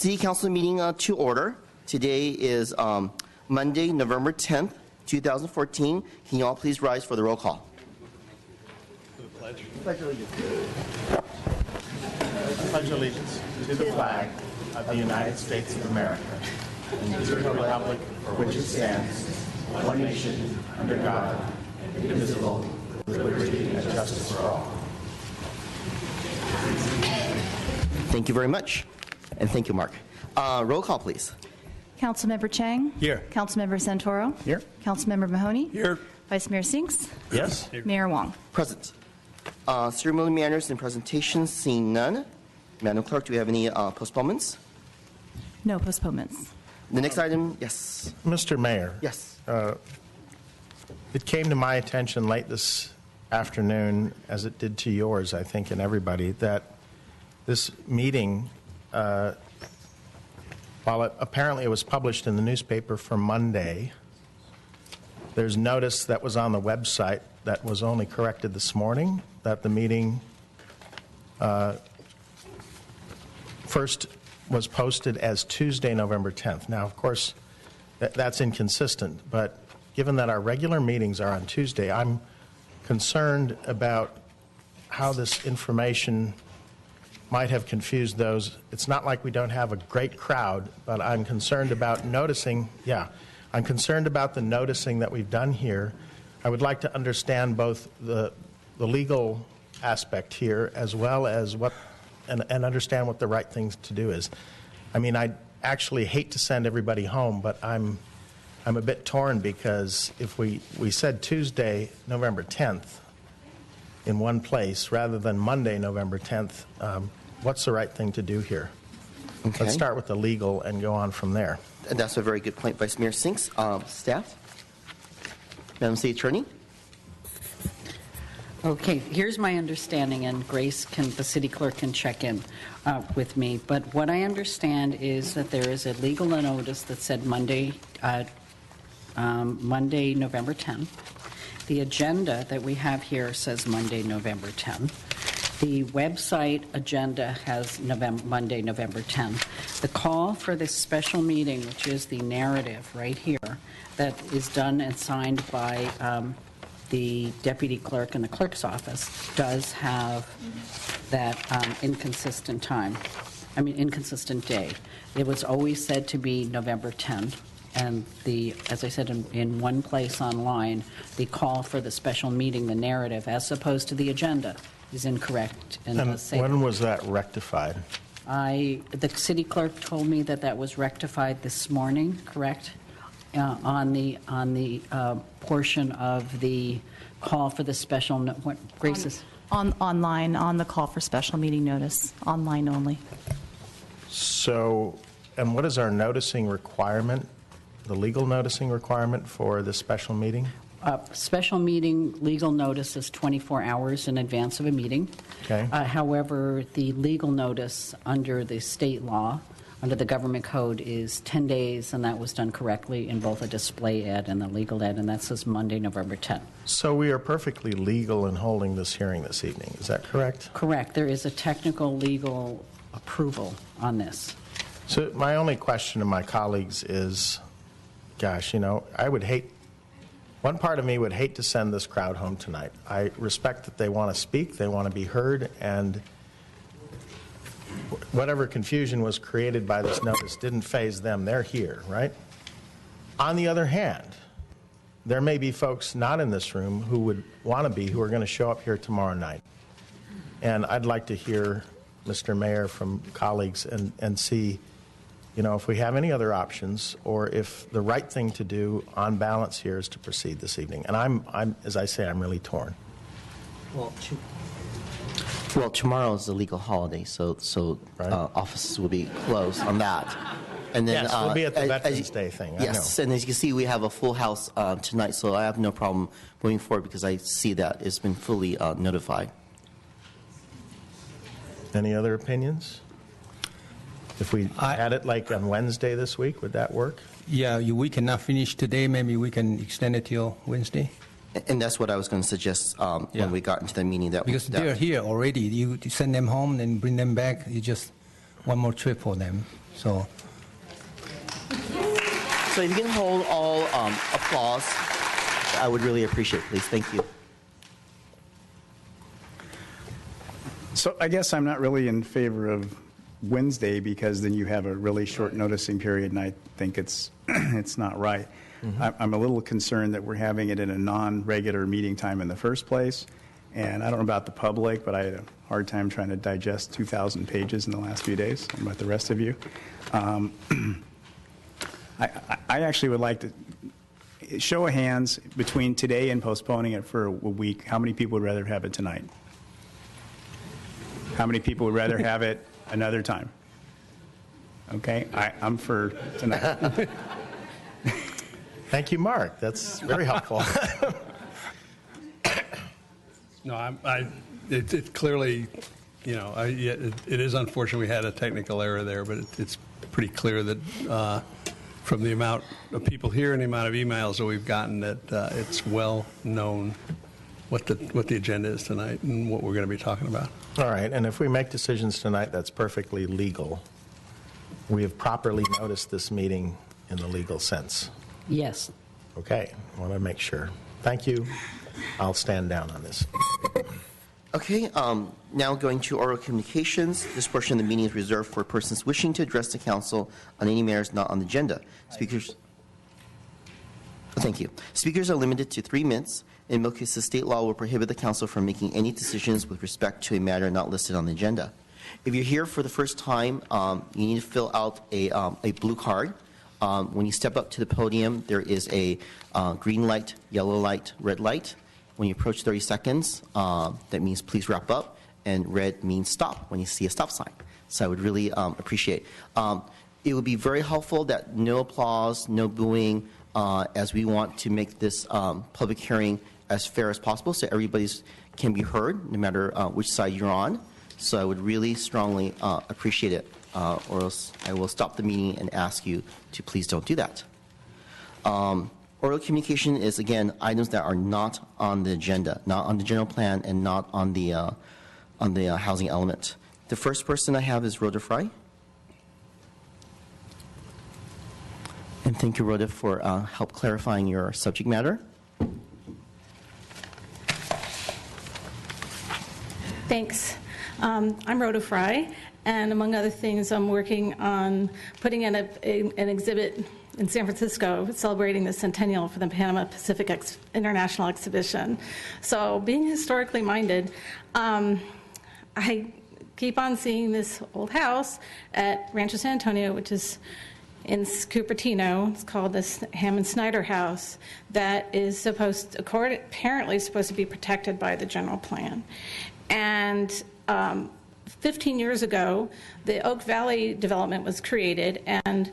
City Council meeting to order. Today is Monday, November 10th, 2014. Can you all please rise for the roll call? Pledge allegiance to the flag of the United States of America and to the republic for which it stands, one nation, under God, indivisible, with liberty and justice for all. Thank you very much. And thank you, Mark. Roll call, please. Councilmember Chang? Here. Councilmember Santoro? Here. Councilmember Mahoney? Here. Vice Mayor Sinks? Yes. Mayor Wong? Present. Ceremonial manners and presentations, seeing none. Madam Clerk, do we have any postponements? No postponements. The next item, yes. Mr. Mayor. Yes. It came to my attention late this afternoon, as it did to yours, I think, and everybody, that this meeting, while apparently it was published in the newspaper for Monday, there's notice that was on the website that was only corrected this morning, that the meeting first was posted as Tuesday, November 10th. Now, of course, that's inconsistent, but given that our regular meetings are on Tuesday, I'm concerned about how this information might have confused those. It's not like we don't have a great crowd, but I'm concerned about noticing, I'm concerned about the noticing that we've done here. I would like to understand both the legal aspect here as well as and understand what the right thing to do is. I mean, I actually hate to send everybody home, but I'm a bit torn because if we said Tuesday, November 10th in one place rather than Monday, November 10th, what's the right thing to do here? Okay. Let's start with the legal and go on from there. And that's a very good point, Vice Mayor Sinks. Staff? Madam City Attorney? Okay, here's my understanding, and Grace the city clerk can check in with me. But what I understand is that there is a legal notice that said Monday, November 10th. The agenda that we have here says Monday, November 10th. The website agenda has Monday, November 10th. The call for this special meeting, which is the narrative right here, that is done and signed by the deputy clerk in the clerk's office, does have that inconsistent day. It was always said to be November 10th. And as I said, in one place online, the call for the special meeting, the narrative, as opposed to the agenda, is incorrect. And when was that rectified? The city clerk told me that was rectified this morning, correct? On the portion of the call for the special, what Grace is? Online, on the call for special meeting notice, online only. So, and what is our noticing requirement, the legal noticing requirement for this special meeting? Special meeting legal notice is 24 hours in advance of a meeting. Okay. However, the legal notice under the state law, under the government code, is 10 days, and that was done correctly in both a display ad and the legal ad, and that says Monday, November 10th. So we are perfectly legal in holding this hearing this evening. Is that correct? Correct. There is a technical legal approval on this. So my only question to my colleagues is, gosh, one part of me would hate to send this crowd home tonight. I respect that they want to speak, they want to be heard, and whatever confusion was created by this notice didn't faze them. They're here, right? On the other hand, there may be folks not in this room who would want to be, who are going to show up here tomorrow night. And I'd like to hear, Mr. Mayor, from colleagues and see, if we have any other options, or if the right thing to do on balance here is to proceed this evening. And I'm as I say, I'm really torn. Well, tomorrow is a legal holiday, so Right. Offices will be closed on that. And then, Yes, we'll be at the as Veterans Day thing. Yes, I know. and as you can see, we have a full house tonight, so I have no problem moving forward because I see that it's been fully notified. Any other opinions? If we had it like on Wednesday this week, would that work? Yeah, we cannot finish today. Maybe we can extend it till Wednesday. And that's what I was going to suggest when we got into the meeting. Because they're here already. You send them home and bring them back. You just one more trip for them. So So if you can hold all applause, I would really appreciate it, please. Thank you. So I guess I'm not really in favor of Wednesday because then you have a really short noticing period, and I think it's it's not right. I'm a little concerned that we're having it in a non-regular meeting time in the first place, and I don't know about the public, but I had a hard time trying to digest 2,000 pages in the last few days. I don't know about the rest of you. I actually would like to show of hands between today and postponing it for a week. How many people would rather have it tonight? How many people would rather have it another time? Okay, I'm for tonight. Thank you, Mark. That's very helpful. No, it clearly, it is unfortunate we had a technical error there, but it's pretty clear that from the amount of people here and the amount of emails that we've gotten that it's well known what the agenda is tonight and what we're going to be talking about. All right, and if we make decisions tonight, that's perfectly legal. We have properly noticed this meeting in the legal sense. Yes. Okay, I want to make sure. Thank you. I'll stand down on this. Okay, now going to oral communications. This portion of the meeting is reserved for persons wishing to address the council on any matters not on the agenda. Speakers. Thank you. Speakers are limited to 3 minutes. In most cases, state law will prohibit the council from making any decisions with respect to a matter not listed on the agenda. If you're here for the first time, you need to fill out a blue card. When you step up to the podium, there is a green light, yellow light, red light. When you approach 30 seconds, that means please wrap up, and red means stop when you see a stop sign. So I would really appreciate. It would be very helpful that no applause, no booing, as we want to make this public hearing as fair as possible so everybody can be heard, no matter which side you're on. So I would really strongly appreciate it, or else I will stop the meeting and ask you to please don't do that. Oral communication is, again, items that are not on the agenda, not on the general plan, and not on the housing element. The first person I have is Rhoda Fry. And thank you, Rhoda, for help clarifying your subject matter. Thanks. I'm Rhoda Fry, and among other things, I'm working on putting in an exhibit in San Francisco celebrating the centennial for the Panama Pacific International Exhibition. So being historically minded, I keep on seeing this old house at Rancho San Antonio, which is in Cupertino. It's called this Hammond Snyder House that is apparently supposed to be protected by the general plan. And 15 years ago, the Oak Valley development was created, and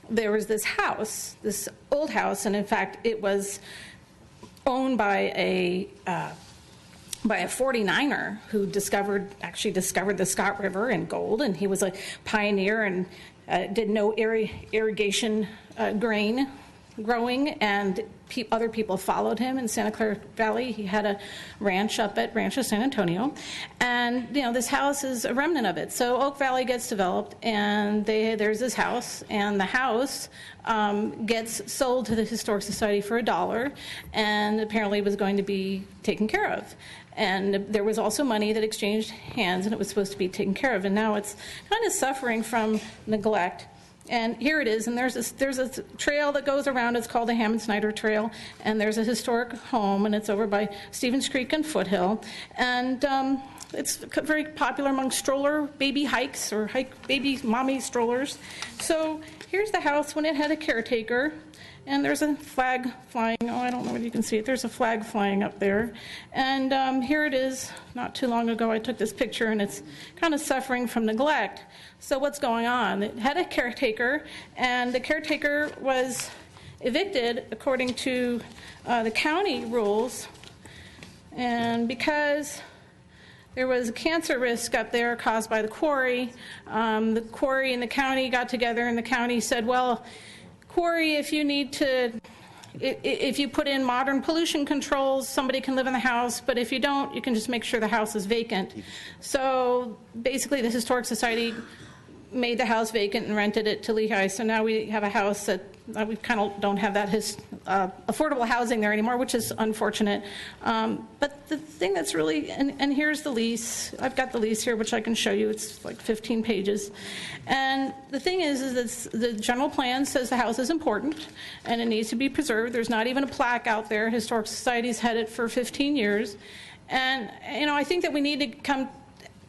there was this house, this old house, and in fact, it was owned by a 49er who actually discovered the Scott River and gold, and he was a pioneer and did no irrigation grain growing, and other people followed him in Santa Clara Valley. He had a ranch up at Rancho San Antonio, and this house is a remnant of it. So Oak Valley gets developed, and there's this house, and the house gets sold to the Historic Society for $1, and apparently was going to be taken care of. And there was also money that exchanged hands, and it was supposed to be taken care of, and now it's kind of suffering from neglect. And here it is, and there's a trail that goes around. It's called the Hammond Snyder Trail, and there's a historic home, and it's over by Stevens Creek and Foothill. And it's very popular among stroller baby hikes or baby mommy strollers. So here's the house when it had a caretaker, and there's a flag flying. Oh, I don't know whether you can see it. There's a flag flying up there. And here it is. Not too long ago, I took this picture, and it's kind of suffering from neglect. So what's going on? It had a caretaker, and the caretaker was evicted according to the county rules. And because there was a cancer risk up there caused by the quarry and the county got together, and the county said, well, quarry, if you put in modern pollution controls, somebody can live in the house, but if you don't, you can just make sure the house is vacant. So basically the Historic Society made the house vacant and rented it to Lehigh. So now we have a house that we kind of don't have that affordable housing there anymore, which is unfortunate. But the thing that's really, and here's the lease. I've got the lease here, which I can show you. It's like 15 pages. And the thing is that the general plan says the house is important and it needs to be preserved. There's not even a plaque out there. Historic Society's had it for 15 years. And, I think that we need to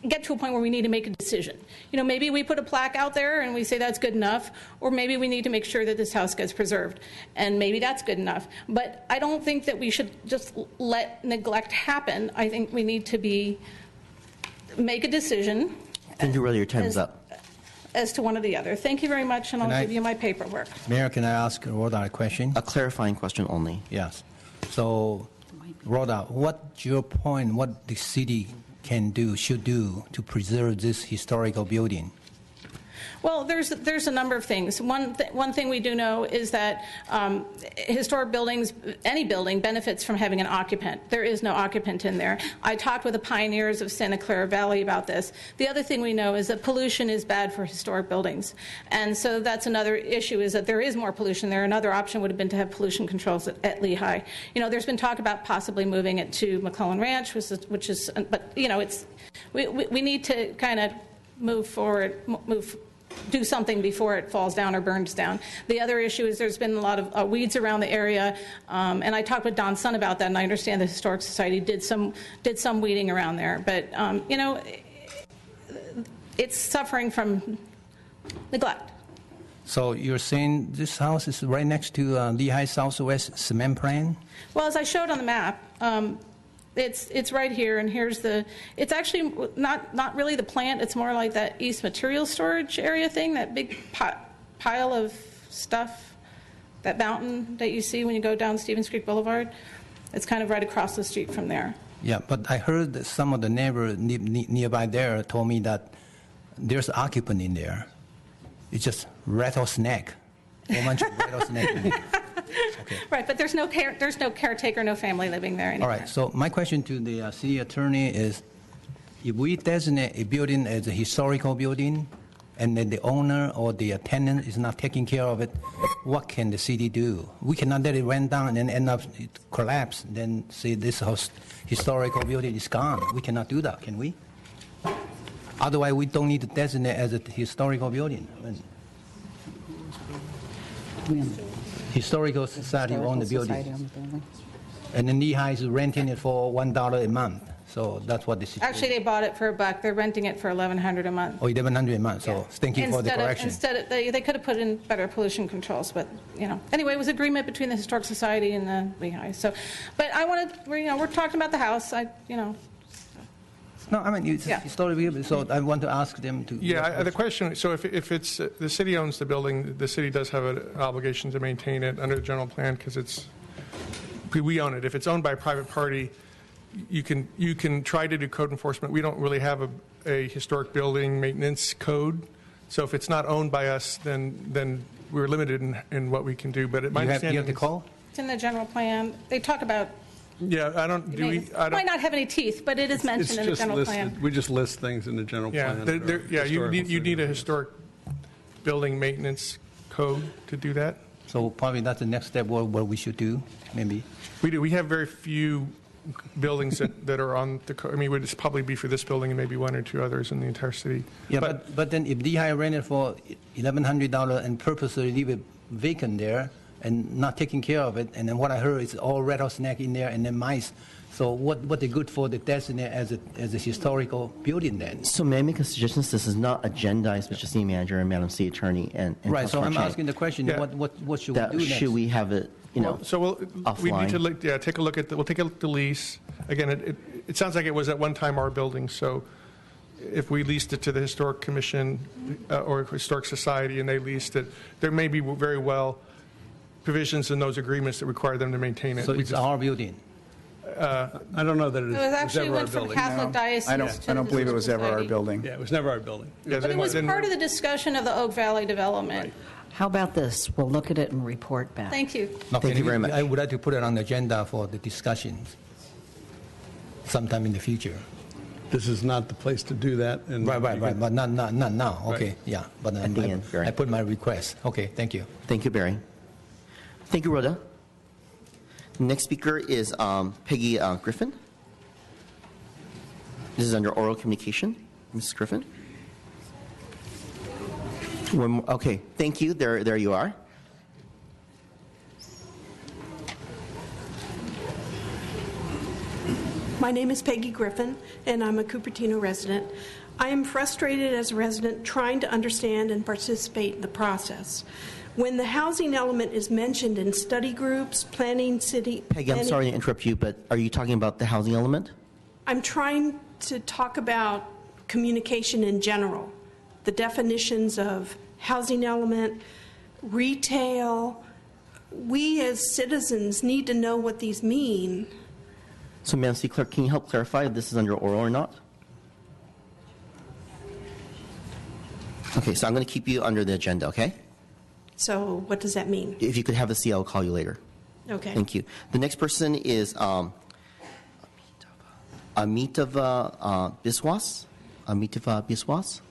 get to a point where we need to make a decision. Maybe we put a plaque out there and we say that's good enough, or maybe we need to make sure that this house gets preserved, and maybe that's good enough. But I don't think that we should just let neglect happen. I think we need to make a decision. Thank you, Rhoda. Your time is up. As to one or the other. Thank you very much, and I'll give you my paperwork. Mayor, can I ask Rhoda a question? A clarifying question only. Yes. So, Rhoda, what's your point, what the city should do to preserve this historical building? Well, there's a number of things. One thing we do know is that historic buildings, any building, benefits from having an occupant. There is no occupant in there. I talked with the pioneers of Santa Clara Valley about this. The other thing we know is that pollution is bad for historic buildings. And so that's another issue, is that there is more pollution there. Another option would have been to have pollution controls at Lehigh. There's been talk about possibly moving it to McClellan Ranch, which is but we need to kind of move forward, do something before it falls down or burns down. The other issue is there's been a lot of weeds around the area, and I talked with Don Sun about that, and I understand the Historic Society did some weeding around there. But, it's suffering from neglect. So you're saying this house is right next to Lehigh Southwest cement plant? Well, as I showed on the map, it's right here, and it's actually not really the plant, it's more like that East Material Storage area thing, that big pile of stuff, that mountain that you see when you go down Stevens Creek Boulevard. It's kind of right across the street from there. Yeah, but I heard that some of the neighbors nearby there told me that there's an occupant in there. It's just rattlesnake, a whole bunch of rattlesnake in there. Okay. Right, but there's no caretaker, no family living there anymore. All right, so my question to the city attorney is, if we designate a building as a historical building and then the owner or the tenant is not taking care of it, what can the city do? We cannot let it run down and then end up collapse, then say this historical building is gone. We cannot do that, can we? Otherwise, we don't need to designate as a historical building. Historical Society own the building. And then Lehigh is renting it for $1 a month. So that's what the situation. Actually, they bought it for $1. They're renting it for $1,100 a month. Oh, $1,100 a month. So thank you for the correction. They could have put in better pollution controls, but anyway, it was agreement between the Historic Society and the Lehigh. So, but I wanted, we're talking about the house. No, I mean, it's historical, so I want to ask them to. Yeah, the question, so if it's, the city owns the building, the city does have an obligation to maintain it under the general plan because we own it. If it's owned by a private party, you can try to do code enforcement. We don't really have a historic building maintenance code. So if it's not owned by us, then we're limited in what we can do. But my understanding you have to call? It's in the general plan. They talk about. Yeah, it might not have any teeth, but it is mentioned in the general plan. We just list things in the general plan. You need a historic building maintenance code to do that. So probably that's the next step, what we should do, maybe. We do. We have very few buildings that are on the code. I mean, it would probably be for this building and maybe one or two others in the entire city. Yeah, but then if Lehigh rented for $1,100 and purposely leave it vacant there, and not taking care of it, and then what I heard is all rattlesnake in there and then mice. So what they good for the designate as a historical building then? So may I make a suggestion? This is not agendized, Mr. City Manager and Madam City Attorney and right. So I'm Chang. asking the question: what should we do next? Should we have it? Offline. We need to take a look at we'll take a look at the lease again. It sounds like it was at one time our building. So if we leased it to the Historic Commission or Historic Society and they leased it, there may be very well provisions in those agreements that require them to maintain it. So it's our building. I don't know that it It was actually ever our went from building. Catholic Diocese to I don't believe it was ever our building. Yeah, it was never our building. Yeah, But it was part of the discussion of the Oak Valley development. How about this? We'll look at it and report back. Thank you. Thank you very much. I would like to put it on the agenda for the discussions sometime in the future. this is not the place to do that. And Right, but not now. Okay, Right. yeah. But At the end, Barry. I put my request. Okay, thank you. Thank you, Barry. Thank you, Rhoda. Next speaker is Peggy Griffin. This is under oral communication. Mrs. Griffin. Okay, thank you. There you are. My name is Peggy Griffin, and I'm a Cupertino resident. I am frustrated as a resident trying to understand and participate in the process. When the housing element is mentioned in study groups, planning city... Peggy, I'm sorry to interrupt you, but are you talking about the housing element? I'm trying to talk about communication in general, the definitions of housing element, retail. We as citizens need to know what these mean. So, Madam City Clerk, can you help clarify if this is under oral or not? Okay, so I'm going to keep you under the agenda, okay? So what does that mean? If you could have a seat, I'll call you later. Okay. Thank you. The next person is Amitava Biswas. Amitava Biswas.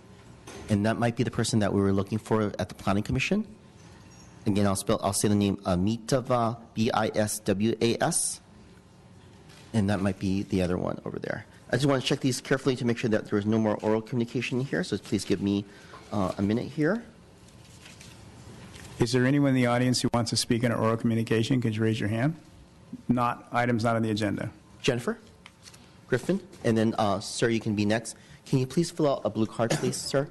And that might be the person that we were looking for at the Planning Commission. Again, I'll say the name Amitava, Biswas. And that might be the other one over there. I just want to check these carefully to make sure that there is no more oral communication here, so please give me a minute here. Is there anyone in the audience who wants to speak on oral communication? Could you raise your hand? Items not on the agenda. Jennifer Griffin, and then, sir, you can be next. Can you please fill out a blue card, please, sir?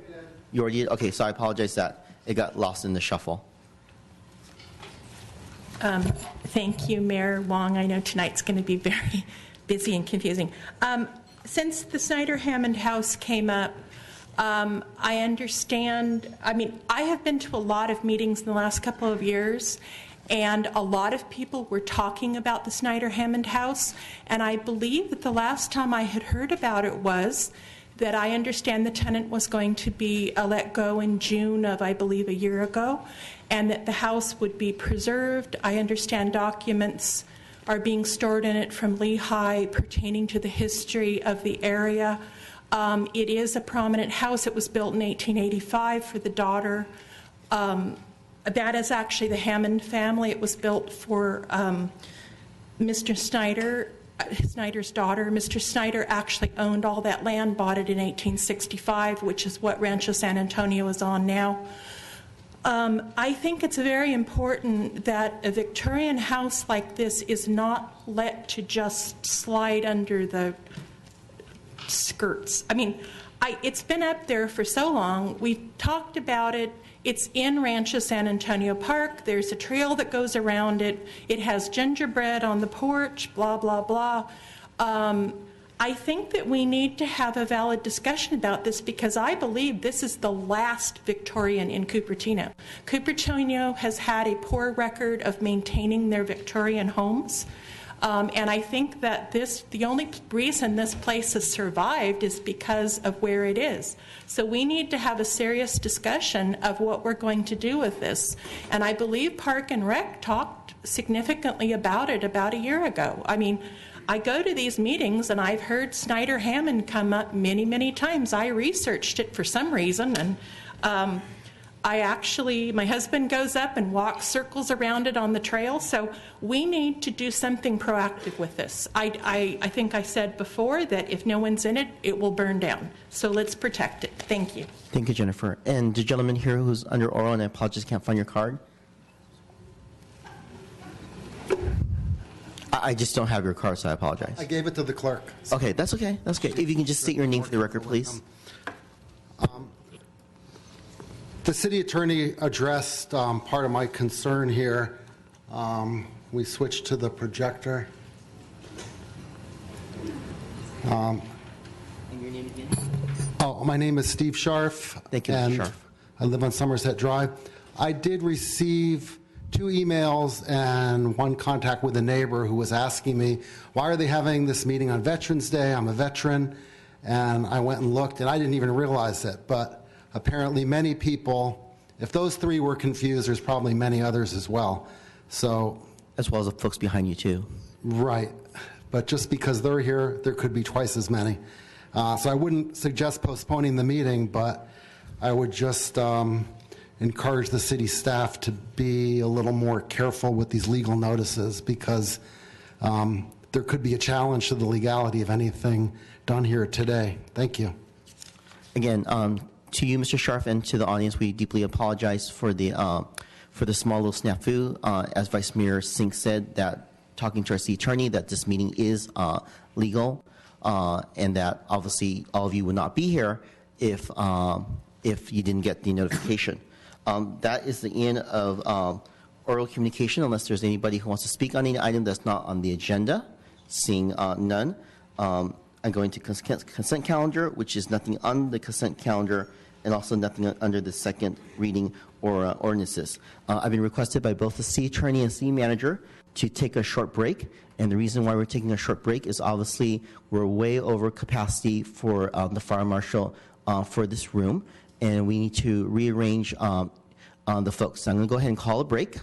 You already did? Okay, so I apologize that it got lost in the shuffle. Thank you, Mayor Wong. I know tonight's going to be very busy and confusing. Since the Snyder-Hammond House came up, I understand, I have been to a lot of meetings in the last couple of years, and a lot of people were talking about the Snyder-Hammond House, and I believe that the last time I had heard about it was that I understand the tenant was going to be let go in June of, I believe, a year ago, and that the house would be preserved. I understand documents are being stored in it from Lehigh pertaining to the history of the area. It is a prominent house. It was built in 1885 for the daughter. That is actually the Hammond family. It was built for Mr. Snyder, Snyder's daughter. Mr. Snyder actually owned all that land, bought it in 1865, which is what Rancho San Antonio is on now. I think it's very important that a Victorian house like this is not let to just slide under the skirts. It's been up there for so long. We've talked about it. It's in Rancho San Antonio Park. There's a trail that goes around it. It has gingerbread on the porch, blah, blah, blah. I think that we need to have a valid discussion about this because I believe this is the last Victorian in Cupertino. Cupertino has had a poor record of maintaining their Victorian homes. And I think that the only reason this place has survived is because of where it is. So we need to have a serious discussion of what we're going to do with this. And I believe Park and Rec talked significantly about it about a year ago. I go to these meetings and I've heard Snyder-Hammond come up many, many times. I researched it for some reason, and my husband goes up and walks circles around it on the trail. So we need to do something proactive with this. I think I said before that if no one's in it, it will burn down. So let's protect it. Thank you. Thank you, Jennifer. And the gentleman here who's under oral, and I apologize, can't find your card. I just don't have your card, so I apologize. I gave it to the clerk. Okay, that's okay. That's okay. If you can just state your name for the record, please. The city attorney addressed part of my concern here. We switched to the projector. And your name again? My name is Steve Scharf. Thank you, Mr. and Scharf. I live on Somerset Drive. I did receive 2 emails and 1 contact with a neighbor who was asking me, why are they having this meeting on Veterans Day? I'm a veteran. And I went and looked, and I didn't even realize it. But apparently many people, if those 3 were confused, there's probably many others as well. So, as well as the folks behind you, too. Right. But just because they're here, there could be twice as many. So I wouldn't suggest postponing the meeting, but I would just encourage the city staff to be a little more careful with these legal notices, because there could be a challenge to the legality of anything done here today. Thank you. Again, to you, Mr. Scharf, and to the audience, we deeply apologize for the small little snafu. As Vice Mayor Singh said, that talking to our city attorney, that this meeting is legal, and that obviously all of you would not be here if you didn't get the notification. That is the end of oral communication, unless there's anybody who wants to speak on any item that's not on the agenda. Seeing none, I'm going to consent calendar, which is nothing on the consent calendar, and also nothing under the second reading or ordinances. I've been requested by both the city attorney and city manager to take a short break, and the reason why we're taking a short break is obviously we're way over capacity for the fire marshal for this room, and we need to rearrange the folks. So I'm going to go ahead and call a break,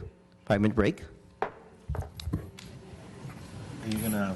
5-minute break. Are you going to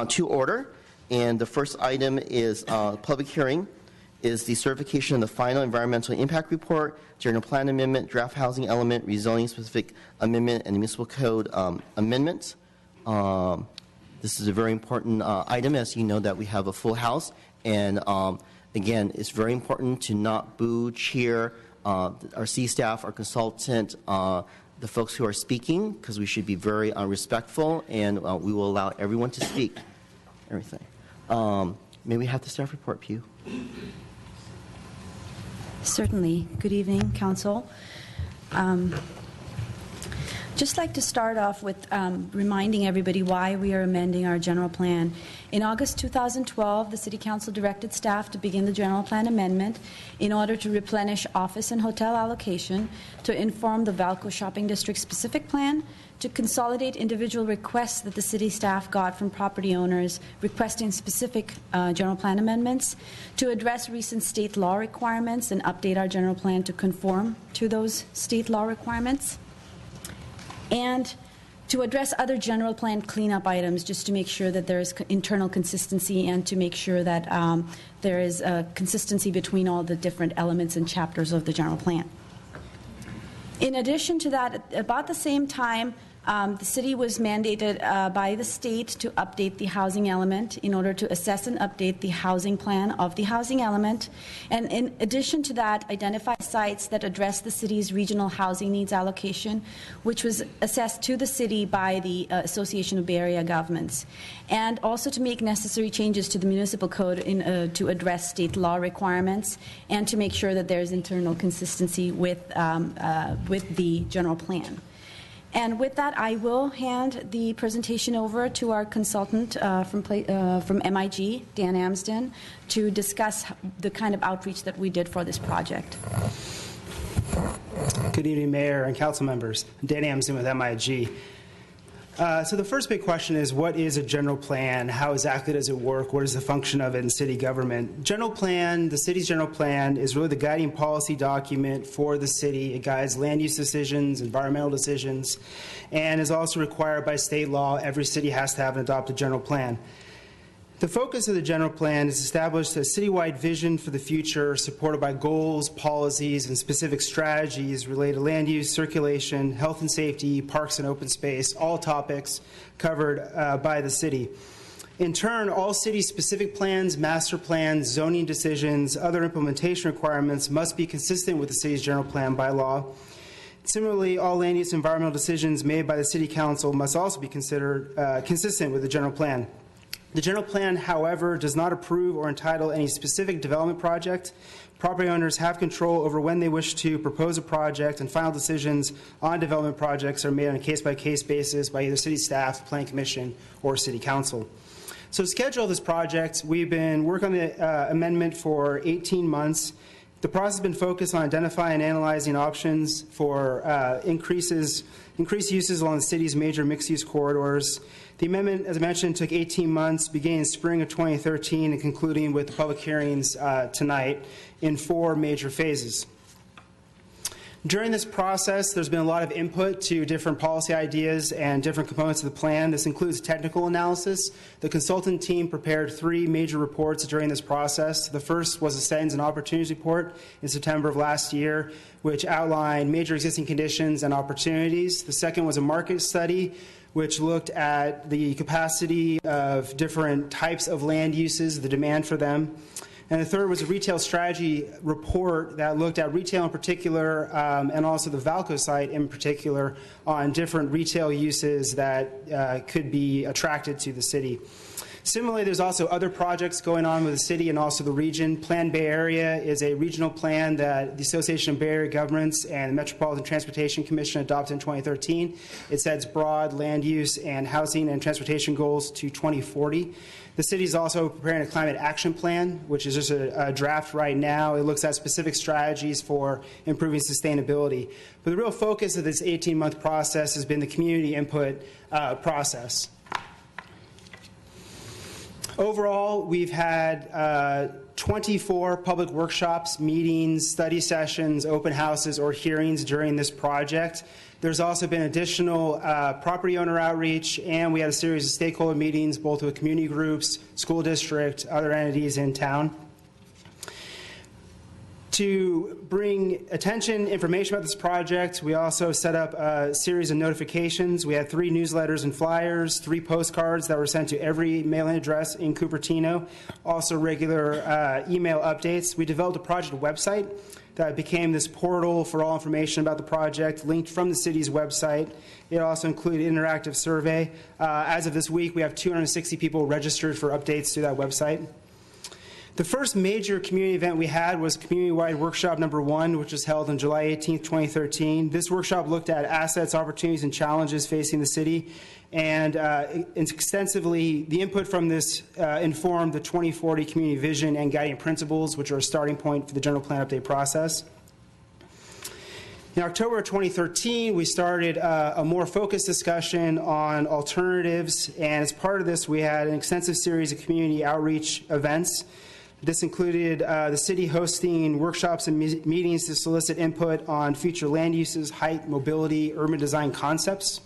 to order, and the first item is public hearing is the certification of the final environmental impact report, general plan amendment, draft housing element, rezoning specific amendment, and the municipal code amendment. This is a very important item, as you know that we have a full house, and again, it's very important to not boo, cheer our city staff, our consultant, the folks who are speaking, because we should be very respectful, and we will allow everyone to speak. Everything. May we have the staff report, Pew? Certainly. Good evening, Council. Just like to start off with reminding everybody why we are amending our general plan. In August 2012, the City Council directed staff to begin the general plan amendment in order to replenish office and hotel allocation, to inform the Valco Shopping District specific plan, to consolidate individual requests that the city staff got from property owners requesting specific general plan amendments, to address recent state law requirements and update our general plan to conform to those state law requirements, and to address other general plan cleanup items just to make sure that there is internal consistency and to make sure that there is a consistency between all the different elements and chapters of the general plan. In addition to that, about the same time, The city was mandated by the state to update the housing element in order to assess and update the housing plan of the housing element. And in addition to that, identify sites that address the city's regional housing needs allocation, which was assessed to the city by the Association of Bay Area Governments. And also to make necessary changes to the municipal code to address state law requirements and to make sure that there's internal consistency with the general plan. And with that, I will hand the presentation over to our consultant from MIG, Dan Amsden, to discuss the kind of outreach that we did for this project. Good evening, Mayor and council members. Dan Amsden with MIG. So the first big question is, what is a general plan? How exactly does it work? What is the function of it in city government? General plan, the city's general plan, is really the guiding policy document for the city. It guides land use decisions, environmental decisions, and is also required by state law. Every city has to have an adopted general plan. The focus of the general plan is to establish a citywide vision for the future supported by goals, policies, and specific strategies related to land use, circulation, health and safety, parks and open space, all topics covered by the city. In turn, all city-specific plans, master plans, zoning decisions, other implementation requirements must be consistent with the city's general plan by law. Similarly, all land use environmental decisions made by the City Council must also be considered consistent with the general plan. The general plan, however, does not approve or entitle any specific development project. Property owners have control over when they wish to propose a project, and final decisions on development projects are made on a case-by-case basis by either city staff, planning commission, or city council. So to schedule this project, we've been working on the amendment for 18 months. The process has been focused on identifying and analyzing options for increased uses along the city's major mixed-use corridors. The amendment, as I mentioned, took 18 months, beginning in spring of 2013 and concluding with the public hearings tonight in 4 major phases. During this process, there's been a lot of input to different policy ideas and different components of the plan. This includes technical analysis. The consultant team prepared 3 major reports during this process. The first was a Settings and Opportunities Report in September of last year, which outlined major existing conditions and opportunities. The second was a market study, which looked at the capacity of different types of land uses, the demand for them. And the third was a retail strategy report that looked at retail in particular and also the Valco site in particular on different retail uses that could be attracted to the city. Similarly, there's also other projects going on with the city and also the region. Plan Bay Area is a regional plan that the Association of Bay Area Governments and the Metropolitan Transportation Commission adopted in 2013. It sets broad land use and housing and transportation goals to 2040. The city is also preparing a climate action plan, which is just a draft right now. It looks at specific strategies for improving sustainability. But the real focus of this 18-month process has been the community input process. Overall, we've had 24 public workshops, meetings, study sessions, open houses, or hearings during this project. There's also been additional property owner outreach, and we had a series of stakeholder meetings, both with community groups, school district, other entities in town. To bring attention, information about this project, we also set up a series of notifications. We had 3 newsletters and flyers, 3 postcards that were sent to every mailing address in Cupertino, also regular email updates. We developed a project website that became this portal for all information about the project, linked from the city's website. It also included an interactive survey. As of this week, we have 260 people registered for updates to that website. The first major community event we had was Community-Wide Workshop number 1, which was held on July 18, 2013. This workshop looked at assets, opportunities, and challenges facing the city, and extensively, the input from this informed the 2040 community vision and guiding principles, which are a starting point for the general plan update process. In October of 2013, we started a more focused discussion on alternatives, and as part of this, we had an extensive series of community outreach events. This included the city hosting workshops and meetings to solicit input on future land uses, height, mobility, urban design concepts.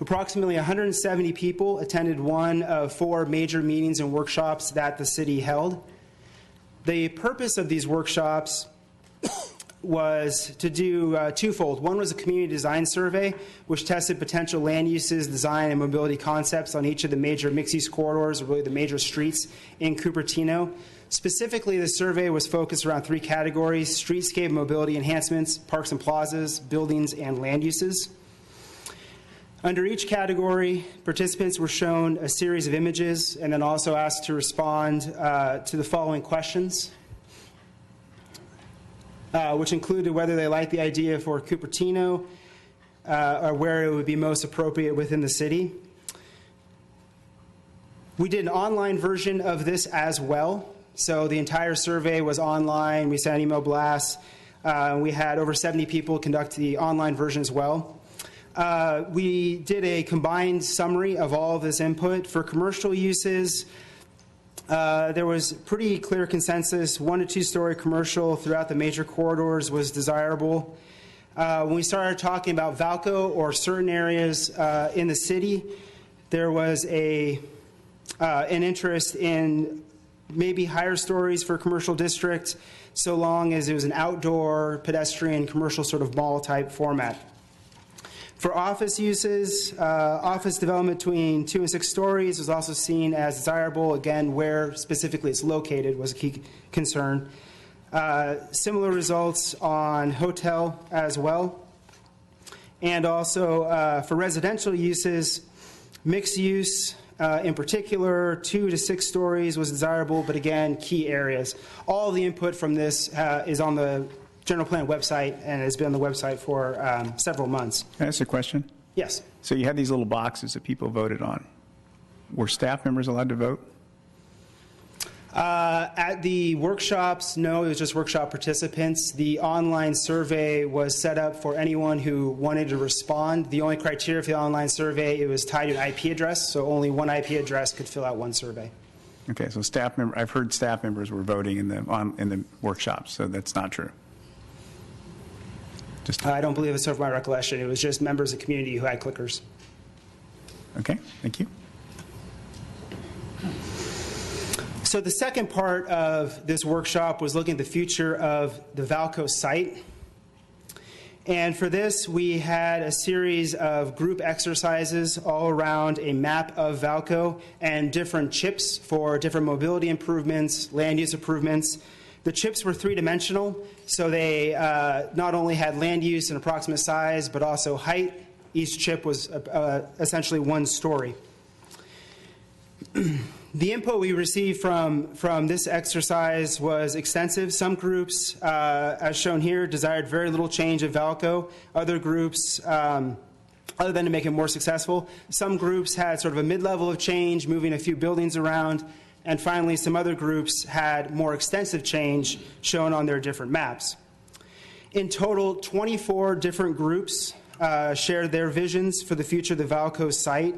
Approximately 170 people attended one of 4 major meetings and workshops that the city held. The purpose of these workshops was to do twofold. One was a community design survey, which tested potential land uses, design, and mobility concepts on each of the major mixed-use corridors, or really the major streets in Cupertino. Specifically, the survey was focused around 3 categories: streetscape mobility enhancements, parks and plazas, buildings, and land uses. Under each category, participants were shown a series of images and then also asked to respond to the following questions, which included whether they liked the idea for Cupertino or where it would be most appropriate within the city. We did an online version of this as well. So the entire survey was online. We sent email blasts. We had over 70 people conduct the online version as well. We did a combined summary of all of this input. For commercial uses, there was pretty clear consensus. 1 to 2 story commercial throughout the major corridors was desirable. When we started talking about Valco or certain areas in the city, there was an interest in maybe higher stories for a commercial district, so long as it was an outdoor, pedestrian, commercial sort of mall type format. For office uses, office development between 2 and 6 stories was also seen as desirable. Again, where specifically it's located was a key concern. Similar results on hotel as well. And also for residential uses, mixed use in particular, 2 to 6 stories was desirable, but again, key areas. All the input from this is on the general plan website and has been on the website for several months. Can I ask a question? Yes. So you had these little boxes that people voted on. Were staff members allowed to vote? At the workshops, no, it was just workshop participants. The online survey was set up for anyone who wanted to respond. The only criteria for the online survey, it was tied to an IP address, so only one IP address could fill out one survey. Okay, so I've heard staff members were voting in the workshops, so that's not true. I don't believe it's over my recollection. It was just members of the community who had clickers. Okay, thank you. So the second part of this workshop was looking at the future of the Valco site. And for this, we had a series of group exercises all around a map of Valco and different chips for different mobility improvements, land use improvements. The chips were 3-dimensional, so they not only had land use and approximate size, but also height. Each chip was essentially 1 story. The input we received from this exercise was extensive. Some groups, as shown here, desired very little change of Valco. Other groups, other than to make it more successful, some groups had sort of a mid-level of change, moving a few buildings around. And finally, some other groups had more extensive change shown on their different maps. In total, 24 different groups shared their visions for the future of the Valco site.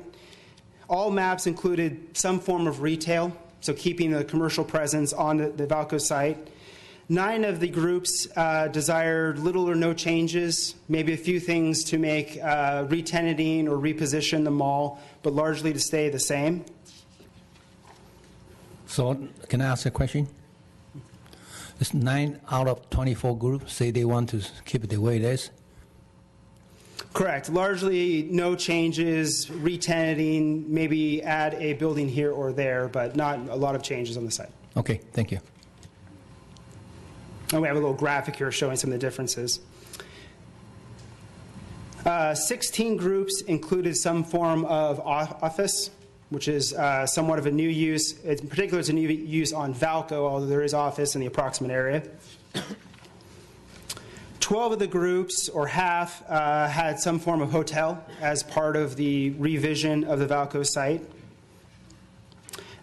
All maps included some form of retail, so keeping the commercial presence on the Valco site. 9 of the groups desired little or no changes, maybe a few things to make re-tenanting or reposition the mall, but largely to stay the same. So can I ask a question? It's 9 out of 24 groups say they want to keep it the way it is? Correct. Largely no changes, re-tenanting, maybe add a building here or there, but not a lot of changes on the site. Okay, thank you. And we have a little graphic here showing some of the differences. 16 groups included some form of office, which is somewhat of a new use. In particular, it's a new use on Valco, although there is office in the approximate area. 12 of the groups, or half, had some form of hotel as part of the revision of the Valco site.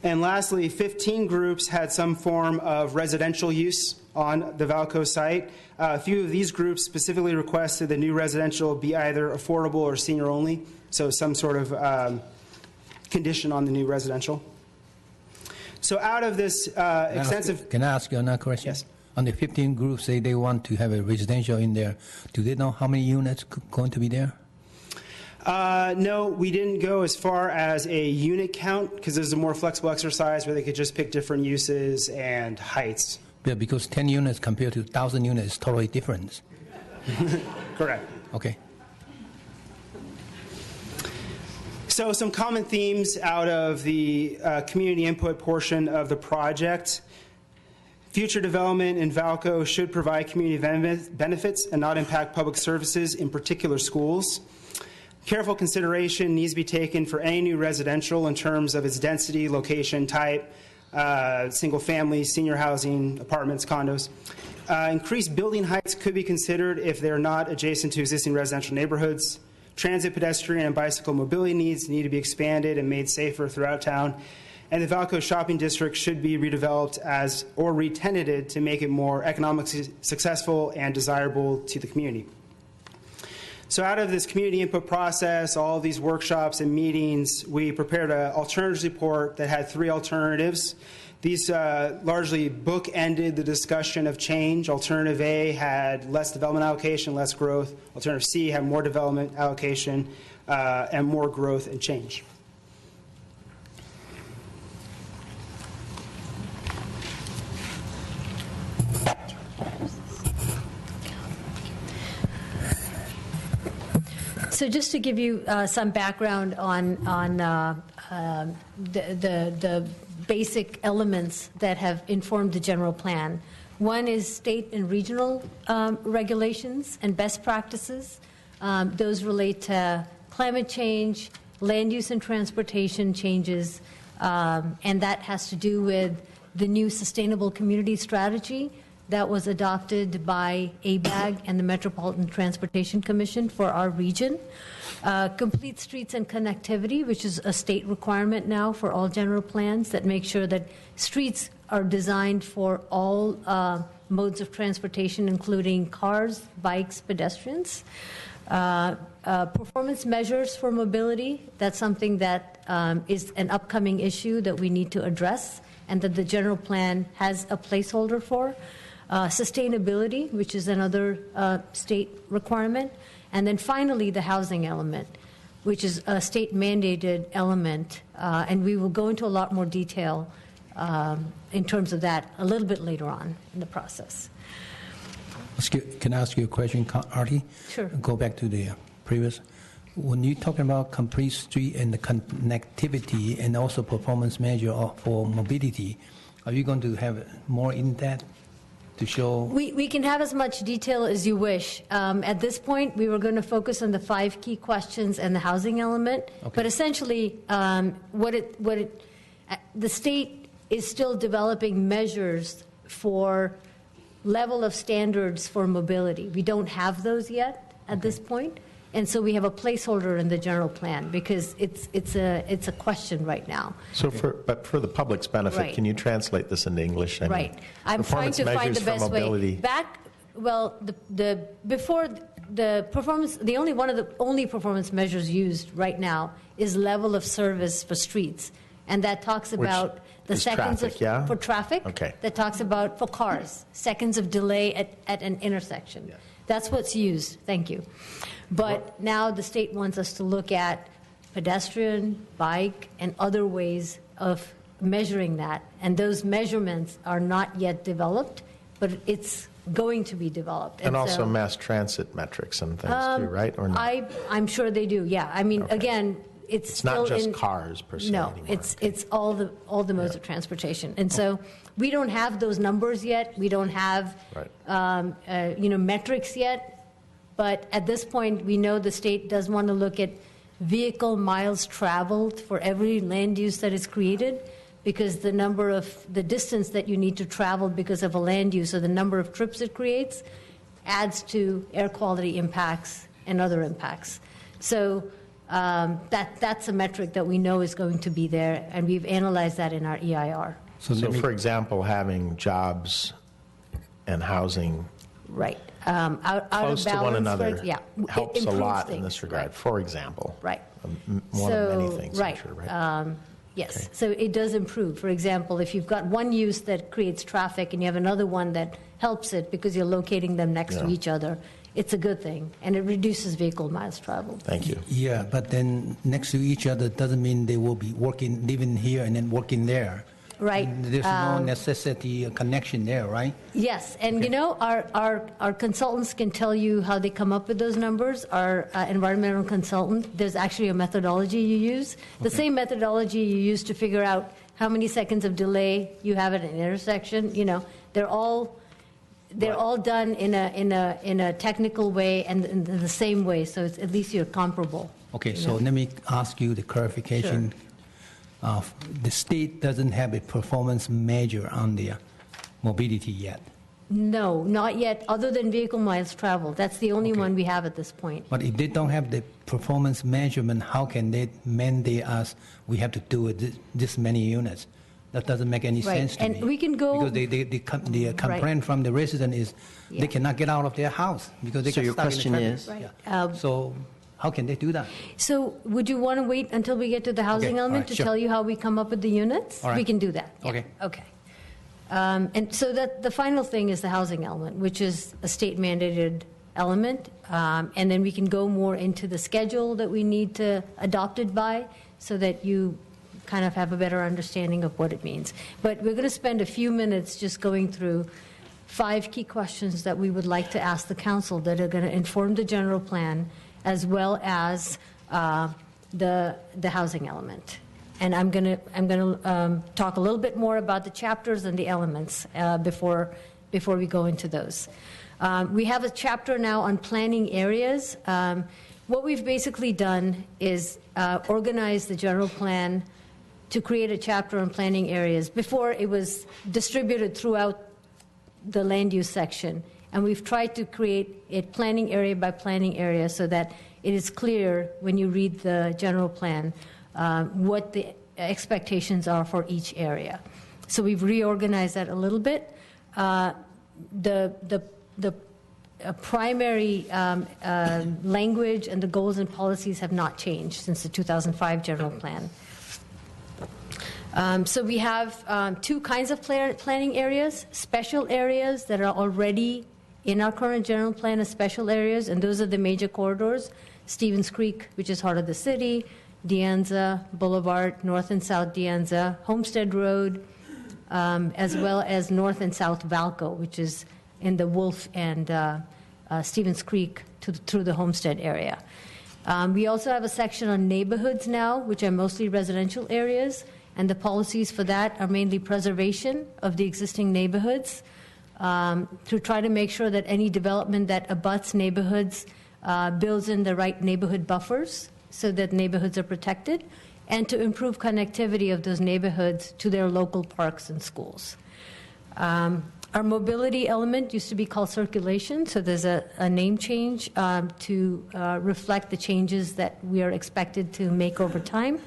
And lastly, 15 groups had some form of residential use on the Valco site. A few of these groups specifically requested the new residential be either affordable or senior only, so some sort of condition on the new residential. So out of this extensive... Can I ask you another question? Yes. On the 15 groups, say they want to have a residential in there. Do they know how many units going to be there? No, we didn't go as far as a unit count because this is a more flexible exercise where they could just pick different uses and heights. Yeah, because 10 units compared to 1,000 units is totally different. Correct. Okay. So some common themes out of the community input portion of the project. Future development in Valco should provide community benefits and not impact public services, in particular schools. Careful consideration needs to be taken for any new residential in terms of its density, location, type, single family, senior housing, apartments, condos. Increased building heights could be considered if they're not adjacent to existing residential neighborhoods. Transit, pedestrian, and bicycle mobility needs need to be expanded and made safer throughout town. And the Valco shopping district should be redeveloped as or re-tenanted to make it more economically successful and desirable to the community. So out of this community input process, all of these workshops and meetings, we prepared an alternatives report that had 3 alternatives. These largely bookended the discussion of change. Alternative A had less development allocation, less growth. Alternative C had more development allocation and more growth and change. So just to give you some background on the basic elements that have informed the general plan. One is state and regional regulations and best practices. Those relate to climate change, land use and transportation changes, and that has to do with the new Sustainable Community Strategy that was adopted by ABAG and the Metropolitan Transportation Commission for our region. Complete streets and connectivity, which is a state requirement now for all general plans that make sure that streets are designed for all modes of transportation, including cars, bikes, pedestrians. Performance measures for mobility, that's something that is an upcoming issue that we need to address and that the general plan has a placeholder for. Sustainability, which is another state requirement. And then finally, the housing element, which is a state-mandated element. And we will go into a lot more detail in terms of that a little bit later on in the process. Can I ask you a question, Artie? Sure. Go back to the previous. When you're talking about complete street and the connectivity and also performance measure for mobility, are you going to have more in that? To show? We can have as much detail as you wish. At this point, we were going to focus on the 5 key questions and the housing element. Okay. But essentially, the state is still developing measures for level of standards for mobility. We don't have those yet at this point. And so we have a placeholder in the general plan because it's a question right now. So but for the public's benefit, right. Can you translate this into English? Right. I'm trying to find the best way. Before the performance, the only performance measures used right now is level of service for streets, and that talks about the seconds for traffic. Okay. That talks about for cars, seconds of delay at an intersection. Yeah. That's what's used. Thank you. But now the state wants us to look at pedestrian, bike, and other ways of measuring that. And those measurements are not yet developed, but it's going to be developed. And also mass transit metrics and things too, right? Or not? I'm sure they do, yeah. I mean, again, it's still not just cars per se No, anymore. it's all the modes of transportation. And so we don't have those numbers yet. We don't have metrics yet. But at this point, we know the state does want to look at vehicle miles traveled for every land use that is created, because the distance that you need to travel because of a land use or the number of trips it creates adds to air quality impacts and other impacts. So that's a metric that we know is going to be there, and we've analyzed that in our EIR. So for example, having jobs and housing right. Out close of balance, to one another helps a lot things. in this regard, right. For example. Right. One of many things, right. I'm sure, right? Yes, okay. So it does improve. For example, if you've got one use that creates traffic and you have another one that helps it because you're locating them next to each other, it's a good thing, and it reduces vehicle miles traveled. Thank you. Yeah, but then next to each other doesn't mean they will be living here and then working there. right? There's no necessity connection there, right? Yes, and you know, our consultants can tell you how they come up with those numbers. Our environmental consultant, there's actually a methodology you use. The same methodology you use to figure out how many seconds of delay you have at an intersection. You know, they're all done in a technical way and in the same way, so it's, at least you're comparable. Okay, so let me ask you the clarification. Sure. The state doesn't have a performance measure on the mobility yet. No, not yet, other than vehicle miles traveled. That's the only one we have at this point. But if they don't have the performance measurement, how can they mandate us, we have to do it this many units? That doesn't make any Right, sense to and me. we can go- Because the complaint from the resident is Yeah. they cannot get out of their house because they So get your stuck in the question traffic. is? Right. Yeah. So how can they do that? So would you want to wait until we get to the housing Okay, all element right, to sure. tell you how we come up with the units? All right. We can do that. Yeah. Okay. Okay. And so that the final thing is the housing element, which is a state mandated element. And then we can go more into the schedule that we need to adopt it by so that you kind of have a better understanding of what it means. But we're going to spend a few minutes just going through 5 key questions that we would like to ask the council that are going to inform the general plan as well as the housing element. And I'm going to talk a little bit more about the chapters and the elements before we go into those. We have a chapter now on planning areas. What we've basically done is organize the general plan to create a chapter on planning areas. Before, it was distributed throughout the land use section, and we've tried to create it planning area by planning area so that it is clear when you read the general plan what the expectations are for each area. So we've reorganized that a little bit. The primary language and the goals and policies have not changed since the 2005 general plan. So we have 2 kinds of planning areas: special areas that are already in our current general plan as special areas, and those are the major corridors: Stevens Creek, which is heart of the city, De Anza Boulevard, North and South De Anza, Homestead Road, as well as North and South Valco, which is in the Wolf and Stevens Creek through the Homestead area. We also have a section on neighborhoods now, which are mostly residential areas, and the policies for that are mainly preservation of the existing neighborhoods to try to make sure that any development that abuts neighborhoods builds in the right neighborhood buffers so that neighborhoods are protected, and to improve connectivity of those neighborhoods to their local parks and schools. Our mobility element used to be called circulation, so there's a name change to reflect the changes that we are expected to make over time.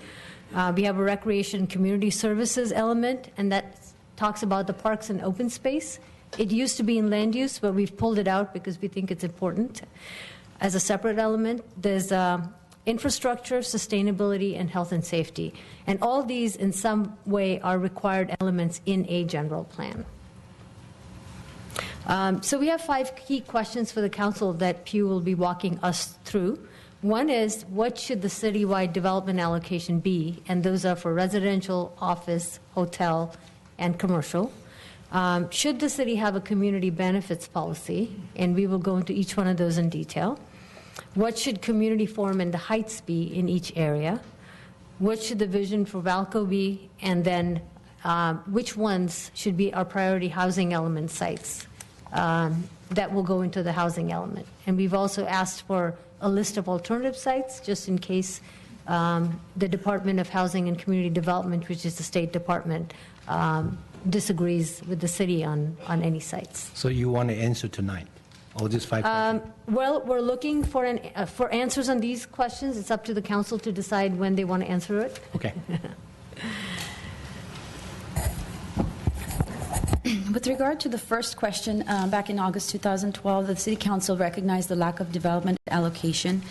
We have a recreation community services element, and that talks about the parks and open space. It used to be in land use, but we've pulled it out because we think it's important. As a separate element, there's infrastructure, sustainability, and health and safety. And all these, in some way, are required elements in a general plan. So we have 5 key questions for the council that Pew will be walking us through. One is, what should the citywide development allocation be? And those are for residential, office, hotel, and commercial. Should the city have a community benefits policy? And we will go into each one of those in detail. What should community forum and the heights be in each area? What should the vision for Valco be? And then which ones should be our priority housing element sites that will go into the housing element? And we've also asked for a list of alternative sites, just in case the Department of Housing and Community Development, which is the State Department, disagrees with the city on any sites. So you want to answer tonight? All these 5 questions? Well, we're looking for answers on these questions. It's up to the council to decide when they want to answer it. Okay. With regard to the first question, back in August 2012, the City Council recognized the lack of development allocation.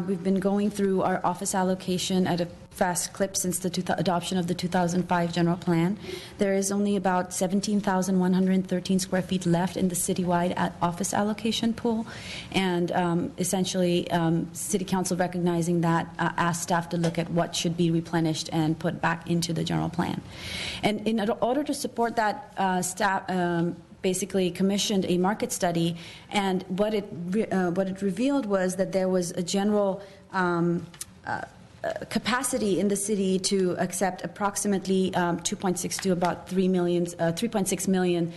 We've been going through our office allocation at a fast clip since the adoption of the 2005 general plan. There is only about 17,113 square feet left in the citywide office allocation pool, and essentially City Council recognizing that asked staff to look at what should be replenished and put back into the general plan. And in order to support that, staff basically commissioned a market study, and what it revealed was that there was a general capacity in the city to accept approximately 2.6 to about 3.6 million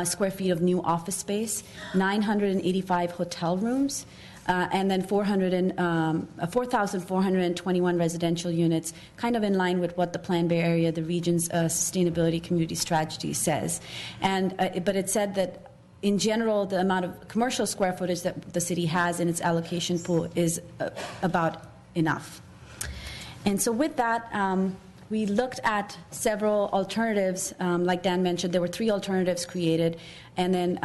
square feet of new office space, 985 hotel rooms, and then 4,421 residential units, kind of in line with what the Plan Bay Area, the region's sustainability community strategy says. And but it said that in general, the amount of commercial square footage that the city has in its allocation pool is about enough. And so with that, we looked at several alternatives. Like Dan mentioned, there were 3 alternatives created. And then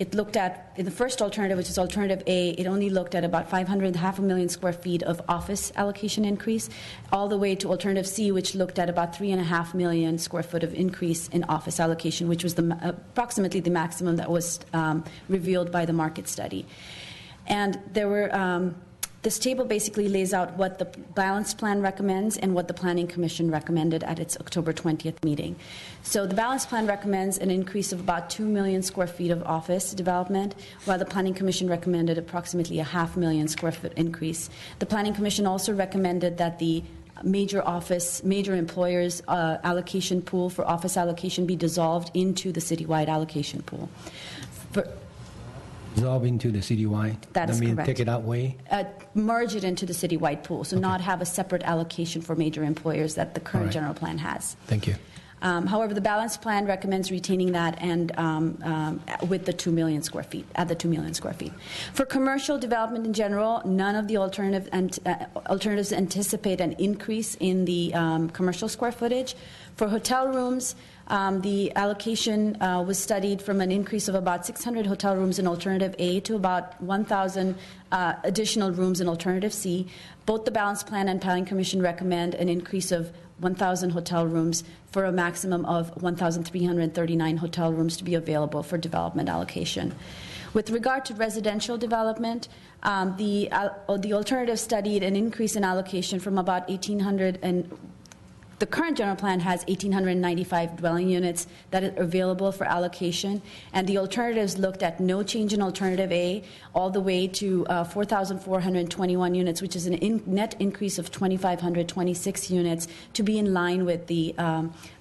it looked at, in the first alternative, which is Alternative A, it only looked at about 500,000 square feet of office allocation increase, all the way to Alternative C, which looked at about 3.5 million square foot of increase in office allocation, which was approximately the maximum that was revealed by the market study. And there were... This table basically lays out what the Balanced Plan recommends and what the Planning Commission recommended at its October 20th meeting. So the Balanced Plan recommends an increase of about 2 million square feet of office development, while the Planning Commission recommended approximately 500,000 square foot increase. The Planning Commission also recommended that the major employers' allocation pool for office allocation be dissolved into the citywide allocation pool. Dissolve into the citywide? That is correct. Take it that way? Merge it into the citywide pool, so not have a separate allocation for major employers that the current general plan has. Thank you. However, the Balanced Plan recommends retaining that and with the 2 million square feet, at the 2 million square feet. For commercial development in general, none of the alternatives anticipate an increase in the commercial square footage. For hotel rooms, the allocation was studied from an increase of about 600 hotel rooms in Alternative A to about 1,000 additional rooms in Alternative C. Both the Balanced Plan and Planning Commission recommend an increase of 1,000 hotel rooms for a maximum of 1,339 hotel rooms to be available for development allocation. With regard to residential development, the alternative studied an increase in allocation from about 1,800 and the current general plan has 1,895 dwelling units that are available for allocation, and the alternatives looked at no change in Alternative A all the way to 4,421 units, which is a net increase of 2,526 units to be in line with the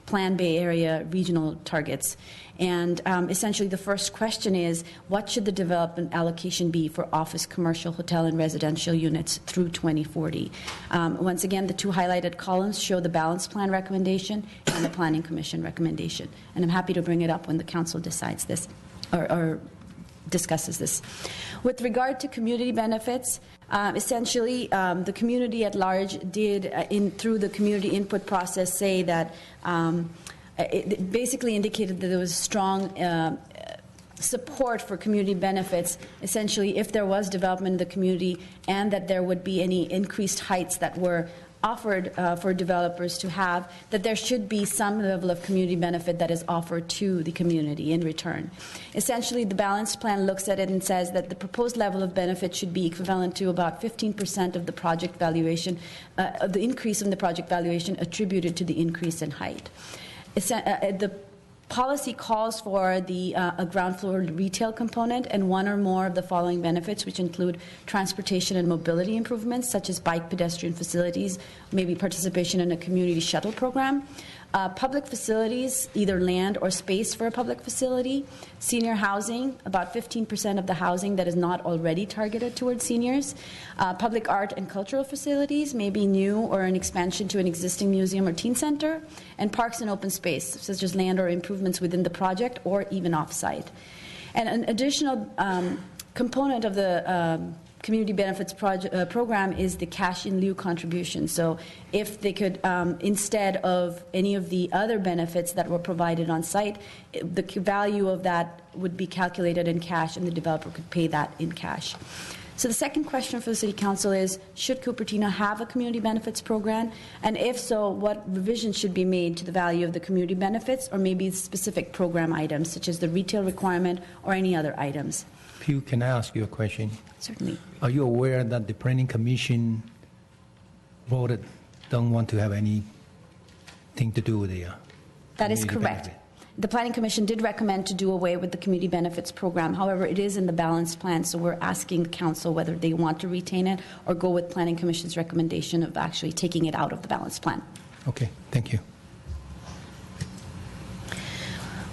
Plan Bay Area regional targets. And essentially the first question is, what should the development allocation be for office, commercial, hotel, and residential units through 2040? Once again, the 2 highlighted columns show the Balanced Plan recommendation and the Planning Commission recommendation. And I'm happy to bring it up when the Council decides this or discusses this. With regard to community benefits, essentially the community at large did, through the community input process, say that it basically indicated that there was strong support for community benefits, essentially if there was development in the community and that there would be any increased heights that were offered for developers to have, that there should be some level of community benefit that is offered to the community in return. Essentially, the Balanced Plan looks at it and says that the proposed level of benefit should be equivalent to about 15% of the project valuation, of the increase in the project valuation attributed to the increase in height. The policy calls for a ground floor retail component and one or more of the following benefits, which include transportation and mobility improvements, such as bike pedestrian facilities, maybe participation in a community shuttle program, public facilities, either land or space for a public facility, senior housing, about 15% of the housing that is not already targeted towards seniors, public art and cultural facilities, maybe new or an expansion to an existing museum or teen center, and parks and open space, such as land or improvements within the project or even off-site. And an additional component of the community benefits program is the cash in lieu contribution. So if they could, instead of any of the other benefits that were provided on site, the value of that would be calculated in cash and the developer could pay that in cash. So the second question for the City Council is, should Cupertino have a community benefits program? And if so, what revisions should be made to the value of the community benefits, or maybe specific program items, such as the retail requirement or any other items? Pew, can I ask you a question? Certainly. Are you aware that the Planning Commission voted don't want to have anything to do with the That is community correct. benefit? The Planning Commission did recommend to do away with the community benefits program. However, it is in the balanced plan, so we're asking the council whether they want to retain it or go with Planning Commission's recommendation of actually taking it out of the balanced plan. Okay, thank you.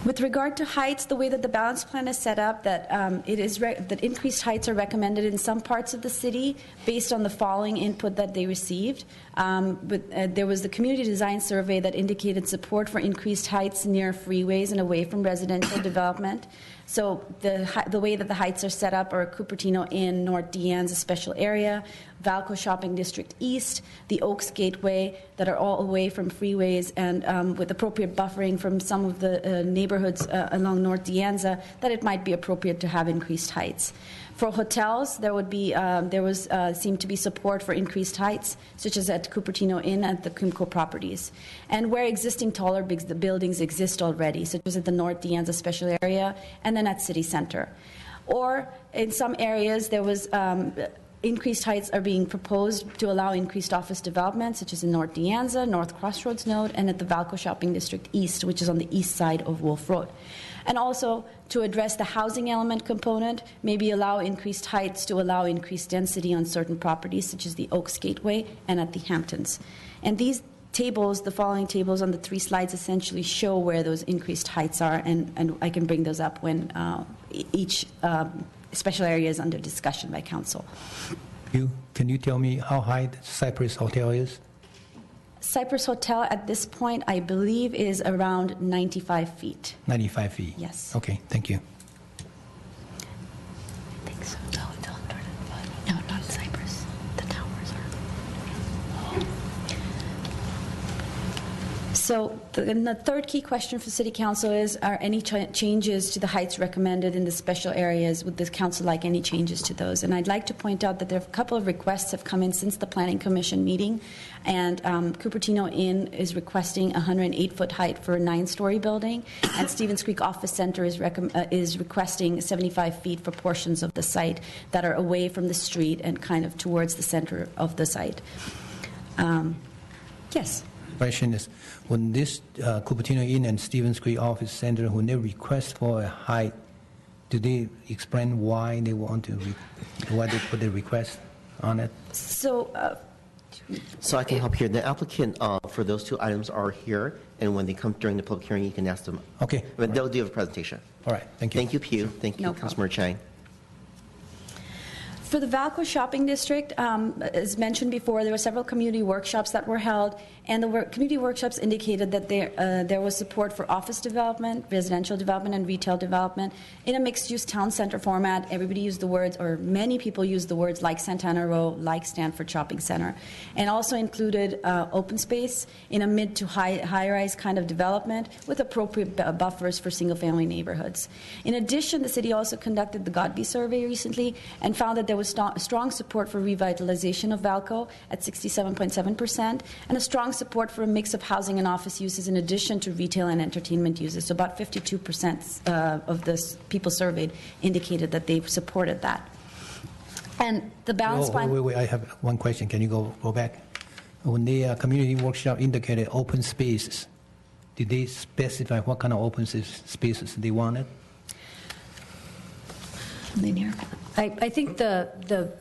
With regard to heights, the way that the balanced plan is set up, that that increased heights are recommended in some parts of the city based on the following input that they received. There was the community design survey that indicated support for increased heights near freeways and away from residential development. So the way that the heights are set up are Cupertino in North Deanne's special area, Valco Shopping District East, the Oaks Gateway, that are all away from freeways and with appropriate buffering from some of the neighborhoods along North Deanza, that it might be appropriate to have increased heights. For hotels, there seemed to be support for increased heights, such as at Cupertino Inn and the Kimco properties. And where existing taller buildings exist already, such as at the North Deanza special area and then at City Center. Or in some areas, there was increased heights are being proposed to allow increased office development, such as in North Deanza, North Crossroads Node, and at the Valco Shopping District East, which is on the east side of Wolf Road. And also, to address the housing element component, maybe allow increased heights to allow increased density on certain properties, such as the Oaks Gateway and at the Hamptons. And these tables, the following tables on the 3 slides, essentially show where those increased heights are, and I can bring those up when each special area is under discussion by council. Can you tell me how high the Cypress Hotel is? Cypress Hotel at this point, I believe, is around 95 feet. 95 feet? Yes. Okay, thank you. I think so. No, not Cypress. The towers are. So the third key question for City Council is, are any changes to the heights recommended in the special areas? Would the council like any changes to those? And I'd like to point out that there are a couple of requests have come in since the Planning Commission meeting, and Cupertino Inn is requesting a 108-foot height for a 9-story building, and Stevens Creek Office Center is requesting 75 feet for portions of the site that are away from the street and kind of towards the center of the site. Yes? Question is, when this Cupertino Inn and Stevens Creek Office Center, when they request for a height, do they explain why they want to, why they put the request on it? So I can help here. The applicant for those 2 items are here, and when they come during the public hearing, you can ask them. Okay. But they'll do a presentation. All right, thank you. Thank you, Pew. Thank you, No Councilmember Chang. For the Valco Shopping District, as mentioned before, there were several community workshops that were held, and the community workshops indicated that there was support for office development, residential development, and retail development in a mixed-use town center format. Everybody used the words, or many people used the words, like Santana Row, like Stanford Shopping Center, and also included open space in a mid to high-rise kind of development with appropriate buffers for single-family neighborhoods. In addition, the city also conducted the Godby survey recently and found that there was strong support for revitalization of Valco at 67.7%, and a strong support for a mix of housing and office uses in addition to retail and entertainment uses. So about 52% of the people surveyed indicated that they supported that. And the balance plan... Wait, I have one question. Can you go back? When the community workshop indicated open spaces, did they specify what kind of open spaces they wanted? Linear. I think the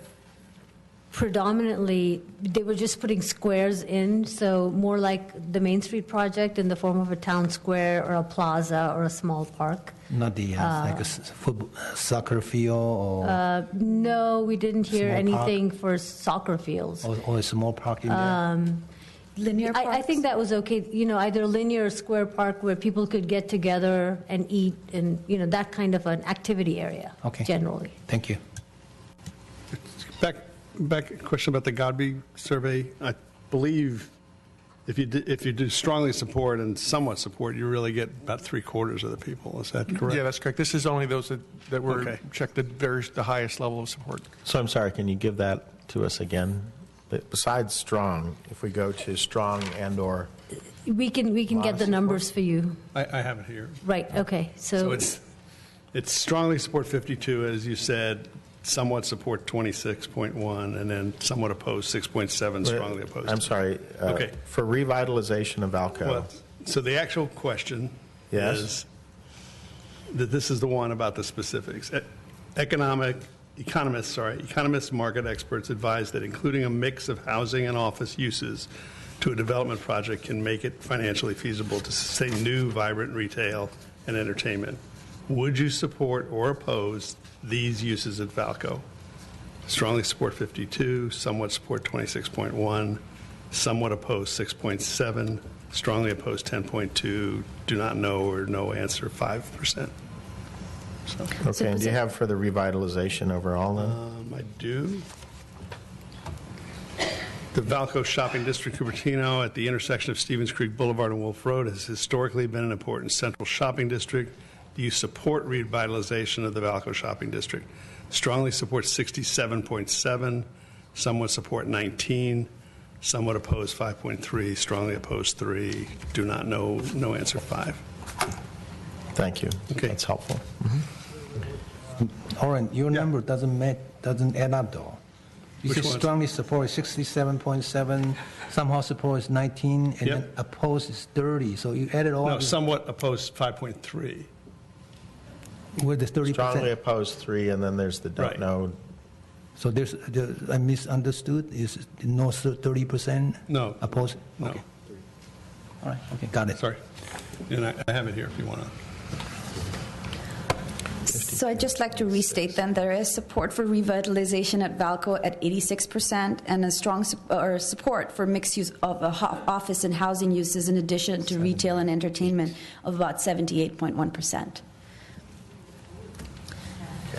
predominantly, they were just putting squares in, so more like the Main Street project in the form of a town square or a plaza or a small park. Not the like a soccer field or... No, we didn't hear Small anything park? for soccer fields. Or a small park in there? Linear parks? I think that was okay, either linear or square park where people could get together and eat and, that kind of an activity area, Okay. generally. Thank you. Back a question about the Godby survey. I believe if you do strongly support and somewhat support, you really get about 3/4 of the people. Is that correct? Yeah, that's correct. This is only those that were Okay. checked the highest level of support. So I'm sorry, can you give that to us again? Besides strong, if we go to strong and/or, We can get the numbers for you. I have it here. Right, okay. So it's strongly support 52, as you said, somewhat support 26.1, and then somewhat opposed 6.7, strongly opposed. I'm sorry, Okay. for revitalization of Valco. Well, so the actual question Yes. is that this is the one about the specifics. Economists, market experts advise that including a mix of housing and office uses to a development project can make it financially feasible to sustain new, vibrant retail and entertainment. Would you support or oppose these uses at Valco? Strongly support 52, somewhat support 26.1, somewhat oppose 6.7, strongly oppose 10.2, do not know or no answer 5%. So, Okay, and do you have for the revitalization overall then? I do. The Valco Shopping District, Cupertino, at the intersection of Stevens Creek Boulevard and Wolf Road, has historically been an important central shopping district. Do you support revitalization of the Valco Shopping District? Strongly support 67.7, somewhat support 19, somewhat oppose 5.3, strongly oppose 3, do not know, no answer 5. Thank you. Okay. That's helpful. Oren, your number doesn't add up, though. You Which said ones? strongly support is 67.7, somehow support is 19, and then Yep. oppose is 30. So you added all No, of it somewhat oppose 5.3. with the 30%. Strongly opposed 3, and then there's the don't Right. know. So I misunderstood. Is no 30%? No. Opposed? No. Okay. All right. Okay. Got it. Sorry. And I have it here if you want to. So I'd just like to restate then, there is support for revitalization at Valco at 86% and a strong support for mixed use of office and housing uses in addition to retail and entertainment of about 78.1%.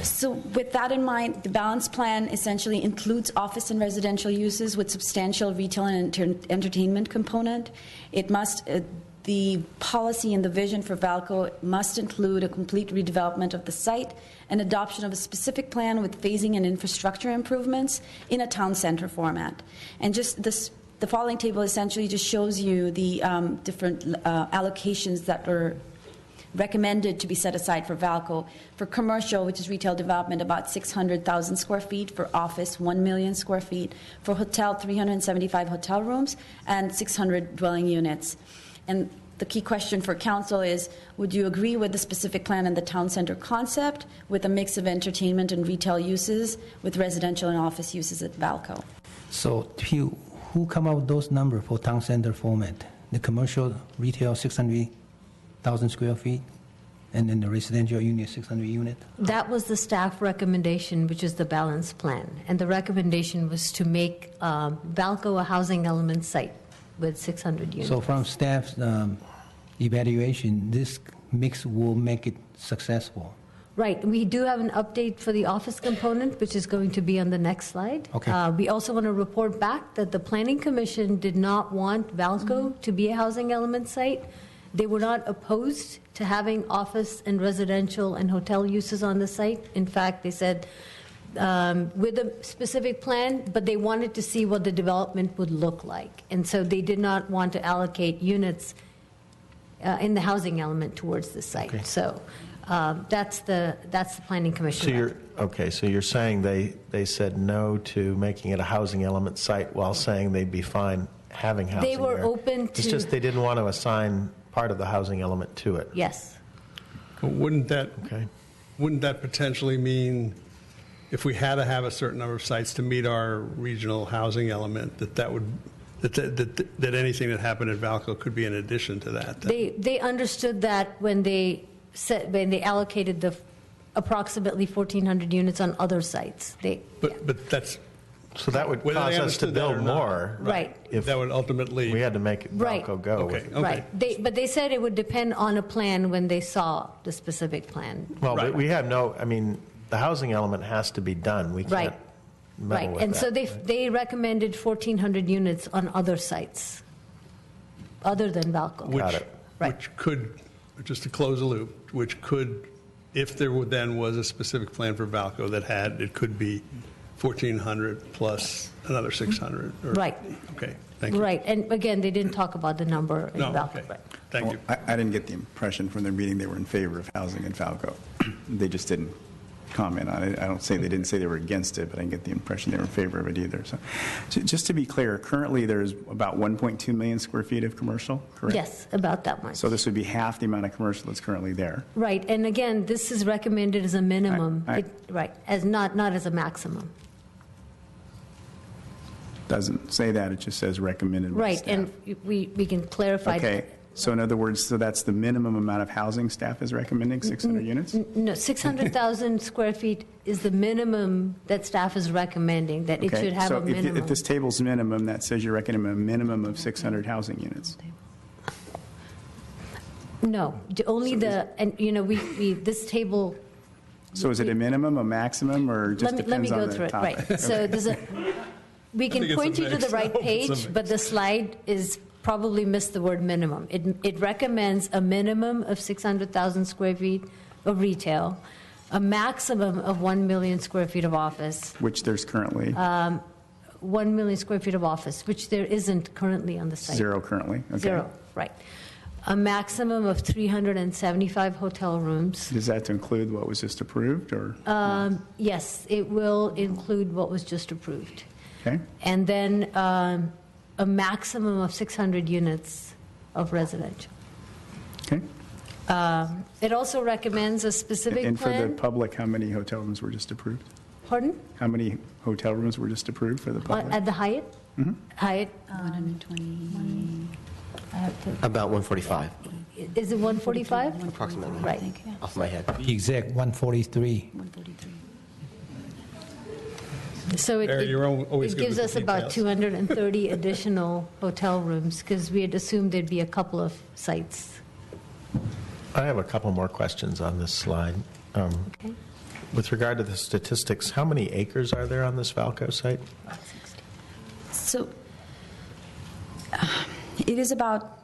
So with that in mind, the balance plan essentially includes office and residential uses with substantial retail and entertainment component. It must, the policy and the vision for Valco must include a complete redevelopment of the site and adoption of a specific plan with phasing and infrastructure improvements in a town center format. And just this, the following table essentially just shows you the different allocations that are recommended to be set aside for Valco. For commercial, which is retail development, about 600,000 square feet. For office, 1 million square feet. For hotel, 375 hotel rooms and 600 dwelling units. And the key question for council is, would you agree with the specific plan and the town center concept with a mix of entertainment and retail uses with residential and office uses at Valco? So who come up with those numbers for town center format? The commercial retail 600,000 square feet, and then the residential unit 600 unit? That was the staff recommendation, which is the balance plan. And the recommendation was to make Valco a housing element site with 600 units. So from staff's evaluation, this mix will make it successful. Right. We do have an update for the office component, which is going to be on the next slide. Okay. We also want to report back that the Planning Commission did not want Valco to be a housing element site. They were not opposed to having office and residential and hotel uses on the site. In fact, they said with a specific plan, but they wanted to see what the development would look like. And so they did not want to allocate units in the housing element towards the site. Okay. So that's the Planning Commission. So you're saying they said no to making it a housing element site while saying they'd be fine having housing They were there. open to. It's just they didn't want to assign part of the housing element to it. Yes. Wouldn't that potentially mean if we had to have a certain number of sites to meet our regional housing element, that anything that happened at Valco could be in addition to that? They understood that when they allocated the approximately 1,400 units on other sites. But that's. So that would Whether they cause us to understood that or build not. more. Right. If that would ultimately. we had to make Right. Valco go. Okay. Right. But they said it would depend on a plan when they saw the specific plan. Well, Right. but we have the housing element has to be done. We can't Right. meddle Right. with And that. so they recommended 1,400 units on other sites. other than Valco. Got it. Which could, just to close the loop, which could, if there then was a specific plan for Valco that had, it could be 1,400 plus another 600. Right. Okay, thank you. Right, and again, they didn't talk about the number in No, Valco. okay. Right. Thank you. I didn't get the impression from their meeting they were in favor of housing in Falco. They just didn't comment on it. I don't say they didn't say they were against it, but I didn't get the impression they were in favor of it either. So, just to be clear, currently there's about 1.2 million square feet of commercial, correct? Yes, about that much. So this would be half the amount of commercial that's currently there. Right, and again, this is recommended as a minimum, right, as not as a maximum. Doesn't say that, it just says recommended by Right, staff. and we can clarify. Okay, so in other words, so that's the minimum amount of housing staff is recommending, 600 units? No, 600,000 square feet is the minimum that staff is recommending, that it Okay, should have a so minimum. if this table's minimum, that says you're recommending a minimum of 600 housing units. No, only and we this table. So is it a minimum, a maximum, or just Let me depends on go the through it, topic? right. So we can think it's point a you to the mix. right It's a page, mix. but the slide is probably missed the word minimum. It recommends a minimum of 600,000 square feet of retail, a maximum of 1 million square feet of office, Which there's currently 1 million square feet of office, which there isn't currently on the site. zero currently. Okay. Zero, right. A maximum of 375 hotel rooms. Does that include what was just approved, or? Yes, it will include what was just approved. Okay. And then a maximum of 600 units of residential. Okay. It also recommends a specific And for the plan. public, how many hotel rooms were just approved? Pardon? How many hotel rooms were just approved for the public? At the Hyatt? Mm-hmm. Hyatt, 120. I have to, About 145, is it 145? approximately, Right. off my head. Be exact, 143. 143. So Barry, you're always it good gives with us the about details. 230 additional hotel rooms, because we had assumed there'd be a couple of sites. I have a couple more questions on this slide. Okay. With regard to the statistics, how many acres are there on this Valco site? So it is about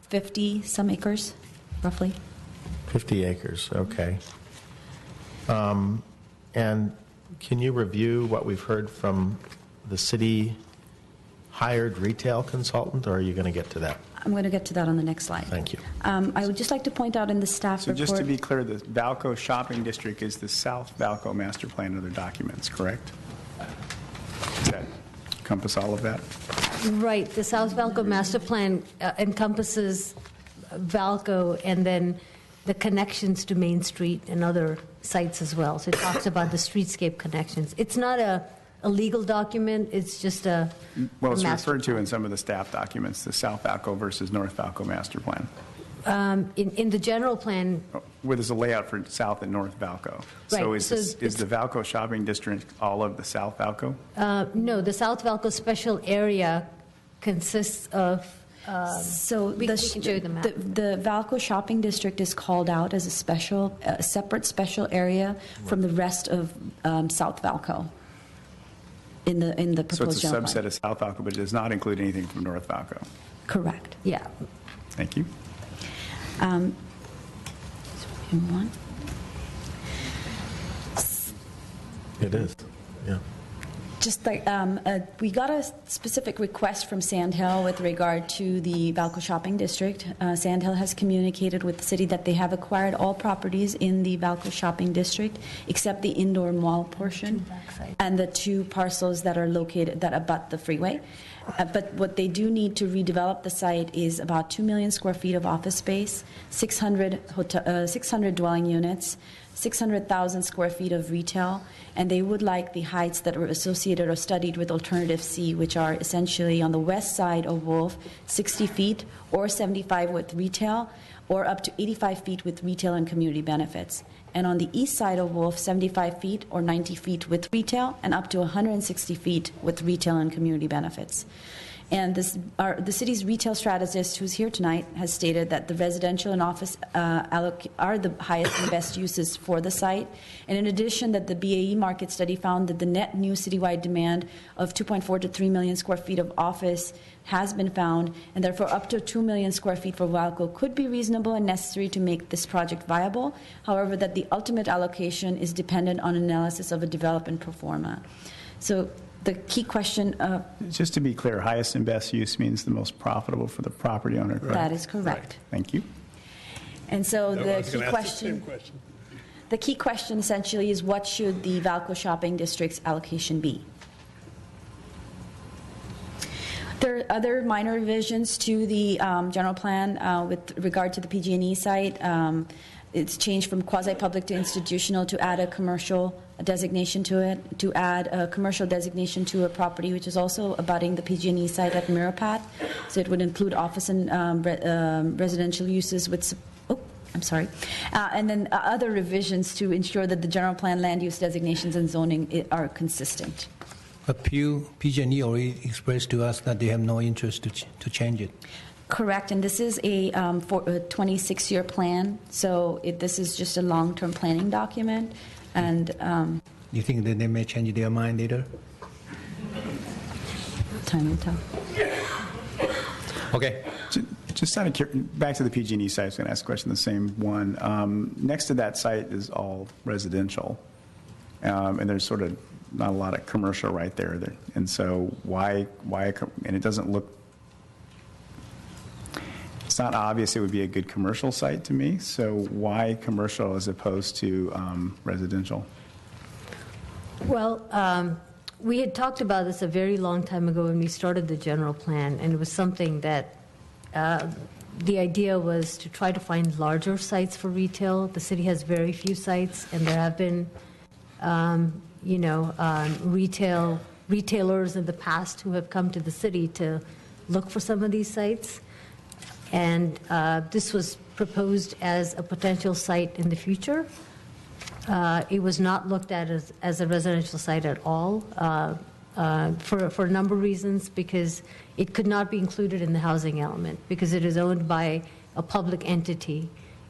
50 some acres, roughly. 50 acres, okay. And can you review what we've heard from the city hired retail consultant, or are you going to get to that? I'm going to get to that on the next slide. Thank you. I would just like to point out in the staff So report. just to be clear, the Valco Shopping District is the South Valco Master Plan and other documents, correct? Does that encompass all of that? Right, the South Valco Master Plan encompasses Valco and then the connections to Main Street and other sites as well. So it talks about the streetscape connections. It's not a legal document, it's just a Well, it's master referred to in some of the staff documents, the South Valco versus North Valco Master Plan, in the general plan. where there's a layout for South and North Valco. So Right, is so is the Valco Shopping District all of the South Valco? No, the South Valco special area consists of, So we can show you the map. The Valco Shopping District is called out as a separate special area from the rest of South Valco in the So proposed it's a general subset plan. of South Valco, but it does not include anything from North Valco. Correct. yeah. Thank you. Move on. It is, yeah. Just like, we got a specific request from Sandhill with regard to the Valco Shopping District. Sandhill has communicated with the city that they have acquired all properties in the Valco Shopping District except the indoor mall portion and the two parcels that are located, that abut the freeway. But what they do need to redevelop the site is about 2 million square feet of office space, 600 dwelling units, 600,000 square feet of retail, and they would like the heights that were associated or studied with Alternative C, which are essentially on the west side of Wolf, 60 feet or 75 with retail, or up to 85 feet with retail and community benefits. And on the east side of Wolf, 75 feet or 90 feet with retail, and up to 160 feet with retail and community benefits. And the city's retail strategist, who's here tonight, has stated that the residential and office are the highest and best uses for the site. And in addition, that the BAE market study found that the net new citywide demand of 2.4 to 3 million square feet of office has been found, and therefore up to 2 million square feet for Valco could be reasonable and necessary to make this project viable. However, that the ultimate allocation is dependent on analysis of a development pro forma. So the key question... Just to be clear, highest and best use means the most profitable for the property owner, correct? That is correct. Thank you. And so No, I was gonna ask the same question. The key question essentially is, what should the Valco Shopping District's allocation be? There are other minor revisions to the general plan with regard to the PG&E site. It's changed from quasi-public to institutional to add a commercial designation to it, to add a commercial designation to a property which is also abutting the PG&E site at Mirapat. So it would include office and residential uses with... and then other revisions to ensure that the general plan land use designations and zoning are consistent. But PG&E already expressed to us that they have no interest to change it. Correct, and this is a 26-year plan, so this is just a long-term planning document. And you think that they may change their mind later? Time will tell. Okay. Just out of back to the PG&E site, I was going to ask a question, the same one. Next to that site is all residential, and there's sort of not a lot of commercial right there. And so why, and it doesn't look, it's not obvious it would be a good commercial site to me, so why commercial as opposed to residential? Well, we had talked about this a very long time ago when we started the general plan, and it was something that the idea was to try to find larger sites for retail. The city has very few sites, and there have been retailers in the past who have come to the city to look for some of these sites. And this was proposed as a potential site in the future. It was not looked at as a residential site at all for a number of reasons, because it could not be included in the housing element because it is owned by a public entity,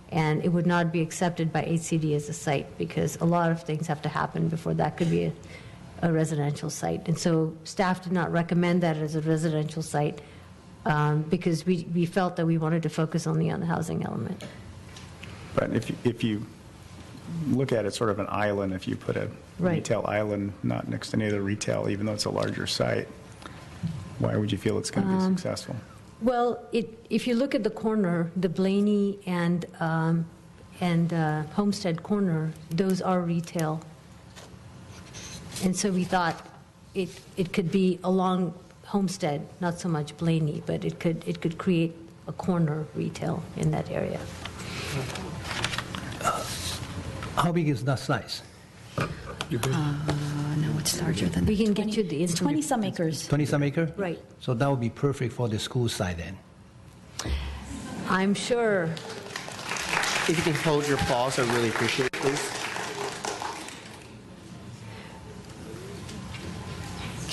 and it would not be accepted by HCD as a site because a lot of things have to happen before that could be a residential site. And so staff did not recommend that as a residential site because we felt that we wanted to focus only on the housing element. But if you look at it sort of an island, if you put a retail island not next to any other retail, even though it's a larger site, why would you feel it's going to be successful? Well, if you look at the corner, the Blaney and Homestead corner, those are retail. And so we thought it could be along Homestead, not so much Blaney, but it could create a corner retail in that area. How big is that size? No, it's larger than we can get you the... It's 20-some acres. 20-some acre? Right. So that would be perfect for the school side then. I'm sure. If you can hold your applause, I really appreciate it, please.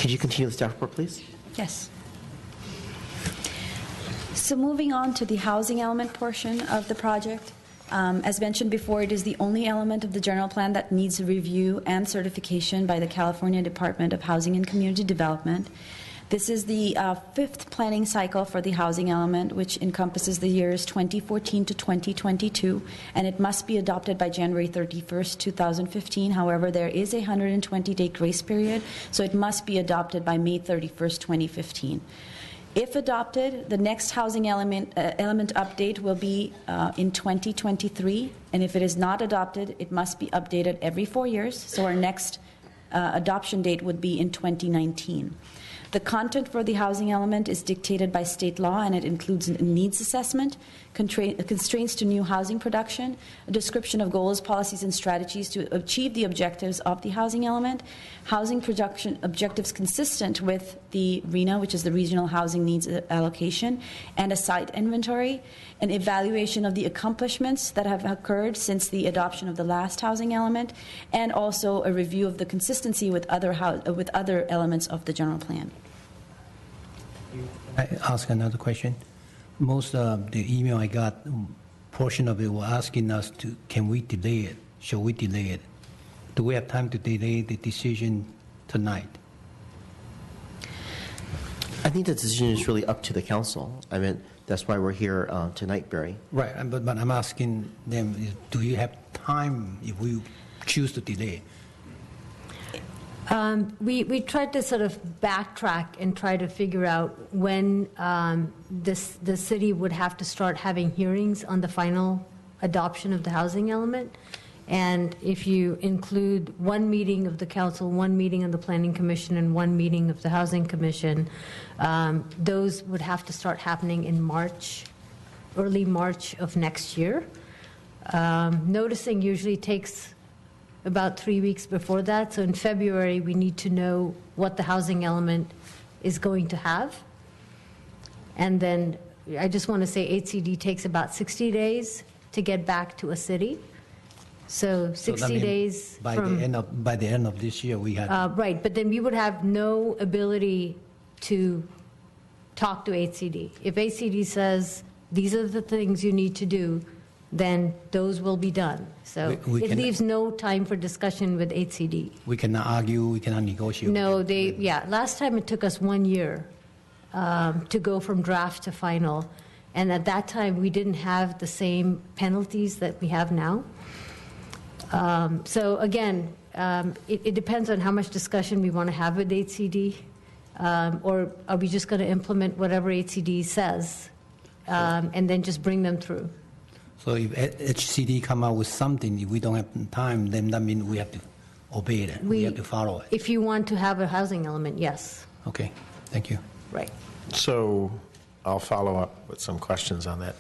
Could you continue the staff report, please? Yes. So moving on to the housing element portion of the project. As mentioned before, it is the only element of the general plan that needs a review and certification by the California Department of Housing and Community Development. This is the fifth planning cycle for the housing element, which encompasses the years 2014 to 2022, and it must be adopted by January 31st, 2015. However, there is a 120-day grace period, so it must be adopted by May 31st, 2015. If adopted, the next housing element update will be in 2023, and if it is not adopted, it must be updated every 4 years, so our next adoption date would be in 2019. The content for the housing element is dictated by state law, and it includes a needs assessment, constraints to new housing production, a description of goals, policies, and strategies to achieve the objectives of the housing element, housing production objectives consistent with the RHNA, which is the Regional Housing Needs Allocation, and a site inventory, an evaluation of the accomplishments that have occurred since the adoption of the last housing element, and also a review of the consistency with other elements of the general plan. I ask another question. Most of the email I got, portion of it were asking us to, can we delay it? Shall we delay it? Do we have time to delay the decision tonight? I think the decision is really up to the council. I mean, that's why we're here tonight, Barry. Right, but I'm asking them, do you have time if we choose to delay? We tried to sort of backtrack and try to figure out when the city would have to start having hearings on the final adoption of the housing element. And if you include one meeting of the council, one meeting of the planning commission, and one meeting of the housing commission, those would have to start happening in March, early March of next year. Noticing usually takes about 3 weeks before that. So in February, we need to know what the housing element is going to have. And then I just want to say HCD takes about 60 days to get back to a city. So 60 days by from... by the end of this year, we had... right, but then we would have no ability to talk to HCD. If HCD says, these are the things you need to do, then those will be done. So it leaves no time for discussion with HCD. We cannot argue, we cannot negotiate. No, last time it took us 1 year to go from draft to final. And at that time, we didn't have the same penalties that we have now. So again, it depends on how much discussion we want to have with HCD, or are we just going to implement whatever HCD says and then just bring them through? So if HCD come out with something, if we don't have time, then that means we have to obey it. We have to follow it. If you want to have a housing element, yes. Okay, thank you. Right. So I'll follow up with some questions on that.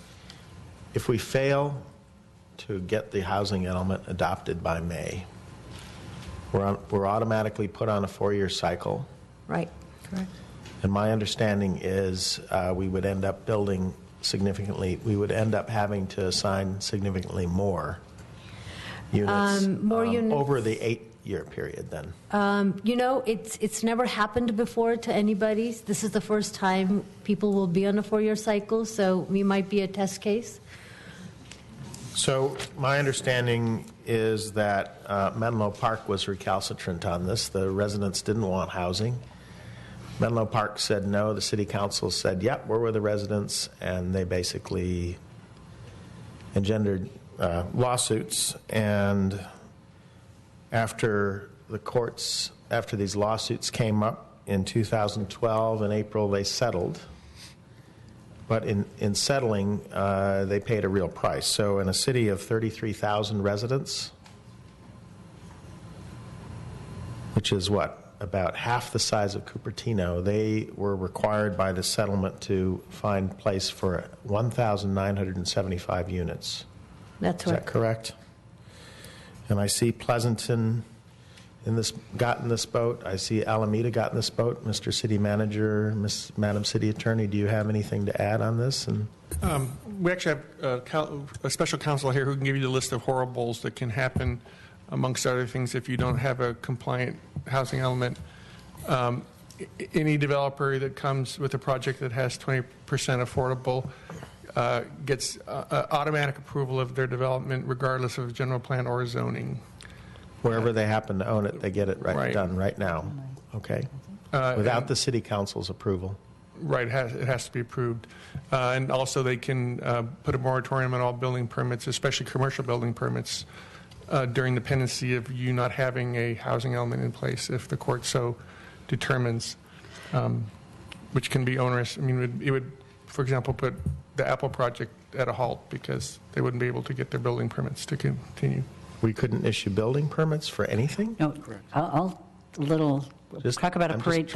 If we fail to get the housing element adopted by May, we're automatically put on a 4-year cycle. Right, correct. And my understanding is we would end up building significantly, we would end up having to assign significantly more units, over the 8-year period then. It's never happened before to anybody. This is the first time people will be on a 4-year cycle, so we might be a test case. So my understanding is that Menlo Park was recalcitrant on this. The residents didn't want housing. Menlo Park said no. The city council said, yep, we're with the residents. And they basically engendered lawsuits. And after these lawsuits came up in 2012, in April, they settled. But in settling, they paid a real price. So in a city of 33,000 residents, which is what? About half the size of Cupertino, they were required by the settlement to find place for 1,975 units. That's right. Is that correct? And I see Pleasanton got in this boat. I see Alameda got in this boat. Mr. City Manager, Madam City Attorney, do you have anything to add on this? And we actually have a special counsel here who can give you the list of horribles that can happen, amongst other things, if you don't have a compliant housing element. Any developer that comes with a project that has 20% affordable gets automatic approval of their development regardless of general plan or zoning. wherever they happen to own it, they get it done right now. Okay. Without the city council's approval. Right, it has to be approved. And also they can put a moratorium on all building permits, especially commercial building permits, during the pendency of you not having a housing element in place if the court so determines, which can be onerous. I mean, it would, for example, put the Apple project at a halt because they wouldn't be able to get their building permits to continue. We couldn't issue building permits for anything? No, I'll talk about a parade.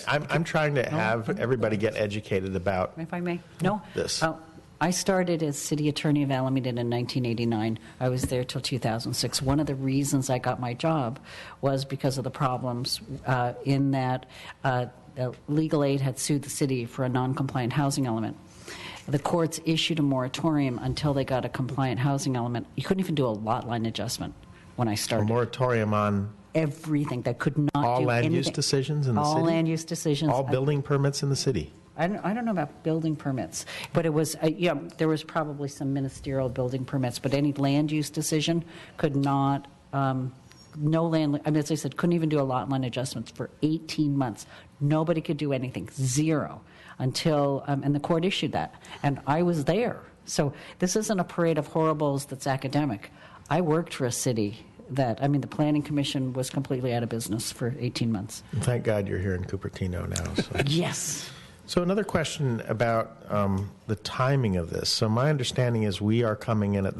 I'm trying to have everybody get educated about if I may. No. This. I started as city attorney of Alameda in 1989. I was there till 2006. One of the reasons I got my job was because of the problems in that legal aid had sued the city for a non-compliant housing element. The courts issued a moratorium until they got a compliant housing element. You couldn't even do a lot line adjustment when I started. A moratorium on everything that could not all do land anything. use decisions in the city? All land use decisions. All building permits in the city? I don't know about building permits, but it was, there was probably some ministerial building permits, but any land use decision could not, no land, as I said, couldn't even do a lot line adjustments for 18 months. Nobody could do anything, zero, until, and the court issued that. And I was there. So this isn't a parade of horribles that's academic. I worked for a city that, the Planning Commission was completely out of business for 18 months. Thank God you're here in Cupertino now. So. Yes. So another question about the timing of this. So my understanding is we are coming in at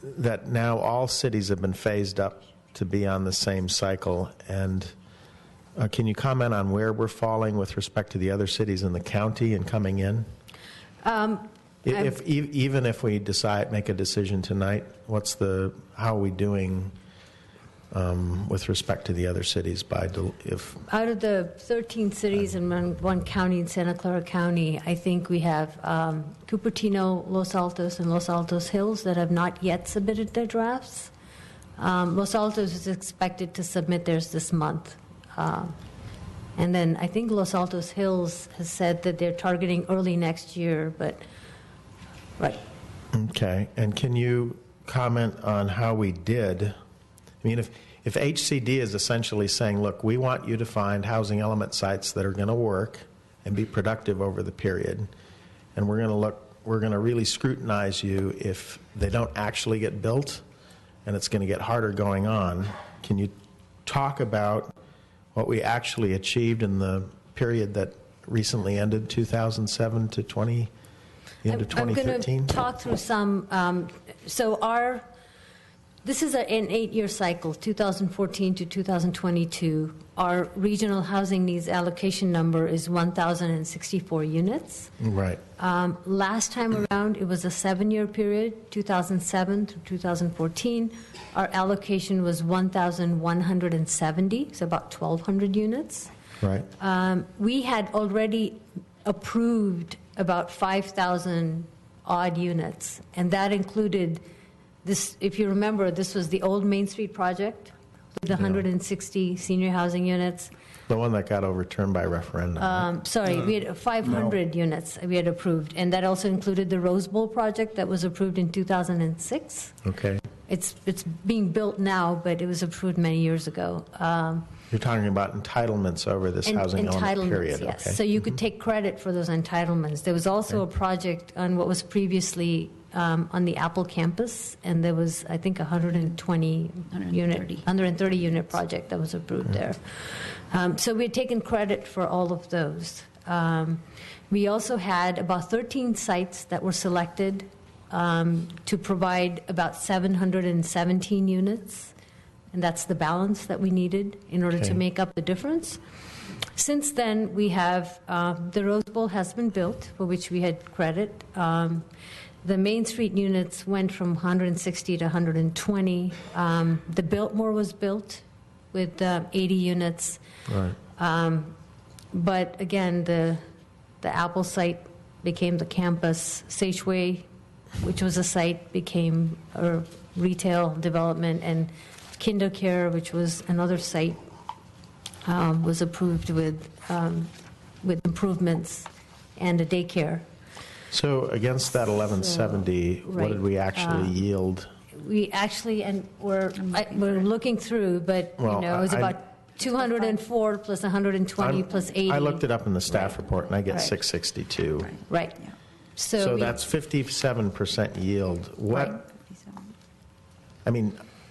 that now all cities have been phased up to be on the same cycle. And can you comment on where we're falling with respect to the other cities in the county and coming in? Even if we make a decision tonight, how are we doing with respect to the other cities? Out of the 13 cities and one county in Santa Clara County, I think we have Cupertino, Los Altos, and Los Altos Hills that have not yet submitted their drafts. Los Altos is expected to submit theirs this month. And then I think Los Altos Hills has said that they're targeting early next year, but right. Okay. And can you comment on how we did? If HCD is essentially saying, look, we want you to find housing element sites that are going to work and be productive over the period, and we're going to really scrutinize you if they don't actually get built, and it's going to get harder going on. Can you talk about what we actually achieved in the period that recently ended, 2007 to the end of 2013? I'm going to talk through some. This is an 8-year cycle, 2014 to 2022. Our regional housing needs allocation number is 1,064 units. Right. Last time around, it was a 7-year period, 2007 to 2014. Our allocation was 1,170, so about 1,200 units. Right. We had already approved about 5,000 odd units, and that included this. If you remember, this was the old Main Street project with 160 senior housing units. The one that got overturned by referendum. We had 500 units we had approved, and that also included the Rose Bowl project that was approved in 2006. Okay. It's being built now, but it was approved many years ago. You're talking about entitlements over this housing element period. Yes. Okay. So you could take credit for those entitlements. There was also a project on what was previously on the Apple campus, and there was, I think, 130 unit project that was approved there. So we had taken credit for all of those. We also had about 13 sites that were selected to provide about 717 units. And that's the balance that we needed in order to make up the difference. Since then, we have the Rose Bowl has been built, for which we had credit. The Main Street units went from 160 to 120. The Biltmore was built with 80 units. Right. But again, the Apple site became the campus. Sageway, which was a site, became a retail development, and KinderCare, which was another site, was approved with improvements and a daycare. So against that 1170, what did we actually yield? We actually, and we're looking through, but it was about 204 plus 120 plus 80. I looked it up in the staff report, and I get 662. Right. So that's 57% yield. What?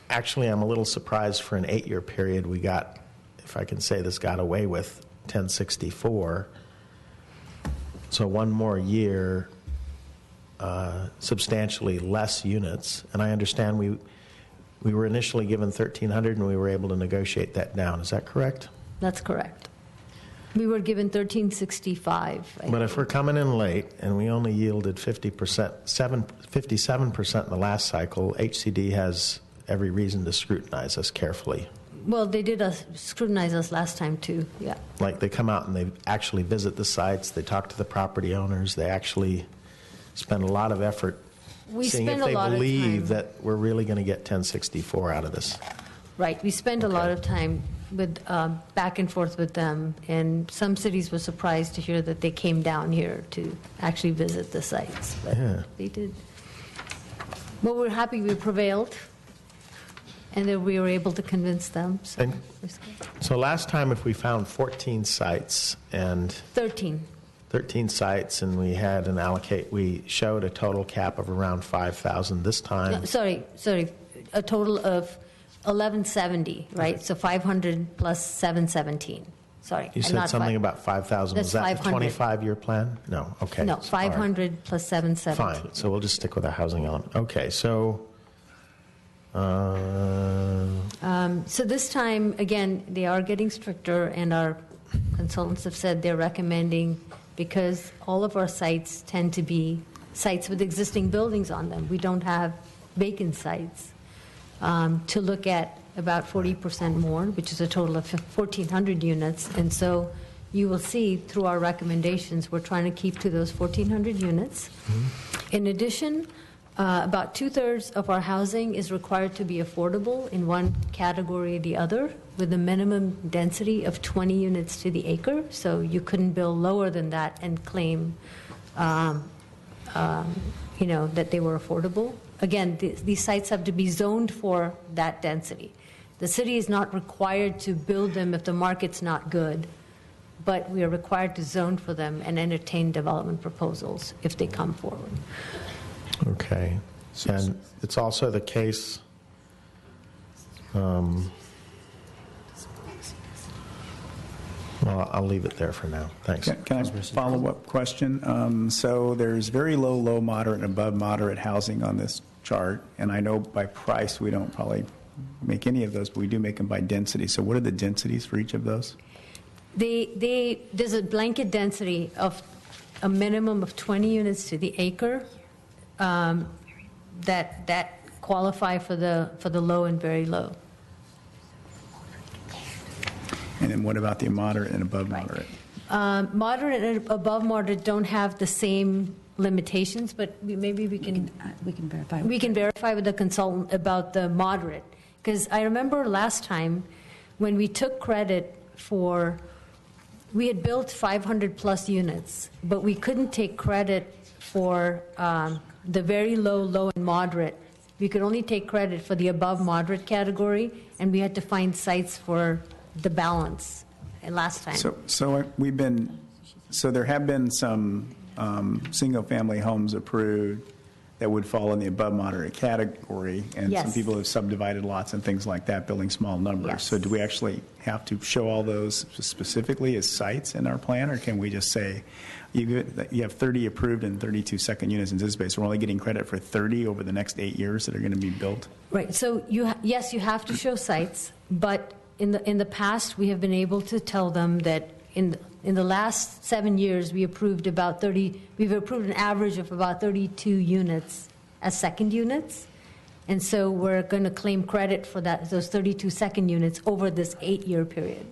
Actually, I'm a little surprised for an 8-year period we got, if I can say this, got away with 1064. So one more year, substantially less units. And I understand we were initially given 1,300 and we were able to negotiate that down. Is that correct? That's correct. We were given 1,365. But if we're coming in late and we only yielded 57% in the last cycle, HCD has every reason to scrutinize us carefully. Well, they did scrutinize us last time, too, yeah. Like, they come out and they actually visit the sites, they talk to the property owners, they actually spend a lot of effort seeing if they believe that we're really going to get 1064 out of this. Right. We spend a lot of time back and forth with them, and some cities were surprised to hear that they came down here to actually visit the sites, but they did. But we're happy we prevailed, and that we were able to convince them. So last time, if we found 14 sites and 13 sites, and we had we showed a total cap of around 5,000. This time, No, sorry, a total of 1170, right? So 500 plus 717. Sorry, you said not something five. about 5,000. That's Was that the 500. 25-year plan? No. Okay. No, All right. 500 plus 717. Fine. So we'll just stick with the housing element. Okay. So. So this time, again, they are getting stricter, and our consultants have said they're recommending, because all of our sites tend to be sites with existing buildings on them. We don't have vacant sites. To look at about 40% more, which is a total of 1,400 units. And so you will see through our recommendations, we're trying to keep to those 1,400 units. In addition, about 2/3 of our housing is required to be affordable in one category or the other, with a minimum density of 20 units to the acre. So you couldn't build lower than that and claim, that they were affordable. Again, these sites have to be zoned for that density. The city is not required to build them if the market's not good, but we are required to zone for them and entertain development proposals if they come forward. Okay. And it's also the case, well, I'll leave it there for now. Thanks. Can I have a follow-up question? So there's very low, moderate, and above moderate housing on this chart, and I know by price we don't probably make any of those, but we do make them by density. So what are the densities for each of those? There's a blanket density of a minimum of 20 units to the acre that qualify for the low and very low. And then what about the moderate and above moderate? Moderate and above moderate don't have the same limitations, but maybe we can verify. We can verify with the consultant about the moderate, because I remember last time when we took credit for, we had built 500 plus units, but we couldn't take credit for the very low, and moderate. We could only take credit for the above moderate category, and we had to find sites for the balance last time. So there have been some single-family homes approved that would fall in the above moderate category, and Yes. some people have subdivided lots and things like that, building small numbers. Yes. So do we actually have to show all those specifically as sites in our plan, or can we just say, you have 30 approved and 32 second units anticipated, so we're only getting credit for 30 over the next 8 years that are going to be built? Right. So yes, you have to show sites, but in the past we have been able to tell them that in the last 7 years we've approved an average of about 32 units as second units, and so we're going to claim credit for those 32 second units over this 8-year period.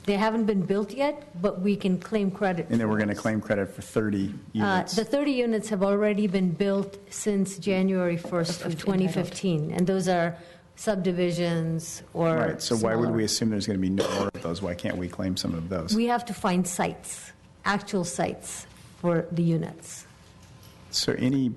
They haven't been built yet, but we can claim credit. And then we're going to claim credit for 30 units. The 30 units have already been built since January 1st of 2015, and those are subdivisions or Right, so why would smaller. we assume there's going to be no more of those? Why can't we claim some of those? We have to find sites, actual sites for the units. So any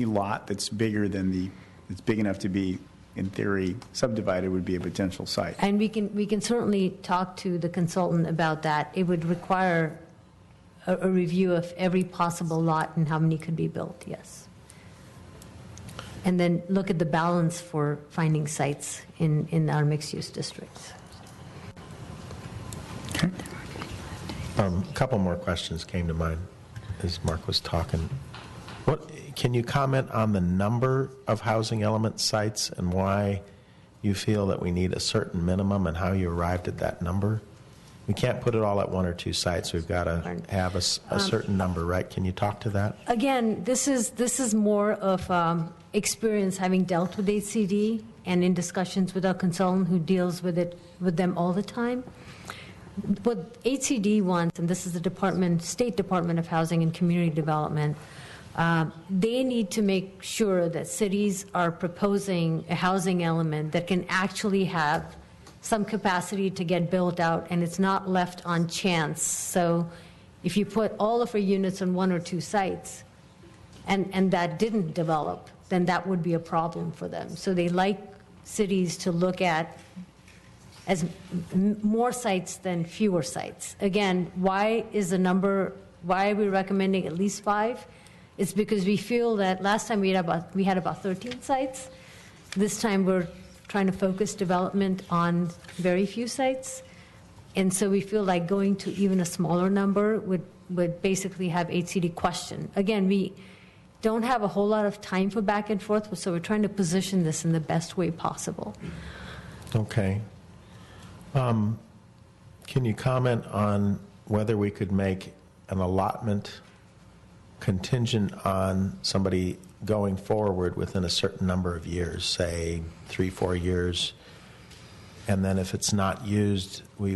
lot that's bigger than that's big enough to be, in theory, subdivided would be a potential site. And we can certainly talk to the consultant about that. It would require a review of every possible lot and how many could be built, yes. And then look at the balance for finding sites in our mixed-use districts. A couple more questions came to mind as Mark was talking. Can you comment on the number of housing element sites and why you feel that we need a certain minimum and how you arrived at that number? We can't put it all at 1 or 2 sites. We've got to have a certain number, right? Can you talk to that? Again, this is more of experience having dealt with HCD and in discussions with our consultant who deals with them all the time. What HCD wants, and this is the State Department of Housing and Community Development, they need to make sure that cities are proposing a housing element that can actually have some capacity to get built out, and it's not left on chance. So if you put all of our units on one or two sites, and that didn't develop, then that would be a problem for them. So they like cities to look at as more sites than fewer sites. Again, why are we recommending at least 5? It's because we feel that last time we had about 13 sites. This time we're trying to focus development on very few sites. And so we feel like going to even a smaller number would basically have HCD question. Again, we don't have a whole lot of time for back and forth, so we're trying to position this in the best way possible. Okay. Can you comment on whether we could make an allotment contingent on somebody going forward within a certain number of years, say 3-4 years, and then if it's not used, we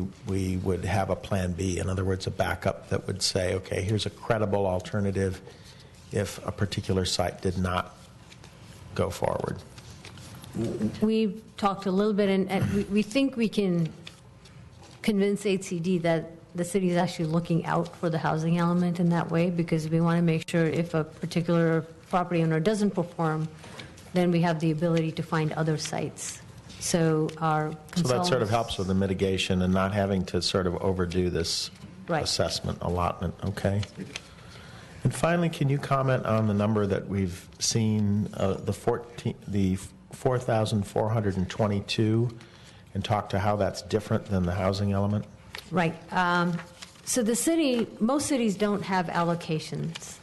would have a plan B, in other words, a backup that would say, okay, here's a credible alternative if a particular site did not go forward? We've talked a little bit, and we think we can convince HCD that the city is actually looking out for the housing element in that way, because we want to make sure if a particular property owner doesn't perform, then we have the ability to find other sites. So our consultants... So that sort of helps with the mitigation and not having to sort of overdo this Right. assessment allotment, okay? And finally, can you comment on the number that we've seen, the 4,422, and talk to how that's different than the housing element? Right. So most cities don't have allocations.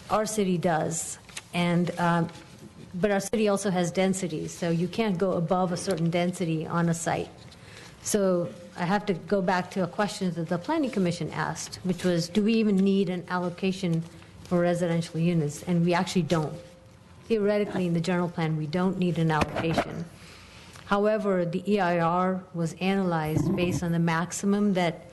Our city does, but our city also has densities, so you can't go above a certain density on a site. So I have to go back to a question that the Planning Commission asked, which was, do we even need an allocation for residential units? And we actually don't. Theoretically, in the general plan, we don't need an allocation. However, the EIR was analyzed based on the maximum that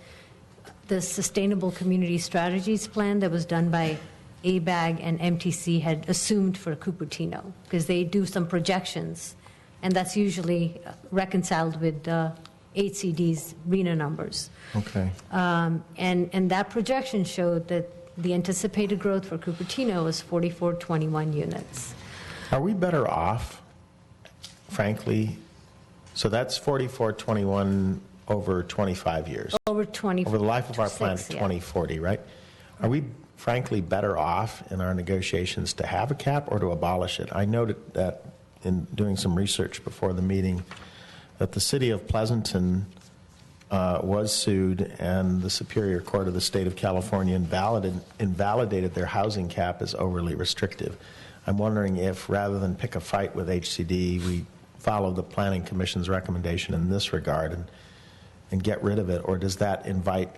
the Sustainable Community Strategies Plan that was done by ABAG and MTC had assumed for Cupertino, because they do some projections, and that's usually reconciled with HCD's RENA numbers. Okay. And that projection showed that the anticipated growth for Cupertino was 4,421 units. Are we better off, frankly? So that's 4,421 over 25 years. Over Over the life of our plan to yeah. 2040, right? Are we, frankly, better off in our negotiations to have a cap or to abolish it? I noted that in doing some research before the meeting that the city of Pleasanton was sued, and the Superior Court of the State of California invalidated their housing cap as overly restrictive. I'm wondering if, rather than pick a fight with HCD, we follow the Planning Commission's recommendation in this regard and get rid of it, or does that invite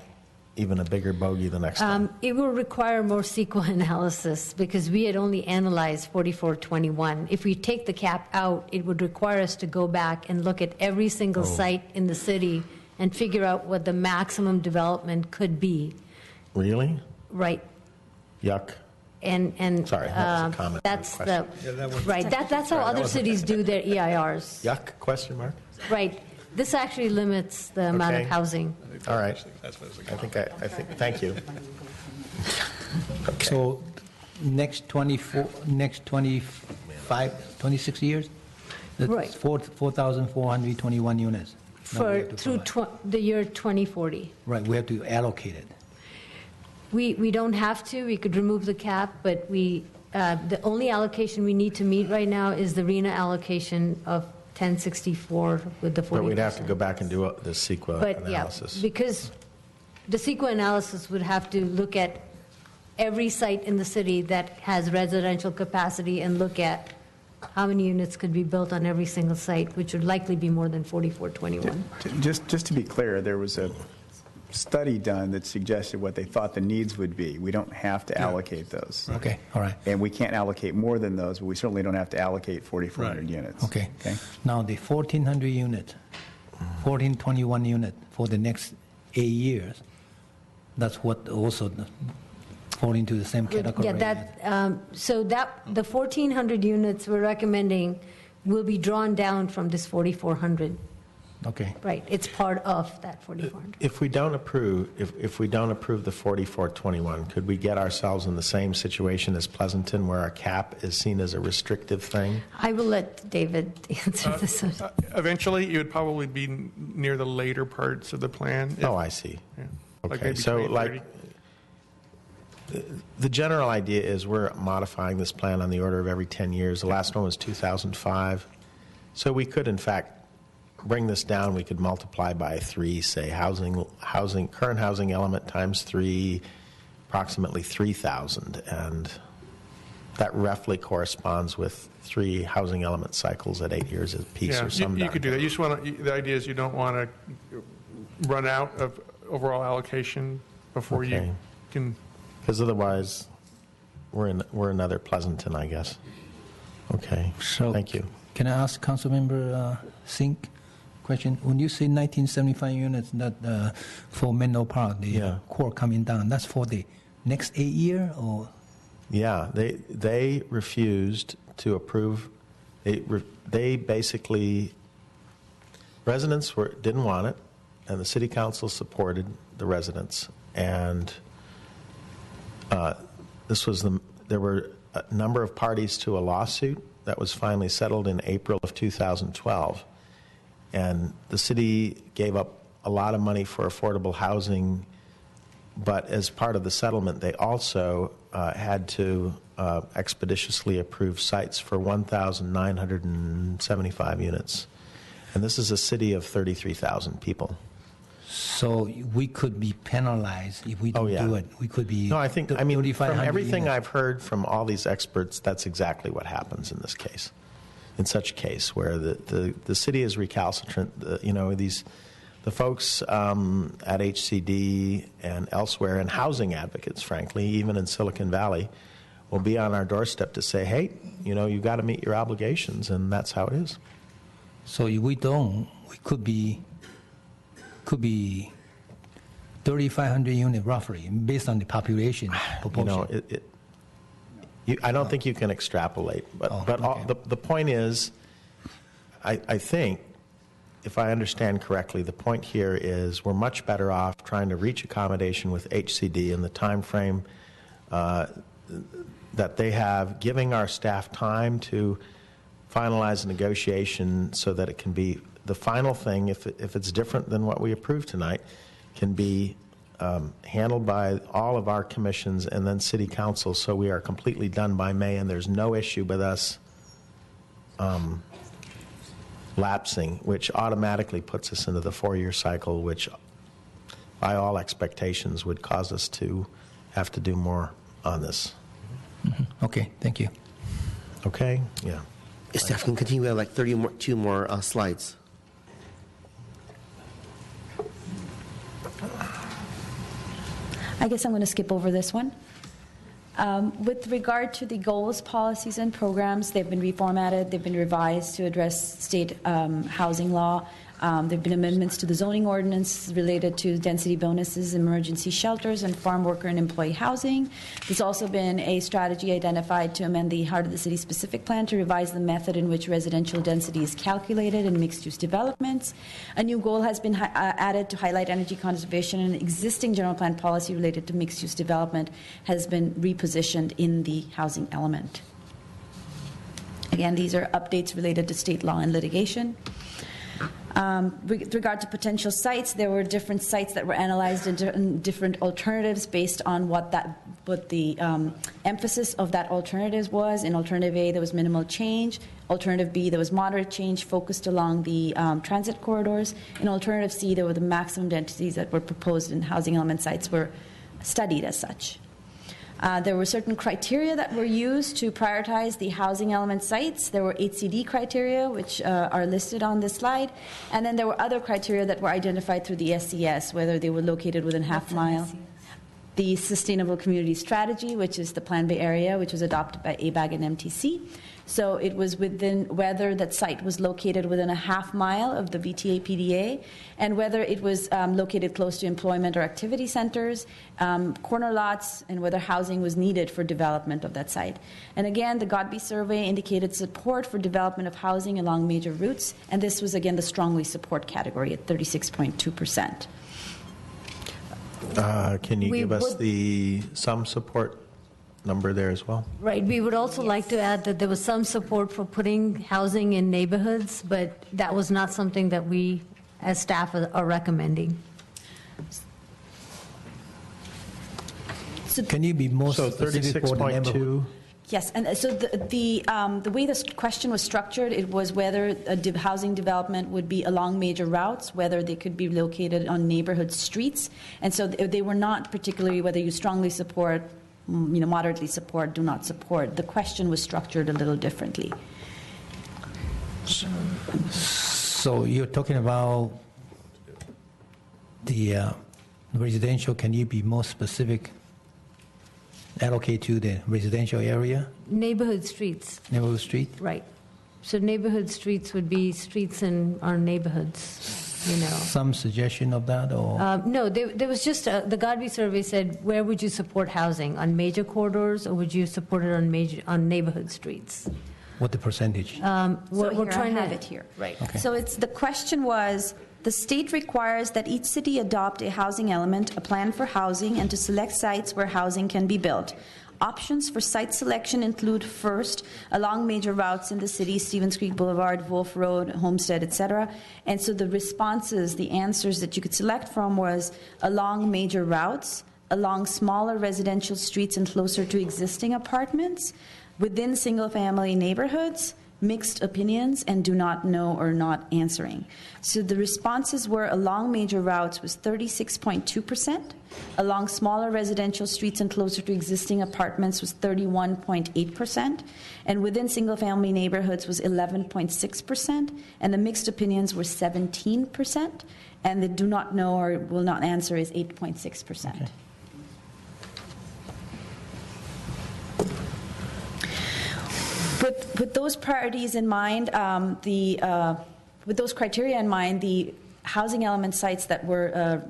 even a bigger bogey the next time? It will require more CEQA analysis, because we had only analyzed 4,421. If we take the cap out, it would require us to go back and look at every single site in the city and figure out what the maximum development could be. Really? Right. Yuck. And Sorry, that was a comment. That's not a the right. That's how other cities do their EIRs. Yuck? Question mark. Right. This actually limits the amount of Okay. housing. All right. That's what it's I think. Thank you. Okay. So next 26 years? That's Right. 4,421 units. Now we have to Through provide. the year 2040. Right, we have to allocate it. We don't have to. We could remove the cap, but the only allocation we need to meet right now is the RENA allocation of 1064 with the 40%. But we'd have to go back and do the CEQA But analysis. yeah, because the CEQA analysis would have to look at every site in the city that has residential capacity and look at how many units could be built on every single site, which would likely be more than 4,421. Just to be clear, there was a study done that suggested what they thought the needs would be. We don't have to allocate those. Okay, all right. And we can't allocate more than those, but we certainly don't have to allocate 4,400 units. Okay. Now the 1,400 unit, 1,421 unit for the next 8 years, that's what also fall into the same category. Yeah, so the 1,400 units we're recommending will be drawn down from this 4,400. Okay. Right, it's part of that 4,400. If we don't approve, if we don't approve the 4421, could we get ourselves in the same situation as Pleasanton, where our cap is seen as a restrictive thing? I will let David answer this one. Eventually, it would probably be near the later parts of the plan. Oh, I see. Yeah. Okay, maybe so 2030. the general idea is we're modifying this plan on the order of every 10 years. The last one was 2005. So we could, in fact, bring this down. We could multiply by 3, say current housing element times 3, approximately 3,000. And that roughly corresponds with 3 housing element cycles at 8 years apiece Yeah, or some you could do that. You just want to, the idea is you don't want to run out of overall allocation before Okay. you can. Because otherwise, we're another Pleasanton, I guess. Okay, So thank you. Can I ask Councilmember Sink question? When you say 1975 units that for Menlo Park, the core coming down, that's for the next 8 year or? Yeah, they refused to approve. They basically, residents didn't want it, and the city council supported the residents. And there were a number of parties to a lawsuit that was finally settled in April of 2012. And the city gave up a lot of money for affordable housing, but as part of the settlement, they also had to expeditiously approve sites for 1,975 units. And this is a city of 33,000 people. So we could be penalized if we don't do it. We could be. No, I mean, from everything units. I've heard from all these experts, that's exactly what happens in this case. In such a case where the city is recalcitrant, the folks at HCD and elsewhere, and housing advocates, frankly, even in Silicon Valley, will be on our doorstep to say, hey, you've got to meet your obligations, and that's how it is. So if we don't, we could be 3,500 units roughly, based on the population proportion. I don't think you can extrapolate, but okay. the point is, I think, if I understand correctly, the point here is we're much better off trying to reach accommodation with HCD in the time frame that they have, giving our staff time to finalize a negotiation so that it can be the final thing, if it's different than what we approved tonight, can be handled by all of our commissions and then city council, so we are completely done by May, and there's no issue with us lapsing, which automatically puts us into the 4-year cycle, which by all expectations would cause us to have to do more on this. Mm-hmm. Okay, thank you. Okay? Yeah. Staff can continue. We have like 2 more slides. I guess I'm going to skip over this one. With regard to the goals, policies, and programs, they've been reformatted, they've been revised to address state housing law. There have been amendments to the zoning ordinance related to density bonuses, emergency shelters, and farm worker and employee housing. There's also been a strategy identified to amend the Heart of the City specific plan to revise the method in which residential density is calculated in mixed-use developments. A new goal has been added to highlight energy conservation, and existing general plan policy related to mixed-use development has been repositioned in the housing element. Again, these are updates related to state law and litigation. With regard to potential sites, there were different sites that were analyzed in different alternatives based on what the emphasis of that alternatives was. In Alternative A, there was minimal change. Alternative B, there was moderate change focused along the transit corridors. In Alternative C, there were the maximum densities that were proposed in housing element sites were studied as such. There were certain criteria that were used to prioritize the housing element sites. There were HCD criteria, which are listed on this slide. And then there were other criteria that were identified through the SCS, whether they were located within half mile. The Sustainable Community Strategy, which is the Plan Bay area, which was adopted by ABAG and MTC. So it was within whether that site was located within a half mile of the VTA PDA, and whether it was located close to employment or activity centers, corner lots, and whether housing was needed for development of that site. And again, the Godby survey indicated support for development of housing along major routes, and this was again the strongly support category at 36.2%. Can you give us the some support number there as well? Right. We would also like to add that there was some support for putting housing in neighborhoods, but that was not something that we, as staff, are recommending. Can you be more So specific for the neighborhood? 36.2. Yes, and so the way this question was structured, it was whether a housing development would be along major routes, whether they could be located on neighborhood streets, and so they were not particularly whether you strongly support, moderately support, do not support. The question was structured a little differently. So you're talking about the residential. Can you be more specific? Allocate to the residential area? Neighborhood streets. Neighborhood street? Right. So neighborhood streets would be streets in our neighborhoods, Some suggestion of that, or? No, there was just, the Godby survey said, where would you support housing? On major corridors, or would you support it on neighborhood streets? What the percentage? We're trying to have it here. Right. Okay. So the question was, the state requires that each city adopt a housing element, a plan for housing, and to select sites where housing can be built. Options for site selection include, first, along major routes in the city, Stevens Creek Boulevard, Wolf Road, Homestead, etc. And so the responses, the answers that you could select from was along major routes, along smaller residential streets and closer to existing apartments, within single-family neighborhoods, mixed opinions, and do not know or not answering. So the responses were along major routes was 36.2%, along smaller residential streets and closer to existing apartments was 31.8%, and within single-family neighborhoods was 11.6%, and the mixed opinions were 17%, and the do not know or will not answer is 8.6%. Okay. With those priorities in mind, with those criteria in mind, the housing element sites that were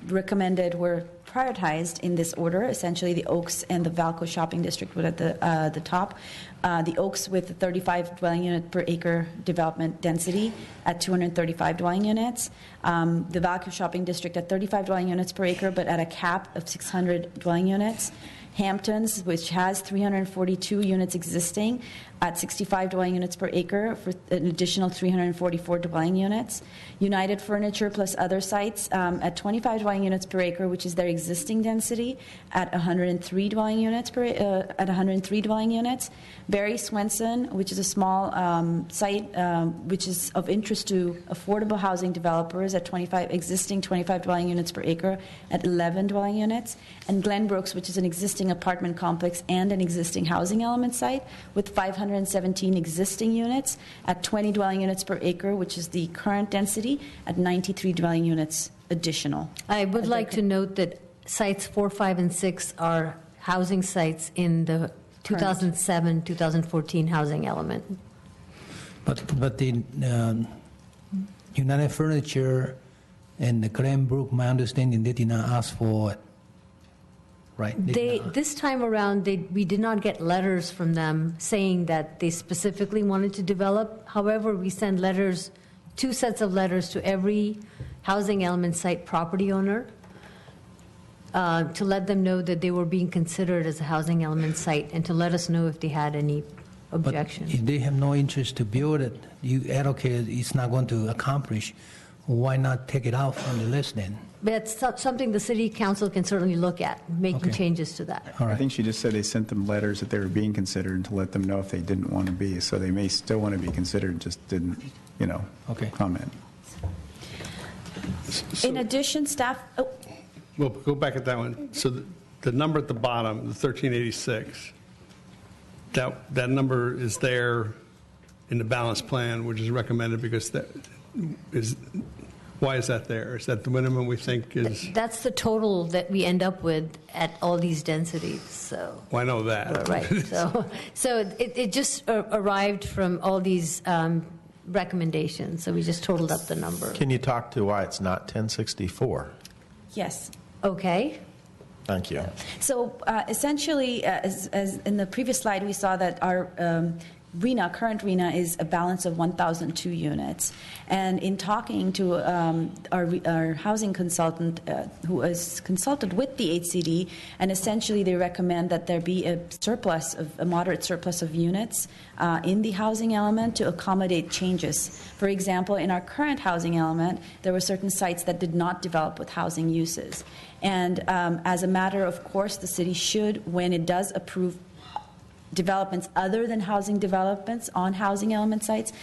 recommended were prioritized in this order. Essentially, the Oaks and the Valco Shopping District were at the top. The Oaks with the 35 dwelling unit per acre development density at 235 dwelling units. The Valco Shopping District at 35 dwelling units per acre, but at a cap of 600 dwelling units. Hamptons, which has 342 units existing at 65 dwelling units per acre for an additional 344 dwelling units. United Furniture plus other sites at 25 dwelling units per acre, which is their existing density, at 103 dwelling units at 103 dwelling units. Barry Swenson, which is a small site which is of interest to affordable housing developers at 25 dwelling units per acre at 11 dwelling units. And Glenbrooks, which is an existing apartment complex and an existing housing element site with 517 existing units at 20 dwelling units per acre, which is the current density, at 93 dwelling units additional. I would like to note that sites 4, 5, and 6 are housing sites in the 2007-2014 housing element. But the United Furniture and the Glenbrook, my understanding, they did not ask for it. Right. This time around, we did not get letters from them saying that they specifically wanted to develop. However, we send letters, 2 sets of letters to every housing element site property owner to let them know that they were being considered as a housing element site and to let us know if they had any objection. But if they have no interest to build it, you allocate it's not going to accomplish, why not take it out from the list then? That's something the city council can certainly look at, making changes to that. All right. I think she just said they sent them letters that they were being considered to let them know if they didn't want to be. So they may still want to be considered, just didn't, comment. In addition, staff... Oh. Well, go back at that one. So the number at the bottom, the 1386, that number is there in the balanced plan, which is recommended because that is Why is that there? Is that the minimum we think is? That's the total that we end up with at all these densities, so. Well, I know that. Right, so it just arrived from all these recommendations, so we just totaled up the number. Can you talk to why it's not 1064? Yes. Okay. Thank you. So essentially, as in the previous slide, we saw that our current RENA is a balance of 1,002 units. And in talking to our housing consultant who was consulted with the HCD, and essentially they recommend that there be a moderate surplus of units in the housing element to accommodate changes. For example, in our current housing element, there were certain sites that did not develop with housing uses. And as a matter of course, the city should, when it does approve developments other than housing developments on housing element sites,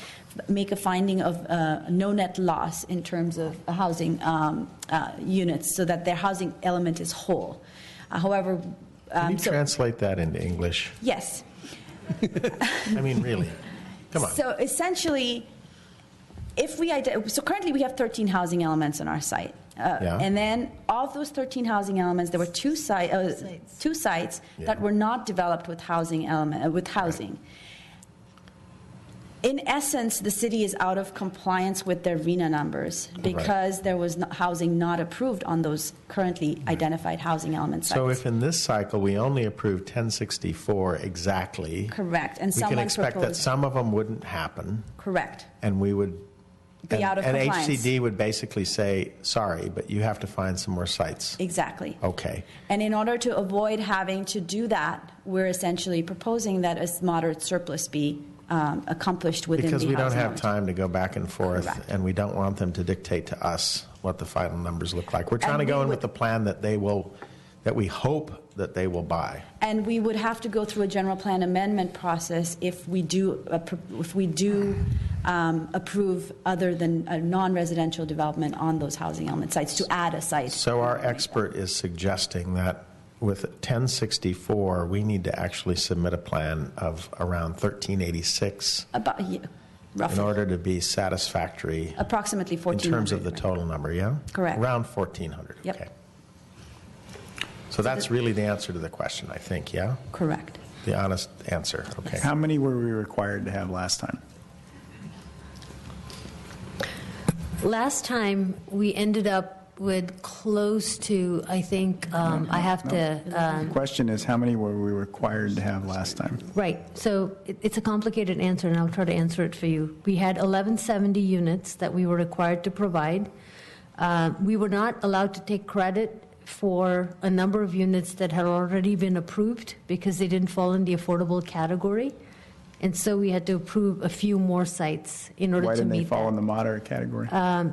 make a finding of no net loss in terms of housing units so that their housing element is whole. However, can you translate that into English? Yes. I mean, really? Come on. So essentially, so currently we have 13 housing elements on our site. And then of those 13 housing elements, there were two sites that were not developed with housing. Right. In essence, the city is out of compliance with their RENA numbers because there was housing not approved on those currently identified housing element sites. So if in this cycle we only approved 1064 exactly, correct, and we can expect that some of them wouldn't happen. Correct. And we would be out of compliance. And HCD would basically say, sorry, but you have to find some more sites. Exactly. Okay. And in order to avoid having to do that, we're essentially proposing that a moderate surplus be accomplished within the housing Because we don't have element. time to go back and forth, Correct. and we don't want them to dictate to us what the final numbers look like. We're trying to go in with the plan that we hope that they will buy. And we would have to go through a general plan amendment process if we do approve other than a non-residential development on those housing element sites to add a site. So our expert is suggesting that with 1064, we need to actually submit a plan of around 1386 roughly. in order to be satisfactory. Approximately 1,400. In terms of the total number, yeah? Correct. Around 1,400, Yep. okay. So that's really the answer to the question, I think, yeah? Correct. The honest answer, okay. How many were we required to have last time? Last time, we ended up with close to, I think, I have to... The question is, how many were we required to have last time? Right. So it's a complicated answer, and I'll try to answer it for you. We had 1170 units that we were required to provide. We were not allowed to take credit for a number of units that had already been approved because they didn't fall in the affordable category. And so we had to approve a few more sites in order to meet that. Why didn't they fall in the moderate category?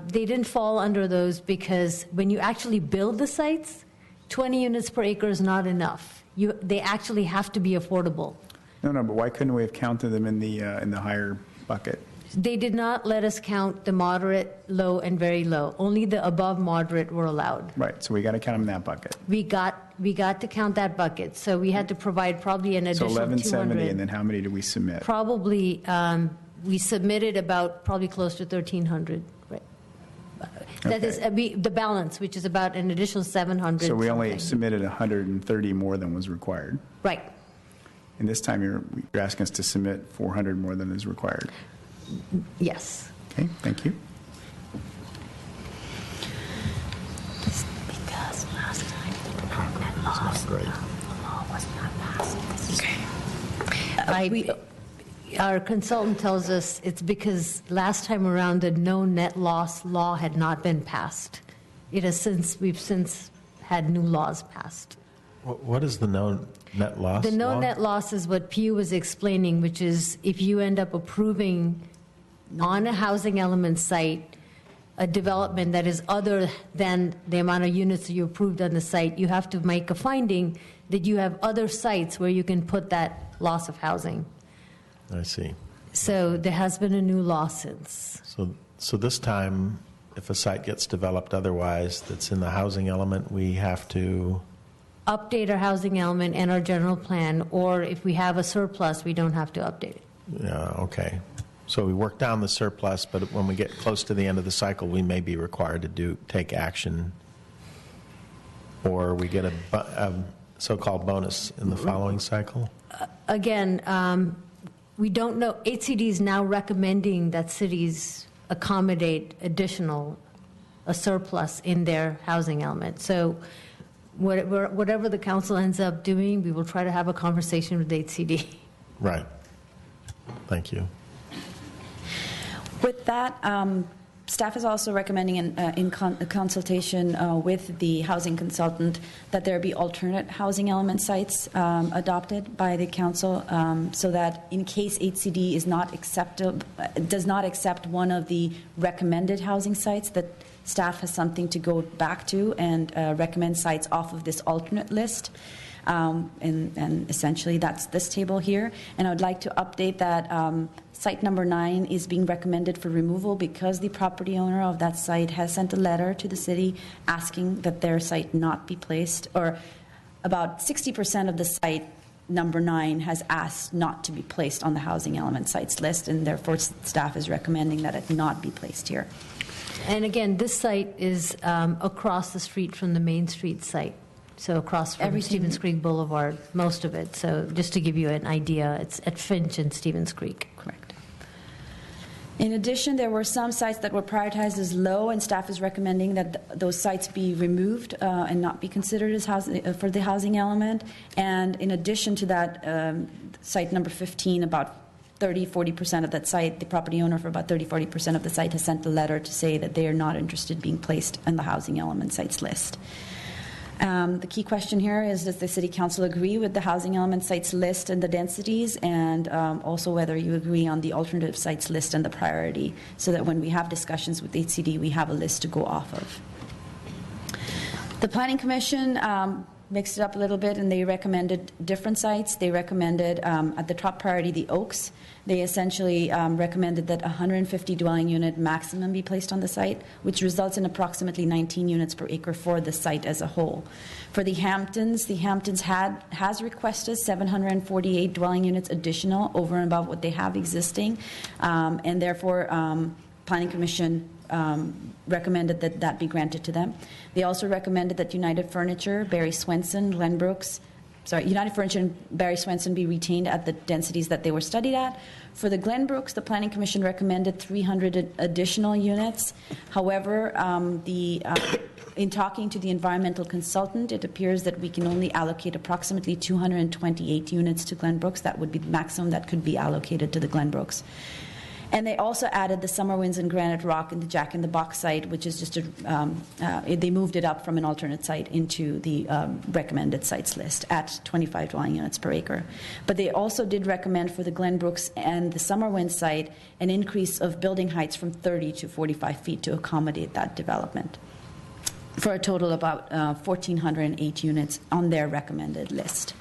They didn't fall under those because when you actually build the sites, 20 units per acre is not enough. They actually have to be affordable. No, but why couldn't we have counted them in the higher bucket? They did not let us count the moderate, low, and very low. Only the above moderate were allowed. Right, so we got to count them in that bucket. We got to count that bucket. So we had to provide probably an additional 1170, 200. and then how many did we submit? Probably, we submitted about probably close to 1,300. Right. That is the balance, which is about an additional 700. So we only submitted 130 more than was required. Right. And this time you're asking us to submit 400 more than is required. Yes. Okay, thank you. Because last time the net loss great. law was not passed. Our consultant tells us it's because last time around the no net loss law had not been passed. We've since had new laws passed. What is the no net loss? The no law? net loss is what Pew was explaining, which is if you end up approving on a housing element site a development that is other than the amount of units you approved on the site, you have to make a finding that you have other sites where you can put that loss of housing. I see. So there has been a new law since. So this time, if a site gets developed otherwise that's in the housing element, we have to update our housing element and our general plan, or if we have a surplus, we don't have to update it. Yeah, okay. So we work down the surplus, but when we get close to the end of the cycle, we may be required to take action, or we get a so-called bonus in the following cycle? Again, we don't know. HCD is now recommending that cities accommodate a surplus in their housing element. So whatever the council ends up doing, we will try to have a conversation with the HCD. Right. Thank you. With that, staff is also recommending in consultation with the housing consultant that there be alternate housing element sites adopted by the council, so that in case HCD does not accept one of the recommended housing sites, that staff has something to go back to and recommend sites off of this alternate list. And essentially that's this table here. And I would like to update that site number 9 is being recommended for removal because the property owner of that site has sent a letter to the city asking that their site not be placed, or about 60% of the site number 9 has asked not to be placed on the housing element sites list, and therefore staff is recommending that it not be placed here. And again, this site is across the street from the Main Street site. So across from Stevens Creek Boulevard, most of it. So just to give you an idea, it's at Finch and Stevens Creek. Correct. In addition, there were some sites that were prioritized as low, and staff is recommending that those sites be removed and not be considered as for the housing element. And in addition to that, site number 15, about 30-40% of that site, the property owner for about 30-40% of the site has sent a letter to say that they are not interested in being placed on the housing element sites list. The key question here is, does the City Council agree with the housing element sites list and the densities, and also whether you agree on the alternative sites list and the priority, so that when we have discussions with HCD, we have a list to go off of. The Planning Commission mixed it up a little bit, and they recommended different sites. They recommended at the top priority the Oaks. They essentially recommended that 150 dwelling unit maximum be placed on the site, which results in approximately 19 units per acre for the site as a whole. For the Hamptons has requested 748 dwelling units additional over and above what they have existing, and therefore Planning Commission recommended that that be granted to them. They also recommended that United Furniture, Barry Swenson, United Furniture and Barry Swenson be retained at the densities that they were studied at. For the Glenbrooks, the Planning Commission recommended 300 additional units. However, in talking to the environmental consultant, it appears that we can only allocate approximately 228 units to Glenbrooks. That would be the maximum that could be allocated to the Glenbrooks. And they also added the Summer Winds and Granite Rock and the Jack in the Box site, which is just they moved it up from an alternate site into the recommended sites list at 25 dwelling units per acre. But they also did recommend for the Glenbrooks and the Summer Wind site an increase of building heights from 30 to 45 feet to accommodate that development, for a total of about 1,408 units on their recommended list.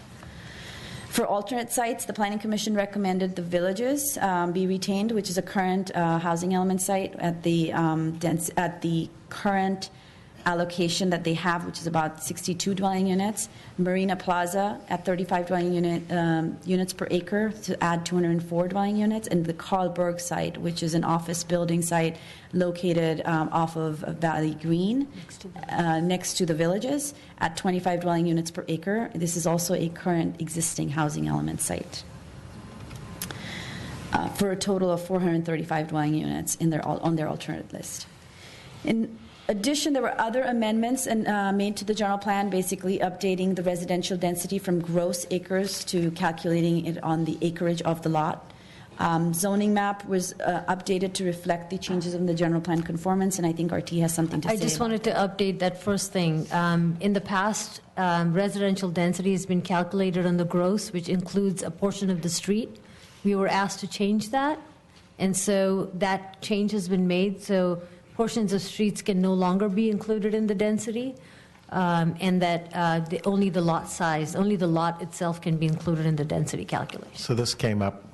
For alternate sites, the Planning Commission recommended the Villages be retained, which is a current housing element site at the current allocation that they have, which is about 62 dwelling units. Marina Plaza at 35 dwelling units per acre to add 204 dwelling units, and the Carlberg site, which is an office building site located off of Valley Green, next to the Villages, at 25 dwelling units per acre. This is also a current existing housing element site, for a total of 435 dwelling units on their alternate list. In addition, there were other amendments made to the general plan, basically updating the residential density from gross acres to calculating it on the acreage of the lot. Zoning map was updated to reflect the changes in the general plan conformance, and I think RT has something to say. I just wanted to update that first thing. In the past, residential density has been calculated on the gross, which includes a portion of the street. We were asked to change that, and so that change has been made. So portions of streets can no longer be included in the density, and that only the lot size, only the lot itself can be included in the density calculation. So this came up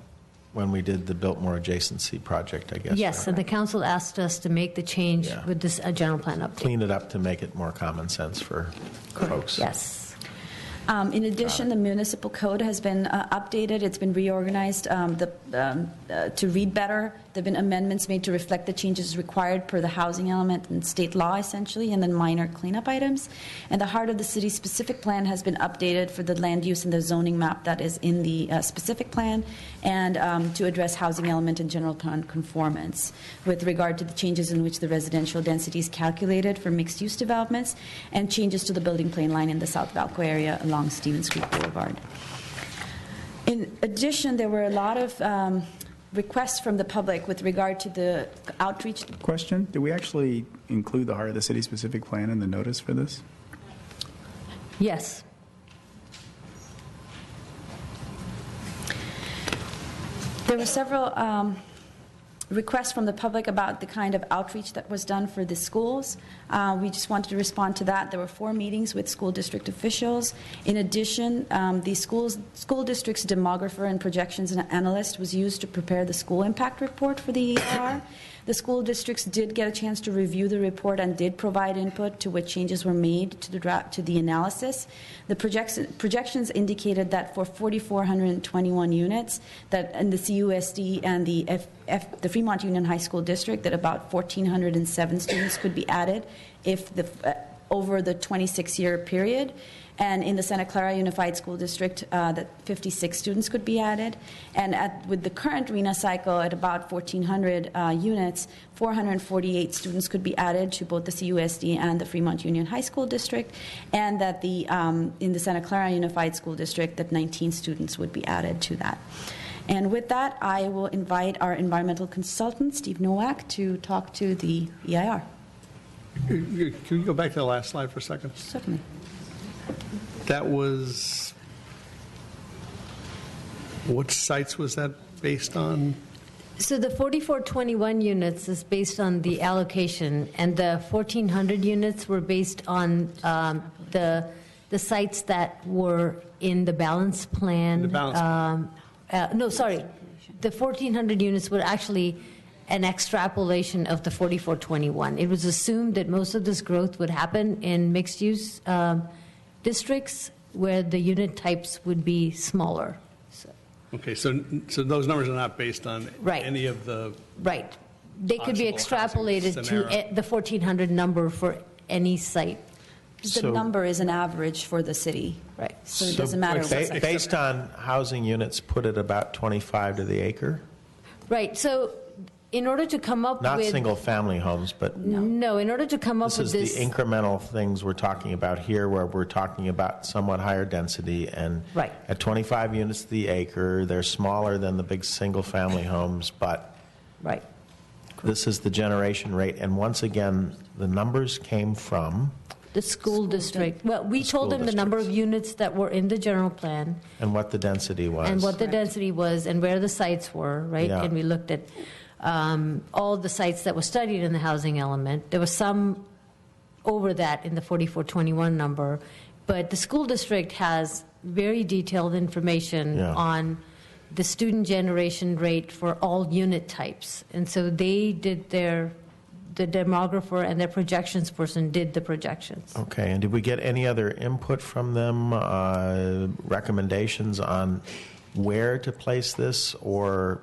when we did the Biltmore Adjacency project, I guess. Yes, right? and the council asked us to make the change with this general plan update. Clean it up to make it more common sense for folks. Yes. In addition, the municipal code has been updated. It's been reorganized to read better. There have been amendments made to reflect the changes required per the housing element and state law, essentially, and then minor cleanup items. And the heart of the city's specific plan has been updated for the land use and the zoning map that is in the specific plan, and to address housing element and general plan conformance with regard to the changes in which the residential density is calculated for mixed-use developments, and changes to the building plane line in the South Valco area along Stevens Creek Boulevard. In addition, there were a lot of requests from the public with regard to the outreach. Question, do we actually include the heart of the city specific plan in the notice for this? Yes. There were several requests from the public about the kind of outreach that was done for the schools. We just wanted to respond to that. There were 4 meetings with school district officials. In addition, the school district's demographer and projections analyst was used to prepare the school impact report for the EIR. The school districts did get a chance to review the report and did provide input to what changes were made to the analysis. The projections indicated that for 4,421 units that in the CUSD and the Fremont Union High School District, that about 1,407 students could be added if over the 26-year period. And in the Santa Clara Unified School District, that 56 students could be added. And with the current RENA cycle at about 1,400 units, 448 students could be added to both the CUSD and the Fremont Union High School District, and that in the Santa Clara Unified School District, that 19 students would be added to that. And with that, I will invite our environmental consultant, Steve Nowak, to talk to the EIR. Can you go back to the last slide for a second? Certainly. That was, what sites was that based on? So the 4,421 units is based on the allocation, and the 1,400 units were based on the sites that were in the balance plan. The balance No, sorry. The 1,400 units were actually an extrapolation of the 4,421. It was assumed that most of this growth would happen in mixed-use districts where the unit types would be smaller. Okay, so those numbers are not based on Right. any of the... Right. They could be possible extrapolated housing to scenario. the 1,400 number for any site. The number is an average for the city. Right. So it doesn't matter what site. Based on housing units put at about 25 to the acre? Right. So in order to come up Not with... single-family homes, but No, in order to come up this with is this... the incremental things we're talking about here, where we're talking about somewhat higher density, and Right. at 25 units to the acre, they're smaller than the big single-family homes, but Right. this is the generation rate. And once again, the numbers came from, The school district. Well, we The told school them the number of units that were in the general plan and what the density was. and what the density was and where the sites were, right? Yeah. And we looked at all the sites that were studied in the housing element. There was some over that in the 4,421 number, but the school district has very detailed information Yeah. on the student generation rate for all unit types. And so they did the demographer and their projections person did the projections. Okay, and did we get any other input from them, recommendations on where to place this, or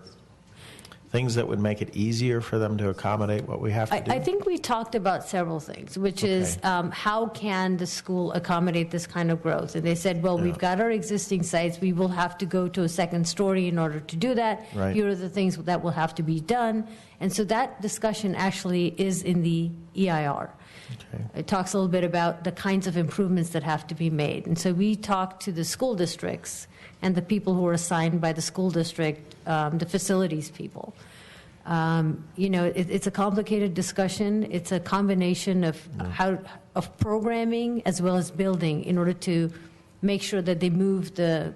things that would make it easier for them to accommodate what we have to do? I think we talked about several things, which is how can the school accommodate this kind of growth? And they said, well, we've got our existing sites. We will have to go to a second story in order to do that. Right. Here are the things that will have to be done. And so that discussion actually is in the EIR. Okay. It talks a little bit about the kinds of improvements that have to be made. And so we talked to the school districts and the people who are assigned by the school district, the facilities people. It's a complicated discussion. It's a combination of of programming as well as building in order to make sure that they move the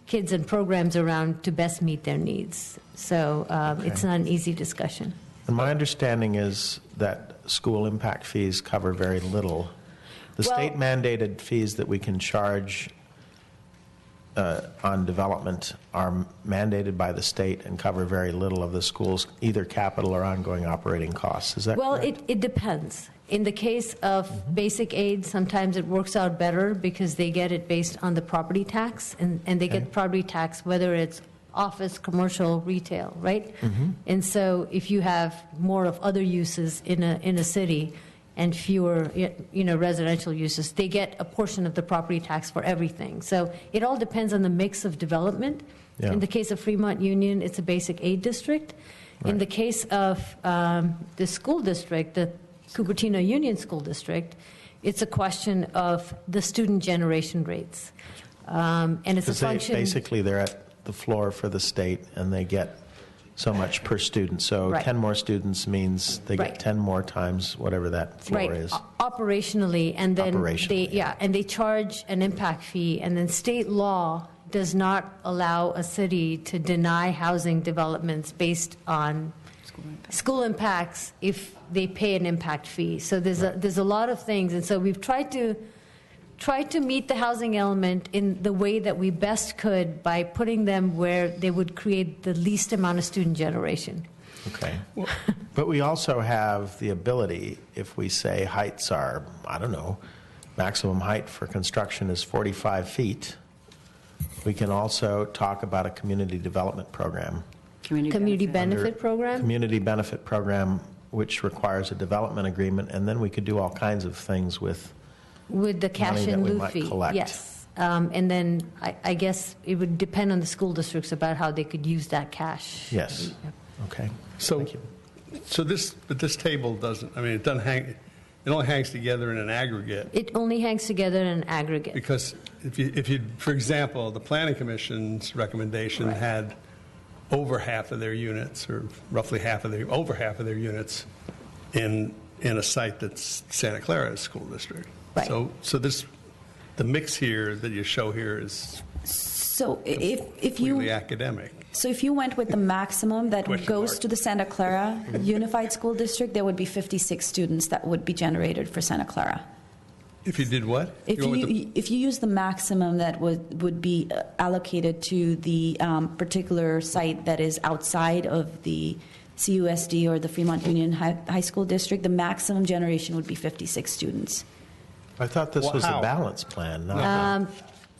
kids and programs around to best meet their needs. So it's not an easy discussion. And my understanding is that school impact fees cover very little. The Well- state mandated fees that we can charge on development are mandated by the state and cover very little of the school's either capital or ongoing operating costs. Is that Well, correct? it depends. In the case of basic aid, sometimes it works out better because they get it based on the property tax, and they get property tax whether it's office, commercial, retail, right? And so if you have more of other uses in a city and fewer, residential uses, they get a portion of the property tax for everything. So it all depends on the mix of development. Yeah. In the case of Fremont Union, it's a basic aid district. In the case of the school district, the Cupertino Union School District, it's a question of the student generation rates. And it's a function... Basically, they're at the floor for the state, and they get so much per student. So 10 more students means they get 10 more times whatever that floor is. Operationally, and then they charge an impact fee, and then state law does not allow a city to deny housing developments based on school impacts if they pay an impact fee. So there's a lot of things, and so we've tried to meet the housing element in the way that we best could by putting them where they would create the least amount of student generation. Okay. But we also have the ability, if we say heights are, I don't know, maximum height for construction is 45 feet, we can also talk about a community development program. Community benefit program? Community benefit program, which requires a development agreement, and then we could do all kinds of things with the cash money in that we lieu might fee. collect. Yes. And then I guess it would depend on the school districts about how they could use that cash. Yes. Okay. So, Thank you. So this table doesn't, it doesn't hang, it only hangs together in an aggregate. It only hangs together in an aggregate. Because if you, for example, the Planning Commission's recommendation had over half of their units, or roughly over half of their units in a site that's Santa Clara School District. Right. So the mix here that you show here is if you completely academic. So if you went with the maximum that Question goes mark. to the Santa Clara Unified School District, there would be 56 students that would be generated for Santa Clara. If you did what? If you use the maximum that would be allocated to the particular site that is outside of the CUSD or the Fremont Union High School District, the maximum generation would be 56 students. I thought this was a how? balance plan. Not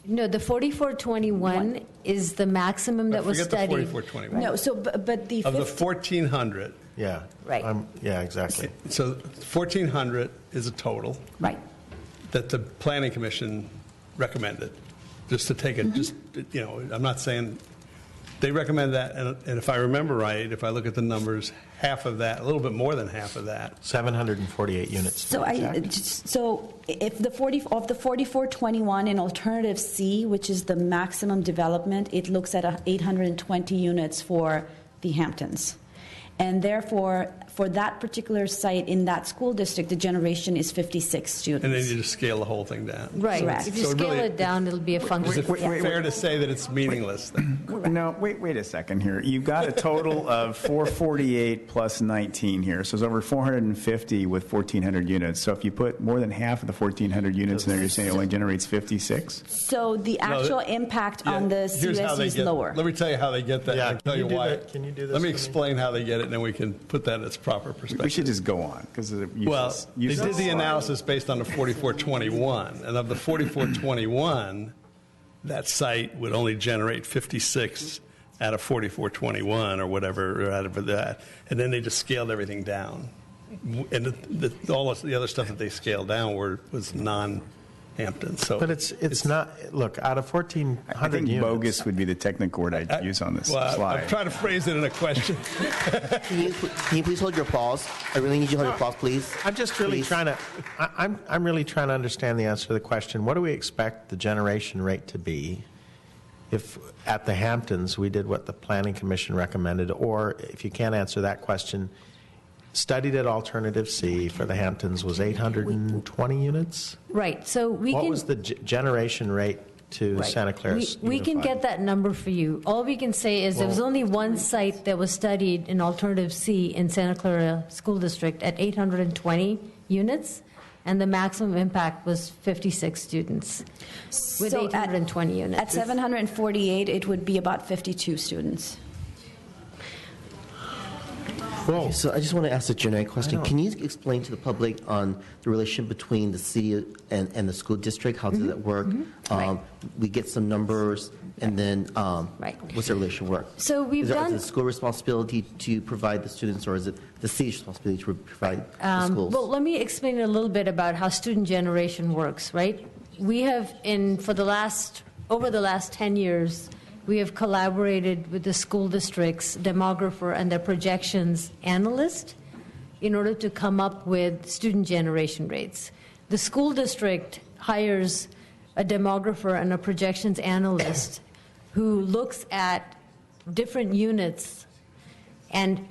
No, the 4421 is the maximum that was Forget studied. the 4421. No, so but the Of the 50 1,400, yeah. Right. Yeah, exactly. so 1,400 is a total right. that the Planning Commission recommended. Just to take it, I'm not saying, they recommend that, and if I remember right, if I look at the numbers, half of that, a little bit more than half of that. 748 units. So if the 4421 in alternative C, which is the maximum development, it looks at 820 units for the Hamptons. And therefore, for that particular site in that school district, the generation is 56 students. And then you just scale the whole thing down. Right. Correct. If you So scale really- it down, it'll be a Is function. it fair to say that it's meaningless then? No, wait a second here. You've got a total of 448 plus 19 here, so it's over 450 with 1,400 units. So if you put more than half of the 1,400 units in there, you're saying it only generates 56? So the actual impact on the Here's how CUSD they is get- lower. Let me tell you how they get that. Yeah, and I'll tell can you you do why. that? Can you do this Let me for me? explain how they get it, and then we can put that in its proper perspective. We should just go on, because Well, they did the analysis based on the 4421, and of the 4421, that site would only generate 56 out of 4421 or whatever, or out of that, and then they just scaled everything down. And all of the other stuff that they scaled down was non-Hampton. So, But it's not, look, out of 1,400 I think units. bogus would be the technical word I'd use on this well, slide. I'm trying to phrase it in a question. Can you please hold your applause? I really need you to hold your applause, please. I'm just really Please. trying to, I'm really trying to understand the answer to the question. What do we expect the generation rate to be if at the Hamptons we did what the Planning Commission recommended? Or if you can't answer that question, studied at alternative C for the Hamptons was 820 units? Right. So we What can. was the generation rate to Right. Santa Clara We can Unified? get that number for you. All we can say is there was only one site that was studied in alternative C in Santa Clara School District at 820 units, and the maximum impact was 56 students with So 820 units. At 748, it would be about 52 students. Cool. So I just want to ask a generic question. Can you explain to the public on the relation between the city and the school district? How does that work? Right. We get some numbers, and then what's the relation work? So we've Is it done. the school responsibility to provide the students, or is it the city's responsibility to provide the schools? Well, let me explain a little bit about how student generation works, right? We have, over the last 10 years, we have collaborated with the school districts, demographer, and their projections analyst in order to come up with student generation rates. The school district hires a demographer and a projections analyst who looks at different units and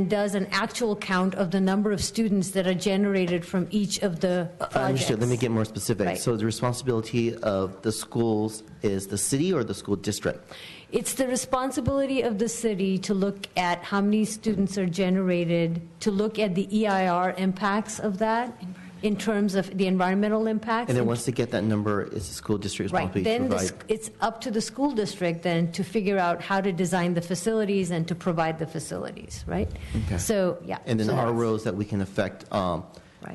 does an actual count of the number of students that are generated from each of the projects. I understood. Let me get more specific. Right. So the responsibility of the schools is the city or the school district? It's the responsibility of the city to look at how many students are generated, to look at the EIR impacts of that in terms of the environmental impacts. And then once they get that number, it's the school district's Right, responsibility then to provide. it's up to the school district then to figure out how to design the facilities and to provide the facilities, right? Okay. So, yeah. And then so our that's- roles that we can affect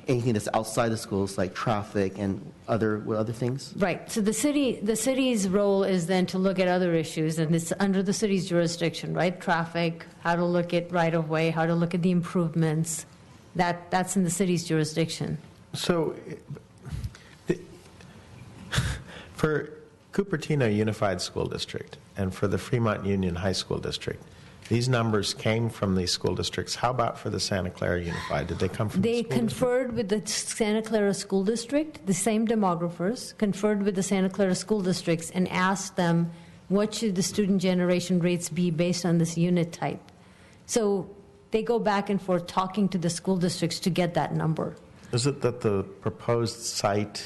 anything that's outside the schools, like traffic and other things? Right. So the city's role is then to look at other issues, and it's under the city's jurisdiction, right? Traffic, how to look at right-of-way, how to look at the improvements. That's in the city's jurisdiction. So, for Cupertino Unified School District and for the Fremont Union High School District, these numbers came from these school districts. How about for the Santa Clara Unified? Did they come from They the school conferred with the Santa Clara School District, the same demographers, conferred with the Santa Clara School Districts and asked them, what should the student generation rates be based on this unit type? So they go back and forth talking to the school districts to get that number. Is it that the proposed site...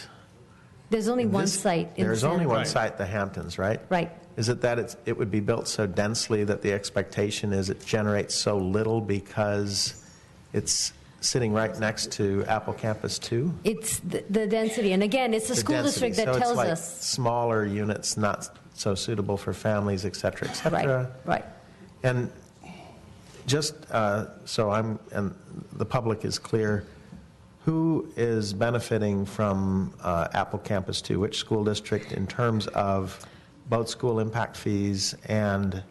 There's only one site in There's Santa only one Clara. site, the Hamptons, right? Right. Is it that it would be built so densely that the expectation is it generates so little because it's sitting right next to Apple Campus 2? It's the density. And again, it's the school density. district that So tells it's like us. smaller units, not so suitable for families, et cetera, et cetera. Right. And just and the public is clear, who is benefiting from Apple Campus 2? Which school district in terms of both school impact fees and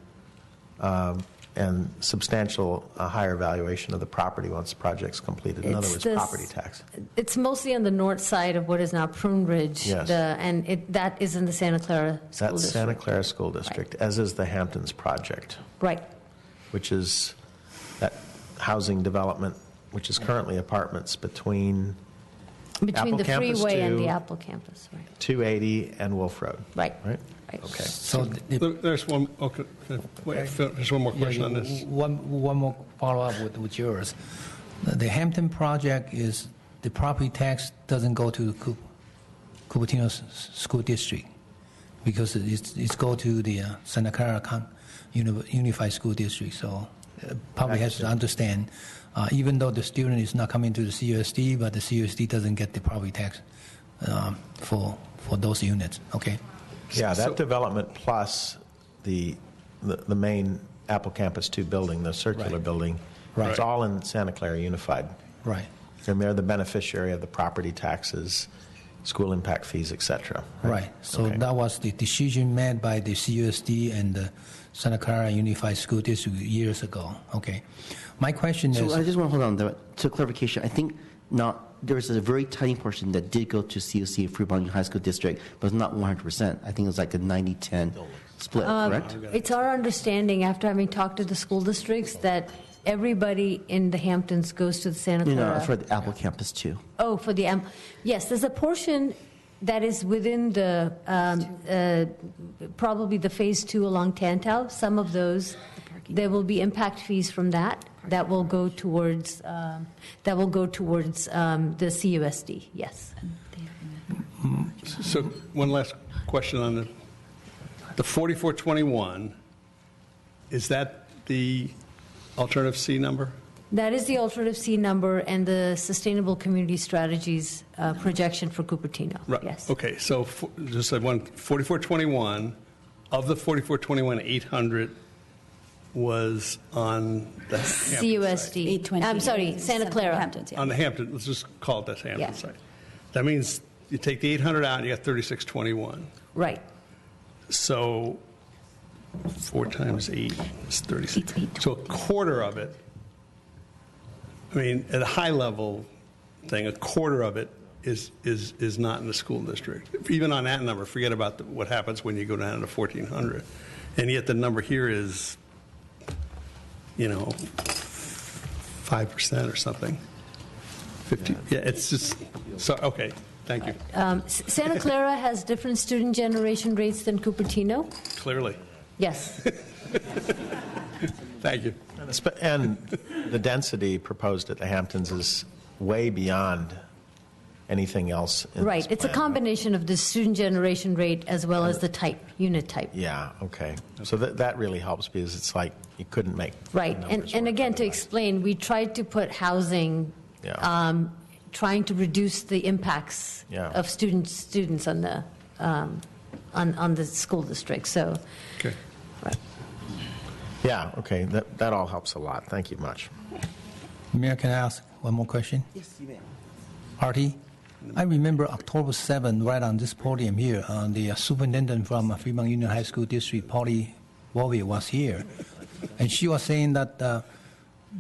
substantial higher valuation of the property once the project's completed? In other words, property tax. It's mostly on the north side of what is now Prune Ridge. Yes. That is in the Santa Clara School That's District. Santa Clara School District, as is the Hamptons project, Right. which is that housing development, which is currently apartments between Between Apple the Campus freeway and 2, the Apple campus, right. 280 and Wolf Road. Right. Right? Right. Okay. So There's one, okay, wait, there's one more question on this. One more follow-up with yours. The Hampton project is, the property tax doesn't go to Cupertino School District because it's go to the Santa Clara Unified School District. So public has to understand, even though the student is not coming to the CUSD, but the CUSD doesn't get the property tax for those units. Okay. Yeah, that development plus the main Apple Campus 2 building, the circular Right. building, Right. it's all in Santa Clara Unified. Right. And they're the beneficiary of the property taxes, school impact fees, et cetera. Right. So Okay. that was the decision made by the CUSD and the Santa Clara Unified School District years ago. Okay. My question So is... I just want to hold on there. To clarification, I think there was a very tiny portion that did go to COC, Fremont High School District, but it's not 100%. I think it was like a 90-10 split, correct? It's our understanding, after having talked to the school districts, that everybody in the Hamptons goes to the Santa Clara. No, for the Apple Campus too. Oh, for the yes, there's a portion that is within the probably the phase 2 along Tantau. Some of those, there will be impact fees from that will go towards the CUSD. Yes. So one last question on the 4421, is that the alternative C number? That is the alternative C number and the Sustainable Community Strategies projection for Cupertino. Right. Yes. Okay, so just like 4421, of the 4421, 800 was on the Hampton site. CUSD. 820. I'm sorry, Santa Clara. Hamptons, yeah. On the Hampton, let's just call it the Hampton Yeah. site. That means you take the 800 out and you got 3621. Right. So 4 times 8 is 36. So a quarter of it, I mean, at a high level thing, a quarter of it is not in the school district. Even on that number, forget about what happens when you go down to 1,400. And yet the number here is, 5% or something. 50. Yeah, it's just, so, okay, thank you. Santa Clara has different student generation rates than Cupertino. Clearly. Yes. Thank you. And the density proposed at the Hamptons is way beyond anything else. In Right. this It's a plan. combination of the student generation rate as well as the type, unit type. Yeah, okay. So that really helps because it's like you couldn't make. Right. the And, numbers and work again, to otherwise. explain, we tried to put housing, Yeah. trying to reduce the impacts Yeah. of students on the school district. So, Okay. right. Yeah, okay. That all helps a lot. Thank you much. Mayor, can I ask one more question? Yes, you may. Artie, I remember October 7th, right on this podium here, the superintendent from Fremont Union High School District, Polly Warwick, was here. And she was saying that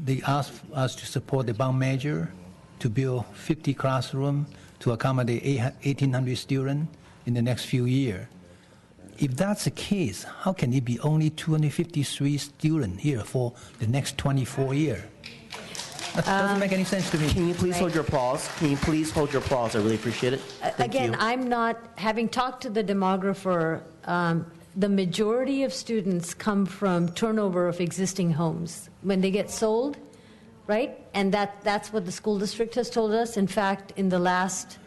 they asked us to support the bond measure to build 50 classrooms to accommodate 1,800 students in the next few years. If that's the case, how can it be only 253 students here for the next 24 years? That doesn't make any sense to me. Can you please hold your applause? Can you please hold your applause? I really appreciate it. Thank Again, you. I'm not, having talked to the demographer, the majority of students come from turnover of existing homes. When they get sold, right? And that's what the school district has told us. In fact, in the last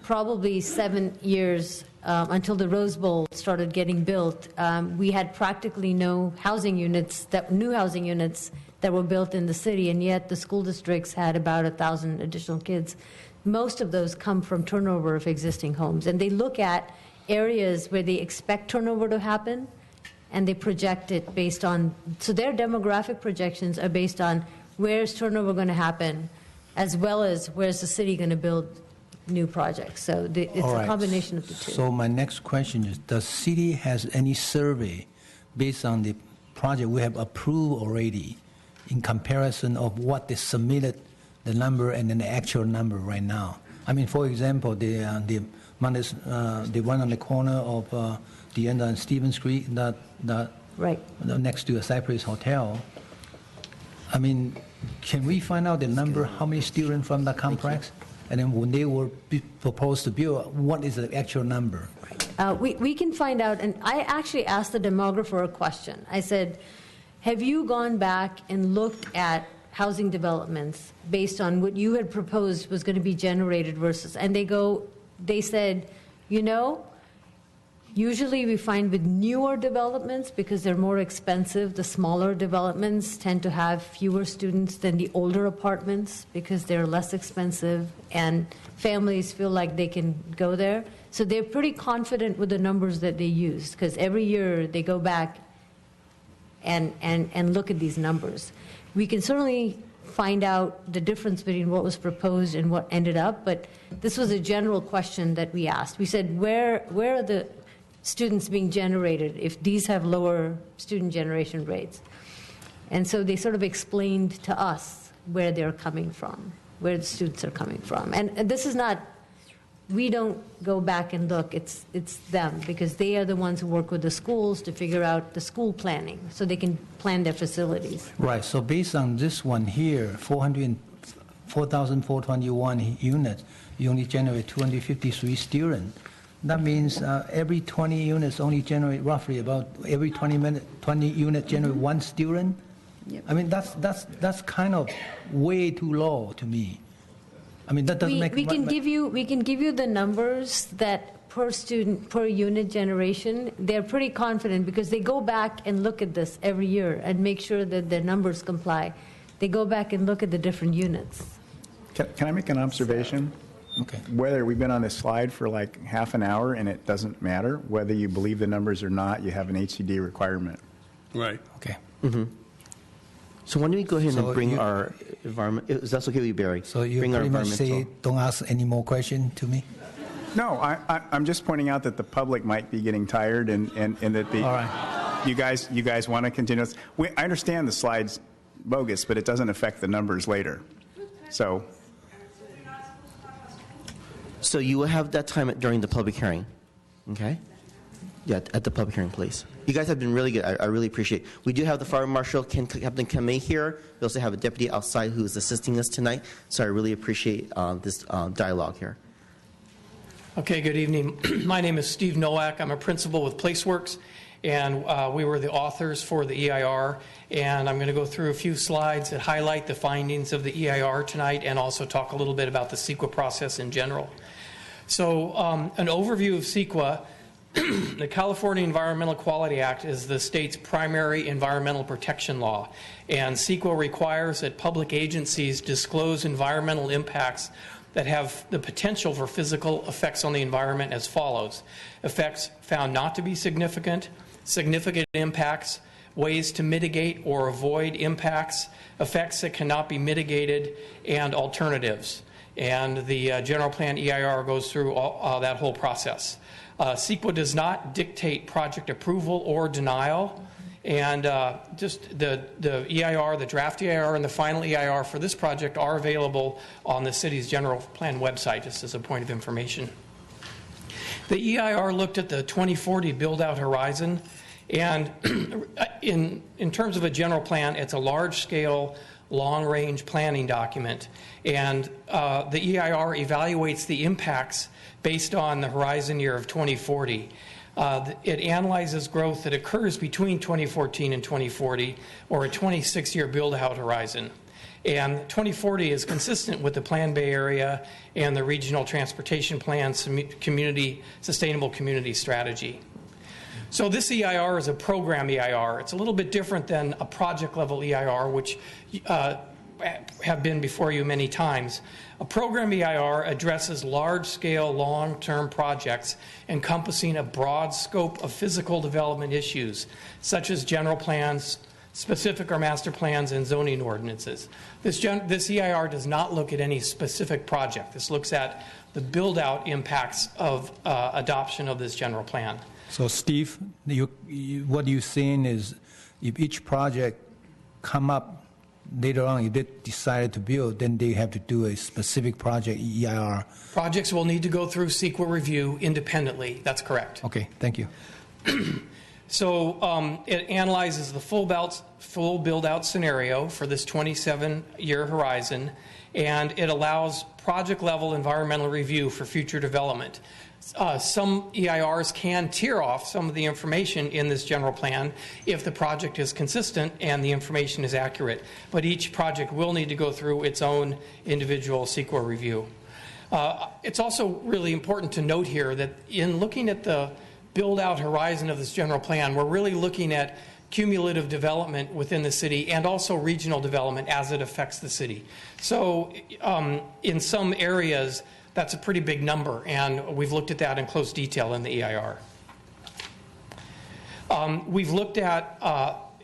probably 7 years, until the Rose Bowl started getting built, we had practically no housing units, new housing units that were built in the city, and yet the school districts had about 1,000 additional kids. Most of those come from turnover of existing homes, and they look at areas where they expect turnover to happen, and they project it based on, so their demographic projections are based on where's turnover going to happen, as well as where's the city going to build new projects. So it's All a right. combination of the two. So my next question is, does city has any survey based on the project we have approved already in comparison of what they submitted, the number and then the actual number right now? I mean, for example, the one on the corner of the end on Stevens Street, that Right. next to a Cypress Hotel. I mean, can we find out the number, how many students from that complex? And then when they were proposed to build, what is the actual number? We can find out, and I actually asked the demographer a question. I said, have you gone back and looked at housing developments based on what you had proposed was going to be generated versus, and they said, usually we find with newer developments, because they're more expensive, the smaller developments tend to have fewer students than the older apartments because they're less expensive and families feel like they can go there. So they're pretty confident with the numbers that they use, because every year they go back and look at these numbers. We can certainly find out the difference between what was proposed and what ended up, but this was a general question that we asked. We said, where are the students being generated if these have lower student generation rates? And so they sort of explained to us where they're coming from, where the students are coming from. And this is not, we don't go back and look, it's them, because they are the ones who work with the schools to figure out the school planning so they can plan their facilities. Right, so based on this one here, 4,421 units, you only generate 253 students. That means every 20 units only generate roughly about every 20 units generate one student. Yep. I mean, that's kind of way too low to me. I mean, that doesn't make. We can give you the numbers that per student, per unit generation. They're pretty confident because they go back and look at this every year and make sure that their numbers comply. They go back and look at the different units. Can I make an observation? Okay. Whether we've been on this slide for like half an hour and it doesn't matter, whether you believe the numbers or not, you have an HCD requirement. Right. Okay. So why don't we go ahead So and bring you- our environment, is that okay with you, Barry? So you Bring our pretty much say, environmental- don't ask any more question to me? No, I'm just pointing out that the public might be getting tired and that the, All right. you guys want to continue. I understand the slide's bogus, but it doesn't affect the numbers later. So, So you will have that time during the public hearing, okay? Yeah, at the public hearing, please. You guys have been really good. I really appreciate it. We do have the Fire Marshal, Captain Kamei here. We also have a deputy outside who is assisting us tonight. So I really appreciate this dialogue here. Okay, good evening. My name is Steve Nowak. I'm a principal with PlaceWorks, and we were the authors for the EIR. And I'm going to go through a few slides that highlight the findings of the EIR tonight and also talk a little bit about the CEQA process in general. So an overview of CEQA. The California Environmental Quality Act is the state's primary environmental protection law, and CEQA requires that public agencies disclose environmental impacts that have the potential for physical effects on the environment as follows: effects found not to be significant, significant impacts, ways to mitigate or avoid impacts, effects that cannot be mitigated, and alternatives. And the general plan EIR goes through that whole process. CEQA does not dictate project approval or denial, and just the EIR, the draft EIR, and the final EIR for this project are available on the city's general plan website, just as a point of information. The EIR looked at the 2040 build-out horizon, and in terms of a general plan, it's a large-scale, long-range planning document, and the EIR evaluates the impacts based on the horizon year of 2040. It analyzes growth that occurs between 2014 and 2040, or a 26-year build-out horizon. And 2040 is consistent with the Plan Bay Area and the Regional Transportation Plan's Sustainable Community Strategy. So this EIR is a program EIR. It's a little bit different than a project-level EIR, which have been before you many times. A program EIR addresses large-scale, long-term projects encompassing a broad scope of physical development issues, such as general plans, specific or master plans, and zoning ordinances. This EIR does not look at any specific project. This looks at the build-out impacts of adoption of this general plan. So Steve, what you're saying is if each project come up later on, if they decide to build, then they have to do a specific project EIR. Projects will need to go through CEQA review independently. That's correct. Okay, thank you. So it analyzes the full build-out scenario for this 27-year horizon, and it allows project-level environmental review for future development. Some EIRs can tier off some of the information in this general plan if the project is consistent and the information is accurate. But each project will need to go through its own individual CEQA review. It's also really important to note here that in looking at the build-out horizon of this general plan, we're really looking at cumulative development within the city and also regional development as it affects the city. So in some areas, that's a pretty big number, and we've looked at that in close detail in the EIR. We've looked at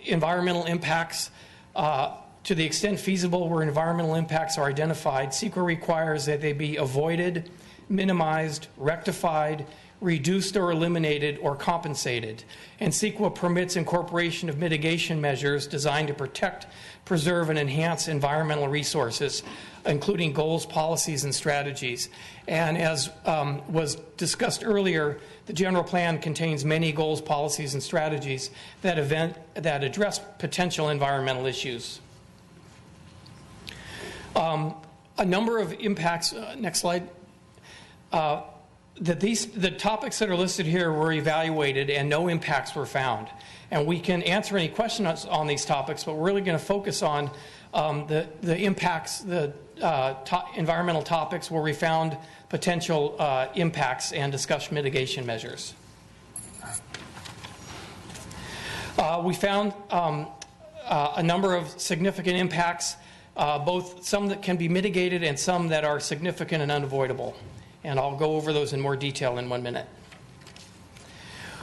environmental impacts to the extent feasible where environmental impacts are identified. CEQA requires that they be avoided, minimized, rectified, reduced or eliminated, or compensated. And CEQA permits incorporation of mitigation measures designed to protect, preserve, and enhance environmental resources, including goals, policies, and strategies. And as was discussed earlier, the general plan contains many goals, policies, and strategies that address potential environmental issues. A number of impacts, next slide, the topics that are listed here were evaluated and no impacts were found. And we can answer any questions on these topics, but we're really going to focus on the impacts, the environmental topics where we found potential impacts and discuss mitigation measures. We found a number of significant impacts, both some that can be mitigated and some that are significant and unavoidable. And I'll go over those in more detail in 1 minute.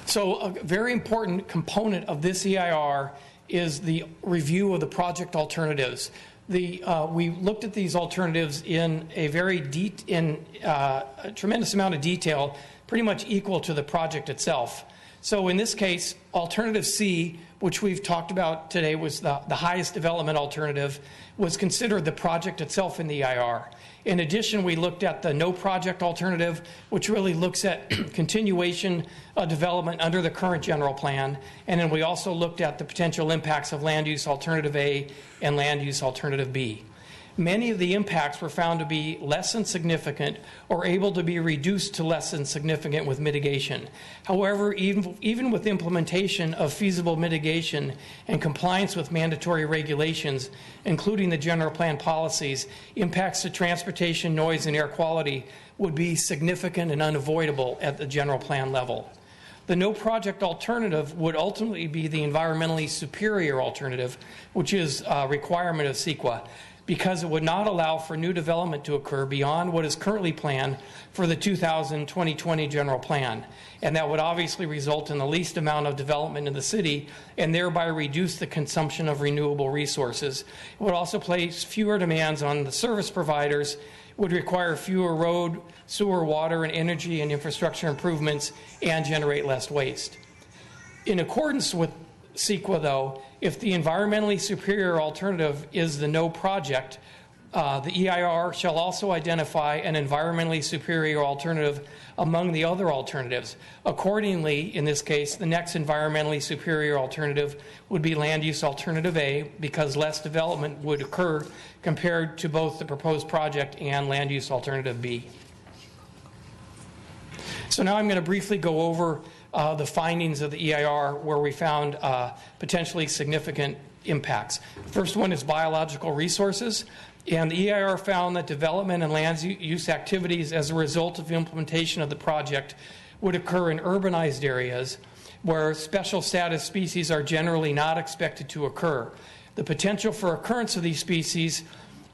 So a very important component of this EIR is the review of the project alternatives. We looked at these alternatives in a a tremendous amount of detail, pretty much equal to the project itself. So in this case, alternative C, which we've talked about today, was the highest development alternative, was considered the project itself in the EIR. In addition, we looked at the no project alternative, which really looks at continuation of development under the current general plan. And then we also looked at the potential impacts of land use alternative A and land use alternative B. Many of the impacts were found to be less than significant or able to be reduced to less than significant with mitigation. However, even with implementation of feasible mitigation and compliance with mandatory regulations, including the general plan policies, impacts to transportation, noise, and air quality would be significant and unavoidable at the general plan level. The no project alternative would ultimately be the environmentally superior alternative, which is a requirement of CEQA, because it would not allow for new development to occur beyond what is currently planned for the 2020 general plan. And that would obviously result in the least amount of development in the city and thereby reduce the consumption of renewable resources. It would also place fewer demands on the service providers, would require fewer road, sewer, water, and energy and infrastructure improvements, and generate less waste. In accordance with CEQA, though, if the environmentally superior alternative is the no project, the EIR shall also identify an environmentally superior alternative among the other alternatives. Accordingly, in this case, the next environmentally superior alternative would be land use alternative A, because less development would occur compared to both the proposed project and land use alternative B. So now I'm going to briefly go over the findings of the EIR where we found potentially significant impacts. First one is biological resources. And the EIR found that development and land use activities as a result of implementation of the project would occur in urbanized areas where special status species are generally not expected to occur. The potential for occurrence of these species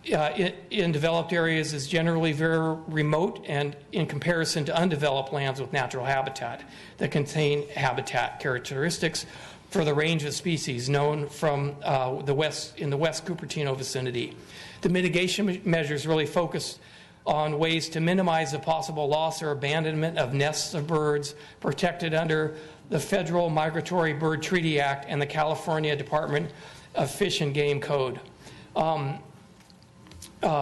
in developed areas is generally very remote and in comparison to undeveloped lands with natural habitat that contain habitat characteristics for the range of species known from in the West Cupertino vicinity. The mitigation measures really focus on ways to minimize the possible loss or abandonment of nests of birds protected under the Federal Migratory Bird Treaty Act and the California Department of Fish and Game Code,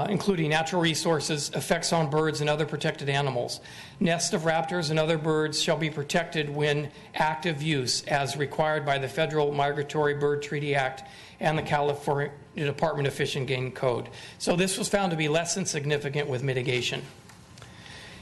including natural resources, effects on birds and other protected animals. Nests of raptors and other birds shall be protected when active use, as required by the Federal Migratory Bird Treaty Act and the California Department of Fish and Game Code. So this was found to be less than significant with mitigation.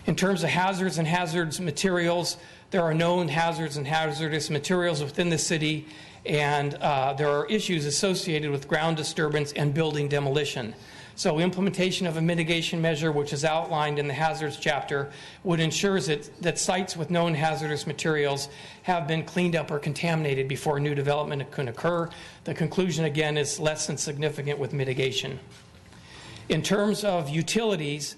In terms of hazards and hazardous materials, there are known hazards and hazardous materials within the city, and there are issues associated with ground disturbance and building demolition. So implementation of a mitigation measure, which is outlined in the hazards chapter, would ensure that sites with known hazardous materials have been cleaned up or contaminated before new development can occur. The conclusion, again, is less than significant with mitigation. In terms of utilities,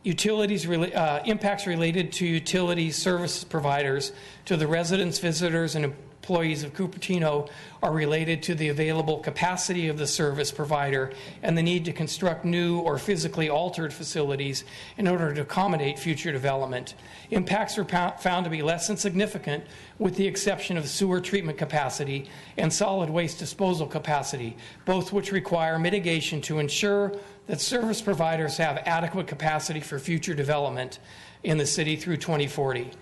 impacts related to utility service providers to the residents, visitors, and employees of Cupertino are related to the available capacity of the service provider and the need to construct new or physically altered facilities in order to accommodate future development. Impacts are found to be less than significant with the exception of sewer treatment capacity and solid waste disposal capacity, both which require mitigation to ensure that service providers have adequate capacity for future development in the city through 2040.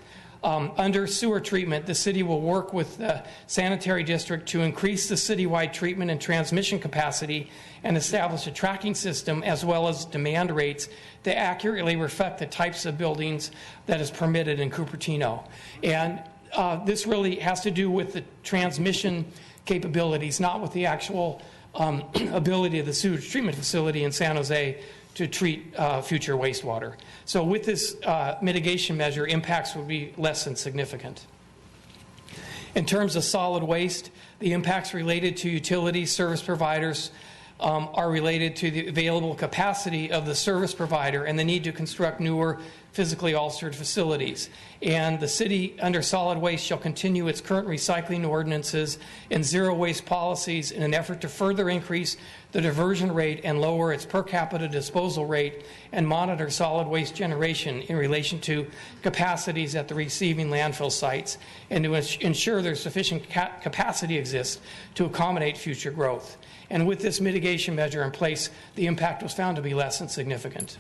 Under sewer treatment, the city will work with the sanitary district to increase the citywide treatment and transmission capacity and establish a tracking system as well as demand rates that accurately reflect the types of buildings that is permitted in Cupertino. And this really has to do with the transmission capabilities, not with the actual ability of the sewage treatment facility in San Jose to treat future wastewater. So with this mitigation measure, impacts would be less than significant. In terms of solid waste, the impacts related to utility service providers are related to the available capacity of the service provider and the need to construct newer physically altered facilities. And the city, under solid waste, shall continue its current recycling ordinances and zero waste policies in an effort to further increase the diversion rate and lower its per capita disposal rate, and monitor solid waste generation in relation to capacities at the receiving landfill sites, and to ensure there's sufficient capacity exists to accommodate future growth. And with this mitigation measure in place, the impact was found to be less than significant.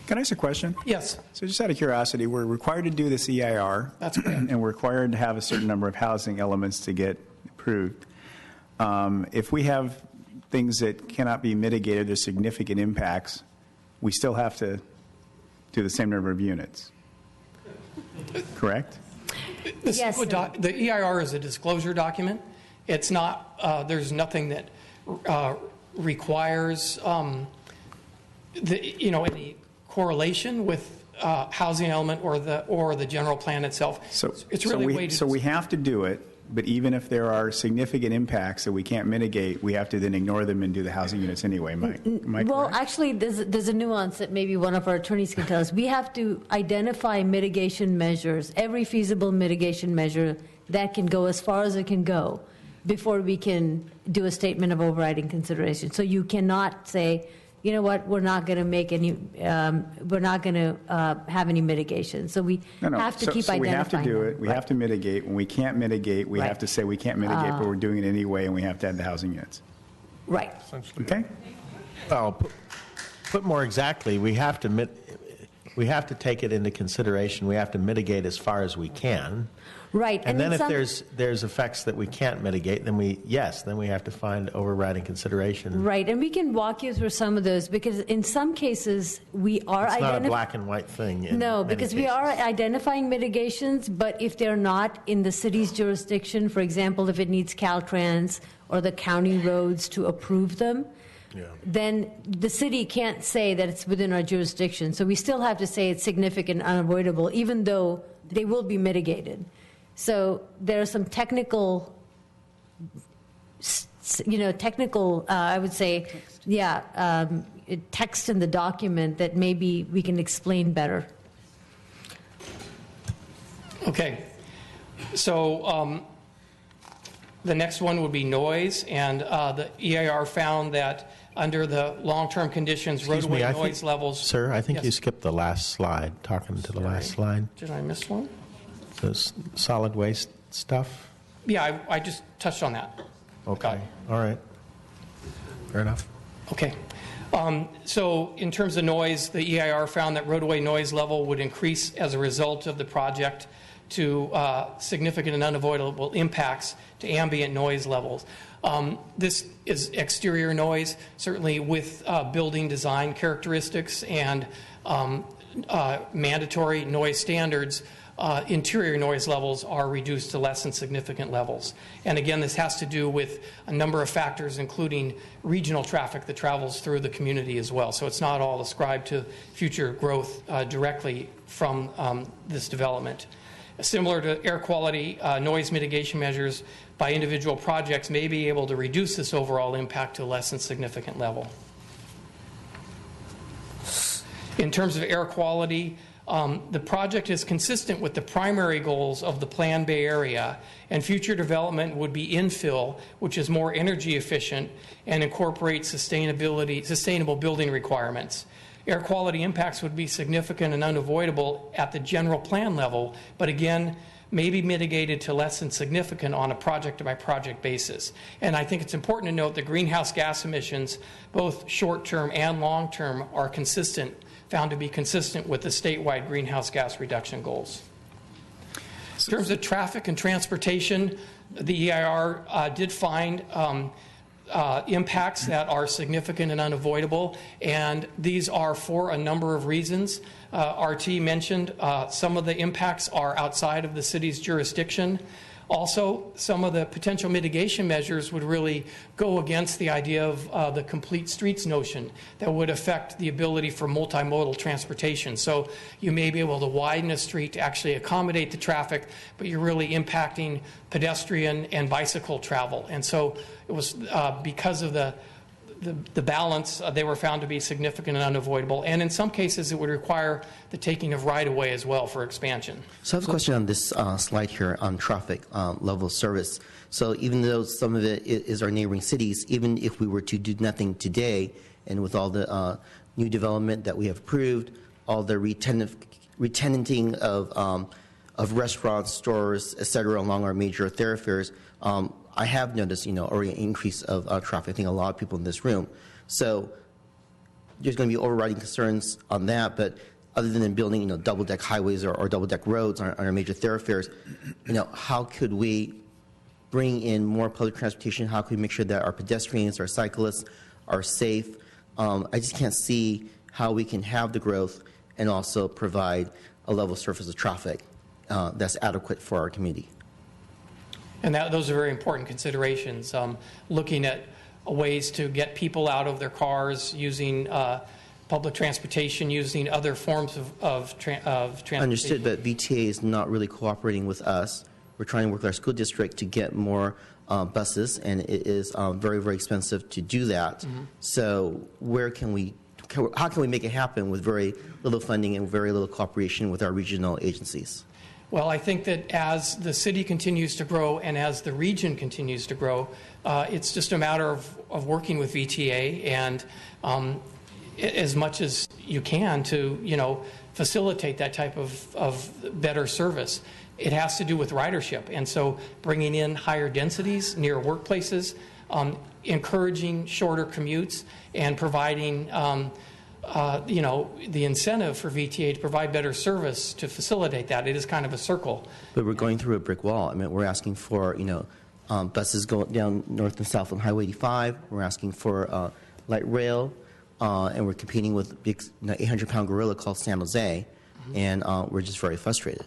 Can I ask a question? Yes. So just out of curiosity, we're required to do this EIR. That's correct. And we're required to have a certain number of housing elements to get approved. If we have things that cannot be mitigated, there's significant impacts, we still have to do the same number of units. Correct? Yes. The EIR is a disclosure document. It's not, there's nothing that requires any correlation with housing element or the general plan itself. So, it's really so we have to do it, but even if there are significant impacts that we can't mitigate, we have to then ignore them and do the housing units anyway. Am I Well, correct? actually, there's a nuance that maybe one of our attorneys can tell us. We have to identify mitigation measures, every feasible mitigation measure that can go as far as it can go before we can do a statement of overriding consideration. So you cannot say, you know what, we're not going to make any, we're not going to have any mitigation. So we have to keep identifying. We have to do it. We Right. have to mitigate. When we can't mitigate, we Right. have to say we can't mitigate, but we're doing it anyway, and we have to add the housing units. Right. Okay? Well, put more exactly, we have to take it into consideration. We have to mitigate as far as we can. Right. And then in if some- there's effects that we can't mitigate, then we have to find overriding consideration. Right, and we can walk you through some of those, because in some cases, we are It's not a identifying. black and white thing in No, many because we cases. are identifying mitigations, but if they're not in the city's jurisdiction, for example, if it needs Caltrans or the county roads to approve them, then the city can't say that it's within our jurisdiction. So we still have to say it's significant, unavoidable, even though they will be mitigated. So there are some technical, I would say, text in the document that maybe we can explain better. Okay. So the next one would be noise, and the EIR found that under the long-term conditions, Excuse roadway me, I noise think, levels. Sir, I think Yes. you skipped the last slide, talking to the last slide. Did I miss one? The solid waste stuff? Yeah, I just touched on that. Okay, all right. Fair enough. Okay. So in terms of noise, the EIR found that roadway noise level would increase as a result of the project to significant and unavoidable impacts to ambient noise levels. This is exterior noise, certainly with building design characteristics and mandatory noise standards. Interior noise levels are reduced to less than significant levels. And again, this has to do with a number of factors, including regional traffic that travels through the community as well. So it's not all ascribed to future growth directly from this development. Similar to air quality, noise mitigation measures by individual projects may be able to reduce this overall impact to a less than significant level. In terms of air quality, the project is consistent with the primary goals of the Planned Bay Area, and future development would be infill, which is more energy efficient and incorporates sustainable building requirements. Air quality impacts would be significant and unavoidable at the general plan level, but again, may be mitigated to less than significant on a project-by-project basis. And I think it's important to note that greenhouse gas emissions, both short-term and long-term, are found to be consistent with the statewide greenhouse gas reduction goals. In terms of traffic and transportation, the EIR did find impacts that are significant and unavoidable, and these are for a number of reasons. RT mentioned some of the impacts are outside of the city's jurisdiction. Also, some of the potential mitigation measures would really go against the idea of the complete streets notion that would affect the ability for multimodal transportation. So you may be able to widen a street to actually accommodate the traffic, but you're really impacting pedestrian and bicycle travel. And so it was because of the balance, they were found to be significant and unavoidable. And in some cases, it would require the taking of right-of-way as well for expansion. So I have a question on this slide here on traffic level of service. So even though some of it is our neighboring cities, even if we were to do nothing today, and with all the new development that we have approved, all the retenanting of restaurants, stores, et cetera, along our major thoroughfares, I have noticed, already an increase of traffic. I think a lot of people in this room. So there's going to be overriding concerns on that. But other than building, double-deck highways or double-deck roads on our major thoroughfares, how could we bring in more public transportation? How can we make sure that our pedestrians, our cyclists are safe? I just can't see how we can have the growth and also provide a level surface of traffic that's adequate for our community. And those are very important considerations. Looking at ways to get people out of their cars, using public transportation, using other forms of transportation. Understood, but VTA is not really cooperating with us. We're trying to work with our school district to get more buses, and it is very, very expensive to do that. Mm-hmm. So how can we make it happen with very little funding and very little cooperation with our regional agencies? Well, I think that as the city continues to grow and as the region continues to grow, it's just a matter of working with VTA and as much as you can to, facilitate that type of better service. It has to do with ridership. And so bringing in higher densities near workplaces, encouraging shorter commutes, and providing the incentive for VTA to provide better service to facilitate that. It is kind of a circle. But we're going through a brick wall. I mean, we're asking for, buses going down north and south on Highway 85. We're asking for light rail, and we're competing with a big 800-pound gorilla called San Jose, and we're just very frustrated.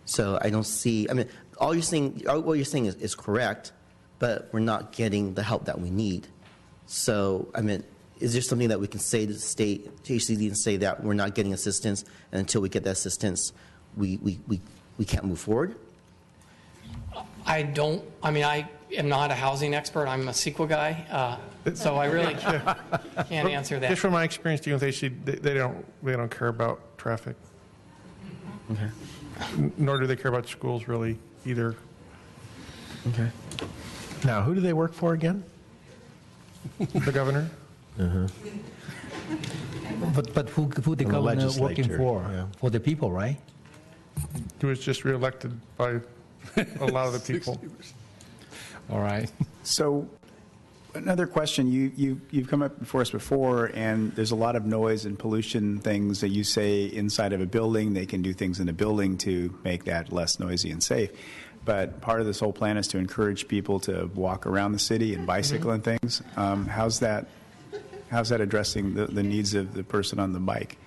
So I don't see, what you're saying is correct, but we're not getting the help that we need. So, is there something that we can say to the state, to HCD, and say that we're not getting assistance, and until we get that assistance, we can't move forward? I am not a housing expert. I'm a CEQA guy, so I really can't answer that. Just from my experience dealing with HCD, they don't care about traffic. Okay. Nor do they care about schools really either. Okay. Now, who do they work for again? The governor. Uh-huh. But who the governor working for? Yeah. For the people, right? He was just reelected by a lot of the people. All right. So another question, you've come up before us before, and there's a lot of noise and pollution things that you say inside of a building. They can do things in a building to make that less noisy and safe. But part of this whole plan is to encourage people to walk around the city and bicycle and things. How's that addressing the needs of the person on the bike?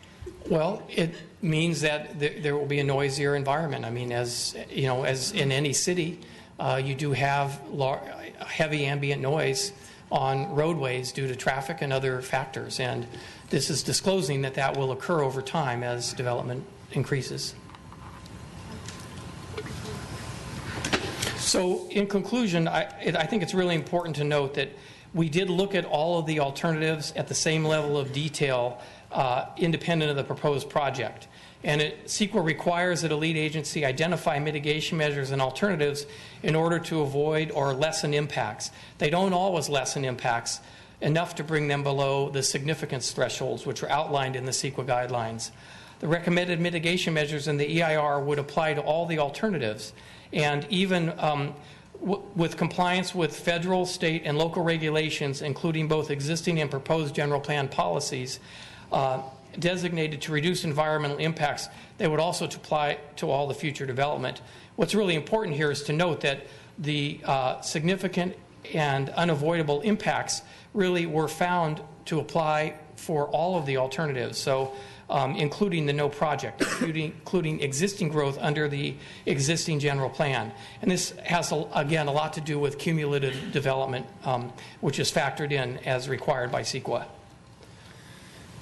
Well, it means that there will be a noisier environment. As in any city, you do have heavy ambient noise on roadways due to traffic and other factors. And this is disclosing that will occur over time as development increases. So in conclusion, I think it's really important to note that we did look at all of the alternatives at the same level of detail independent of the proposed project. And CEQA requires that a lead agency identify mitigation measures and alternatives in order to avoid or lessen impacts. They don't always lessen impacts enough to bring them below the significance thresholds, which are outlined in the CEQA guidelines. The recommended mitigation measures in the EIR would apply to all the alternatives, and even with compliance with federal, state, and local regulations, including both existing and proposed general plan policies, designated to reduce environmental impacts, they would also apply to all the future development. What's really important here is to note that the significant and unavoidable impacts really were found to apply for all of the alternatives, so including the no project, including existing growth under the existing general plan. And this has, again, a lot to do with cumulative development, which is factored in as required by CEQA.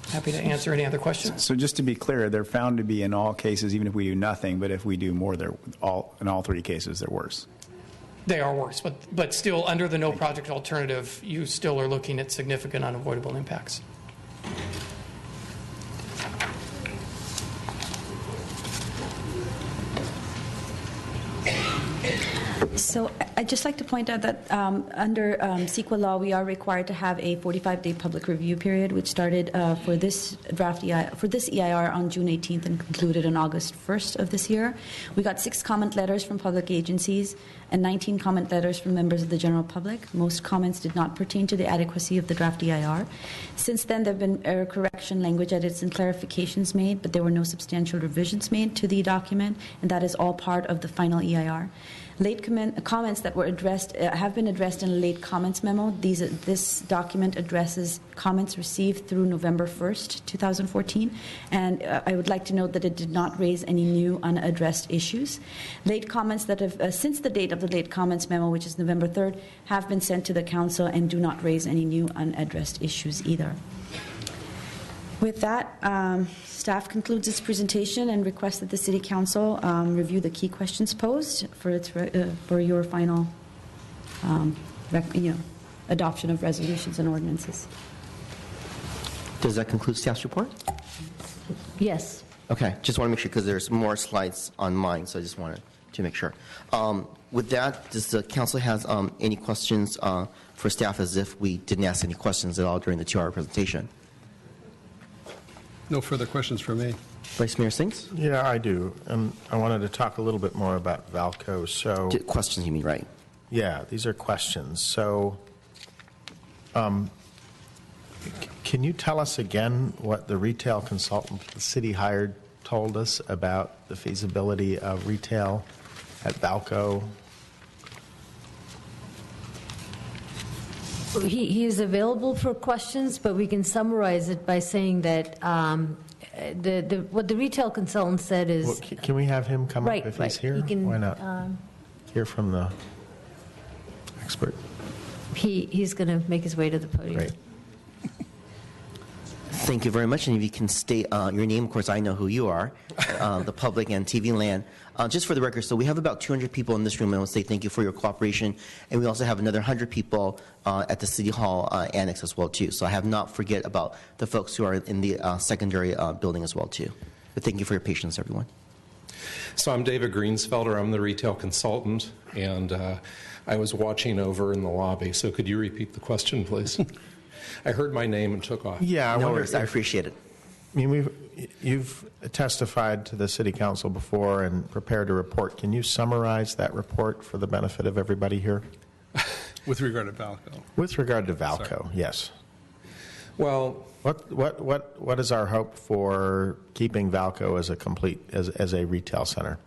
Happy to answer any other questions. So just to be clear, they're found to be in all cases, even if we do nothing, but if we do more, in all three cases, they're worse. They are worse, but still, under the no project alternative, you still are looking at significant unavoidable impacts. So I'd just like to point out that under CEQA law, we are required to have a 45-day public review period, which started for this EIR on June 18th and concluded on August 1st of this year. We got 6 comment letters from public agencies and 19 comment letters from members of the general public. Most comments did not pertain to the adequacy of the draft EIR. Since then, there have been error correction, language edits, and clarifications made, but there were no substantial revisions made to the document, and that is all part of the final EIR. Late comments that were addressed have been addressed in a late comments memo. This document addresses comments received through November 1st, 2014, and I would like to note that it did not raise any new unaddressed issues. Late comments that have, since the date of the late comments memo, which is November 3rd, have been sent to the Council and do not raise any new unaddressed issues either. With that, staff concludes its presentation and requests that the City Council review the key questions posed for your final adoption of resolutions and ordinances. Does that conclude staff's report? Yes. Okay, just want to make sure because there's more slides on mine, so I just wanted to make sure. With that, does the council has any questions for staff as if we didn't ask any questions at all during the 2-hour presentation? No further questions for me. Vice Mayor Sings? Yeah, I do. And I wanted to talk a little bit more about Valco. So, questions, you mean, right? Yeah, these are questions. So, can you tell us again what the retail consultant the city hired told us about the feasibility of retail at Valco? He is available for questions, but we can summarize it by saying that what the retail consultant said is... Well, can we have him come right, up if right. he's here? He can, why not? Hear from the expert. He's going to make his way to the podium. Great. Thank you very much. And if you can state your name, of course, I know who you are, the public and TV land. Just for the record, so we have about 200 people in this room, and I want to say thank you for your cooperation. And we also have another 100 people at the City Hall annex as well, too. So I have not forget about the folks who are in the secondary building as well, too. But thank you for your patience, everyone. So I'm David Greensfelder. I'm the retail consultant, and I was watching over in the lobby. So could you repeat the question, please? I heard my name and took off. Yeah, no worries. I appreciate it. I mean, you've testified to the City Council before and prepared a report. Can you summarize that report for the benefit of everybody here? With regard to Valco. With regard to Valco, sorry. Yes. Well, what is our hope for keeping Valco as a complete as a retail center,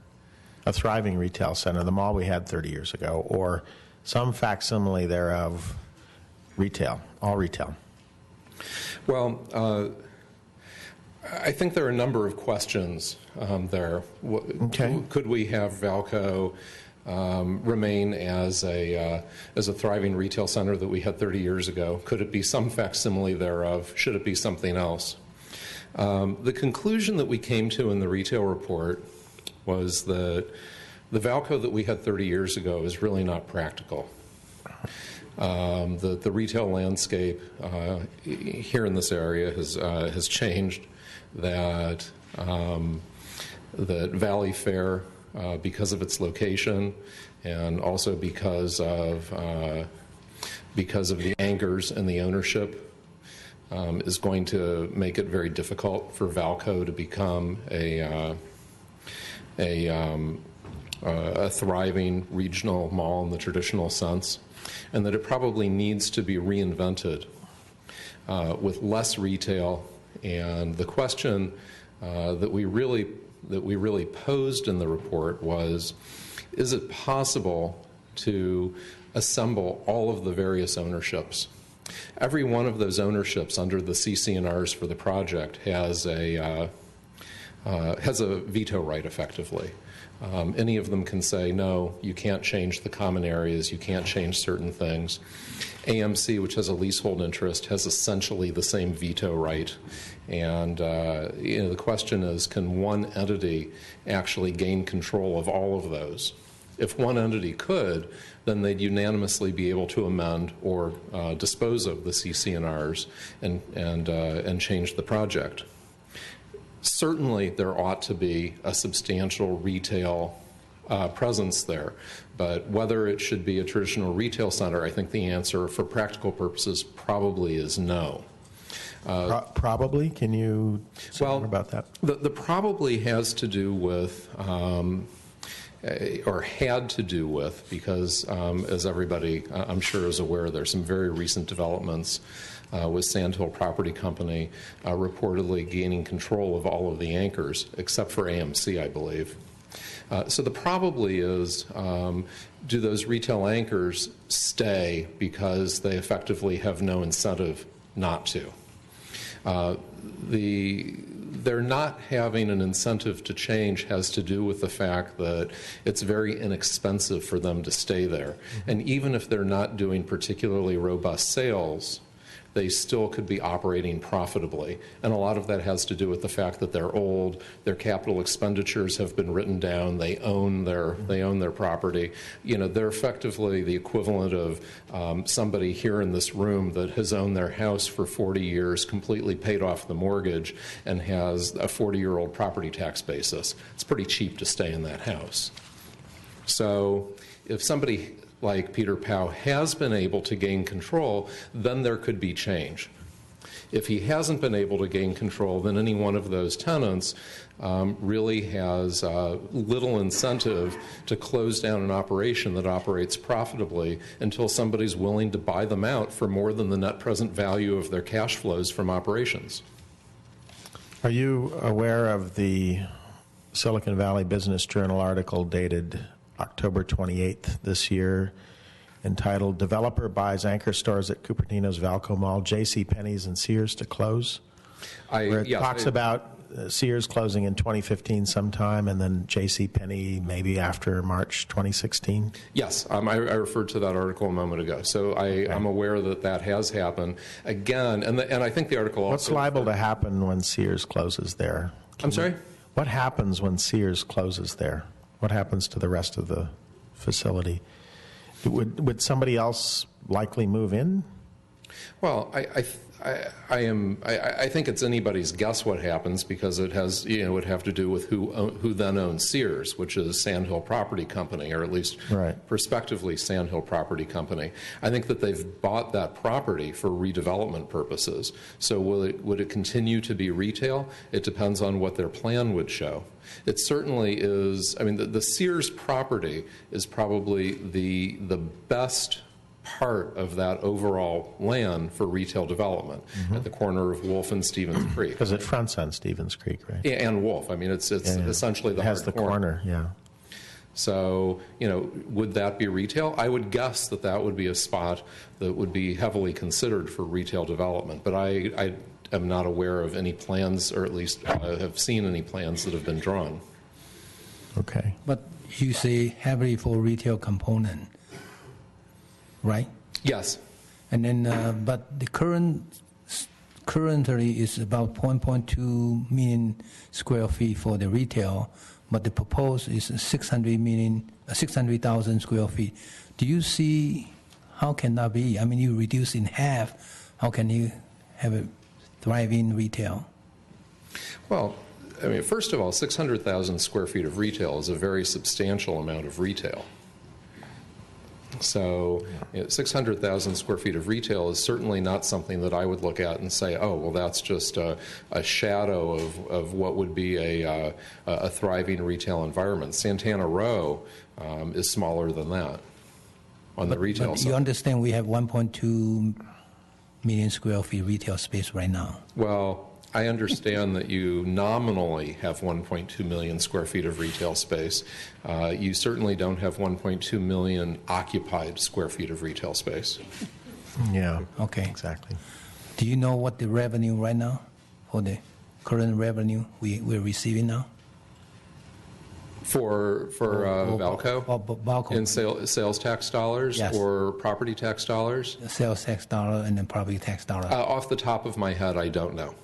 a thriving retail center, the mall we had 30 years ago, or some facsimile thereof, retail, all retail? Well, I think there are a number of questions there. Okay. Could we have Valco remain as a thriving retail center that we had 30 years ago? Could it be some facsimile thereof? Should it be something else? The conclusion that we came to in the retail report was that the Valco that we had 30 years ago is really not practical. The retail landscape here in this area has changed. That Valley Fair, because of its location, and also because of the anchors and the ownership, is going to make it very difficult for Valco to become a thriving regional mall in the traditional sense, and that it probably needs to be reinvented with less retail. And the question that we really posed in the report was, is it possible to assemble all of the various ownerships? Every one of those ownerships under the CC&Rs for the project has a veto right, effectively. Any of them can say, no, you can't change the common areas, you can't change certain things. AMC, which has a leasehold interest, has essentially the same veto right. And the question is, can one entity actually gain control of all of those? If one entity could, then they'd unanimously be able to amend or dispose of the CC&Rs and change the project. Certainly, there ought to be a substantial retail presence there, but whether it should be a traditional retail center, I think the answer for practical purposes probably is no. Probably? Can you say more about that? The probably has to do with, or had to do with, because as everybody I'm sure is aware, there's some very recent developments with Sandhill Property Company reportedly gaining control of all of the anchors, except for AMC, I believe. So the probably is, do those retail anchors stay because they effectively have no incentive not to? They're not having an incentive to change has to do with the fact that it's very inexpensive for them to stay there. And even if they're not doing particularly robust sales, they still could be operating profitably. And a lot of that has to do with the fact that they're old, their capital expenditures have been written down, they own their property. You know, they're effectively the equivalent of somebody here in this room that has owned their house for 40 years, completely paid off the mortgage, and has a 40-year-old property tax basis. It's pretty cheap to stay in that house. So if somebody like Peter Powell has been able to gain control, then there could be change. If he hasn't been able to gain control, then any one of those tenants really has little incentive to close down an operation that operates profitably until somebody's willing to buy them out for more than the net present value of their cash flows from operations. Are you aware of the Silicon Valley Business Journal article dated October 28th this year, entitled "Developer Buys Anchor Stores at Cupertino's Valco Mall, JCPenney's and Sears to Close"? Where it talks about Sears closing in 2015 sometime, and then JCPenney maybe after March 2016? Yes, I referred to that article a moment ago. So I'm aware that that has happened. Again, and I think the article also... What's liable to happen when Sears closes there? I'm sorry? What happens when Sears closes there? What happens to the rest of the facility? Would somebody else likely move in? Well, I think it's anybody's guess what happens, because it has, it would have to do with who then owns Sears, which is Sandhill Property Company, or at least prospectively Sandhill Property Company. I think that they've bought that property for redevelopment purposes. So would it continue to be retail? It depends on what their plan would show. It certainly is. I mean, the Sears property is probably the best part of that overall land for retail development at the corner of Wolf and Stevens Creek. Because it fronts on Stevens Creek, right? Yeah, and Wolf. I mean, it's essentially the it has the corner, yeah. So, would that be retail? I would guess that would be a spot that would be heavily considered for retail development. But I am not aware of any plans, or at least have seen any plans that have been drawn. Okay. But you say heavily for retail component, right? Yes. And then, but the currently is about 1.2 million square feet for the retail, but the proposed is 600,000 square feet. Do you see how can that be? I mean, you reduce in half. How can you have a thriving retail? Well, I mean, first of all, 600,000 square feet of retail is a very substantial amount of retail. So 600,000 square feet of retail is certainly not something that I would look at and say, oh, well, that's just a shadow of what would be a thriving retail environment. Santana Row is smaller than that on the retail side. You understand we have 1.2 million square feet retail space right now. Well, I understand that you nominally have 1.2 million square feet of retail space. You certainly don't have 1.2 million occupied square feet of retail space. Yeah. Okay. Exactly. Do you know what the revenue right now, for the current revenue we're receiving now? For Valco? Valco. In sales tax dollars, yes, or property tax dollars? Sales tax dollar and then property tax dollar. Off the top of my head, I don't know.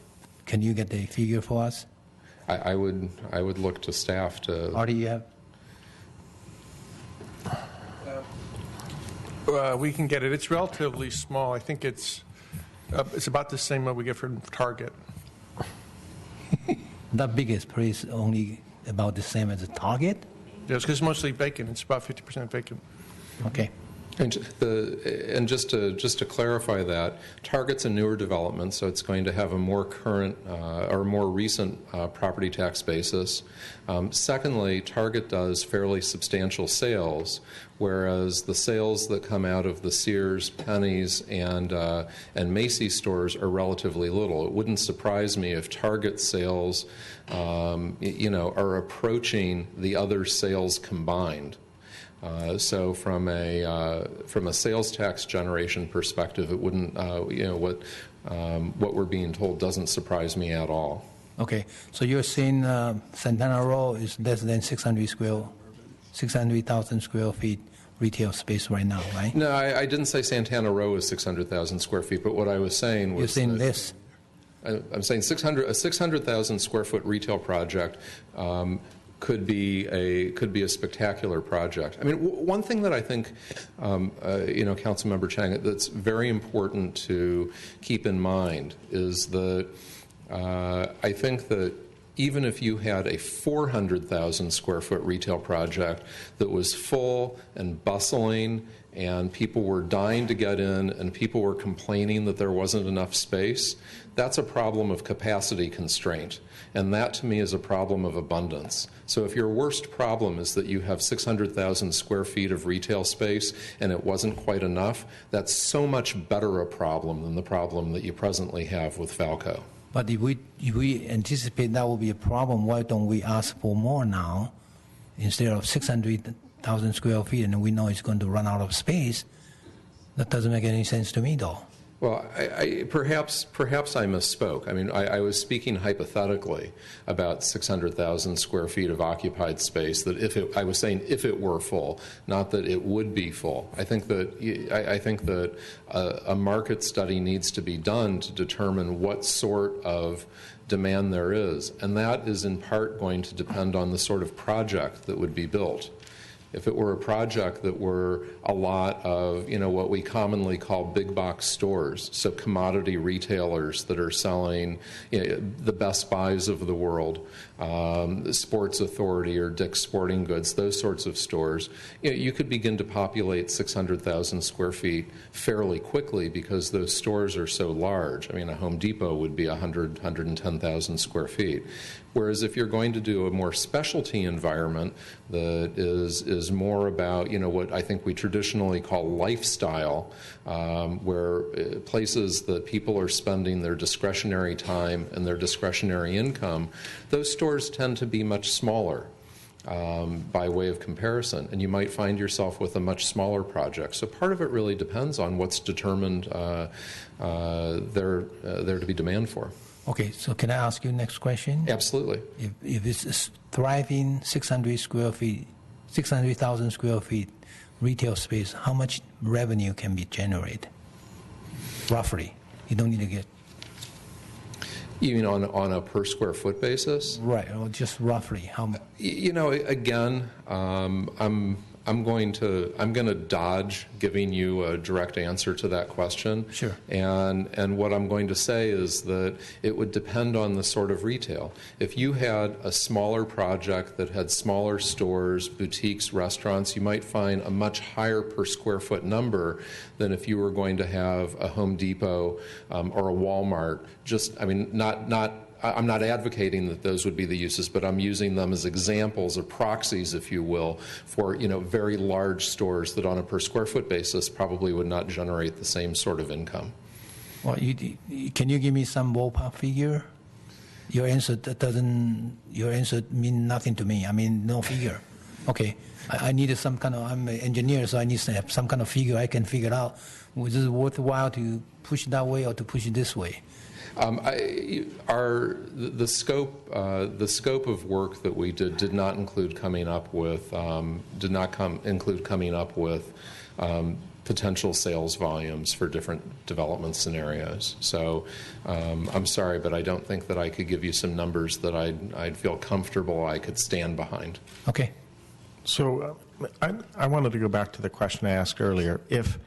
Can you get the figure for us? I would look to staff to... Artie, you have? We can get it. It's relatively small. I think it's about the same what we get from Target. The biggest place only about the same as the Target? Yes, because it's mostly vacant. It's about 50% vacant. Okay. And just to clarify that, Target's a newer development, so it's going to have a more current or more recent property tax basis. Secondly, Target does fairly substantial sales, whereas the sales that come out of the Sears, Penny's, and Macy's stores are relatively little. It wouldn't surprise me if Target sales, are approaching the other sales combined. So from a sales tax generation perspective, it wouldn't, what we're being told doesn't surprise me at all. Okay, so you're saying Santana Row is less than 600,000 square feet retail space right now, right? No, I didn't say Santana Row is 600,000 square feet, but what I was saying was... You're saying this? I'm saying a 600,000 square foot retail project could be a spectacular project. I mean, one thing that I think, Councilmember Chang, that's very important to keep in mind is that I think that even if you had a 400,000 square foot retail project that was full and bustling and people were dying to get in and people were complaining that there wasn't enough space, that's a problem of capacity constraint. And that, to me, is a problem of abundance. So if your worst problem is that you have 600,000 square feet of retail space and it wasn't quite enough, that's so much better a problem than the problem that you presently have with Falco. But if we anticipate that will be a problem, why don't we ask for more now instead of 600,000 square feet and we know it's going to run out of space? That doesn't make any sense to me, though. Well, perhaps I misspoke. I mean, I was speaking hypothetically about 600,000 square feet of occupied space. That I was saying if it were full, not that it would be full. I think that a market study needs to be done to determine what sort of demand there is, and that is in part going to depend on the sort of project that would be built. If it were a project that were a lot of, what we commonly call big box stores, so commodity retailers that are selling the Best Buys of the world, Sports Authority or Dick's Sporting Goods, those sorts of stores, you could begin to populate 600,000 square feet fairly quickly because those stores are so large. I mean, a Home Depot would be 110,000 square feet. Whereas if you're going to do a more specialty environment that is more about, what I think we traditionally call lifestyle, where places that people are spending their discretionary time and their discretionary income, those stores tend to be much smaller by way of comparison, and you might find yourself with a much smaller project. So part of it really depends on what's determined there to be demand for. Okay, so can I ask you next question? Absolutely. If it's a thriving 600,000 square feet retail space, how much revenue can be generated? Roughly. You don't need to get... You mean on a per square foot basis? Right, or just roughly. How much? Again, I'm going to dodge giving you a direct answer to that question. Sure. And what I'm going to say is that it would depend on the sort of retail. If you had a smaller project that had smaller stores, boutiques, restaurants, you might find a much higher per square foot number than if you were going to have a Home Depot or a Walmart. I'm not advocating that those would be the uses, but I'm using them as examples or proxies, if you will, for very large stores that on a per square foot basis probably would not generate the same sort of income. Well, can you give me some ballpark figure? Your answer mean nothing to me. I mean, no figure. Okay, I needed some kind of. I'm an engineer, so I need to have some kind of figure I can figure out. Was it worthwhile to push it that way or to push it this way? The scope of work that we did not include coming up with potential sales volumes for different development scenarios. So I'm sorry, but I don't think that I could give you some numbers that I'd feel comfortable I could stand behind. Okay. So I wanted to go back to the question I asked earlier. If,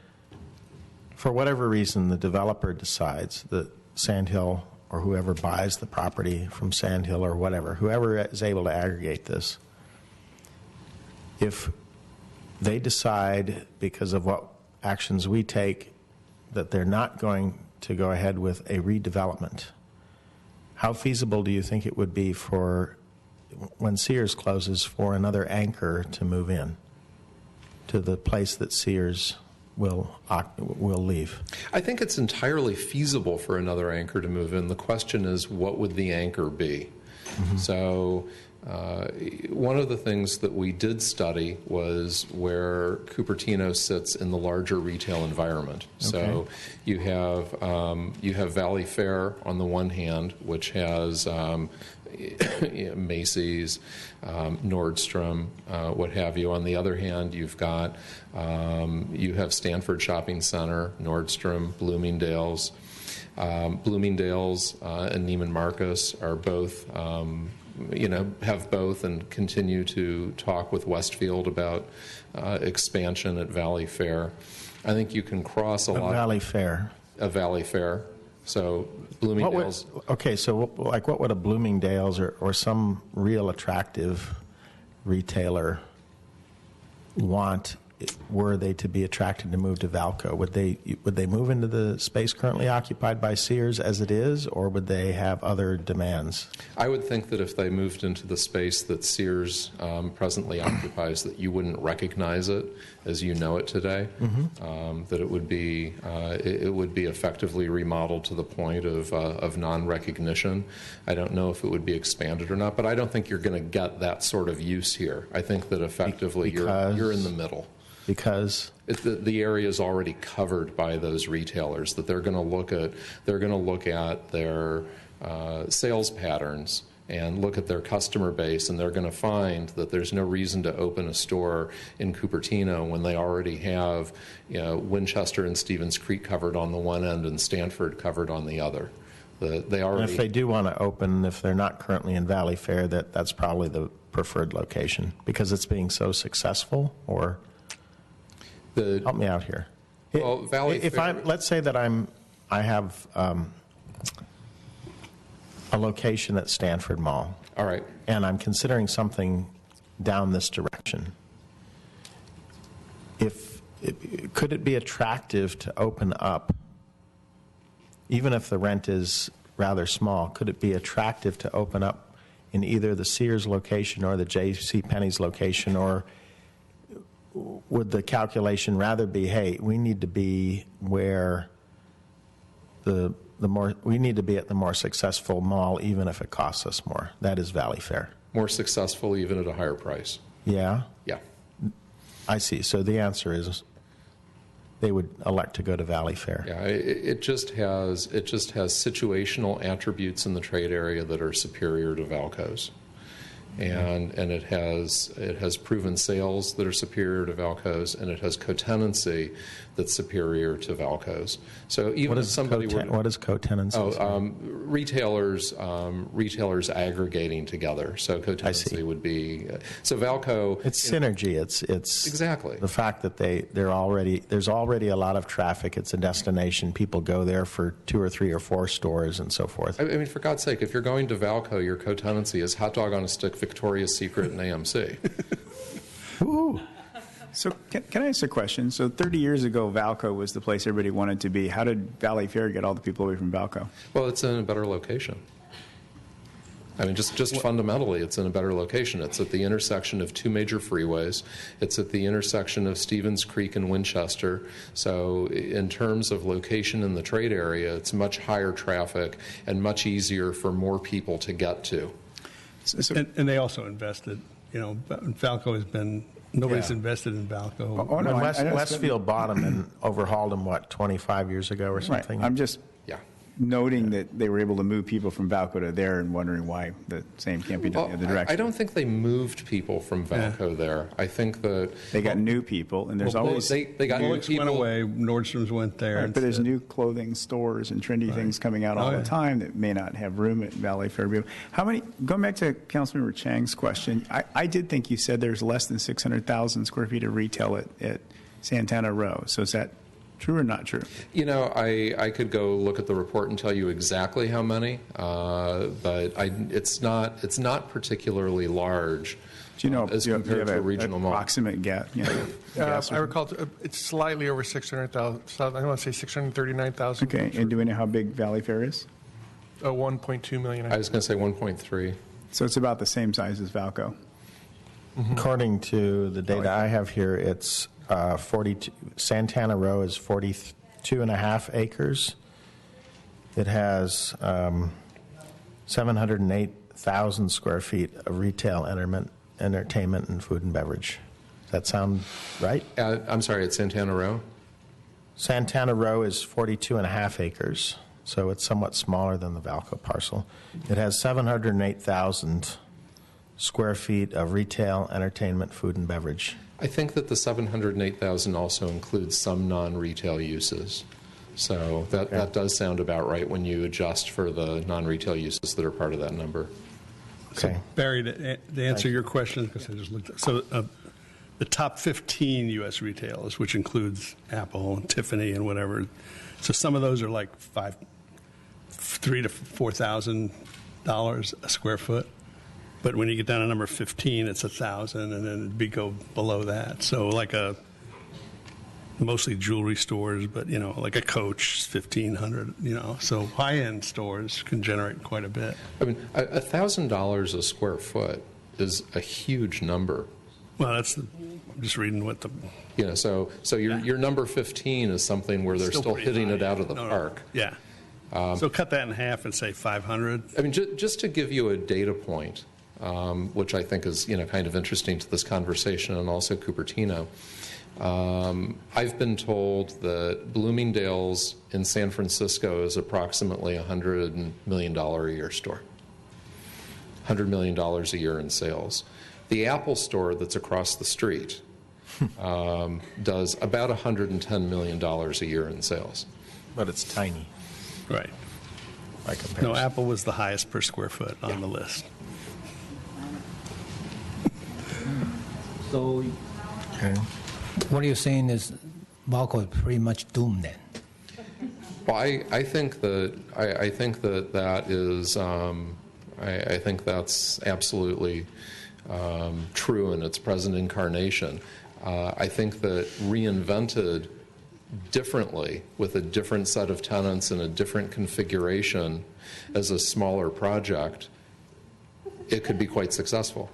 for whatever reason, the developer decides that Sandhill or whoever buys the property from Sandhill or whatever, whoever is able to aggregate this, if they decide, because of what actions we take, that they're not going to go ahead with a redevelopment, how feasible do you think it would be for, when Sears closes, for another anchor to move in to the place that Sears will leave? I think it's entirely feasible for another anchor to move in. The question is, what would the anchor be? Mm-hmm. So one of the things that we did study was where Cupertino sits in the larger retail environment. Okay. So you have Valley Fair on the one hand, which has Macy's, Nordstrom, what have you. On the other hand, you have Stanford Shopping Center, Nordstrom, Bloomingdale's. Bloomingdale's and Neiman Marcus are both, have both, and continue to talk with Westfield about expansion at Valley Fair. I think you can cross a lot. Valley Fair. A Valley Fair. So Bloomingdale's. What would a Bloomingdale's or some real attractive retailer want were they to be attracted to move to Valco? Would they move into the space currently occupied by Sears as it is, or would they have other demands? I would think that if they moved into the space that Sears presently occupies, that you wouldn't recognize it as you know it today. Mm-hmm. That it would be effectively remodeled to the point of non-recognition. I don't know if it would be expanded or not, but I don't think you're going to get that sort of use here. I think that effectively you're in the middle. Because the area is already covered by those retailers. That they're going to look at their sales patterns and look at their customer base, and they're going to find that there's no reason to open a store in Cupertino when they already have, Winchester and Stevens Creek covered on the one end and Stanford covered on the other. And if they do want to open, if they're not currently in Valley Fair, that's probably the preferred location because it's being so successful. Or help me out here. Well, Valley Fair. Let's say that I have a location at Stanford Mall. All right. And I'm considering something down this direction. Could it be attractive to open up, even if the rent is rather small, could it be attractive to open up in either the Sears location or the J.C. Penney's location, or would the calculation rather be, hey, we need to be where we need to be at the more successful mall, even if it costs us more? That is Valley Fair. More successful, even at a higher price. Yeah? Yeah. I see. So the answer is they would elect to go to Valley Fair. Yeah, it just has situational attributes in the trade area that are superior to Valco's. And it has proven sales that are superior to Valco's, and it has co-tenancy that's superior to Valco's. So even if somebody what is co-tenancy? Retailers aggregaing together. So co-tenancy would be Valco. It's synergy. It's exactly the fact that there's already a lot of traffic. It's a destination. People go there for 2 or 3 or 4 stores and so forth. I mean, for God's sake, if you're going to Valco, your co-tenancy is hot dog on a stick, Victoria's Secret, and AMC. Ooh. So can I ask a question? So 30 years ago, Valco was the place everybody wanted to be. How did Valley Fair get all the people away from Valco? Well, it's in a better location. I mean, just fundamentally, it's in a better location. It's at the intersection of 2 major freeways. It's at the intersection of Stevens Creek and Winchester. So in terms of location in the trade area, it's much higher traffic and much easier for more people to get to. And they also invested. Valco has been... Nobody's invested in Valco. Oh, no, Westfield bought them and overhauled them, 25 years ago or something? Right. I'm just noting that they were able to move people from Valco to there and wondering why the same can't be done the other direction. I don't think they moved people from Valco there. I think that they got new people, and there's always they got new people. Went away. Nordstrom's went there. Right, but there's new clothing stores and trendy things coming out all the time that may not have room at Valley Fairview. How many? Going back to Councilmember Chang's question, I did think you said there's less than 600,000 square feet of retail at Santana Row. So is that true or not true? You know, I could go look at the report and tell you exactly how many, but it's not particularly large. Do you know as compared to a regional mall? Approximate guess? I recall it's slightly over 600,000. I want to say 639,000. Okay, and do we know how big Valley Fair is? 1.2 million. I was going to say 1.3. So it's about the same size as Valco. According to the data I have here, it's 42. Santana Row is 42.5 acres. It has 708,000 square feet of retail, entertainment, and food and beverage. Does that sound right? I'm sorry, it's Santana Row? Santana Row is 42.5 acres, so it's somewhat smaller than the Valco parcel. It has 708,000 square feet of retail, entertainment, food, and beverage. I think that the 708,000 also includes some non-retail uses. So that does sound about right when you adjust for the non-retail uses that are part of that number. Okay. Barry, to answer your question, because I just looked at, so the top 15 U.S. retailers, which includes Apple and Tiffany and whatever, so some of those are like $3,000 to $4,000 a square foot. But when you get down to number 15, it's 1,000, and then it'd go below that. So like mostly jewelry stores, but like a Coach, 1,500. So high-end stores can generate quite a bit. I mean, $1,000 a square foot is a huge number. Well, I'm just reading what the. So your number 15 is something where they're still hitting it out of the park. Yeah. So cut that in half and say 500. I mean, just to give you a data point. Which I think is kind of interesting to this conversation, and also Cupertino. I've been told that Bloomingdale's in San Francisco is approximately $100 million a year store. $100 million a year in sales. The Apple store that's across the street does about $110 million a year in sales. But it's tiny. Right. By comparison. No, Apple was the highest per square foot on the list. So, what you're saying is Valco is pretty much doomed then? Well, I think that that is I think that's absolutely true in its present incarnation. I think that reinvented differently with a different set of tenants and a different configuration as a smaller project, it could be quite successful.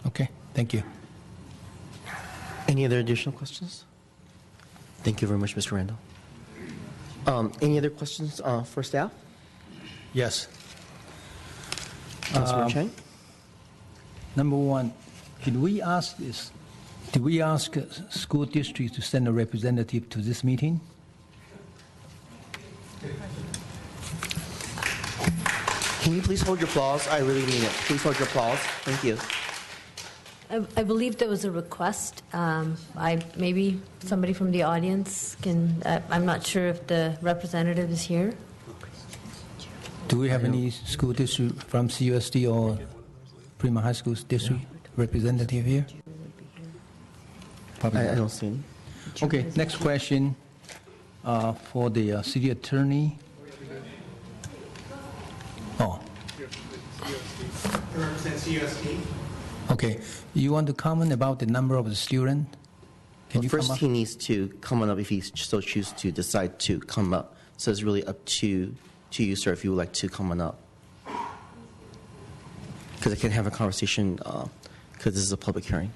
Okay. Thank you. Any other additional questions? Thank you very much, Mr. Randall. Any other questions for staff? Yes. Councilor Chang? Number one, did we ask school districts to send a representative to this meeting? Can you please hold your applause? I really mean it. Please hold your applause. Thank you. I believe there was a request. Maybe somebody from the audience can, I'm not sure if the representative is here. Do we have any school district from CUSD or Prima High School district representative here? I don't see any. Okay, next question for the city attorney. Oh. Represents CUSD. Okay, you want to comment about the number of the students? Well, first, he needs to come on up if he still chooses to decide to come up. So it's really up to you, sir, if you would like to come on up. Because I can have a conversation, because this is a public hearing.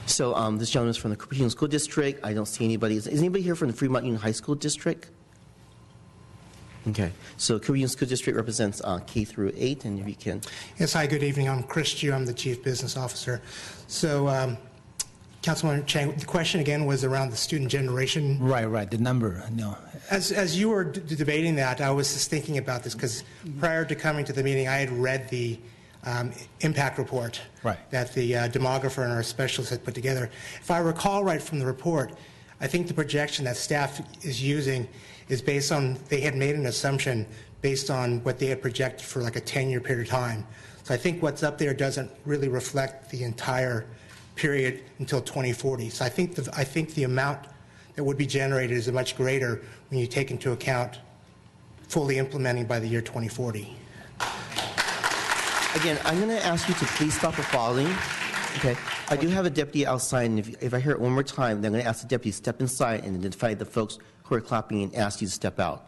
So this gentleman is from the Cupertino School District. I don't see anybody. Is anybody here from the Fremont Union High School District? Okay. So Cupertino School District represents K through 8, and if you can. Yes, hi, good evening. I'm Chris Chu. I'm the Chief Business Officer. So Councilman Chang, the question again was around the student generation. Right, the number, no. As you were debating that, I was just thinking about this because prior to coming to the meeting, I had read the impact report that the demographer and our specialist had put together. If I recall right from the report, I think the projection that staff is using is based on, they had made an assumption based on what they had projected for like a 10-year period of time. So I think what's up there doesn't really reflect the entire period until 2040. So I think the amount that would be generated is much greater when you take into account fully implementing by the year 2040. Again, I'm going to ask you to please stop applauding. Okay. I do have a deputy outside, and if I hear it one more time, then I'm going to ask the deputy to step inside and identify the folks who are clapping and ask you to step out.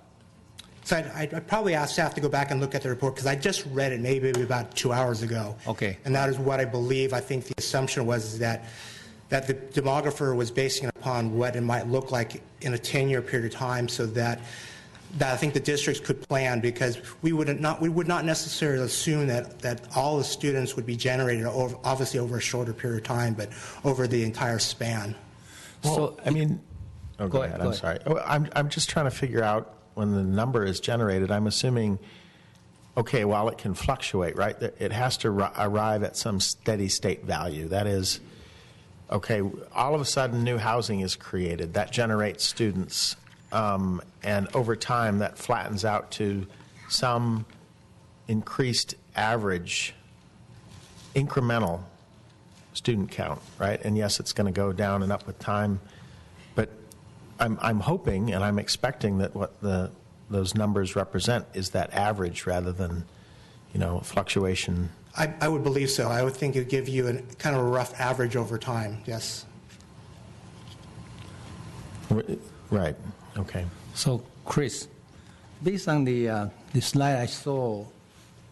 So I'd probably ask staff to go back and look at the report because I just read it maybe about 2 hours ago. Okay. And that is what I believe. I think the assumption was that the demographer was basing it upon what it might look like in a 10-year period of time, so that I think the districts could plan, because we would not necessarily assume that all the students would be generated obviously over a shorter period of time, but over the entire span. Well, I mean, go ahead. I'm sorry. I'm just trying to figure out when the number is generated. I'm assuming, okay, while it can fluctuate, right, it has to arrive at some steady state value. That is, okay, all of a sudden new housing is created. That generates students. And over time, that flattens out to some increased average incremental student count, right? And yes, it's going to go down and up with time. But I'm hoping and I'm expecting that what those numbers represent is that average rather than, fluctuation. I would believe so. I would think it would give you a kind of a rough average over time, yes. Right. Okay. So, Chris, based on the slide I saw,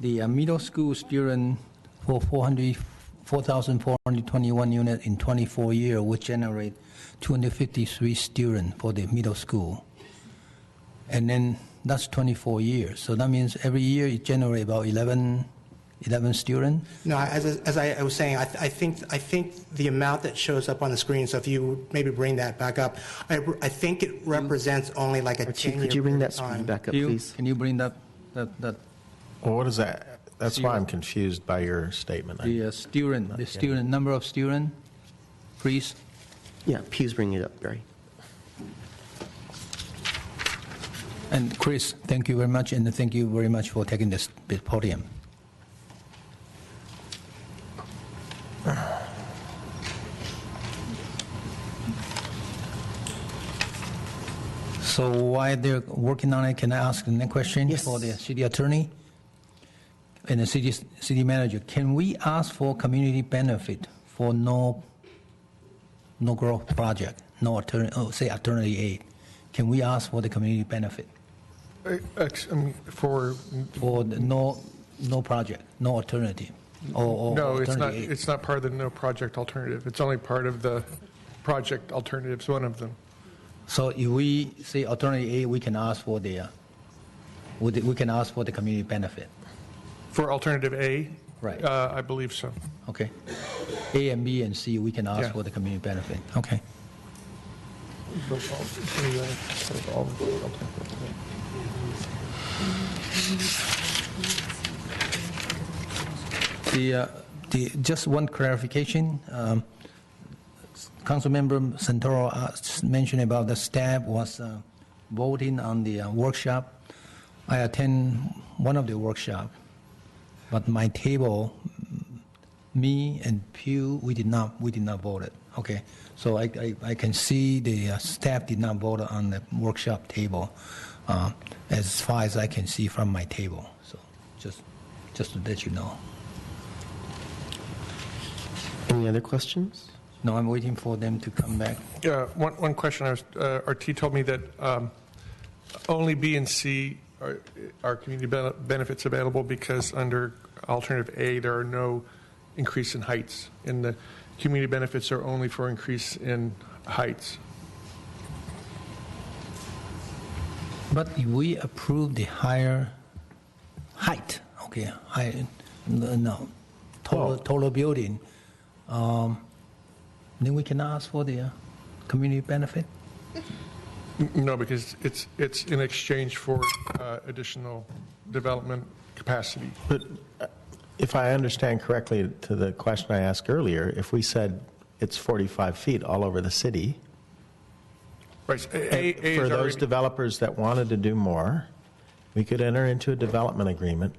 the middle school student for 4,421 units in 24 years would generate 253 students for the middle school. And then that's 24 years. So that means every year it generates about 11 students? No, as I was saying, I think the amount that shows up on the screen, so if you maybe bring that back up, I think it represents only like a 10-year Could you bring that time. screen back up, please? Can you bring that? Well, what is that? That's why I'm confused by your statement. The number of students, please. Yeah, please bring it up, Barry. And Chris, thank you very much, and thank you very much for taking this podium. So while they're working on it, can I ask the next question for the city attorney and the city manager? Can we ask for community benefit for no growth project, say alternative aid? Can we ask for the community benefit? For the no project, no alternative? No, it's not part of the no project alternative. It's only part of the project alternatives, one of them. So if we say alternative A, we can ask for the community benefit. For alternative A, right? I believe so. Okay. A and B and C, we can ask for the community benefit. Okay. Just one clarification. Councilmember Santoro mentioned about the staff was voting on the workshop. I attend one of the workshops, but my table, me and Pew, we did not vote it. Okay, so I can see the staff did not vote on the workshop table, as far as I can see from my table. So just to let you know. Any other questions? No, I'm waiting for them to come back. One question. RT told me that only B and C are community benefits available because under alternative A there are no increase in heights, and the community benefits are only for increase in heights. But if we approve the higher height, okay, total building. Then we can ask for the community benefit? No, because it's in exchange for additional development capacity. But if I understand correctly to the question I asked earlier, if we said it's 45 feet all over the city, Right. for those developers that wanted to do more, we could enter into a development agreement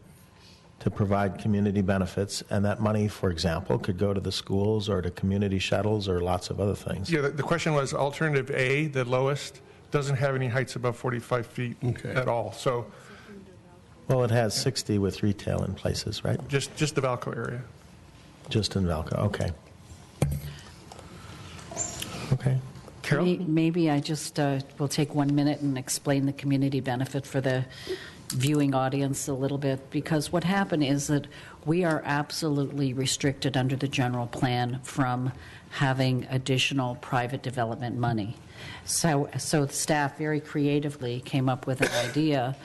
to provide community benefits, and that money, for example, could go to the schools or to community shuttles or lots of other things. Yeah, the question was alternative A, the lowest, doesn't have any heights above 45 feet at all. So Well, it has 60 with retail in places, right? just the Valco area. Just in Valco, okay. Okay. Carol? Maybe I just will take 1 minute and explain the community benefit for the viewing audience a little bit, because what happened is that we are absolutely restricted under the general plan from having additional private development money. So the staff very creatively came up with an idea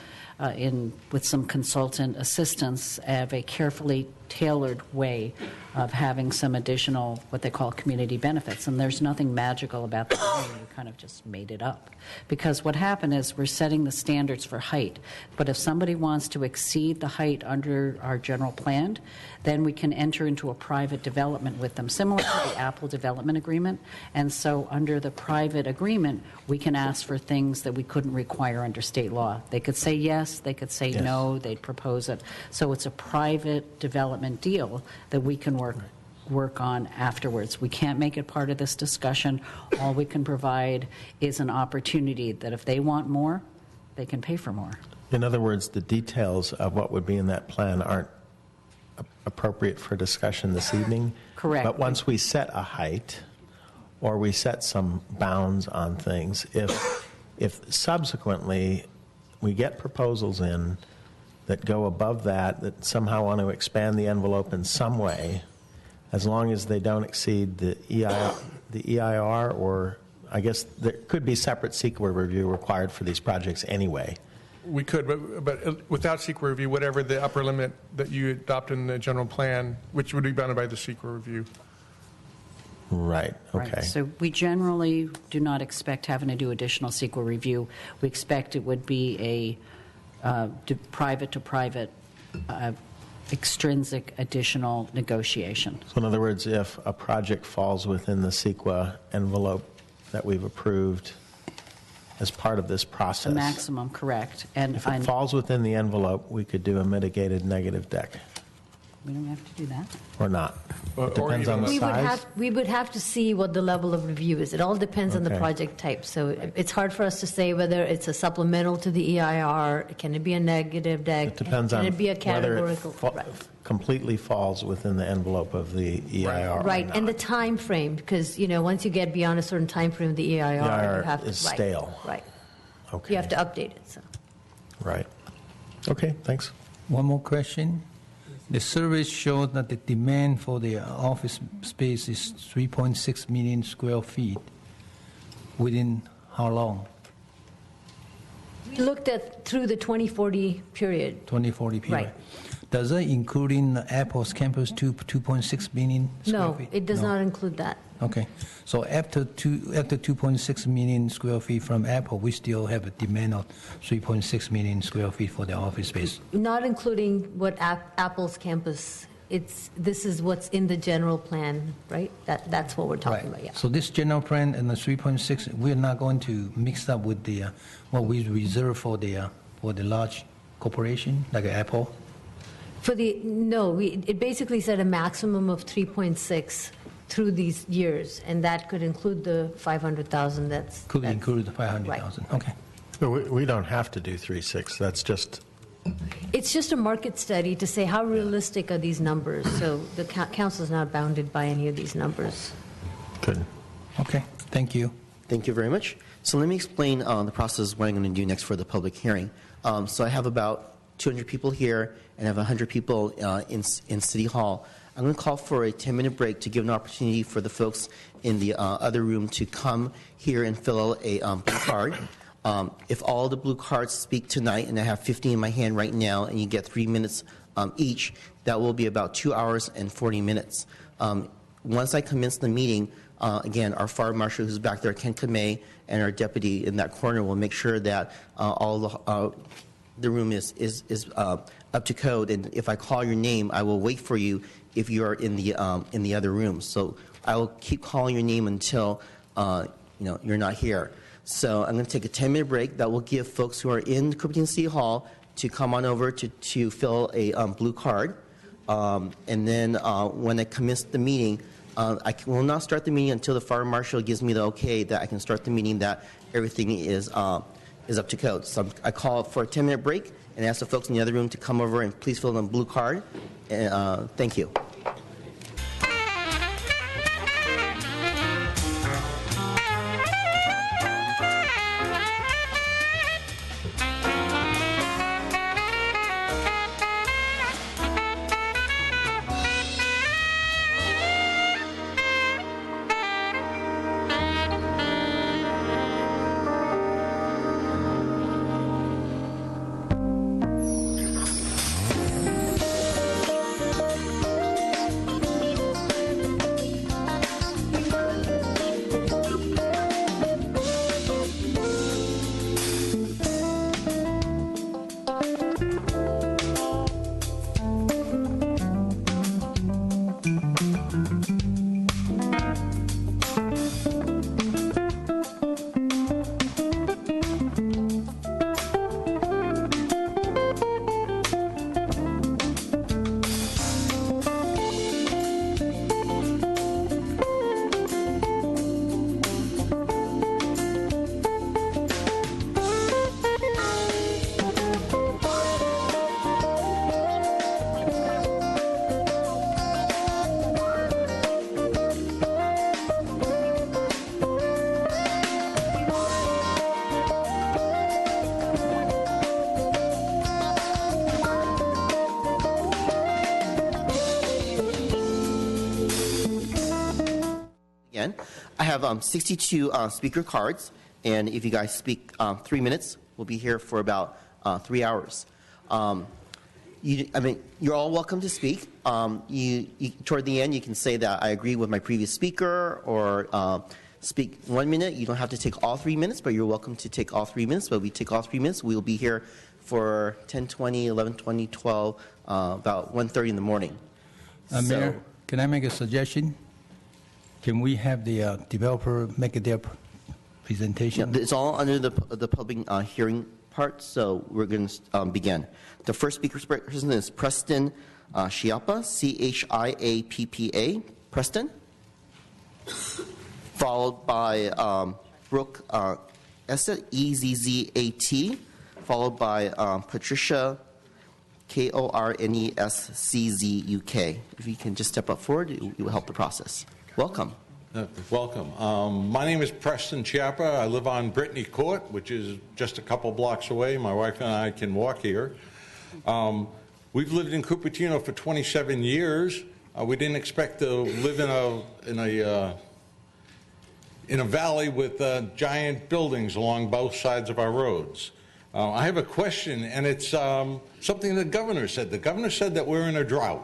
with some consultant assistance of a carefully tailored way of having some additional, what they call community benefits. And there's nothing magical about that. We kind of just made it up. Because what happened is we're setting the standards for height. But if somebody wants to exceed the height under our general plan, then we can enter into a private development with them, similar to the Apple development agreement. And so under the private agreement, we can ask for things that we couldn't require under state law. They could say yes, they could say no, they'd propose it. So it's a private development deal that we can work on afterwards. We can't make it part of this discussion. All we can provide is an opportunity that if they want more, they can pay for more. In other words, the details of what would be in that plan aren't appropriate for discussion this evening. Correct. But once we set a height or we set some bounds on things, if subsequently we get proposals in that go above that somehow want to expand the envelope in some way, as long as they don't exceed the EIR, or I guess there could be separate CEQA review required for these projects anyway. We could, but without CEQA review, whatever the upper limit that you adopt in the general plan, which would be bounded by the CEQA review. Right, okay. Right. So we generally do not expect having to do additional CEQA review. We expect it would be a private-to-private extrinsic additional negotiation. So in other words, if a project falls within the CEQA envelope that we've approved as part of this process. The maximum, correct. And if it falls within the envelope, we could do a mitigated negative deck. We don't have to do that. Or not. It depends on the size. We would have to see what the level of review is. It all depends on the project type. So it's hard for us to say whether it's a supplemental to the EIR, can it be a negative deck? It depends on can it be a categorical? whether it completely falls within the envelope of the EIR. Right, and the time frame, because once you get beyond a certain time frame of the EIR, you have to, is stale. Right. Okay. You have to update it. So. Right. Okay, thanks. One more question. The survey showed that the demand for the office space is 3.6 million square feet. Within how long? We looked at through the 2040 period. 2040 period. Right. Does that include in Apple's campus 2.6 million square feet? No, it does not include that. Okay. So after 2.6 million square feet from Apple, we still have a demand of 3.6 million square feet for the office space. Not including what Apple's campus. This is what's in the general plan, right? That's what we're talking about. Yeah. So this general plan and the 3.6, we're not going to mix up with the what we reserve for the large corporation like Apple. It basically said a maximum of 3.6 through these years, and that could include the 500,000. Could include the 500,000. Right. Okay. So we don't have to do 3.6. That's just. It's just a market study to say how realistic are these numbers. So the council is not bounded by any of these numbers. Good. Okay. Thank you. Thank you very much. So let me explain the process of what I'm going to do next for the public hearing. So I have about 200 people here and I have 100 people in City Hall. I'm going to call for a 10-minute break to give an opportunity for the folks in the other room to come here and fill out a blue card. If all the blue cards speak tonight, and I have 50 in my hand right now, and you get 3 minutes each, that will be about 2 hours and 40 minutes. Once I commence the meeting, again, our fire marshal who's back there, Ken Kamei, and our deputy in that corner will make sure that all the room is up to code. And if I call your name, I will wait for you if you are in the other room. So I will keep calling your name until you're not here. So I'm going to take a 10-minute break. That will give folks who are in Cupertino City Hall to come on over to fill a blue card. And then when I commence the meeting, I will not start the meeting until the fire marshal gives me the okay that I can start the meeting, that everything is up to code. So I call for a 10-minute break and ask the folks in the other room to come over and please fill in the blue card. And, thank you. I have 62 speaker cards, and if you guys speak 3 minutes, we'll be here for about 3 hours. You're all welcome to speak. Toward the end, you can say that I agree with my previous speaker, or speak 1 minute. You don't have to take all 3 minutes, but you're welcome to take all 3 minutes. But we take all 3 minutes. We'll be here for 10:20, 11:20, 12, about 1:30 in the morning. Mayor, can I make a suggestion? Can we have the developer make their presentation? Yeah, it's all under the public hearing part, so we're going to begin. The first speaker person is Preston Chiappa, Chiappa. Preston. Followed by Brooke Ezzat, Ezzat, followed by Patricia, Korneszczuk. If you can just step up forward, it will help the process. Welcome. Welcome. My name is Preston Chiappa. I live on Brittany Court, which is just a couple blocks away. My wife and I can walk here. We've lived in Cupertino for 27 years. We didn't expect to live in a valley with giant buildings along both sides of our roads. I have a question, and it's something the governor said. The governor said that we're in a drought.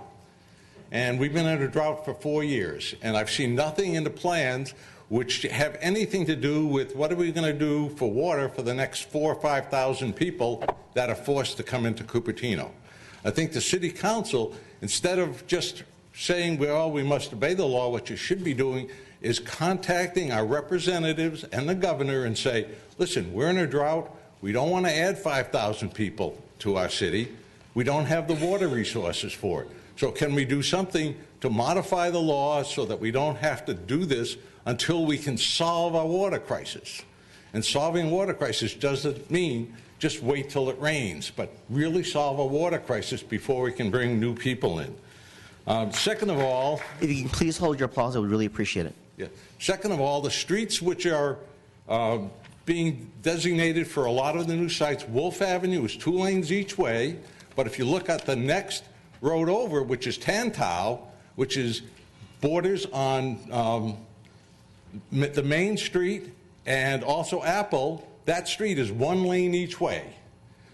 And we've been in a drought for 4 years, and I've seen nothing in the plans which have anything to do with what are we going to do for water for the next 4,000 or 5,000 people that are forced to come into Cupertino. I think the city council, instead of just saying, well, we must obey the law, what you should be doing is contacting our representatives and the governor and say, listen, we're in a drought. We don't want to add 5,000 people to our city. We don't have the water resources for it. So can we do something to modify the law so that we don't have to do this until we can solve our water crisis? And solving water crisis doesn't mean just wait till it rains, but really solve a water crisis before we can bring new people in. Second of all... If you can please hold your applause, I would really appreciate it. Yeah. Second of all, the streets which are being designated for a lot of the new sites, Wolf Avenue is 2 lanes each way, but if you look at the next road over, which is Tantau, which borders on the main street and also Apple, that street is 1 lane each way.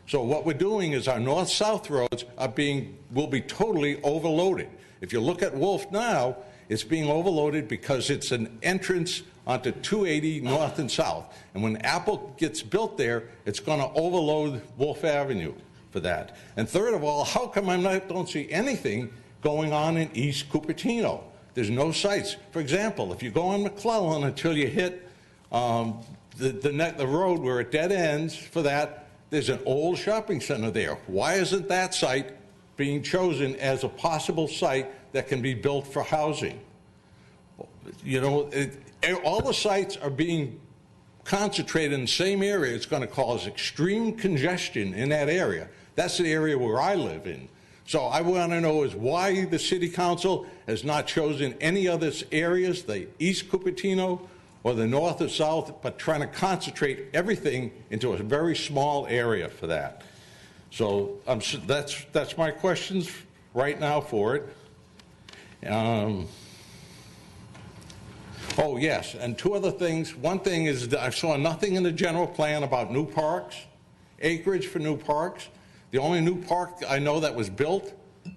So what we're doing is our north-south roads will be totally overloaded. If you look at Wolf now, It's being overloaded because it's an entrance onto 280 north and south. And when Apple gets built there, it's going to overload Wolf Avenue for that. And third of all, how come don't see anything going on in East Cupertino? There's no sites. For example, if you go on McClellan until you hit the road where it dead ends for that, there's an old shopping center there. Why isn't that site being chosen as a possible site that can be built for housing? You know, all the sites are being concentrated in the same area. It's going to cause extreme congestion in that area. That's the area where I live in. So I want to know is why the city council has not chosen any other areas, the East Cupertino or the north or south, but trying to concentrate everything into a very small area for that. So that's my questions right now for it. Oh, yes, and two other things. One thing is that I saw nothing in the general plan about new parks, acreage for new parks. The only new park I know that was built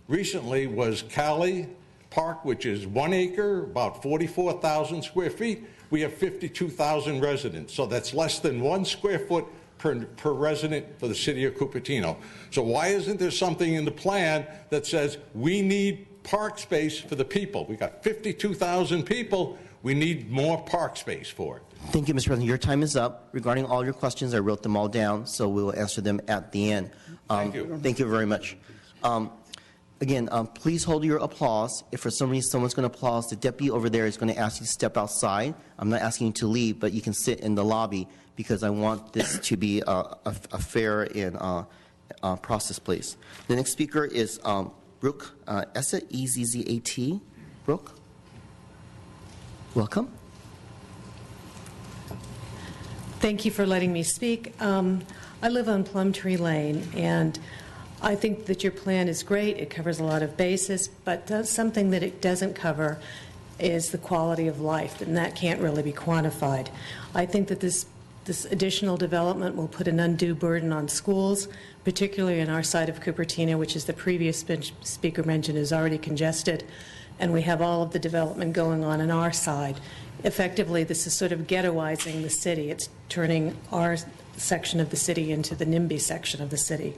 recently was Cali Park, which is 1 acre, about 44,000 square feet. We have 52,000 residents, so that's less than 1 square foot per resident for the city of Cupertino. So why isn't there something in the plan that says we need park space for the people? We got 52,000 people. We need more park space for it. Thank you, Mr. President. Your time is up. Regarding all your questions, I wrote them all down, so we will answer them at the end. Thank you. Thank you very much. Again, please hold your applause. If for some reason someone's going to applause, the deputy over there is going to ask you to step outside. I'm not asking you to leave, but you can sit in the lobby because I want this to be a fair and process, please. The next speaker is Brooke Ezzat, E-Z-Z-A-T. Brooke, welcome. Thank you for letting me speak. I live on Plumtree Lane, and I think that your plan is great. It covers a lot of bases, but something that it doesn't cover is the quality of life, and that can't really be quantified. I think that this additional development will put an undue burden on schools, particularly in our side of Cupertino, which, as the previous speaker mentioned, is already congested, and we have all of the development going on our side. Effectively, this is sort of ghettoizing the city. It's turning our section of the city into the NIMBY section of the city.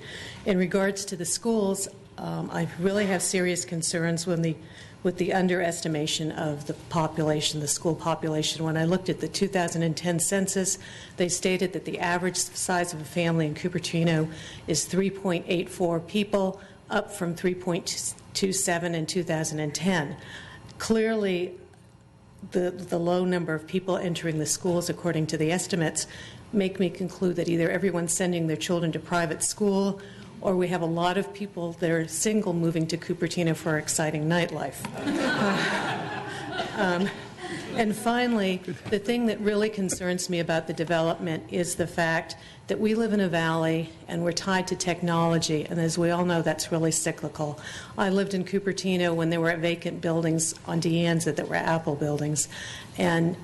In regards to the schools, I really have serious concerns with the underestimation of the population, the school population. When I looked at the 2010 census, they stated that the average size of a family in Cupertino is 3.84 people, up from 3.27 in 2010. Clearly, the low number of people entering the schools, according to the estimates, make me conclude that either everyone's sending their children to private school, or we have a lot of people that are single moving to Cupertino for exciting nightlife. And finally, the thing that really concerns me about the development is the fact that we live in a valley and we're tied to technology, and as we all know, that's really cyclical. I lived in Cupertino when there were vacant buildings on De Anza that were Apple buildings, and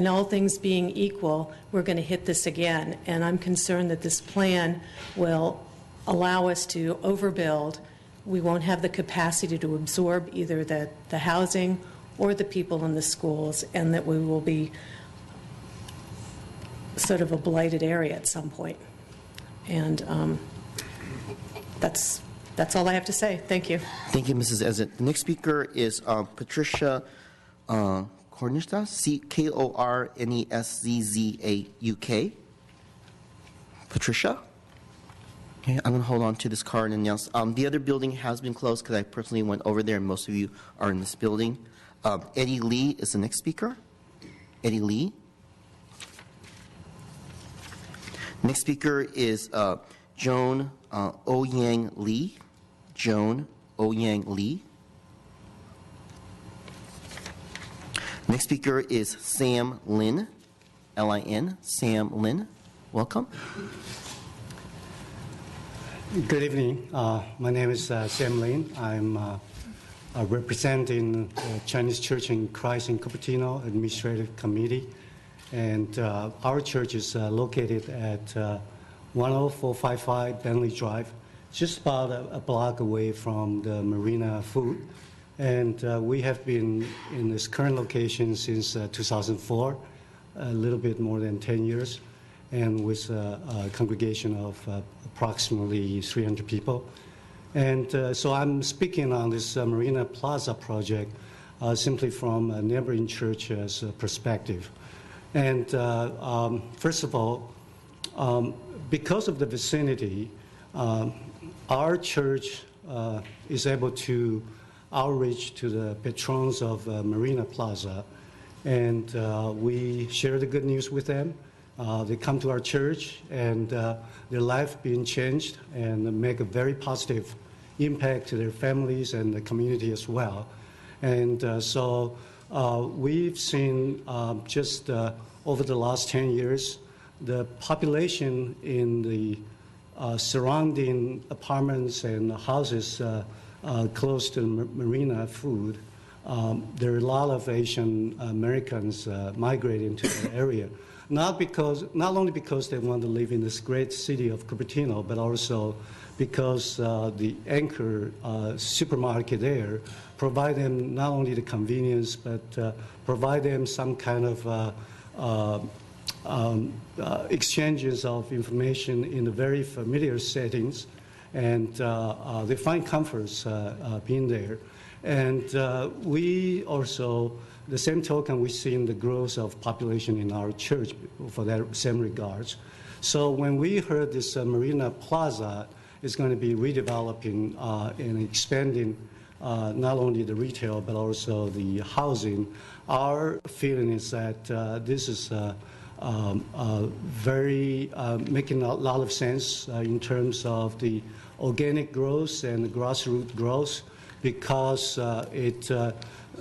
all things being equal, we're going to hit this again, and I'm concerned that this plan will allow us to overbuild. We won't have the capacity to absorb either the housing or the people in the schools, and that we will be sort of a blighted area at some point. And that's all I have to say. Thank you. Thank you, Mrs. Ezzat. The next speaker is Patricia Korneszta, Korneszzauk. Patricia? Okay, I'm going to hold on to this card and announce. The other building has been closed because I personally went over there, and most of you are in this building. Eddie Lee is the next speaker. Eddie Lee. Next speaker is Joan Oyang Lee. Joan Oyang Lee. Next speaker is Sam Lin, L-I-N, Sam Lin. Welcome. Good evening. My name is Sam Lin. I'm representing the Chinese Church in Christ in Cupertino Administrative Committee. And our church is located at 10455 Bentley Drive, just about a block away from the Marina Food. And we have been in this current location since 2004, a little bit more than 10 years, and with a congregation of approximately 300 people. And so I'm speaking on this Marina Plaza project simply from a neighboring church's perspective. And first of all, because of the vicinity, our church is able to outreach to the patrons of Marina Plaza, and we share the good news with them. They come to our church, and their life being changed and make a very positive impact to their families and the community as well. And so we've seen just over the last 10 years, the population in the surrounding apartments and houses close to the marina food, there are a lot of Asian Americans migrating to the area. Not only because they want to live in this great city of Cupertino, but also because the anchor supermarket there provide them not only the convenience, but provide them some kind of exchanges of information in a very familiar settings, and they find comforts being there. And we also, the same token, we've seen the growth of population in our church for that same regards. So when we heard this Marina Plaza is going to be redeveloping and expanding not only the retail but also the housing, our feeling is that this is very making a lot of sense in terms of the organic growth and the grassroots growth, because it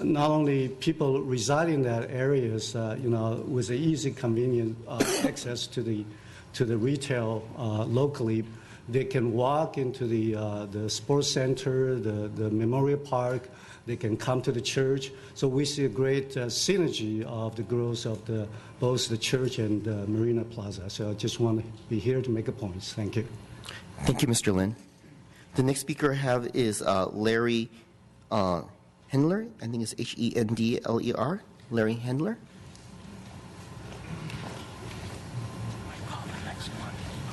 not only people reside in that areas, with an easy, convenient access to the retail locally, they can walk into the sports center, the memorial park. They can come to the church. So we see a great synergy of the growth of both the church and Marina Plaza. So I just want to be here to make a point. Thank you. Thank you, Mr. Lin. The next speaker I have is Larry Hendler. I think it's Hendler. Larry Hendler.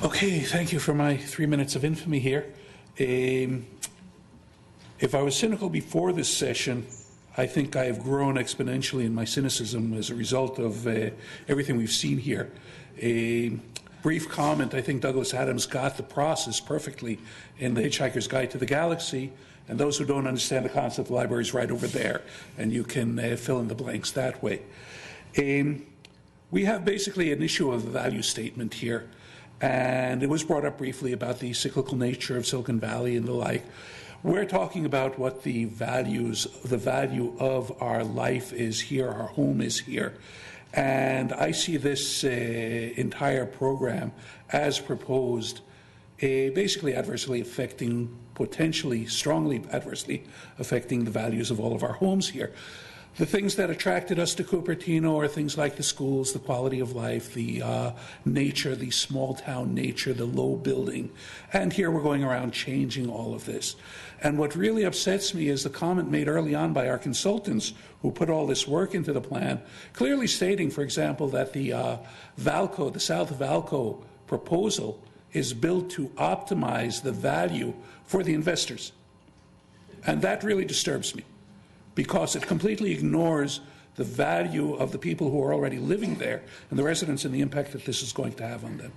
Okay, thank you for my 3 minutes of infamy here. If I was cynical before this session, I think I have grown exponentially in my cynicism as a result of everything we've seen here. A brief comment, I think Douglas Adams got the process perfectly in The Hitchhiker's Guide to the Galaxy, and those who don't understand the concept of the library is right over there, and you can fill in the blanks that way. We have basically an issue of the value statement here, and it was brought up briefly about the cyclical nature of Silicon Valley and the like. We're talking about what the value of our life is here, our home is here. And I see this entire program as proposed basically potentially strongly adversely affecting the values of all of our homes here. The things that attracted us to Cupertino are things like the schools, the quality of life, the nature, the small town nature, the low building. And here we're going around changing all of this. And what really upsets me is the comment made early on by our consultants who put all this work into the plan, clearly stating, for example, that the Valco, the South Valco proposal is built to optimize the value for the investors. And that really disturbs me, because it completely ignores the value of the people who are already living there and the residents and the impact that this is going to have on them.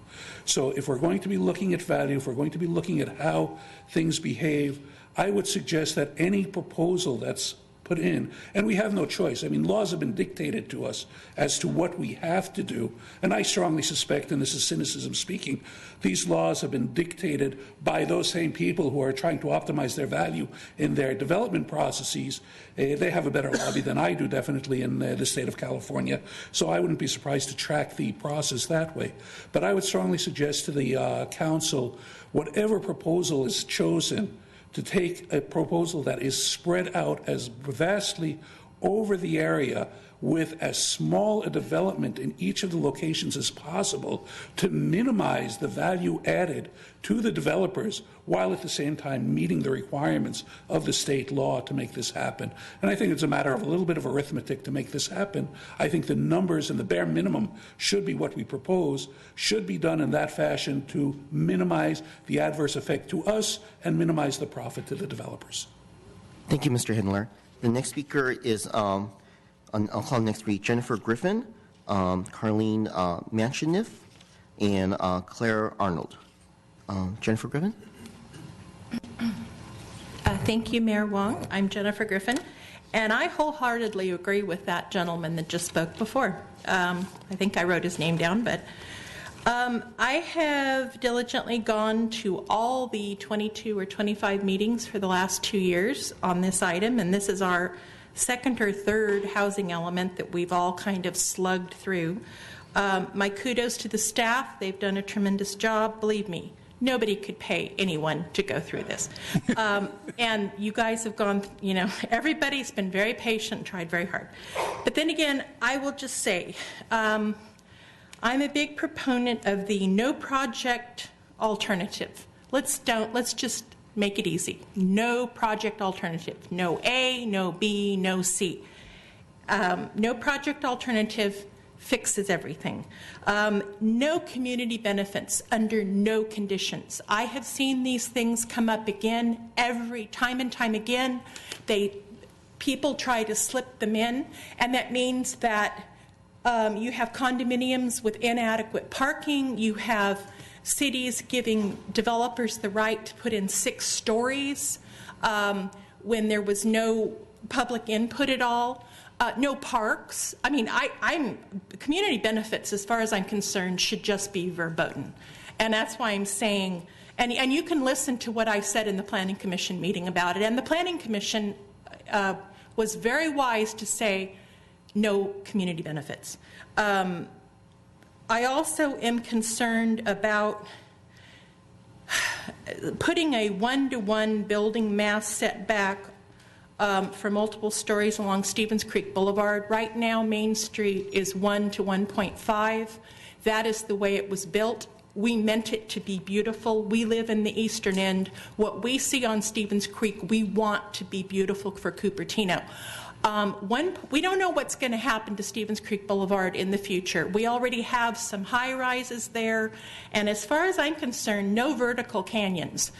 So if we're going to be looking at value, if we're going to be looking at how things behave, I would suggest that any proposal that's put in, and we have no choice. I mean, laws have been dictated to us as to what we have to do, and I strongly suspect, and this is cynicism speaking, these laws have been dictated by those same people who are trying to optimize their value in their development processes. They have a better lobby than I do, definitely, in the state of California, so I wouldn't be surprised to track the process that way. But I would strongly suggest to the council, whatever proposal is chosen, to take a proposal that is spread out as vastly over the area with as small a development in each of the locations as possible to minimize the value added to the developers while at the same time meeting the requirements of the state law to make this happen. And I think it's a matter of a little bit of arithmetic to make this happen. I think the numbers and the bare minimum should be what we propose, should be done in that fashion to minimize the adverse effect to us and minimize the profit to the developers. Thank you, Mr. Hindler. The next speaker is, I'll call next week, Jennifer Griffin, Carlene Manshiniff, and Claire Arnold. Jennifer Griffin? Thank you, Mayor Wong. I'm Jennifer Griffin, and I wholeheartedly agree with that gentleman that just spoke before. I think I wrote his name down, but I have diligently gone to all the 22 or 25 meetings for the last 2 years on this item, and this is our second or third housing element that we've all kind of slugged through. My kudos to the staff. They've done a tremendous job. Believe me, nobody could pay anyone to go through this. And you guys have gone, everybody's been very patient and tried very hard. But then again, I will just say, I'm a big proponent of the no project alternative. Let's just make it easy. No project alternative. No A, no B, no C. No project alternative fixes everything. No community benefits under no conditions. I have seen these things come up again time and time again. People try to slip them in, and that means that you have condominiums with inadequate parking. You have cities giving developers the right to put in 6 stories when there was no public input at all. No parks. I mean, community benefits, as far as I'm concerned, should just be verboten. And that's why I'm saying, and you can listen to what I said in the Planning Commission meeting about it. And the Planning Commission was very wise to say no community benefits. I also am concerned about putting a 1-to-1 building mass setback for multiple stories along Stevens Creek Boulevard. Right now, Main Street is 1 to 1.5. That is the way it was built. We meant it to be beautiful. We live in the eastern end. What we see on Stevens Creek, we want to be beautiful for Cupertino. We don't know what's going to happen to Stevens Creek Boulevard in the future. We already have some high rises there, and as far as I'm concerned, no vertical canyons.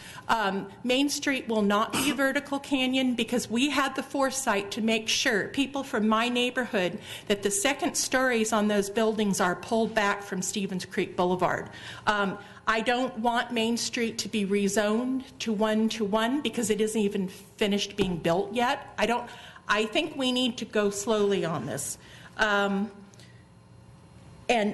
Main Street will not be a vertical canyon because we had the foresight to make sure, people from my neighborhood, that the second stories on those buildings are pulled back from Stevens Creek Boulevard. I don't want Main Street to be rezoned to 1-to-1 because it isn't even finished being built yet. I think we need to go slowly on this. And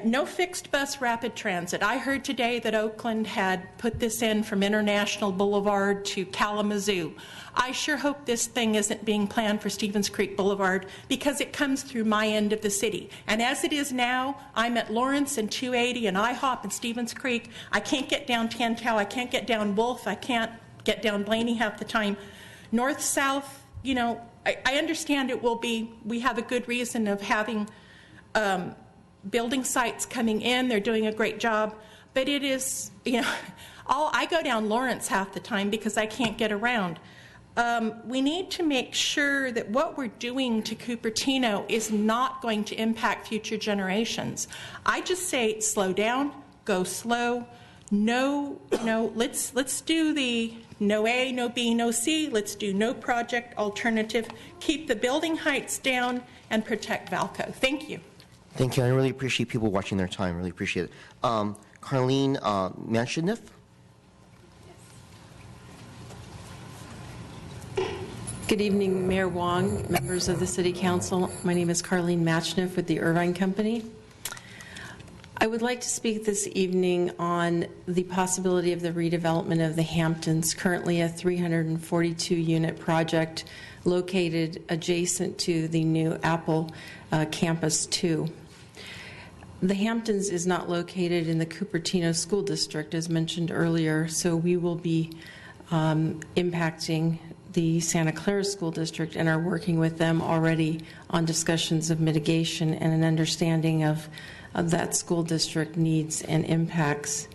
no fixed bus rapid transit. I heard today that Oakland had put this in from International Boulevard to Kalamazoo. I sure hope this thing isn't being planned for Stevens Creek Boulevard because it comes through my end of the city. And as it is now, I'm at Lawrence and 280 and IHOP and Stevens Creek. I can't get down Tantau. I can't get down Wolf. I can't get down Blaney half the time. North, south, I understand we have a good reason of having building sites coming in. They're doing a great job. But it is, I go down Lawrence half the time because I can't get around. We need to make sure that what we're doing to Cupertino is not going to impact future generations. I just say slow down, go slow. No, let's do the no A, no B, no C. Let's do no project alternative. Keep the building heights down and protect Valco. Thank you. Thank you. I really appreciate people watching their time. Really appreciate it. Carlene Manshiniff. Good evening, Mayor Wong, members of the City Council. My name is Carlene Matchniff with the Irvine Company. I would like to speak this evening on the possibility of the redevelopment of the Hamptons, currently a 342-unit project located adjacent to the new Apple Campus 2. The Hamptons is not located in the Cupertino School District, as mentioned earlier, so we will be impacting the Santa Clara School District and are working with them already on discussions of mitigation and an understanding of that school district needs and impacts.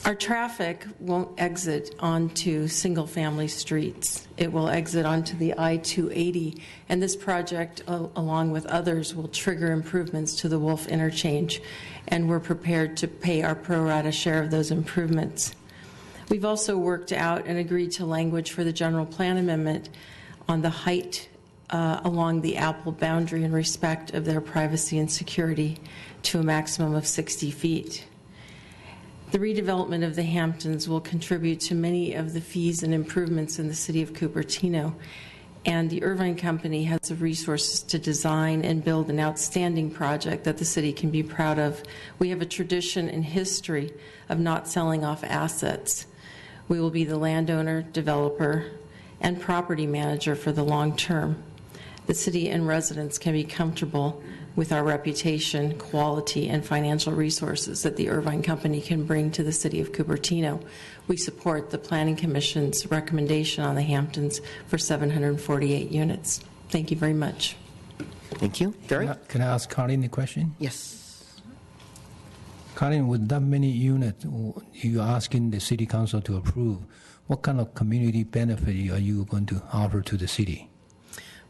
Our traffic won't exit onto single-family streets. It will exit onto the I-280, and this project, along with others, will trigger improvements to the Wolf interchange, and we're prepared to pay our pro rata share of those improvements. We've also worked out and agreed to language for the general plan amendment on the height along the Apple boundary in respect of their privacy and security to a maximum of 60 feet. The redevelopment of the Hamptons will contribute to many of the fees and improvements in the city of Cupertino, and the Irvine Company has the resources to design and build an outstanding project that the city can be proud of. We have a tradition and history of not selling off assets. We will be the landowner, developer, and property manager for the long term. The city and residents can be comfortable with our reputation, quality, and financial resources that the Irvine Company can bring to the city of Cupertino. We support the Planning Commission's recommendation on the Hamptons for 748 units. Thank you very much. Thank you. Gary? Can I ask Colin a question? Yes. Colin, with that many units you're asking the city council to approve, what kind of community benefit are you going to offer to the city?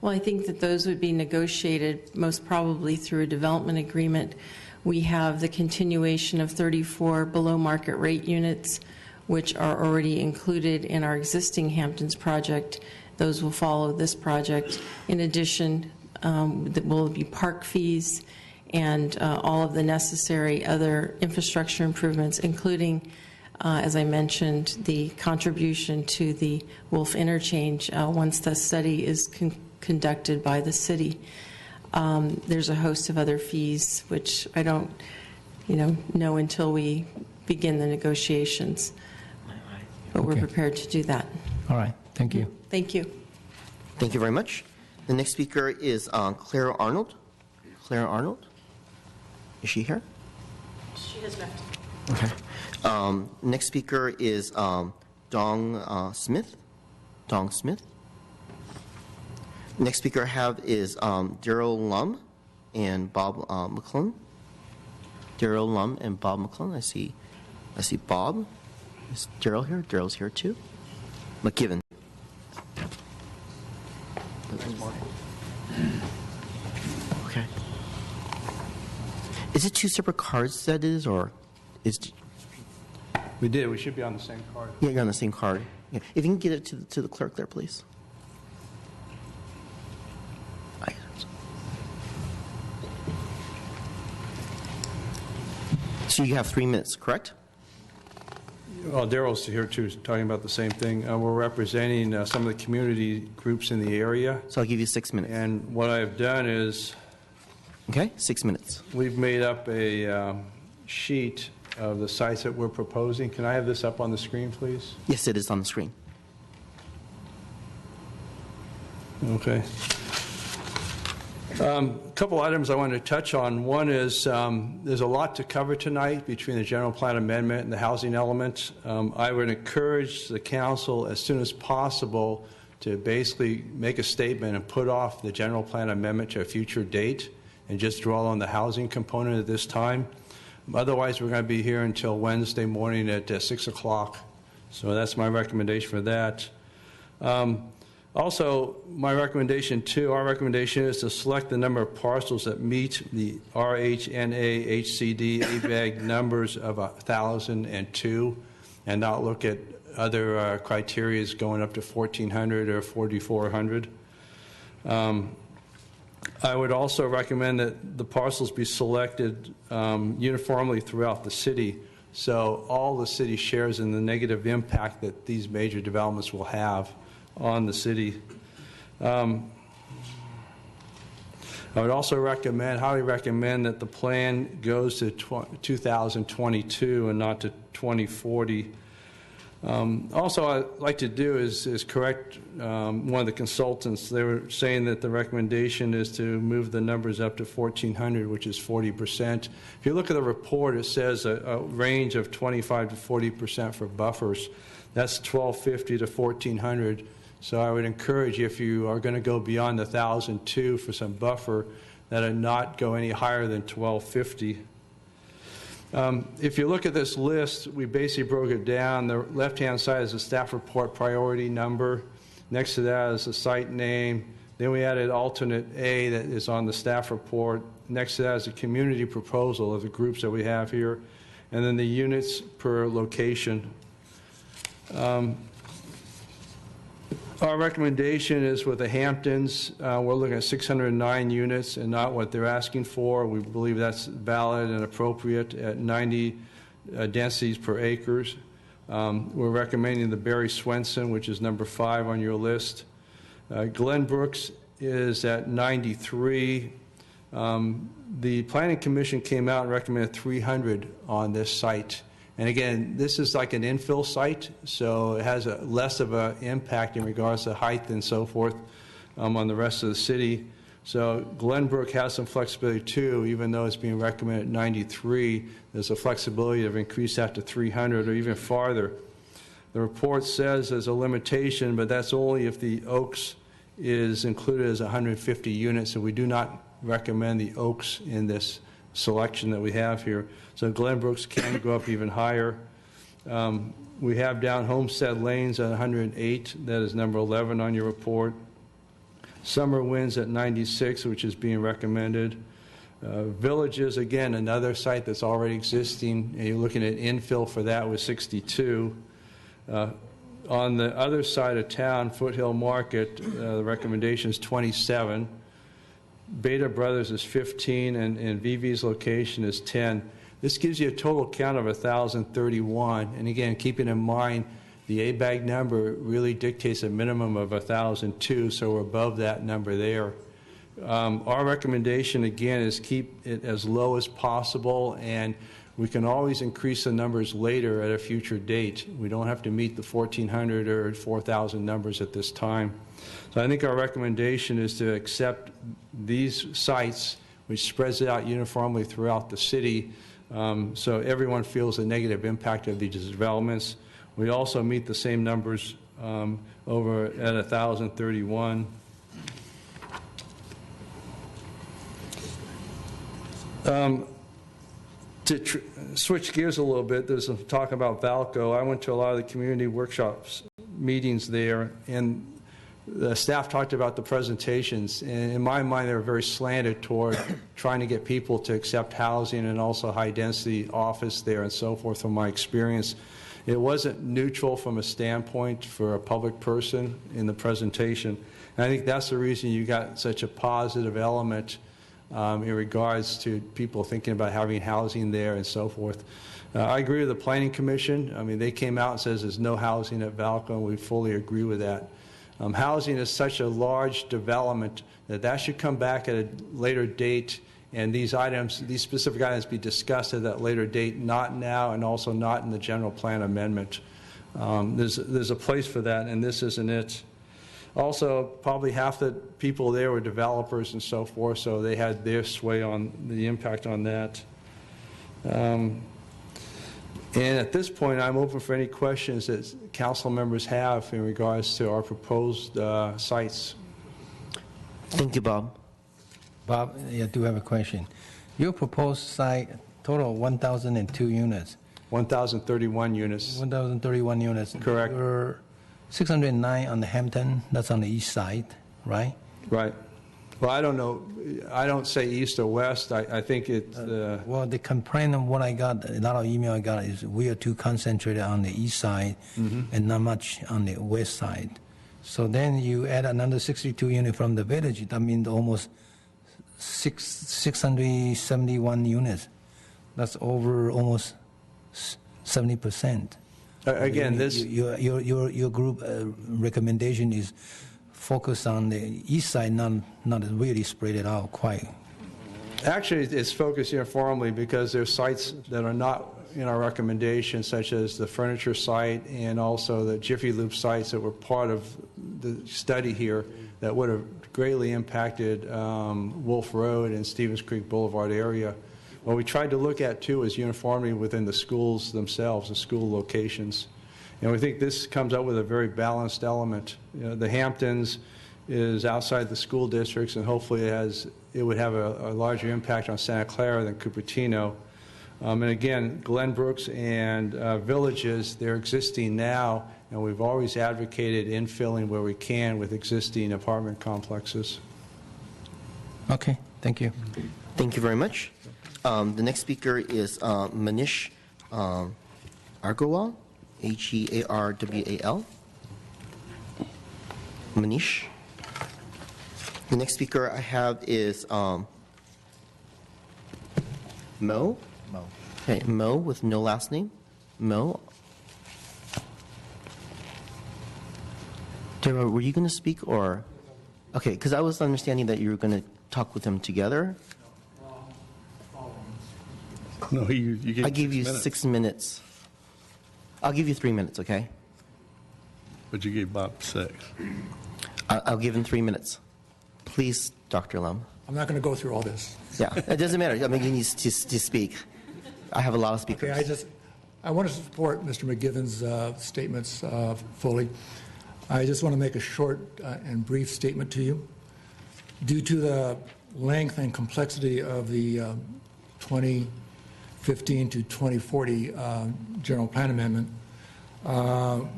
Well, I think that those would be negotiated most probably through a development agreement. We have the continuation of 34 below market rate units, which are already included in our existing Hamptons project. Those will follow this project. In addition, there will be park fees and all of the necessary other infrastructure improvements, including, as I mentioned, the contribution to the Wolf interchange once the study is conducted by the city. There's a host of other fees, which I don't, know until we begin the negotiations. But we're prepared to do that. All right. Thank you. Thank you. Thank you very much. The next speaker is Clara Arnold. Clara Arnold? Is she here? She has left. Okay. Next speaker is Dong Smith. Dong Smith. Next speaker I have is Daryl Lum and Bob McClellan. Daryl Lum and Bob McClellan. I see Bob. Is Daryl here? Daryl's here too. McKibben. Okay. Is it two separate cards that is, or is? We did. We should be on the same card. Yeah, you're on the same card. Yeah. If you can get it to the clerk there, please. So you have 3 minutes, correct? Well, Daryl's here too, talking about the same thing. We're representing some of the community groups in the area. So I'll give you 6 minutes. And what I've done is... Okay, 6 minutes. We've made up a sheet of the sites that we're proposing. Can I have this up on the screen, please? Yes, it is on the screen. Okay. A couple items I want to touch on. One is there's a lot to cover tonight between the general plan amendment and the housing element. I would encourage the council as soon as possible to basically make a statement and put off the general plan amendment to a future date and just dwell on the housing component at this time. Otherwise, we're going to be here until Wednesday morning at 6 o'clock. So that's my recommendation for that. Also, our recommendation is to select the number of parcels that meet the RHNA HCD ABAG numbers of 1,002 and not look at other criteria going up to 1,400 or 4,400. I would also recommend that the parcels be selected uniformly throughout the city, so all the city shares in the negative impact that these major developments will have on the city. I would also highly recommend that the plan goes to 2022 and not to 2040. Also, I'd like to do is correct one of the consultants. They were saying that the recommendation is to move the numbers up to 1,400, which is 40%. If you look at the report, it says a range of 25 to 40% for buffers. That's 1,250 to 1,400. So I would encourage you, if you are going to go beyond the 1,002 for some buffer, that it not go any higher than 1,250. If you look at this list, we basically broke it down. The left-hand side is the staff report priority number. Next to that is the site name. Then we added alternate A that is on the staff report. Next to that is a community proposal of the groups that we have here. And then the units per location. Our recommendation is with the Hamptons, we're looking at 609 units and not what they're asking for. We believe that's valid and appropriate at 90 densities per acres. We're recommending the Barry Swenson, which is number 5 on your list. Glenbrooks is at 93. The Planning Commission came out and recommended 300 on this site. And again, this is like an infill site, so it has less of an impact in regards to height and so forth on the rest of the city. So Glenbrook has some flexibility too, even though it's being recommended at 93. There's a flexibility of increase that to 300 or even farther. The report says there's a limitation, but that's only if the Oaks is included as 150 units, and we do not recommend the Oaks in this selection that we have here. So Glenbrooks can go up even higher. We have down Homestead Lanes at 108. That is number 11 on your report. Summer Winds at 96, which is being recommended. Villages, again, another site that's already existing, and you're looking at infill for that with 62. On the other side of town, Foothill Market, the recommendation is 27. Beta Brothers is 15, and VV's location is 10. This gives you a total count of 1,031. And again, keeping in mind, the ABAG number really dictates a minimum of 1,002, so we're above that number there. Our recommendation, again, is keep it as low as possible, and we can always increase the numbers later at a future date. We don't have to meet the 1,400 or 4,000 numbers at this time. So I think our recommendation is to accept these sites, which spreads it out uniformly throughout the city, so everyone feels the negative impact of these developments. We also meet the same numbers over at 1,031. To switch gears a little bit, there's some talk about Valco. I went to a lot of the community workshops, meetings there, and the staff talked about the presentations. And in my mind, they were very slanted toward trying to get people to accept housing and also high-density office there and so forth from my experience. It wasn't neutral from a standpoint for a public person in the presentation. And I think that's the reason you got such a positive element in regards to people thinking about having housing there and so forth. I agree with the Planning Commission. I mean, they came out and says there's no housing at Valco, and we fully agree with that. Housing is such a large development that should come back at a later date, and these items, these specific items, be discussed at that later date, not now, and also not in the general plan amendment. There's a place for that, and this isn't it. Also, probably half the people there were developers and so forth, so they had their sway on the impact on that. And at this point, I'm open for any questions that council members have in regards to our proposed sites. Thank you, Bob. Bob, I do have a question. Your proposed site, total 1,002 units. 1,031 units. 1,031 units. Correct. You're 609 on the Hampton, that's on the east side, right? Right. Well, I don't know. I don't say east or west. I think it's... well, the complaint of what I got, a lot of email I got is we are too concentrated on the east side and not much on the west side. So then you add another 62 units from the village. That means almost 671 units. That's over almost 70%. Again, this... Your group recommendation is focus on the east side, not really spread it out quite. Actually, it's focused uniformly because there's sites that are not in our recommendation, such as the furniture site and also the Jiffy Lube sites that were part of the study here that would have greatly impacted Wolf Road and Stevens Creek Boulevard area. What we tried to look at, too, is uniformity within the schools themselves, the school locations. And we think this comes up with a very balanced element. The Hamptons is outside the school districts, and hopefully it would have a larger impact on Santa Clara than Cupertino. And again, Glenbrooks and Villages, they're existing now, and we've always advocated infilling where we can with existing apartment complexes. Okay, thank you. Thank you very much. The next speaker is Manish Agarwal, Hearwal. Manish. The next speaker I have is Mo. Mo. Okay, Mo with no last name. Mo. Dara, were you going to speak or? Okay, because I was understanding that you were going to talk with them together. No, I gave you 6 minutes. I'll give you 3 minutes, okay? But you gave Bob 6. I'll give him 3 minutes. Please, Dr. Lum. I'm not going to go through all this. Yeah, it doesn't matter. I mean, he needs to speak. I have a lot of speakers. Okay, I want to support Mr. McGivern's statements fully. I just want to make a short and brief statement to you. Due to the length and complexity of the 2015 to 2040 General Plan Amendment,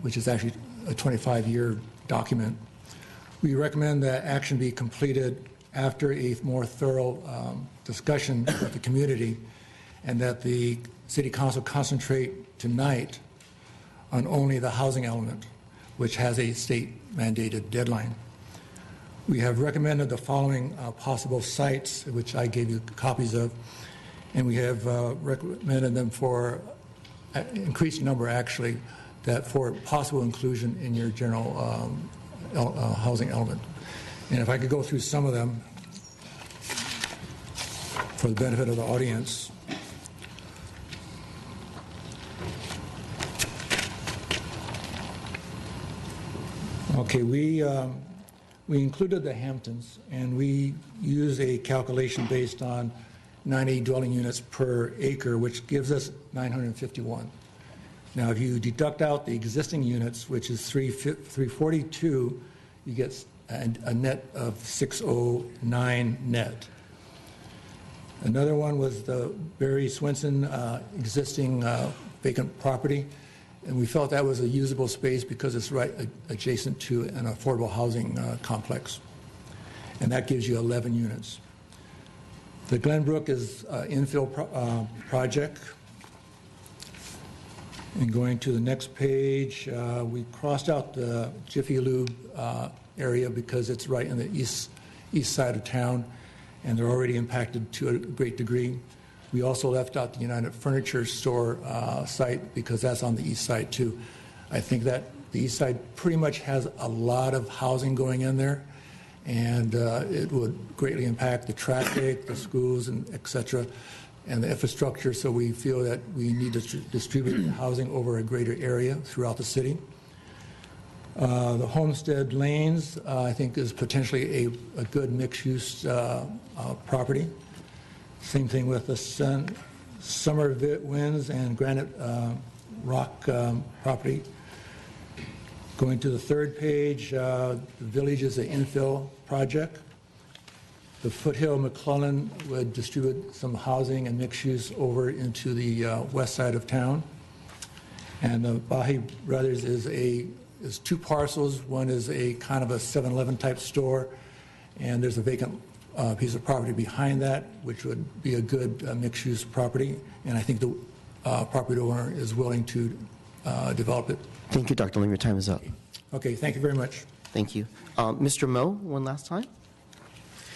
which is actually a 25-year document, we recommend that action be completed after a more thorough discussion with the community, and that the City Council concentrate tonight on only the housing element, which has a state-mandated deadline. We have recommended the following possible sites, which I gave you copies of, and we have recommended them for increased number, actually, that for possible inclusion in your general housing element. And if I could go through some of them for the benefit of the audience. Okay, we included the Hamptons, and we use a calculation based on 90 dwelling units per acre, which gives us 951. Now, if you deduct out the existing units, which is 342, you get a net of 609 net. Another one was the Barry Swinson existing vacant property, and we felt that was a usable space because it's right adjacent to an affordable housing complex, and that gives you 11 units. The Glenbrook is infill project. And going to the next page, we crossed out the Jiffy Lube area because it's right in the east side of town, and they're already impacted to a great degree. We also left out the United Furniture Store site because that's on the east side too. I think that the east side pretty much has a lot of housing going in there, and it would greatly impact the traffic, the schools, and et cetera, and the infrastructure, so we feel that we need to distribute housing over a greater area throughout the city. The Homestead Lanes, I think, is potentially a good mixed-use property. Same thing with the Summer Winds and Granite Rock property. Going to the third page, the Village is an infill project. The Foothill McClellan would distribute some housing and mixed use over into the west side of town. And the Bahi Brothers is two parcels. One is a kind of a 7-Eleven type store, and there's a vacant piece of property behind that, which would be a good mixed use property. And I think the property owner is willing to develop it. Thank you, Dr. Lim. Your time is up. Okay, thank you very much. Thank you. Mr. Mo, one last time.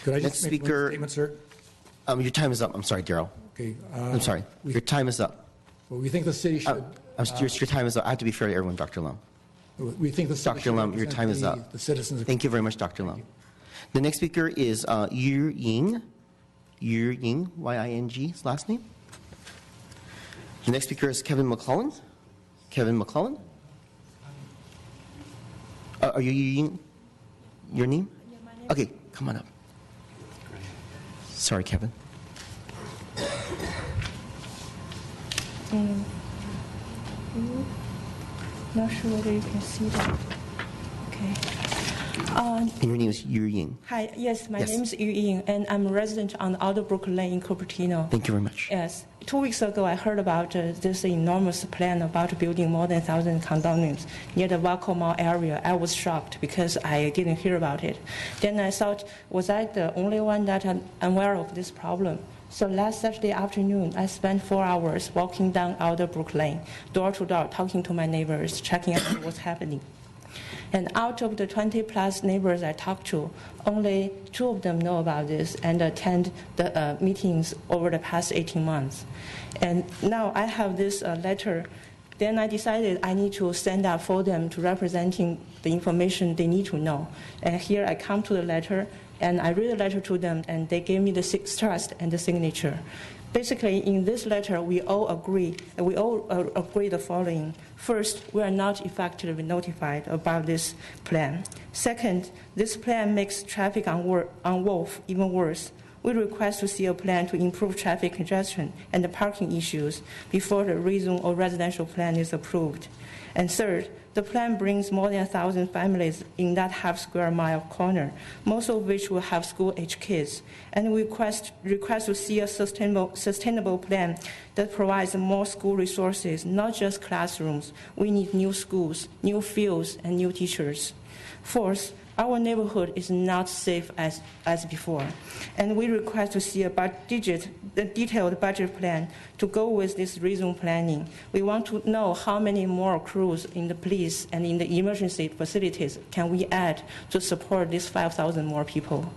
Could I Next just make speaker, one statement, sir? Your time is up. I'm sorry, Daryl. Okay. I'm sorry. Your time is up. Well, we think the city should. Your time is up. I have to be fair to everyone, Dr. Lum. We think the city Dr. should Lum, your time is represent up. the citizens. Thank you very much, Dr. Lum. The next speaker is Yu Ying. Yu Ying, Y-I-N-G, his last name. The next speaker is Kevin McClellan. Kevin McClellan. Are you Yu Ying? Your name? Yeah, my name. Okay, come on up. Sorry, Kevin. Not sure whether you can see that. Okay. And your name is Yu Ying. Hi, yes, my Yes. name is Yu Ying, and I'm a resident on Alderbrook Lane in Cupertino. Thank you very much. Yes. 2 weeks ago, I heard about this enormous plan about building more than 1,000 condominiums near the Waco Mall area. I was shocked because I didn't hear about it. Then I thought, was I the only one that I'm aware of this problem? So last Saturday afternoon, I spent 4 hours walking down Alderbrook Lane, door to door, talking to my neighbors, checking out what's happening. And out of the 20-plus neighbors I talked to, only 2 of them know about this and attend the meetings over the past 18 months. And now I have this letter. Then I decided I need to stand up for them to representing the information they need to know. And here I come to the letter, and I read the letter to them, and they gave me the trust and the signature. Basically, in this letter, we all agree the following. First, we are not effectively notified about this plan. Second, this plan makes traffic on Wolf even worse. We request to see a plan to improve traffic congestion and the parking issues before the rezone or residential plan is approved. And third, the plan brings more than 1,000 families in that half-square-mile corner, most of which will have school-age kids. And we request to see a sustainable plan that provides more school resources, not just classrooms. We need new schools, new fields, and new teachers. Fourth, our neighborhood is not safe as before, and we request to see a detailed budget plan to go with this rezone planning. We want to know how many more crews in the police and in the emergency facilities can we add to support these 5,000 more people.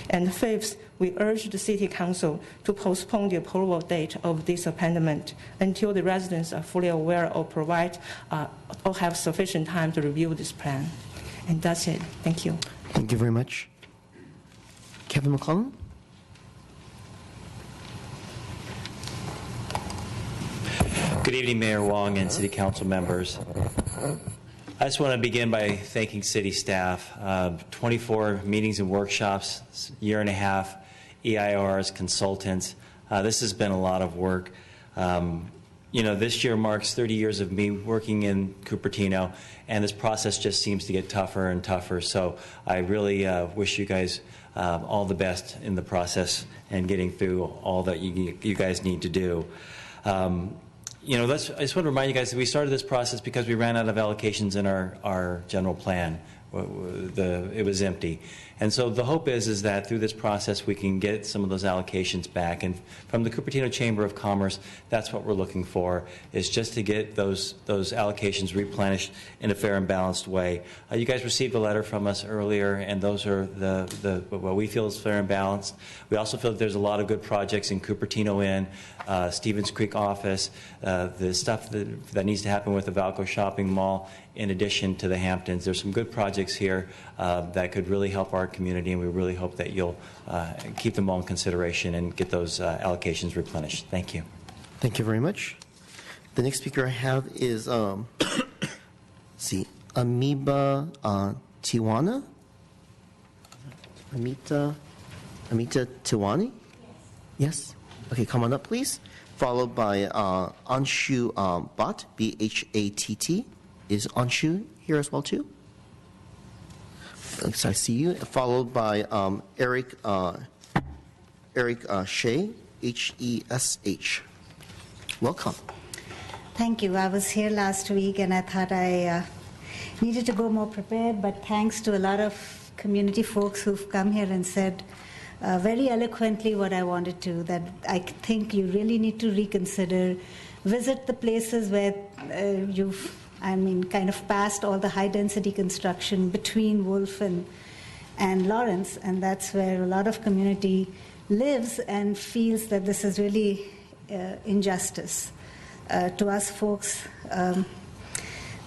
And fifth, we urge the City Council to postpone the approval date of this amendment until the residents are fully aware or or have sufficient time to review this plan. And that's it. Thank you. Thank you very much. Kevin McClellan? Good evening, Mayor Wong and City Council members. I just want to begin by thanking City staff. 24 meetings and workshops, year and a half, EIRs, consultants. This has been a lot of work. This year marks 30 years of me working in Cupertino, and this process just seems to get tougher and tougher. So I really wish you guys all the best in the process and getting through all that you guys need to do. I just want to remind you guys that we started this process because we ran out of allocations in our general plan. It was empty. And so the hope is that through this process we can get some of those allocations back. And from the Cupertino Chamber of Commerce, that's what we're looking for, is just to get those allocations replenished in a fair and balanced way. You guys received a letter from us earlier, and those are what we feel is fair and balanced. We also feel that there's a lot of good projects in Cupertino Inn, Stevens Creek office, the stuff that needs to happen with the Valco Shopping Mall, in addition to the Hamptons. There's some good projects here that could really help our community, and we really hope that you'll keep them all in consideration and get those allocations replenished. Thank you. Thank you very much. The next speaker I have is, Amita Tiwana? Amita Tiwani? Yes. Okay, come on up, please. Followed by Anshu Bhatt, B-H-A-T-T. Is Anshu here as well, too? So I see you. Followed by Eric Shea, H-E-S-H. Welcome. Thank you. I was here last week, and I thought I needed to go more prepared, but thanks to a lot of community folks who've come here and said very eloquently what I wanted to, that I think you really need to reconsider, visit the places where you've kind of past all the high-density construction between Wolf and Lawrence, and that's where a lot of community lives and feels that this is really injustice to us folks.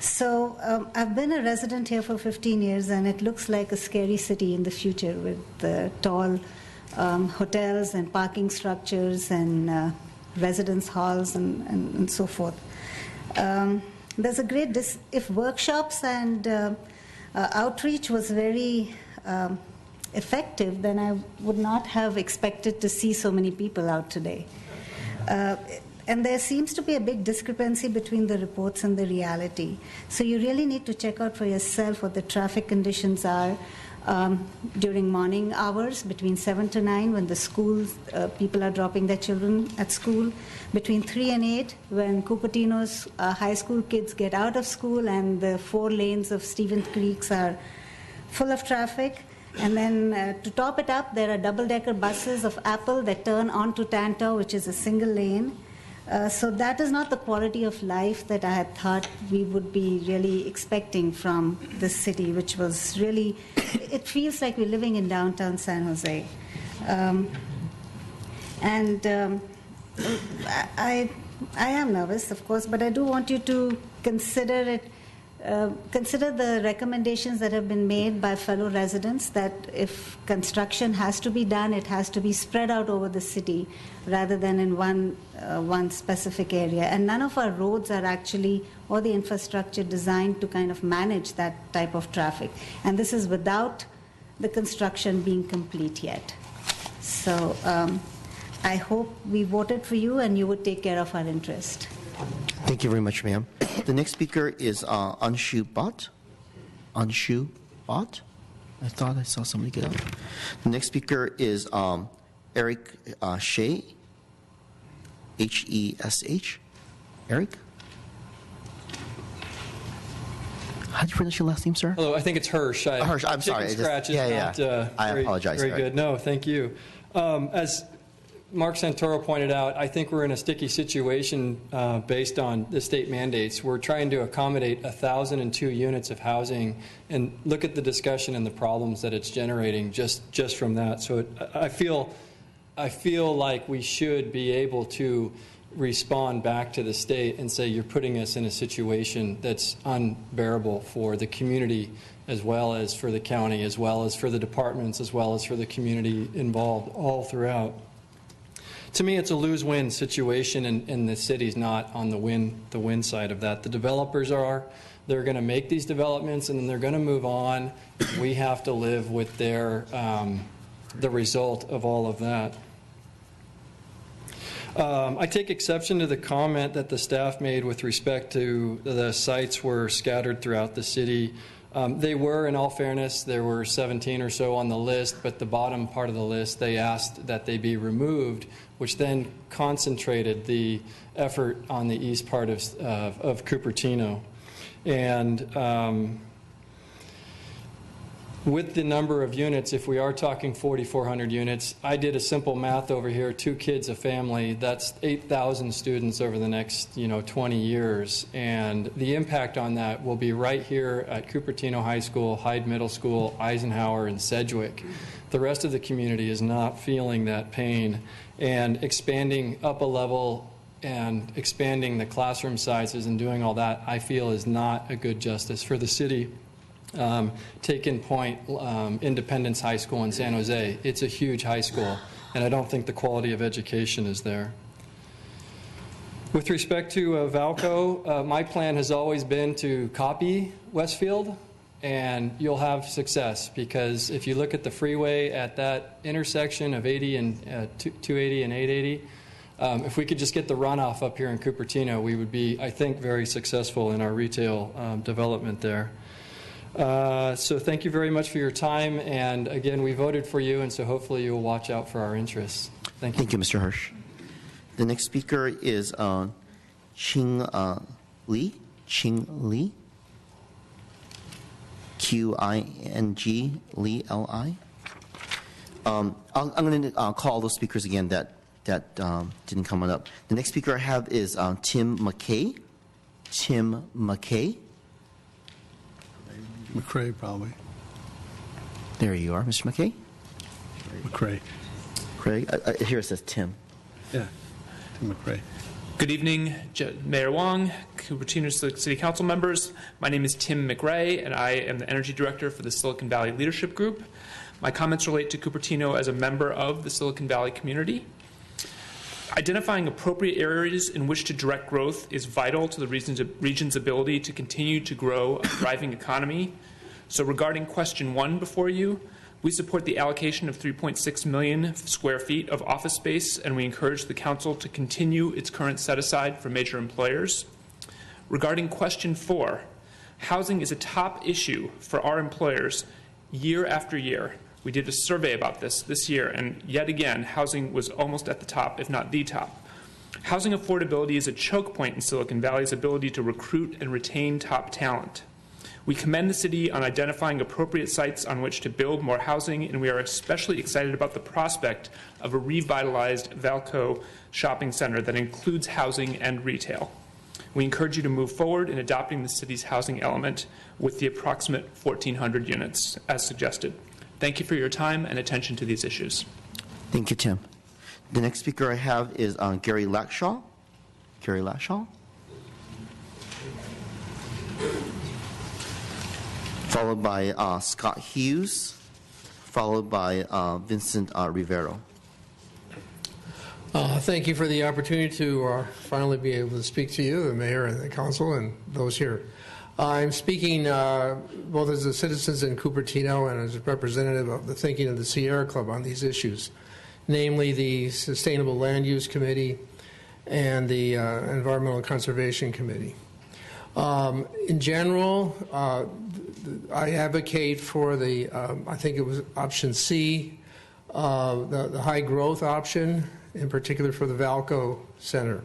So I've been a resident here for 15 years, and it looks like a scary city in the future with the tall hotels and parking structures and residence halls and so forth. There's a great, if workshops and outreach was very effective, then I would not have expected to see so many people out today. and there seems to be a big discrepancy between the reports and the reality. So you really need to check out for yourself what the traffic conditions are during morning hours, between 7 to 9 when the schools, people are dropping their children at school, between 3 and 8 when Cupertino's high school kids get out of school and the 4 lanes of Stevens Creeks are full of traffic. And then to top it up, there are double-decker buses of Apple that turn onto Tanto, which is a single lane. So that is not the quality of life that I had thought we would be really expecting from this city, which was really, it feels like we're living in downtown San Jose. I am nervous, of course, but I do want you to consider it. Consider the recommendations that have been made by fellow residents that if construction has to be done, it has to be spread out over the city rather than in one specific area. And none of our roads are actually, or the infrastructure designed to kind of manage that type of traffic. And this is without the construction being complete yet. So I hope we voted for you and you would take care of our interest. Thank you very much, ma'am. The next speaker is Anshu Bhatt. Anshu Bhatt? I thought I saw somebody get up. The next speaker is Eric Shea, H-E-S-H. Eric? How do you pronounce your last name, sir? Hello, I think it's Hirsch. Hirsch, I'm sorry. Scratch is not I apologize. Very good. No, thank you. As Mark Santoro pointed out, I think we're in a sticky situation based on the state mandates. We're trying to accommodate 1,002 units of housing, and look at the discussion and the problems that it's generating just from that. So I feel like we should be able to respond back to the state and say, you're putting us in a situation that's unbearable for the community, as well as for the county, as well as for the departments, as well as for the community involved all throughout. To me, it's a lose-win situation, and the city's not on the win side of that. The developers are. They're going to make these developments, and then they're going to move on. We have to live with the result of all of that. I take exception to the comment that the staff made with respect to the sites were scattered throughout the city. They were, in all fairness, there were 17 or so on the list, but the bottom part of the list, they asked that they be removed, which then concentrated the effort on the east part of Cupertino. And with the number of units, if we are talking 4,400 units, I did a simple math over here, 2 kids a family, that's 8,000 students over the next 20 years. And the impact on that will be right here at Cupertino High School, Hyde Middle School, Eisenhower, and Sedgwick. The rest of the community is not feeling that pain. And expanding up a level and expanding the classroom sizes and doing all that, I feel is not a good justice for the city. Take in point Independence High School in San Jose. It's a huge high school, and I don't think the quality of education is there. With respect to Valco, my plan has always been to copy Westfield, and you'll have success, because if you look at the freeway at that intersection of 80 and 280 and 880, if we could just get the runoff up here in Cupertino, we would be, I think, very successful in our retail development there. So thank you very much for your time, and again, we voted for you, and so hopefully you'll watch out for our interests. Thank you. Thank you, Mr. Hirsch. The next speaker is Qing Li. Q-I-N-G, Li, L-I. I'm going to call those speakers again that didn't come on up. The next speaker I have is Tim McKay. Tim McKay. McCrae, probably. There you are, Mr. McKay. McCrae. Craig. Here it says Tim. Yeah, Tim McCrae. Good evening, Mayor Wong, Cupertino City Council members. My name is Tim McRae, and I am the Energy Director for the Silicon Valley Leadership Group. My comments relate to Cupertino as a member of the Silicon Valley community. Identifying appropriate areas in which to direct growth is vital to the region's ability to continue to grow a thriving economy. So regarding question 1 before you, We support the allocation of 3.6 million square feet of office space, and we encourage the council to continue its current set-aside for major employers. Regarding question 4, housing is a top issue for our employers year after year. We did a survey about this year, and yet again, housing was almost at the top, if not the top. Housing affordability is a choke point in Silicon Valley's ability to recruit and retain top talent. We commend the city on identifying appropriate sites on which to build more housing, and we are especially excited about the prospect of a revitalized Valco shopping center that includes housing and retail. We encourage you to move forward in adopting the city's housing element with the approximate 1,400 units as suggested. Thank you for your time and attention to these issues. Thank you, Tim. The next speaker I have is Gary Lackshaw. Gary Lackshaw. Followed by Scott Hughes, followed by Vincent Rivero. Thank you for the opportunity to finally be able to speak to you, the mayor and the council, and those here. I'm speaking both as a citizen in Cupertino and as a representative of the thinking of the Sierra Club on these issues, namely the Sustainable Land Use Committee and the Environmental Conservation Committee. In general, I advocate for the, I think it was option C, the high growth option, in particular for the Valco Center.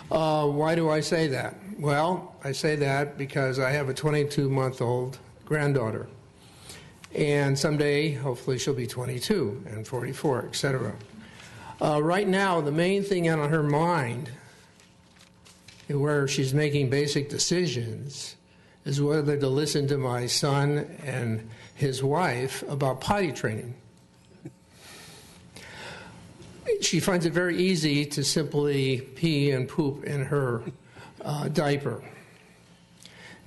Why do I say that? Well, I say that because I have a 22-month-old granddaughter. And someday, hopefully, she'll be 22 and 44, etc. Right now, the main thing on her mind, where she's making basic decisions, is whether to listen to my son and his wife about potty training. She finds it very easy to simply pee and poop in her diaper.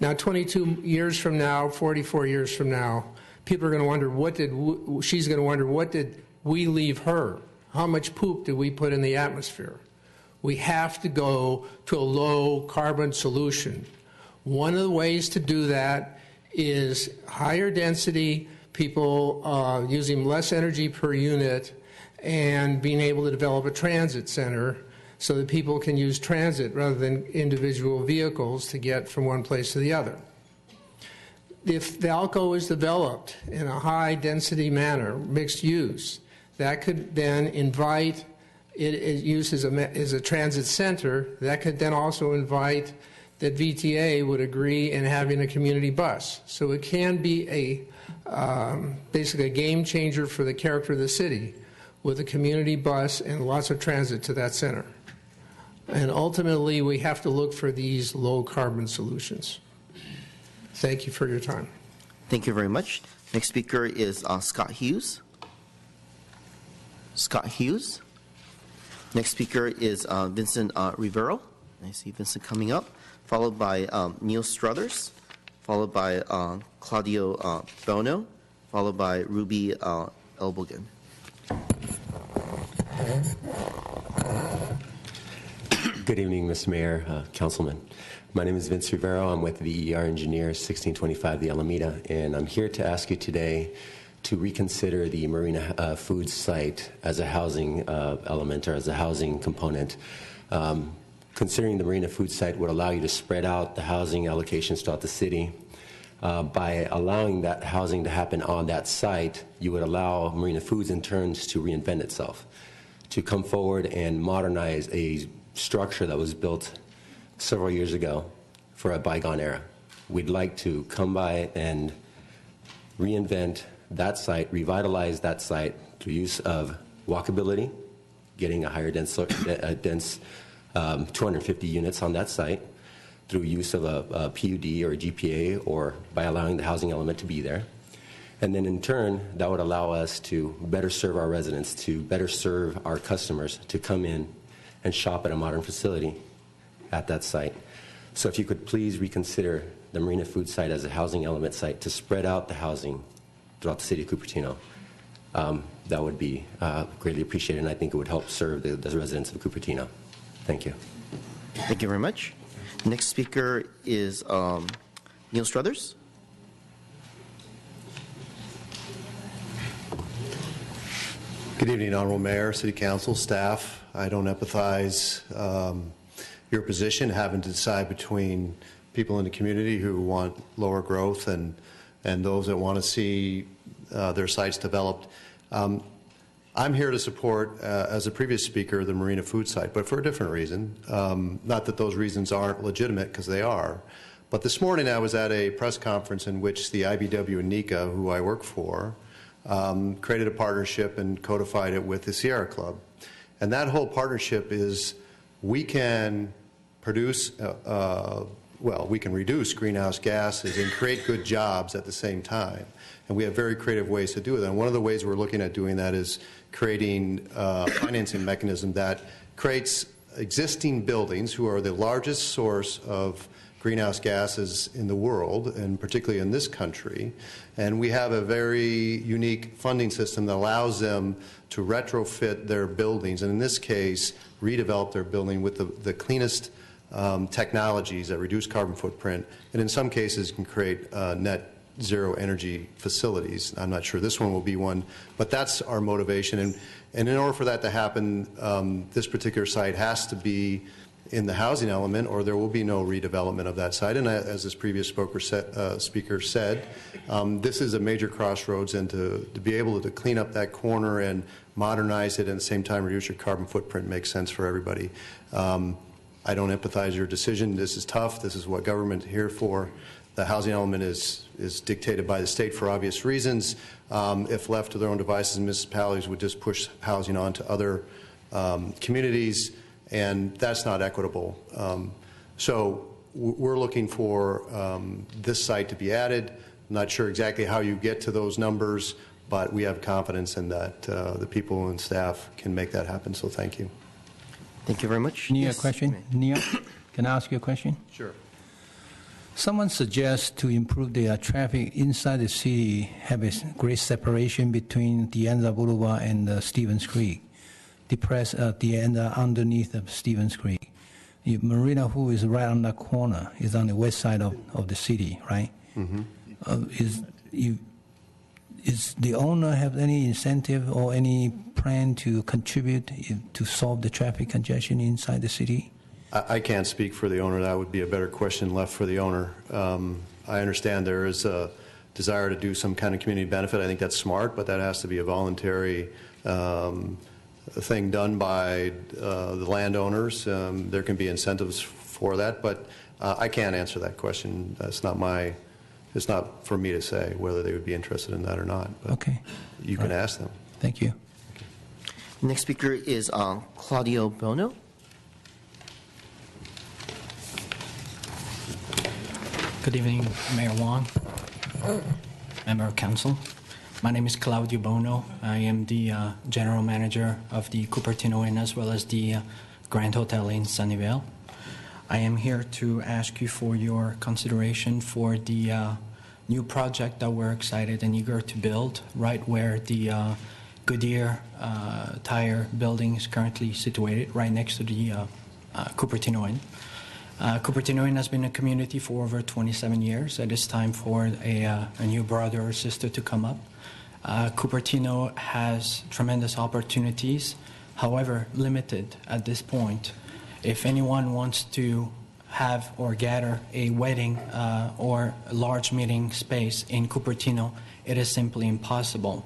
Now, 22 years from now, 44 years from now, people are going to wonder, she's going to wonder, what did we leave her? How much poop did we put in the atmosphere? We have to go to a low carbon solution. One of the ways to do that is higher density, people using less energy per unit, and being able to develop a transit center so that people can use transit rather than individual vehicles to get from one place to the other. If Valco is developed in a high density manner, mixed use, that could then invite use as a transit center. That could then also invite that VTA would agree in having a community bus. So it can be basically a game changer for the character of the city, with a community bus and lots of transit to that center. And ultimately, we have to look for these low-carbon solutions. Thank you for your time. Thank you very much. Next speaker is Scott Hughes. Scott Hughes. Next speaker is Vincent Rivero. I see Vincent coming up. Followed by Neil Struthers. Followed by Claudio Bono. Followed by Ruby Elbogen. Good evening, Mr. Mayor, Councilman. My name is Vince Rivero. I'm with VER Engineers, 1625 The Alameda, and I'm here to ask you today to reconsider the Marina Foods site as a housing element or as a housing component. Considering the Marina Foods site would allow you to spread out the housing allocations throughout the city. By allowing that housing to happen on that site, you would allow Marina Foods in turn to reinvent itself, to come forward and modernize a structure that was built several years ago for a bygone era. We'd like to come by and reinvent that site, revitalize that site through use of walkability, getting a higher dense 250 units on that site, through use of a PUD or a GPA, or by allowing the housing element to be there. And then in turn, that would allow us to better serve our residents, to better serve our customers, to come in and shop at a modern facility at that site. So if you could please reconsider the Marina Food site as a housing element site to spread out the housing throughout the city of Cupertino, that would be greatly appreciated, and I think it would help serve the residents of Cupertino. Thank you. Thank you very much. Next speaker is Neil Struthers. Good evening, Honorable Mayor, City Council, staff. I don't empathize your position, having to decide between people in the community who want lower growth and those that want to see their sites developed. I'm here to support, as a previous speaker, the Marina Food site, but for a different reason. Not that those reasons aren't legitimate, because they are. But this morning I was at a press conference in which the IBW and NECA, who I work for, created a partnership and codified it with the Sierra Club. And that whole partnership is we can produce, we can reduce greenhouse gases and create good jobs at the same time. And we have very creative ways to do it. And one of the ways we're looking at doing that is creating a financing mechanism that creates existing buildings, who are the largest source of greenhouse gases in the world, and particularly in this country. And we have a very unique funding system that allows them to retrofit their buildings, and in this case, redevelop their building with the cleanest technologies that reduce carbon footprint, and in some cases can create net zero energy facilities. I'm not sure this one will be one, but that's our motivation. And in order for that to happen, this particular site has to be in the housing element, or there will be no redevelopment of that site. And as this previous speaker said, this is a major crossroads, and to be able to clean up that corner and modernize it and at the same time reduce your carbon footprint makes sense for everybody. I don't empathize your decision. This is tough. This is what government is here for. The housing element is dictated by the state for obvious reasons. If left to their own devices, municipalities would just push housing on to other communities, and that's not equitable. So we're looking for this site to be added. I'm not sure exactly how you get to those numbers, but we have confidence in that the people and staff can make that happen, so thank you. Thank you very much. Nia, question? Nia, can I ask you a question? Sure. Someone suggests to improve the traffic inside the city, have a great separation between Dianza Boulevard and Stevens Creek. Depressed at the end underneath of Stevens Creek. Marina, who is right on the corner, is on the west side of the city, right? Mm-hmm. Is the owner have any incentive or any plan to contribute to solve the traffic congestion inside the city? I can't speak for the owner. That would be a better question left for the owner. I understand there is a desire to do some kind of community benefit. I think that's smart, but that has to be a voluntary thing done by the landowners. There can be incentives for that, but I can't answer that question. It's not for me to say whether they would be interested in that or not. But okay. You can ask them. Thank you. Next speaker is Claudio Bono. Good evening, Mayor Wong, Member of Council. My name is Claudio Bono. I am the General Manager of the Cupertino Inn as well as the Grand Hotel in Sunnyvale. I am here to ask you for your consideration for the new project that we're excited and eager to build right where the Goodyear tire building is currently situated, right next to the Cupertino Inn. Cupertino Inn has been a community for over 27 years. It is time for a new brother or sister to come up. Cupertino has tremendous opportunities, however limited at this point. If anyone wants to have or gather a wedding or a large meeting space in Cupertino, it is simply impossible.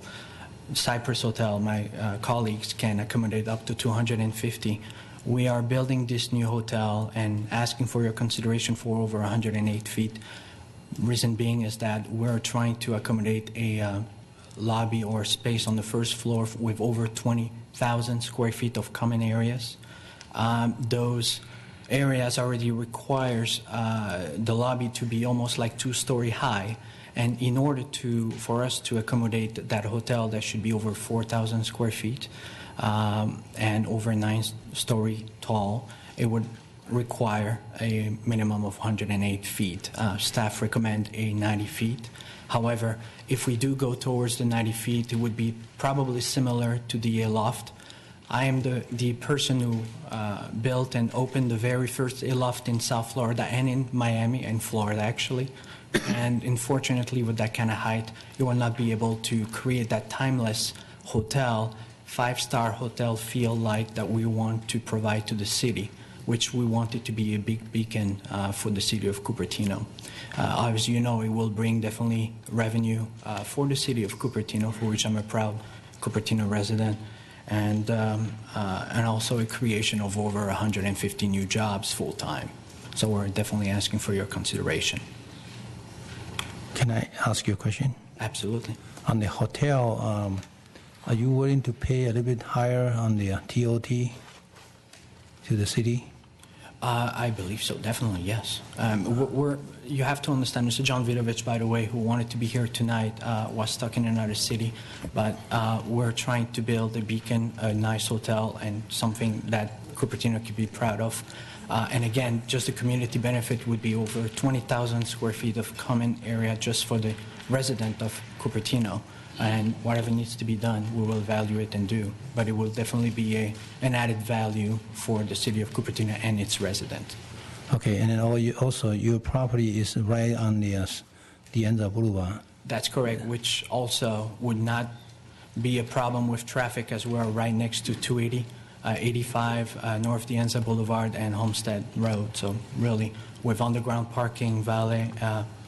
Cypress Hotel, my colleagues, can accommodate up to 250. We are building this new hotel and asking for your consideration for over 108 feet. Reason being is that we're trying to accommodate a lobby or space on the first floor with over 20,000 square feet of common areas. Those areas already requires the lobby to be almost like 2-story high. And in order for us to accommodate that hotel, that should be over 4,000 square feet and over 9-story tall, it would require a minimum of 108 feet. Staff recommend a 90 feet. However, if we do go towards the 90 feet, it would be probably similar to the loft. I am the person who built and opened the very first loft in South Florida and in Miami and Florida, actually. And unfortunately, with that kind of height, you will not be able to create that timeless hotel five-star hotel feel like that we want to provide to the city, which we want it to be a big beacon for the city of Cupertino. As you know, it will bring definitely revenue for the city of Cupertino, for which I'm a proud Cupertino resident, and also a creation of over 150 new jobs full-time. So we're definitely asking for your consideration. Can I ask you a question? Absolutely. On the hotel, are you willing to pay a little bit higher on the TOT to the city? I believe so, definitely, yes. You have to understand, Mr. John Vidovich, by the way, who wanted to be here tonight, was stuck in another city, but we're trying to build a beacon, a nice hotel, and something that Cupertino could be proud of. And again, just the community benefit would be over 20,000 square feet of common area just for the resident of Cupertino. And whatever needs to be done, we will evaluate and do. But it will definitely be an added value for the city of Cupertino and its resident. Okay, and then also your property is right on the Enza Boulevard. That's correct, which also would not be a problem with traffic as we're right next to 280, 85, North Dienza Boulevard and Homestead Road. So really, with underground parking, valet,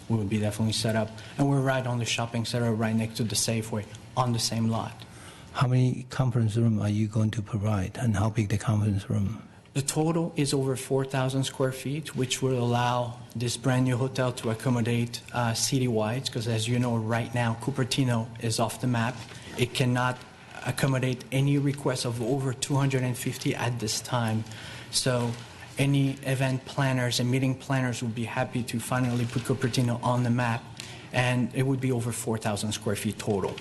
we would be definitely set up. And we're right on the shopping center, right next to the Safeway, on the same lot. How many conference rooms are you going to provide, and how big the conference room? The total is over 4,000 square feet, which will allow this brand new hotel to accommodate citywide, because as you know, right now, Cupertino is off the map. It cannot accommodate any requests of over 250 at this time. So any event planners and meeting planners would be happy to finally put Cupertino on the map, and it would be over 4,000 square feet total.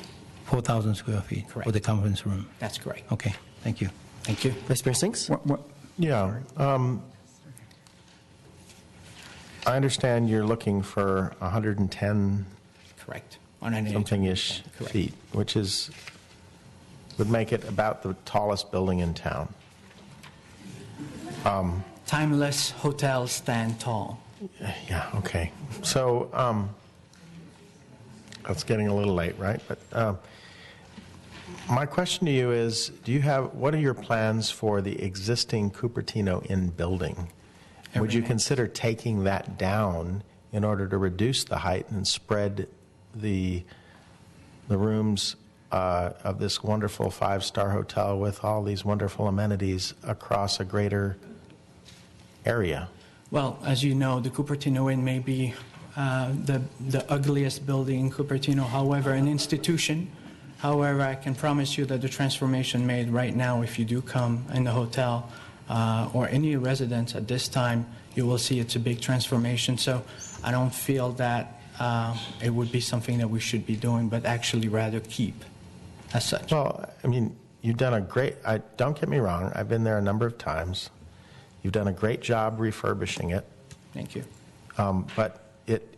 4,000 square feet Correct. for the conference room? That's correct. Okay, thank you. Thank you. Vice Mayor Sinks? Yeah. I understand you're looking for 110 Correct. On an something-ish Correct. feet, which would make it about the tallest building in town. Timeless hotels stand tall. Yeah, okay. So that's getting a little late, right? But my question to you is, what are your plans for the existing Cupertino Inn building? Would you consider taking that down in order to reduce the height and spread the rooms of this wonderful five-star hotel with all these wonderful amenities across a greater area? Well, as you know, the Cupertino Inn may be the ugliest building in Cupertino, however, an institution. However, I can promise you that the transformation made right now, if you do come in the hotel or any residence at this time, you will see it's a big transformation. So I don't feel that it would be something that we should be doing, but actually rather keep as such. Well, I mean, you've done a great, don't get me wrong, I've been there a number of times. You've done a great job refurbishing it. Thank you. But it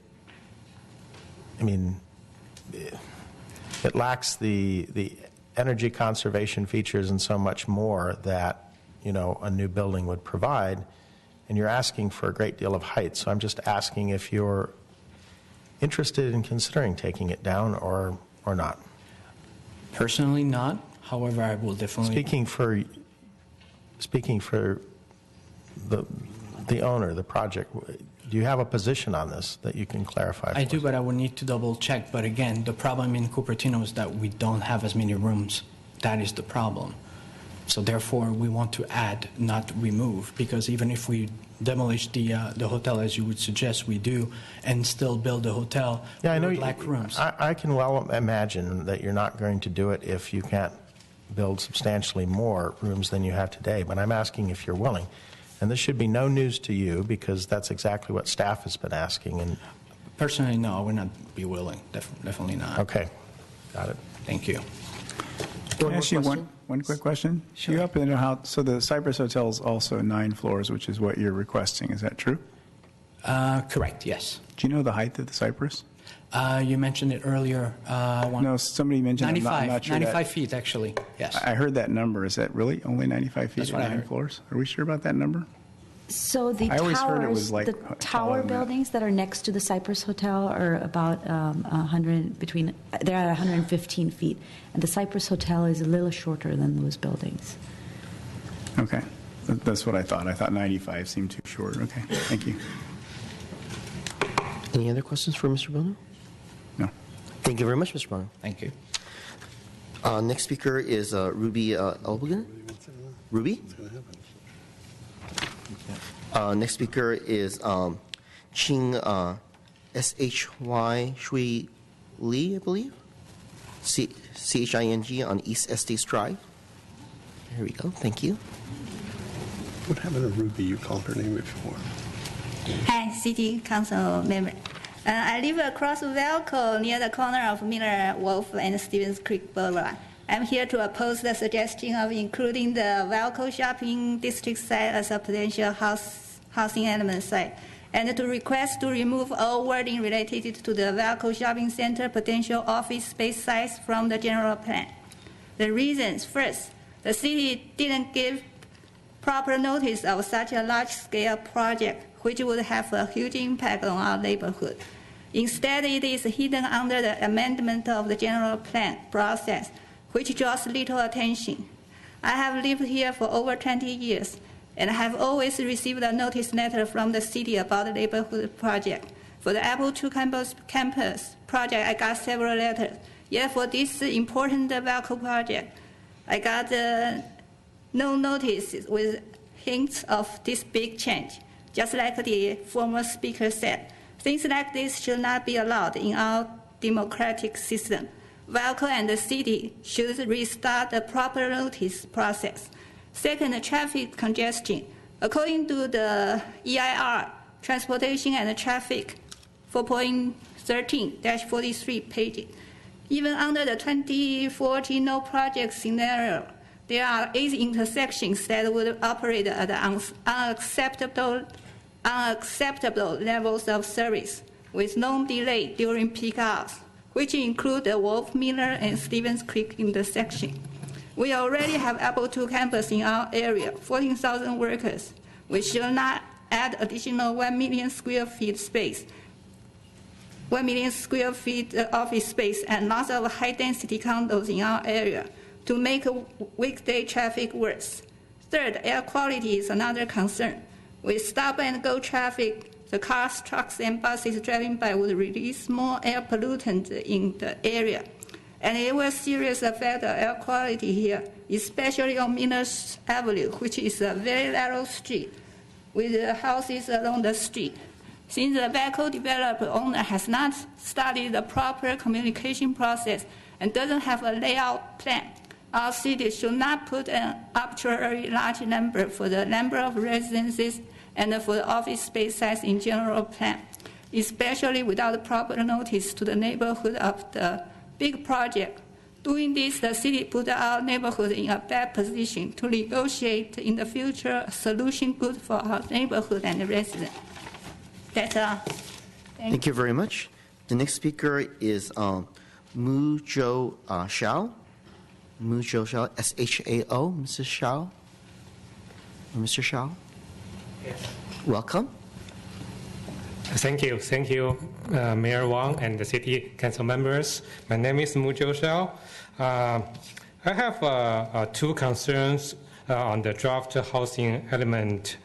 lacks the energy conservation features and so much more that, a new building would provide, and you're asking for a great deal of height. So I'm just asking if you're interested in considering taking it down or not. Personally, not. However, I will definitely... Speaking for the owner, the project, do you have a position on this that you can clarify for I do, us? but I would need to double check. But again, the problem in Cupertino is that we don't have as many rooms. That is the problem. So therefore, we want to add, not remove, because even if we demolish the hotel, as you would suggest we do, and still build a hotel, Yeah, I know we would lack rooms. I can well imagine that you're not going to do it if you can't build substantially more rooms than you have today, but I'm asking if you're willing. And this should be no news to you, because that's exactly what staff has been asking. And Personally, no, I would not be willing. Definitely not. Okay, got it. Thank you. Can I ask you one quick question? Sure. You happen to know how, so the Cypress Hotel is also 9 floors, which is what you're requesting. Is that true? Correct, yes. Do you know the height of the Cypress? You mentioned it earlier. No, somebody mentioned 95, I'm not sure 95 feet, actually, yes. I heard that number. Is that really only 95 feet That's at what I 9 heard. floors? Are we sure about that number? So the I always towers, heard it was like the taller tower than that. buildings that are next to the Cypress Hotel are about 100 between. They're at 115 feet, and the Cypress Hotel is a little shorter than those buildings. Okay. That's what I thought. I thought 95 seemed too short. Okay, thank you. Any other questions for Mr. Bono? No. Thank you very much, Mr. Bono. Thank you. Next speaker is Ruby Elbogen. Ruby? Next speaker is Ching S.H.Y. Shui Lee, I believe. C-H-I-N-G on East Estates Drive. Here we go. Thank you. What happened to Ruby? You called her name before. Hi, City Council member. I live across Valco near the corner of Miller, Wolf, and Stevens Creek Boulevard. I'm here to oppose the suggestion of including the Valco shopping district site as a potential housing element site, and to request to remove all wording related to the Valco shopping center potential office space size from the general plan. The reasons: first, the city didn't give proper notice of such a large-scale project, which would have a huge impact on our neighborhood. Instead, it is hidden under the amendment of the general plan process, which draws little attention. I have lived here for over 20 years, and have always received a notice letter from the city about the neighborhood project. For the Apple II campus project, I got several letters. Yet for this important Valco project, I got no notice with hints of this big change. Just like the former speaker said, things like this should not be allowed in our democratic system. Valco and the city should restart the proper notice process. Second, traffic congestion. According to the EIR, Transportation and Traffic 4.13-43 page, even under the 2040 no project scenario, there are 8 intersections that would operate at unacceptable levels of service with no delay during peak hours, which include the Wolf, Miller, and Stevens Creek intersection. We already have Apple II campus in our area, 14,000 workers. We should not add additional 1 million square feet space, 1 million square feet office space, and lots of high-density condos in our area to make weekday traffic worse. Third, air quality is another concern. With stop-and-go traffic, the cars, trucks, and buses driving by would release more air pollutant in the area, and it will seriously affect the air quality here, especially on Millers Avenue, which is a very narrow street with houses along the street. Since the Valco developer owner has not studied the proper communication process and doesn't have a layout plan, our city should not put an arbitrary large number for the number of residences and for the office space size in general plan, especially without proper notice to the neighborhood of the big project. Doing this, the city put our neighborhood in a bad position to negotiate in the future a solution good for our neighborhood and the residents. That's all. Thank you very much. The next speaker is Mu Jo Xiao. Mu Jo Xiao, S-H-A-O, Mrs. Xiao. Or Mr. Xiao? Yes. Welcome. Thank you, Mayor Wang and the City Council members. My name is Mu Jo Xiao. I have 2 concerns on the draft housing element,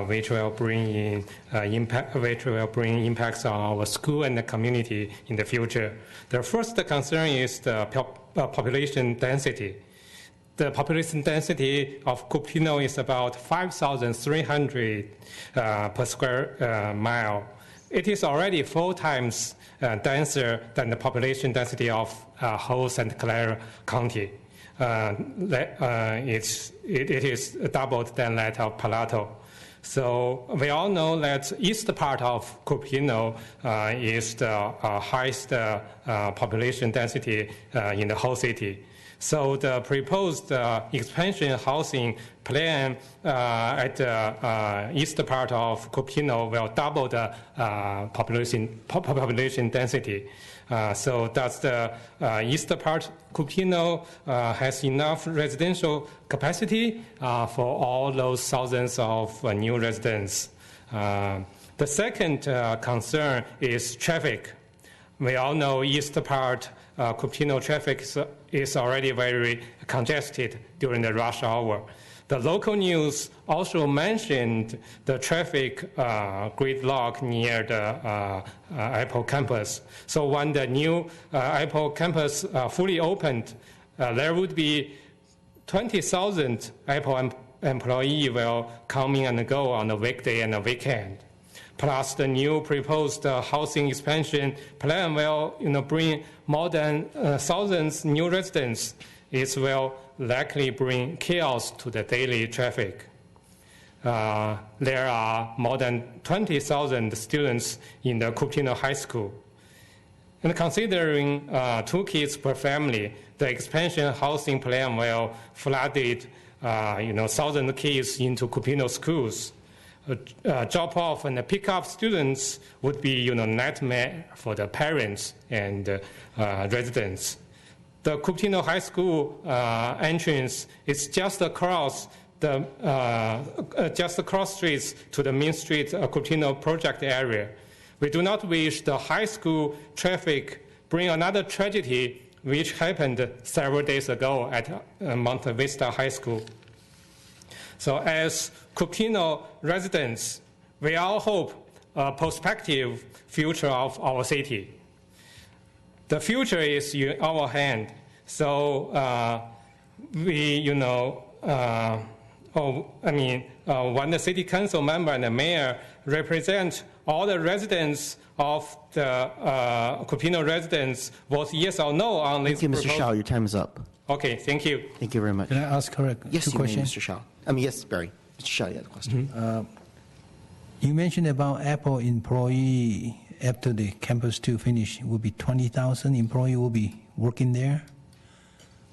which will bring impacts on our school and the community in the future. The first concern is the population density. The population density of Cupertino is about 5,300 per square mile. It is already 4 times denser than the population density of whole St. Clair County. It is doubled than that of Palato. So we all know that east part of Cupertino is the highest population density in the whole city. So the proposed expansion housing plan at the east part of Cupertino will double the population density. So that's the east part. Cupertino has enough residential capacity for all those thousands of new residents. The second concern is traffic. We all know east part Cupertino traffic is already very congested during the rush hour. The local news also mentioned the traffic gridlock near the Apple campus. So when the new Apple campus fully opened, there would be 20,000 Apple employees will come in and go on the weekday and the weekend. Plus, the new proposed housing expansion plan will bring more than thousands new residents. It will likely bring chaos to the daily traffic. There are more than 20,000 students in the Cupertino High School. And considering 2 kids per family, the expansion housing plan will flood 1,000 kids into Cupertino schools. Drop off and pick up students would be nightmare for the parents and residents. The Cupertino High School entrance is just across streets to the main street Cupertino project area. We do not wish the high school traffic bring another tragedy which happened several days ago at Monte Vista High School. So as Cupertino residents, we all hope a prospective future of our city. The future is in our hand. So when the city council member and the mayor represent all the residents of the Cupertino residents, vote yes or no on this proposal. Thank you, Mr. Shao. Your time is up. Okay, thank you. Thank you very much. Can I ask her yes, two questions? Mr. Shao. Yes, Barry. Mr. Shao, you had a question. You mentioned about Apple employee after the campus 2 finish will be 20,000 employee will be working there.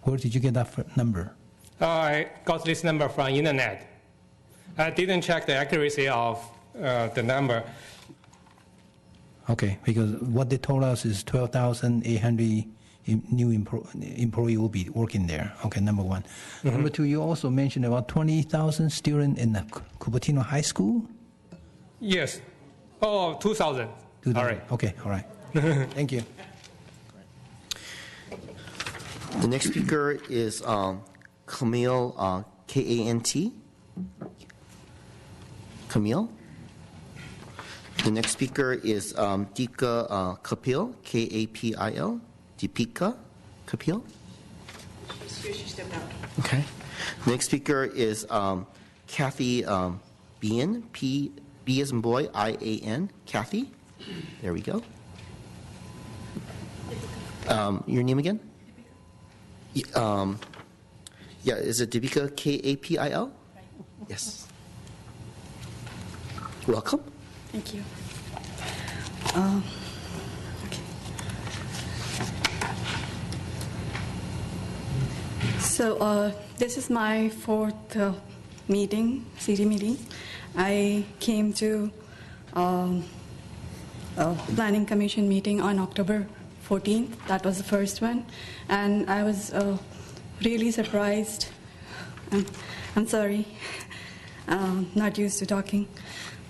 Where did you get that number? I got this number from internet. I didn't check the accuracy of the number. Okay, because what they told us is 12,800 new employee will be working there. Okay, number one. Mm-hmm. Number two, you also mentioned about 20,000 students in the Cupertino High School? Yes. Oh, 2,000. All right. Okay, all right. Thank you. The next speaker is Camille, K-A-N-T. Camille. The next speaker is Deepika Kapil, K-A-P-I-L. Deepika Kapil. She stepped out. Okay. The next speaker is Kathy Bean, B as in boy, I-A-N. Kathy. There we go. Your name again? Yeah, is it Deepika, K-A-P-I-L? Yes. Welcome. Thank you. Okay. So this is my 4th meeting, city meeting. I came to Planning Commission meeting on October 14th. That was the first one. And I was really surprised. I'm sorry. Not used to talking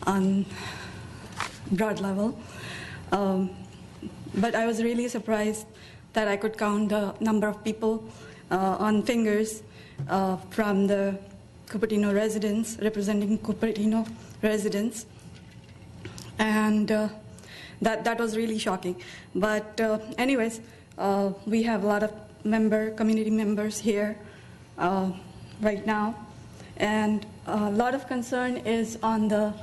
on broad level. But I was really surprised that I could count the number of people on fingers from the Cupertino residents, representing Cupertino residents. And that was really shocking. But anyways, we have a lot of community members here right now. And a lot of concern is on the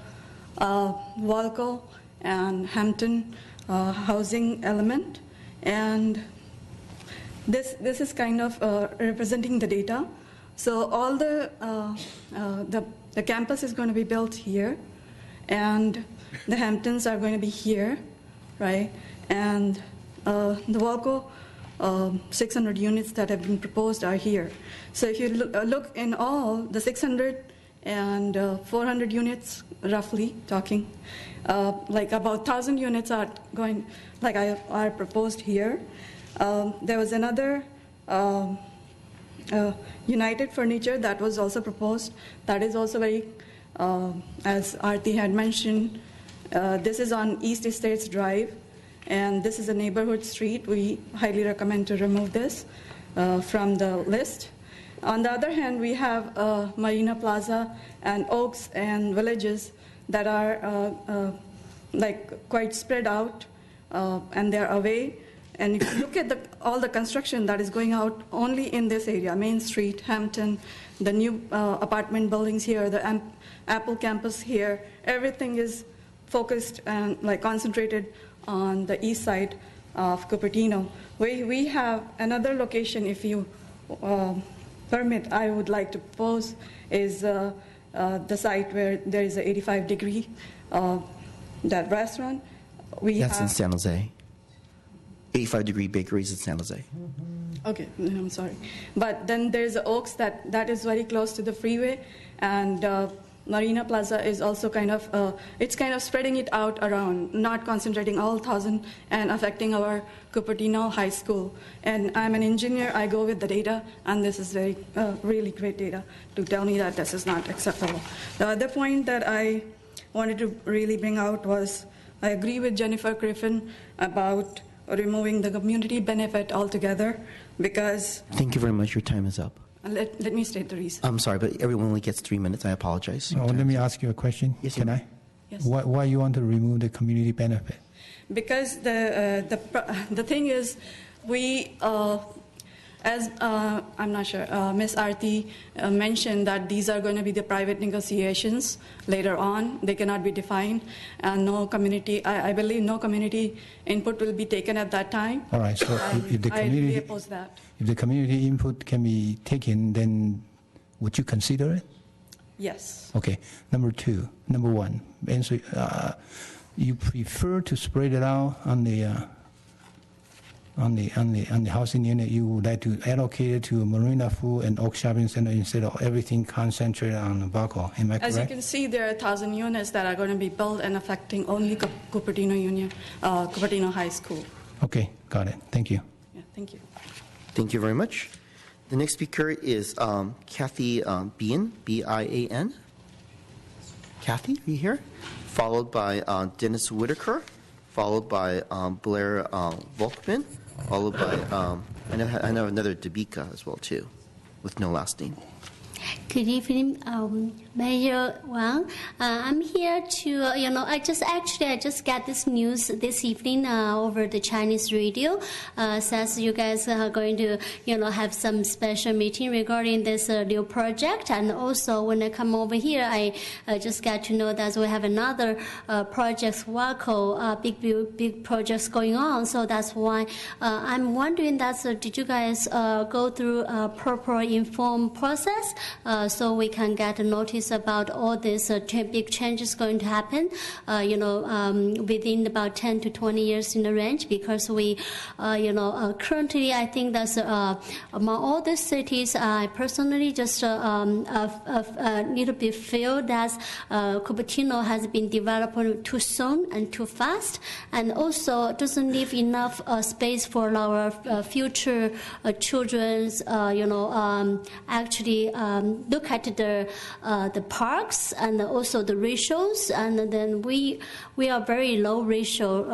Walco and Hampton housing element. And this is kind of representing the data. So all the campus is going to be built here, and the Hamptons are going to be here, right? And the Walco 600 units that have been proposed are here. So if you look in all, the 600 and 400 units, roughly talking, like about 1,000 units are going, like are proposed here. There was another United Furniture that was also proposed. That is also very, as Aarti had mentioned, this is on East Estates Drive, and this is a neighborhood street. We highly recommend to remove this from the list. On the other hand, we have Marina Plaza and Oaks and Villages that are like quite spread out, and they're away. And if you look at all the construction that is going out only in this area, Main Street, Hampton, the new apartment buildings here, the Apple campus here, everything is focused and like concentrated on the east side of Cupertino. We have another location, if you permit, I would like to propose, is the site where there is an 85-degree that restaurant. That's in San Jose. 85-degree bakeries in San Jose. Okay, I'm sorry. But then there's Oaks that is very close to the freeway, and Marina Plaza is also kind of, it's kind of spreading it out around, not concentrating all 1,000 and affecting our Cupertino High School. And I'm an engineer, I go with the data, and this is very, really great data to tell me that this is not acceptable. The other point that I wanted to really bring out was, I agree with Jennifer Griffin about removing the community benefit altogether, because... Thank you very much. Your time is up. Let me state the reason. I'm sorry, but everyone only gets 3 minutes. I apologize. Oh, let me ask you a question. Yes, Can I? Yes. Why you want to remove the community benefit? Because the thing is, we, as I'm not sure, Ms. Aarti mentioned that these are going to be the private negotiations later on. They cannot be defined, and no community, I believe no community input will be taken at that time. All right, so if the I really community... oppose that. If the community input can be taken, then would you consider it? Yes. Okay. Number one, answer. You prefer to spread it out on the housing unit. You would like to allocate it to Marina Food and Oak Shopping Center instead of everything concentrated on Baco. Am I correct? As you can see, there are 1,000 units that are going to be built and affecting only Cupertino High School. Okay, got it. Thank you. Yeah, thank you. Thank you very much. The next speaker is Kathy Bian, B-I-A-N. Kathy, are you here? Followed by Dennis Whitaker, followed by Blair Volkman, followed by, I know another Dabika as well, too, with no last name. Good evening, Mayor Wang. I'm here to, I just got this news this evening over the Chinese radio. Says you guys are going to, have some special meeting regarding this new project. And also when I come over here, I just got to know that we have another project, Waco, big projects going on. So that's why I'm wondering did you guys go through a proper informed process so we can get a notice about all these big changes going to happen, within about 10 to 20 years in the range, because we, currently I think that's among all the cities, I personally just a little bit feel that Cupertino has been developed too soon and too fast, and also doesn't leave enough space for our future children's, actually look at the parks and also the ratios, and then we are very low ratio,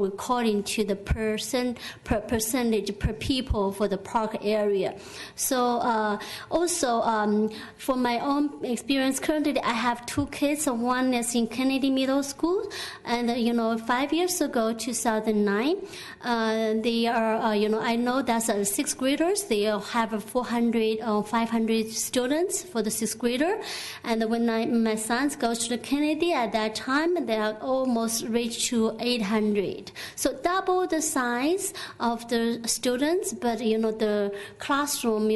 according to the percentage per people for the park area. So also for my own experience, currently I have two kids. One is in Kennedy Middle School, and 5 years ago, 2009, they are I know that's sixth graders. They have 400 or 500 students. students for the sixth grader. And when my sons go to the Kennedy at that time, they are almost reached to 800. So double the size of the students, but the classroom,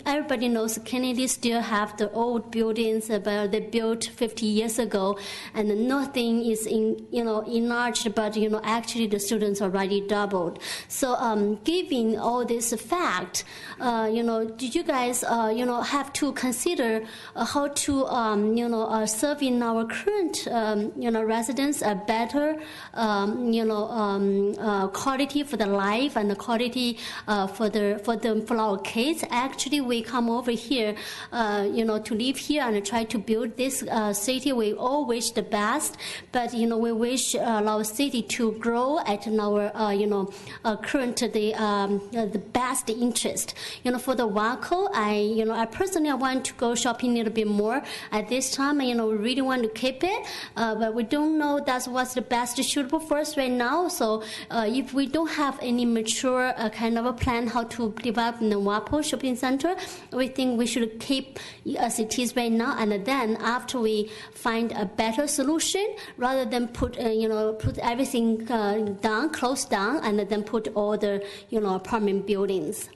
everybody knows Kennedy still have the old buildings about they built 50 years ago, and nothing is enlarged, but actually the students already doubled. So given all this fact, did you guys have to consider how to serving our current residents a better quality for the life and the quality for our kids? Actually, we come over here to live here and try to build this city. We all wish the best, but we wish our city to grow at our current the best interest. For the Waco, I personally want to go shopping a little bit more at this time. We really want to keep it, but we don't know that's what's the best suitable for us right now. So if we don't have any mature kind of a plan how to develop the Waco shopping center, we think we should keep as it is right now, and then after we find a better solution, rather than put everything down, close down, and then put all the apartment buildings.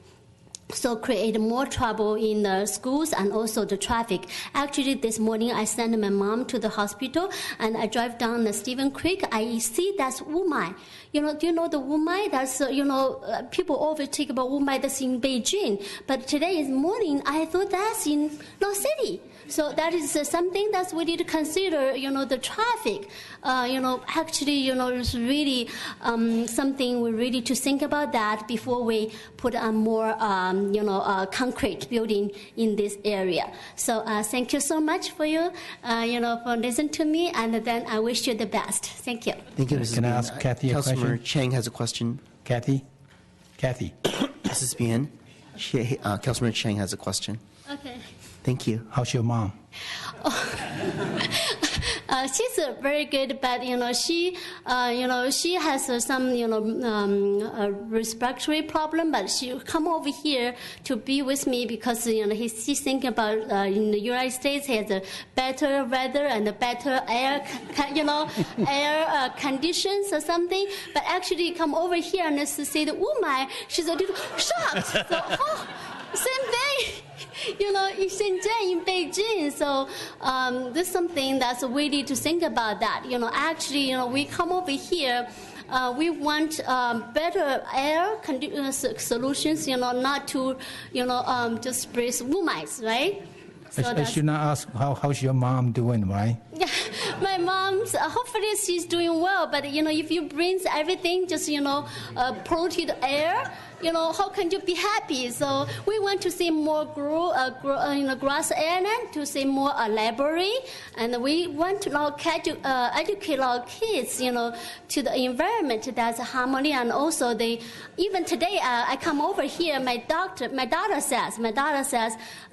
So create more trouble in the schools and also the traffic. Actually, this morning I sent my mom to the hospital, and I drive down the Stephen Creek. I see that's Wumai. Do you know the Wumai? That's people always talk about Wumai that's in Beijing, but today is morning I thought that's in North City. So that is something that we need to consider. The traffic. Actually, it's really something we really to think about that before we put a more concrete building in this area. So thank you so much for you, for listening to me, and then I wish you the best. Thank you. Thank you, Mrs. Can I ask Kathy a question? Councilmember Chang has a question. Kathy? Mrs. Bien, Councilmember Chang has a question. Okay. Thank you. How's your mom? She's very good, but she has some respiratory problem. But she come over here to be with me because she's thinking about in the United States has a better weather and a better air, air conditions or something. But actually, come over here and say the Wumai, she's a little shocked. So, same thing. In Shenzhen, in Beijing. So this is something that's we need to think about that. Actually, we come over here, we want better air solutions, not to, just breathe Wumais, right? So I should not ask how's your mom doing, right? Yeah, my mom's, hopefully she's doing well, but, if you bring everything, just, polluted air, how can you be happy? So we want to see more grass area, to see more library, and we want to educate our kids, to the environment that's harmony, and also even today I come over here. My daughter says,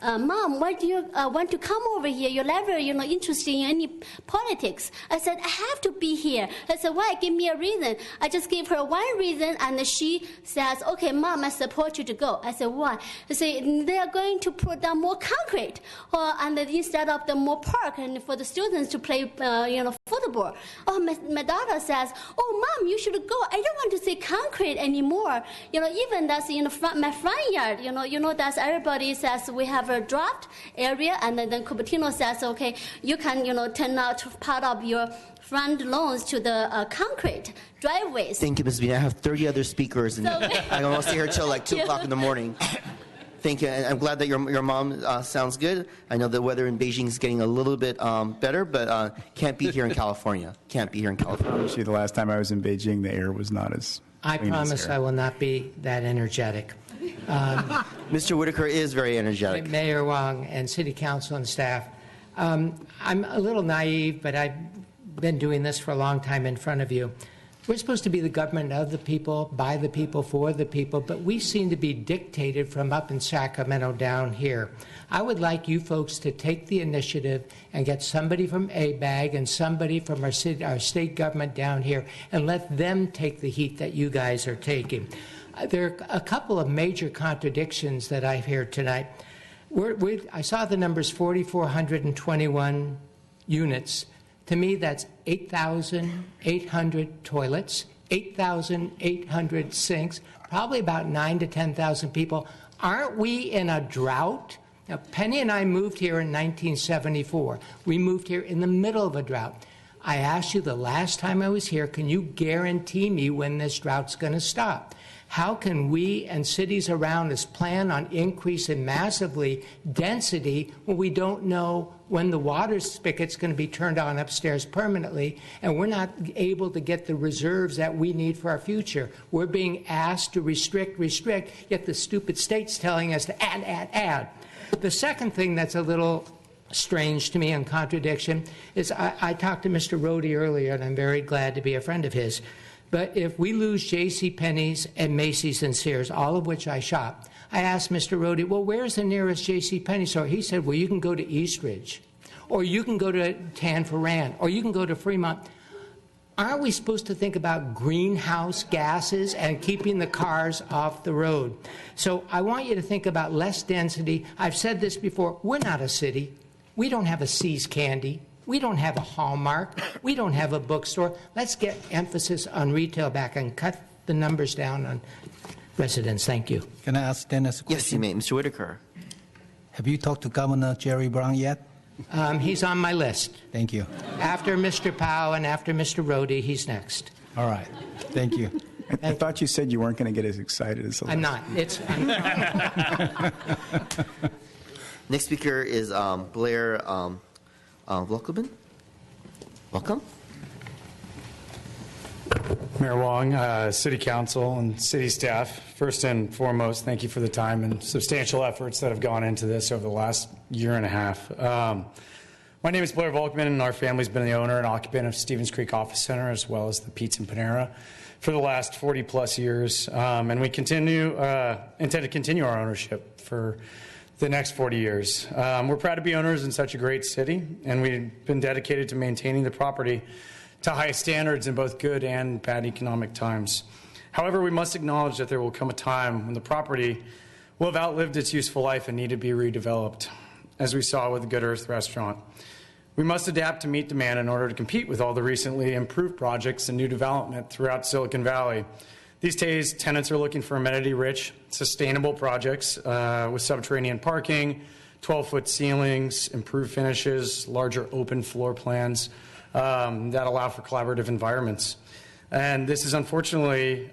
Mom, why do you want to come over here? You're never, interested in any politics. I said, I have to be here. I said, why? Give me a reason. I just gave her one reason, and she says, okay, Mom, I support you to go. I said, why? I said, they are going to put down more concrete, and instead of the more park and for the students to play, football. Oh, my daughter says, oh, Mom, you should go. I don't want to see concrete anymore. Even that's in my front yard. That's everybody says we have a draft area, and then Cupertino says, okay, you can, turn out part of your front lawns to the concrete driveways. Thank you, Ms. Bean. I have 30 other speakers, and I don't want to stay here till like 2 o'clock in the morning. Thank you, and I'm glad that your mom sounds good. I know the weather in Beijing is getting a little bit better, but can't be here in California. Can't be here in California. I promise you, the last time I was in Beijing, the air was not as I clean promise as here. I will not be that energetic. Mr. Whitaker is very energetic. Mayor Wong and City Council and staff, I'm a little naive, but I've been doing this for a long time in front of you. We're supposed to be the government of the people, by the people, for the people, but we seem to be dictated from up in Sacramento down here. I would like you folks to take the initiative and get somebody from ABAG and somebody from our state government down here and let them take the heat that you guys are taking. There are a couple of major contradictions that I've heard tonight. I saw the numbers 4,421 units. To me, that's 8,800 toilets, 8,800 sinks, probably about 9,000 to 10,000 people. Aren't we in a drought? Now, Penny and I moved here in 1974. We moved here in the middle of a drought. I asked you the last time I was here, can you guarantee me when this drought's going to stop? How can we and cities around us plan on increasing massively density when we don't know when the water spigot's going to be turned on upstairs permanently, and we're not able to get the reserves that we need for our future? We're being asked to restrict, yet the stupid state's telling us to add. The second thing that's a little strange to me and contradiction is I talked to Mr. Rohde earlier, and I'm very glad to be a friend of his. But if we lose JCPenney's and Macy's and Sears, all of which I shop, I asked Mr. Rohde, well, where's the nearest JCPenney store? He said, well, you can go to Eastridge, or you can go to Tanforan, or you can go to Fremont. Aren't we supposed to think about greenhouse gases and keeping the cars off the road? So I want you to think about less density. I've said this before. We're not a city. We don't have a See's Candy. We don't have a Hallmark. We don't have a bookstore. Let's get emphasis on retail back and cut the numbers down on residents. Thank you. Can I ask Dennis a question? Yes, you may. Mr. Whitaker. Have you talked to Governor Jerry Brown yet? He's on my list. Thank you. After Mr. Powell and after Mr. Rohde, he's next. All right. Thank you. I thought you said you weren't going to get as excited as the I'm last. not. Next speaker is Blair Volkman. Welcome. Mayor Wong, City Council, and City staff, first and foremost, thank you for the time and substantial efforts that have gone into this over the last year and a half. My name is Blair Volkman, and our family's been the owner and occupant of Stevens Creek Office Center, as well as the Pizza and Panera, for the last 40-plus years. And we intend to continue our ownership for the next 40 years. We're proud to be owners in such a great city, and we've been dedicated to maintaining the property to high standards in both good and bad economic times. However, we must acknowledge that there will come a time when the property will have outlived its useful life and need to be redeveloped, as we saw with the Good Earth restaurant. We must adapt to meet demand in order to compete with all the recently improved projects and new development throughout Silicon Valley. These days, tenants are looking for amenity-rich, sustainable projects with subterranean parking, 12-foot ceilings, improved finishes, larger open floor plans that allow for collaborative environments. And this is unfortunately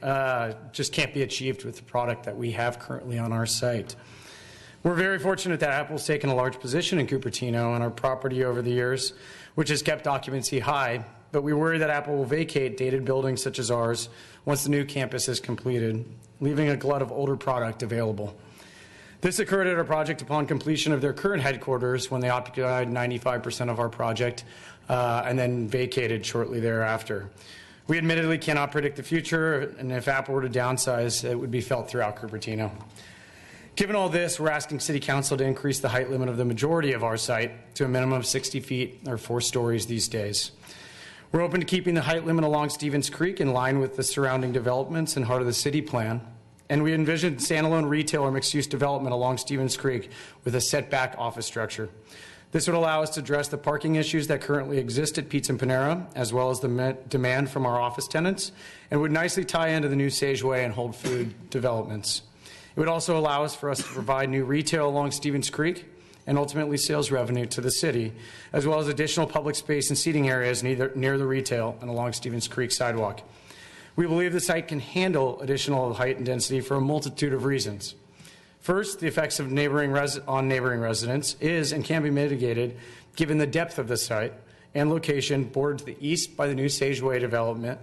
just can't be achieved with the product that we have currently on our site. We're very fortunate that Apple's taken a large position in Cupertino and our property over the years, which has kept occupancy high, but we worry that Apple will vacate dated buildings such as ours once the new campus is completed, leaving a glut of older product available. This occurred at our project upon completion of their current headquarters when they occupied 95% of our project and then vacated shortly thereafter. We admittedly cannot predict the future, and if Apple were to downsize, it would be felt throughout Cupertino. Given all this, we're asking City Council to increase the height limit of the majority of our site to a minimum of 60 feet or 4 stories these days. We're open to keeping the height limit along Stevens Creek in line with the surrounding developments and heart of the city plan, and we envision standalone retail or mixed-use development along Stevens Creek with a setback office structure. This would allow us to address the parking issues that currently exist at Pizza and Panera, as well as the demand from our office tenants, and would nicely tie into the new Sageway and Whole Food developments. It would also allow us for us to provide new retail along Stevens Creek and ultimately sales revenue to the city, as well as additional public space and seating areas near the retail and along Stevens Creek sidewalk. We believe the site can handle additional height and density for a multitude of reasons. First, the effects of on neighboring residents is and can be mitigated given the depth of the site and location, bordered to the east by the new Sageway development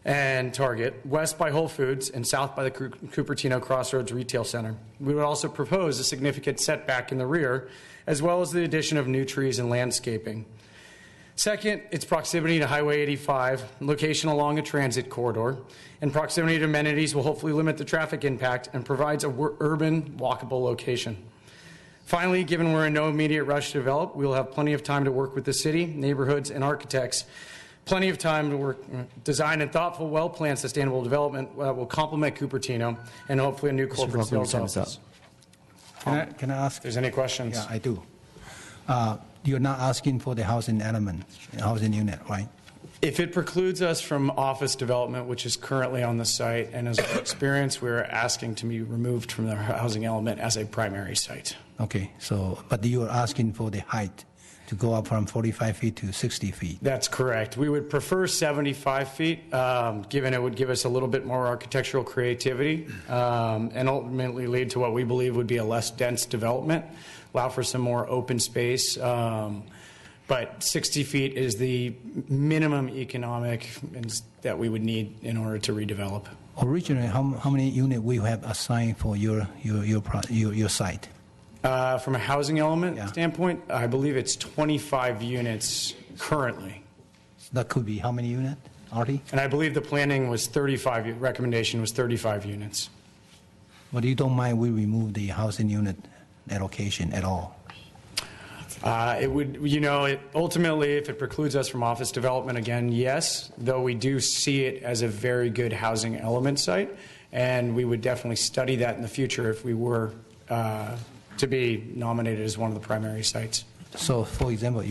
and Target, west by Whole Foods, and south by the Cupertino Crossroads Retail Center. We would also propose a significant setback in the rear, as well as the addition of new trees and landscaping. Second, its proximity to Highway 85, location along a transit corridor, and proximity to amenities will hopefully limit the traffic impact and provides a urban, walkable location. Finally, given we're in no immediate rush to develop, we will have plenty of time to work with the city, neighborhoods, and architects. Plenty of time to work, design and thoughtful, well-planned, sustainable development that will complement Cupertino and hopefully a new corporate sales office. Can I ask? If there's any questions? Yeah, I do. You're not asking for the housing element, housing unit, right? If it precludes us from office development, which is currently on the site, and as our experience, we're asking to be removed from the housing element as a primary site. Okay, so, but you are asking for the height to go up from 45 feet to 60 feet. That's correct. We would prefer 75 feet, given it would give us a little bit more architectural creativity, and ultimately lead to what we believe would be a less dense development, allow for some more open space. But 60 feet is the minimum economic that we would need in order to redevelop. Originally, how many units we have assigned for your site? From a housing element standpoint, I believe it's 25 units currently. That could be how many units, Artie? And I believe the planning was 35, recommendation was 35 units. But you don't mind we remove the housing unit allocation at all? It would, ultimately, if it precludes us from office development, again, yes, though we do see it as a very good housing element site, and we would definitely study that in the future if we were to be nominated as one of the primary sites. So, for example,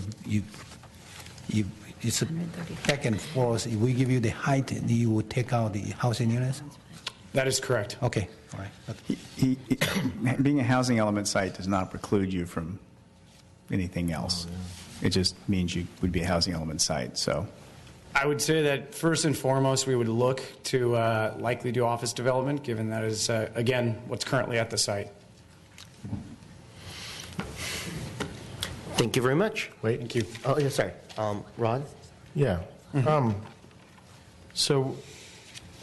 it's a second floor. If we give you the height, you would take out the housing units? That is correct. Okay, all right. Being a housing element site does not preclude you from anything else. It just means you would be a housing element site. So, I would say that first and foremost, we would look to likely do office development, given that is, again, what's currently at the site. Thank you very much. Wait. Thank you. Oh, yeah, sorry. Rod? Yeah. So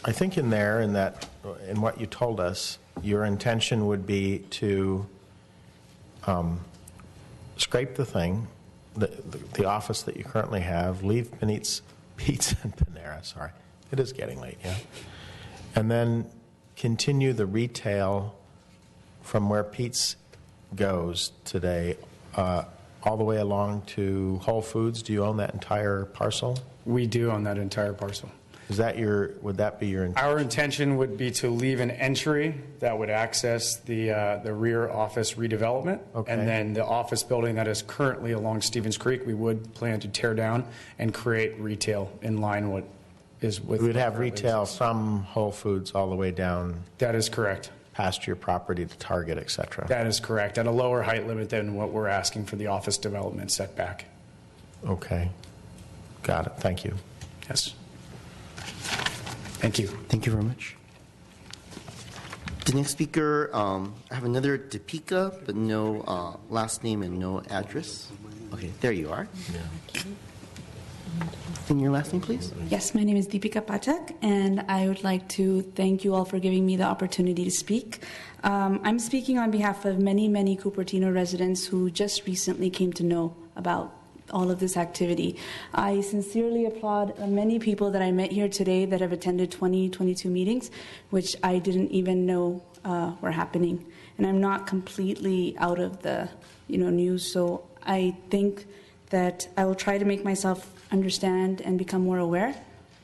I think in what you told us, your intention would be to scrape the thing, the office that you currently have, leave Benite's Pizza and Panera, sorry. It is getting late, yeah. And then continue the retail from where Pete's goes today all the way along to Whole Foods. Do you own that entire parcel? We do own that entire parcel. Would that be your intention? Our intention would be to leave an entry that would access the rear office redevelopment. Okay. And then the office building that is currently along Stevens Creek, we would plan to tear down and create retail in line with. We would have retail from Whole Foods all the way down. That is correct. Past your property to Target, et cetera. That is correct, at a lower height limit than what we're asking for the office development setback. Okay. Got it. Thank you. Yes. Thank you. Thank you very much. The next speaker, I have another Deepika, but no last name and no address. Okay, there you are. Yeah. And your last name, please? Yes, my name is Deepika Pathak, and I would like to thank you all for giving me the opportunity to speak. I'm speaking on behalf of many, many Cupertino residents who just recently came to know about all of this activity. I sincerely applaud many people that I met here today that have attended 22 meetings, which I didn't even know were happening. And I'm not completely out of the news, so I think that I will try to make myself understand and become more aware,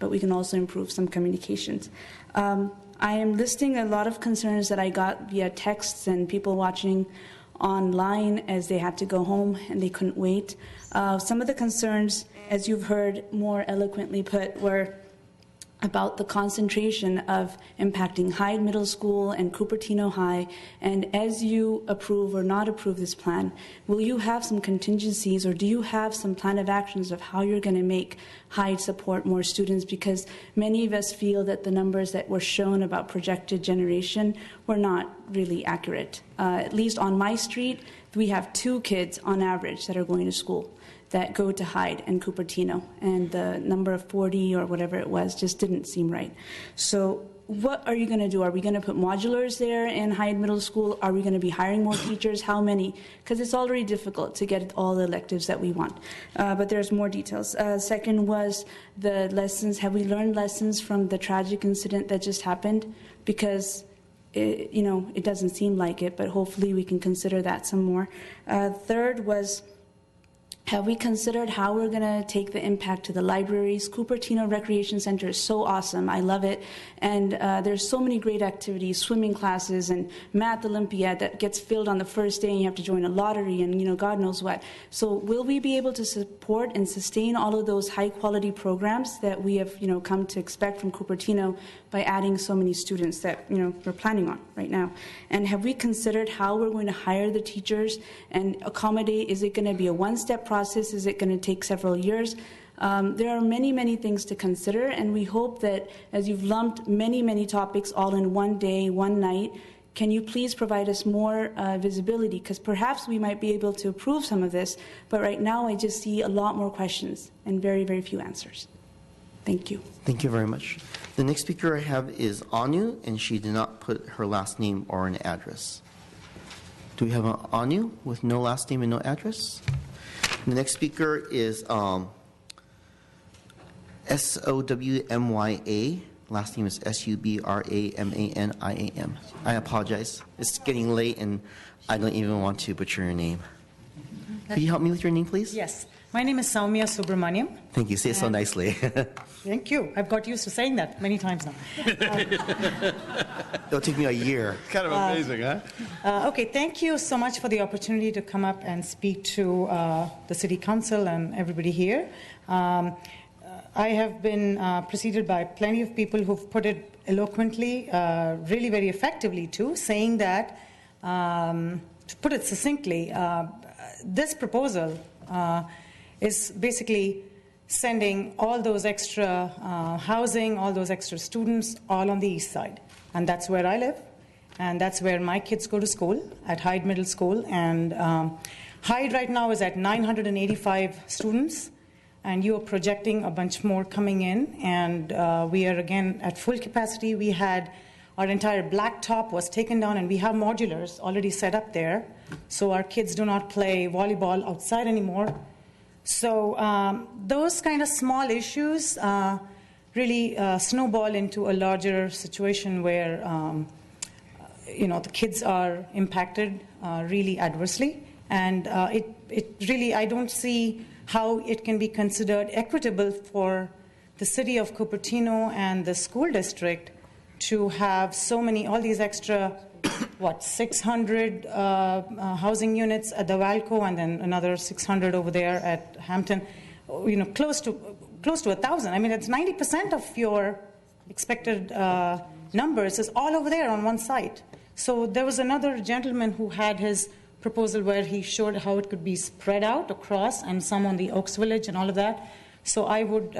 but we can also improve some communications. I am listing a lot of concerns that I got via texts and people watching online as they had to go home and they couldn't wait. Some of the concerns, as you've heard more eloquently put, were about the concentration of impacting Hyde Middle School and Cupertino High. And as you approve or not approve this plan, will you have some contingencies, or do you have some plan of actions of how you're going to make Hyde support more students? Because many of us feel that the numbers that were shown about projected generation were not really accurate. At least on my street, we have 2 kids on average that are going to school that go to Hyde and Cupertino, and the number of 40 or whatever it was just didn't seem right. So what are you going to do? Are we going to put modulars there in Hyde Middle School? Are we going to be hiring more teachers? How many? Because it's already difficult to get all the electives that we want. But there's more details. Second was the lessons. Have we learned lessons from the tragic incident that just happened? Because it doesn't seem like it, but hopefully we can consider that some more. Third was Have we considered how we're going to take the impact to the libraries? Cupertino Recreation Center is so awesome. I love it. And there's so many great activities, swimming classes and Math Olympiad that gets filled on the first day and you have to join a lottery and, God knows what. So will we be able to support and sustain all of those high-quality programs that we have, come to expect from Cupertino by adding so many students that, we're planning on right now? And have we considered how we're going to hire the teachers and accommodate? Is it going to be a one-step process? Is it going to take several years? There are many, many things to consider, and we hope that as you've lumped many, many topics all in one day, one night, can you please provide us more visibility? Because perhaps we might be able to approve some of this, but right now I just see a lot more questions and very, very few answers. Thank you. Thank you very much. The next speaker I have is Anu, and she did not put her last name or an address. Do we have an Anu with no last name and no address? The next speaker is Sowmya. Last name is Subramaniam. I apologize. It's getting late, and I don't even want to butcher your name. Could you help me with your name, please? Yes. My name is Soumya Subramaniam. Thank you. Say it so nicely. Thank you. I've got used to saying that many times now. It'll take me a year. Kind of amazing, huh? Okay, thank you so much for the opportunity to come up and speak to the City Council and everybody here. I have been preceded by plenty of people who've put it eloquently, really very effectively too, saying that, to put it succinctly, this proposal is basically sending all those extra housing, all those extra students, all on the east side. And that's where I live, and that's where my kids go to school, at Hyde Middle School. And Hyde right now is at 985 students, and you are projecting a bunch more coming in, and we are again at full capacity. We had our entire blacktop was taken down, and we have modulars already set up there, so our kids do not play volleyball outside anymore. So those kind of small issues really snowball into a larger situation where the kids are impacted really adversely, and it really, I don't see how it can be considered equitable for the city of Cupertino and the school district to have so many, all these extra, 600 housing units at the Valco, and then another 600 over there at Hampton, close to 1,000. I mean, it's 90% of your expected numbers is all over there on one site. So there was another gentleman who had his proposal where he showed how it could be spread out across, and some on the Oaks Village and all of that. So I would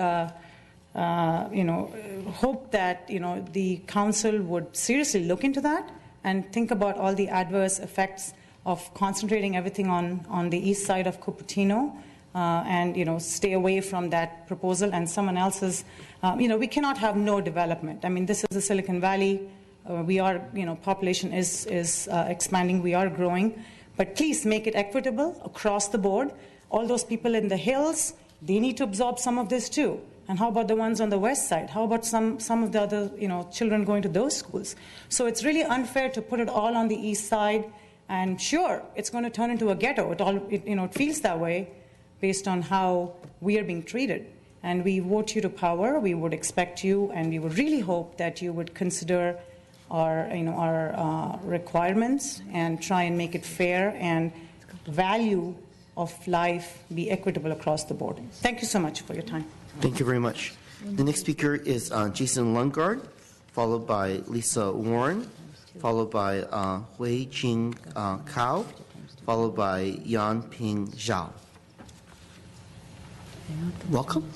hope that the council would seriously look into that and think about all the adverse effects of concentrating everything on the east side of Cupertino, and stay away from that proposal and someone else's. We cannot have no development. I mean, this is the Silicon Valley. We are, population is expanding. We are growing. But please make it equitable across the board. All those people in the hills, they need to absorb some of this too. And how about the ones on the west side? How about some of the other children going to those schools? So it's really unfair to put it all on the east side. And sure, it's going to turn into a ghetto. It feels that way based on how we are being treated. And we vote you to power. We would expect you, and we would really hope that you would consider our requirements and try and make it fair and value of life be equitable across the board. Thank you so much for your time. Thank you very much. The next speaker is Jason Lundgaard, followed by Lisa Warren, followed by Hui Jing Kao, followed by Yan Ping Zhao. Welcome.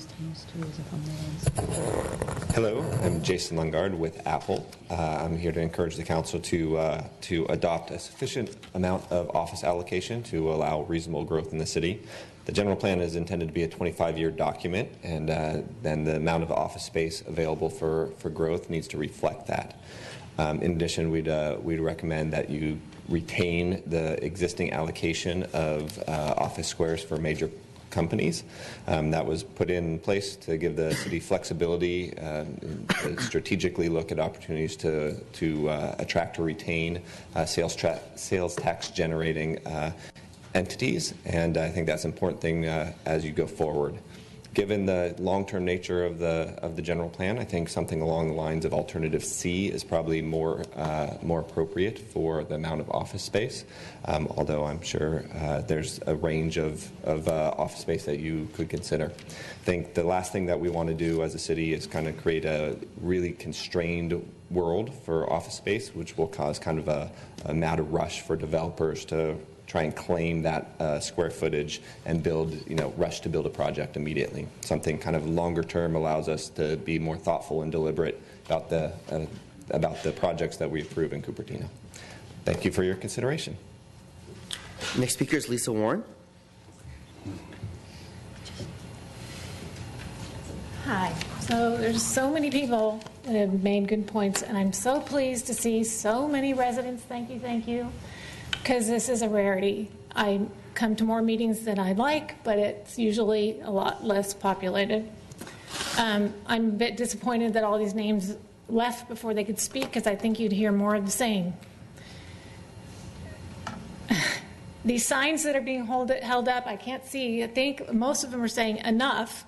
Hello, I'm Jason Lundgaard with Apple. I'm here to encourage the council to adopt a sufficient amount of office allocation to allow reasonable growth in the city. The general plan is intended to be a 25-year document, and then the amount of office space available for growth needs to reflect that. In addition, we'd recommend that you retain the existing allocation of office squares for major companies. That was put in place to give the city flexibility, strategically look at opportunities to attract or retain sales tax generating entities, and I think that's an important thing as you go forward. Given the long-term nature of the general plan, I think something along the lines of alternative C is probably more appropriate for the amount of office space. Although I'm sure there's a range of office space that you could consider. I think the last thing that we want to do as a city is kind of create a really constrained world for office space, which will cause kind of a mad rush for developers to try and claim that square footage and rush to build a project immediately. Something kind of longer term allows us to be more thoughtful and deliberate about the projects that we approve in Cupertino. Thank you for your consideration. Next speaker is Lisa Warren. Hi. So there's so many people that have made good points, and I'm so pleased to see so many residents. Thank you. Because this is a rarity. I come to more meetings than I'd like, but it's usually a lot less populated. I'm a bit disappointed that all these names left before they could speak, because I think you'd hear more of the same. These signs that are being held up, I can't see. I think most of them are saying enough.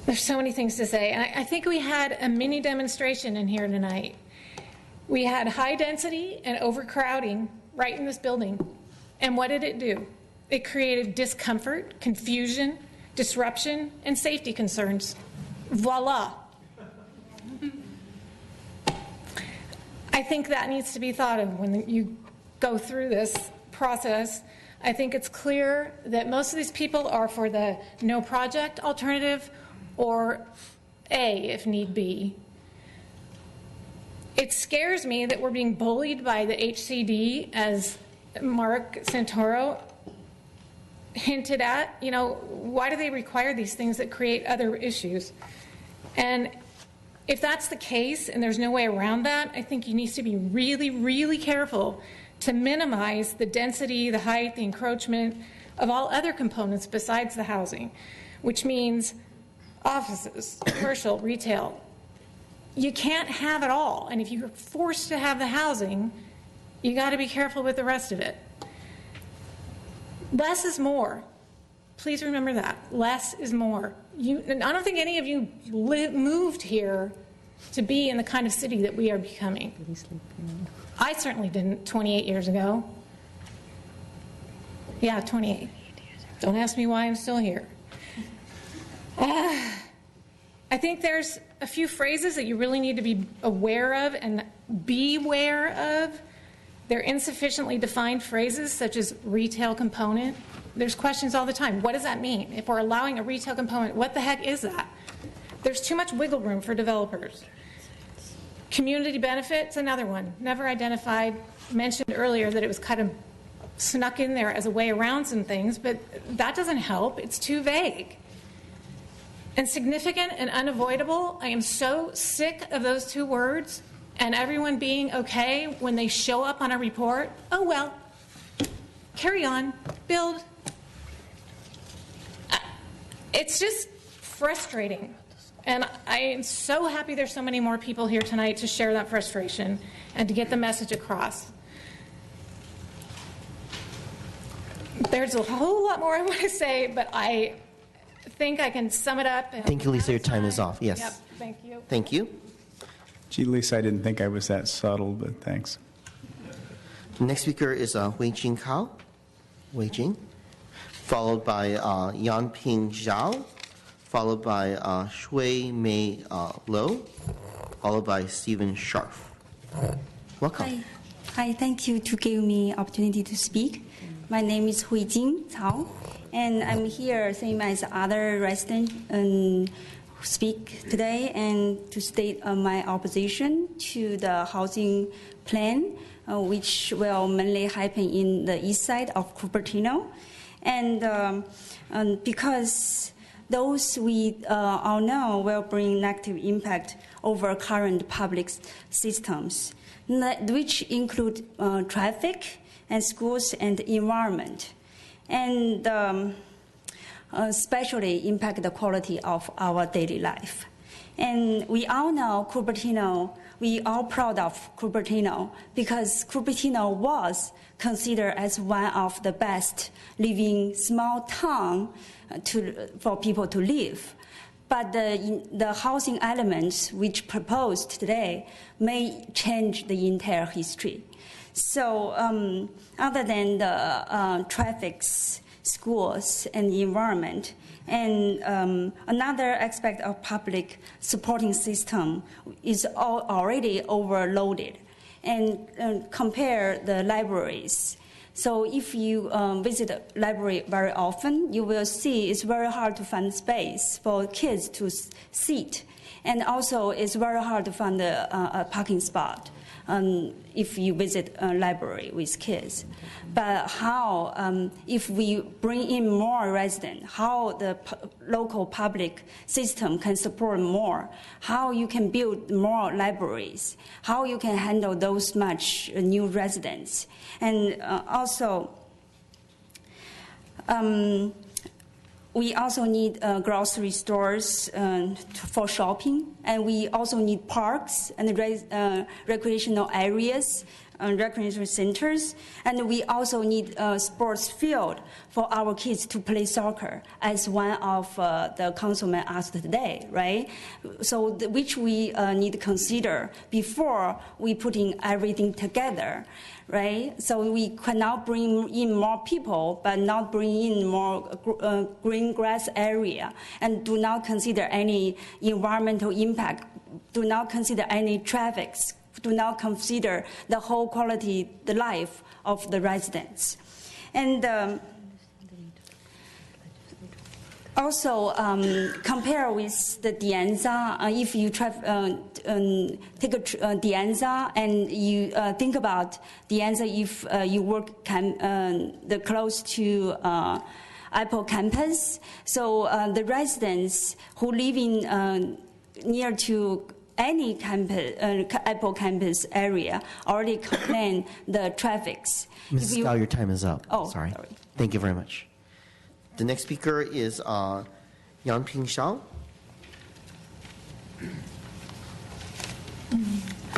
There's so many things to say. And I think we had a mini demonstration in here tonight. We had high density and overcrowding right in this building. And what did it do? It created discomfort, confusion, disruption, and safety concerns. Voila. I think that needs to be thought of when you go through this process. I think it's clear that most of these people are for the no project alternative, or A if need be. It scares me that we're being bullied by the HCD, as Mark Santoro hinted at. Why do they require these things that create other issues? And if that's the case and there's no way around that, I think you need to be really, really careful to minimize the density, the height, the encroachment of all other components besides the housing, which means offices, commercial, retail. You can't have it all. And if you're forced to have the housing, you got to be careful with the rest of it. Less is more. Please remember that. Less is more. I don't think any of you moved here to be in the kind of city that we are becoming. I certainly didn't 28 years ago. Yeah, 28. Don't ask me why I'm still here. I think there's a few phrases that you really need to be aware of and beware of. They're insufficiently defined phrases, such as retail component. There's questions all the time. What does that mean? If we're allowing a retail component, what the heck is that? There's too much wiggle room for developers. Community benefits, another one. Never identified. Mentioned earlier that it was kind of snuck in there as a way around some things, but that doesn't help. It's too vague. And significant and unavoidable, I am so sick of those two words and everyone being okay when they show up on a report. Oh, well, carry on, build. It's just frustrating. And I am so happy there's so many more people here tonight to share that frustration and to get the message across. There's a whole lot more I want to say, but I think I can sum it up. Thank you, Lisa. Your time is off. Yes. Yep, thank you. Thank you. Gee, Lisa, I didn't think I was that subtle, but thanks. The next speaker is Wei Jing Kao, followed by Yanping Zhao, followed by Shui Mei Lo, followed by Stephen Scharf. Welcome. Hi, thank you to give me opportunity to speak. My name is Hui Jing Cao, and I'm here same as other residents speak today and to state my opposition to the housing plan, which will mainly happen in the east side of Cupertino. And because those we all know will bring negative impact over current public systems, which include traffic and schools and environment, and especially impact the quality of our daily life. And we all know Cupertino, we are proud of Cupertino because Cupertino was considered as one of the best living small town for people to live. But the housing elements which proposed today may change the entire history. So other than the traffics, schools, and the environment, and another aspect of public supporting system is already overloaded. And compare the libraries. So if you visit a library very often, you will see it's very hard to find space for kids to sit. And also it's very hard to find a parking spot if you visit a library with kids. But how, if we bring in more residents, how the local public system can support more, how you can build more libraries, how you can handle those much new residents. And also, we also need grocery stores for shopping, and we also need parks and recreational areas, recreational centers, and we also need a sports field for our kids to play soccer, as one of the councilmen asked today, right? So which we need to consider before we putting everything together, right? So we cannot bring in more people, but not bring in more green grass area, and do not consider any environmental impact, do not consider any traffic, do not consider the whole quality, the life of the residents. And also compare with the Dianza. If you take a Dianza and you think about Dianza, if you work close to Apple campus, so the residents who live in near to any campus, Apple campus area already complain the traffics. Mrs. Gao, your time is up. Oh, sorry. sorry. Thank you very much. The next speaker is Yang Ping Shao.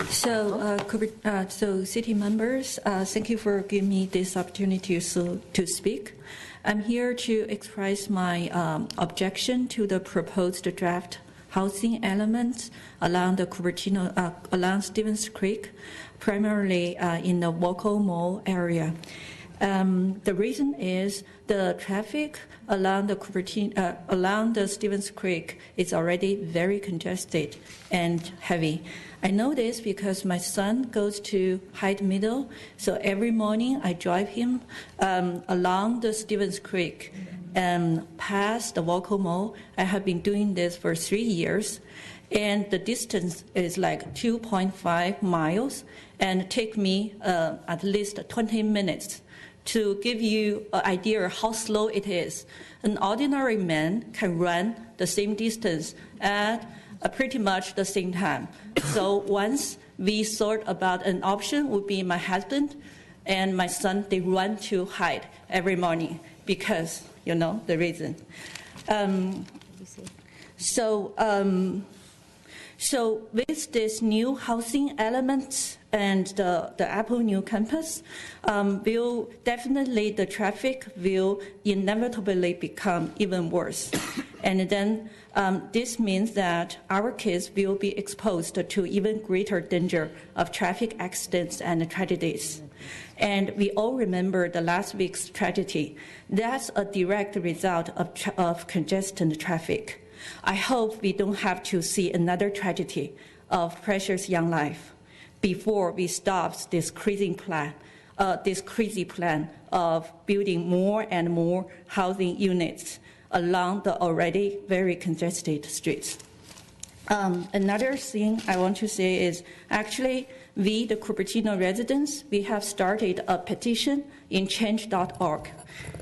So city members, thank you for giving me this opportunity to speak. I'm here to express my objection to the proposed draft housing elements along the Cupertino, along Stevens Creek, primarily in the Waco Mall area. The reason is the traffic along the Cupertino, along the Stevens Creek is already very congested and heavy. I know this because my son goes to Hyde Middle, so every morning I drive him along the Stevens Creek and past the Waco Mall. I have been doing this for 3 years, and the distance is like 2.5 miles, and take me at least 20 minutes. To give you an idea of how slow it is, an ordinary man can run the same distance at pretty much the same time. So once we thought about an option, would be my husband and my son, they run to Hyde every morning because, you know, the reason. So with this new housing elements and the Apple new campus, will definitely the traffic will inevitably become even worse. And then this means that our kids will be exposed to even greater danger of traffic accidents and tragedies. And we all remember the last week's tragedy. That's a direct result of congested traffic. I hope we don't have to see another tragedy of precious young life before we stop this crazy plan of building more and more housing units along the already very congested streets. Another thing I want to say is actually we, the Cupertino residents, we have started a petition in change.org.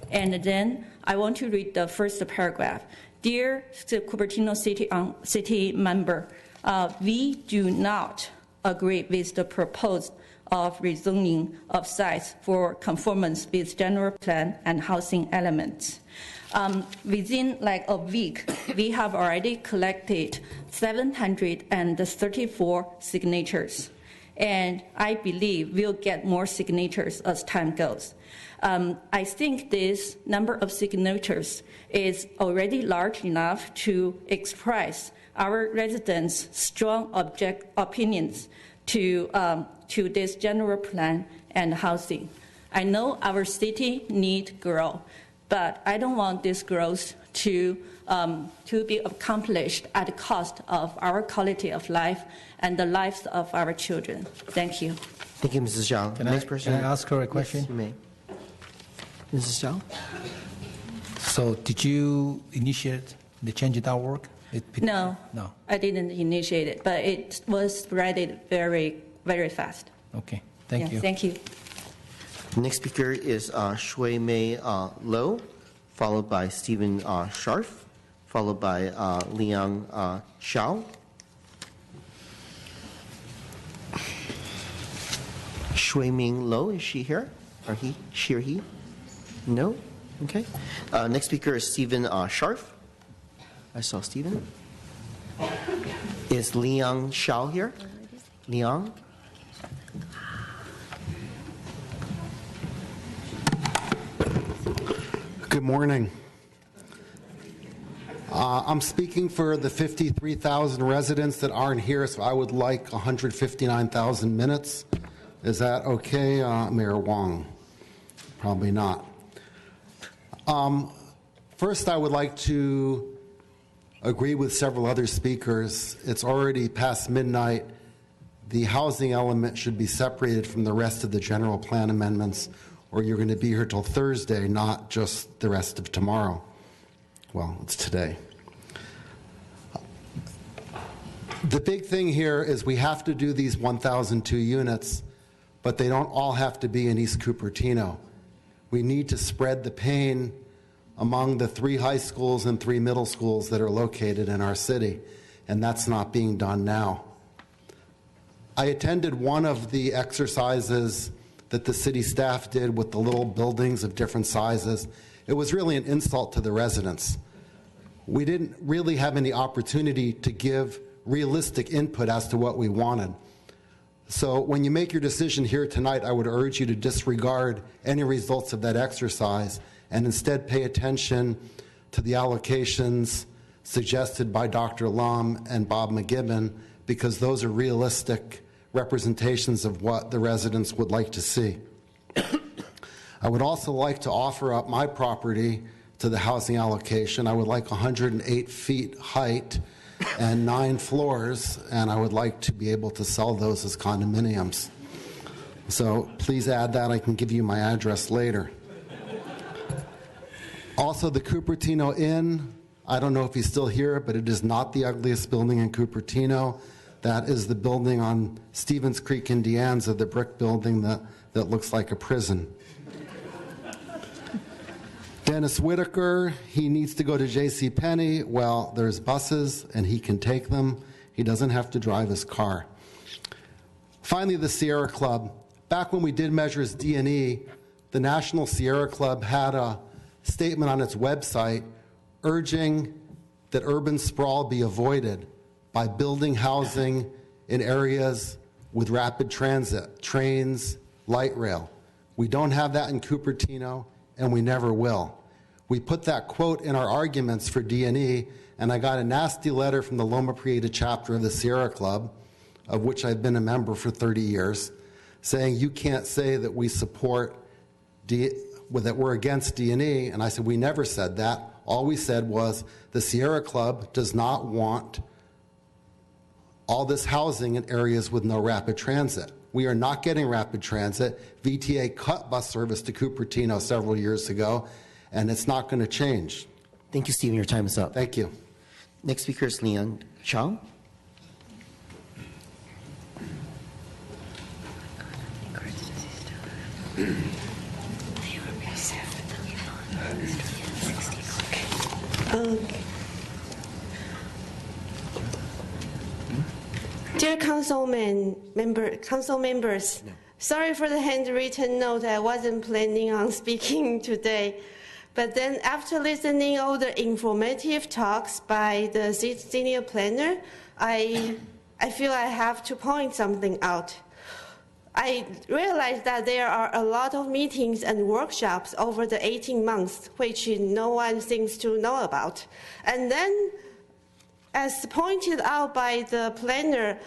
And then I want to read the first paragraph. Dear Cupertino city member, we do not agree with the proposed of rezoning of sites for conformance with general plan and housing elements. Within like a week, we have already collected 734 signatures, and I believe we'll get more signatures as time goes. I think this number of signatures is already large enough to express our residents' strong opinions to this general plan and housing. I know our city needs growth, but I don't want this growth to be accomplished at the cost of our quality of life and the lives of our children. Thank you. Thank you, Mrs. Zhao. Next person. Can I ask her a question? Yes, you may. Mrs. Zhao? So did you initiate the change.org? No, No. I didn't initiate it, but it was spread very, very fast. Okay, thank you. Thank you. Next speaker is Shui Mei Lo, followed by Stephen Scharf, followed by Liang Xiao. Shui Ming Lo, is she here? Or he? She or he? No? Okay. Next speaker is Stephen Scharf. I saw Stephen. Is Liang Xiao here? Liang? Good morning. I'm speaking for the 53,000 residents that aren't here, so I would like 159,000 minutes. Is that okay, Mayor Wong? Probably not. First, I would like to agree with several other speakers. It's already past midnight. The housing element should be separated from the rest of the general plan amendments, or you're going to be here till Thursday, not just the rest of tomorrow. Well, it's today. The big thing here is we have to do these 1,002 units, but they don't all have to be in East Cupertino. We need to spread the pain among the 3 high schools and 3 middle schools that are located in our city, and that's not being done now. I attended one of the exercises that the city staff did with the little buildings of different sizes. It was really an insult to the residents. We didn't really have any opportunity to give realistic input as to what we wanted. So when you make your decision here tonight, I would urge you to disregard any results of that exercise and instead pay attention to the allocations suggested by Dr. Lum and Bob McGibbon, because those are realistic representations of what the residents would like to see. I would also like to offer up my property to the housing allocation. I would like 108 feet height and 9 floors, and I would like to be able to sell those as condominiums. So please add that. I can give you my address later. Also, the Cupertino Inn, I don't know if he's still here, but it is not the ugliest building in Cupertino. That is the building on Stevens Creek, Indiana, the brick building that looks like a prison. Dennis Whitaker, he needs to go to JCPenney. Well, there's buses, and he can take them. He doesn't have to drive his car. Finally, the Sierra Club. Back when we did measures D&E, the National Sierra Club had a statement on its website urging that urban sprawl be avoided by building housing in areas with rapid transit, trains, light rail. We don't have that in Cupertino, and we never will. We put that quote in our arguments for D&E, and I got a nasty letter from the Loma Prieta chapter of the Sierra Club, of which I've been a member for 30 years, saying you can't say that we support that we're against D&E. And I said, we never said that. All we said was the Sierra Club does not want all this housing in areas with no rapid transit. We are not getting rapid transit. VTA cut bus service to Cupertino several years ago, and it's not going to change. Thank you, Stephen. Your time is up. Thank you. Next speaker is Liang Xiao. Dear council members, Sorry for the handwritten note. I wasn't planning on speaking today. But then after listening all the informative talks by the senior planner, I feel I have to point something out. I realized that there are a lot of meetings and workshops over the 18 months, which no one seems to know about. And then, as pointed out by the planner,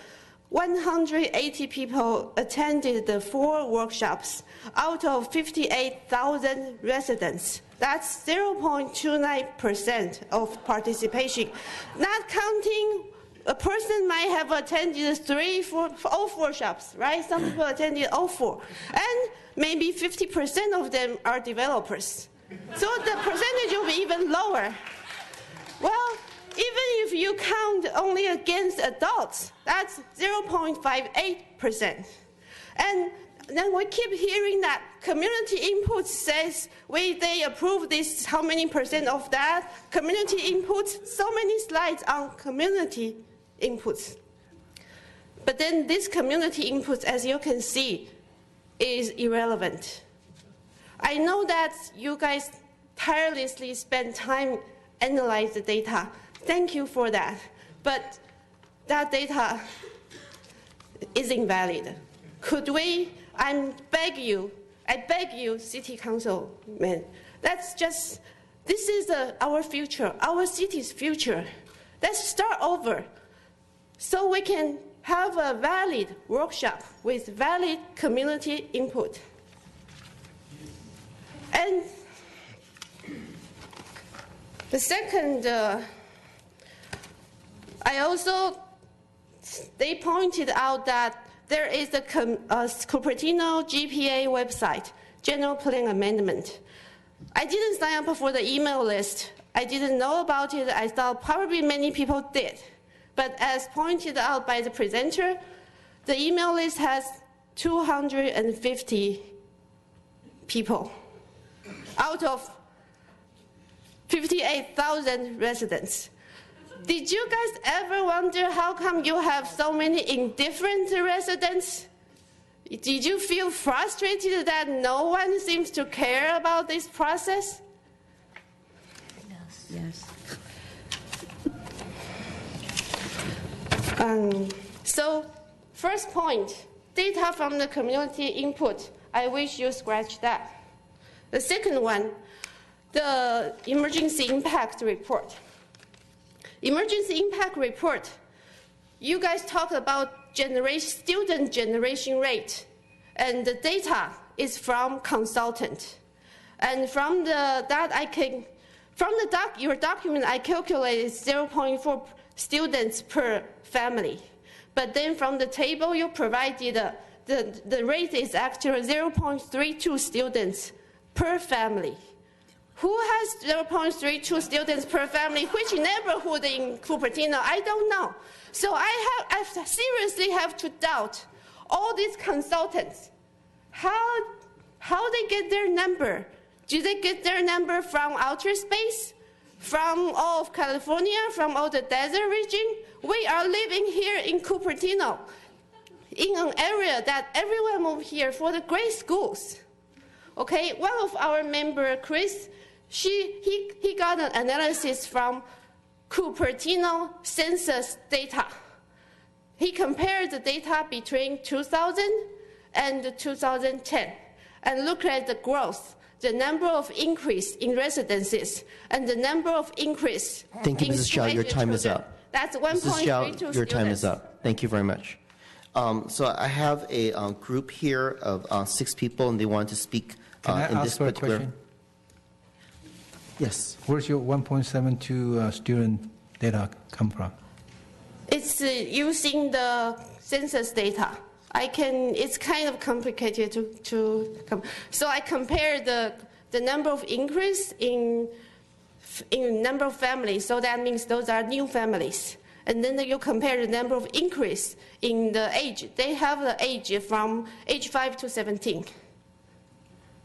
180 people attended the 4 workshops out of 58,000 residents. That's 0.29% of participation. Not counting a person might have attended all 4 workshops, right? Some people attended all 4. And maybe 50% of them are developers. So the percentage will be even lower. Well, even if you count only against adults, that's 0.58%. And then we keep hearing that community input says they approve this, how many percent of that? Community inputs, so many slides on community inputs. But then this community inputs, as you can see, is irrelevant. I know that you guys tirelessly spend time analyze the data. Thank you for that. But that data is invalid. Could we, I beg you, City Councilman, this is our future, our city's future. Let's start over so we can have a valid workshop with valid community input. And the second, they pointed out that there is a Cupertino GPA website, General Plan Amendment. I didn't sign up for the email list. I didn't know about it. I thought probably many people did. But as pointed out by the presenter, the email list has 250 people out of 58,000 residents. Did you guys ever wonder how come you have so many indifferent residents? Did you feel frustrated that no one seems to care about this process? Yes. So, first point, data from the community input. I wish you scratched that. The second one, the emergency impact report. Emergency impact report, you guys talk about student generation rate, and the data is from consultant. And from your document, I calculated 0.4 students per family. But then from the table you provided, the rate is actually 0.32 students per family. Who has 0.32 students per family? Which neighborhood in Cupertino? I don't know. So I seriously have to doubt all these consultants. How they get their number? Do they get their number from outer space? From all of California? From all the desert region? We are living here in Cupertino, in an area that everyone moved here for the great schools. Okay, one of our member, Chris, he got an analysis from Cupertino census data. He compared the data between 2000 and 2010 and looked at the growth, the number of increase in residences, and the number of increase. Thank you, Mrs. Zhao. Your time is up. That's 1.32 Mrs. Zhao, students. your time is up. Thank you very much. So I have a group here of 6 people, and they want to speak Can I in ask this for a particular. question? Yes. Where's your 1.72 student data come from? It's using the census data. It's kind of complicated to come. So I compare the number of increase in number of families. So that means those are new families. And then you compare the number of increase in the age. They have the age from age 5 to 17.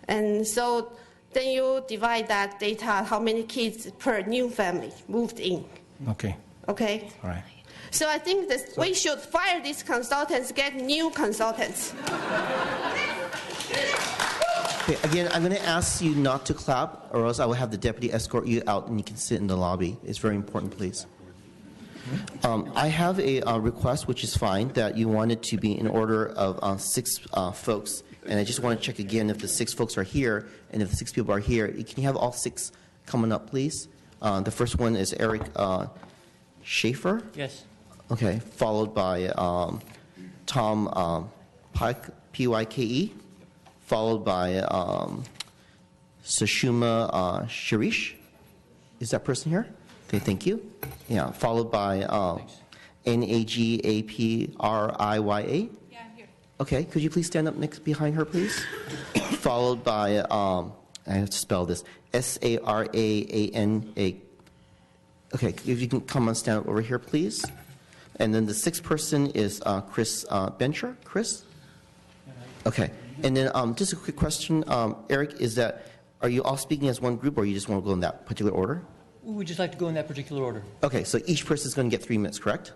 And so then you divide that data, how many kids per new family moved in. Okay. Okay? All right. So I think we should fire these consultants, get new consultants. Okay, again, I'm going to ask you not to clap, or else I will have the deputy escort you out and you can sit in the lobby. It's very important, please. I have a request, which is fine, that you want it to be in order of 6 folks. And I just want to check again if the 6 folks are here, and if the 6 people are here, can you have all 6 coming up, please? The first one is Eric Schaefer. Yes. Okay, followed by Tom Pike, P-Y-K-E, followed by Sushuma Shirish. Is that person here? Okay, thank you. Yeah, followed by N-A-G-A-P-R-I-Y-A. Yeah, I'm here. Okay, could you please stand up next behind her, please? Followed by, I have to spell this, S-A-R-A-A-N-A. Okay, if you can come and stand over here, please. And then the 6th person is Chris Bencher. Chris? Okay, and then just a quick question, Eric, are you all speaking as one group, or you just want to go in that particular order? We would just like to go in that particular order. Okay, so each person is going to get 3 minutes, correct?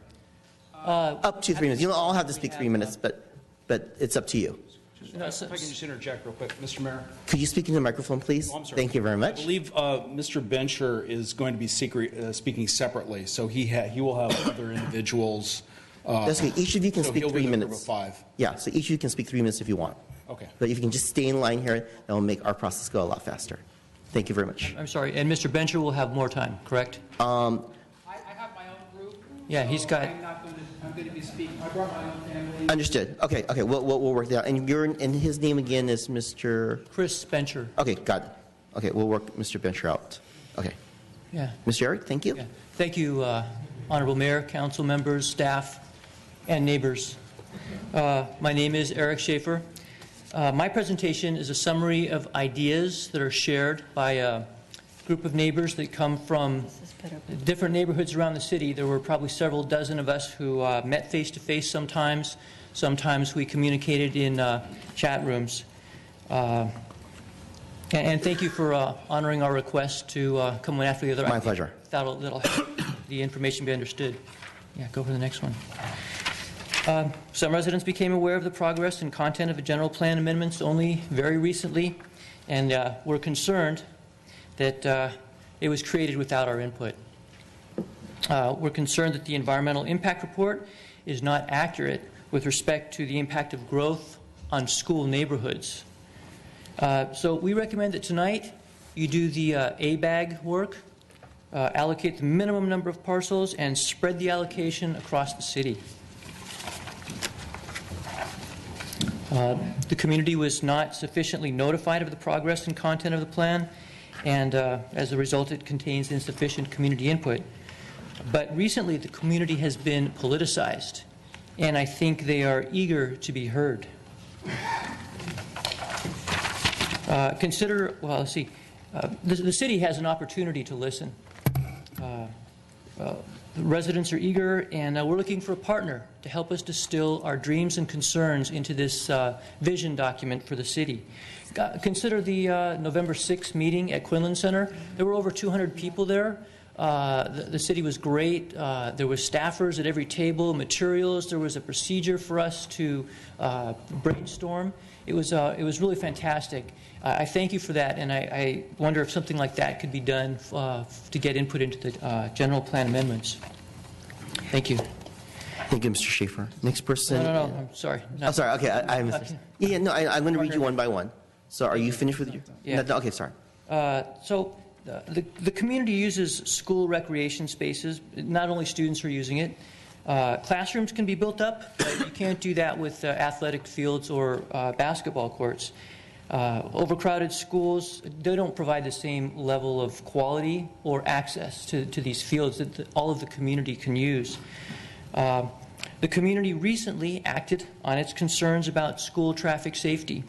Up to 3 minutes. You don't all have to speak 3 minutes, but it's up to you. If I can just interject real quick, Mr. Mayor. Could you speak into the microphone, please? Oh, I'm sorry. Thank you very much. I believe Mr. Bencher is going to be speaking separately, so he will have other individuals. That's okay. Each of you can speak he'll 3 be in a minutes. group of 5. Yeah, so each of you can speak 3 minutes if you want. Okay. But if you can just stay in line here, that will make our process go a lot faster. Thank you very much. I'm sorry, and Mr. Bencher will have more time, correct? I have my own group. Yeah, he's got. I'm going to be speaking. I brought my own family. Understood. Okay, we'll work that out. And his name again is Mr. Chris Bencher. Okay, got it. Okay, we'll work Mr. Bencher out. Okay. Yeah. Mr. Eric, thank you. Yeah. Thank you, Honorable Mayor, council members, staff, and neighbors. My name is Eric Schaefer. My presentation is a summary of ideas that are shared by a group of neighbors that come from different neighborhoods around the city. There were probably several dozen of us who met face-to-face sometimes. Sometimes we communicated in chat rooms. And thank you for honoring our request to come one after the other. My pleasure. That'll help the information be understood. Yeah, go for the next one. Some residents became aware of the progress and content of the general plan amendments only very recently, and were concerned that it was created without our input. We're concerned that the environmental impact report is not accurate with respect to the impact of growth on school neighborhoods. So we recommend that tonight you do the ABAG work, allocate the minimum number of parcels, and spread the allocation across the city. The community was not sufficiently notified of the progress and content of the plan, and as a result, it contains insufficient community input. But recently, the community has been politicized, and I think they are eager to be heard. The city has an opportunity to listen. The residents are eager, and we're looking for a partner to help us distill our dreams and concerns into this vision document for the city. Consider the November 6th meeting at Quinlan Center. There were over 200 people there. The city was great. There were staffers at every table, materials. There was a procedure for us to brainstorm. It was really fantastic. I thank you for that, and I wonder if something like that could be done to get input into the general plan amendments. Thank you. Thank you, Mr. Schaefer. Next person. No, I'm sorry. Oh, sorry. Okay, I'm going to read you one by one. So, are you finished with your? Yeah. No, okay, sorry. The community uses school recreation spaces. Not only students are using it. Classrooms can be built up, but you can't do that with athletic fields or basketball courts. Overcrowded schools, they don't provide the same level of quality or access to these fields that all of the community can use. The community recently acted on its concerns about school traffic safety.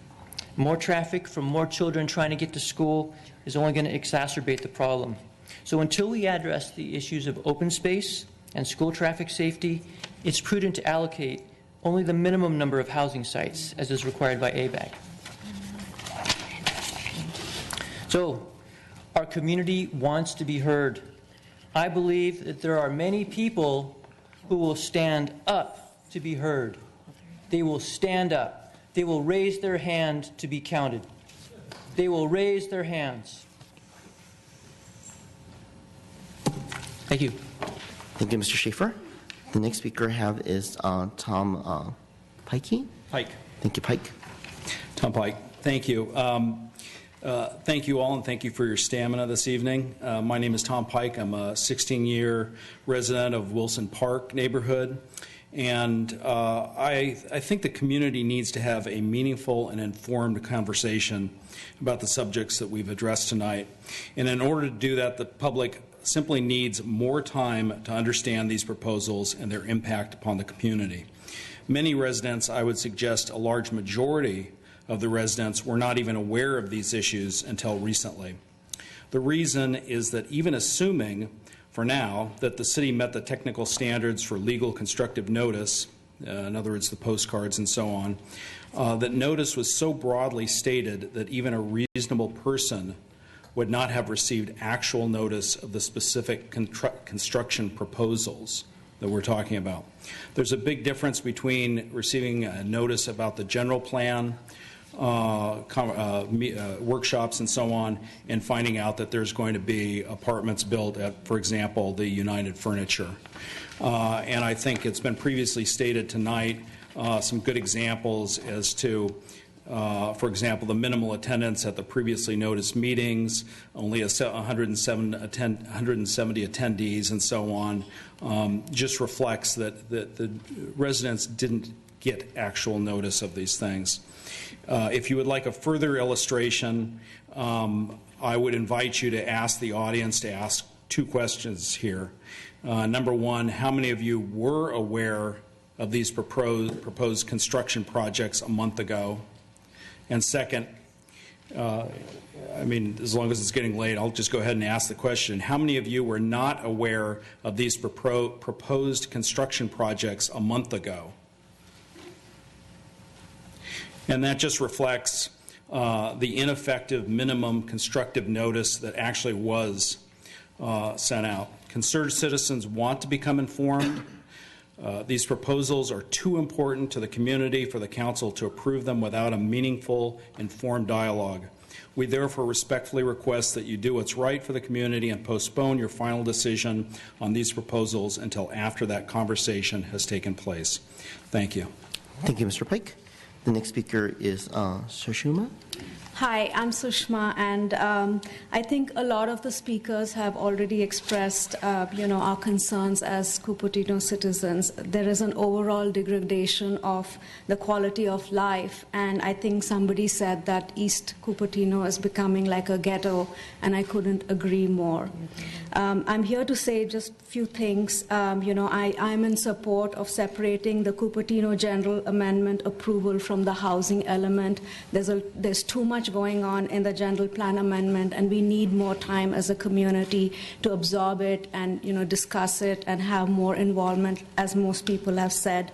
More traffic from more children trying to get to school is only going to exacerbate the problem. So until we address the issues of open space and school traffic safety, it's prudent to allocate only the minimum number of housing sites as is required by ABAG. So our community wants to be heard. I believe that there are many people who will stand up to be heard. They will stand up. They will raise their hand to be counted. they will raise their hands. Thank you. Thank you, Mr. Schaefer. The next speaker I have is Tom Pikey. Pike. Thank you, Pike. Tom Pike. Thank you. Thank you all, and thank you for your stamina this evening. My name is Tom Pike. I'm a 16-year resident of Wilson Park neighborhood, and I think the community needs to have a meaningful and informed conversation about the subjects that we've addressed tonight. And in order to do that, the public simply needs more time to understand these proposals and their impact upon the community. Many residents, I would suggest a large majority of the residents, were not even aware of these issues until recently. The reason is that even assuming, for now, that the city met the technical standards for legal constructive notice, in other words, the postcards and so on, that notice was so broadly stated that even a reasonable person would not have received actual notice of the specific construction proposals that we're talking about. There's a big difference between receiving a notice about the general plan, workshops and so on, and finding out that there's going to be apartments built at, for example, the United Furniture. And I think it's been previously stated tonight some good examples as to for example, the minimal attendance at the previously noticed meetings, only 170 attendees, and so on, just reflects that the residents didn't get actual notice of these things. If you would like a further illustration, I would invite you to ask the audience to ask two questions here. Number one, how many of you were aware of these proposed construction projects a month ago? And second, as long as it's getting late, I'll just go ahead and ask the question. How many of you were not aware of these proposed construction projects a month ago? And that just reflects the ineffective minimum constructive notice that actually was sent out. Concerned citizens want to become informed. These proposals are too important to the community for the council to approve them without a meaningful, informed dialogue. We therefore respectfully request that you do what's right for the community and postpone your final decision on these proposals until after that conversation has taken place. Thank you. Thank you, Mr. Pike. The next speaker is Sushma. Hi, I'm Sushma, and I think a lot of the speakers have already expressed, our concerns as Cupertino citizens. There is an overall degradation of the quality of life, and I think somebody said that East Cupertino is becoming like a ghetto, and I couldn't agree more. I'm here to say just a few things. I'm in support of separating the Cupertino General Amendment approval from the housing element. There's too much going on in the general plan amendment, and we need more time as a community to absorb it and discuss it and have more involvement, as most people have said.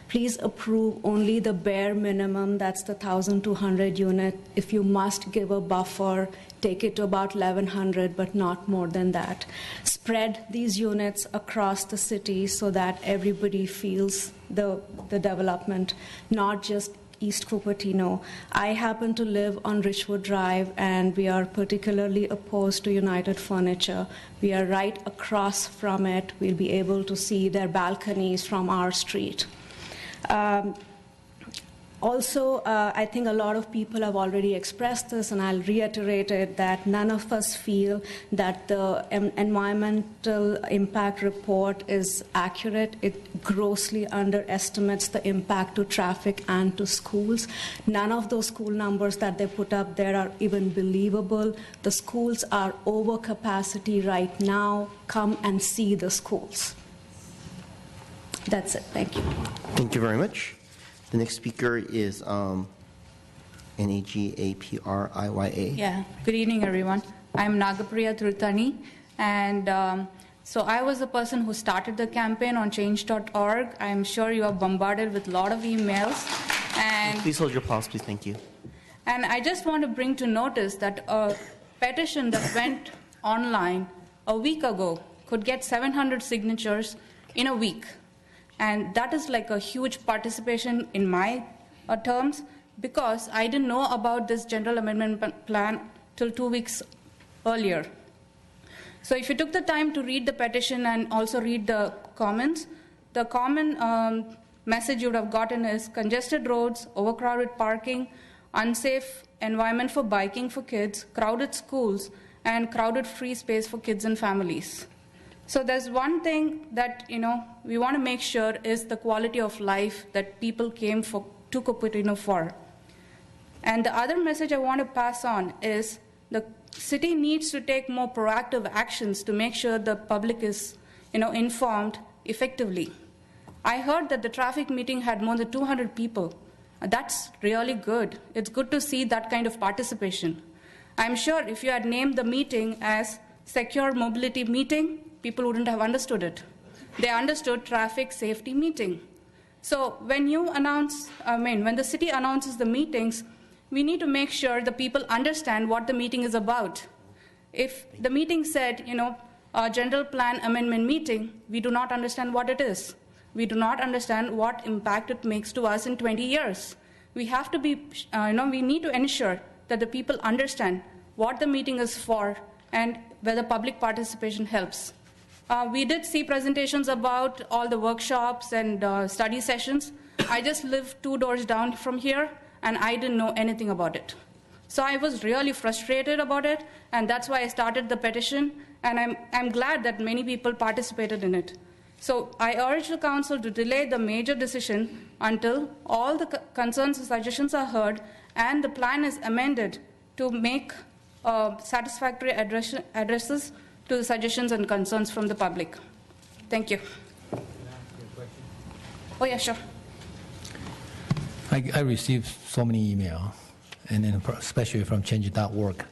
Please approve only the bare minimum, that's the 1,200 unit. If you must give a buffer, take it to about 1,100, but not more than that. Spread these units across the city so that everybody feels the development, not just East Cupertino. I happen to live on Richwood Drive, and we are particularly opposed to United Furniture. We are right across from it. We'll be able to see their balconies from our street. Also, I think a lot of people have already expressed this, and I'll reiterate it, that none of us feel that the environmental impact report is accurate. It grossly underestimates the impact to traffic and to schools. None of those school numbers that they put up there are even believable. The schools are over capacity right now. Come and see the schools. That's it. Thank you. Thank you very much. The next speaker is Nagrapriya. Yeah, good evening, everyone. I'm Nagapriya Trutani, and so I was the person who started the campaign on change.org. I'm sure you are bombarded with a lot of emails. And please hold your applause, please. Thank you. And I just want to bring to notice that a petition that went online a week ago could get 700 signatures in a week. And that is like a huge participation in my terms. because I didn't know about this general amendment plan till 2 weeks earlier. So if you took the time to read the petition and also read the comments, the common message you would have gotten is congested roads, overcrowded parking, unsafe environment for biking for kids, crowded schools, and crowded free space for kids and families. So there's one thing that we want to make sure is the quality of life that people came to Cupertino for. And the other message I want to pass on is the city needs to take more proactive actions to make sure the public is informed effectively. I heard that the traffic meeting had more than 200 people. That's really good. It's good to see that kind of participation. I'm sure if you had named the meeting as Secure Mobility Meeting, people wouldn't have understood it. They understood Traffic Safety Meeting. So when when the city announces the meetings, we need to make sure the people understand what the meeting is about. If the meeting said, a general plan amendment meeting, we do not understand what it is. We do not understand what impact it makes to us in 20 years. We have to be, we need to ensure that the people understand what the meeting is for and whether public participation helps. We did see presentations about all the workshops and study sessions. I just live 2 doors down from here, and I didn't know anything about it. So I was really frustrated about it, and that's why I started the petition, and I'm glad that many people participated in it. So I urge the council to delay the major decision until all the concerns and suggestions are heard and the plan is amended to make satisfactory addresses to the suggestions and concerns from the public. Thank you. Oh, yeah, sure. I received so many emails, and then especially from Change.org.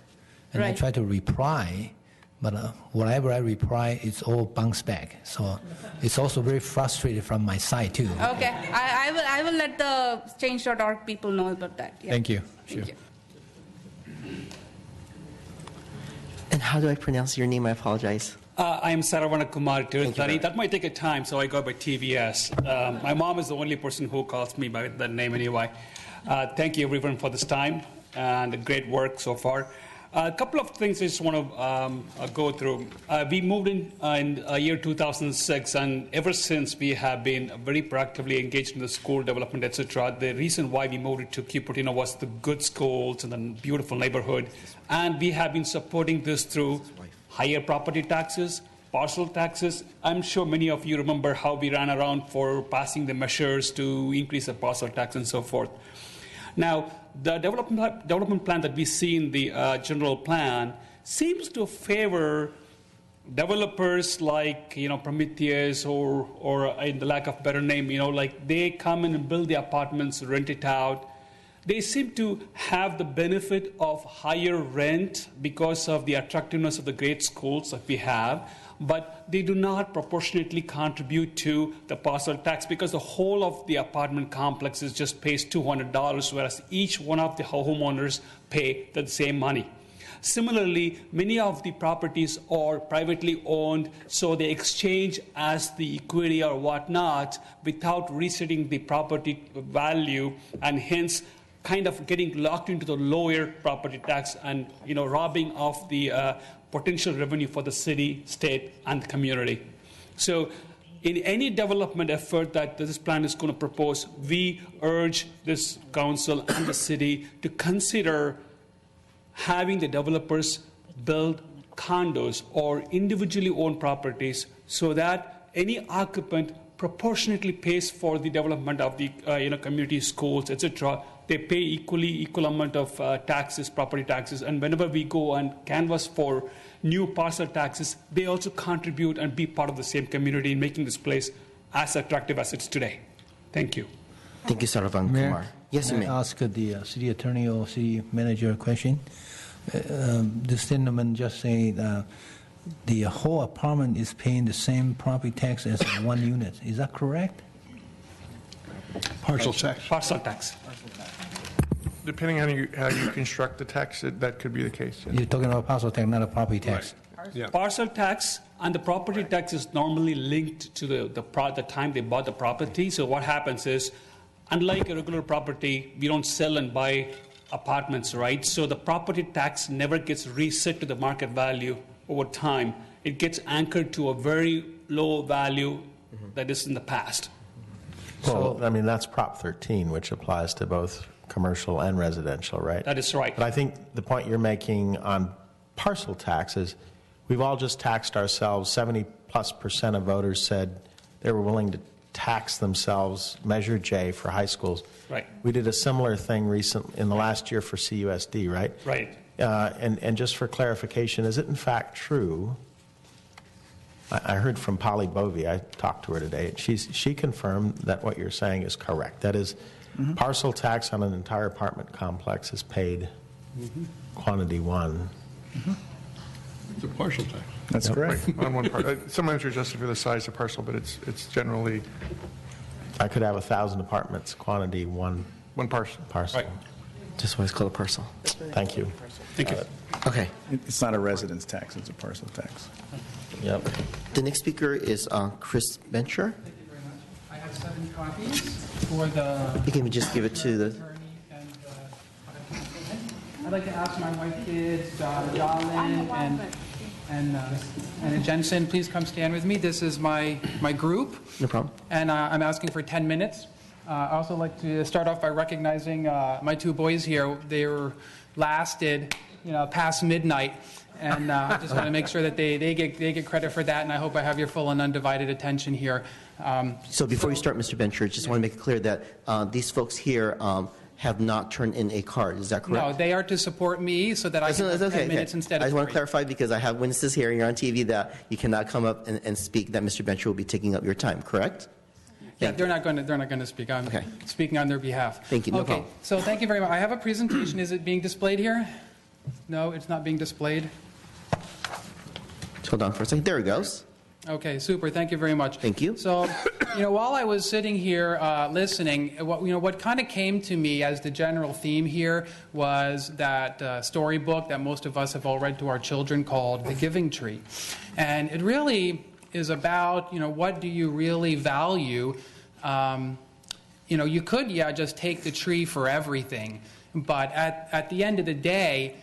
And I try to reply, but whatever I reply, it's all bounce back. So it's also very frustrated from my side, too. Okay. I will let the Change.org people know about that. Yeah. Thank you. Thank you. And how do I pronounce your name? I apologize. I am Saravana Kumar Tirutani. That might take a time, so I go by TVS. My mom is the only person who calls me by that name anyway. Thank you, everyone, for this time and the great work so far. A couple of things I just want to go through. We moved in year 2006, and ever since we have been very proactively engaged in the school development, etc. The reason why we moved to Cupertino was the good schools and the beautiful neighborhood, and we have been supporting this through higher property taxes, parcel taxes. I'm sure many of you remember how we ran around for passing the measures to increase the parcel tax and so forth. Now, the development plan that we see in the general plan seems to favor developers like Prometheus or in the lack of better name, like they come in and build the apartments, rent it out. They seem to have the benefit of higher rent because of the attractiveness of the great schools that we have, but they do not proportionately contribute to the parcel tax because the whole of the apartment complex just pays $200, whereas each one of the homeowners pay the same money. Similarly, many of the properties are privately owned, so they exchange as the equity or whatnot without resetting the property value, and hence kind of getting locked into the lower property tax and robbing of the potential revenue for the city, state, and the community. So in any development effort that this plan is going to propose, we urge this council and the city to consider having the developers build condos or individually owned properties so that any occupant proportionately pays for the development of the community schools, etc. They pay equal amount of taxes, property taxes, and whenever we go and canvass for new parcel taxes, they also contribute and be part of the same community in making this place as attractive as it's today. Thank you. Thank you, Saravan Kumar. Yes, you may. Ask the city attorney or city manager a question. This gentleman just said the whole apartment is paying the same property tax as one unit. Is that correct? Partial tax. Parcel tax. Depending on how you construct the tax, that could be the case. You're talking about parcel tax, not a property tax. Right. Yeah. Parcel tax and the property tax is normally linked to the time they bought the property. So what happens is, unlike a regular property, we don't sell and buy apartments, right? So the property tax never gets reset to the market value over time. It gets anchored to a very low value that is in the past. Well, I mean, that's Prop 13, which applies to both commercial and residential, right? That is right. But I think the point you're making on parcel taxes, we've all just taxed ourselves. 70+% of voters said they were willing to tax themselves, Measure J, for high schools. Right. We did a similar thing in the last year for CUSD, right? Right. And just for clarification, is it in fact true? I heard from Polly Bovey, I talked to her today, she confirmed that what you're saying is correct. That is, parcel tax on an entire apartment complex is paid quantity one. It's a partial tax. That's correct. On one part. Sometimes you're adjusted for the size of parcel, but it's generally I could have 1,000 apartments, quantity one parcel. Right. Just why it's called a parcel. Thank you. Thank you. Okay. It's not a residence tax, it's a parcel tax. Yep. The next speaker is Chris Bencher. I have 7 copies for the... You can just give it to the... I'd like to ask my wife, kids, Jalin and Jensen, please come stand with me. This is my group. No problem. And I'm asking for 10 minutes. I also like to start off by recognizing my 2 boys here. They were lasted, past midnight. And I just want to make sure that they get credit for that, and I hope I have your full and undivided attention here. So before you start, Mr. Bencher, just want to make it clear that these folks here have not turned in a card. Is that correct? No, they are to support me so that I can have 10 minutes instead of I just want to 3. clarify because I have witnesses here and you're on TV that you cannot come up and speak, that Mr. Bencher will be taking up your time, correct? Yeah, they're not going to speak. I'm speaking on their behalf. Thank you. No okay, problem. so thank you very much. I have a presentation. Is it being displayed here? No, it's not being displayed. Hold on for a second. There it goes. Okay, super. Thank you very much. Thank you. So, while I was sitting here listening, what kind of came to me as the general theme here was that storybook that most of us have all read to our children called The Giving Tree. And it really is about, what do you really value? You could, just take the tree for everything. But at the end of the day,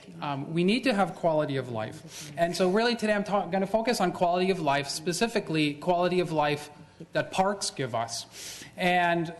we need to have quality of life. And so really today I'm going to focus on quality of life, specifically quality of life that parks give us. And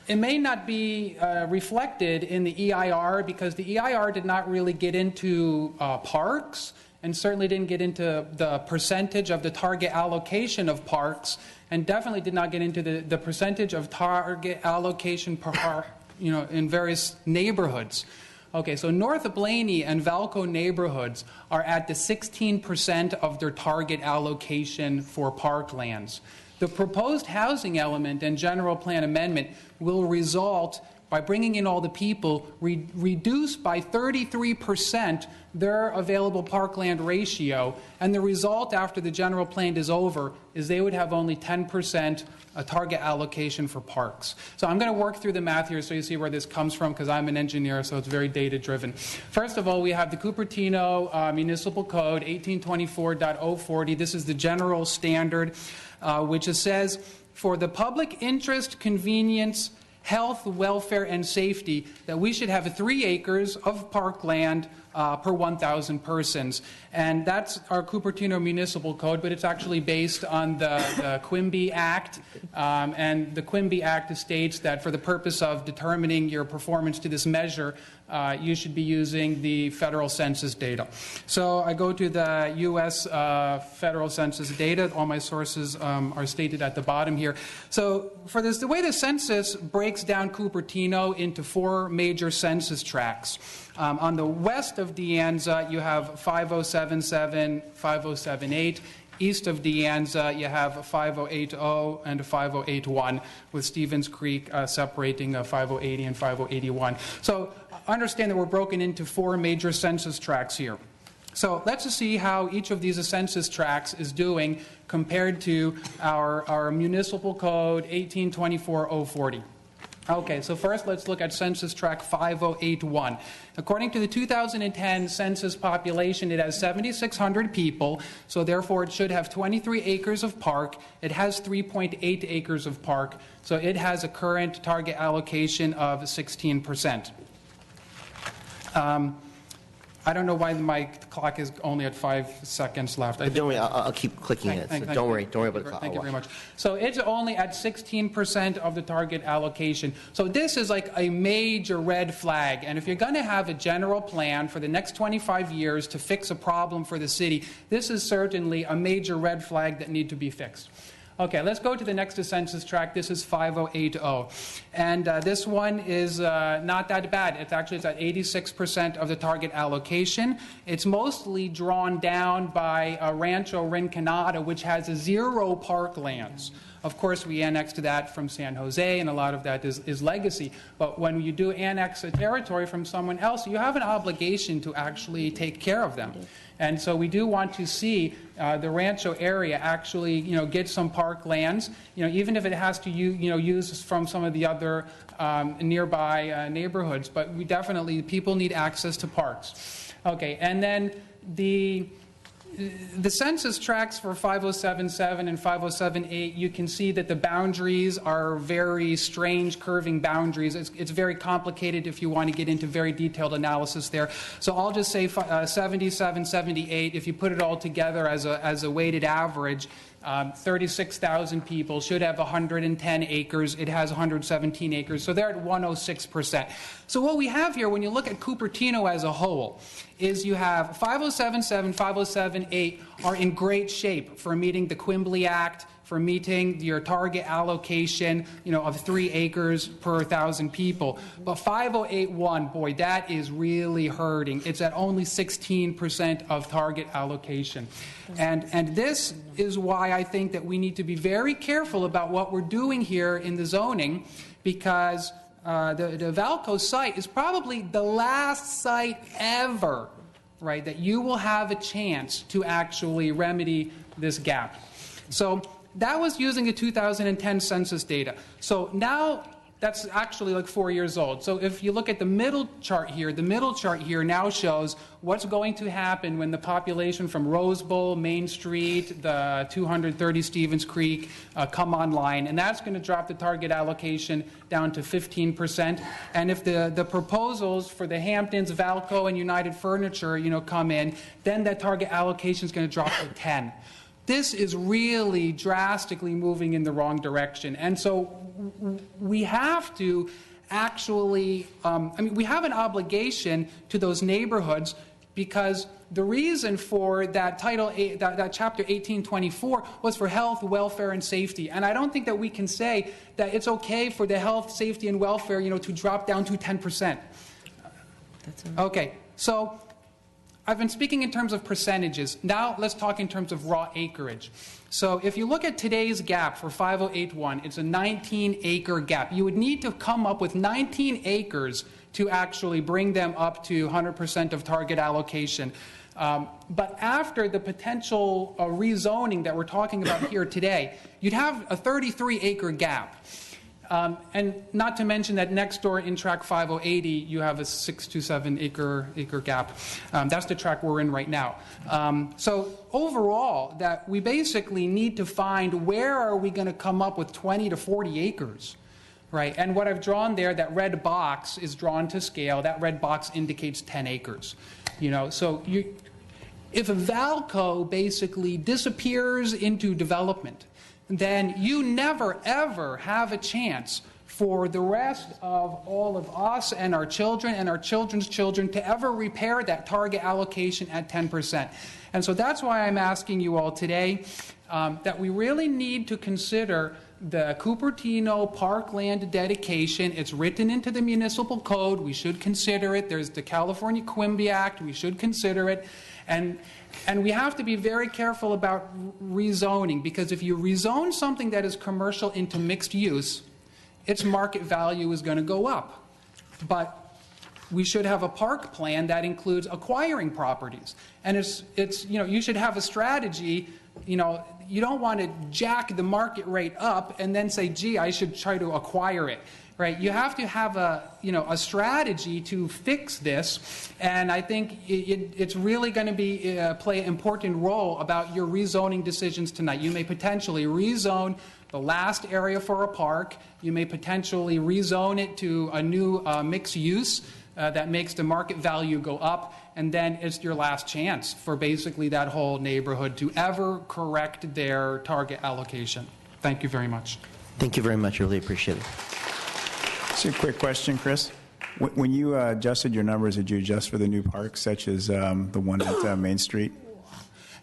it may not be reflected in the EIR because the EIR did not really get into parks and certainly didn't get into the percentage of the target allocation of parks and definitely did not get into the percentage of target allocation per park. In various neighborhoods. Okay, so North Blaney and Valco neighborhoods are at the 16% of their target allocation for parklands. The proposed housing element and general plan amendment will result, by bringing in all the people, reduce by 33% their available parkland ratio, and the result after the general plan is over is they would have only 10% a target allocation for parks. So I'm going to work through the math here so you see where this comes from because I'm an engineer, so it's very data-driven. First of all, we have the Cupertino Municipal Code 1824.040. This is the general standard, which says, for the public interest, convenience, health, welfare, and safety, that we should have 3 acres of parkland per 1,000 persons. And that's our Cupertino Municipal Code, but it's actually based on the Quimby Act. And the Quimby Act states that for the purpose of determining your performance to this measure, you should be using the federal census data. So I go to the U.S. federal census data. All my sources are stated at the bottom here. So for this, the way the census breaks down Cupertino into 4 major census tracts. On the west of De Anza, you have 5077, 5078. East of De Anza, you have 5080 and 5081, with Stevens Creek separating 5080 and 5081. So understand that we're broken into 4 major census tracts here. So let's just see how each of these census tracts is doing compared to our municipal code 1824.040. Okay, so first let's look at Census Tract 5081. According to the 2010 census population, it has 7,600 people, so therefore it should have 23 acres of park. It has 3.8 acres of park, so it has a current target allocation of 16%. I don't know why my clock is only at 5 seconds left. Don't worry, I'll keep clicking it. So don't worry about the clock. Thank you very much. So it's only at 16% of the target allocation. So this is like a major red flag. And if you're going to have a general plan for the next 25 years to fix a problem for the city, this is certainly a major red flag that need to be fixed. Okay, let's go to the next census tract. This is 5080. And this one is not that bad. It's at 86% of the target allocation. It's mostly drawn down by Rancho Rinconada, which has 0 parklands. Of course, we annexed to that from San Jose, and a lot of that is legacy. But when you do annex a territory from someone else, you have an obligation to actually take care of them. And so we do want to see the Rancho area actually, get some parklands, even if it has to use from some of the other nearby neighborhoods. But we definitely, people need access to parks. Okay, and then the census tracts for 5077 and 5078, you can see that the boundaries are very strange curving boundaries. It's very complicated if you want to get into very detailed analysis there. So I'll just say 77, 78, if you put it all together as a weighted average, 36,000 people should have 110 acres. It has 117 acres, so they're at 106%. So what we have here, when you look at Cupertino as a whole, is you have 5077, 5078 are in great shape for meeting the Quimbley Act, for meeting your target allocation, of 3 acres per 1,000 people. But 5081, boy, that is really hurting. It's at only 16% of target allocation. And this is why I think that we need to be very careful about what we're doing here in the zoning, because the Valco site is probably the last site ever, right, that you will have a chance to actually remedy this gap. So that was using the 2010 census data. So now that's actually like 4 years old. So if you look at the middle chart here, now shows what's going to happen when the population from Rose Bowl, Main Street, the 230 Stevens Creek come online. And that's going to drop the target allocation down to 15%. And if the proposals for the Hamptons, Valco, and United Furniture, come in, then that target allocation is going to drop to 10. This is really drastically moving in the wrong direction. And so we have to actually, we have an obligation to those neighborhoods, because the reason for that Title 8, that Chapter 1824 was for health, welfare, and safety. And I don't think that we can say that it's okay for the health, safety, and welfare, to drop down to 10%. Okay, so I've been speaking in terms of percentages. Now let's talk in terms of raw acreage. So if you look at today's gap for 5081, it's a 19-acre gap. You would need to come up with 19 acres to actually bring them up to 100% of target allocation. But after the potential rezoning that we're talking about here today, you'd have a 33-acre gap. And not to mention that next door in tract 5080, you have a 6 to 7 acre gap. That's the tract we're in right now. So overall, that we basically need to find where are we going to come up with 20 to 40 acres, right? And what I've drawn there, that red box is drawn to scale. That red box indicates 10 acres. So if a Valco basically disappears into development, then you never, ever have a chance for the rest of all of us and our children and our children's children to ever repair that target allocation at 10%. And so that's why I'm asking you all today that we really need to consider the Cupertino parkland dedication. It's written into the municipal code. We should consider it. There's the California Quimby Act. We should consider it. And we have to be very careful about rezoning, because if you rezone something that is commercial into mixed use, its market value is going to go up. But we should have a park plan that includes acquiring properties. And you should have a strategy you don't want to jack the market rate up and then say, gee, I should try to acquire it. Right? You have to have a strategy to fix this, and I think it's really going to play an important role about your rezoning decisions tonight. You may potentially rezone the last area for a park. You may potentially rezone it to a new mixed use that makes the market value go up, and then it's your last chance for basically that whole neighborhood to ever correct their target allocation. Thank you very much. Thank you very much. I really appreciate it. Just a quick question, Chris. When you adjusted your numbers, did you adjust for the new parks, such as the one at Main Street?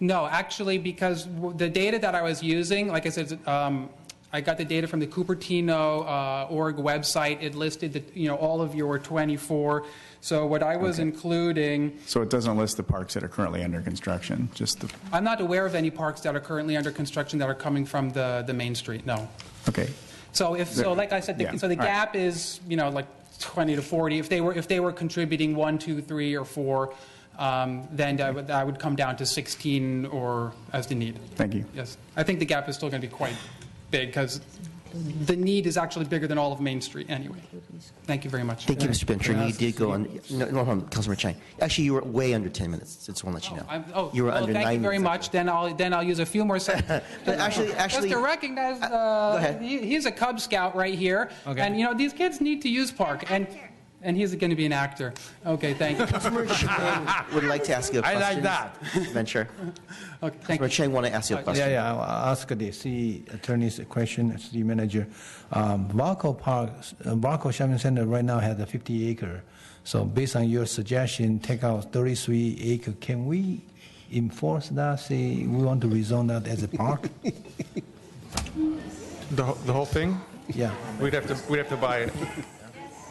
No, actually, because the data that I was using, like I said, I got the data from the Cupertino org website. It listed all of your 24. So what I was including. So it doesn't list the parks that are currently under construction. Just the. I'm not aware of any parks that are currently under construction that are coming from the Main Street. No. Okay. So like I said, so the gap is like 20 to 40. If they were contributing 1, 2, 3, or 4, then I would come down to 16 or as the need. Thank you. Yes, I think the gap is still going to be quite big because the need is actually bigger than all of Main Street anyway. Thank you very much. Thank you, Mr. Bencher. You did go on. No, Councilmember Chang. Actually, you were way under 10 minutes. Just want to let you know. You were under 9 minutes. Thank you very much. Then I'll use a few more seconds. But actually, just to recognize, go ahead. He's a Cub Scout right here, and these kids need to use park and he's going to be an actor. Okay, thank you. Councilmember Chang would like to ask you a question. I like that. Venture. Okay, thank you. Councilmember Chang want to ask you a question. Yeah, I'll ask the city attorney's a question, city manager. Barco Shopping Center right now has a 50 acre. So based on your suggestion, take out 33 acre. Can we enforce that? Say we want to rezone that as a park? The whole thing? Yeah. We'd have to buy it.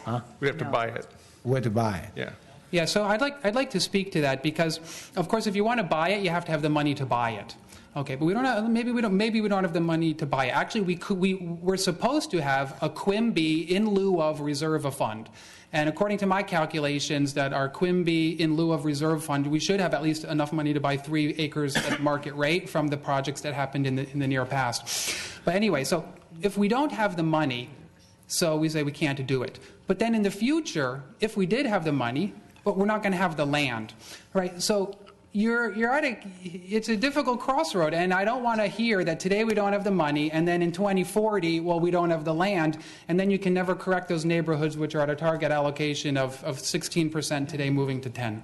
Huh? We'd have to buy it. Where to buy it? Yeah. Yeah, so I'd like to speak to that because, of course, if you want to buy it, you have to have the money to buy it. Okay, but maybe we don't have the money to buy it. Actually, we're supposed to have a QIMBY in lieu of reserve a fund. And according to my calculations, that our QIMBY in lieu of reserve fund, we should have at least enough money to buy 3 acres at market rate from the projects that happened in the near past. But anyway, so if we don't have the money, so we say we can't do it. But then in the future, if we did have the money, but we're not going to have the land, right? So you're at it's a difficult crossroad, and I don't want to hear that today we don't have the money, and then in 2040, well, we don't have the land, and then you can never correct those neighborhoods which are at a target allocation of 16% today, moving to 10.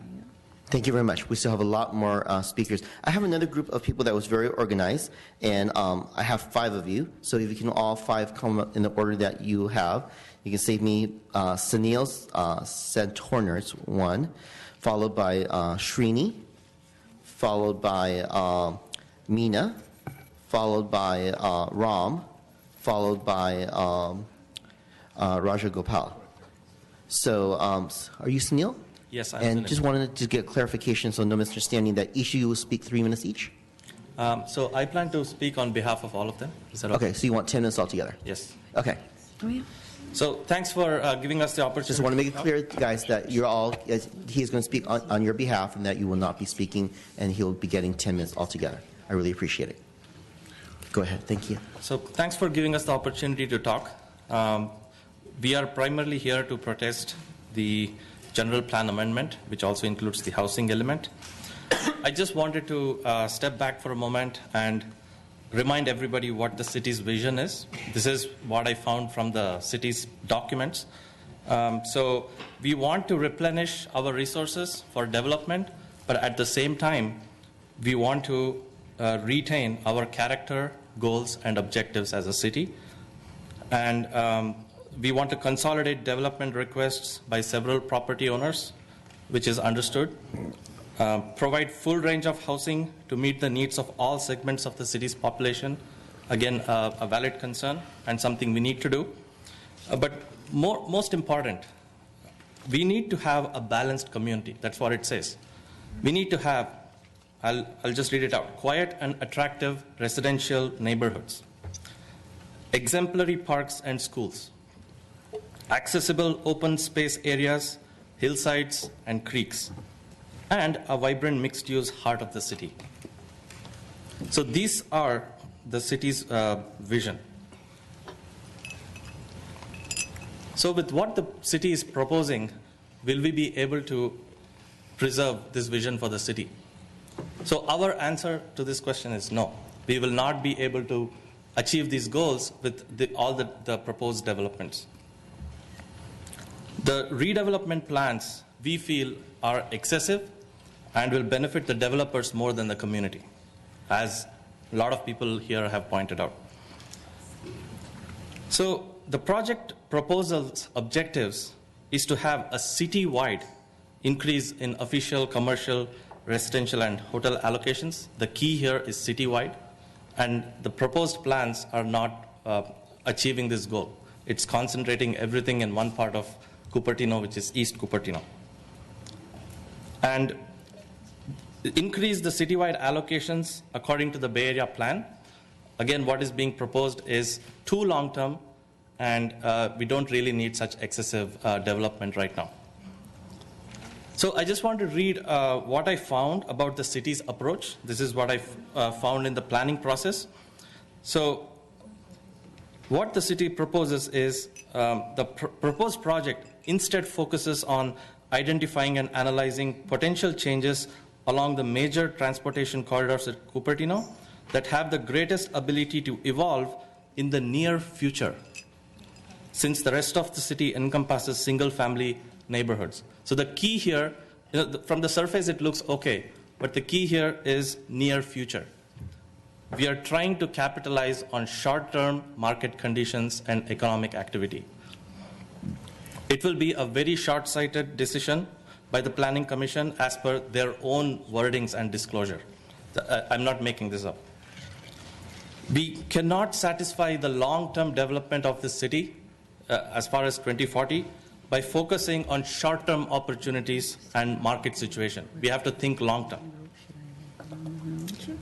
Thank you very much. We still have a lot more speakers. I have another group of people that was very organized, and I have 5 of you. So if you can all 5 come up in the order that you have, you can save me Sunil Santorners, 1, followed by Srini, followed by Meena, followed by Ram, followed by Raja Gopal. So are you Sunil? Yes, I'm And Sunil. just wanted to get clarification, so no misunderstanding, that each of you will speak 3 minutes each? So I plan to speak on behalf of all of them. Is that okay? Okay, so you want 10 minutes altogether? Yes. Okay. So thanks for giving us the opportunity. Just want to make it clear, guys, that you're all, he is going to speak on your behalf and that you will not be speaking, and he'll be getting 10 minutes altogether. I really appreciate it. Go ahead. Thank you. So thanks for giving us the opportunity to talk. We are primarily here to protest the general plan amendment, which also includes the housing element. I just wanted to step back for a moment and remind everybody what the city's vision is. This is what I found from the city's documents. So we want to replenish our resources for development, but at the same time, we want to retain our character, goals, and objectives as a city. And we want to consolidate development requests by several property owners, which is understood. Provide full range of housing to meet the needs of all segments of the city's population. Again, a valid concern and something we need to do. But most important, we need to have a balanced community. That's what it says. We need to have, I'll just read it out, quiet and attractive residential neighborhoods, exemplary parks and schools, accessible open space areas, hillsides and creeks, and a vibrant mixed-use heart of the city. So these are the city's vision. So with what the city is proposing, will we be able to preserve this vision for the city? So our answer to this question is no. We will not be able to achieve these goals with all the proposed developments. The redevelopment plans, we feel, are excessive and will benefit the developers more than the community, as a lot of people here have pointed out. So the project proposal's objectives is to have a city-wide increase in official, commercial, residential, and hotel allocations. The key here is city-wide, and the proposed plans are not achieving this goal. It's concentrating everything in one part of Cupertino, which is East Cupertino. And increase the citywide allocations according to the Bay Area plan. Again, what is being proposed is too long-term, and we don't really need such excessive development right now. So I just want to read what I found about the city's approach. This is what I found in the planning process. So what the city proposes is the proposed project instead focuses on identifying and analyzing potential changes along the major transportation corridors at Cupertino that have the greatest ability to evolve in the near future, since the rest of the city encompasses single-family neighborhoods. So the key here, from the surface it looks okay, but the key here is near future. We are trying to capitalize on short-term market conditions and economic activity. It will be a very short-sighted decision by the Planning Commission as per their own wordings and disclosure. I'm not making this up. We cannot satisfy the long-term development of the city as far as 2040 by focusing on short-term opportunities and market situation. We have to think long-term.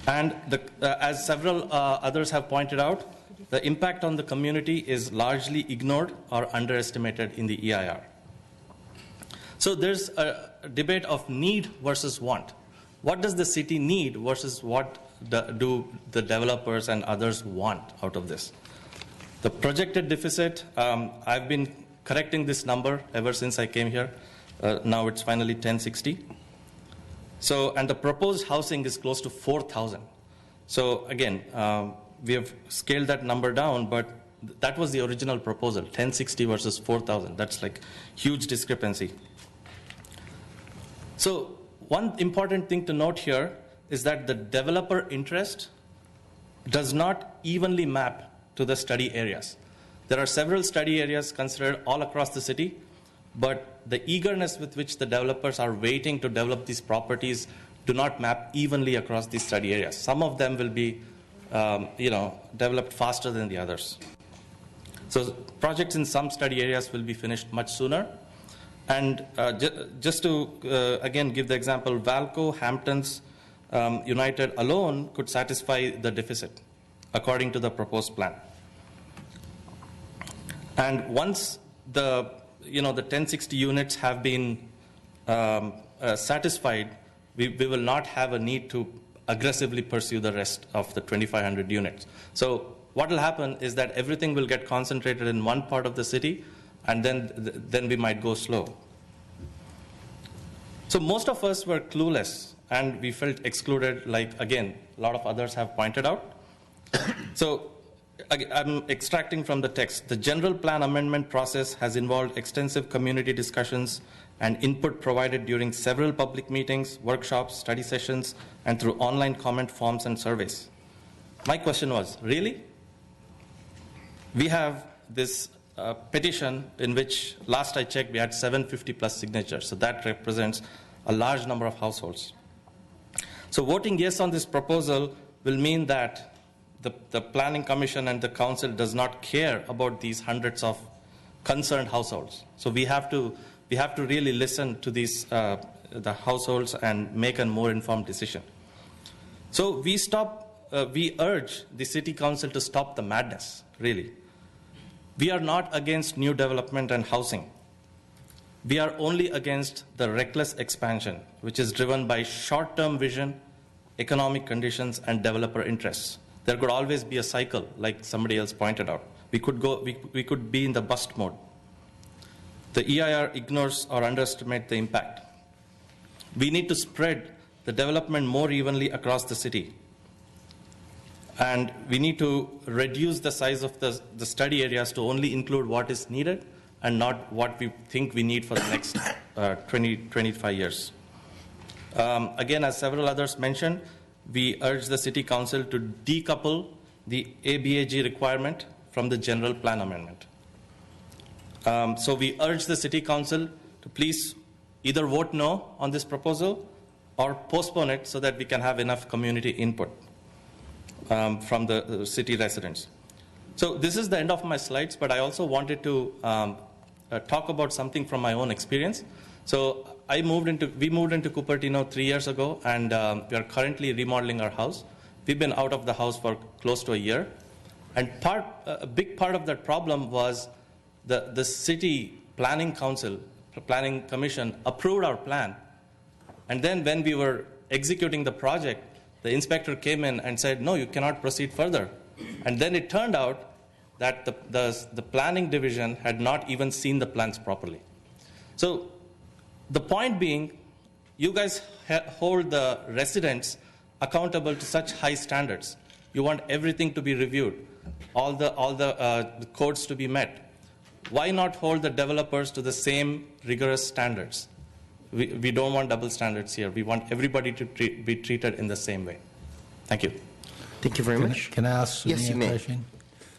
And as several others have pointed out, the impact on the community is largely ignored or underestimated in the EIR. So there's a debate of need versus want. What does the city need versus what do the developers and others want out of this? The projected deficit, I've been correcting this number ever since I came here. Now it's finally 1060. So, and the proposed housing is close to 4,000. So again, we have scaled that number down, but that was the original proposal, 1060 versus 4,000. That's like huge discrepancy. So one important thing to note here is that the developer interest does not evenly map to the study areas. There are several study areas considered all across the city, but the eagerness with which the developers are waiting to develop these properties do not map evenly across these study areas. Some of them will be developed faster than the others. So projects in some study areas will be finished much sooner. And just to, again, give the example, Valco, Hamptons, United alone could satisfy the deficit, according to the proposed plan. And once the 1060 units have been satisfied, we will not have a need to aggressively pursue the rest of the 2,500 units. So what will happen is that everything will get concentrated in one part of the city, and then we might go slow. So most of us were clueless, and we felt excluded, like, again, a lot of others have pointed out. So I'm extracting from the text. The general plan amendment process has involved extensive community discussions and input provided during several public meetings, workshops, study sessions, and through online comment forms and surveys. My question was, really? We have this petition in which, last I checked, we had 750 plus signatures. So that represents a large number of households. So voting yes on this proposal will mean that the Planning Commission and the Council does not care about these hundreds of concerned households. So we have to really listen to these the households and make a more informed decision. So we urge the City Council to stop the madness, really. We are not against new development and housing. We are only against the reckless expansion, which is driven by short-term vision, economic conditions, and developer interests. There could always be a cycle, like somebody else pointed out. We could be in the bust mode. The EIR ignores or underestimates the impact. We need to spread the development more evenly across the city. And we need to reduce the size of the study areas to only include what is needed and not what we think we need for the next 25 years. Again, as several others mentioned, we urge the City Council to decouple the ABAG requirement from the general plan amendment. So we urge the City Council to please either vote no on this proposal or postpone it so that we can have enough community input from the city residents. So this is the end of my slides, but I also wanted to talk about something from my own experience. So we moved into Cupertino 3 years ago, and we are currently remodeling our house. We've been out of the house for close to a year. And a big part of that problem was the city planning council, the planning commission approved our plan. And then when we were executing the project, the inspector came in and said, no, you cannot proceed further. And then it turned out that the planning division had not even seen the plans properly. So the point being, you guys hold the residents accountable to such high standards. You want everything to be reviewed, all the codes to be met. Why not hold the developers to the same rigorous standards? We don't want double standards here. We want everybody to be treated in the same way. Thank you. Thank you very much. Can I ask Sonia Yes, you a may. question?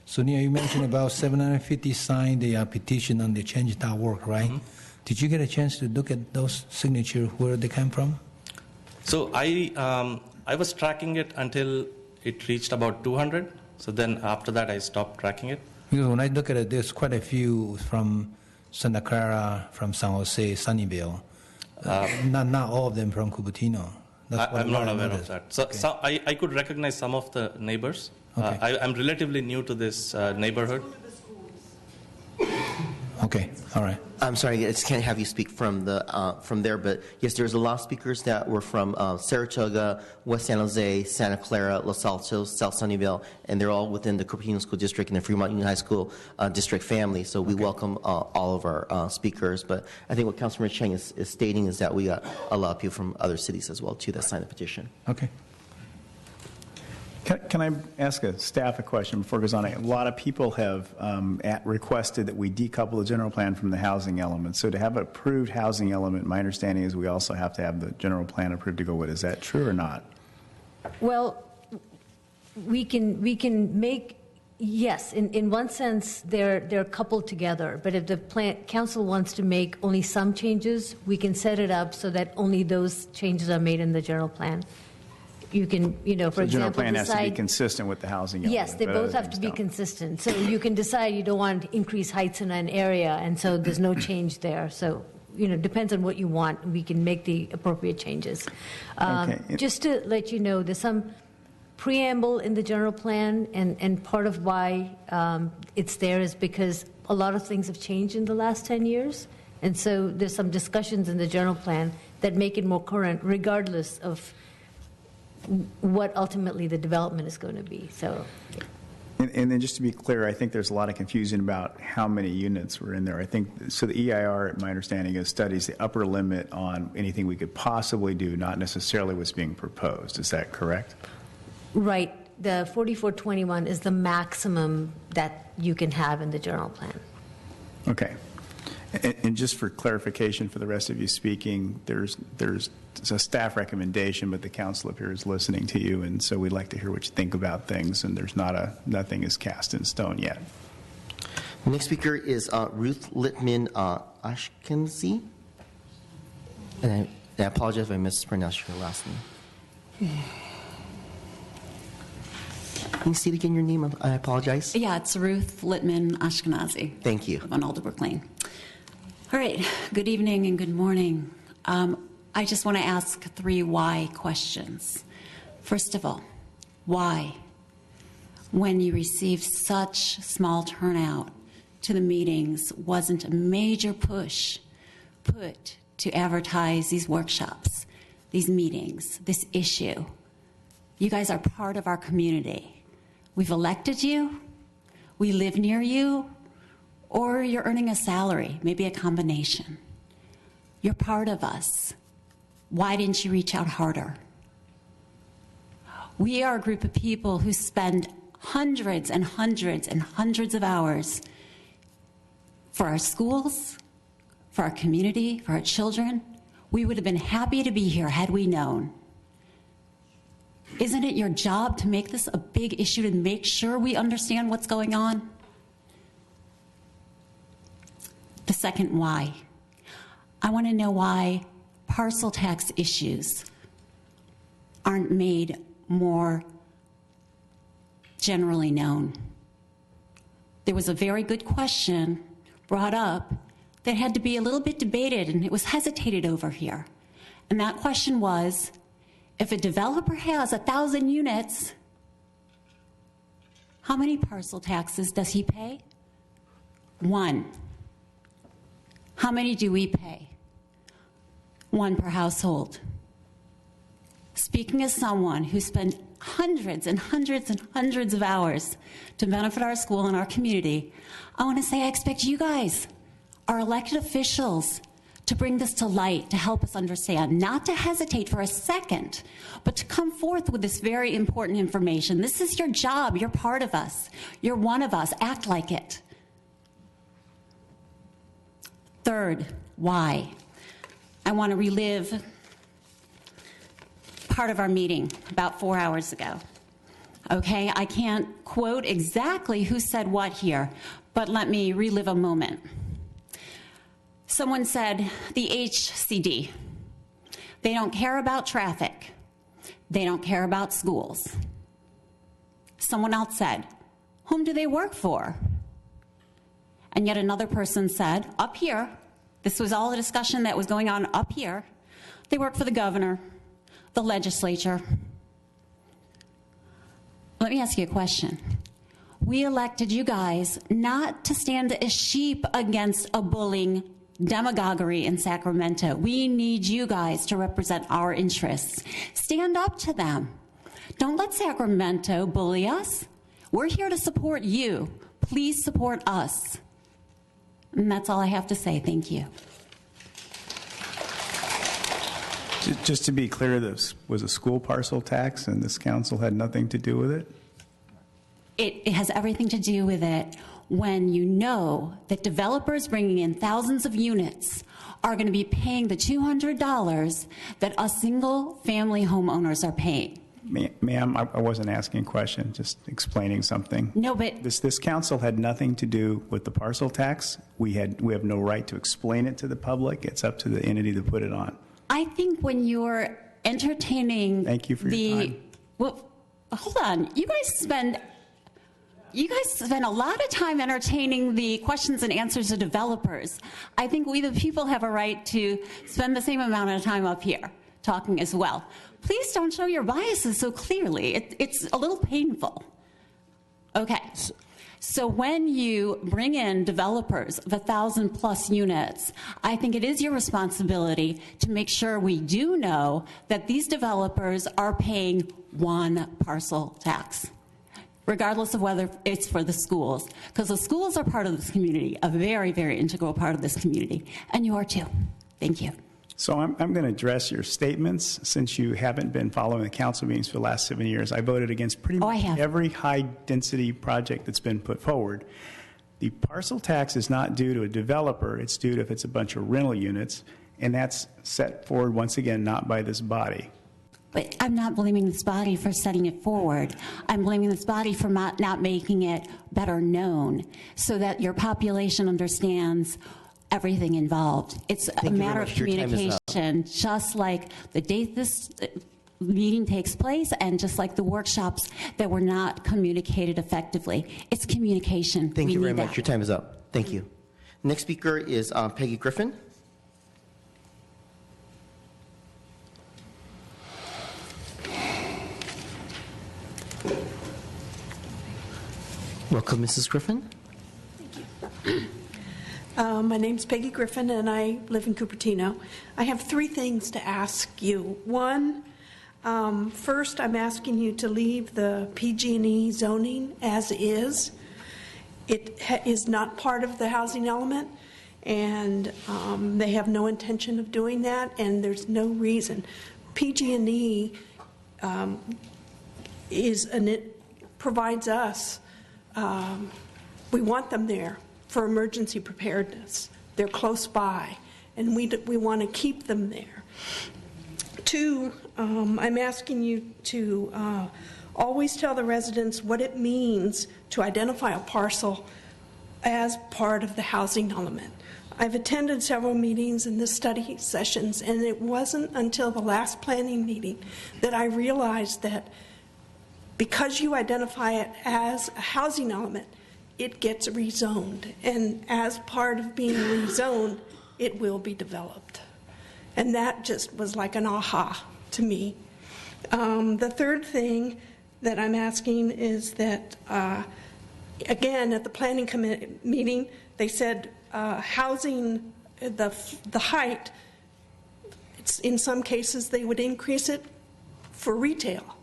Sonia, you mentioned about 750 signed the petition on the change.org, right? Mm-hmm. Did you get a chance to look at those signatures, where they came from? So I was tracking it until it reached about 200. So then after that, I stopped tracking it. Because when I look at it, there's quite a few from Santa Clara, from San Jose, Sunnyvale. Not all of them from Cupertino. I'm not aware of that. So I could recognize some of the neighbors. Okay. I'm relatively new to this neighborhood. Okay, all right. I'm sorry, I just can't have you speak from there, but yes, there's a lot of speakers that were from Saratoga, West San Jose, Santa Clara, Los Altos, South Sunnyvale, and they're all within the Cupertino School District and the Fremont Union High School District family. So we welcome all of our speakers. But I think what Councilmember Cheng is stating is that we got a lot of people from other cities as well too that signed the petition. Okay. Can I ask a staff a question before it goes on? A lot of people have requested that we decouple the general plan from the housing element. So to have an approved housing element, my understanding is we also have to have the general plan approved to go with. Is that true or not? Well, we can make, yes, in one sense, they're coupled together. But if the council wants to make only some changes, we can set it up so that only those changes are made in the general plan. You can, for example, the general plan decide, has to be consistent with the housing element. Yes, they both have to be consistent. So you can decide you don't want to increase heights in an area, and so there's no change there. So, depends on what you want. We can make the appropriate changes. Just to let you know, there's some preamble in the general plan, and part of why it's there is because a lot of things have changed in the last 10 years. And so there's some discussions in the general plan that make it more current, regardless of what ultimately the development is going to be. So, and then just to be clear, I think there's a lot of confusion about how many units were in there. I think so. The EIR, my understanding, is studies the upper limit on anything we could possibly do, not necessarily what's being proposed. Is that correct? Right. The 4421 is the maximum that you can have in the general plan. Okay. And just for clarification for the rest of you speaking, there's a staff recommendation, but the council up here is listening to you, and so we'd like to hear what you think about things, and there's nothing is cast in stone yet. The next speaker is Ruth Littman Ashkenazi. And I apologize if I mispronounced your last name. Can you state again your name? I apologize. Yeah, it's Ruth Littman Ashkenazi. Thank you. On Alderbrook Lane. All right, good evening and good morning. I just want to ask 3 why questions. First of all, why? When you received such small turnout to the meetings, wasn't a major push put to advertise these workshops, these meetings, this issue You guys are part of our community. We've elected you, we live near you, or you're earning a salary, maybe a combination. You're part of us. Why didn't you reach out harder? We are a group of people who spend hundreds and hundreds and hundreds of hours for our schools, for our community, for our children. We would have been happy to be here had we known. Isn't it your job to make this a big issue, to make sure we understand what's going on? The second why. I want to know why parcel tax issues aren't made more generally known. There was a very good question brought up that had to be a little bit debated, and it was hesitated over here. And that question was, if a developer has 1,000 units, how many parcel taxes does he pay? 1. How many do we pay? 1 per household. Speaking as someone who spent hundreds and hundreds and hundreds of hours to benefit our school and our community, I want to say I expect you guys, our elected officials, to bring this to light, to help us understand, not to hesitate for a second, but to come forth with this very important information. This is your job. You're part of us. You're one of us. Act like it. Third, why? I want to relive part of our meeting about 4 hours ago. Okay, I can't quote exactly who said what here, but let me relive a moment. Someone said, the HCD, they don't care about traffic. They don't care about schools. Someone else said, whom do they work for? And yet another person said, up here, this was all the discussion that was going on up here, they work for the governor, the legislature. Let me ask you a question. We elected you guys not to stand as sheep against a bullying demagoguery in Sacramento. We need you guys to represent our interests. Stand up to them. Don't let Sacramento bully us. We're here to support you. Please support us. And that's all I have to say. Thank you. Just to be clear, this was a school parcel tax and this council had nothing to do with it? It has everything to do with it when you know that developers bringing in thousands of units are going to be paying the $200 that us single-family homeowners are paying. Ma'am, I wasn't asking a question, just explaining something. No, but this council had nothing to do with the parcel tax. We have no right to explain it to the public. It's up to the entity to put it on. I think when you're entertaining Thank you for your time. Well, hold on. You guys spend a lot of time entertaining the questions and answers of developers. I think we, the people, have a right to spend the same amount of time up here talking as well. Please don't show your biases so clearly. It's a little painful. Okay. So when you bring in developers of 1,000+ units, I think it is your responsibility to make sure we do know that these developers are paying 1 parcel tax, regardless of whether it's for the schools, because the schools are part of this community, a very, very integral part of this community, and you are too. Thank you. So I'm going to address your statements. Since you haven't been following the council meetings for the last 7 years, I voted against pretty much every high-density project that's been put forward. The parcel tax is not due to a developer. It's due to if it's a bunch of rental units, and that's set forward, once again, not by this body. But I'm not blaming this body for setting it forward. I'm blaming this body for not making it better known so that your population understands everything involved. It's a matter of communication, just like the date this meeting takes place and just like the workshops that were not communicated effectively. It's communication. Thank you very much. Your time is up. Thank you. Next speaker is Peggy Griffin. Welcome, Mrs. Griffin. Thank you. My name's Peggy Griffin, and I live in Cupertino. I have 3 things to ask you. One, First, I'm asking you to leave the PG&E zoning as is. It is not part of the housing element, and they have no intention of doing that, and there's no reason. PG&E provides us, we want them there for emergency preparedness. They're close by, and we want to keep them there. Two, I'm asking you to always tell the residents what it means to identify a parcel as part of the housing element. I've attended several meetings and the study sessions, and it wasn't until the last planning meeting that I realized that because you identify it as a housing element, it gets rezoned, and as part of being rezoned, it will be developed. And that just was like an aha to me. The third thing that I'm asking is that, again, at the planning committee meeting, they said housing, the height, in some cases they would increase it for retail.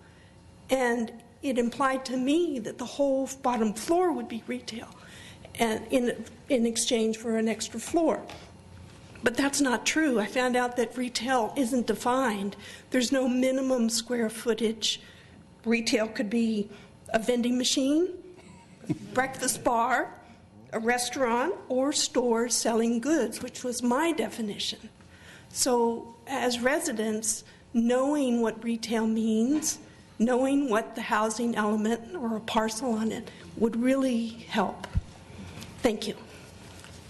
And it implied to me that the whole bottom floor would be retail and in exchange for an extra floor. But that's not true. I found out that retail isn't defined. There's no minimum square footage. Retail could be a vending machine, breakfast bar, a restaurant, or stores selling goods, which was my definition. So as residents, knowing what retail means, knowing what the housing element or a parcel on it would really help. Thank you.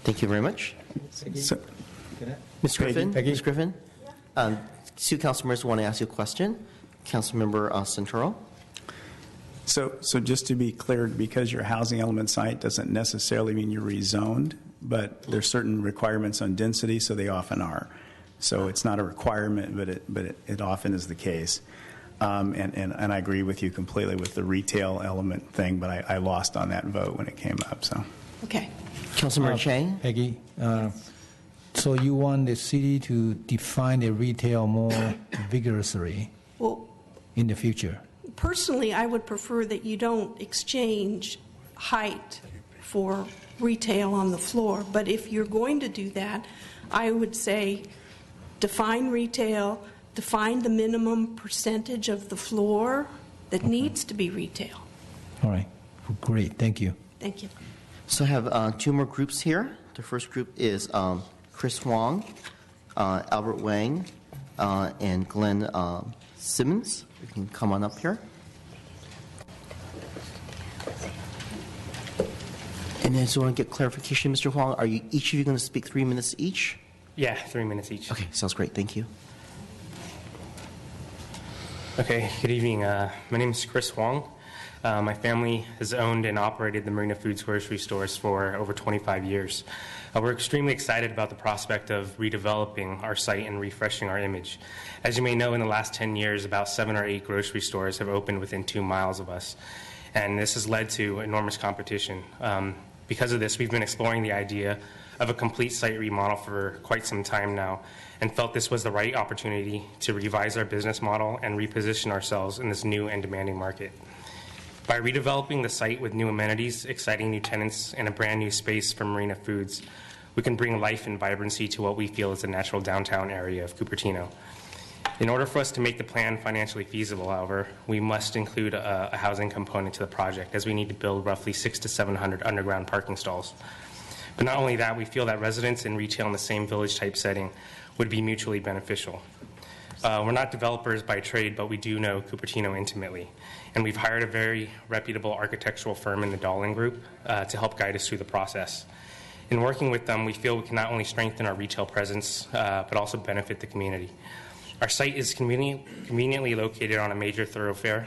Thank you very much. Ms. Griffin? Ms. Griffin? Two council members want to ask you a question. Councilmember Centuro. So just to be clear, because your housing element site doesn't necessarily mean you're rezoned, but there's certain requirements on density, so they often are. So it's not a requirement, but it often is the case. And I agree with you completely with the retail element thing, but I lost on that vote when it came up. So okay. Councilmember Chang? Peggy, so you want the city to define the retail more vigorously in the future? Personally, I would prefer that you don't exchange height for retail on the floor. But if you're going to do that, I would say define retail, define the minimum percentage of the floor that needs to be retail. All right. Great. Thank you. Thank you. So I have two more groups here. The first group is Chris Wong, Albert Wang, and Glenn Simmons. You can come on up here. And I just want to get clarification, Mr. Huang. Are you each of you going to speak 3 minutes each? Yeah, 3 minutes each. Okay, sounds great. Thank you. Okay, good evening. My name is Chris Wong. My family has owned and operated the Marina Foods grocery stores for over 25 years. We're extremely excited about the prospect of redeveloping our site and refreshing our image. As you may know, in the last 10 years, about 7 or 8 grocery stores have opened within 2 miles of us. And this has led to enormous competition. Because of this, we've been exploring the idea of a complete site remodel for quite some time now, and felt this was the right opportunity to revise our business model and reposition ourselves in this new and demanding market. By redeveloping the site with new amenities, exciting new tenants, and a brand new space for Marina Foods, we can bring life and vibrancy to what we feel is the natural downtown area of Cupertino. In order for us to make the plan financially feasible, however, we must include a housing component to the project, as we need to build roughly 600 to 700 underground parking stalls. But not only that, we feel that residents and retail in the same village-type setting would be mutually beneficial. We're not developers by trade, but we do know Cupertino intimately. And we've hired a very reputable architectural firm in the Dolan Group to help guide us through the process. In working with them, we feel we can not only strengthen our retail presence, but also benefit the community. Our site is conveniently located on a major thoroughfare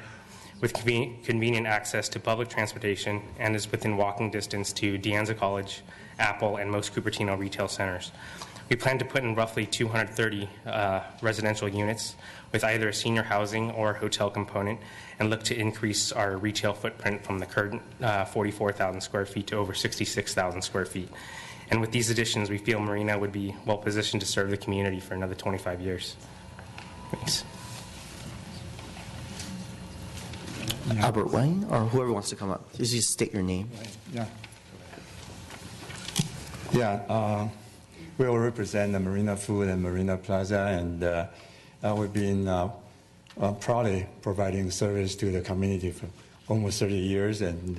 with convenient access to public transportation and is within walking distance to De Anza College, Apple, and most Cupertino retail centers. We plan to put in roughly 230 residential units with either a senior housing or hotel component, and look to increase our retail footprint from the current 44,000 square feet to over 66,000 square feet. And with these additions, we feel Marina would be well positioned to serve the community for another 25 years. Thanks. Albert Wang, or whoever wants to come up. Just state your name. Yeah. Yeah, we will represent the Marina Food and Marina Plaza, and we've been proudly providing service to the community for almost 30 years, and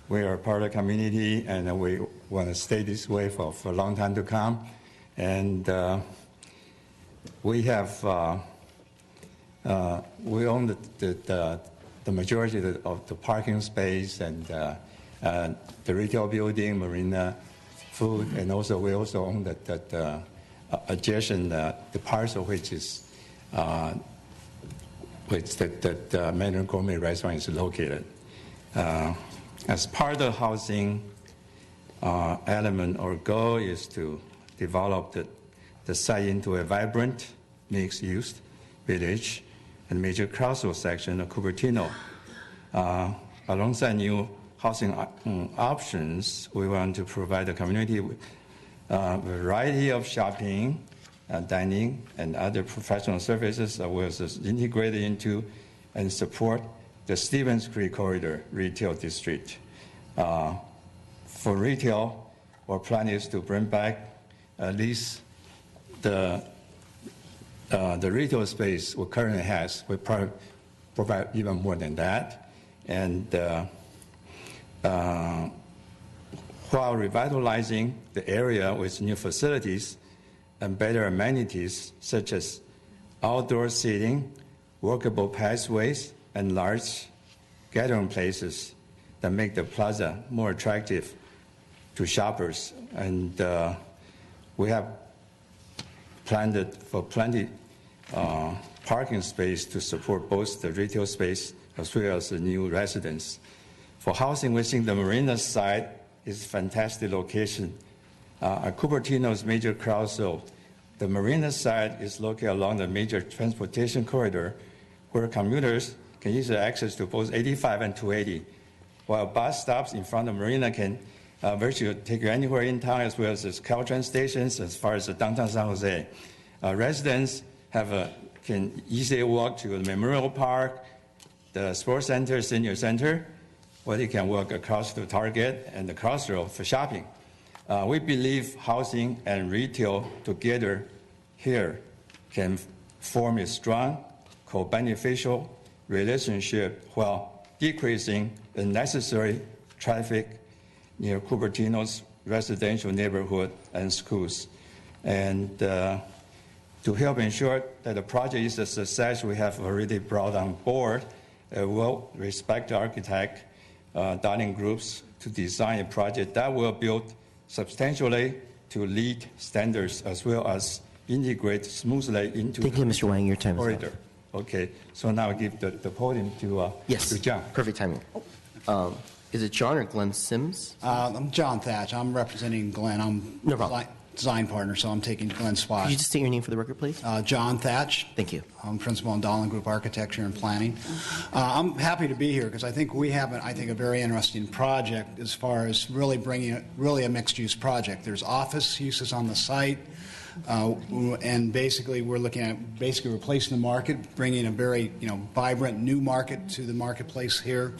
we are part of the community, and we want to stay this way for a long time to come. And we have we own the majority of the parking space and the retail building, Marina Food, and also we also own that adjacent the parcel which is which that Mandarin Gourmet restaurant is located. As part of the housing element, our goal is to develop the site into a vibrant mixed-use village and major crossroads section of Cupertino. Alongside new housing options, we want to provide the community with a variety of shopping, dining, and other professional services that will integrate into and support the Stevens Creek Corridor retail district. For retail, our plan is to bring back at least the retail space we currently has. We probably provide even more than that. And while revitalizing the area with new facilities and better amenities such as outdoor seating, walkable pathways, and large gathering places that make the plaza more attractive to shoppers. And we have planned for plenty parking space to support both the retail space as well as the new residents. For housing within the marina side is a fantastic location. At Cupertino's major crossroad, the marina side is located along the major transportation corridor where commuters can easily access to both 85 and 280, while bus stops in front of the marina can virtually take you anywhere in town, as well as Caltrain stations as far as the downtown San Jose. Residents can easily walk to the Memorial Park, the Sports Center, Senior Center, or they can walk across to Target and the Crossroad for shopping. We believe housing and retail together here can form a strong, co-beneficial relationship while decreasing unnecessary traffic near Cupertino's residential neighborhood and schools. And to help ensure that the project is a success, we have already brought on board a well-respected architect, Darling Groups, to design a project that will build substantially to LEED standards as well as integrate smoothly into Thank you, Mr. Wang. Your time is corridor. up. Okay, so now I give the podium to John. Perfect timing. Is it John or Glenn Sims? I'm John Thatch. I'm representing Glenn. I'm No problem. Design partner, so I'm taking Glenn's spot. Could you just state your name for the record, please? John Thatch. Thank you. I'm principal in Darling Group Architecture and Planning. I'm happy to be here because I think we have, I think, a very interesting project as far as really bringing a mixed-use project. There's office uses on the site. And basically, we're looking at replacing the market, bringing a very vibrant new market to the marketplace here.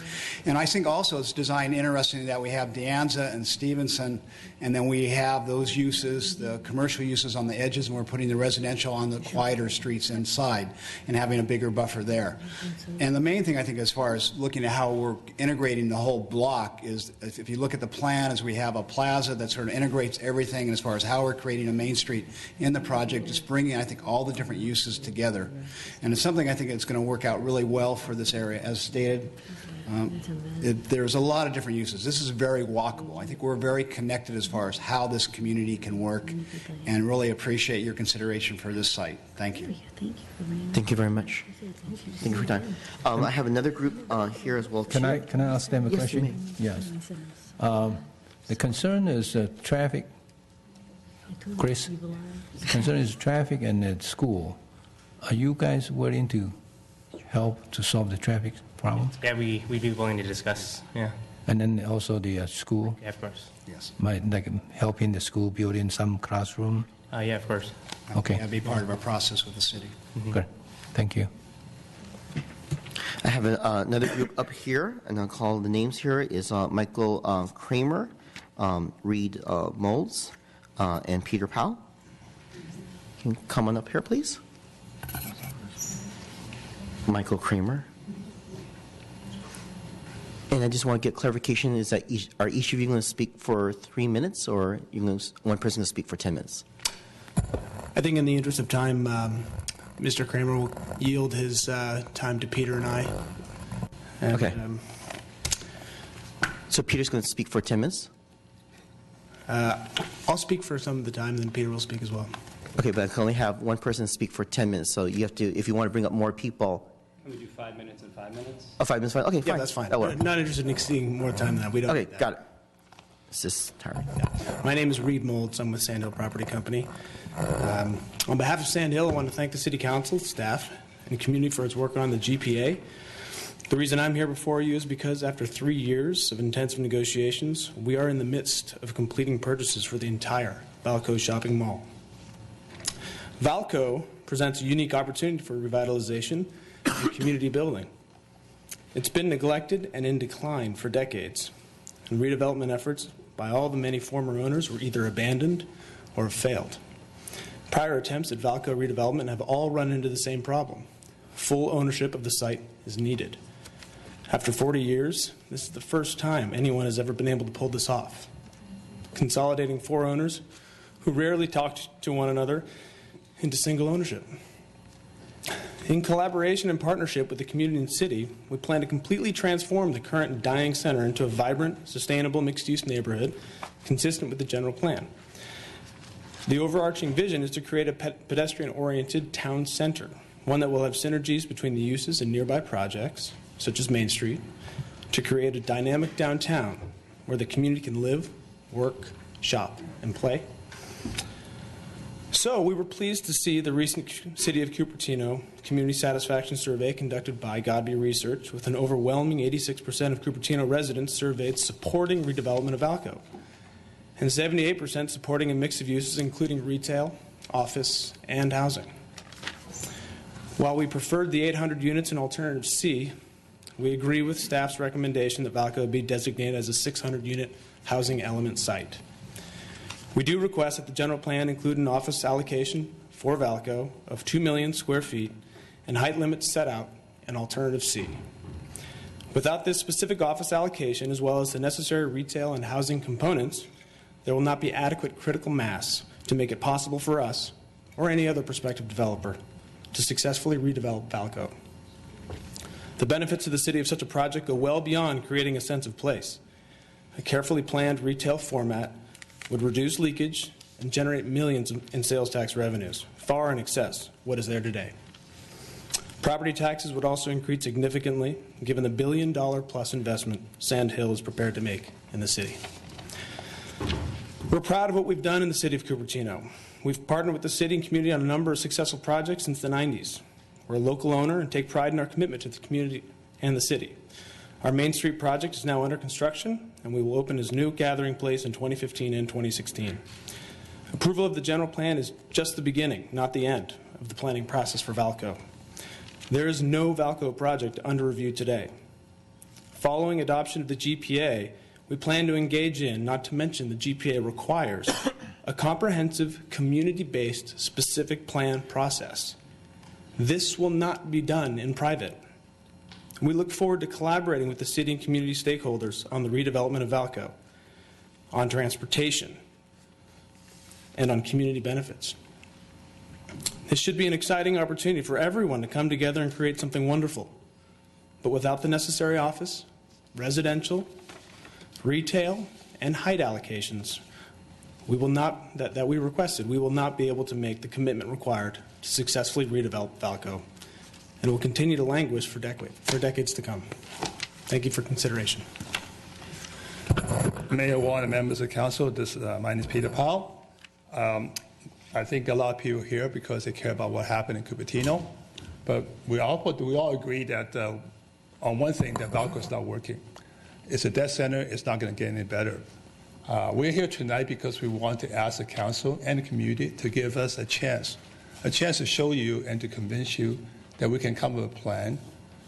And I think also it's designed interesting that we have De Anza and Stevenson, and then we have those uses, the commercial uses on the edges, and we're putting the residential on the quieter streets inside and having a bigger buffer there. And the main thing I think as far as looking at how we're integrating the whole block is if you look at the plan, is we have a plaza that sort of integrates everything as far as how we're creating a main street in the project, just bringing, I think, all the different uses together. And it's something I think it's going to work out really well for this area. As stated, there's a lot of different uses. This is very walkable. I think we're very connected as far as how this community can work, and really appreciate your consideration for this site. Thank you. Thank you very much. Thank you for your time. I have another group here as well. Can I ask them a Yes, question? you may. Yes. The concern is traffic. Chris, the concern is traffic and at school. Are you guys willing to help to solve the traffic problem? Yeah, we'd be willing to discuss, yeah. And then also the school? Yeah, of course. Yes. Might like helping the school building some classroom? Yeah, of course. Okay. That'd be part of our process with the city. Good. Thank you. I have another group up here, and I'll call the names here, is Michael Kramer, Reed Molds, and Peter Powell. Can you come on up here, please? Michael Kramer. And I just want to get clarification, is that are each of you going to speak for 3 minutes, or one person going to speak for 10 minutes? I think in the interest of time, Mr. Kramer will yield his time to Peter and I. And, okay. So Peter's going to speak for 10 minutes? I'll speak for some of the time, then Peter will speak as well. Okay, but I can only have one person speak for 10 minutes, so you have to, if you want to bring up more people. Can we do 5 minutes and 5 minutes? Oh, 5 minutes, fine. Okay, fine. Yeah, that's fine. That'll work. Not interested in exceeding more time than that. We don't. Okay, need that. got it. It's just tiring. Yeah. My name is Reed Molds. I'm with Sandhill Property Company. On behalf of Sandhill, I want to thank the City Council, staff, and community for its work on the GPA. The reason I'm here before you is because after 3 years of intensive negotiations, we are in the midst of completing purchases for the entire Valco shopping mall. Valco presents a unique opportunity for revitalization and community building. It's been neglected and in decline for decades, and redevelopment efforts by all the many former owners were either abandoned or have failed. Prior attempts at Valco redevelopment have all run into the same problem. Full ownership of the site is needed. After 40 years, this is the first time anyone has ever been able to pull this off. Consolidating 4 owners who rarely talked to one another into single ownership. In collaboration and partnership with the community and city, we plan to completely transform the current dying center into a vibrant, sustainable mixed-use neighborhood consistent with the general plan. The overarching vision is to create a pedestrian-oriented town center, one that will have synergies between the uses and nearby projects, such as Main Street, to create a dynamic downtown where the community can live, work, shop, and play. So we were pleased to see the recent City of Cupertino community satisfaction survey conducted by Godby Research, with an overwhelming 86% of Cupertino residents surveyed supporting redevelopment of Valco, and 78% supporting a mix of uses including retail, office, and housing. While we preferred the 800 units in Alternative C, we agree with staff's recommendation that Valco be designated as a 600-unit housing element site. We do request that the general plan include an office allocation for Valco of 2 million square feet and height limits set out in Alternative C. Without this specific office allocation, as well as the necessary retail and housing components, there will not be adequate critical mass to make it possible for us or any other prospective developer to successfully redevelop Valco. The benefits to the city of such a project go well beyond creating a sense of place. A carefully planned retail format would reduce leakage and generate millions in sales tax revenues, far in excess of what is there today. Property taxes would also increase significantly, given the $1 billion-plus investment Sandhill is prepared to make in the city. We're proud of what we've done in the city of Cupertino. We've partnered with the city and community on a number of successful projects since the 90s. We're a local owner and take pride in our commitment to the community and the city. Our Main Street project is now under construction, and we will open as new gathering place in 2015 and 2016. Approval of the general plan is just the beginning, not the end, of the planning process for Valco. There is no Valco project under review today. Following adoption of the GPA, we plan to engage in, not to mention the GPA requires, a comprehensive, community-based, specific plan process. This will not be done in private. We look forward to collaborating with the city and community stakeholders on the redevelopment of Valco, on transportation, and on community benefits. This should be an exciting opportunity for everyone to come together and create something wonderful. But without the necessary office, residential, retail, and height allocations we will not, that we requested, we will not be able to make the commitment required to successfully redevelop Valco, and will continue to languish for decades to come. Thank you for consideration. Mayor Wong and members of council, my name is Peter Powell. I think a lot of people here because they care about what happened in Cupertino, but we all agree that on one thing, that Valco is not working. It's a dead center. It's not going to get any better. We're here tonight because we want to ask the council and the community to give us a chance to show you and to convince you that we can come up with a plan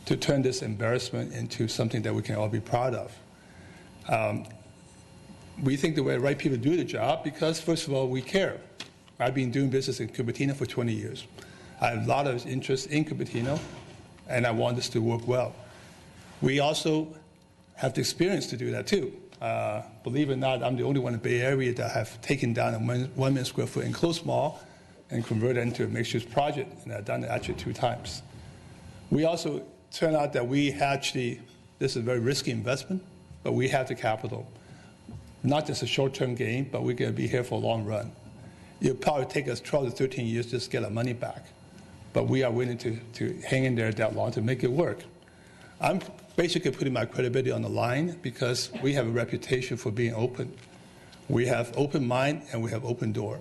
to turn this embarrassment into something that we can all be proud of. We think the right people do the job because, first of all, we care. I've been doing business in Cupertino for 20 years. I have a lot of interest in Cupertino, and I want this to work well. We also have the experience to do that, too. Believe it or not, I'm the only one in the Bay Area that have taken down a 1 million square foot enclosed mall and converted it into a mixed-use project, and I've done it actually 2 times. We also turned out that this is a very risky investment, but we have the capital. Not just a short-term gain, but we're going to be here for a long run. It'll probably take us 12 to 13 years just to get our money back, but we are willing to hang in there that long to make it work. I'm basically putting my credibility on the line because we have a reputation for being open. We have open mind and we have open door.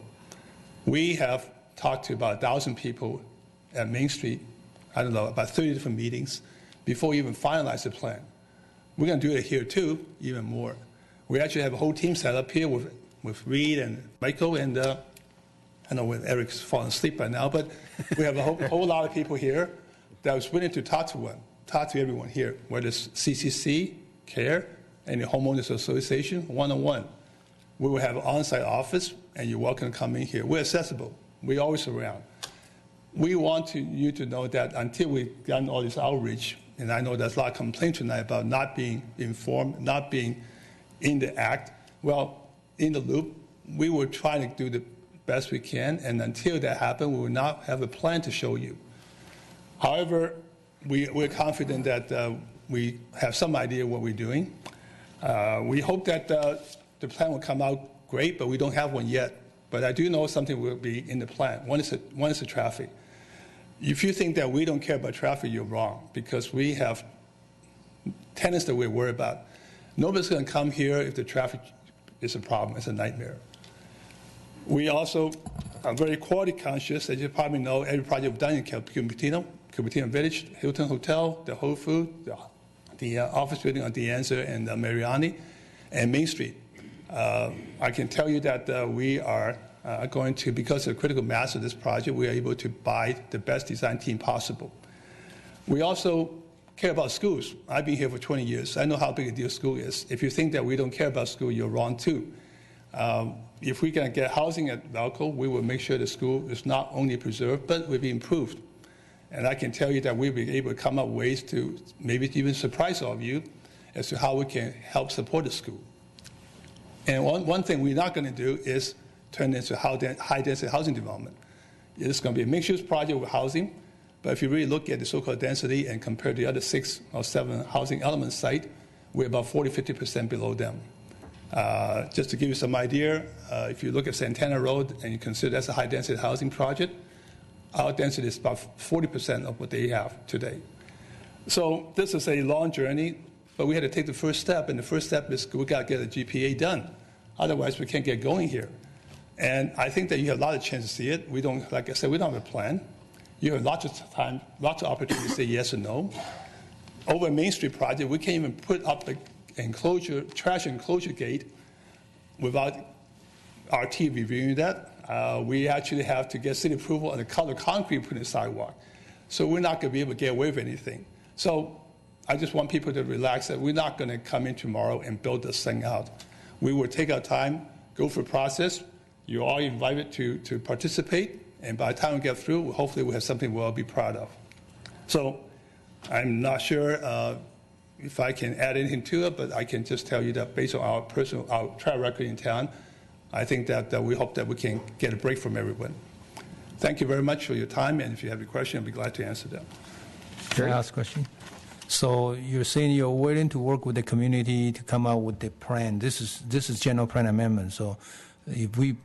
We have talked to about 1,000 people at Main Street, I don't know, about 30 different meetings before we even finalize the plan. We're going to do it here too, even more. We actually have a whole team set up here with Reed and Michael, and I know Eric's fallen asleep by now, but we have a whole lot of people here that was willing to talk to everyone here, whether it's CCC, CARE, and the Homeowners Association, one-on-one. We will have an on-site office, and you're welcome to come in here. We're accessible. We're always around. We want you to know that until we've done all this outreach, and I know there's a lot of complaints tonight about not being informed, not being in the act, well, in the loop, we will try to do the best we can, and until that happens, we will not have a plan to show you. However, we're confident that we have some idea what we're doing. We hope that the plan will come out great, but we don't have one yet. But I do know something will be in the plan. One is the traffic. If you think that we don't care about traffic, you're wrong, because we have tenants that we're worried about. Nobody's going to come here if the traffic is a problem. It's a nightmare. We also are very quality conscious. As you probably know, every project we've done in Cupertino Village, Hilton Hotel, the Whole Food, the office building on De Anza and Mariani, and Main Street. I can tell you that we are going to, because of the critical mass of this project, we are able to buy the best design team possible. We also care about schools. I've been here for 20 years. I know how big a deal school is. If you think that we don't care about school, you're wrong too. If we can get housing at Valco, we will make sure the school is not only preserved, but will be improved. And I can tell you that we'll be able to come up with ways to maybe even surprise all of you as to how we can help support the school. And one thing we're not going to do is turn it into high-density housing development. It's going to be a mixed-use project with housing, but if you really look at the so-called density and compare the other 6 or 7 housing element site, we're about 40–50% below them. Just to give you some idea, if you look at Santana Road and you consider that's a high-density housing project, our density is about 40% of what they have today. So this is a long journey, but we had to take the first step, and the first step is we got to get a GPA done. Otherwise, we can't get going here. And I think that you have a lot of chance to see it. We don't, like I said, we don't have a plan. You have lots of time, lots of opportunity to say yes or no. Over Main Street project, we can't even put up the enclosure, trash enclosure gate without RT reviewing that. We actually have to get city approval on the color concrete put in the sidewalk. So we're not going to be able to get away with anything. So I just want people to relax that we're not going to come in tomorrow and build this thing out. We will take our time, go through a process. You're all invited to participate, and by the time we get through, hopefully we'll have something we'll all be proud of. So I'm not sure if I can add anything to it, but I can just tell you that based on our track record in town, I think that we hope that we can get a break from everyone. Thank you very much for your time, and if you have any questions, I'll be glad to answer them. Can I ask a question? So you're saying you're willing to work with the community to come out with the plan. This is general plan amendment. So if we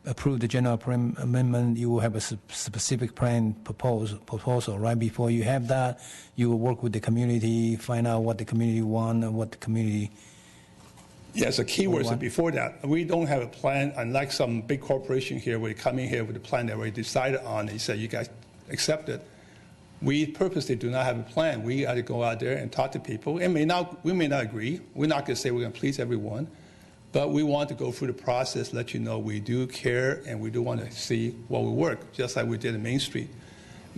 approve the general plan amendment, you will have a specific plan proposal. Right before you have that, you will work with the community, find out what the community want and what the community. Yes, the key words are before that. We don't have a plan, unlike some big corporation here where you come in here with a plan that we decided on and you say you guys accept it. We purposely do not have a plan. We got to go out there and talk to people. We may not agree. We're not going to say we're going to please everyone, but we want to go through the process, let you know we do care and we do want to see what will work, just like we did in Main Street.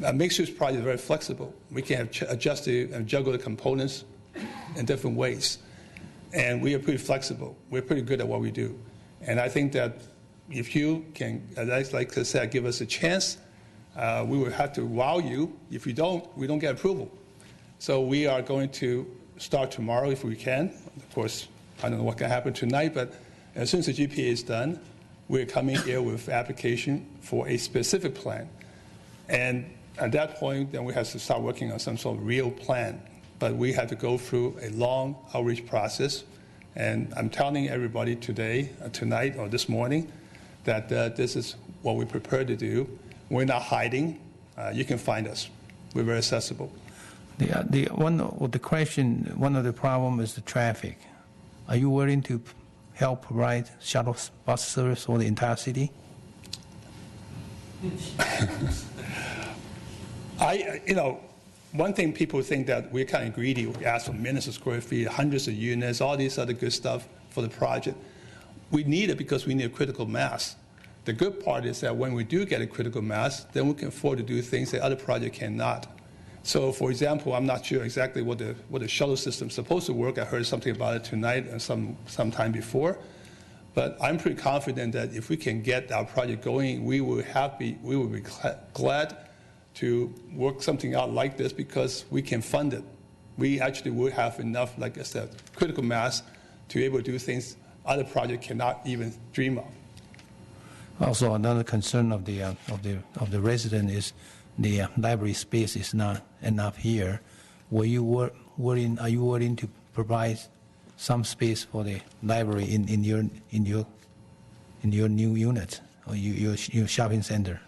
A mixed-use project is very flexible. We can adjust and juggle the components in different ways. And we are pretty flexible. We're pretty good at what we do. And I think that if you can, as like I said, give us a chance, we will have to wow you. If you don't, we don't get approval. So we are going to start tomorrow if we can. Of course, I don't know what can happen tonight, but as soon as the GPA is done, we're coming here with application for a specific plan. And at that point, then we have to start working on some sort of real plan. But we had to go through a long outreach process. And I'm telling everybody today, tonight, or this morning, that this is what we're prepared to do. We're not hiding. You can find us. We're very accessible. One of the problem is the traffic. Are you willing to help provide shuttle bus service for the entire city? One thing people think that we're kind of greedy. We ask for millions of square feet, hundreds of units, all these other good stuff for the project. We need it because we need a critical mass. The good part is that when we do get a critical mass, then we can afford to do things that other projects cannot. So, for example, I'm not sure exactly what the shuttle system is supposed to work. I heard something about it tonight and some time before. But I'm pretty confident that if we can get our project going, we will be glad to work something out like this because we can fund it. We actually will have enough, like I said, critical mass to be able to do things other projects cannot even dream of. Also, another concern of the resident is the library space is not enough here. Are you willing to provide some space for the library in your new unit or your shopping center?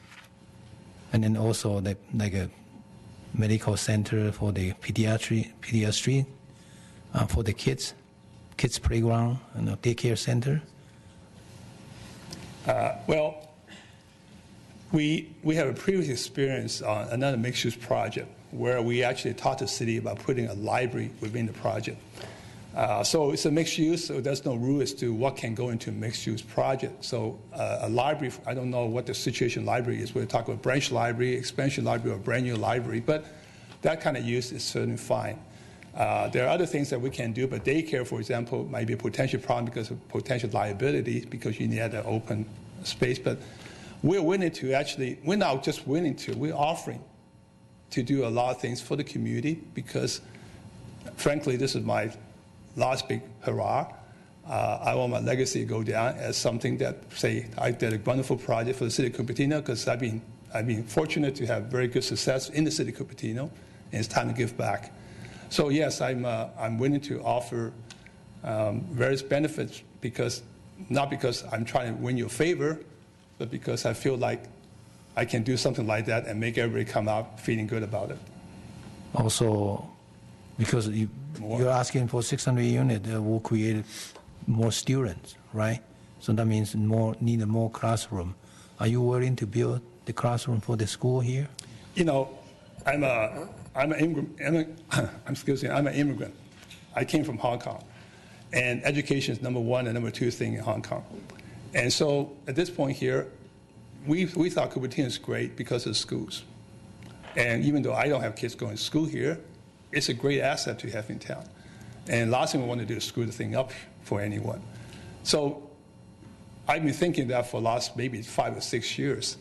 And then also like a medical center for the pediatry for the kids playground and a daycare center. Well, we have a previous experience on another mixed-use project where we actually taught the city about putting a library within the project. So it's a mixed use, so there's no rule as to what can go into a mixed use project. So a library, I don't know what the situation library is. We're talking about branch library, expansion library, or brand new library, but that kind of use is certainly fine. There are other things that we can do, but daycare, for example, might be a potential problem because of potential liability because you need that open space. But we're willing to actually, we're not just willing to, we're offering to do a lot of things for the community because, frankly, this is my last big hurrah. I want my legacy to go down as something that, say, I did a wonderful project for the city of Cupertino because I've been fortunate to have very good success in the city of Cupertino, and it's time to give back. So yes, I'm willing to offer various benefits because, not because I'm trying to win your favor, but because I feel like I can do something like that and make everybody come out feeling good about it. Also, because you're asking for 600 units, that will create more students, right? So that means need more classroom. Are you willing to build the classroom for the school here? You know, I'm an immigrant. I came from Hong Kong, and education is number one and number two thing in Hong Kong. And so at this point here, we thought Cupertino is great because of the schools. And even though I don't have kids going to school here, it's a great asset to have in town. And last thing we want to do is screw the thing up for anyone. So I've been thinking that for the last maybe 5 or 6 years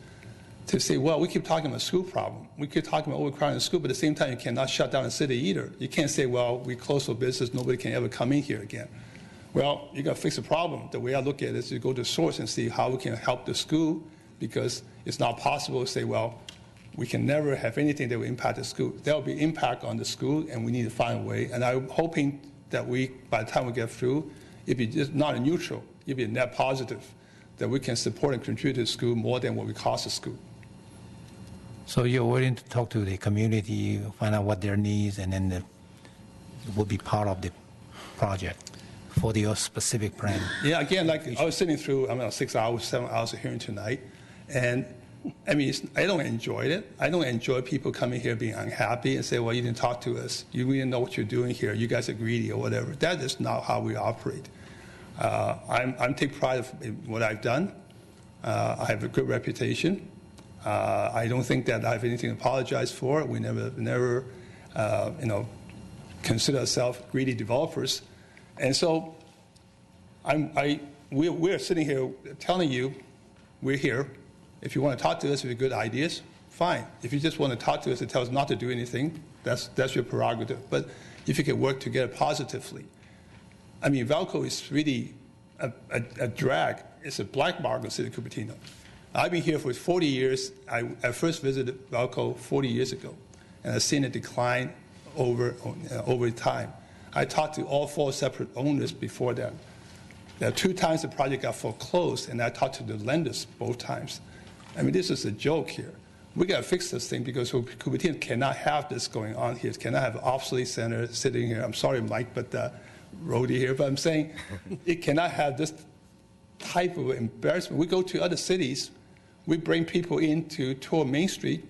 to say, well, we keep talking about school problem. We keep talking about overcrowding the school, but at the same time, you cannot shut down the city either. You can't say, well, we close for business, nobody can ever come in here again. Well, you got to fix the problem. The way I look at it is to go to the source and see how we can help the school, because it's not possible to say, well, we can never have anything that will impact the school. There will be impact on the school, and we need to find a way. And I'm hoping that by the time we get through, it'll be just not a neutral, it'll be a net positive, that we can support and contribute to the school more than what we cost the school. So you're willing to talk to the community, find out what their needs, and then it will be part of the project for your specific plan. Yeah, again, like I was sitting through, 6 hours, 7 hours of hearing tonight, and I mean, I don't enjoy it. I don't enjoy people coming here being unhappy and say, well, you didn't talk to us. You didn't know what you're doing here. You guys are greedy or whatever. That is not how we operate. I take pride in what I've done. I have a good reputation. I don't think that I have anything to apologize for. We never consider ourselves greedy developers. And so we're sitting here telling you we're here. If you want to talk to us with good ideas, fine. If you just want to talk to us and tell us not to do anything, that's your prerogative. But if you can work together positively. I mean, Valco is really a drag. It's a black mark in the city of Cupertino. I've been here for 40 years. I first visited Valco 40 years ago, and I've seen it decline over time. I talked to all 4 separate owners before that. There are 2 times the project got foreclosed, and I talked to the lenders both times. I mean, this is a joke here. We got to fix this thing because Cupertino cannot have this going on here. It cannot have an obsolete center sitting here. I'm sorry, Mike, but Rhodey here, but I'm saying it cannot have this type of embarrassment. We go to other cities. We bring people in to tour Main Street.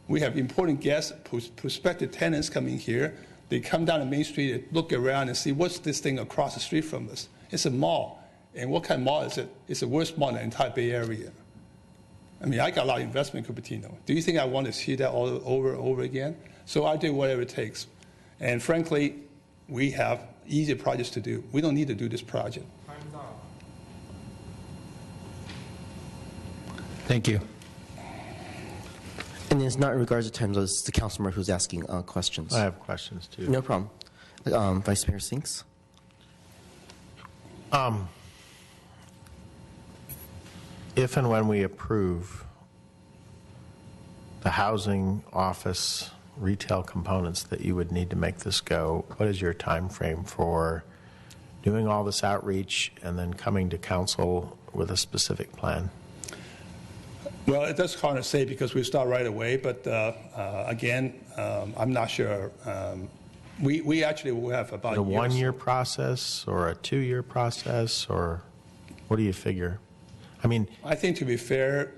We have important guests, prospective tenants coming here. They come down to Main Street and look around and see what's this thing across the street from us. It's a mall. And what kind of mall is it? It's the worst mall in the entire Bay Area. I mean, I got a lot of investment in Cupertino. Do you think I want to see that all over and over again? So I do whatever it takes. And frankly, we have easier projects to do. We don't need to do this project. Thank you. And it's not in regards to time, it's the council member who's asking questions. I have questions too. No problem. Vice Mayor Sinks. If and when we approve the housing, office, retail components that you would need to make this go, what is your time frame for doing all this outreach and then coming to council with a specific plan? Well, that's hard to say because we start right away, but again, I'm not sure. We actually will have about a 1-year process or a 2-year process, or what do you figure? I mean, I think to be fair,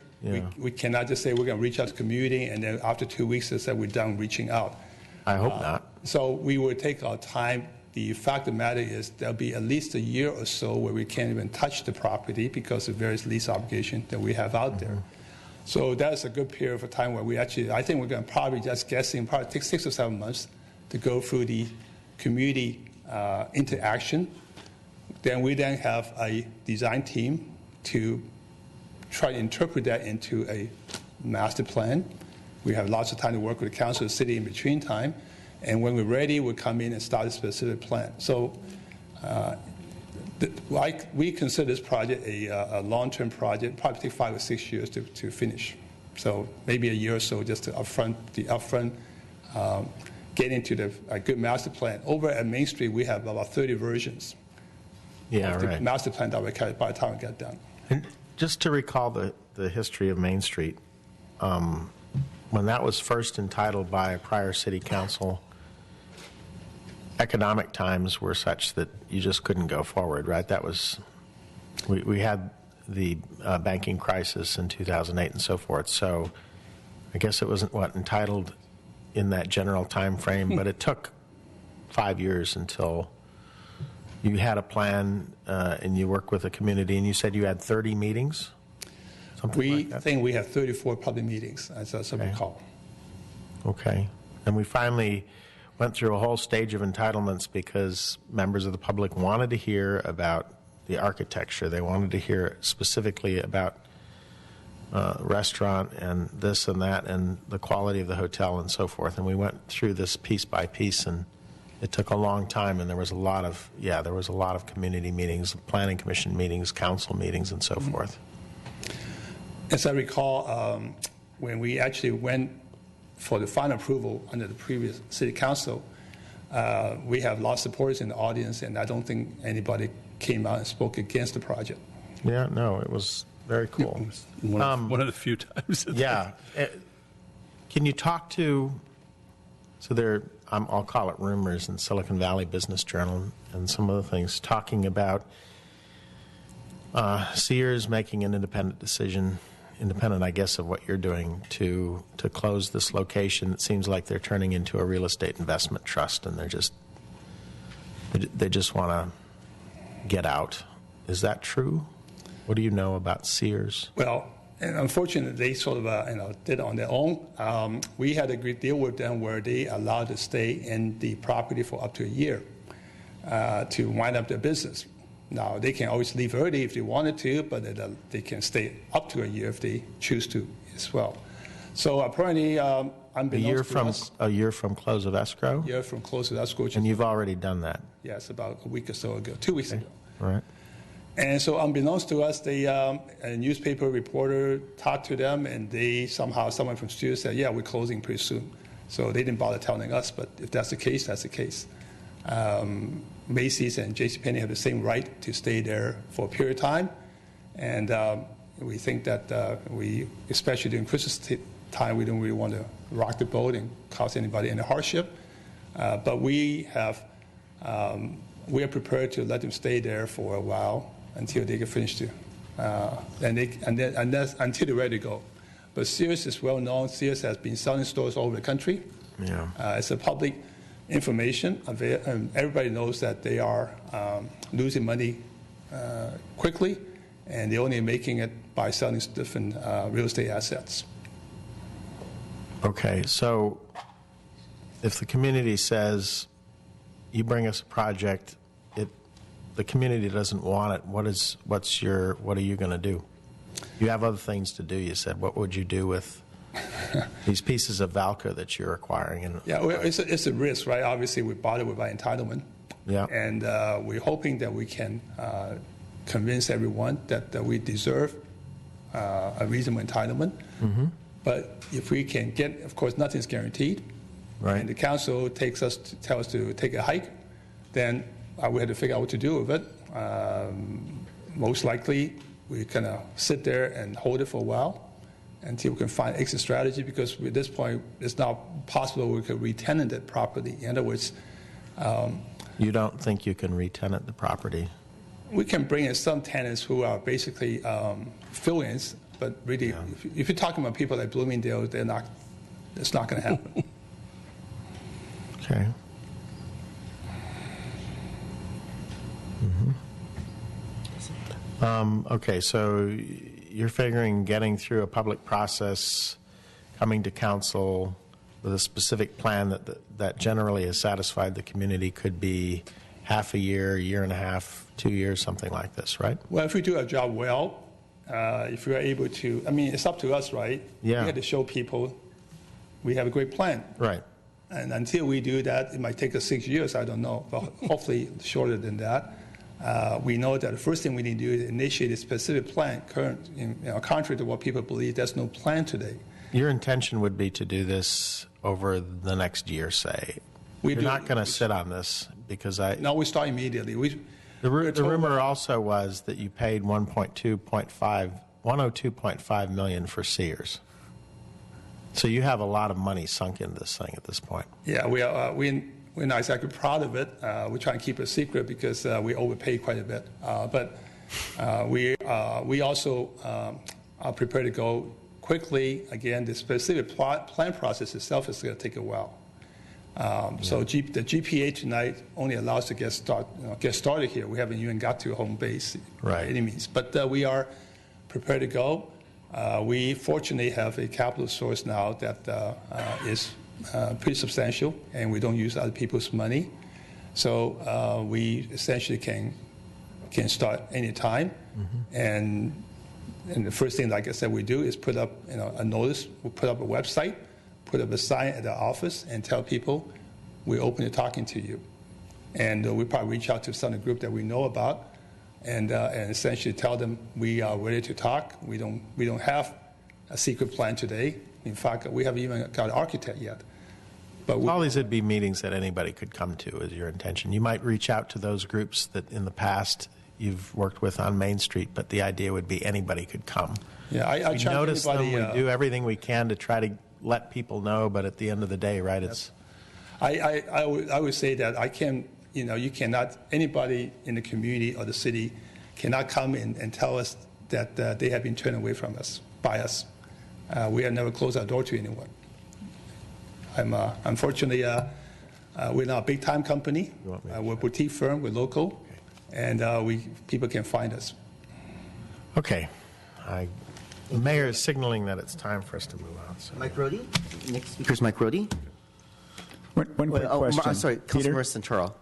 we cannot just say we're going to reach out to the community and then after 2 weeks they say we're done reaching out. I hope not. So we will take our time. The fact of the matter is there'll be at least a year or so where we can't even touch the property because of various lease obligations that we have out there. So that's a good period of time where we actually, I think we're going to probably, just guessing, probably take 6 or 7 months to go through the community interaction. Then we have a design team to try to interpret that into a master plan. We have lots of time to work with the council, the city in between time. And when we're ready, we'll come in and start a specific plan. So we consider this project a long-term project, probably take 5 or 6 years to finish. So maybe a year or so just to upfront get into a good master plan. Over at Main Street, we have about 30 versions of the master plan that we carry by the time we get done. And just to recall the history of Main Street, when that was first entitled by a prior city council, economic times were such that you just couldn't go forward, right? That was, we had the banking crisis in 2008 and so forth. So I guess it wasn't entitled in that general time frame, but it took 5 years until you had a plan and you worked with the community, and you said you had 30 meetings? We think we have 34 public meetings, as I recall. Okay. And we finally went through a whole stage of entitlements because members of the public wanted to hear about the architecture. They wanted to hear specifically about restaurant and this and that and the quality of the hotel and so forth. And we went through this piece by piece, and it took a long time, and there was a lot of community meetings, planning commission meetings, council meetings, and so forth. As I recall, when we actually went for the final approval under the previous city council, we have a lot of supporters in the audience, and I don't think anybody came out and spoke against the project. Yeah, no, it was very cool. One of the few times. Yeah. Can you talk to, so there, I'll call it rumors in Silicon Valley Business Journal and some other things, talking about Sears making an independent decision, independent, I guess, of what you're doing to close this location. It seems like they're turning into a real estate investment trust, and they just want to get out. Is that true? What do you know about Sears? Well, And unfortunately, they sort of did it on their own. We had a great deal with them where they allowed to stay in the property for up to a year to wind up their business. Now, they can always leave early if they wanted to, but they can stay up to a year if they choose to as well. So apparently, a year from close of escrow? A year from close of escrow. And you've already done that? Yes, about a week or so ago, 2 weeks ago. Right. And so unbeknownst to us, a newspaper reporter talked to them, and someone from studio said, yeah, we're closing pretty soon. So they didn't bother telling us, but if that's the case, that's the case. Macy's and JCPenney have the same right to stay there for a period of time. And we think that especially during Christmas time, we don't really want to rock the boat and cause anybody any hardship. But we are prepared to let them stay there for a while until they get finished until they're ready to go. But Sears is well known. Sears has been selling stores all over the country. Yeah. It's a public information. Everybody knows that they are losing money quickly, and they're only making it by selling different real estate assets. Okay, so if the community says, you bring us a project, the community doesn't want it, what are you going to do? You have other things to do, you said. What would you do with these pieces of Valco that you're acquiring? Yeah, well, it's a risk, right? Obviously, we bought it with our entitlement. Yeah. And we're hoping that we can convince everyone that we deserve a reasonable entitlement. Mm-hmm. But if we can get, of course, nothing's guaranteed. Right. And the council tells us to take a hike, then we had to figure out what to do with it. Most likely, we're going to sit there and hold it for a while until we can find exit strategy, because at this point, it's not possible we could re-tenant it properly. In other words, you don't think you can re-tenant the property? We can bring in some tenants who are basically fill-ins, but really, if you're talking about people like Bloomingdale, it's not going to happen. Okay. Okay, so you're figuring getting through a public process, coming to council with a specific plan that generally has satisfied the community could be half a year and a half, 2 years, something like this, right? Well, if we do our job well, if we are able to, I mean, it's up to us, right? Yeah. We have to show people we have a great plan. Right. And until we do that, it might take us 6 years, I don't know, but hopefully shorter than that. We know that the first thing we need to do is initiate a specific plan. Contrary to what people believe, there's no plan today. Your intention would be to do this over the next year, say. You're not going to sit on this because No, we start immediately. The rumor also was that you paid $102.5 million for Sears. So you have a lot of money sunk in this thing at this point. Yeah, we're not exactly proud of it. We're trying to keep it a secret because we overpaid quite a bit. But we also are prepared to go quickly. Again, the specific plan process itself is going to take a while. So the GPA tonight only allows us to get started here. We haven't even got to home base by any means. But we are prepared to go. We fortunately have a capital source now that is pretty substantial, and we don't use other people's money. So we essentially can start any time. Mm-hmm. And the first thing, like I said, we do is put up a notice. We'll put up a website, put up a sign at the office, and tell people we're open to talking to you. And we probably reach out to some of the group that we know about, and essentially tell them we are ready to talk. We don't have a secret plan today. In fact, we haven't even got an architect yet. But all these would be meetings that anybody could come to, is your intention. You might reach out to those groups that in the past you've worked with on Main Street, but the idea would be anybody could come. Yeah, I we notice them. We do everything we can to try to let people know, but at the end of the day, right? It's. I would say that you cannot, anybody in the community or the city cannot come in and tell us that they have been turned away from us, by us. We have never closed our door to anyone. Unfortunately, we're not a big-time company. We're a boutique firm. We're local, and people can find us. Okay. I The mayor is signaling that it's time for us to move on. So. Mike Rohde? Next speaker is Mike Rohde. One quick question. Sorry, Peter? Councilmember Central.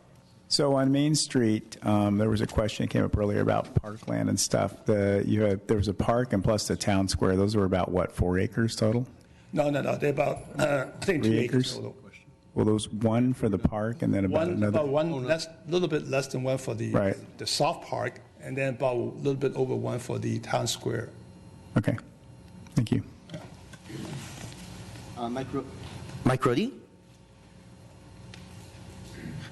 So on Main Street, there was a question that came up earlier about parkland and stuff. There was a park and plus the town square. Those were about, what, 4 acres total? No. They're about, I think, 2 acres total. Well, those one for the park and then about another? A little bit less than one for the soft park, and then about a little bit over one for the town square. Okay. Thank you. Mike Rohde.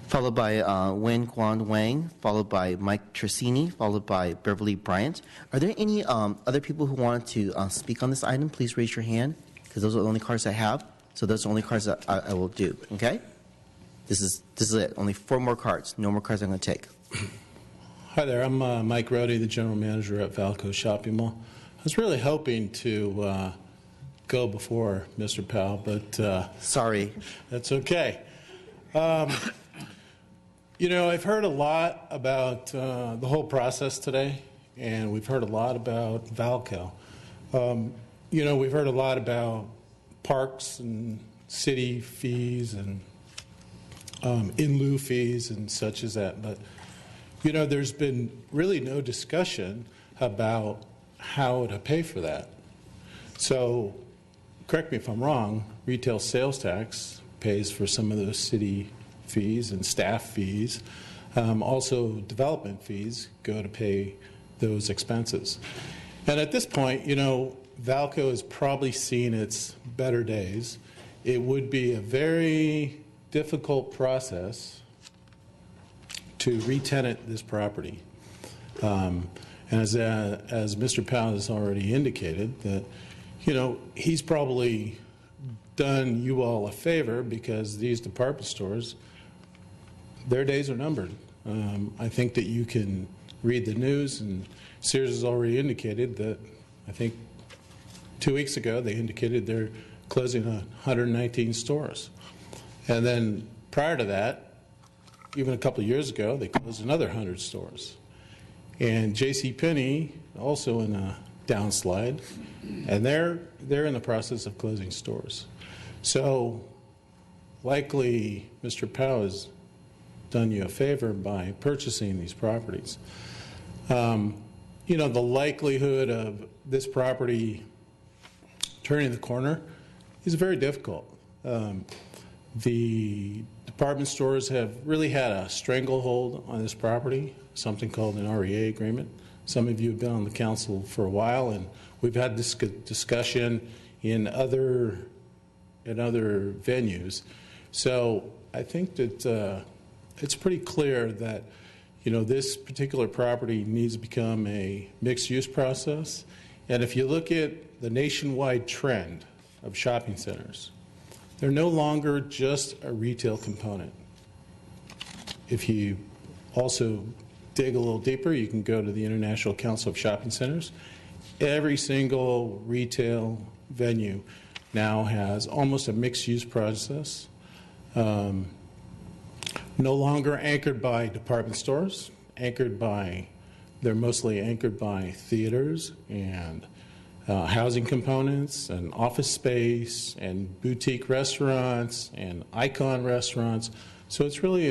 Followed by Wen Guan Wang, followed by Mike Tracini, followed by Beverly Bryant. Are there any other people who wanted to speak on this item? Please raise your hand, because those are the only cards I have. So those are the only cards that I will do, okay? This is it. Only 4 more cards. No more cards I'm going to take. Hi there. I'm Mike Rohde, the general manager at Valco Shopping Mall. I was really hoping to go before Mr. Powell, but... Sorry. That's okay. You know, I've heard a lot about the whole process today, and we've heard a lot about Valco. You know, we've heard a lot about parks and city fees and in lieu fees and such as that, but you know, there's been really no discussion about how to pay for that. So, correct me if I'm wrong, retail sales tax pays for some of those city fees and staff fees. Also, development fees go to pay those expenses. And at this point, you know, Valco has probably seen its better days. It would be a very difficult process to re-tenant this property. And as Mr. Powell has already indicated, that, you know, he's probably done you all a favor because these department stores, their days are numbered. I think that you can read the news, and Sears has already indicated that, I think 2 weeks ago, they indicated they're closing 119 stores. And then prior to that, even a couple of years ago, they closed another 100 stores. And JCPenney, also in a downslide, and they're in the process of closing stores. So likely Mr. Powell has done you a favor by purchasing these properties. You know, the likelihood of this property turning the corner is very difficult. The department stores have really had a stranglehold on this property, something called an REA agreement. Some of you have been on the council for a while, and we've had this discussion in other venues. So I think that it's pretty clear that, you know, this particular property needs to become a mixed-use process. And if you look at the nationwide trend of shopping centers, they're no longer just a retail component. If you also dig a little deeper, you can go to the International Council of Shopping Centers. Every single retail venue now has almost a mixed-use process. No longer anchored by department stores, they're mostly anchored by theaters and housing components and office space and boutique restaurants and icon restaurants. So it's really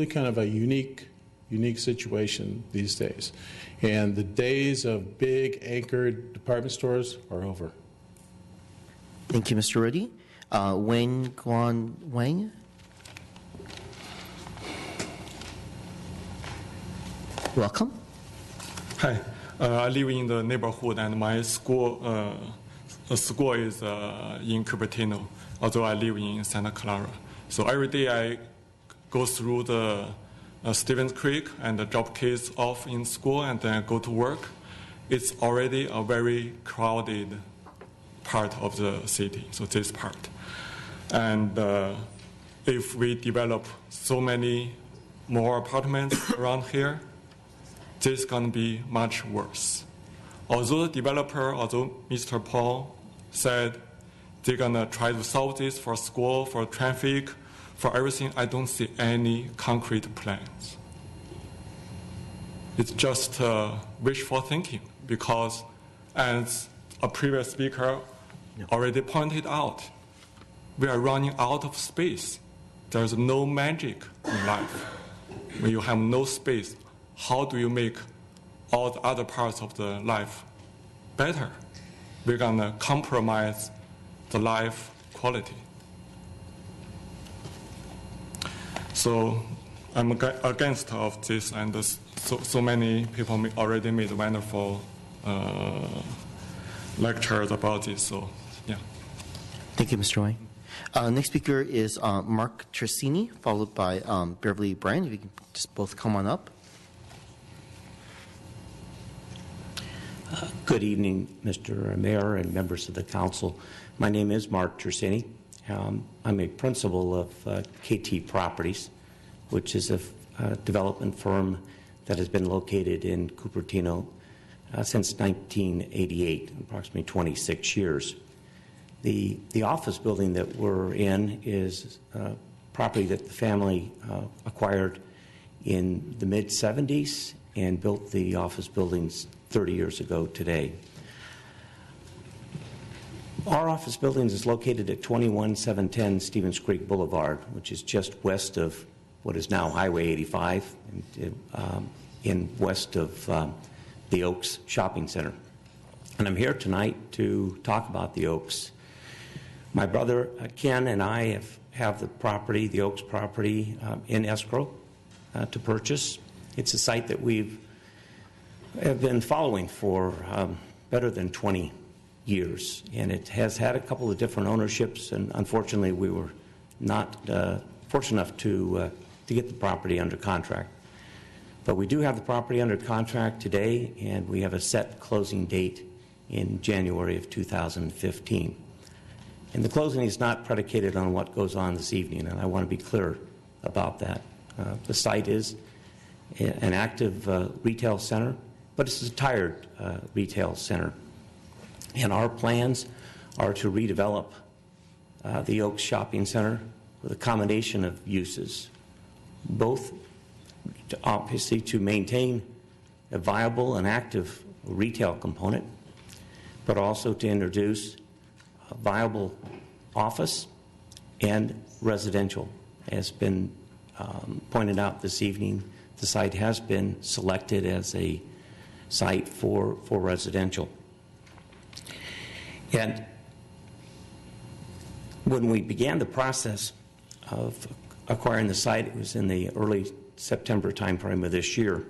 kind of a unique situation these days. And the days of big anchored department stores are over. Thank you, Mr. Rohde. Wen Guan Wang. Welcome. Hi, I live in the neighborhood, and my school is in Cupertino, although I live in Santa Clara. So every day I go through the Stevens Creek and drop kids off in school and then go to work. It's already a very crowded part of the city, so this part. And if we develop so many more apartments around here, this is going to be much worse. Although Mr. Paul said they're going to try to solve this for school, for traffic, for everything, I don't see any concrete plans. It's just wishful thinking, because as a previous speaker already pointed out, we are running out of space. There's no magic in life. When you have no space, how do you make all the other parts of the life better? We're gonna compromise the life quality. So I'm against of this, and so many people already made wonderful lectures about this. So, yeah. Thank you, Mr. Wang. Next speaker is Mark Tersini, followed by Beverly Bryan. If you can just both come on up. Good evening, Mr. Mayor and members of the council. My name is Mark Tersini. I'm a principal of KT Properties, which is a development firm that has been located in Cupertino since 1988, approximately 26 years. The office building that we're in is property that the family acquired in the mid-70s and built the office buildings 30 years ago today. Our office building is located at 21710 Stevens Creek Boulevard, which is just west of what is now Highway 85, in west of the Oaks Shopping Center. And I'm here tonight to talk about the Oaks. My brother Ken and I have the property, the Oaks property, in escrow to purchase. It's a site that have been following for better than 20 years, and it has had a couple of different ownerships, and unfortunately we were not fortunate enough to get the property under contract. But we do have the property under contract today, and we have a set closing date in January of 2015. And the closing is not predicated on what goes on this evening, and I want to be clear about that. The site is an active retail center, but it's a tired retail center. And our plans are to redevelop the Oaks Shopping Center with a combination of uses, both obviously to maintain a viable and active retail component, but also to introduce a viable office and residential. As been pointed out this evening, the site has been selected as a site for residential. And when we began the process of acquiring the site, it was in the early September timeframe of this year.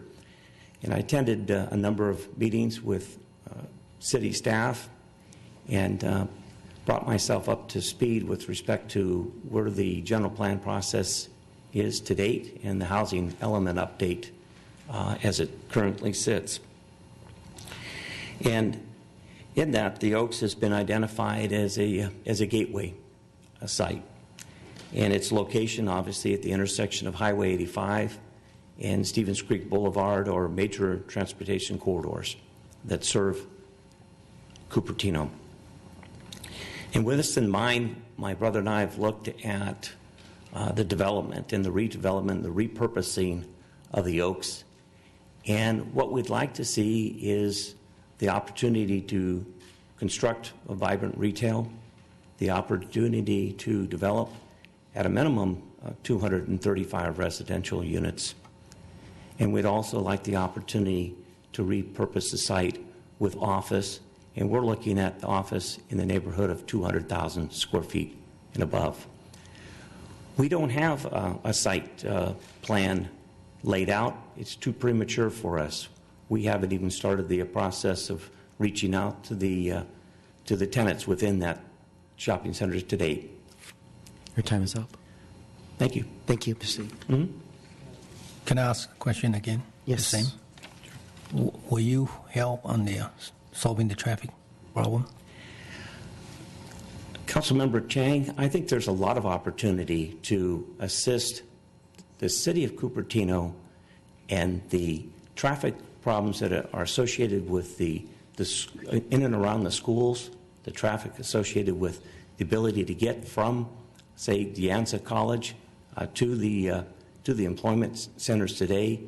And I attended a number of meetings with city staff and brought myself up to speed with respect to where the general plan process is to date and the housing element update as it currently sits. And in that, the Oaks has been identified as a gateway site. And its location, obviously, at the intersection of Highway 85 and Stevens Creek Boulevard are major transportation corridors that serve Cupertino. And with this in mind, my brother and I have looked at the development and the redevelopment, the repurposing of the Oaks. And what we'd like to see is the opportunity to construct a vibrant retail, the opportunity to develop at a minimum 235 residential units. And we'd also like the opportunity to repurpose the site with office, and we're looking at the office in the neighborhood of 200,000 square feet and above. We don't have a site plan laid out. It's too premature for us. We haven't even started the process of reaching out to the tenants within that shopping center to date. Your time is up. Thank you. Thank you. Mm-hmm. Can I ask a question again? Yes. The same. Will you help on the solving the traffic problem? Councilmember Chang, I think there's a lot of opportunity to assist the city of Cupertino and the traffic problems that are associated with the in and around the schools, the traffic associated with the ability to get from, say, Deanza College to the employment centers today.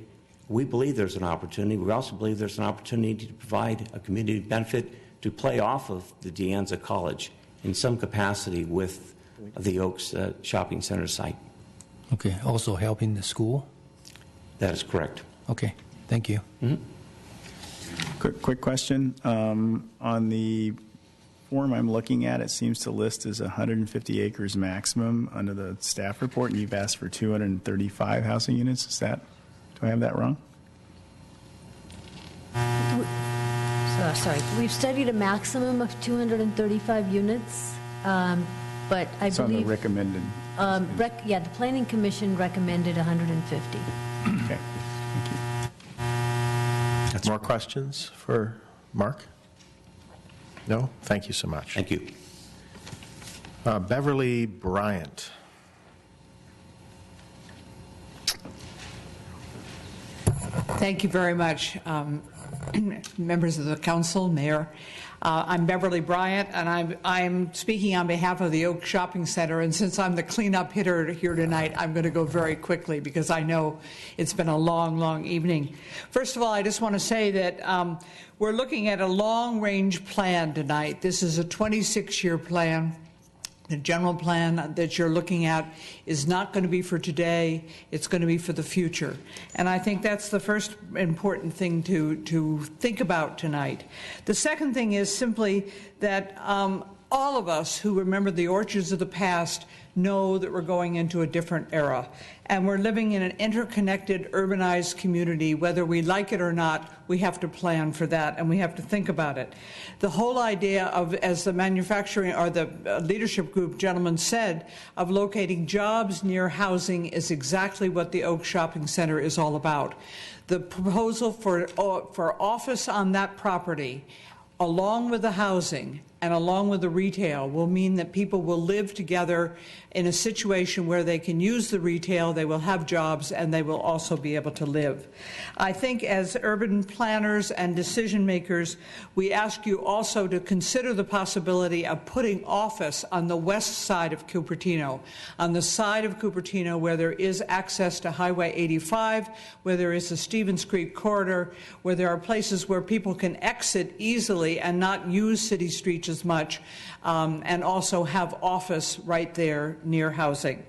We believe there's an opportunity. We also believe there's an opportunity to provide a community benefit to play off of the De Anza College in some capacity with the Oaks Shopping Center site. Okay, also helping the school? That is correct. Okay, thank you. Quick question. On the form I'm looking at, it seems to list as 150 acres maximum under the staff report, and you've asked for 235 housing units. Is that, do I have that wrong? Sorry, we've studied a maximum of 235 units, but I It's on the believe... recommended. Yeah, the Planning Commission recommended 150. Okay, thank you. More questions for Mark? No? Thank you so much. Thank you. Beverly Bryant. Thank you very much, members of the council, mayor. I'm Beverly Bryant, and I'm speaking on behalf of the Oak Shopping Center. And since I'm the cleanup hitter here tonight, I'm going to go very quickly because I know it's been a long, long evening. First of all, I just want to say that we're looking at a long-range plan tonight. This is a 26-year plan. The general plan that you're looking at is not going to be for today, it's going to be for the future. And I think that's the first important thing to think about tonight. The second thing is simply that all of us who remember the orchards of the past know that we're going into a different era. And we're living in an interconnected, urbanized community. Whether we like it or not, we have to plan for that, and we have to think about it. The whole idea of, as the manufacturing or the leadership group gentleman said, of locating jobs near housing is exactly what the Oak Shopping Center is all about. The proposal for office on that property, along with the housing and along with the retail, will mean that people will live together in a situation where they can use the retail, they will have jobs, and they will also be able to live. I think as urban planners and decision makers, we ask you also to consider the possibility of putting office on the west side of Cupertino, on the side of Cupertino where there is access to Highway 85, where there is a Stevens Creek corridor, where there are places where people can exit easily and not use city streets as much, and also have office right there near housing.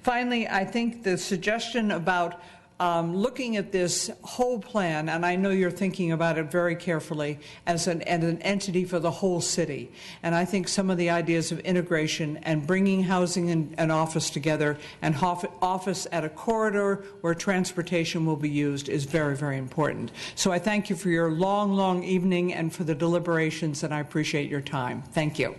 Finally, I think the suggestion about looking at this whole plan, and I know you're thinking about it very carefully, as an entity for the whole city. And I think some of the ideas of integration and bringing housing and office together, and office at a corridor where transportation will be used, is very, very important. So I thank you for your long, long evening and for the deliberations, and I appreciate your time. Thank you.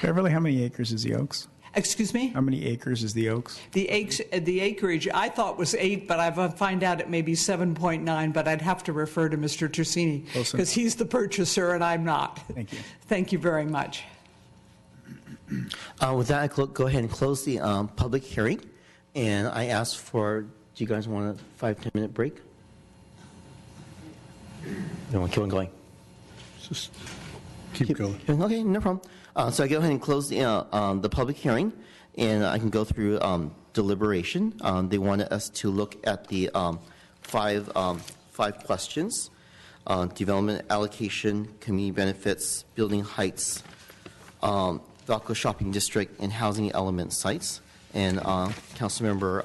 Beverly, how many acres is the Oaks? Excuse me? How many acres is the Oaks? The acreage I thought was 8, but I've find out it may be 7.9, but I'd have to refer to Mr. Tersini because he's the purchaser and I'm not. Thank you. Thank you very much. With that, I'll go ahead and close the public hearing. And I ask for, do you guys want a 5-10 minute break? You want to keep on going? Just keep going. Okay, no problem. So I go ahead and close the public hearing, and I can go through deliberation. They wanted us to look at the five questions: development allocation, community benefits, building heights, Valco Shopping District, and housing element sites. And Councilmember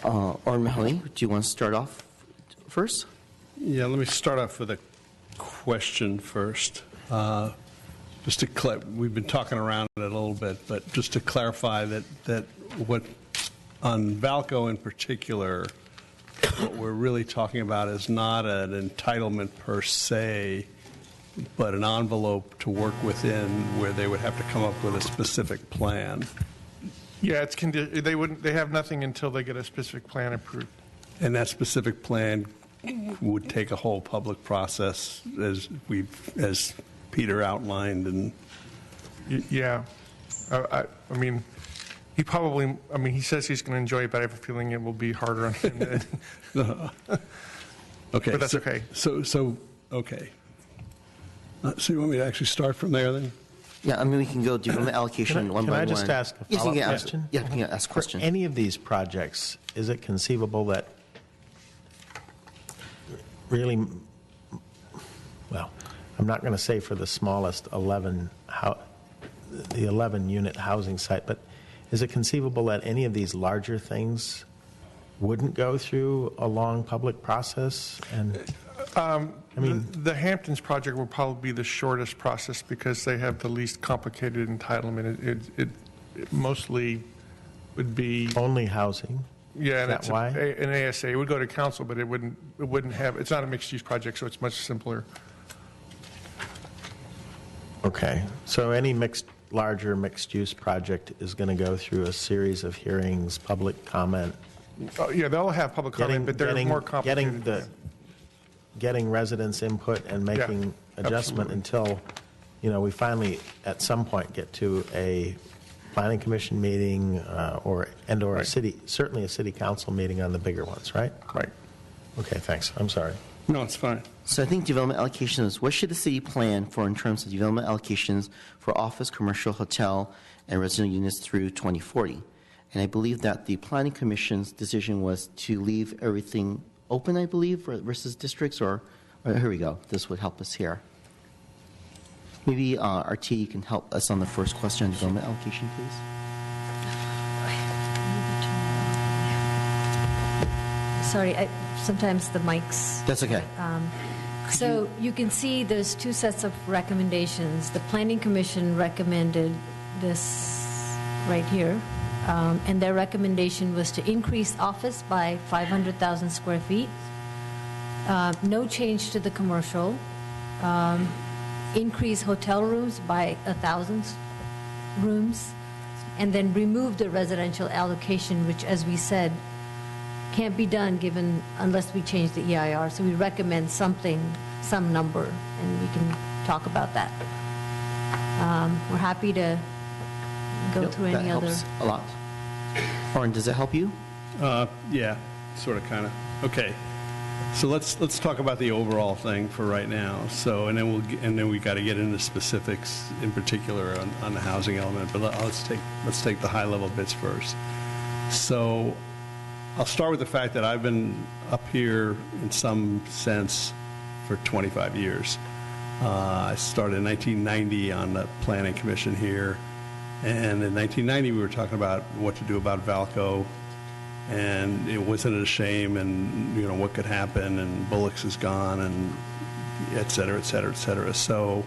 Orrin Mahoney, do you want to start off first? Yeah, let me start off with a question first. Just to we've been talking around it a little bit, but just to clarify that what on Valco in particular, what we're really talking about is not an entitlement per se, but an envelope to work within where they would have to come up with a specific plan. Yeah, they have nothing until they get a specific plan approved. And that specific plan would take a whole public process, as Peter outlined. And yeah, I mean, he says he's going to enjoy it, but I have a feeling it will be harder on him. Okay, but that's okay. So okay. So you want me to actually start from there then? Yeah, I mean, we can go development allocation one by one. Can I just ask a follow-up question? Yeah, you can ask a question. For any of these projects, is it conceivable that really, well, I'm not going to say for the smallest the 11-unit housing site, but is it conceivable that any of these larger things wouldn't go through a long public process? And the Hamptons project will probably be the shortest process because they have the least complicated entitlement. It mostly would be only housing. Yeah, and Is that why? An ASA. It would go to council, but it wouldn't have. It's not a mixed-use project, so it's much simpler. Okay, so any larger mixed-use project is going to go through a series of hearings, public comment. Yeah, they'll have public comment, but they're more complicated. Getting residents' input and making adjustment until, we finally at some point get to a planning commission meeting or a city, certainly a city council meeting on the bigger ones, right? Right. Okay, thanks. I'm sorry. No, it's fine. So I think development allocations, what should the city plan for in terms of development allocations for office, commercial, hotel, and residential units through 2040? And I believe that the planning commission's decision was to leave everything open, I believe, versus districts, or here we go. This would help us here. Maybe RT, you can help us on the first question on development allocation, please. Sorry, sometimes the mics. That's okay. So you can see there's two sets of recommendations. The Planning Commission recommended this right here, and their recommendation was to increase office by 500,000 square feet, no change to the commercial, increase hotel rooms by 1,000 rooms, and then remove the residential allocation, which, as we said, can't be done unless we change the EIR. So we recommend some number, and we can talk about that. We're happy to go through any other. That helps a lot. Oren, does that help you? Yeah, sort of, kind of. Okay, so let's talk about the overall thing for right now. So, and then we got to get into specifics, in particular on the housing element. But let's take the high level bits first. So, I'll start with the fact that I've been up here in some sense for 25 years. I started in 1990 on the Planning Commission here, and in 1990 we were talking about what to do about Valco, and it wasn't a shame, and what could happen, and Bullocks is gone, and et cetera, et cetera, et cetera. So,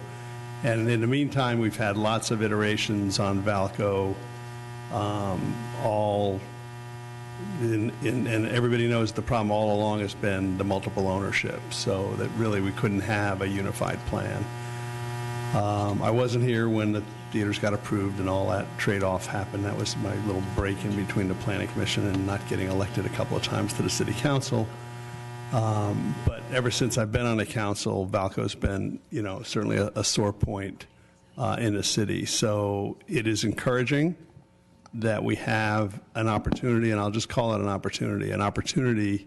and in the meantime, we've had lots of iterations on Valco, and everybody knows the problem all along has been the multiple ownership, so that really we couldn't have a unified plan. I wasn't here when the theaters got approved and all that trade-off happened. That was my little break in between the Planning Commission and not getting elected a couple of times to the City Council. But ever since I've been on the council, Valco's been, certainly a sore point in the city. So it is encouraging that we have an opportunity, and I'll just call it an opportunity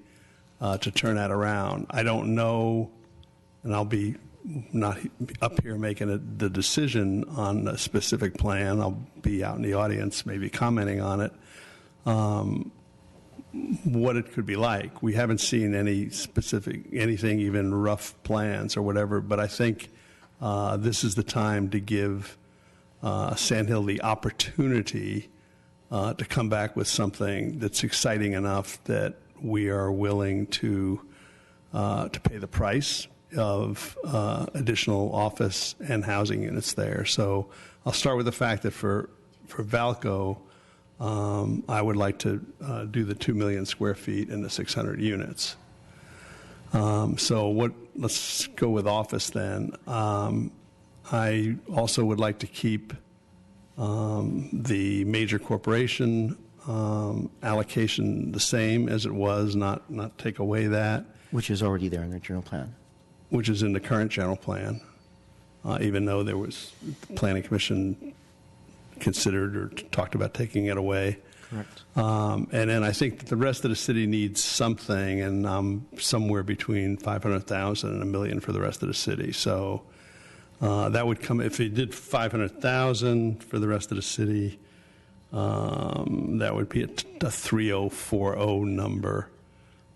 to turn that around. I don't know, and I'll be not up here making the decision on a specific plan. I'll be out in the audience maybe commenting on it, what it could be like. We haven't seen anything, even rough plans or whatever, but I think this is the time to give Sandhill the opportunity to come back with something that's exciting enough that we are willing to pay the price of additional office and housing units there. So I'll start with the fact that for Valco, I would like to do the 2 million square feet and the 600 units. Let's go with office then. I also would like to keep the major corporation allocation the same as it was, not take away that. Which is already there in the general plan. Which is in the current general plan, even though there was the Planning Commission considered or talked about taking it away. Correct. And then I think that the rest of the city needs something, and somewhere between 500,000 and $1 million for the rest of the city. So that would come, if you did 500,000 for the rest of the city, that would be a 3040 number,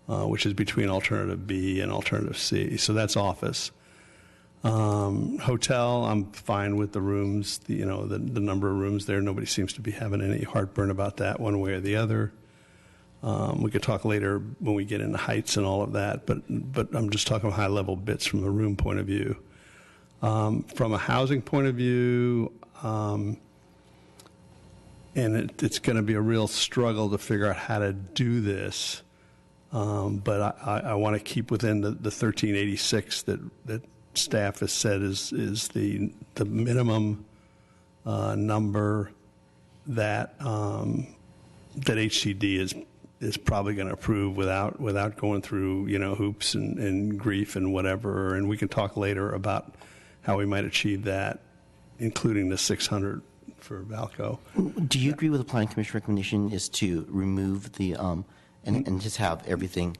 which is between alternative B and alternative C. So that's office. Hotel, I'm fine with the rooms, the number of rooms there. Nobody seems to be having any heartburn about that one way or the other. We could talk later when we get into heights and all of that, but I'm just talking high-level bits from a room point of view. From a housing point of view, and it's going to be a real struggle to figure out how to do this, but I want to keep within the 1386 that staff has said is the minimum number that that HCD is probably going to approve without going through hoops and grief and whatever. And we can talk later about how we might achieve that, including the 600 for Valco. Do you agree with the Planning Commission recommendation is to remove the and just have everything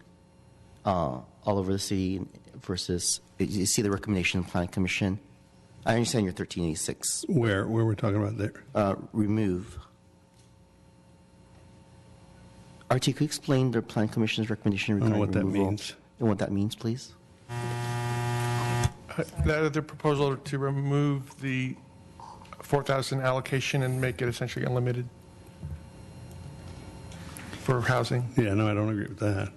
all over the city versus you see the recommendation of the Planning Commission? I understand your 1386. Where we're talking about there? Remove. RT, could you explain the Planning Commission's recommendation regarding what that removal means. And what that means, please? The proposal to remove the 4,000 allocation and make it essentially unlimited for housing. Yeah, no, I don't agree with that.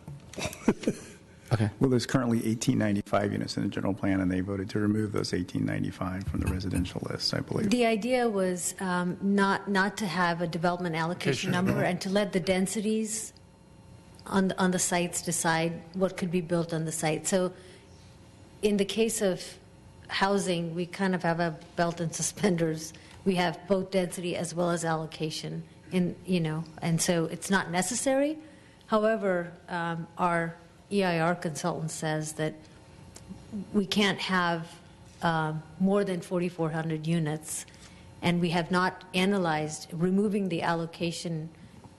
Okay. Well, there's currently 1895 units in the general plan, and they voted to remove those 1895 from the residential list, I believe. The idea was not to have a development allocation number and to let the densities on the sites decide what could be built on the site. So in the case of housing, we kind of have a belt and suspenders. We have both density as well as allocation, and so it's not necessary. However, our EIR consultant says that we can't have more than 4,400 units, and we have not analyzed. Removing the allocation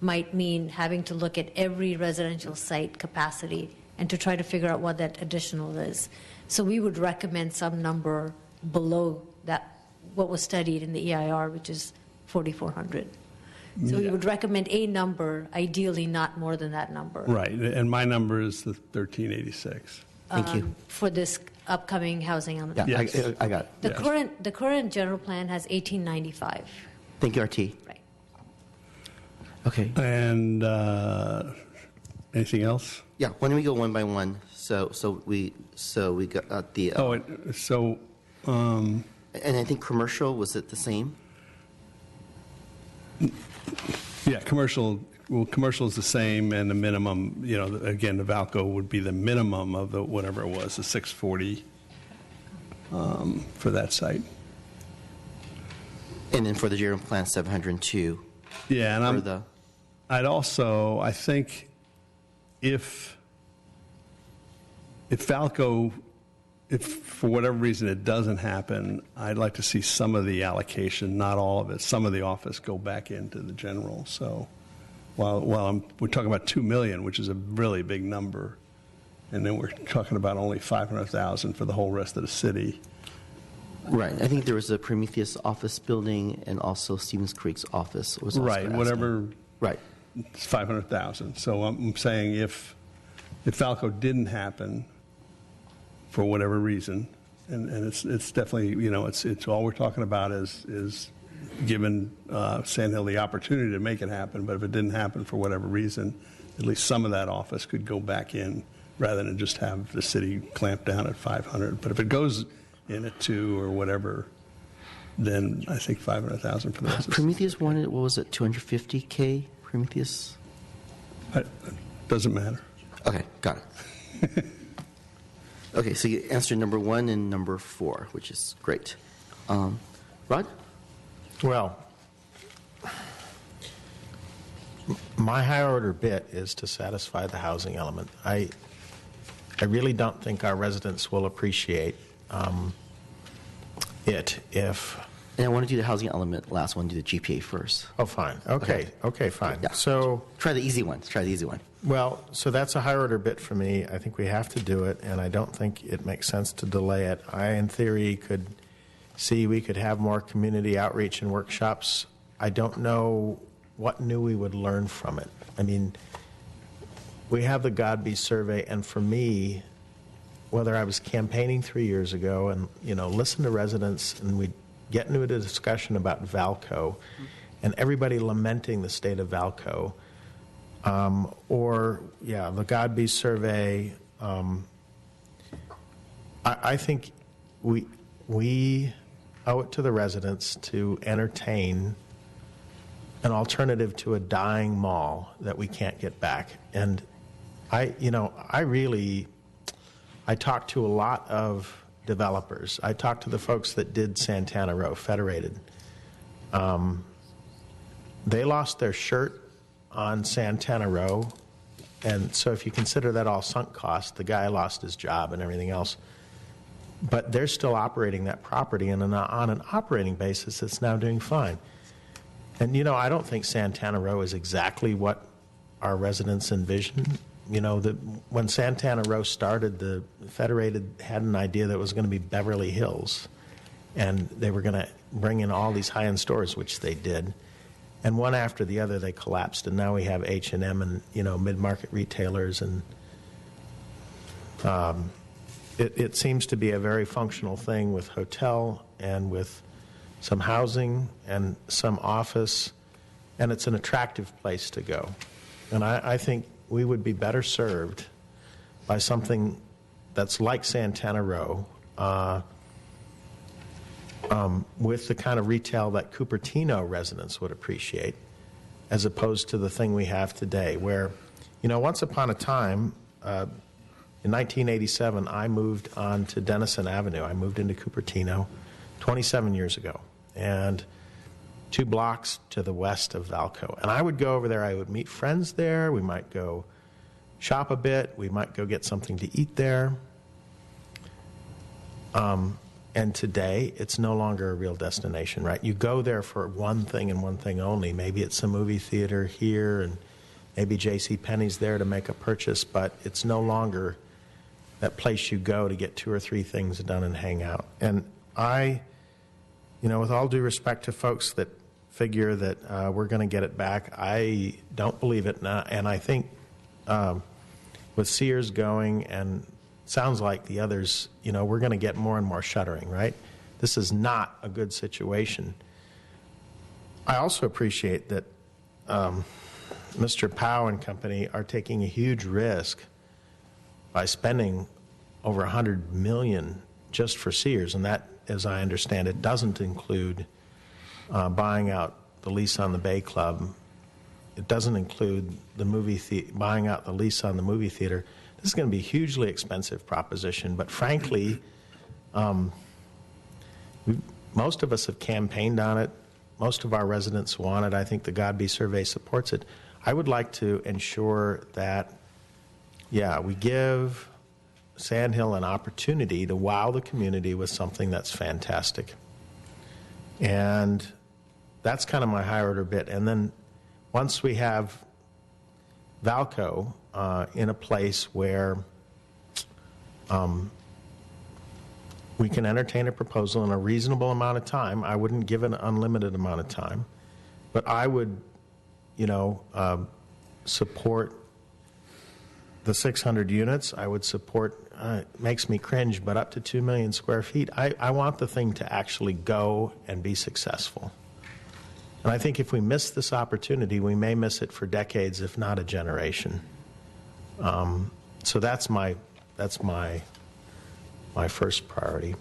might mean having to look at every residential site capacity and to try to figure out what that additional is. So we would recommend some number below that, what was studied in the EIR, which is 4,400. So we would recommend a number, ideally not more than that number. Right, and my number is the 1386. Thank you. For this upcoming housing on the Yeah, Yes. I got it. The current general plan has 1895. Thank you, RT. Right. Okay. And anything else? Yeah, why don't we go one by one? So we got the. And I think commercial, was it the same? Yeah, commercial. Well, commercial is the same, and the minimum. Again, the Valco would be the minimum of the whatever it was, the 640 for that site. And then for the general plan, 702. Yeah, and I think if Valco, if for whatever reason it doesn't happen, I'd like to see some of the allocation, not all of it, some of the office go back into the general. So while we're talking about $2 million, which is a really big number, and then we're talking about only $500,000 for the whole rest of the city. Right. I think there was a Prometheus office building and also Stevens Creek's office was also Right. Whatever. Right. It's $500,000. So I'm saying if Valco didn't happen for whatever reason, and it's definitely, it's all we're talking about is giving Sand Hill the opportunity to make it happen. But if it didn't happen for whatever reason, at least some of that office could go back in rather than just have the city clamp down at 500. But if it goes in at 2 or whatever, then I think 500,000 for the rest. Prometheus wanted, what was it, 250K? Prometheus? Doesn't matter. Okay, got it. Okay, so you answered number 1 and number 4, which is great. Rod? Well, my higher order bit is to satisfy the housing element. I really don't think our residents will appreciate it if... And I want to do the housing element last one, do the GPA first. Oh, fine. Okay, fine. Yeah. So try the easy one. Well, so that's a higher order bit for me. I think we have to do it, and I don't think it makes sense to delay it. I, in theory, could see we could have more community outreach and workshops. I don't know what new we would learn from it. I mean, we have the Godby survey, and for me, whether I was campaigning 3 years ago and, listen to residents and we'd get into a discussion about Valco and everybody lamenting the state of Valco, the Godby survey, I think we owe it to the residents to entertain an alternative to a dying mall that we can't get back. And I talked to a lot of developers. I talked to the folks that did Santana Row, Federated. They lost their shirt on Santana Row, and so if you consider that all sunk cost, the guy lost his job and everything else. But they're still operating that property, and on an operating basis, it's now doing fine. And, I don't think Santana Row is exactly what our residents envisioned. When Santana Row started, the Federated had an idea that it was going to be Beverly Hills, and they were going to bring in all these high-end stores, which they did. And one after the other, they collapsed, and now we have H&M and, mid-market retailers, and it seems to be a very functional thing with hotel and with some housing and some office, and it's an attractive place to go. And I think we would be better served by something that's like Santana Row, with the kind of retail that Cupertino residents would appreciate, as opposed to the thing we have today, where, once upon a time, in 1987, I moved on to Denison Avenue. I moved into Cupertino 27 years ago, and 2 blocks to the west of Valco. And I would go over there. I would meet friends there. We might go shop a bit. We might go get something to eat there. And today, it's no longer a real destination, right? You go there for one thing and one thing only. Maybe it's a movie theater here, and maybe JCPenney's there to make a purchase, but it's no longer that place you go to get 2 or 3 things done and hang out. And I, with all due respect to folks that figure that we're going to get it back, I don't believe it. And I think with Sears going, and sounds like the others, we're going to get more and more shuttering, right? This is not a good situation. I also appreciate that Mr. Powell and company are taking a huge risk by spending over $100 million just for Sears, and that, as I understand it, doesn't include buying out the lease on the Bay Club. It doesn't include the buying out the lease on the movie theater. This is going to be a hugely expensive proposition, but frankly, most of us have campaigned on it. Most of our residents want it. I think the Godby survey supports it. I would like to ensure that, we give Sandhill an opportunity to wow the community with something that's fantastic. And that's kind of my high order bit. And then once we have Valco in a place where we can entertain a proposal in a reasonable amount of time. I wouldn't give an unlimited amount of time, but I would, support the 600 units. I would support, it makes me cringe, but up to 2 million square feet. I want the thing to actually go and be successful. And I think if we miss this opportunity, we may miss it for decades, if not a generation. So that's my first priority.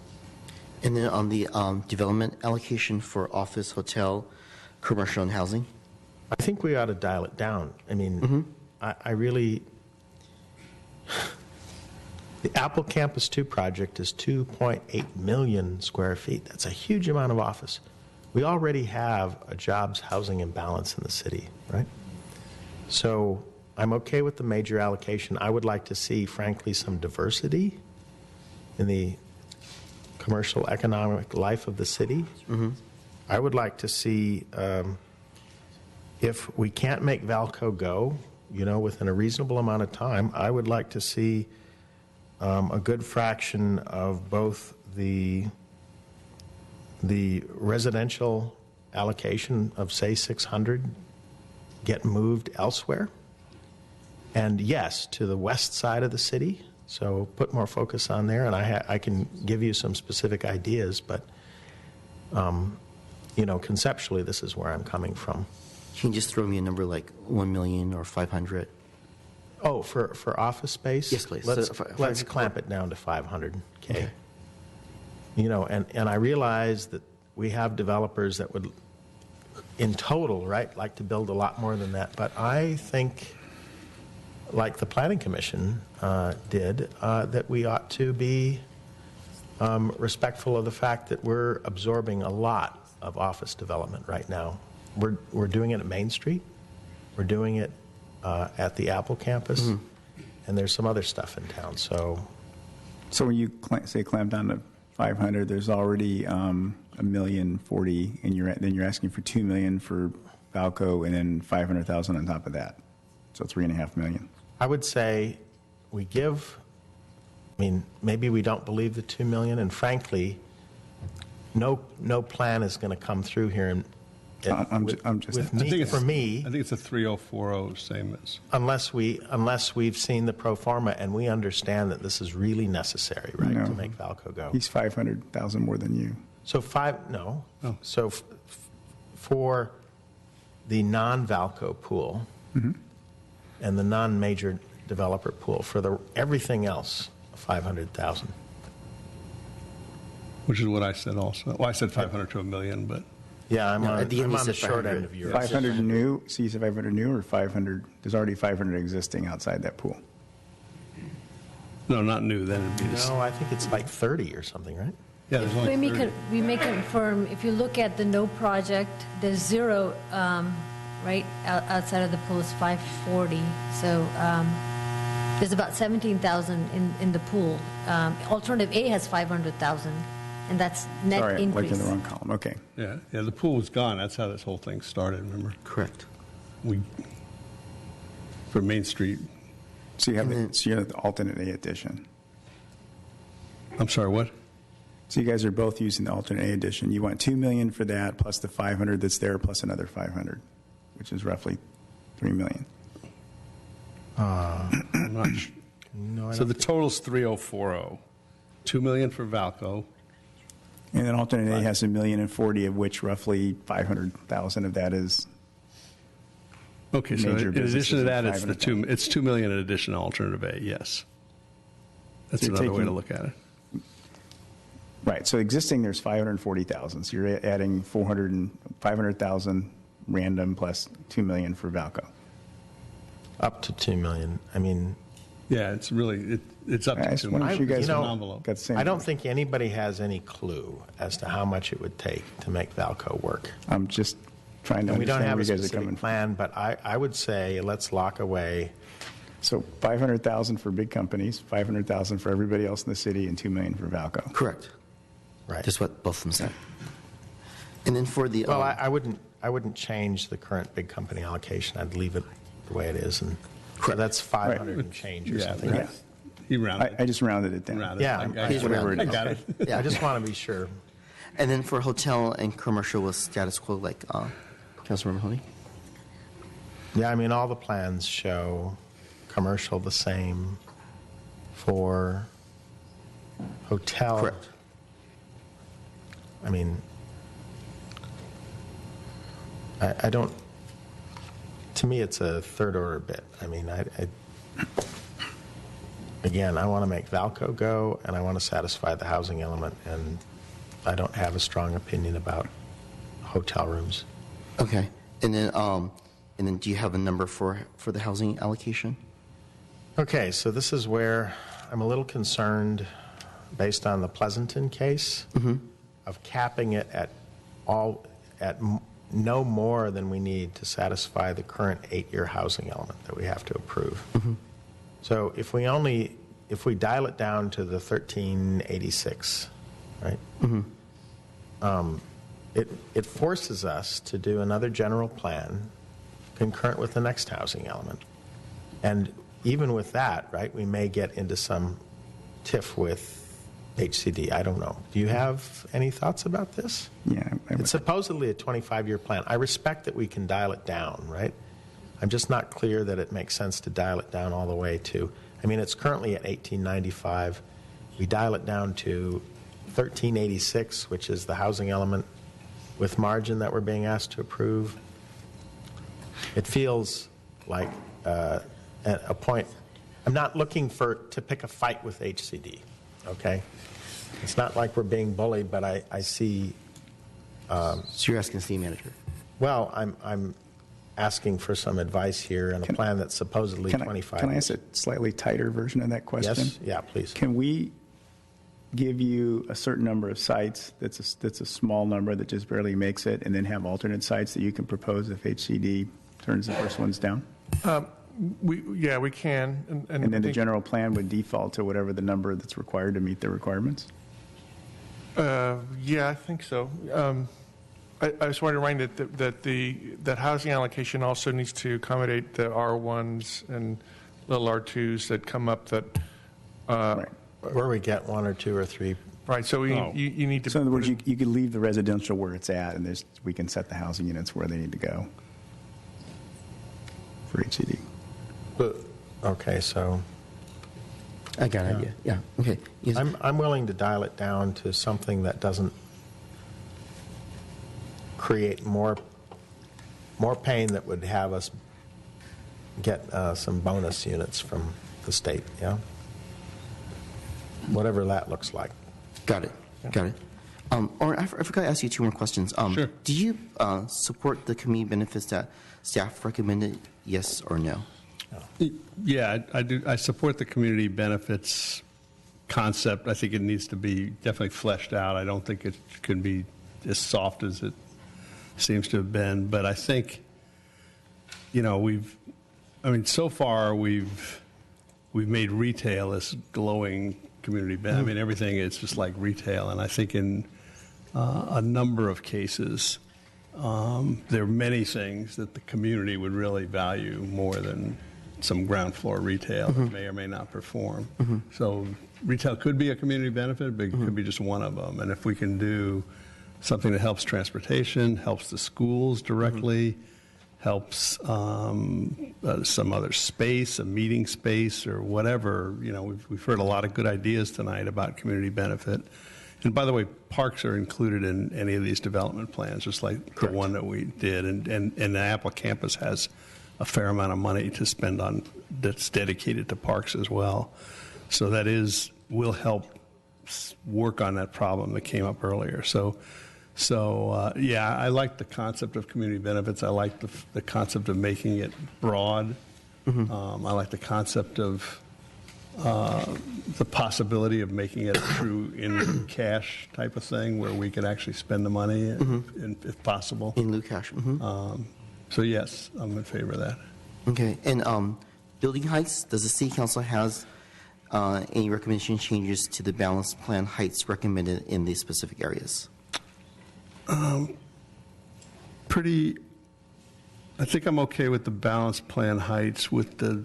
And then on the development allocation for office, hotel, commercial, and housing? I think we ought to dial it down. I mean, I really... The Apple Campus 2 project is 2.8 million square feet. That's a huge amount of office. We already have a jobs housing imbalance in the city, right? So I'm okay with the major allocation. I would like to see, frankly, some diversity in the commercial economic life of the city. I would like to see, if we can't make Valco go, within a reasonable amount of time, I would like to see a good fraction of both the residential allocation of, say, 600 get moved elsewhere. And yes, to the west side of the city, So put more focus on there, and I can give you some specific ideas, but, conceptually, this is where I'm coming from. Can you just throw me a number like 1 million or 500? Oh, for office space? Yes, please. Let's clamp it down to 500K. Okay. And I realize that we have developers that would, in total, right, like to build a lot more than that. But I think, like the Planning Commission did, that we ought to be respectful of the fact that we're absorbing a lot of office development right now. We're doing it at Main Street. We're doing it at the Apple campus. And there's some other stuff in town. So when you say clamp down to 500, there's already $1,040,000, and then you're asking for $2 million for Valco, and then $500,000 on top of that. So $3.5 million. I would say we give. Maybe we don't believe the $2 million, and frankly, no plan is going to come through here. And I think it's a 3040, same as. Unless we've seen the pro forma and we understand that this is really necessary, right, to make Valco go. He's 500,000 more than you. So So for the non-Valco pool and the non-major developer pool, for everything else, 500,000. Which is what I said also. Well, I said 500 to $1 million, but. Yeah, I'm on the short end of yours. 500 new, so you said 500 new or 500, there's already 500 existing outside that pool? No, not new, then it'd be. No, I think it's like 30 or something, right? Yeah, there's only 30. We may confirm, if you look at the no project, there's zero, right, outside of the pool is 540. So there's about 17,000 in the pool. Alternative A has 500,000. And that's net Sorry, increase. I looked in the wrong column. Okay. Yeah, the pool was gone. That's how this whole thing started, remember? Correct. For Main Street. So you have the alternate A addition. I'm sorry, what? So you guys are both using the alternate A addition. You want $2 million for that, plus the 500 that's there, plus another 500, which is roughly $3 million. I'm not sure. No, so the total's 3040. $2 million for Valco. And then alternate A has $1,040,000, of which roughly 500,000 of that is. Okay, so in addition to that, it's $2 million in addition to alternative A. Yes, that's another way to look at it. Right. So existing, there's 540,000. So you're adding 500,000 random plus $2 million for Valco. Up to $2 million. Yeah, it's really it's up to $2 million. You guys envelope. got the same. I don't think anybody has any clue as to how much it would take to make Valco work. I'm just trying to we don't understand have where a you guys are specific coming plan, but I would say let's lock away. So 500,000 for big companies, 500,000 for everybody else in the city, and $2 million for Valco. Correct. Right. That's what both of them said. And then for the well, I wouldn't change the current big company allocation. I'd leave it the way it is, and so that's 500 and change or something. Yeah. He rounded. I just rounded it down. I got it. Yeah. I just want to be sure. And then for hotel and commercial was status quo, like Councilmember Mahoney? Yeah, all the plans show commercial the same. For hotel. Correct. I don't. To me, it's a third order bit. Again, I want to make Valco go, and I want to satisfy the housing element, and I don't have a strong opinion about hotel rooms. Okay, and then do you have a number for the housing allocation? Okay, so this is where I'm a little concerned, based on the Pleasanton case, of capping it at no more than we need to satisfy the current 8-year housing element that we have to approve. So if we dial it down to the 1386, right? It forces us to do another general plan concurrent with the next housing element. And even with that, right, we may get into some tiff with HCD. I don't know. Do you have any thoughts about this? Yeah. It's supposedly a 25-year plan. I respect that we can dial it down, right? I'm just not clear that it makes sense to dial it down all the way to, I mean, it's currently at $1,895. We dial it down to $1,386, which is the housing element with margin that we're being asked to approve. It feels like a point. I'm not looking to pick a fight with HCD, okay? It's not like we're being bullied, but I see. So you're asking the city manager? Well, I'm asking for some advice here on a plan that's supposedly 25 Can I years. ask a slightly tighter version of that question? Yes, yeah, please. Can we give you a certain number of sites that's a small number that just barely makes it, and then have alternate sites that you can propose if HCD turns the first ones down? We can. And then the general plan would default to whatever the number that's required to meet the requirements? Yeah, I think so. I just want to remind that housing allocation also needs to accommodate the R1s and little R2s that come up that. Right. Where we get 1 or 2 or 3. Right, so you need to. So in other words, you could leave the residential where it's at, and we can set the housing units where they need to go for HCD. Okay, so. I got an idea. Yeah, okay. Yes. I'm willing to dial it down to something that doesn't create more pain, that would have us get some bonus units from the state, yeah? Whatever that looks like. Got it. Got it. Or I forgot to ask you 2 more questions. Sure. Do you support the community benefits that staff recommended, yes or no? Yeah, I do. I support the community benefits concept. I think it needs to be definitely fleshed out. I don't think it can be as soft as it seems to have been. But I think, so far we've made retail this glowing community benefit. I mean, everything is just like retail. And I think in a number of cases, there are many things that the community would really value more than some ground floor retail that may or may not perform. So retail could be a community benefit, but it could be just one of them. And if we can do something that helps transportation, helps the schools directly, helps some other space, a meeting space or whatever, we've heard a lot of good ideas tonight about community benefit. And by the way, parks are included in any of these development plans, just like the one that we did. And the Apple campus has a fair amount of money to spend on that's dedicated to parks as well. So that will help work on that problem that came up earlier. So yeah, I like the concept of community benefits. I like the concept of making it broad. I like the concept of the possibility of making it a true in cash type of thing where we could actually spend the money if possible. In lieu cash. So yes, I'm in favor of that. Okay, and building heights, does the city council has any recommendation changes to the balanced plan heights recommended in these specific areas? I think I'm okay with the balanced plan heights with the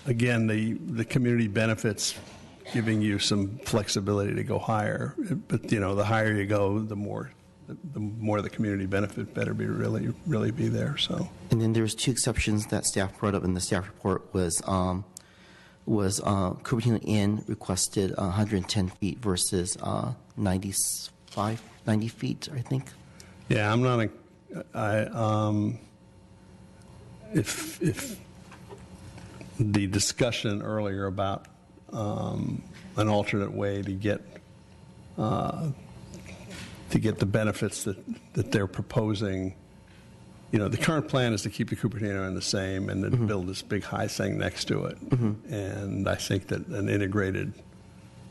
again, the community benefits giving you some flexibility to go higher. But, the higher you go, the more the community benefit better be really be there. So. And then there's 2 exceptions that staff brought up in the staff report was Cupertino Inn requested 110 feet versus 90 feet, I think. Yeah, I'm not if the discussion earlier about an alternate way to get the benefits that they're proposing. The current plan is to keep the Cupertino Inn the same and then build this big high thing next to it. And I think that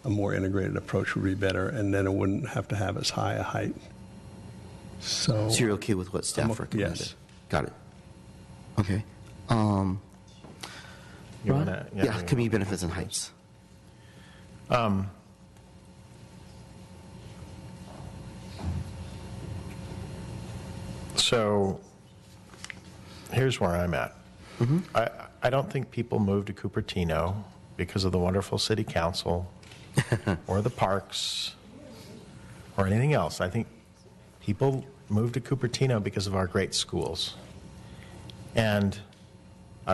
a more integrated approach would be better, and then it wouldn't have to have as high a height. So you're okay with what staff recommended? Yes. Got it. Okay. Community benefits and heights. So here's where I'm at. I don't think people move to Cupertino because of the wonderful city council or the parks or anything else. I think people move to Cupertino because of our great schools. And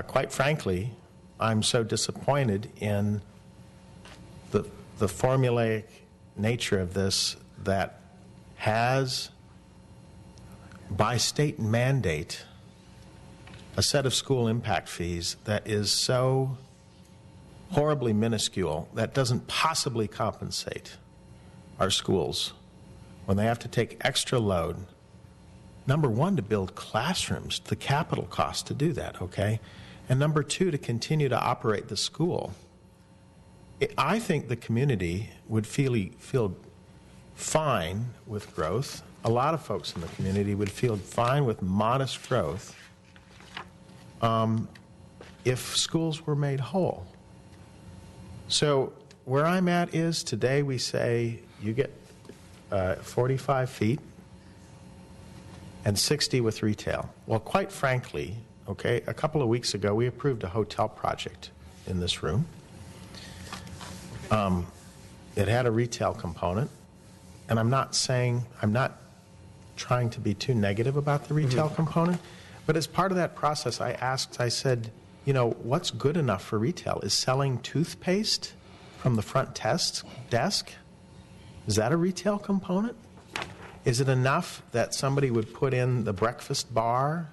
quite frankly, I'm so disappointed in the formulaic nature of this that has, by state mandate, a set of school impact fees that is so horribly minuscule that doesn't possibly compensate our schools when they have to take extra load. Number one, to build classrooms, the capital cost to do that, okay? And number two, to continue to operate the school. I think the community would feel fine with growth. A lot of folks in the community would feel fine with modest growth if schools were made whole. So where I'm at is today we say you get 45 feet and 60 with retail. Well, quite frankly, okay, a couple of weeks ago we approved a hotel project in this room. It had a retail component, and I'm not trying to be too negative about the retail component, but as part of that process I said, you know, what's good enough for retail? Is selling toothpaste from the front desk? Is that a retail component? Is it enough that somebody would put in the breakfast bar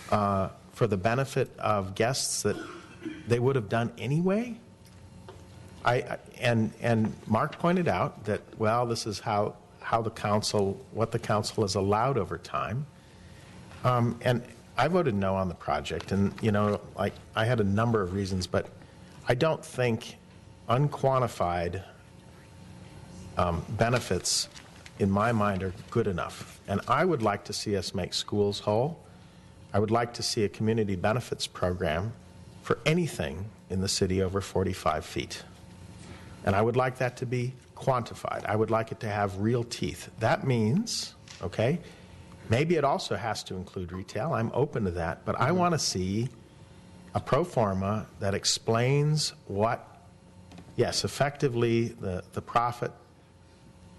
for the benefit of guests that they would have done anyway? And Mark pointed out that, well, this is how the council, what the council has allowed over time. And I voted no on the project, and you know, like I had a number of reasons, but I don't think unquantified benefits in my mind are good enough. And I would like to see us make schools whole. I would like to see a community benefits program for anything in the city over 45 feet. And I would like that to be quantified. I would like it to have real teeth. That means, okay, maybe it also has to include retail. I'm open to that. But I want to see a pro forma that explains what, yes, effectively the profit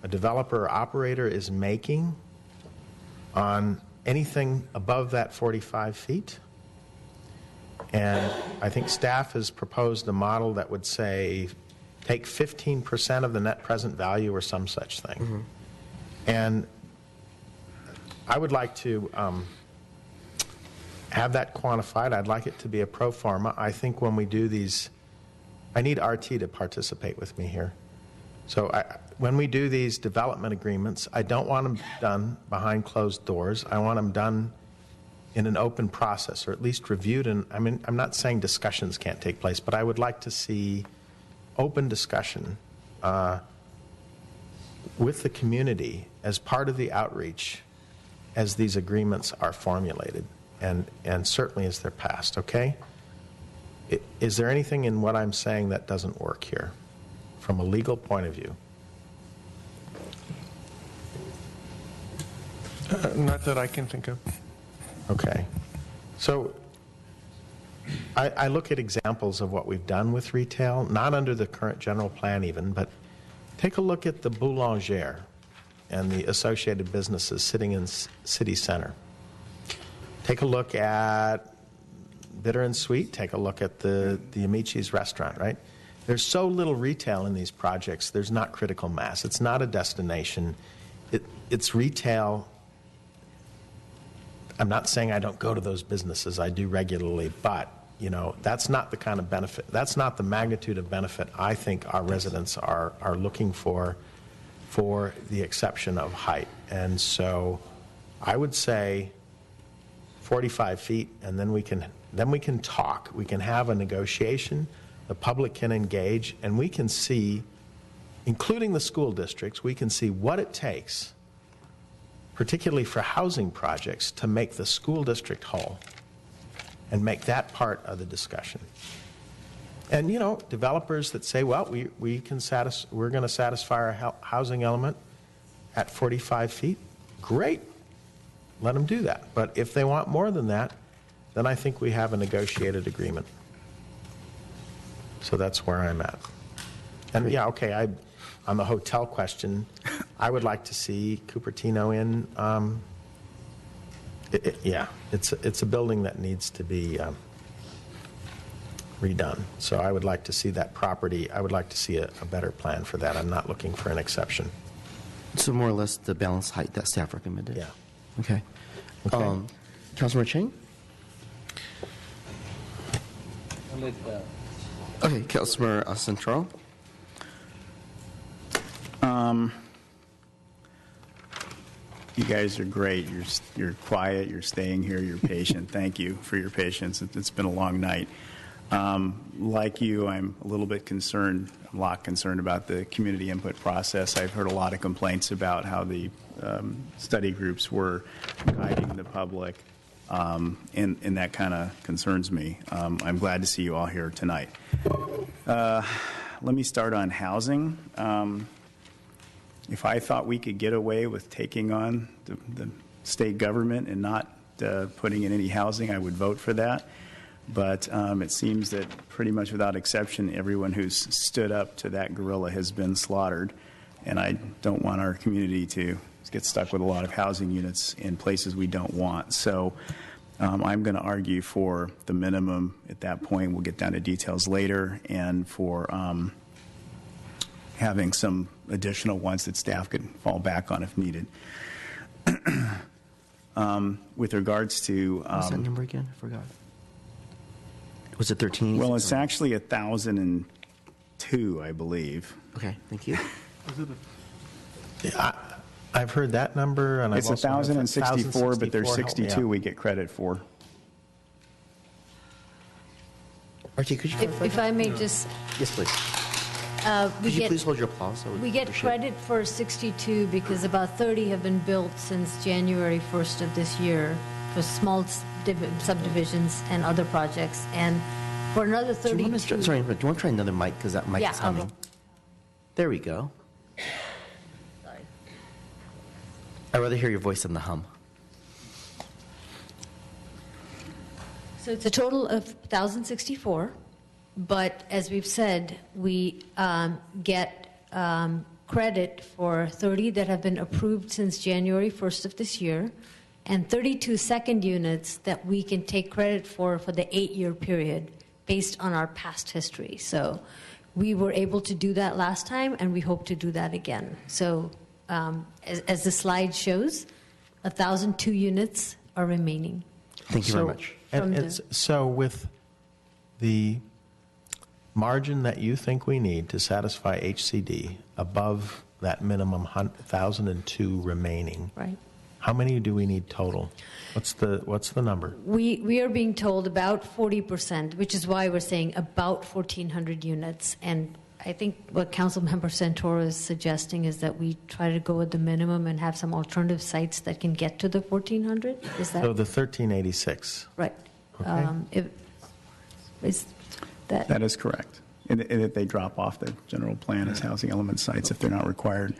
a developer or operator is making on anything above that 45 feet. And I think staff has proposed a model that would say take 15% of the net present value or some such thing. And I would like to have that quantified. I'd like it to be a pro forma. I think when we do these, I need RT to participate with me here. So when we do these development agreements, I don't want them done behind closed doors. I want them done in an open process, or at least reviewed. And I mean, I'm not saying discussions can't take place, but I would like to see open discussion with the community as part of the outreach as these agreements are formulated, and certainly as they're passed, okay? Is there anything in what I'm saying that doesn't work here from a legal point of view? Not that I can think of. Okay. So I look at examples of what we've done with retail, not under the current general plan even, but take a look at the Boulanger and the associated businesses sitting in city center. Take a look at Bitter and Sweet. Take a look at the Amici's restaurant, right? There's so little retail in these projects, there's not critical mass. It's not a destination. It's retail. I'm not saying I don't go to those businesses. I do regularly, but you know, that's not the kind of benefit, that's not the magnitude of benefit I think our residents are looking for the exception of height. And so I would say 45 feet, and then we can talk. We can have a negotiation. The public can engage, and we can see, including the school districts, we can see what it takes, particularly for housing projects, to make the school district whole and make that part of the discussion. And you know, developers that say, well, we're going to satisfy our housing element at 45 feet, great, let them do that. But if they want more than that, then I think we have a negotiated agreement. So that's where I'm at. And yeah, okay, on the hotel question, I would like to see Cupertino in. Yeah, it's a building that needs to be redone. So I would like to see that property, I would like to see a better plan for that. I'm not looking for an exception. So more or less the balanced height that staff recommended? Yeah. Okay. Okay. Councilmember Chang? Okay, Councilmember Central? You guys are great. You're quiet. You're staying here. You're patient. Thank you for your patience. It's been a long night. Like you, I'm a little bit concerned, a lot concerned about the community input process. I've heard a lot of complaints about how the study groups were guiding the public, and that kind of concerns me. I'm glad to see you all here tonight. Let me start on housing. If I thought we could get away with taking on the state government and not putting in any housing, I would vote for that. But it seems that pretty much without exception, everyone who's stood up to that gorilla has been slaughtered. And I don't want our community to get stuck with a lot of housing units in places we don't want. So I'm going to argue for the minimum at that point. We'll get down to details later. And for having some additional ones that staff could fall back on if needed. With regards to... What's that number again? I forgot. Was it 13? Well, it's actually 1,002, I believe. Okay, thank you. I've heard that number, and it's I've also heard 1,064, but there's 62 yeah. we get credit for. Archie, could you... If I may just... Yes, please. Could you please hold your applause? We get credit for 62 because about 30 have been built since January 1st of this year for small subdivisions and other projects. And for another 32... Do you want to try another mic because that mic is humming? There we go. Sorry. I'd rather hear your voice than the hum. So it's a total of 1,064. But as we've said, we get credit for 30 that have been approved since January 1st of this year, and 32 second units that we can take credit for the 8-year period based on our past history. So we were able to do that last time, and we hope to do that again. So as the slide shows, 1,002 units are remaining. Thank you very much. So with the margin that you think we need to satisfy HCD above that minimum 1,002 remaining, right? How many do we need total? What's the number? We are being told about 40%, which is why we're saying about 1,400 units. And I think what Councilmember Santoro is suggesting is that we try to go with the minimum and have some alternative sites that can get to the 1,400. Is that so? The 1,386. Right. Okay. That is correct. And that they drop off the general plan as housing element sites if they're not required.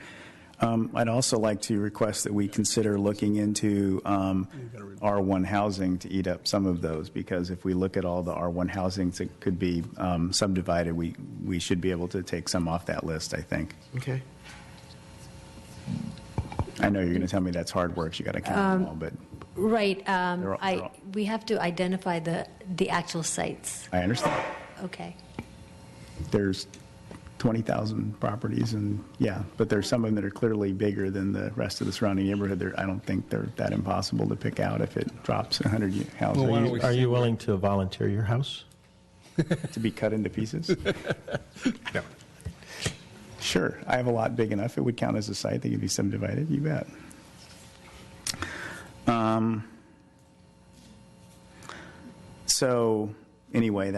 I'd also like to request that we consider looking into R1 housing to eat up some of those, because if we look at all the R1 housings that could be subdivided, we should be able to take some off that list, I think. Okay. I know you're going to tell me that's hard work. You got to count them all, but right. they're all, we have to identify the actual sites. I understand. Okay. There's 20,000 properties, and yeah, but there's some of them that are clearly bigger than the rest of the surrounding neighborhood. I don't think they're that impossible to pick out if it drops 100 houses. Well, are you willing to volunteer your house? To be cut into pieces? No. Sure. I have a lot big enough. It would count as a site that could be subdivided. You bet. So anyway,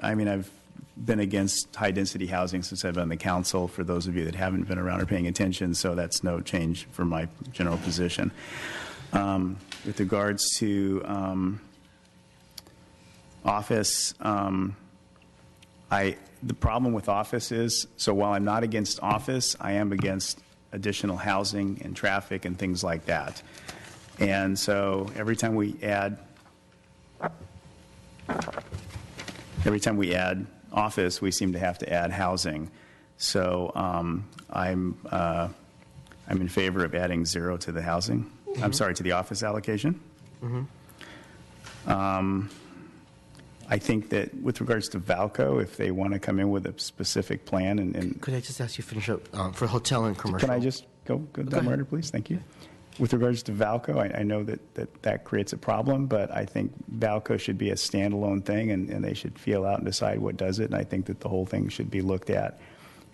I've been against high-density housing since I've been on the council, for those of you that haven't been around or paying attention, so that's no change from my general position. With regards to office, the problem with office is, so while I'm not against office, I am against additional housing and traffic and things like that. And so every time we add office, we seem to have to add housing. So I'm in favor of adding 0 to the housing. Mm-hmm. I'm sorry, to the office allocation. Mm-hmm. I think that with regards to Valco, if they want to come in with a specific plan and Could I just ask you to finish up for hotel and commercial? Can I just go down right, please? Thank you. With regards to Valco, I know that creates a problem, but I think Valco should be a standalone thing, and they should feel out and decide what does it. And I think that the whole thing should be looked at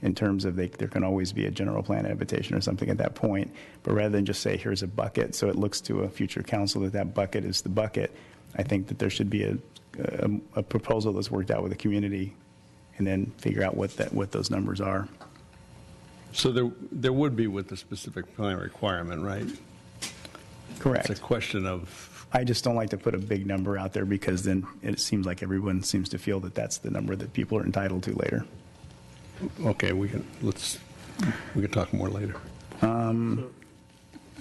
in terms of there can always be a general plan habitation or something at that point. But rather than just say, here's a bucket, so it looks to a future council that bucket is the bucket, I think that there should be a proposal that's worked out with the community and then figure out what those numbers are. So there would be with the specific plan requirement, right? Correct. It's a question of... I just don't like to put a big number out there because then it seems like everyone seems to feel that that's the number that people are entitled to later. Okay, we can talk more later. In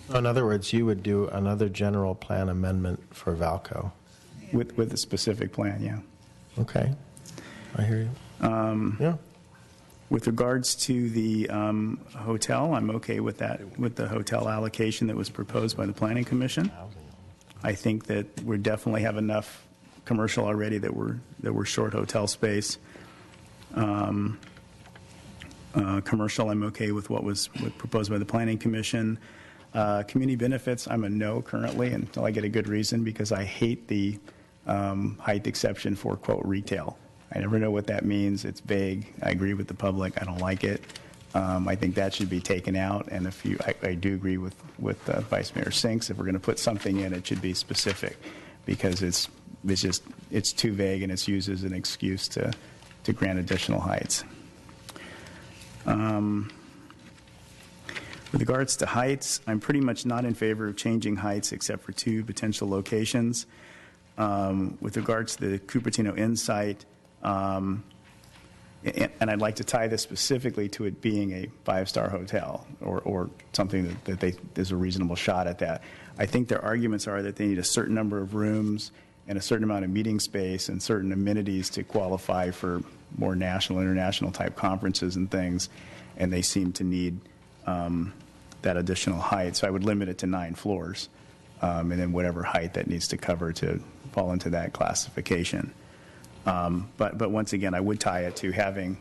other words, you would do another general plan amendment for Valco. With a specific plan, yeah. Okay. I hear you. Yeah. With regards to the hotel, I'm okay with that, with the hotel allocation that was proposed by the Planning Commission. I think that we definitely have enough commercial already that we're short hotel space. Commercial, I'm okay with what was proposed by the Planning Commission. Community benefits, I'm a no currently until I get a good reason because I hate the height exception for, quote, retail. I never know what that means. It's vague. I agree with the public. I don't like it. I think that should be taken out. And I do agree with Vice Mayor Sinks. If we're going to put something in, it should be specific because it's too vague and it's used as an excuse to grant additional heights. With regards to heights, I'm pretty much not in favor of changing heights except for two potential locations. With regards to the Cupertino Inn site, and I'd like to tie this specifically to it being a five-star hotel or something that there's a reasonable shot at that. I think their arguments are that they need a certain number of rooms and a certain amount of meeting space and certain amenities to qualify for more national, international type conferences and things, and they seem to need that additional height. So I would limit it to 9 floors, and then whatever height that needs to cover to fall into that classification. But once again, I would tie it to having,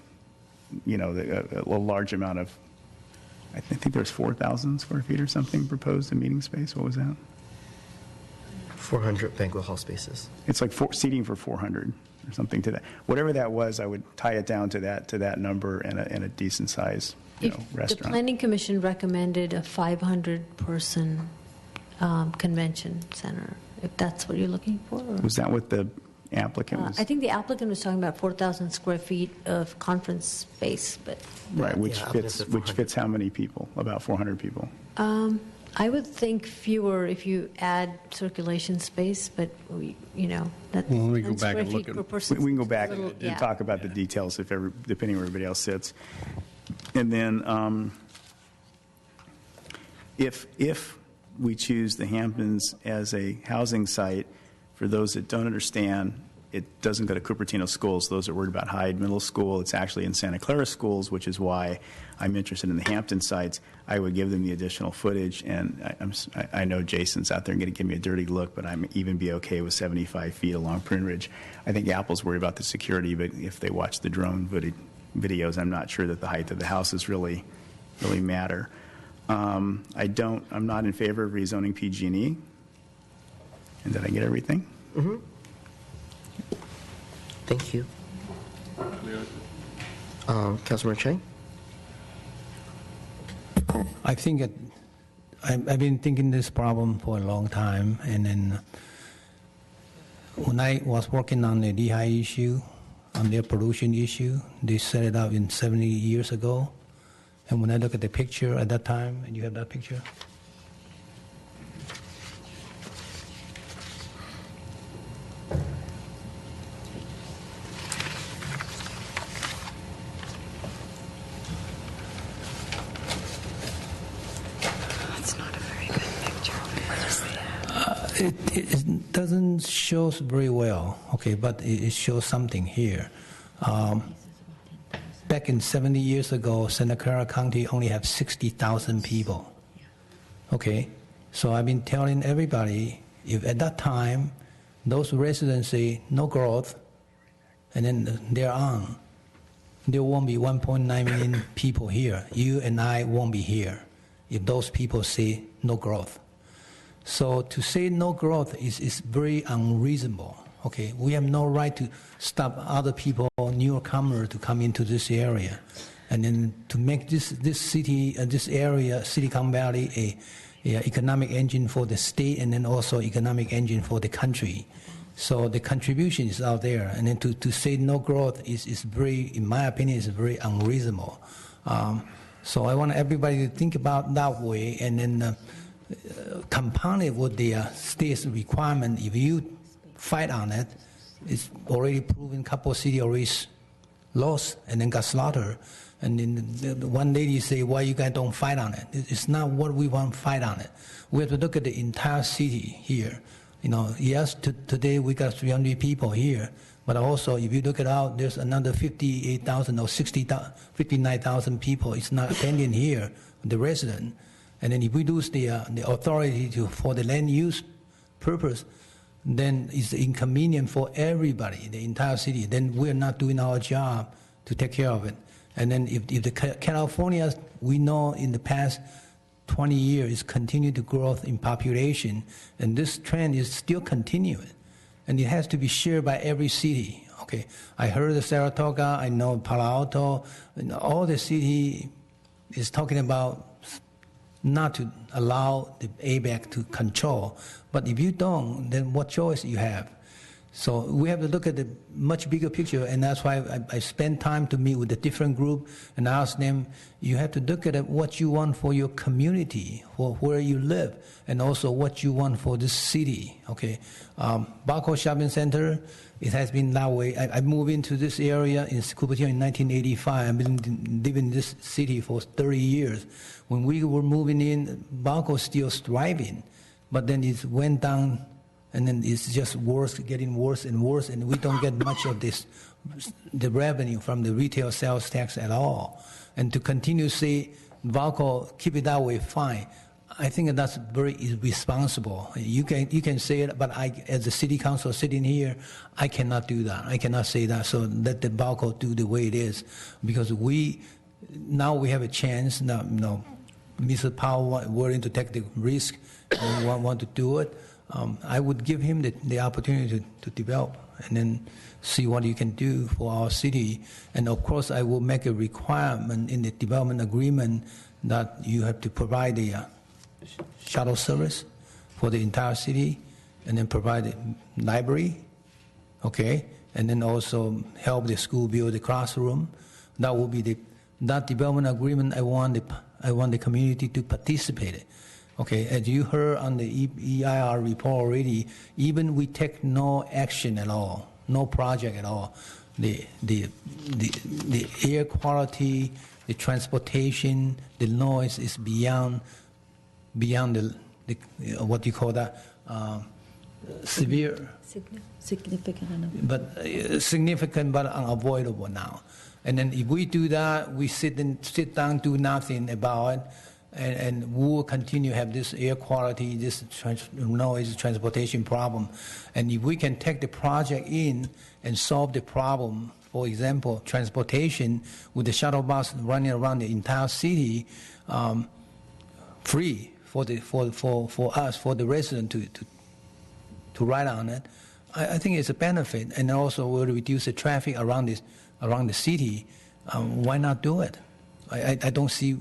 a large amount of, I think there's 4,000 square feet or something proposed in meeting space. What was that? 400 banquet hall spaces. It's like seating for 400 or something to that. Whatever that was, I would tie it down to that number and a decent size restaurant. The Planning Commission recommended a 500-person convention center, if that's what you're looking for. Or? Was that what the applicant was? I think the applicant was talking about 4,000 square feet of conference space, but right, which fits how many people? About 400 people. I would think fewer if you add circulation space, but let me go back and look at. We can go back and talk about the details depending where everybody else sits. And then if we choose the Hamptons as a housing site, for those that don't understand, it doesn't go to Cupertino schools. Those are worried about Hyde Middle School. It's actually in Santa Clara schools, which is why I'm interested in the Hampton sites. I would give them the additional footage, and I know Jason's out there and going to give me a dirty look, but I'm even be okay with 75 feet along Prune Ridge. I think Apple's worried about the security, but if they watch the drone videos, I'm not sure that the height of the houses really matter. I'm not in favor of rezoning PG&E. And did I get everything? Mm-hmm. Thank you. Councilmember Chang? I think I've been thinking this problem for a long time, and then when I was working on the Lehigh issue, on their pollution issue, they set it up in 70 years ago. And when I look at the picture at that time, and you have that picture? It doesn't show very well, okay, but it shows something here. Back in 70 years ago, Santa Clara County only had 60,000 people. Okay, so I've been telling everybody, if at that time, those residents say no growth, and then they're on. There won't be 1.9 million people here. You and I won't be here if those people say no growth. So to say no growth is very unreasonable. Okay, we have no right to stop other people, newcomers, to come into this area, and then to make this city, this area, Silicon Valley, a economic engine for the state, and then also economic engine for the country. So the contribution is out there, and then to say no growth is very, in my opinion, is very unreasonable. So I want everybody to think about that way, and then compound it with the state's requirement. If you fight on it, it's already proven. Couple city already lost and then got slaughtered. And then the one lady say, "Why you guys don't fight on it?" It's not what we want to fight on it. We have to look at the entire city here. Yes, today we got 300 people here, but also if you look it out, there's another 58,000 or 59,000 people. It's not attending here, the resident. And then if we lose the authority for the land use purpose, then it's inconvenient for everybody, the entire city. Then we're not doing our job to take care of it. And then if the California, we know in the past 20 years, is continued to growth in population, and this trend is still continuing. And it has to be shared by every city. Okay, I heard the Saratoga, I know Palo Alto, all the city is talking about not to allow the ABAC to control. But if you don't, then what choice you have? So we have to look at the much bigger picture, and that's why I spend time to meet with a different group and ask them, you have to look at what you want for your community, for where you live, and also what you want for this city. Okay, Baco Shopping Center, it has been that way. I moved into this area in Cupertino in 1985. I've been living in this city for 30 years. When we were moving in, Baco was still thriving, but then it went down, and then it's just worse, getting worse and worse, and we don't get much of the revenue from the retail sales tax at all. And to continue to say, Baco, keep it that way, fine. I think that's very irresponsible. You can say it, but as the city council sitting here, I cannot do that. I cannot say that. So let the Baco do the way it is, because now we have a chance. Now, Mr. Powell willing to take the risk and want to do it. I would give him the opportunity to develop and then see what you can do for our city. And of course, I will make a requirement in the development agreement that you have to provide a shuttle service for the entire city, and then provide a library, okay, and then also help the school build the classroom. That will be that development agreement. I want the community to participate. Okay, as you heard on the EIR report already, even we take no action at all, no project at all, the air quality, the transportation, the noise is beyond the what do you call that, severe, significant, but significant but unavoidable now. And then if we do that, we sit down, do nothing about it. And we will continue to have this air quality, this noise, transportation problem. And if we can take the project in and solve the problem, for example, transportation with the shuttle bus running around the entire city, free for us, for the resident to ride on it, I think it's a benefit, and also will reduce the traffic around the city. Why not do it? I don't see.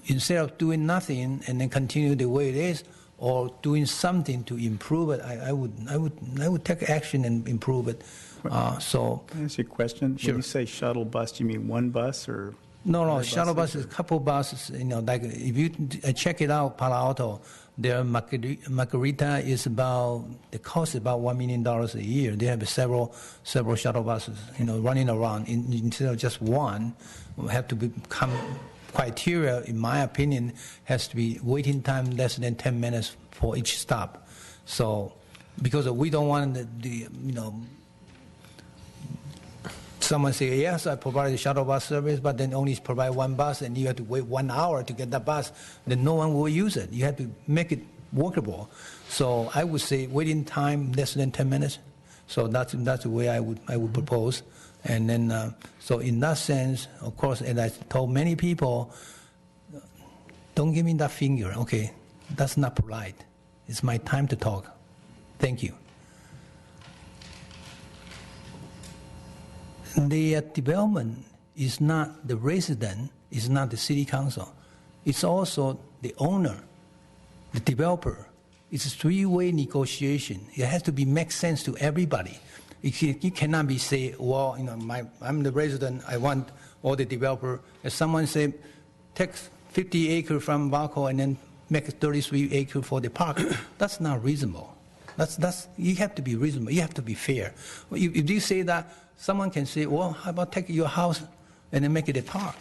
Instead of doing nothing and then continue the way it is, or doing something to improve it, I would take action and improve it. Can I ask you a question? Sure. When you say shuttle bus, do you mean one bus or? No, shuttle buses, a couple buses. Like if you check it out, Palo Alto, their Margarita is the cost is about $1 million a year. They have several shuttle buses, running around instead of just one. Have to become criteria, in my opinion, has to be waiting time less than 10 minutes for each stop. So, because we don't want someone say, yes, I provide a shuttle bus service, but then only provide one bus, and you have to wait 1 hour to get that bus, then no one will use it. You have to make it workable. So I would say waiting time less than 10 minutes So that's the way I would propose. And then, so in that sense, of course, and I told many people, don't give me that finger. Okay, that's not polite. It's my time to talk. Thank you. The development is not the resident, is not the city council. It's also the owner, the developer. It's a three-way negotiation. It has to make sense to everybody. You cannot be say, well, I'm the resident, I want all the developer. If someone say, take 50 acres from Valco and then make 33 acres for the park, that's not reasonable. You have to be reasonable. You have to be fair. If you say that, someone can say, well, how about take your house and then make it a park?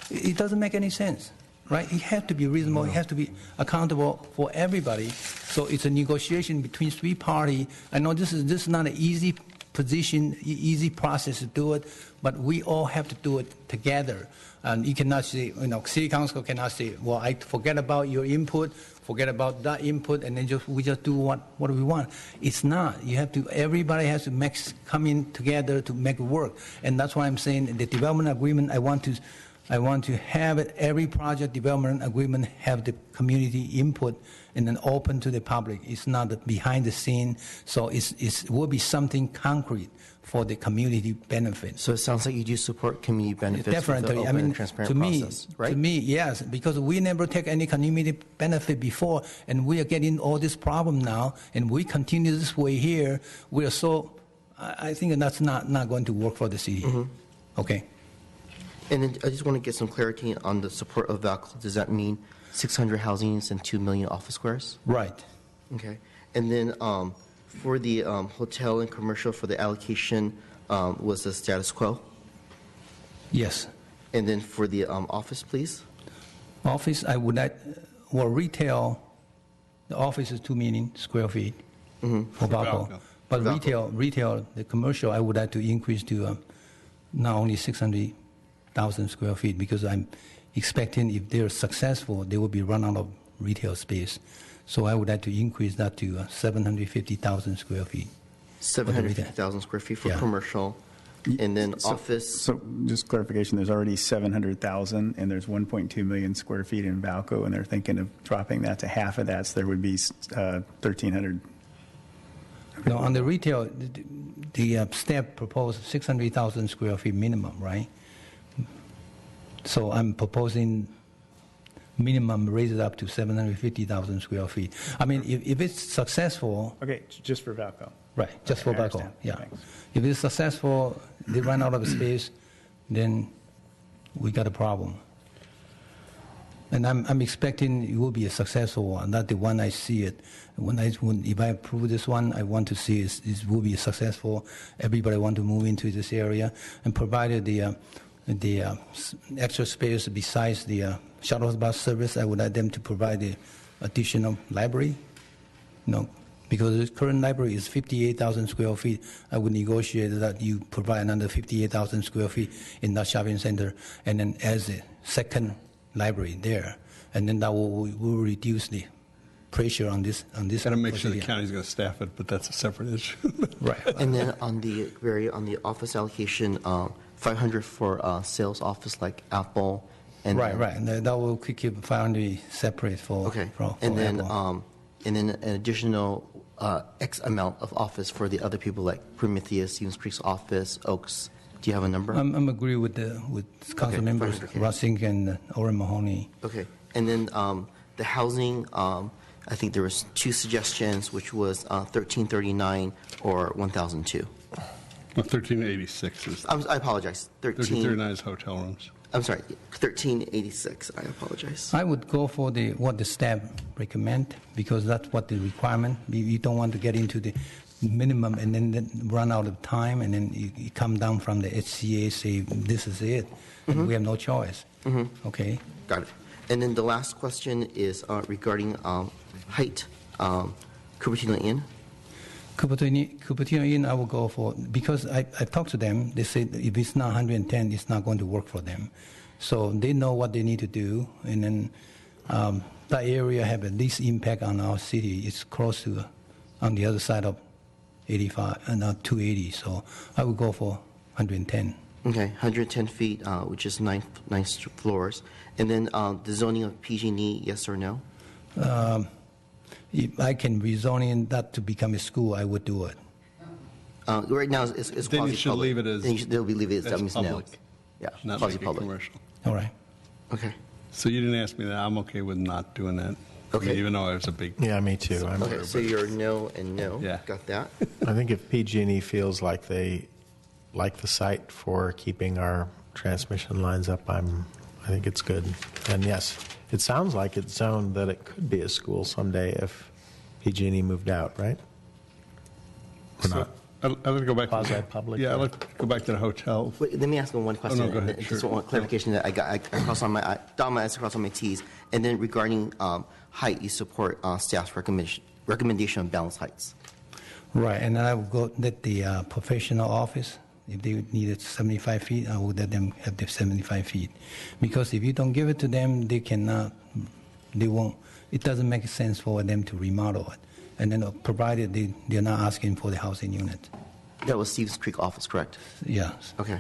It doesn't make any sense, right? You have to be reasonable. You have to be accountable for everybody. So it's a negotiation between three parties. I know this is not an easy position, easy process to do it, but we all have to do it together. And you cannot say, city council cannot say, well, I forget about your input, forget about that input, and then we just do what we want. It's not. You have to. Everybody has to come in together to make it work, and that's why I'm saying the development agreement. I want to have it. Every project development agreement have the community input and then open to the public. It's not behind the scene, so it will be something concrete for the community benefit. So it sounds like you do support community benefits. Definitely. With the open and transparent process, right? To me, yes, because we never take any community benefit before, and we are getting all this problem now, and we continue this way here. We are so. I think that's not going to work for the city. Mm-hmm. Okay. And then I just want to get some clarity on the support of Valco. Does that mean 600 housings and 2 million office squares? Right. Okay. And then for the hotel and commercial, for the allocation, was the status quo? Yes. And then for the office, please? Office, I would like, well, retail, the office is 2 million square feet for Valco. But retail, the commercial, I would like to increase to not only 600,000 square feet, because I'm expecting if they're successful, they will be run out of retail space. So I would like to increase that to 750,000 square feet. 750,000 square feet for commercial, and then office. So just clarification, there's already 700,000, and there's 1.2 million square feet in Valco, and they're thinking of dropping that to half of that, so there would be 1,300. No, on the retail, the staff proposed 600,000 square feet minimum, right? So I'm proposing minimum raise it up to 750,000 square feet. I mean, if it's successful. Okay, just for Valco. Right, just for Valco, yeah. Thanks. If it's successful, they run out of space, then we got a problem. And I'm expecting it will be a successful one, not the one I see it. If I approve this one, I want to see it will be successful. Everybody want to move into this area, and provided the extra space besides the shuttle bus service, I would like them to provide the additional library. Because the current library is 58,000 square feet. I would negotiate that you provide another 58,000 square feet in that shopping center, and then as a second library there, and then that will reduce the pressure on this. Got to make sure the county's going to staff it, but that's a separate issue. Right. And then on the office allocation, 500 for sales office like Apple. And right. And that will keep 500 separate for. Okay. For and then Apple. And then an additional X amount of office for the other people like Prometheus, Stevens Creek's office, Oaks. Do you have a number? I'm agree with council members, Rossink and Oren Mahoney. Okay. And then the housing, I think there was 2 suggestions, which was 1339 or 1002. 1386 is. I apologize. 1339 is hotel rooms. I'm sorry, 1386. I apologize. I would go for what the staff recommend, because that's what the requirement. You don't want to get into the minimum and then run out of time, and then you come down from the HCA, say this is it, and we have no choice. Okay. Got it. And then the last question is regarding height. Cupertino Inn. Cupertino Inn, I will go for, because I talked to them. They said if it's not 110, it's not going to work for them. So they know what they need to do, and then that area have the least impact on our city. It's close to, on the other side of 280. So I would go for 110. Okay, 110 feet, which is nine floors. And then the zoning of PG&E, yes or no? If I can rezone that to become a school, I would do it. Right now, it's Then you quasi-public. should leave it as. Then you should leave it as that means no. public, Yeah, not make it quasi-public. commercial. All right. Okay. So you didn't ask me that. I'm okay with not doing that. Okay. Even though it was a big. Yeah, me too. Okay, so you're no and no. Yeah. Got that. I think if PG&E feels like they like the site for keeping our transmission lines up, I think it's good. And yes, it sounds like it's zoned that it could be a school someday if PG&E moved out, right? Or So, not? I'd like to go back. Quasi-public, Yeah, or- I'd like to go back to the hotel. Wait, let me ask you one question. go ahead, and sure. Just one clarification that I crossed on my dot my I's, crossed on my T's. And then regarding height, you support staff's recommendation on balanced heights. Right, and I would go let the professional office, if they needed 75 feet, I would let them have the 75 feet. Because if you don't give it to them, they cannot, they won't, it doesn't make sense for them to remodel it. And then provided they're not asking for the housing unit. That was Stevens Creek office, correct? Yes. Okay.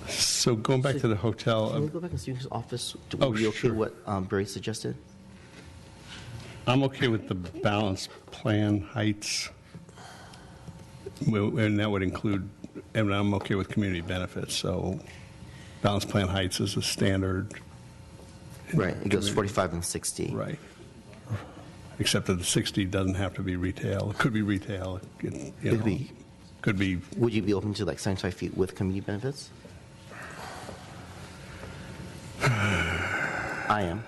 So going back to the hotel. Can we go back to Stevens office? Oh, Were you okay sure. with what Barry suggested? I'm okay with the balanced plan heights, and that would include, and I'm okay with community benefits, so balanced plan heights is a standard. Right, it goes 45 and 60. Right. Except that the 60 doesn't have to be retail. It could be retail. Could be. Would you be open to like 75 feet with community benefits? I am.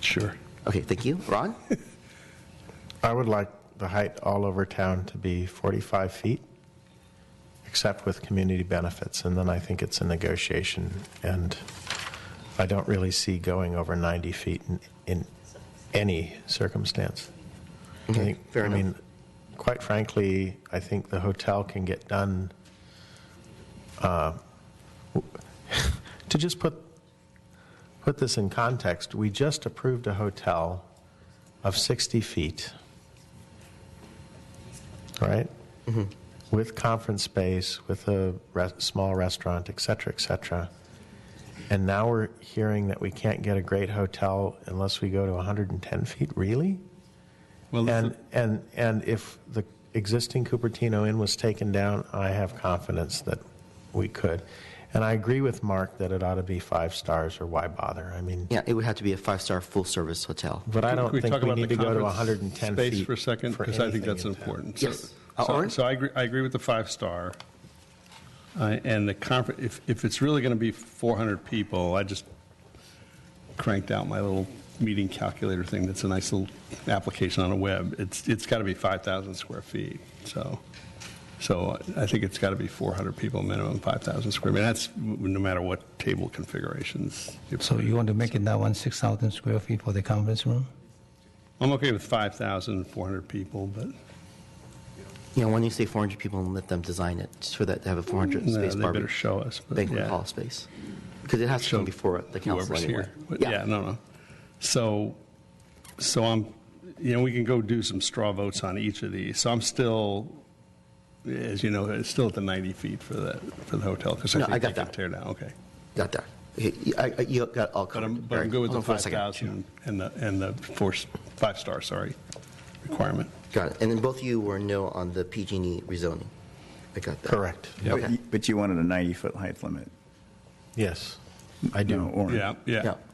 Sure. Okay, thank you. Ron? I would like the height all over town to be 45 feet, except with community benefits, and then I think it's a negotiation, and I don't really see going over 90 feet in any circumstance. Okay, fair enough. I mean, quite frankly, I think the hotel can get done. To just put this in context, we just approved a hotel of 60 feet, right? Mm-hmm. With conference space, with a small restaurant, et cetera, and now we're hearing that we can't get a great hotel unless we go to 110 feet. Really? Well, and if the existing Cupertino Inn was taken down, I have confidence that we could. And I agree with Mark that it ought to be 5 stars, or why bother? I mean, Yeah, it would have to be a 5-star full-service hotel. but I don't Can we think talk we about need the to go to conference 110 space feet for a second, because I think anything that's in town. important. Yes. So Orange? I agree with the 5-star. And the conference, if it's really going to be 400 people, I just cranked out my little meeting calculator thing. That's a nice little application on a web. It's got to be 5,000 square feet. So I think it's got to be 400 people minimum, 5,000 square feet. That's no matter what table configurations. So you want to make it that one 6,000 square feet for the conference room? I'm okay with 5,400 people, but Yeah, when you say 400 people, and let them design it just for that to have a 400 No, space they better show us, but banquet yeah. hall space. Because it has to come before the council whoever's anyway. here. But yeah, no. So I'm, we can go do some straw votes on each of these. So I'm still, as you know, it's still at the 90 feet for the hotel, because I No, think I they got can that. tear down. Okay. Got that. Okay, you got all covered. But I'm good with the Hold on for a second. 5,000 and the 5-star, requirement. Got it. And then both of you were no on the PG&E rezoning. I got that. Correct. Okay. But you wanted a 90-foot height limit. Yes, I do. No, or, Yeah.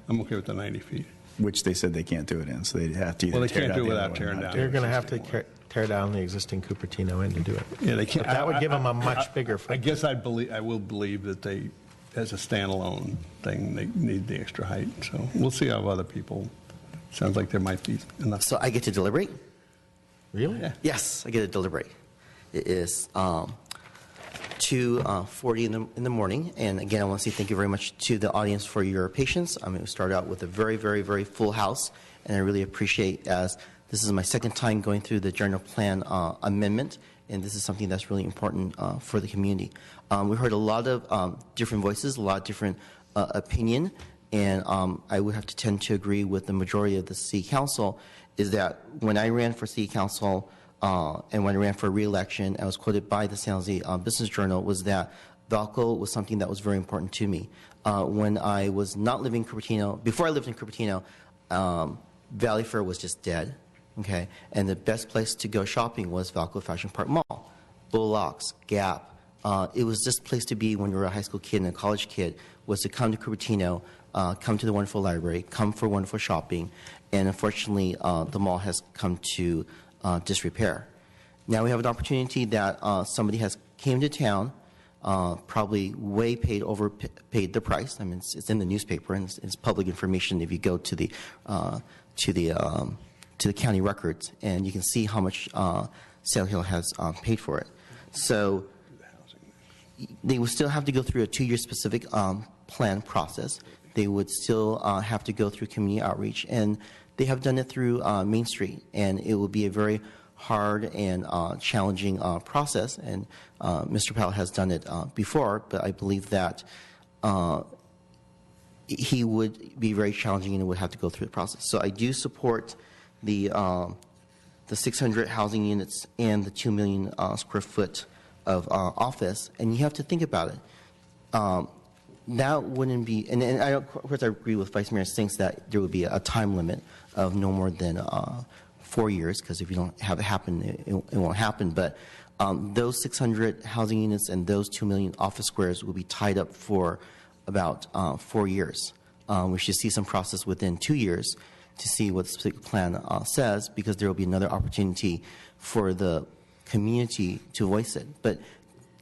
I'm okay with the 90 feet. Which they said they can't do it in, so they'd have to either Well, they tear can't down do it the other without one or tearing not down. do You're it. going to have to tear down the existing Cupertino Inn to do it. Yeah, they can't. But that would give them a much I- bigger I footprint. guess I will believe that they, as a standalone thing, they need the extra height. So we'll see how other people. Sounds like there might be enough. So I get to deliberate? Really? Yeah. Yes, I get to deliberate. It is 2:40 in the morning, and again, I want to say thank you very much to the audience for your patience. I'm going to start out with a very, very, very full house, and I really appreciate, as this is my second time going through the general plan amendment, and this is something that's really important for the community. We heard a lot of different voices, a lot of different opinion, and I would have to tend to agree with the majority of the city council, is that when I ran for city council and when I ran for re-election, I was quoted by the San Jose Business Journal, was that Valco was something that was very important to me. When I was not living in Cupertino, before I lived in Cupertino, Valley Fair was just dead, okay? And the best place to go shopping was Valco Fashion Park Mall, Bullocks, Gap. It was just a place to be when you were a high school kid and a college kid, was to come to Cupertino, come to the wonderful library, come for wonderful shopping, and unfortunately, the mall has come to disrepair. Now we have an opportunity that somebody has came to town, probably way overpaid the price. I mean, it's in the newspaper and it's public information if you go to the county records, and you can see how much Sale Hill has paid for it. So they would still have to go through a 2-year specific plan process. They would still have to go through community outreach, and they have done it through Main Street, and it will be a very hard and challenging process. And Mr. Powell has done it before, but I believe that he would be very challenging and would have to go through the process. So I do support the 600 housing units and the 2 million square foot of office, and you have to think about it. That wouldn't be, and of course I agree with Vice Mayor Sinks that there would be a time limit of no more than 4 years, because if you don't have it happen, it won't happen. But those 600 housing units and those 2 million office squares will be tied up for about 4 years. We should see some process within 2 years to see what the specific plan says, because there will be another opportunity for the community to voice it. But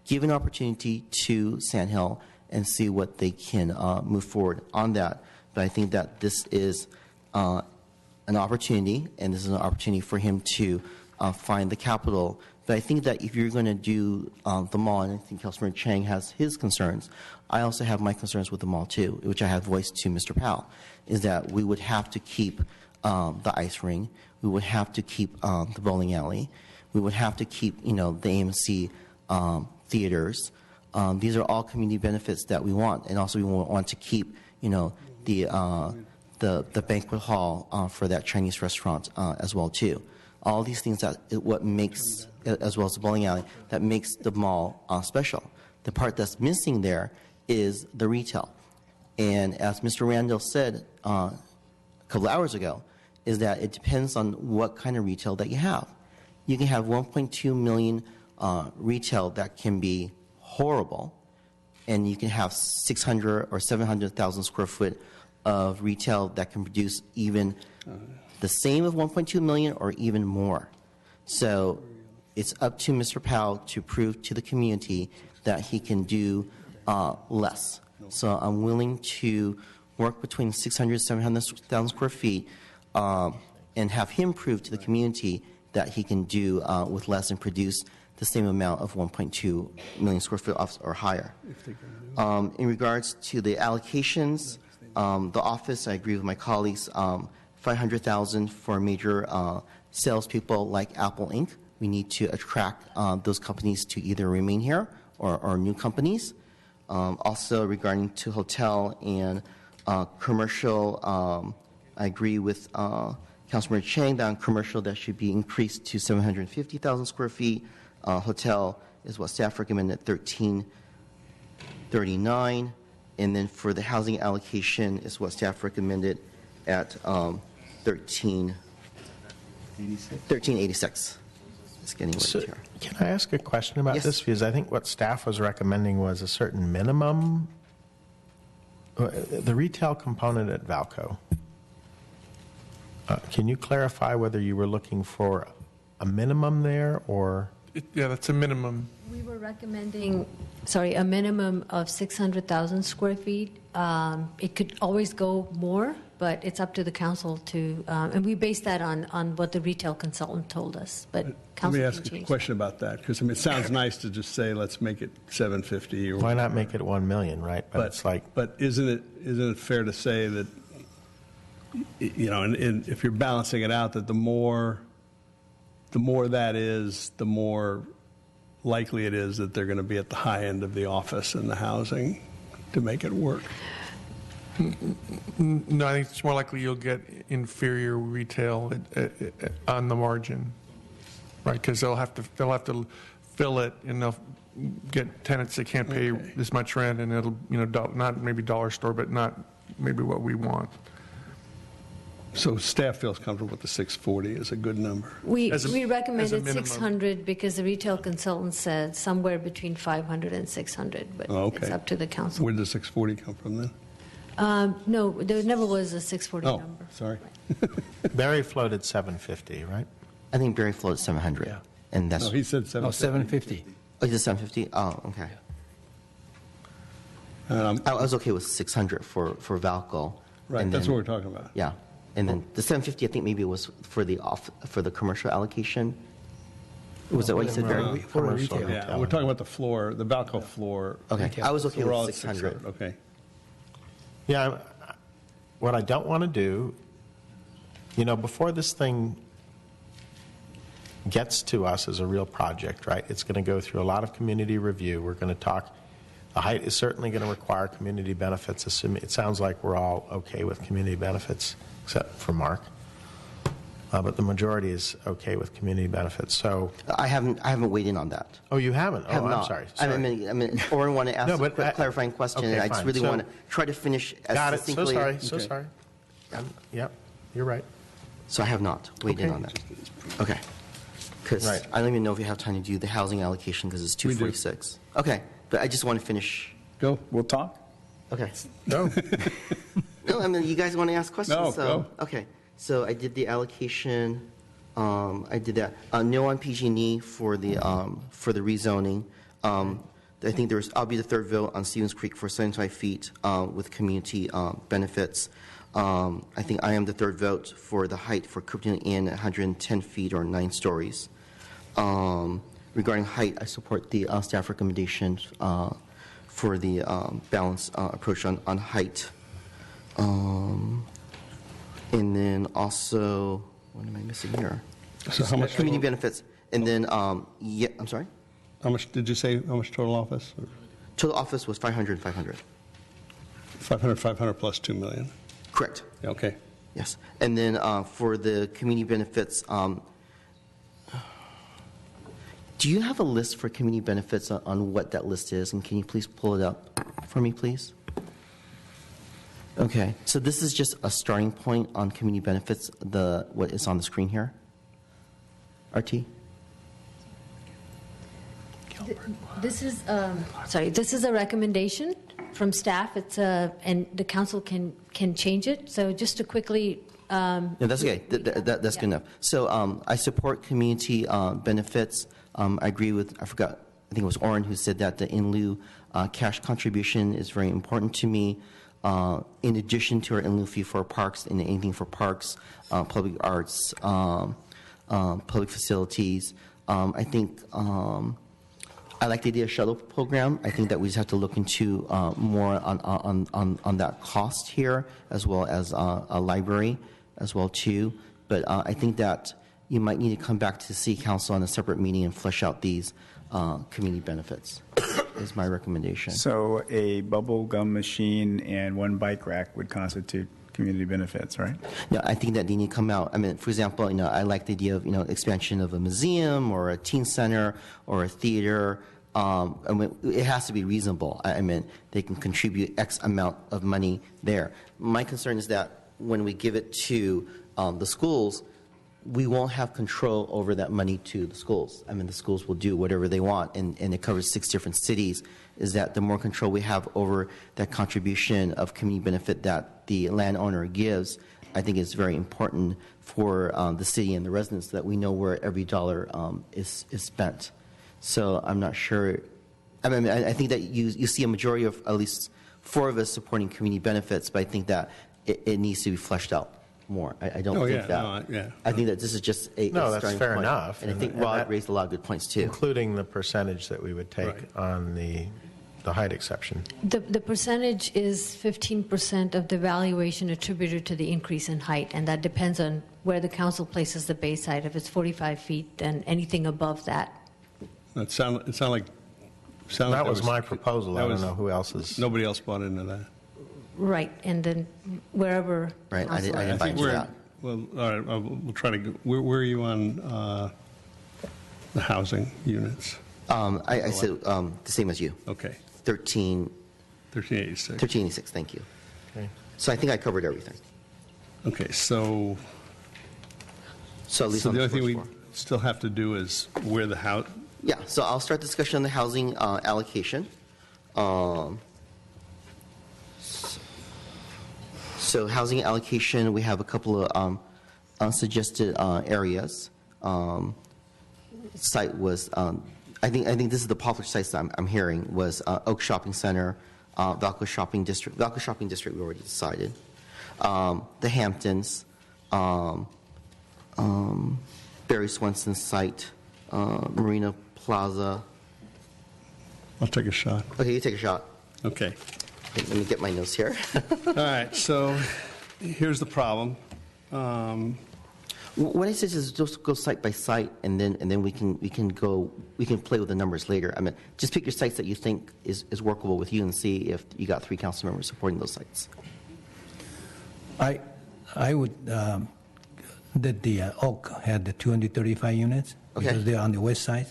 give an opportunity to Sand Hill and see what they can move forward on that. But I think that this is an opportunity, and this is an opportunity for him to find the capital. But I think that if you're going to do the mall, and I think Councilman Chang has his concerns, I also have my concerns with the mall too, which I have voiced to Mr. Powell, is that we would have to keep the ice ring, we would have to keep the bowling alley, we would have to keep, the AMC theaters. These are all community benefits that we want, and also we want to keep, the banquet hall for that Chinese restaurant as well too. All these things that what makes, as well as the bowling alley, that makes the mall special. The part that's missing there is the retail, and as Mr. Randall said a couple hours ago, is that it depends on what kind of retail that you have. You can have 1.2 million retail that can be horrible, and you can have 600 or 700,000 square foot of retail that can produce even the same of 1.2 million or even more. So it's up to Mr. Powell to prove to the community that he can do less. So I'm willing to work between 600 700,000 square feet and have him prove to the community that he can do with less and produce the same amount of 1.2 million square foot or higher. In regards to the allocations, the office, I agree with my colleagues, 500,000 for major salespeople like Apple Inc. We need to attract those companies to either remain here or new companies. Also regarding to hotel and commercial, I agree with Councilmember Chang that on commercial that should be increased to 750,000 square feet. Hotel is what staff recommended, 1339, and then for the housing allocation is what staff recommended at 1386. It's getting late here. Can I ask a question about this? Because I think what staff was recommending was a certain minimum. The retail component at Valco. Can you clarify whether you were looking for a minimum there or? Yeah, that's a minimum. We were recommending, a minimum of 600,000 square feet. It could always go more, but it's up to the council to, and we based that on what the retail consultant told us. But let me ask a question about that, because it sounds nice to just say let's make it 750 or why not make it 1 million, right? But it's like, but isn't it fair to say that and if you're balancing it out, that the more that is, the more likely it is that they're going to be at the high end of the office and the housing to make it work. No, I think it's more likely you'll get inferior retail on the margin, right? Because they'll have to fill it, and they'll get tenants that can't pay this much rent, and it'll, not maybe dollar store, but not maybe what we want. So staff feels comfortable with the 640 is a good number. We as a recommended minimum. 600 because the retail consultant said somewhere between 500 and 600, but it's up to the council. Where did the 640 come from then? No, there never was a 640 Oh, number. sorry. Barry floated 750, right? I think Barry floated 700. Yeah. And that's. No, he said 750. Oh, 750. Oh, he did 750? Oh, okay. I was okay with 600 for Valco. Right, and that's then- what we're talking about. Yeah. And then the 750, I think maybe was for the commercial allocation. Was that what you said, Barry? For retail. Yeah, we're talking about the floor, the Valco floor. Okay, I was okay So we're all with at 600. Okay. Yeah, what I don't want to do, before this thing gets to us as a real project, right, it's going to go through a lot of community review. We're going to talk, the height is certainly going to require community benefits. It sounds like we're all okay with community benefits, except for Mark. But the majority is okay with community benefits. So I haven't weighed in on that. Oh, you haven't? Have Oh, I'm not. sorry. I mean, Oren wanted to ask No, a but quick clarifying question, okay, and I just fine. really So- want to try to finish as Got it. So succinctly. sorry. So sorry. Yep, you're right. So I have not weighed in Okay. on that. Okay. Because Right. I don't even know if you have time to do the housing allocation because it's 246. Okay, but I just want to finish. Go. We'll talk. Okay. No. No, I mean, you guys want to ask questions? No, so, go. Okay, so I did the allocation. I did that. No on PG&E for the rezoning. I think I'll be the third vote on Stevens Creek for 75 feet with community benefits. I think I am the third vote for the height for Cupertino Inn at 110 feet or 9 stories. Regarding height, I support the staff recommendation for the balanced approach on height. And then also, what am I missing here? So how much Community total- benefits. And then, I'm sorry? How much did you say, how much total office? Total office was 500, 500. 500 plus 2 million. Correct. Yeah, okay. Yes. And then for the community benefits, do you have a list for community benefits on what that list is? And can you please pull it up for me, please? Okay. So this is just a starting point on community benefits, what is on the screen here. RT? This is, this is a recommendation from staff. It's and the council can change it. So just to quickly. No, that's okay. That's good enough. So I support community benefits. I agree with, I think it was Oren who said that the in lieu cash contribution is very important to me. In addition to our in lieu fee for parks and anything for parks, public arts, public facilities. I think I like the idea of shuttle program. I think that we just have to look into more on that cost here, as well as a library as well too. But I think that you might need to come back to City Council on a separate meeting and flesh out these community benefits. Is my recommendation. So a bubble gum machine and 1 bike rack would constitute community benefits, right? Yeah, I think that they need to come out. I mean, for example, I like the idea of expansion of a museum or a teen center or a theater. I mean, it has to be reasonable. I mean, they can contribute X amount of money there. My concern is that when we give it to the schools, we won't have control over that money to the schools. I mean, the schools will do whatever they want, and it covers 6 different cities. Is that the more control we have over that contribution of community benefit that the landowner gives, I think is very important for the city and the residents, that we know where every dollar is spent. So I'm not sure. I mean, I think that you see a majority of at least 4 of us supporting community benefits, but I think that it needs to be fleshed out more. I don't think that. I think that this is just a No, that's starting fair point. enough. And I think And Rod that- raised a lot of good points too. Including the percentage that we would take on the height exception. The percentage is 15% of the valuation attributed to the increase in height, and that depends on where the council places the base height. If it's 45 feet, then anything above that. It sounded like. That was my proposal. I don't know who else's. Nobody else bought into that. Right, and then wherever. Right, I council- didn't find you We're- that. Well, all right, we'll try to, where are you on the housing units? I said the same as you. Okay. 1386, 1386. thank you. Okay. So I think I covered everything. Okay, so So at least so on the the only thing first we floor. still have to do is where the house, Yeah, so I'll start discussion on the housing allocation. So housing allocation, we have a couple of suggested areas. Site was, I think this is the popular sites that I'm hearing, was Oak Shopping Center, Valco Shopping District. Valco Shopping District, we already decided. The Hamptons, Barry Swenson's site, Marina Plaza. I'll take a shot. Okay, you take a shot. Okay. Let me get my notes here. All right, so here's the problem. What I said is just go site by site, and then we can play with the numbers later. I mean, just pick your sites that you think is workable with you, and see if you got 3 council members supporting those sites. I would that the Oak had the 235 units because they're on the west side.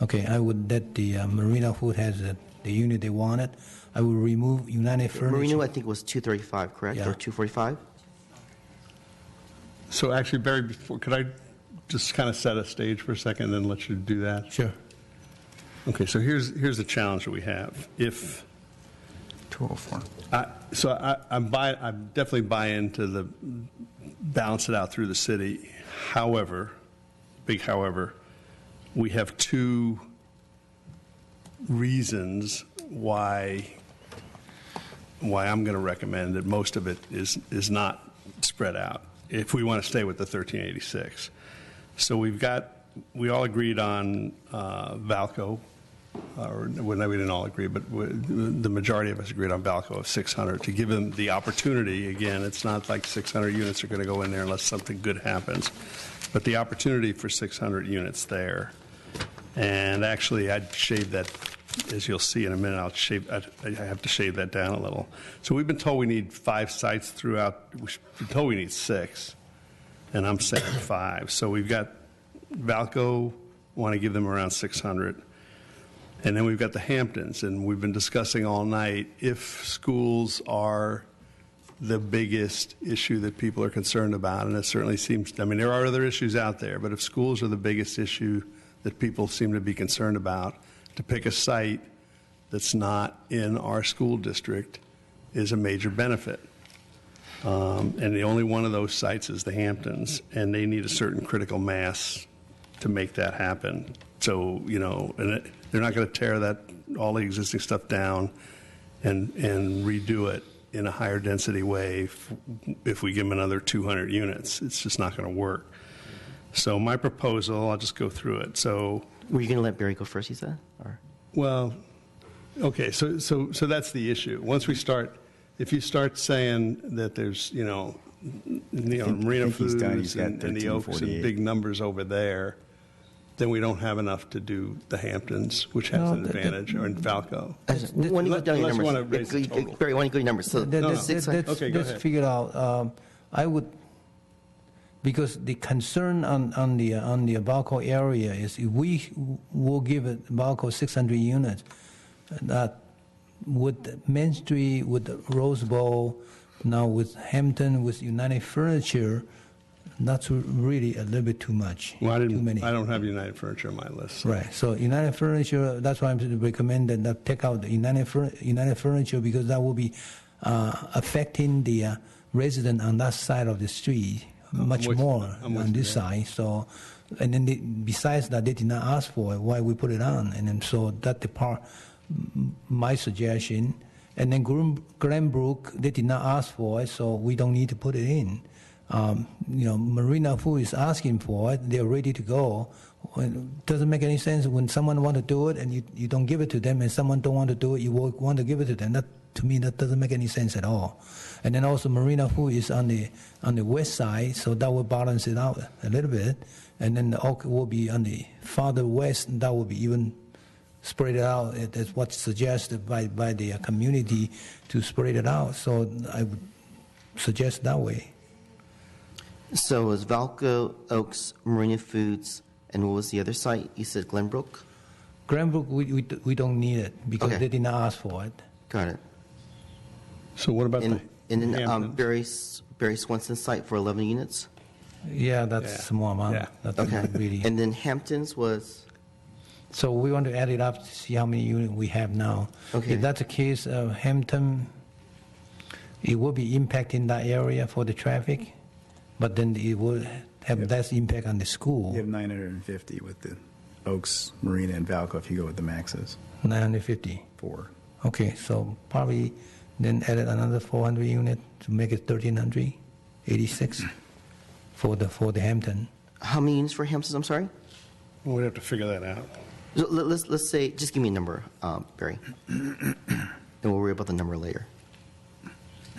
Okay, I would that the Marina Food has the unit they wanted. I will remove United Furniture. Marina, I think, was 235, correct, Yeah. or 245? So actually, Barry, before, could I just kind of set a stage for a second and then let you do that? Sure. Okay, so here's the challenge that we have. If 204. I definitely buy into the balance it out through the city. However, big however, we have 2 reasons why I'm going to recommend that most of it is not spread out if we want to stay with the 1386. So we all agreed on Valco, or well, no, we didn't all agree, but the majority of us agreed on Valco of 600 to give them the opportunity. Again, it's not like 600 units are going to go in there unless something good happens, but the opportunity for 600 units there. And actually, I'd shave that, as you'll see in a minute, I have to shave that down a little. So we've been told we need 5 sites throughout, we've been told we need 6, and I'm saying 5. So we've got Valco, want to give them around 600. And then we've got the Hamptons, and we've been discussing all night if schools are the biggest issue that people are concerned about, and it certainly seems, I mean, there are other issues out there, but if schools are the biggest issue that people seem to be concerned about, to pick a site that's not in our school district is a major benefit. And the only one of those sites is the Hamptons, and they need a certain critical mass to make that happen. So, you know, and they're not going to tear all the existing stuff down and redo it in a higher density way if we give them another 200 units. It's just not going to work. So my proposal, I'll just go through it. So were you going to let Barry go first, you said? Or? Well, okay, so that's the issue. Once we start, if you start saying that there's, Marina Foods and the Oaks and big numbers over there, then we don't have enough to do the Hamptons, which has an advantage, or in Falco. When you go down your Unless you want to numbers, raise the total. Barry, why don't you go your numbers? So Let's figure out. I would, because the concern on the Valco area is if we will give it Valco 600 units, that with Main Street, with Rose Bowl, now with Hampton, with United Furniture, that's really a little bit too much. Well, too many. I don't have United Furniture on my list. So. Right. So United Furniture, that's why I'm recommending that take out the United Furniture because that will be affecting the resident on that side of the street much more on this side. So, and then besides that, they did not ask for it. Why we put it on? And then so that the part, my suggestion. And then Glenbrook, they did not ask for it, so we don't need to put it in. Marina Food is asking for it. They're ready to go. It doesn't make any sense when someone want to do it and you don't give it to them, and someone don't want to do it, you want to give it to them. That, to me, that doesn't make any sense at all. And then also Marina Food is on the west side, so that will balance it out a little bit. And then the Oak will be on the farther west, and that will be even spread it out. That's what's suggested by the community to spread it out. So I would suggest that way. So it was Valco, Oaks, Marina Foods, and what was the other site? You said Glenbrook? Glenbrook, we don't need it because Okay. they did not ask for it. Got it. So what about And then Hamptons? Barry Swenson site for 11 units? Yeah, that's Yeah. small amount. Yeah. That's Okay. really. And then Hamptons was? So we want to add it up to see how many units we have now. Okay. If that's the case, Hampton, it will be impacting that area for the traffic, but then it will have less impact on the school. You have 950 with the Oaks, Marina, and Valco if you go with the maxes. 950. 4. Okay, so probably then add another 400 units to make it 1,386 for the Hampton. How many units for Hamptons, I'm sorry? Well, we'd have to figure that out. So let's say, just give me a number, Barry. And we'll worry about the number later.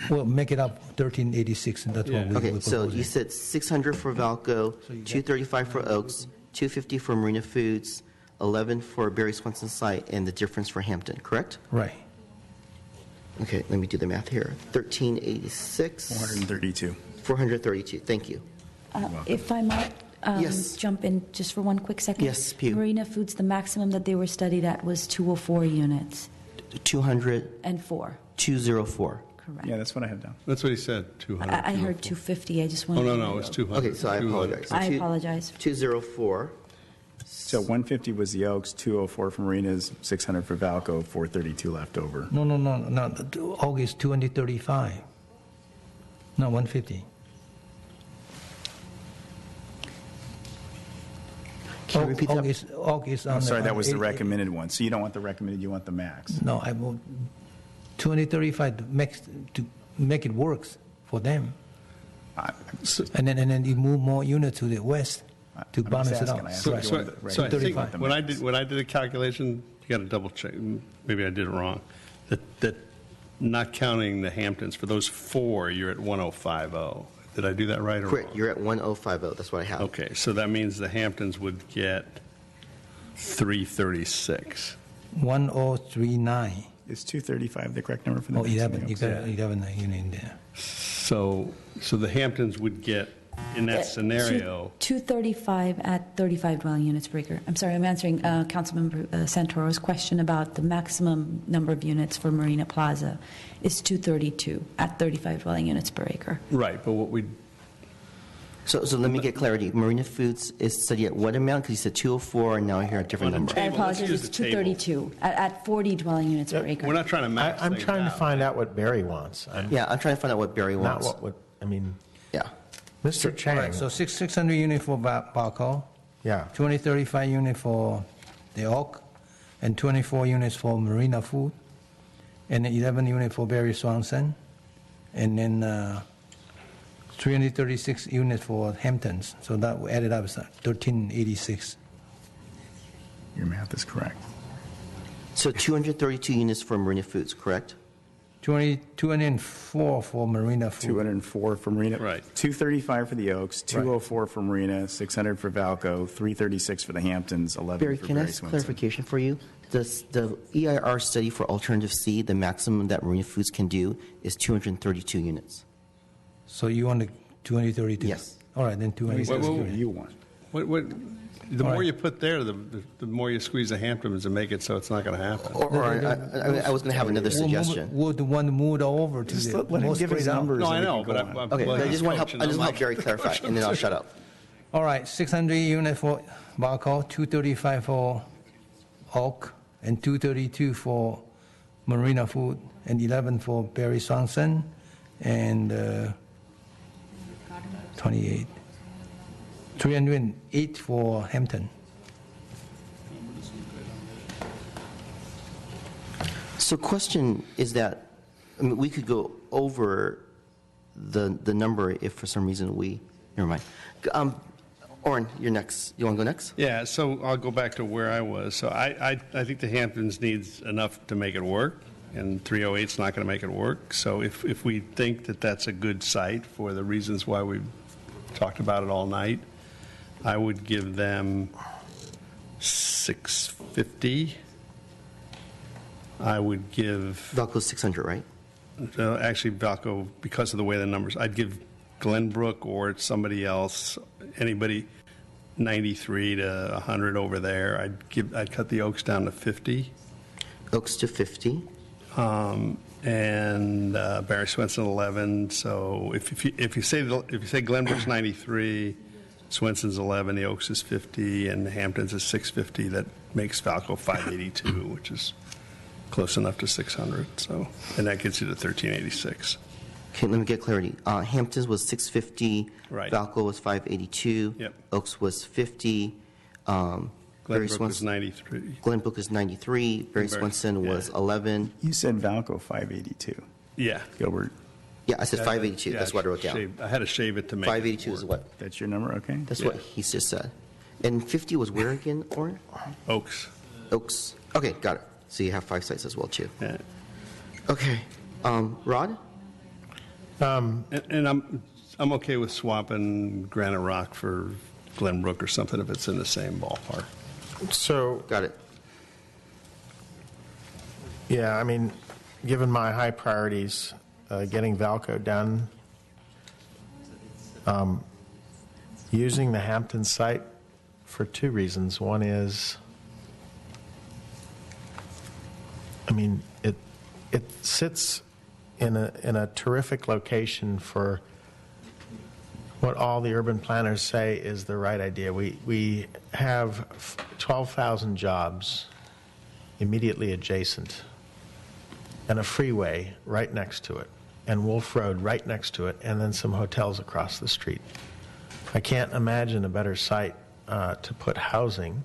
Well, make it up 1,386, and that's what we Okay, we're so proposing. you said 600 for Valco, 235 for Oaks, 250 for Marina Foods, 11 for Barry Swenson site, and the difference for Hampton, correct? Right. Okay, let me do the math here. 1,386. 432. 432, thank you. If I might Yes. jump in just for one quick second. Yes, Pew. Marina Foods, the maximum that they were studied at was 204 units. 200, And 4. 204. Correct. Yeah, that's what I have down. That's what he said, 200. I heard 250. I just wanted Oh, to. no, it's 200. Okay, so I apologize. So I two- apologize. 204. So 150 was the Oaks, 204 for Marinas, 600 for Valco, 432 left over. No. August 235. No, 150. Can you repeat that? August. I'm sorry, that was the eight- recommended one. So you don't want the recommended, you want the max. No, I will 235 to make it works for them. And then you move more units to the west to I'm balance just it asking. out. I asked So, if you so, wanted the so I think 35. when I did the calculation, you got to double check. Maybe I did it wrong. That not counting the Hamptons for those 4, you're at 1,050. Did I do that right or Correct, wrong? you're at 1,050, that's what I have. Okay, so that means the Hamptons would get 336. 1039. Is 235 the correct number for the Oh, Hamptons and 11. the You Oaks? got 11 unit in there. So the Hamptons would get, in that scenario, 235 at 35 dwelling units per acre. I'm sorry, I'm answering Councilmember Santoro's question about the maximum number of units for Marina Plaza is 232 at 35 dwelling units per acre. right, but what we, So let me get clarity. Marina Foods is studied at what amount? Because you said 204, and now I hear a different number. I let's apologize, use it's the table. 232 at 40 dwelling units per acre. we're not trying to max I'm things trying to out. find out what Barry wants. Yeah, I'm trying to find out what Barry Not wants. what would, I mean, Yeah. Mr. All Chang. right, so 600 units for Balco, Yeah. 235 units for the Oak, and 24 units for Marina Food, and 11 units for Barry Swanson, and then 336 units for Hamptons. So that added up is 1,386. Your math is correct. So 232 units for Marina Foods, correct? 204 for Marina Food. 204 for Marina. Right. 235 for the Oaks, 204 for Marina, 600 for Valco, 336 for the Hamptons, 11 Barry, for can I Barry ask Swenson. clarification for you? Does the EIR study for Alternative C, the maximum that Marina Foods can do is 232 units? So you want the 232? Yes. All right, then What 232. do you want? The All more right. you put there, the more you squeeze the Hamptons and make it so it's not going to happen. Or I was going to have another suggestion. We'll want to move it over to Just the let him most give his spread out. numbers. No, and I we know, can but go I'm on. Okay, well, I just want to coaching, help. I just I'm want to like- help Barry clarify, and then I'll shut up. All right, 600 units for Balco, 235 for Oak, and 232 for Marina Food, and 11 for Barry Swanson, and 28. 308 for Hampton. So question is that, I mean, we could go over the number if for some reason never mind. Oren, you're next. You want to go next? Yeah, so I'll go back to where I was. So I think the Hamptons needs enough to make it work, and 308 is not going to make it work. So if we think that that's a good site for the reasons why we've talked about it all night, I would give them 650 I would give... Valco's 600, right? Actually, Valco, because of the way the numbers, I'd give Glenbrook or somebody else, anybody 93 to 100 over there. I'd cut the Oaks down to 50. Oaks to 50. And Barry Swenson 11. So if you say Glenbrook's 93, Swenson's 11, the Oaks is 50, and Hampton's is 650, that makes Valco 582, which is close enough to 600. So, and that gets you to 1386. Okay, let me get clarity. Hampton's was 650. Right. Valco was 582. Yep. Oaks was 50. Glenbrook was 93. Glenbrook is 93. Barry Swenson was 11. You said Valco 582. Yeah. Gilbert. Yeah, I said 582. Yeah, That's what I wrote down. I had to shave it to make 582 it is what? That's your number, okay? That's what he just said. And 50 was where again, Oren? Oaks. Oaks. Okay, got it. So you have 5 sites as well, too. Yeah. Okay. Rod? And I'm okay with swapping Granite Rock for Glenbrook or something if it's in the same ballpark. So, got it. Yeah, I mean, given my high priorities, getting Valco done, using the Hampton site for 2 reasons. One is, I mean, it sits in a terrific location for what all the urban planners say is the right idea. We have 12,000 jobs immediately adjacent, and a freeway right next to it, and Wolf Road right next to it, and then some hotels across the street. I can't imagine a better site to put housing.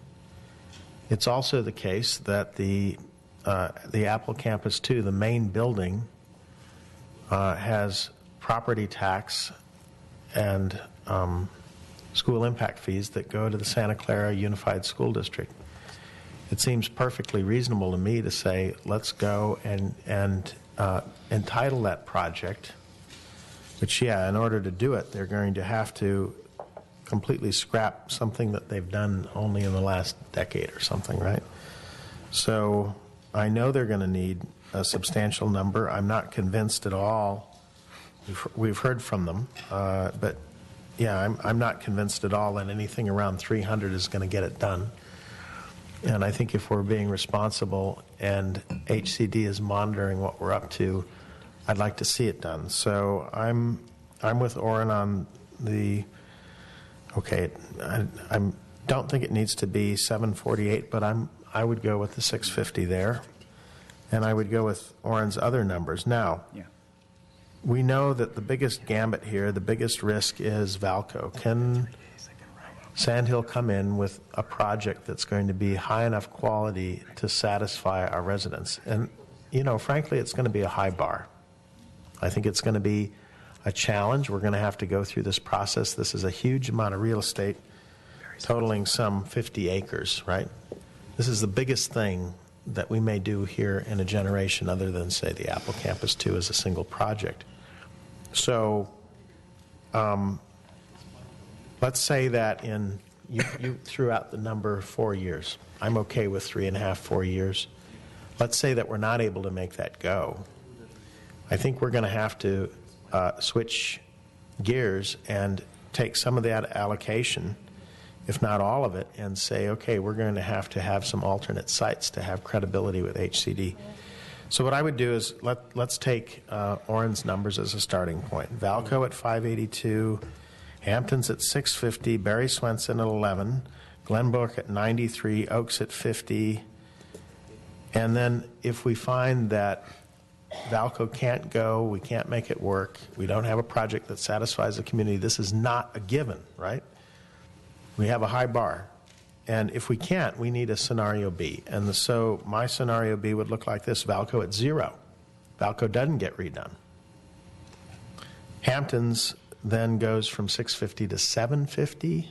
It's also the case that the Apple Campus 2, the main building, has property tax and school impact fees that go to the Santa Clara Unified School District. It seems perfectly reasonable to me to say, let's go and entitle that project, which, yeah, in order to do it, they're going to have to completely scrap something that they've done only in the last decade or something, right? So I know they're going to need a substantial number. I'm not convinced at all. We've heard from them, but yeah, I'm not convinced at all that anything around 300 is going to get it done. And I think if we're being responsible and HCD is monitoring what we're up to, I'd like to see it done. So I'm with Oren on the, okay, I don't think it needs to be 748, but I would go with the 650 there, and I would go with Oren's other numbers. Now, we know that the biggest gambit here, the biggest risk is Valco. Can Sandhill come in with a project that's going to be high enough quality to satisfy our residents? And, you know, frankly, it's going to be a high bar. I think it's going to be a challenge. We're going to have to go through this process. This is a huge amount of real estate, totaling some 50 acres, right? This is the biggest thing that we may do here in a generation other than, say, the Apple Campus 2 as a single project. So let's say that you threw out the number 4 years. I'm okay with 3.5, 4 years. Let's say that we're not able to make that go. I think we're going to have to switch gears and take some of that allocation, if not all of it, and say, okay, we're going to have some alternate sites to have credibility with HCD. So what I would do is let's take Oren's numbers as a starting point. Valco at 582, Hampton's at 650, Barry Swenson at 11, Glenbrook at 93, Oaks at 50. And then if we find that Valco can't go, we can't make it work, we don't have a project that satisfies the community, this is not a given, right? We have a high bar. And if we can't, we need a scenario B. And so my scenario B would look like this: Valco at 0. Valco doesn't get redone. Hampton's then goes from 650 to 750,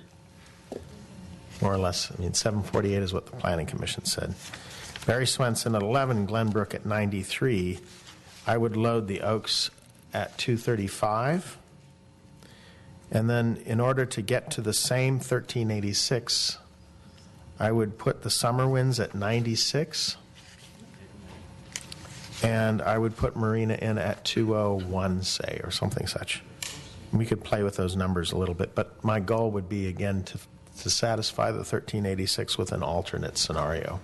more or less. I mean, 748 is what the Planning Commission said. Barry Swenson at 11, Glenbrook at 93. I would load the Oaks at 235. And then in order to get to the same 1386, I would put the Summer Winds at 96. And I would put Marina in at 201, say, or something such. We could play with those numbers a little bit, but my goal would be, again, to satisfy the 1386 with an alternate scenario.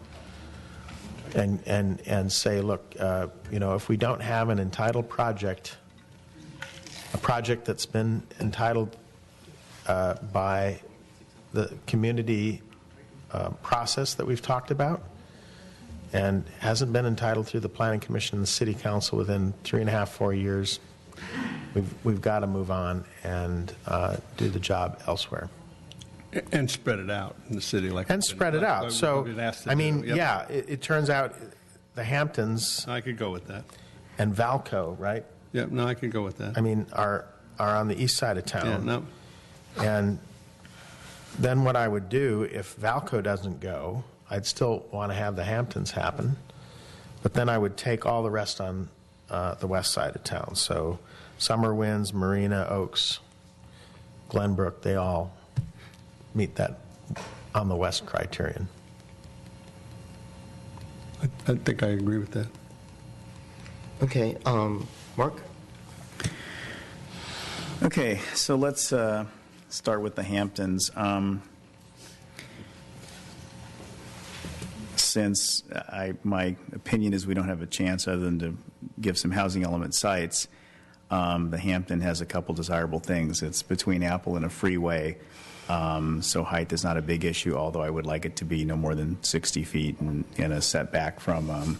And say, look, if we don't have an entitled project, a project that's been entitled by the community process that we've talked about, and hasn't been entitled through the Planning Commission and the City Council within 3.5, 4 years, we've got to move on and do the job elsewhere. And spread it out in the city. Spread it out. So, it turns out the Hamptons... I could go with that. And Valco, right? Yeah, no, I could go with that. Are on the east side of town. Yeah, no. And then what I would do, if Valco doesn't go, I'd still want to have the Hamptons happen, but then I would take all the rest on the west side of town. So Summer Winds, Marina, Oaks, Glenbrook, they all meet that on the west criterion. I think I agree with that. Okay, Mark? Okay, so let's start with the Hamptons. Since my opinion is we don't have a chance other than to give some housing element sites, the Hampton has a couple desirable things. It's between Apple and a freeway, so height is not a big issue, although I would like it to be no more than 60 feet and a setback from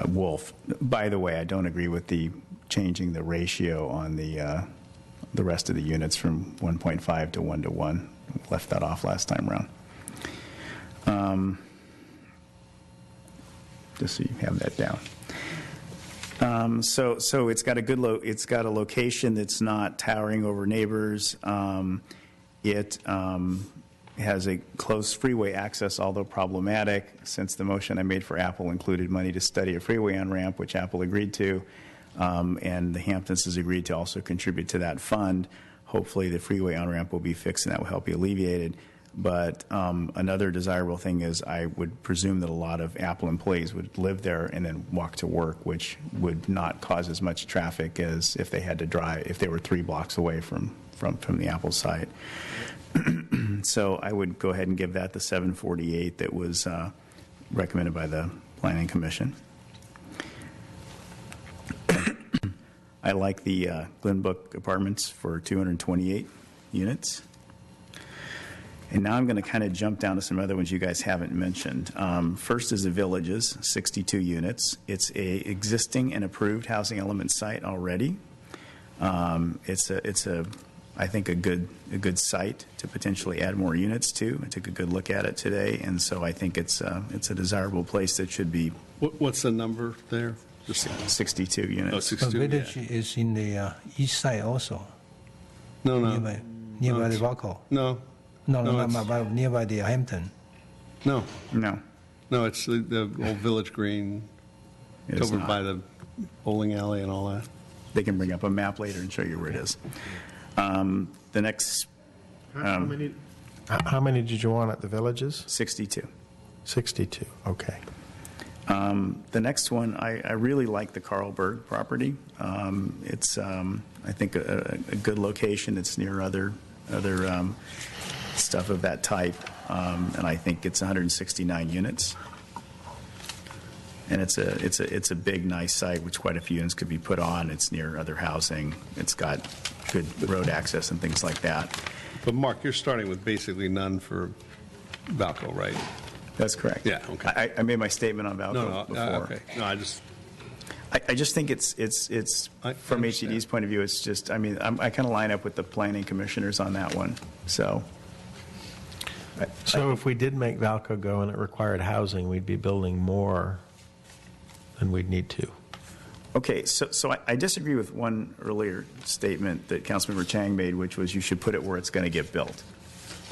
Wolf. By the way, I don't agree with the changing the ratio on the rest of the units from 1.5 to 1 to 1. Left that off last time around. Just so you have that down. So it's got a location that's not towering over neighbors. It has a close freeway access, although problematic, since the motion I made for Apple included money to study a freeway on-ramp, which Apple agreed to, and the Hamptons has agreed to also contribute to that fund. Hopefully the freeway on-ramp will be fixed and that will help be alleviated. But another desirable thing is I would presume that a lot of Apple employees would live there and then walk to work, which would not cause as much traffic as if they had to drive, if they were 3 blocks away from the Apple site. So I would go ahead and give that the 748 that was recommended by the Planning Commission. I like the Glenbrook Apartments for 228 units. And now I'm going to kind of jump down to some other ones you guys haven't mentioned. First is the Villages, 62 units. It's a existing and approved housing element site already. It's I think a good site to potentially add more units to. I took a good look at it today, and so I think it's a desirable place that should be. What's the number there? 62 units. Oh, 62. The Village is in the east side also. No. Nearby the Valco. No, nearby the Hampton. No, it's the old Village Green, over by the bowling alley and all that. They can bring up a map later and show you where it is. The next... How many did you want at the Villages? 62. 62, okay. The next one, I really like the Carlberg property. It's, I think, a good location. It's near other stuff of that type, and I think it's 169 units. And it's a big, nice site, which quite a few units could be put on. It's near other housing. It's got good road access and things like that. But Mark, you're starting with basically none for Valco, right? That's correct. Yeah. Okay. I made my statement on Valco before. Okay. No, I just think it's from HCD's point of view, it's just, I mean, I kind of line up with the planning commissioners on that one. So if we did make Valco go and it required housing, we'd be building more than we'd need to. Okay, so I disagree with one earlier statement that Councilmember Chang made, which was you should put it where it's going to get built.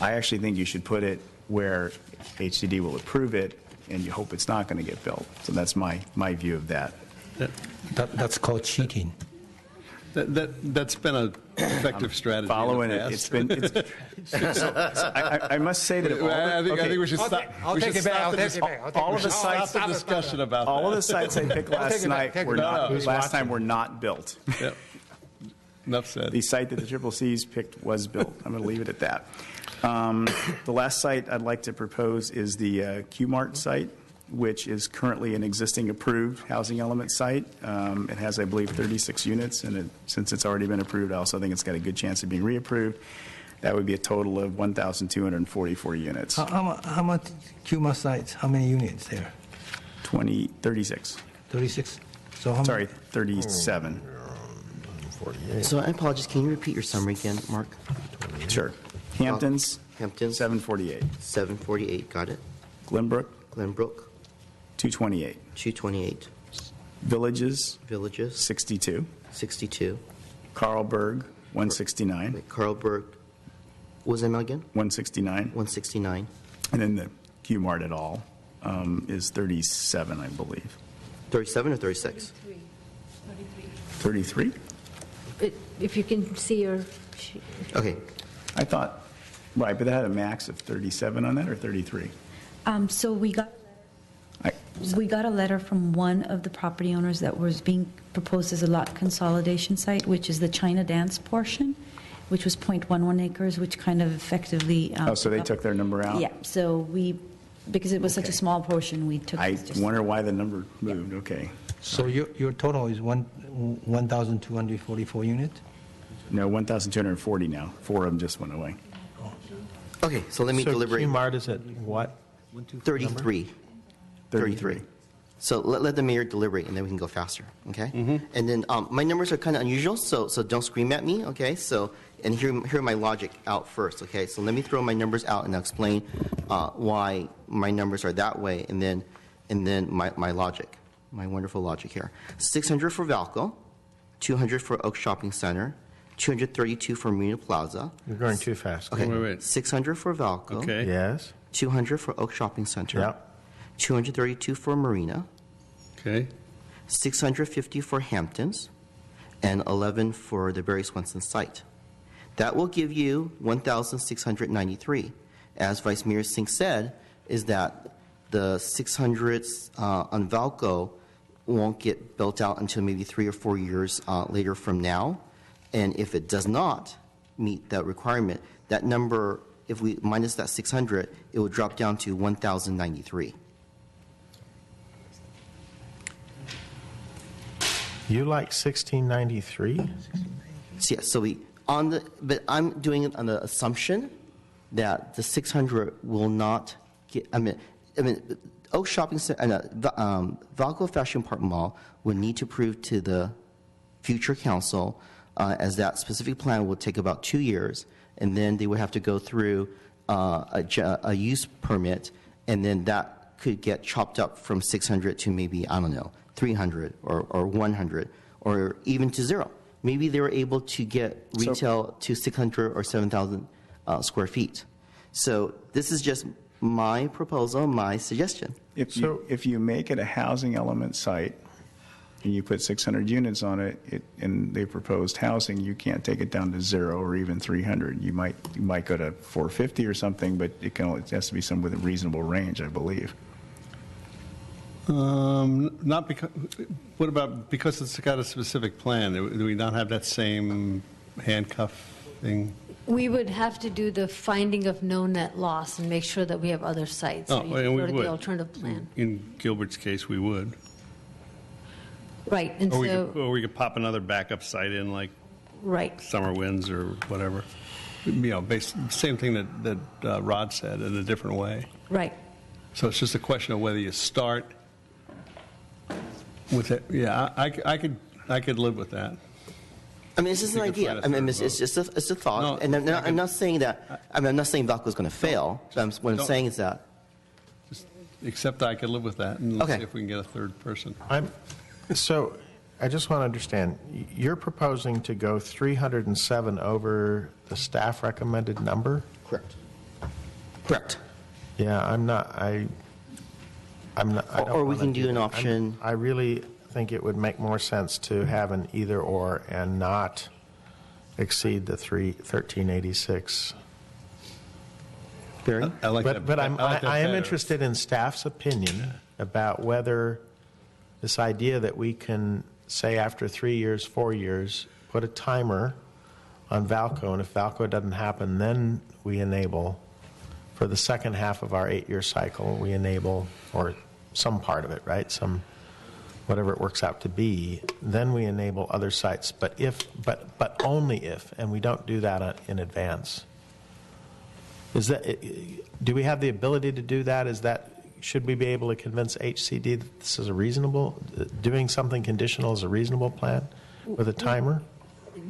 I actually think you should put it where HCD will approve it, and you hope it's not going to get built. So that's my view of that. That's called cheating. That's been effective strategy. Following in the it, past. I must say that I think we should stop. I'll take it back. All of the sites, Stop the discussion about all of that. the sites I picked last night were not. Last time were not built. Yep. Enough said. The site that the Triple C's picked was built. I'm going to leave it at that. The last site I'd like to propose is the Q-Mart site, which is currently an existing approved housing element site. It has, I believe, 36 units, and since it's already been approved, I also think it's got a good chance of being reapproved. That would be a total of 1,244 units. How much Q-Mart sites? How many units there? 36. 36? So how Sorry, many? 37. 48. So I apologize. Can you repeat your summary again, Mark? Sure. Hamptons, Hamptons. 748. 748. Got it. Glenbrook, Glenbrook. 228. 228. Villages, Villages. 62. 62. Carlberg, 169. Wait, Carlberg. What was that again? 169. 169. And then the Q-Mart et al. Is 37, I believe. 37 or 36? 33? If you can see your. Okay. I thought, right, but that had a max of 37 on that, or 33? So we got a letter from one of the property owners that was being proposed as a lot consolidation site, which is the China Dance portion, which was 0.11 acres, which kind of effectively. So they took their number out? Yeah, so because it was such a small portion, we took. I wonder why the number moved, okay. So your total is 1,244 units? No, 1,240 now. 4 of them just went away. Okay, so let me deliberate. Q-Mart is at what? 33. 33. So let the mayor deliberate, and then we can go faster, okay? And then my numbers are kind of unusual, so don't scream at me, okay? So, and hear my logic out first, okay? So let me throw my numbers out and I'll explain why my numbers are that way, and then my logic, my wonderful logic here. 600 for Valco, 200 for Oak Shopping Center, 232 for Marina Plaza. You're going too fast. Okay. Wait. 600 for Valco. Okay. Yes. 200 for Oak Shopping Center. Yep. 232 for Marina. Okay. 650 for Hamptons, and 11 for the Barry Swenson site. That will give you 1,693. As Vice Mayor Singh said, is that the 600s on Valco won't get built out until maybe 3 or 4 years later from now. And if it does not meet that requirement, that number, if we minus that 600, it will drop down to 1,093. You like 1693? So but I'm doing it on the assumption that the 600 will not get. I mean, Oak Shopping Center, Valco Fashion Park Mall would need to prove to the future council, as that specific plan will take about 2 years, and then they would have to go through a use permit, and then that could get chopped up from 600 to maybe, I don't know, 300 or 100 or even to 0. Maybe they were able to get retail to 600 or 7,000 square feet. So this is just my proposal, my suggestion. If you make it a housing element site and you put 600 units on it, and they proposed housing, you can't take it down to 0 or even 300. You might go to 450 or something, but it has to be some with a reasonable range, I believe. Not because. What about because it's got a specific plan? Do we not have that same handcuff thing? We would have to do the finding of no net loss and make sure that we have other sites. So you and we go to would. the alternative plan. In Gilbert's case, we would. Right, and Or we could pop another backup site in, like right. Summer Winds or whatever. Same thing that Rod said in a different way. Right. So it's just a question of whether you start with it. Yeah, I could live with that. I mean, it's just an idea. I mean, it's just a thought. No, and I'm not saying that. I mean, I'm not saying Valco is going to fail. But what I'm saying is that. Except I could live with that, and let's Okay. see if we can get a third person. So I just want to understand. You're proposing to go 307 over the staff recommended number? Correct. Correct. Yeah, I'm not. I don't Or we wanna can do that. an option. I really think it would make more sense to have an either or and not exceed the 1386. Barry? I like that. But I like that I am better. interested in staff's opinion about whether this idea that we can say after 3 years, 4 years, put a timer on Valco, and if Valco doesn't happen, then we enable, for the second half of our 8-year cycle, we enable, or some part of it, right? Some, whatever it works out to be, then we enable other sites. But only if, and we don't do that in advance. Do we have the ability to do that? Should we be able to convince HCD that this is a reasonable, doing something conditional is a reasonable plan with a timer?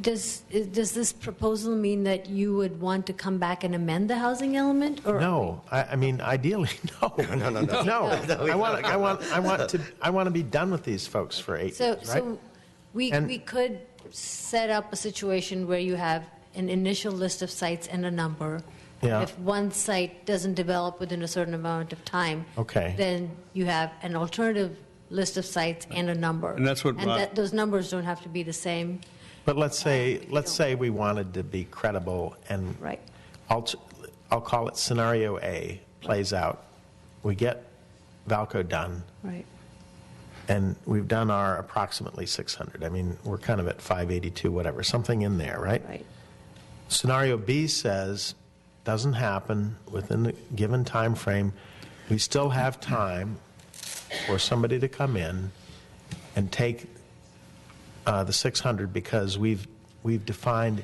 Does this proposal mean that you would want to come back and amend the housing element? Or No, I mean ideally, no. No. I want to be done with these folks for 8 years, right? So we could set up a situation where you have an initial list of sites and a number. Yeah. If one site doesn't develop within a certain amount of time, Okay. then you have an alternative list of sites and a number. And that's what those numbers don't have to be the same. But let's say we wanted to be credible, and Right. I'll call it scenario A plays out. We get Valco done, Right. and we've done our approximately 600. I mean, we're kind of at 582, whatever, something in there, right? Right. Scenario B says doesn't happen within the given time frame. We still have time for somebody to come in and take the 600, because we've defined,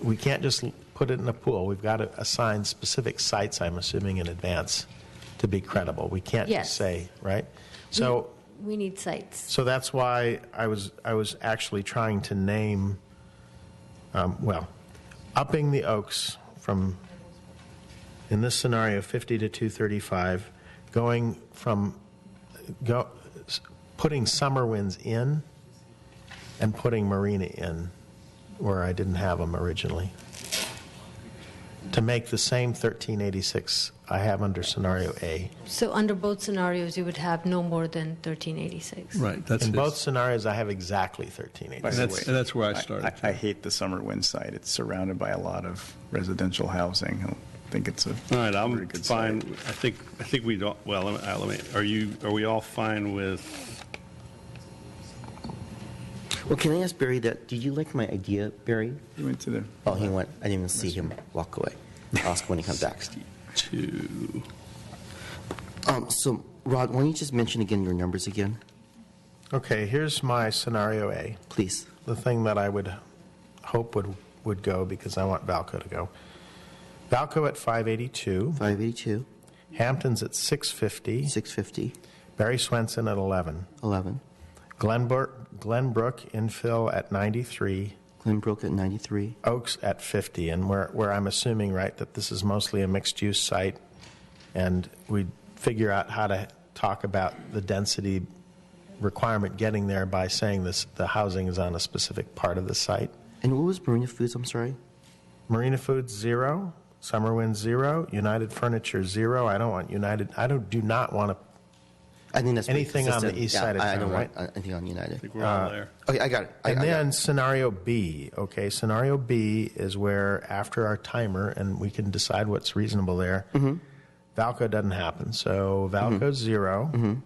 we can't just put it in a pool. We've got to assign specific sites, I'm assuming, in advance to be credible. We can't Yes. just say, right? So We need sites. so that's why I was actually trying to name, upping the Oaks from, in this scenario, 50 to 235, putting Summer Winds in and putting Marina in where I didn't have them originally, to make the same 1386 I have under scenario A. So under both scenarios, you would have no more than 1386. Right. That's In both scenarios, I have exactly 1386. And that's where I started. I hate the Summer Wind site. It's surrounded by a lot of residential housing. I don't think it's a All right, I'm very good fine. site. I think we don't. Well, let me. Are we all fine with? Well, can I ask Barry that? Did you like my idea, Barry? He went to the. Oh, he went. I didn't even see him walk away. I'll ask when he comes back. So, Rod, why don't you just mention again your numbers again? Okay, here's my scenario A. Please. The thing that I would hope would go, because I want Valco to go. Valco at 582. 582. Hampton's at 650. 650. Barry Swenson at 11. 11. Glenbrook infill at 93. Glenbrook at 93. Oaks at 50. And where I'm assuming, right, that this is mostly a mixed-use site, and we figure out how to talk about the density requirement getting there by saying the housing is on a specific part of the site. And what was Marina Foods? I'm sorry. Marina Foods 0, Summer Wind 0, United Furniture 0. I don't want United. Do not want to. I think that's anything on the east side of town, I don't right? want anything on United. I think we're all there. Okay, I got it. And then scenario B. Okay, scenario B is where after our timer, and we can decide what's reasonable there. Valco doesn't happen, so Valco 0.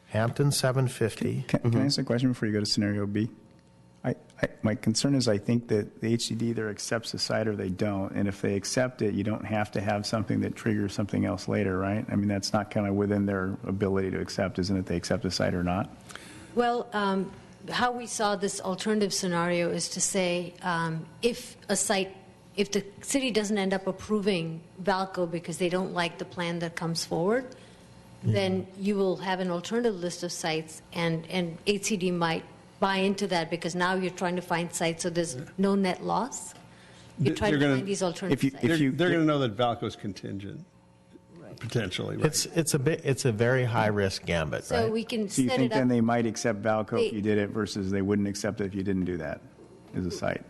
Hampton 750. Can I ask a question before you go to scenario B? My concern is I think that the HCD either accepts the site or they don't, and if they accept it, you don't have to have something that triggers something else later, right? I mean, that's not kind of within their ability to accept, isn't it? They accept the site or not? Well, how we saw this alternative scenario is to say if the city doesn't end up approving Valco because they don't like the plan that comes forward, then you will have an alternative list of sites, and HCD might buy into that, because now you're trying to find sites, so there's no net loss. You're trying to find these alternative sites. They're going to know that Valco's contingent, potentially. Right? It's a very high risk gambit, So right? we can So you set think it up. then they might accept Valco if They- you did it versus they wouldn't accept it if you didn't do that as a site?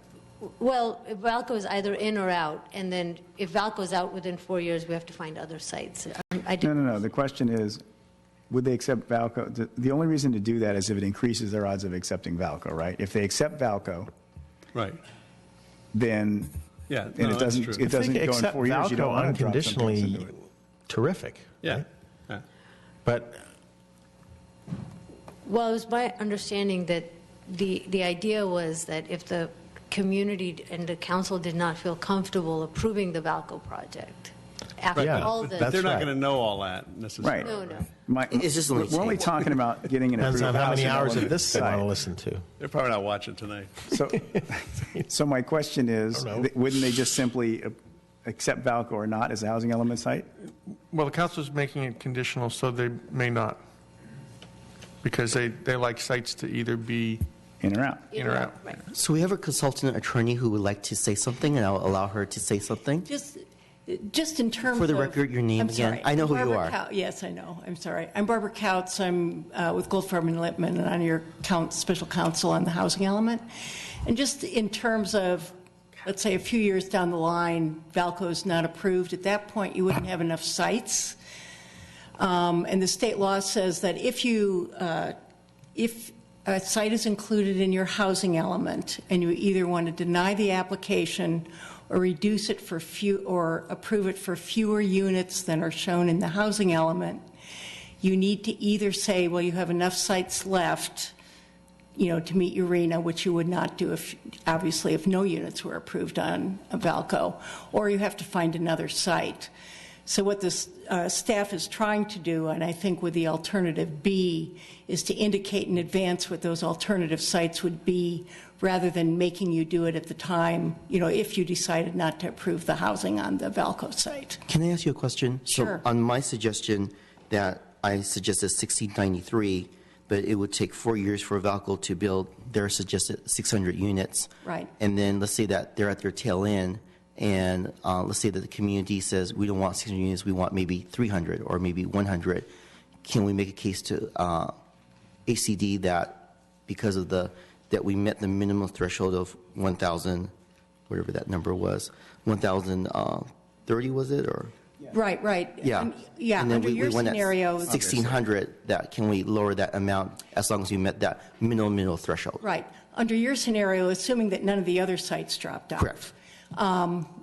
Well, if Valco is either in or out, and then if Valco is out within 4 years, we have to find other sites. No. The question is, would they accept Valco? The only reason to do that is if it increases their odds of accepting Valco, right? If they accept Valco, Right. then Yeah, and no, it that's doesn't true. it doesn't go in Accept 4 years. You don't Valco want to drop something into unconditionally it. terrific. Yeah. right? Yeah. But Well, it was my understanding that the idea was that if the community and the council did not feel comfortable approving the Valco project, after Yeah, all but this. They're not right. going to know all that necessarily. No, no. It's just we're only talking about getting an depends approved on how many housing hours of element this they want site. to listen to. They're probably not watching tonight. So my question is, I don't know. wouldn't they just simply accept Valco or not as a housing element site? Well, the council's making it conditional, so they may not. Because they like sites to either be in or out. In or out. Right. So we have a consultant attorney who would like to say something, and I'll allow her to say something. Just in terms of... For the record, your name I'm again. sorry. I know who you Barbara are. Yes, I know. I'm sorry. I'm Barbara Couts. I'm with Goldfarb and Lippman, and I'm your special counsel on the housing element. And just in terms of, let's say, a few years down the line, Valco is not approved. At that point, you wouldn't have enough sites. And the state law says that if a site is included in your housing element and you either want to deny the application or reduce it for or approve it for fewer units than are shown in the housing element, you need to either say, well, you have enough sites left, to meet your RENA, which you would not do obviously if no units were approved on a Valco, or you have to find another site. So what this staff is trying to do, and I think with the alternative B, is to indicate in advance what those alternative sites would be rather than making you do it at the time, if you decided not to approve the housing on the Valco site. Can I ask you a question? Sure. So on my suggestion that I suggested 1693, but it would take 4 years for Valco to build their suggested 600 units. Right. And then let's say that they're at their tail end, and let's say that the community says we don't want 600 units, we want maybe 300 or maybe 100. Can we make a case to ACD that because of that we met the minimum threshold of 1,000, whatever that number was, 1,030 was it, or? Right. Yeah. Yeah, And then under we your went at scenario... 1,600, that can we lower that amount as long as we met that minimum threshold? Right. Under your scenario, assuming that none of the other sites dropped out. Correct.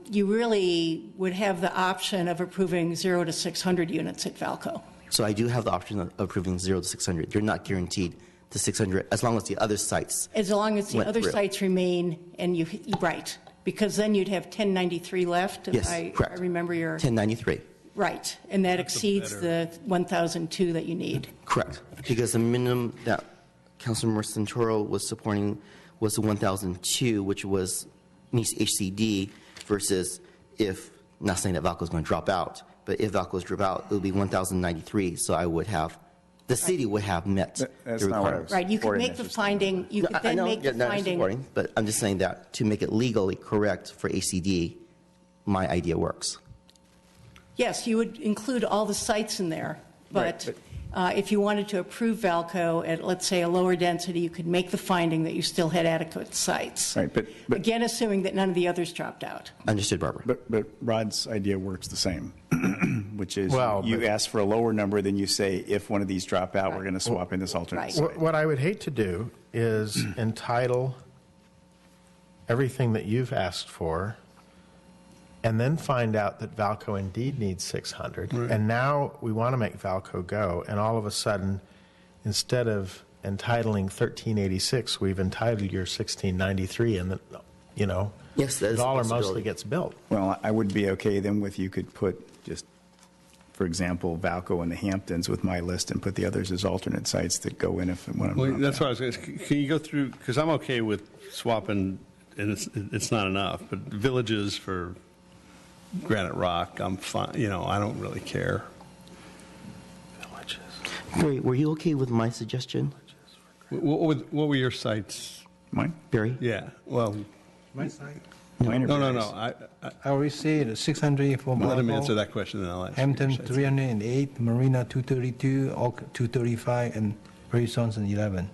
You really would have the option of approving 0 to 600 units at Valco. So I do have the option of approving 0 to 600. You're not guaranteed the 600 as long as the other sites. As long as the went other through. sites remain, and right, because then you'd have 1093 left. If Yes, I correct. remember your 1093. right, and that exceeds the 1,002 that you need. Correct. Because the minimum that Councilmember Santoro was supporting was the 1,002, which was meets HCD, versus if, not saying that Valco is going to drop out, but if Valco's drop out, it would be 1,093. So I would have, the city would have met That's the not what I requirement. was Right, you could supporting make the this. finding, you could then make the not finding. supporting, but I'm just saying that to make it legally correct for ACD, my idea works. Yes, you would include all the sites in there, but if you wanted to approve Valco at, let's say, a lower density, you could make the finding that you still had adequate sites. Right, but Again, assuming that none of the others dropped out. Understood, Barbara. But Rod's idea works the same, which is Well, you but- ask for a lower number than you say if one of these drop out, we're going to swap in this alternate Right. site. What I would hate to do is entitle everything that you've asked for and then find out that Valco indeed needs 600. Right. And now we want to make Valco go, and all of a sudden, instead of entitling 1386, we've entitled your 1693, and Yes, that is it a all or possibility. mostly gets built. Well, I would be okay then with you could put just, for example, Valco in the Hamptons with my list and put the others as alternate sites that go in if one of Well, them. that's what I was going to say. Can you go through, because I'm okay with swapping, and it's not enough, but villages for Granite Rock, I'm fine, I don't really care. Barry, were you okay with my suggestion? What were your sites? Mine? Barry? Yeah, well, My side. Mine are no. various. I already said 600 for Let him Valco, answer that question, and I'll answer. Hampton your sites. 308, Marina 232, Oak 235, and Prairie Swanson 11.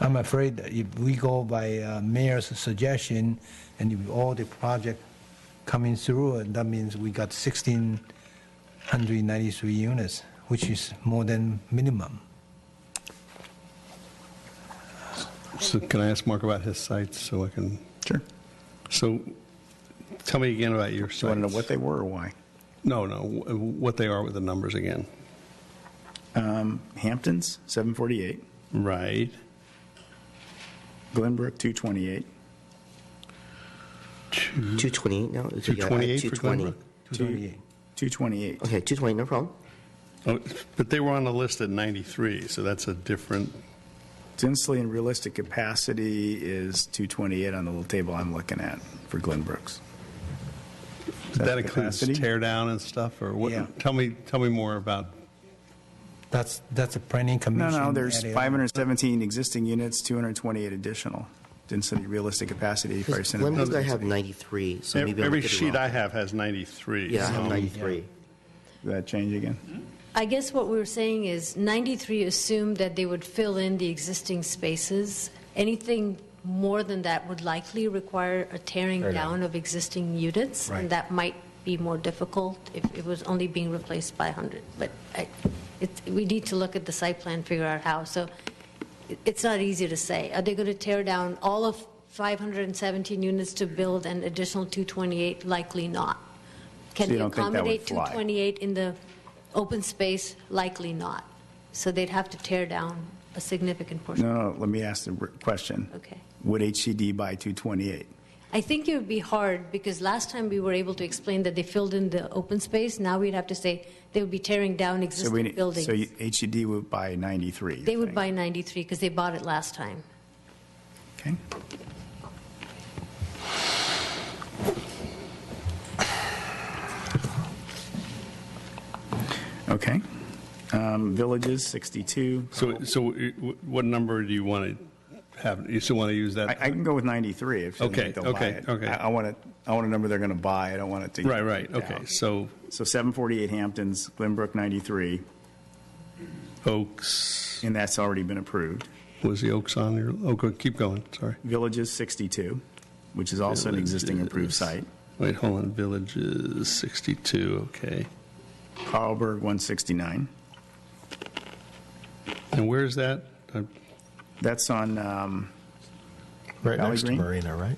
I'm afraid that if we go by mayor's suggestion and if all the project coming through, that means we got 1,693 units, which is more than minimum. So can I ask Mark about his sites so I can? Sure. So tell me again about your sites. You want to know what they were or why? No, what they are with the numbers again. Hamptons, 748. Right. Glenbrook, 228. 228 now? 228 for Glenbrook? 228. Okay, 220, no problem. Oh, but they were on the list at 93, so that's a different. Densely and realistic capacity is 228 on the little table I'm looking at for Glenbrook's. That includes tear down and stuff, or what? Yeah. Tell me more about. That's a planning commission. No, there's area. 517 existing units, 228 additional. Density, realistic capacity, 85%. Glenbrook, I have 93, so maybe every I'll look at it sheet wrong. I have has 93. Yeah, I have so- 93. Did that change again? I guess what we were saying is 93 assumed that they would fill in the existing spaces. Anything more than that would likely require a tearing down of existing units, Right. and that might be more difficult if it was only being replaced by 100. But we need to look at the site plan, figure out how. So it's not easy to say. Are they going to tear down all of 517 units to build an additional 228? Likely not. Can So you they don't think that would accommodate fly? 228 in the open space? Likely not. So they'd have to tear down a significant portion. No, let me ask the question. Okay. Would HCD buy 228? I think it would be hard because last time we were able to explain that they filled in the open space. Now we'd have to say they would be tearing down existing buildings. So HCD would buy 93? They would buy 93 because they bought it last time. Okay. Okay. Villages, 62. So what number do you want to have? You still want to use that? I can go with 93 if you think they'll buy it. Okay. I want a number they're going to buy. I don't want it to. Right. down. Okay. So 748 Hamptons, Glenbrook 93, Oaks. and that's already been approved. Was the Oaks on your? Oh, good. Keep going. Sorry. Villages 62, which is also an existing approved site. Wait, hold on. Villages 62. Okay. Carlberg 169. And where's that? That's on Right Valley next Green? to Marina, right?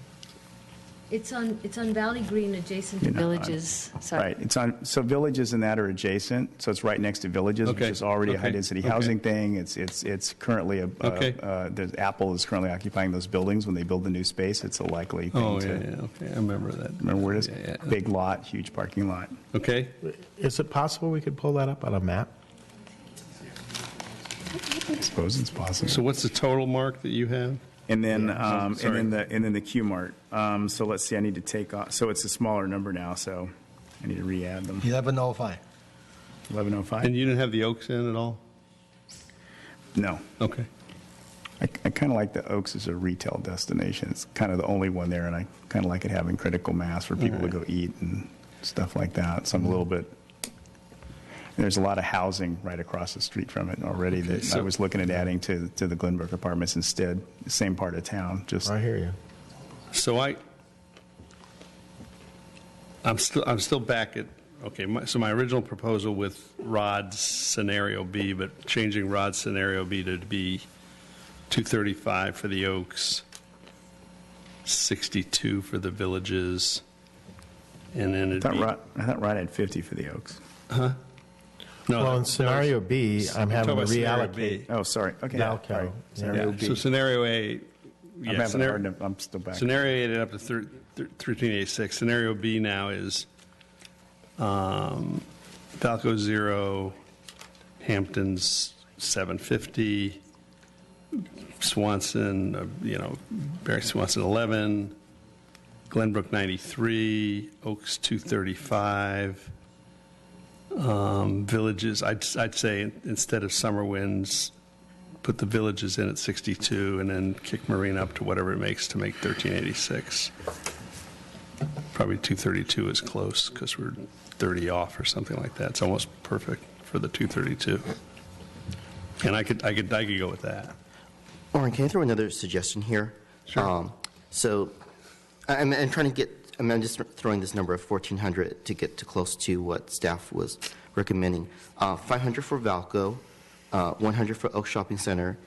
It's on Valley Green adjacent to Villages. Sorry. Right. It's on. So Villages and that are adjacent. So it's right next to Villages, Okay. which is already a Okay. high density Okay. housing thing. It's currently Okay. there's Apple is currently occupying those buildings. When they build the new space, it's a likely thing Oh, to. yeah. Okay. I remember that. Remember where it is? Yeah. Big lot, huge parking lot. Okay. Is it possible we could pull that up on a map? I suppose it's possible. So what's the total, Mark, that you have? And then, sorry. and then the Q Mart. So let's see. I need to take off. So it's a smaller number now. So I need to re-add them. 1105. 1105. And you didn't have the Oaks in at all? No. Okay. I kind of like the Oaks as a retail destination. It's kind of the only one there, and I kind of like it having critical mass for people to go eat and stuff like that. So I'm a little bit. There's a lot of housing right across the street from it already that I was looking at adding to the Glenbrook apartments instead. Same part of town. Just I hear you. So I'm still back at, okay, so my original proposal with Rod's scenario B, but changing Rod's scenario B to be 235 for the Oaks, 62 for the Villages, and then it'd I be... thought Rod had 50 for the Oaks. Huh? No, Well, in that scenario was- B, I'm We're having to talking about scenario reallocate. B. Oh, sorry. Okay. Valco. Sorry. Scenario Yeah, B. so scenario A, I'm yeah, having a scenario, hard. I'm still back. scenario A ended up to 1386. Scenario B now is Valco 0, Hamptons 750, Swanson, Barry Swanson 11, Glenbrook 93, Oaks 235. Villages, I'd say instead of Summer Winds, put the Villages in at 62 and then kick Marina up to whatever it makes to make 1386. Probably 232 is close because we're 30 off or something like that. It's almost perfect for the 232. And I could go with that. Oren, can I throw another suggestion here? Sure. So I'm trying to get, I'm just throwing this number of 1,400 to get to close to what staff was recommending. 500 for Valco, 100 for Oak Shopping Center,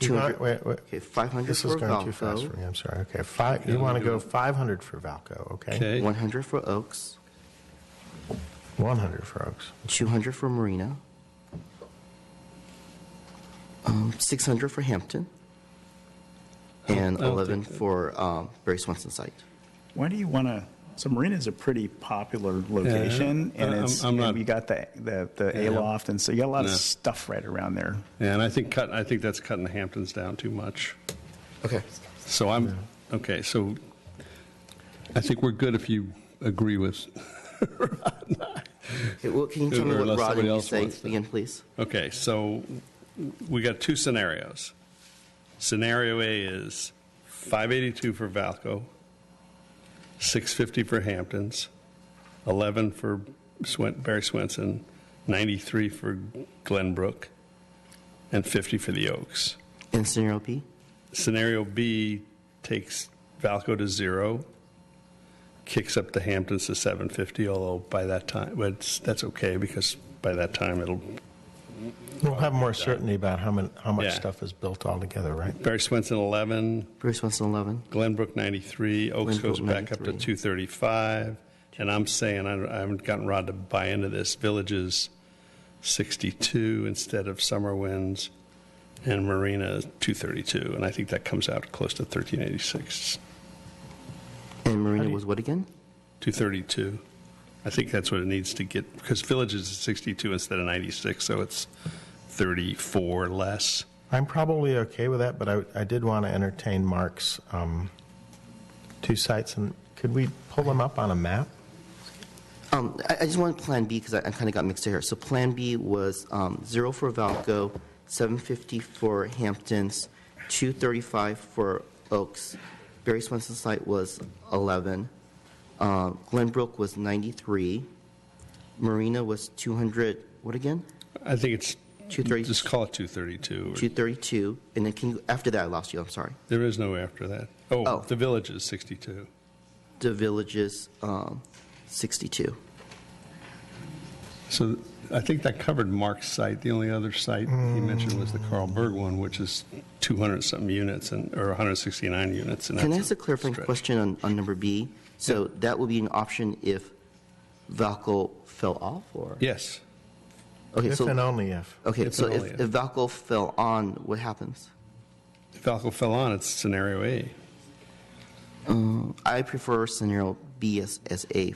200. Wait. Okay, 500 This for is going too fast Valco. for me. I'm sorry. Okay, you want to go 500 for Valco, okay? 100 for Oaks. 100 for Oaks. 200 for Marina. 600 for Hampton. And I don't 11 think that- for Barry Swenson site. Why do you want to? So Marina is a pretty popular location, Yeah, and it's I'm not- you got the Yeah. aloft, and so you got a lot of No. stuff right around there. Yeah, and I think that's cutting the Hamptons down too much. Okay. So okay. So I think we're good if you agree with. Okay, well, can you tell me what Unless Rod somebody and you else say wants to. again, please? Okay, so we got two scenarios. Scenario A is 582 for Valco, 650 for Hamptons, 11 for Barry Swenson, 93 for Glenbrook, and 50 for the Oaks. And scenario B? Scenario B takes Valco to 0, kicks up the Hamptons to 750, although by that time, that's okay because by that time We'll have more certainty about how much Yeah. stuff is built all together, right? Barry Swenson 11, Barry Swenson 11. Glenbrook 93, Oaks Glenbrook goes back up to 93. 235, and I'm saying, I haven't gotten Rod to buy into this, Villages 62 instead of Summer Winds, and Marina 232, and I think that comes out close to 1386. And Marina was what again? 232. I think that's what it needs to get, because Villages is 62 instead of 96, so it's 34 less. I'm probably okay with that, but I did want to entertain Mark's two sites, and could we pull them up on a map? I just wanted Plan B because I kind of got mixed here. So Plan B was 0 for Valco, 750 for Hamptons, 235 for Oaks. Barry Swenson's site was 11. Glenbrook was 93. Marina was 200. What again? I think it's 230. Just call it 232. 232. And then after that, I lost you. I'm sorry. There is no after that. Oh, the Village is 62. The Villages, 62. So I think that covered Mark's site. The only other site he mentioned was the Carl Berg one, which is 200-something units or 169 units. And Can I that's ask a clarifying question on number B? So that would be an option if Valco fell off, or? Yes. Okay, If so and only if. Okay, If so and if, only if. if Valco fell on, what happens? If Valco fell on, it's scenario A. I prefer scenario B as A.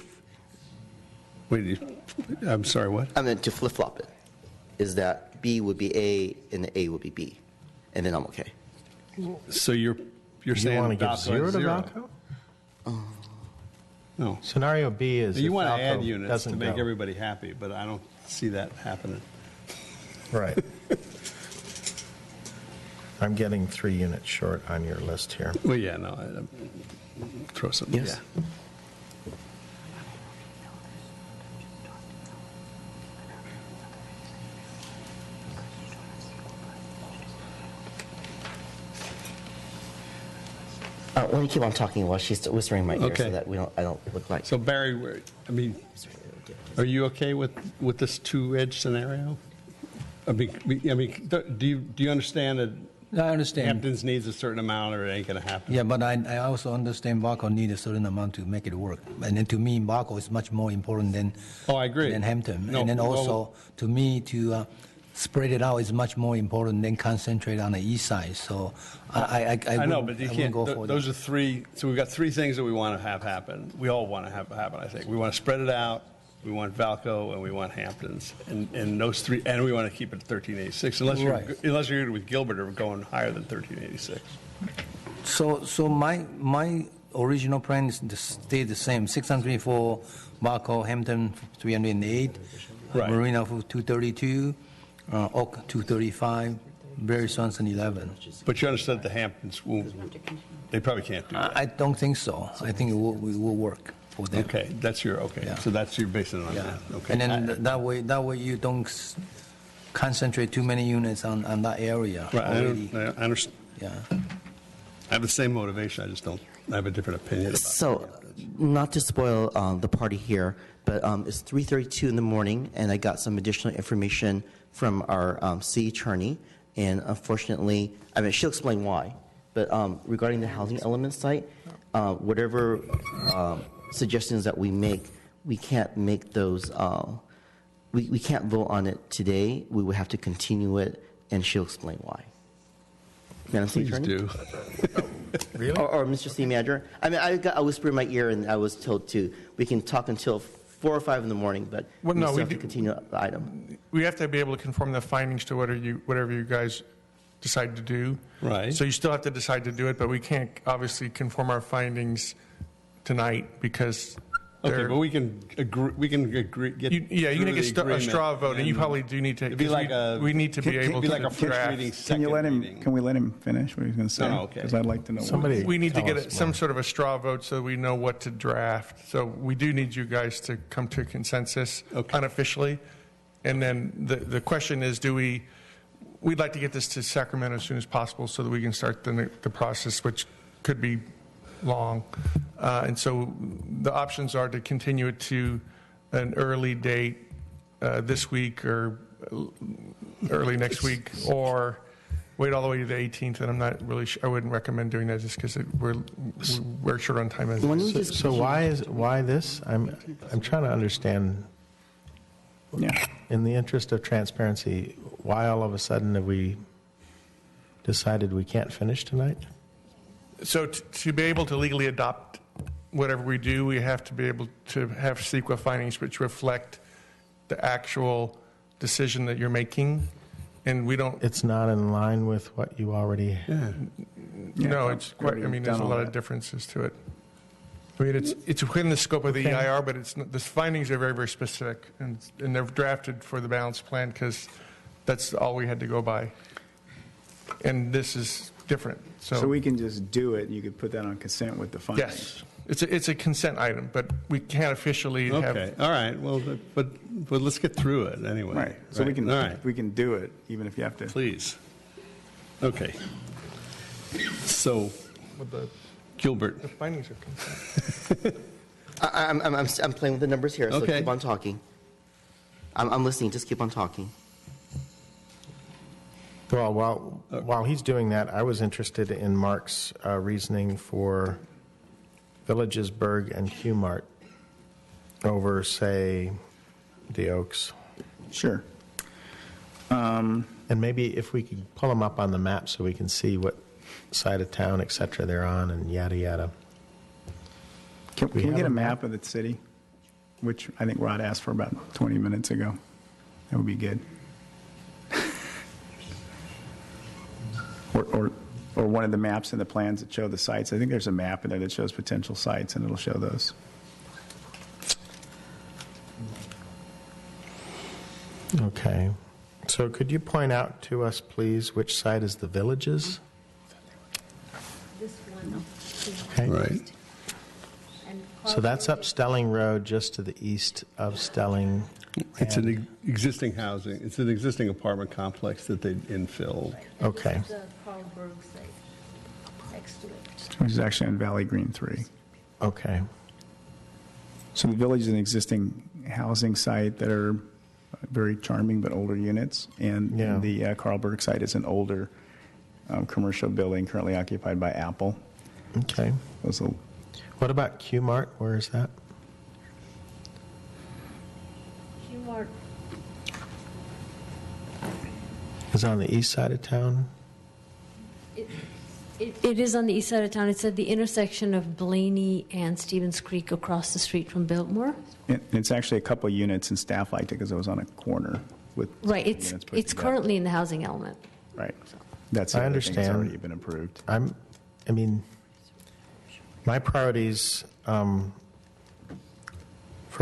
Wait, I'm sorry, what? I meant to flip-flop it. Is that B would be A and the A would be B, and then I'm okay. So you're You saying want to give Valco 0 at to 0? Valco? No. Scenario B is You if want to Valco add units to doesn't make go. everybody happy, but I don't see that happening. Right. I'm getting 3 units short on your list here. Well, yeah, no, throw something. Yes. Yeah. Why don't you keep on talking while she's whispering in my ear Okay. so that I don't look like. So Barry, are you okay with this two-edge scenario? I mean, do you understand that? I understand. Hamptons needs a certain amount, or it ain't going to happen. Yeah, but I also understand Valco need a certain amount to make it work. And then to me, Valco is much more important than I agree. than Hampton. No, and then well- also, to me, to spread it out is much more important than concentrate on the east side. So I know, wouldn't- but you I wouldn't can't. go for Those that. are three. So we've got three things that we want to have happen. We all want to have happen. I think we want to spread it out. We want Valco and we want Hamptons, and those three, and we want to keep it at 1386. Unless you're with Gilbert or going higher than 1386. So my original plan is to stay the same. 600 for Valco, Hampton 308, Right. Marina for 232, Oak 235, Barry Swanson 11. But you understand the Hamptons won't. They probably can't do that. I don't think so. I think it will work for them. Okay, that's your okay. So that's your basing on that. Okay. And then that way you don't concentrate too many units on that area. Right, already. I understand. Yeah. I have the same motivation. I just don't. I have a different opinion about it. So, not to spoil the party here, but it's 3:32 in the morning, and I got some additional information from our city attorney, And unfortunately, I mean, she'll explain why, but regarding the housing element site, whatever suggestions that we make, we can't make those, we can't vote on it today. We would have to continue it, and she'll explain why. Madam City Attorney? do. Really? Or Mr. City Manager? I mean, I got a whisper in my ear, and I was told we can talk until 4 or 5 in the morning, but Well, we no, still we have to do- continue the item. We have to be able to conform the findings to whatever you guys decide to do. Right. So you still have to decide to do it, but we can't obviously conform our findings tonight because Okay, they're. but we can agree. We can agree. Get You can through make the a agreement, straw vote, and you probably do need to. It'd be 'cause like a. we need to be able it'd be to like a first draft. reading, Can second you let him? reading. Can we let him finish what he's going to say? No, okay. Because I'd like to know. Somebody We need to tell get us some more. sort of a straw vote so we know what to draft. So we do need you guys to come to a consensus unofficially. And then the question is, we'd like to get this to Sacramento as soon as possible so that we can start the process, which could be long. And so the options are to continue it to an early date this week or early next week, or wait all the way to the 18th. And I'm not really sure. I wouldn't recommend doing that just because we're short on time. So why this? I'm trying to understand. Yeah. In the interest of transparency, why all of a sudden have we decided we can't finish tonight? So to be able to legally adopt whatever we do, we have to be able to have CEQA findings which reflect the actual decision that you're making, and we don't. It's not in line with what you already. No, it's quite. I mean, there's a lot of differences to it. I mean, it's within the scope of the EIR, but it's not, the findings are very, very specific, and they're drafted for the balanced plan because that's all we had to go by. And this is different. So we can just do it. You could put that on consent with the findings. Yes, it's a consent item, but we can't officially have. Okay. All right. Well, but let's get through it anyway. Right. So we can. All right. We can do it even if you have to. Please. Okay. So, Gilbert. The findings are consent. I'm playing with the numbers here, so Okay. keep on talking. I'm listening. Just keep on talking. Well, while he's doing that, I was interested in Mark's reasoning for Villagesburg and Q-Mart over, say, the Oaks. Sure. And maybe if we could pull them up on the map so we can see what side of town, et cetera, they're on and yada, yada. Can we have get a a map of the city, which I think Rod asked for about 20 minutes ago? That would be good. Or one of the maps and the plans that show the sites. I think there's a map in there that shows potential sites, and it'll show those. Okay. So could you point out to us, please, which side is the Villages? This one. Okay. Right. So that's up Stelling Road, just to the east of Stelling. It's an existing housing. It's an existing apartment complex that they infilled. Okay. The Carlberg site next to it. Which is actually on Valley Green 3. Okay. So the village is an existing housing site that are very charming but older units, and Yeah. the Carlberg site is an older commercial building currently occupied by Apple. Okay. So What about Q-Mart? Where is that? Q-Mart. Is it on the east side of town? It is on the east side of town. It's at the intersection of Blaney and Stevens Creek across the street from Biltmore. and it's actually a couple of units, and staff liked it because it was on a corner with Right, units put it's together. currently in the housing element. Right. That's the I other thing that's understand. already been approved. I mean, my priorities for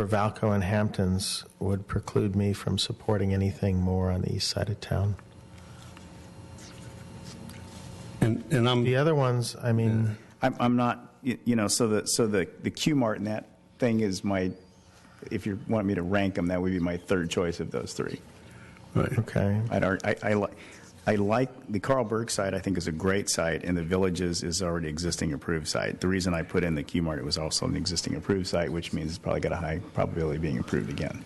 Valco and Hamptons would preclude me from supporting anything more on the east side of town. And I'm The other ones, I mean, I'm not, so the Q-Mart and that thing is my, if you want me to rank them, that would be my third choice of those three. right. okay. I like the Carlberg site. I think is a great site, and the Villages is already existing approved site. The reason I put in the Q-Mart, it was also an existing approved site, which means it's probably got a high probability of being approved again.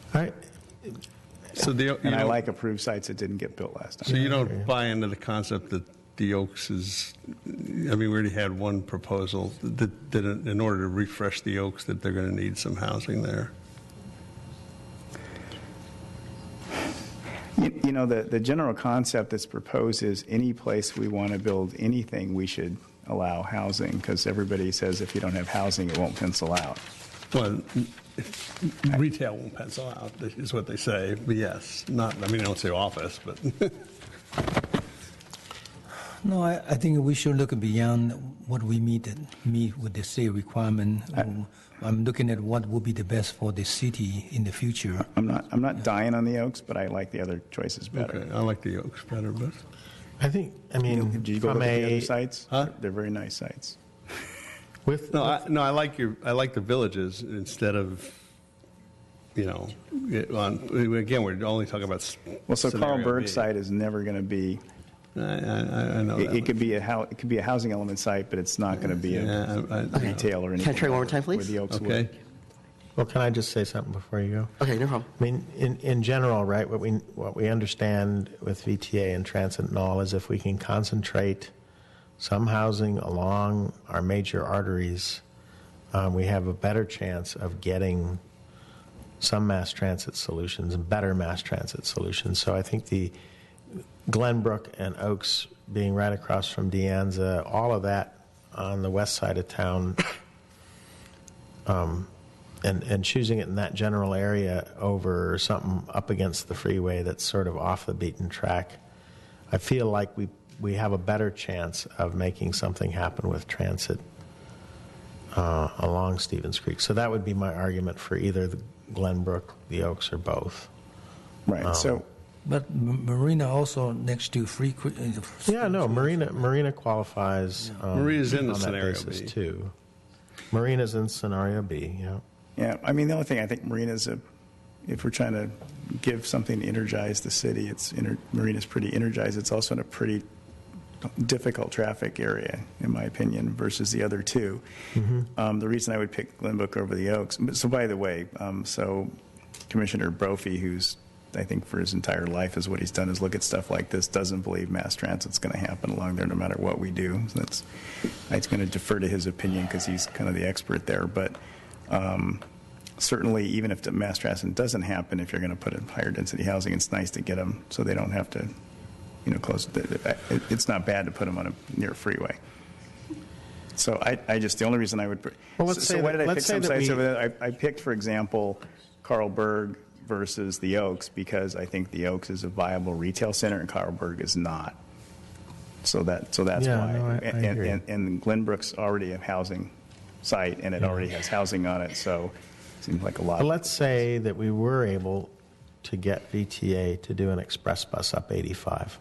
So And I like approved sites that didn't get built last time. So you don't buy into the concept that the Oaks is, I mean, we already had one proposal that in order to refresh the Oaks, that they're going to need some housing there. You know, the general concept that's proposed is any place we want to build anything, we should allow housing, because everybody says if you don't have housing, it won't pencil out. Well, retail won't pencil out, is what they say, but yes, not, I mean, I don't say office, but. No, I think we should look beyond what we meet with the city requirement. I'm looking at what would be the best for the city in the future. I'm not dying on the Oaks, but I like the other choices better. Okay, I like the Oaks better, but. Did you go from look at the other sites? Huh? They're very nice sites. I like the villages instead of, you know, again, we're only talking about. Well, so Carl scenario Berg's B. site is never going to be. I know it could be a housing element site, but it's not going to be a retail or anything. Can I try one more time, please? Where the Oaks Okay. would. Well, can I just say something before you go? Okay, no problem. I mean, in general, right, what we understand with VTA and transit and all is if we can concentrate some housing along our major arteries, we have a better chance of getting some mass transit solutions and better mass transit solutions. So I think the Glenbrook and Oaks being right across from De Anza, all of that on the west side of town, and choosing it in that general area over something up against the freeway that's sort of off the beaten track, I feel like we have a better chance of making something happen with transit along Stevens Creek. So that would be my argument for either the Glenbrook, the Oaks, or both. Right. But Marina also next to free. Marina qualifies. Marina's in the on that scenario basis B. too. Marina's in scenario B. Yeah. Yeah. I mean, the only thing I think if we're trying to give something to energize the city, Marina's pretty energized. It's also in a pretty difficult traffic area, in my opinion, versus the other two. Mm-hmm. The reason I would pick Glenbrook over the Oaks. So by the way, so Commissioner Brophy, who's I think for his entire life is what he's done is look at stuff like this, doesn't believe mass transit's going to happen along there no matter what we do. So I'm going to defer to his opinion because he's kind of the expert there. But certainly, even if the mass transit doesn't happen, if you're going to put in higher density housing, it's nice to get them so they don't have to, close. It's not bad to put them on near a freeway. So the only reason I would. Well, let's say why did I pick say some that sites over there? I picked, for example, Carl Berg versus the Oaks because I think the Oaks is a viable retail center and Carlsberg is not. So that's why. No, I agree. And Glenbrook's already a housing site and it already has housing on it, so it seems like a lot. But let's say that we were able to get VTA to do an express bus up 85.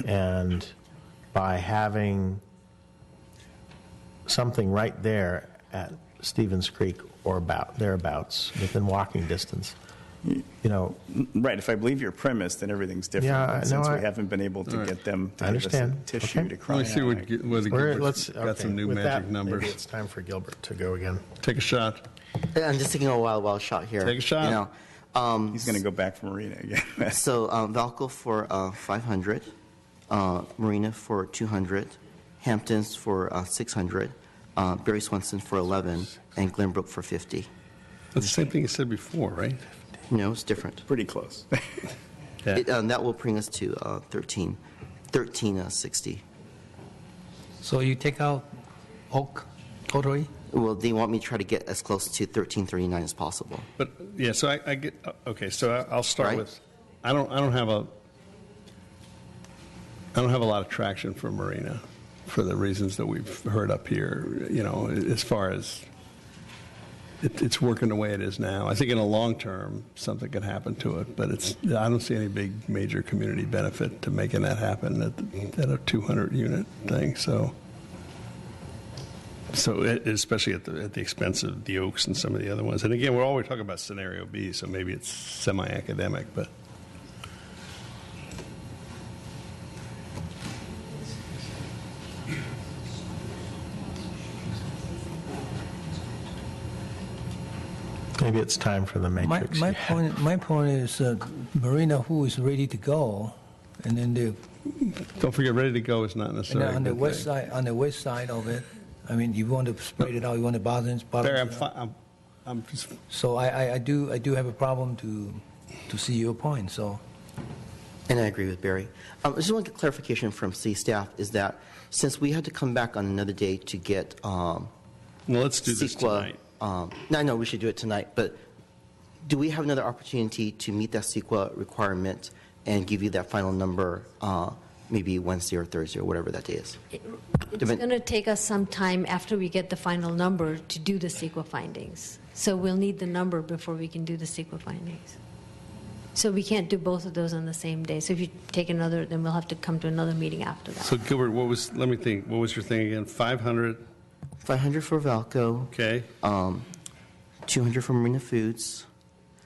And by having something right there at Stevens Creek or thereabouts within walking distance, Right. If I believe your premise, then everything's different. Yeah, since we haven't been able to get them to give us a tissue to cry Let me see out. whether Gilbert's got some new with magic that, numbers. Maybe it's time for Gilbert to go again. Take a shot. I'm just taking a wild shot here. Take a shot. He's going to go back for Marina again. So Valco for 500, Marina for 200, Hamptons for 600, Barry Swenson for 11, and Glenbrook for 50. That's the same thing you said before, right? No, it's different. Pretty close. That will bring us to 1360. So you take out Oak totally? Well, they want me to try to get as close to 1339 as possible. But yeah, so I get okay. So I'll start Right. with I don't have a lot of traction for Marina for the reasons that we've heard up here. As far as it's working the way it is now. I think in the long term something could happen to it, but I don't see any big major community benefit to making that happen at a 200 unit thing. So especially at the expense of the Oaks and some of the other ones. And again, we're always talking about scenario B, so maybe it's semi-academic, but. Maybe it's time for the matrix. My point is Marina who is ready to go, and then Don't forget, ready to go is not and necessarily on a the good west thing. side, on the west side of it, I mean, you want to spread it out, you want to bottom Barry, it out. I'm just, So I do have a problem to see your point. So, And I agree with Barry. I just want to get clarification from city staff is that since we had to come back on another day to get well, let's do this tonight. no, I know we should do it tonight, but do we have another opportunity to meet that CEQA requirement and give you that final number maybe Wednesday or Thursday or whatever that day is? It's going to take us some time after we get the final number to do the CEQA findings. So we'll need the number before we can do the CEQA findings. So we can't do both of those on the same day. So if you take another, then we'll have to come to another meeting after that. So Gilbert, let me think, what was your thing again? 500? 500 for Valco. Okay. 200 for Marina Foods,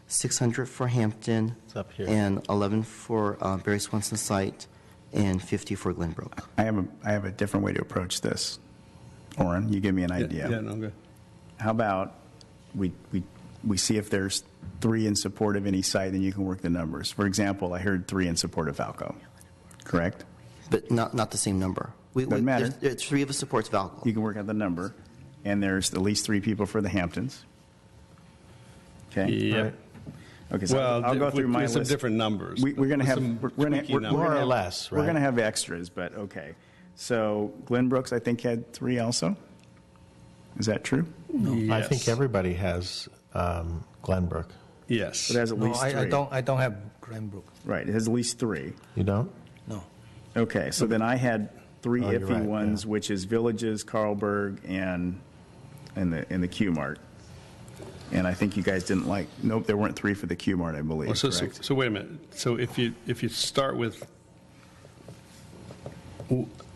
600 for Hampton, It's up here. and 11 for Barry Swenson site, and 50 for Glenbrook. I have a different way to approach this. Oren, you give me an idea. Yeah, no, good. How about we see if there's 3 in support of any site, and you can work the numbers. For example, I heard 3 in support of Valco, correct? But not the same number. Doesn't matter. There's 3 of us supports Valco. You can work out the number, and there's at least 3 people for the Hamptons. Okay? Yep. Okay, so Well, I'll go through my with some list. different numbers. We're going to have Some we're gonna- tweaky we're numbers. More gonna or have- less, We're right? going to have extras, but okay. So Glenbrooks, I think, had 3 also. Is that true? I think everybody has Glenbrook. Yes. It has at no, least 3. I don't have Glenbrook. Right, it has at least 3. You don't? No. Okay, so then I had 3 Oh, you're iffy right, ones, yeah. which is Villages, Carlberg, and the Q Mart. And I think you guys didn't like. Nope, there weren't 3 for the Q Mart, I believe. Well, so correct? wait a minute. So if you start with,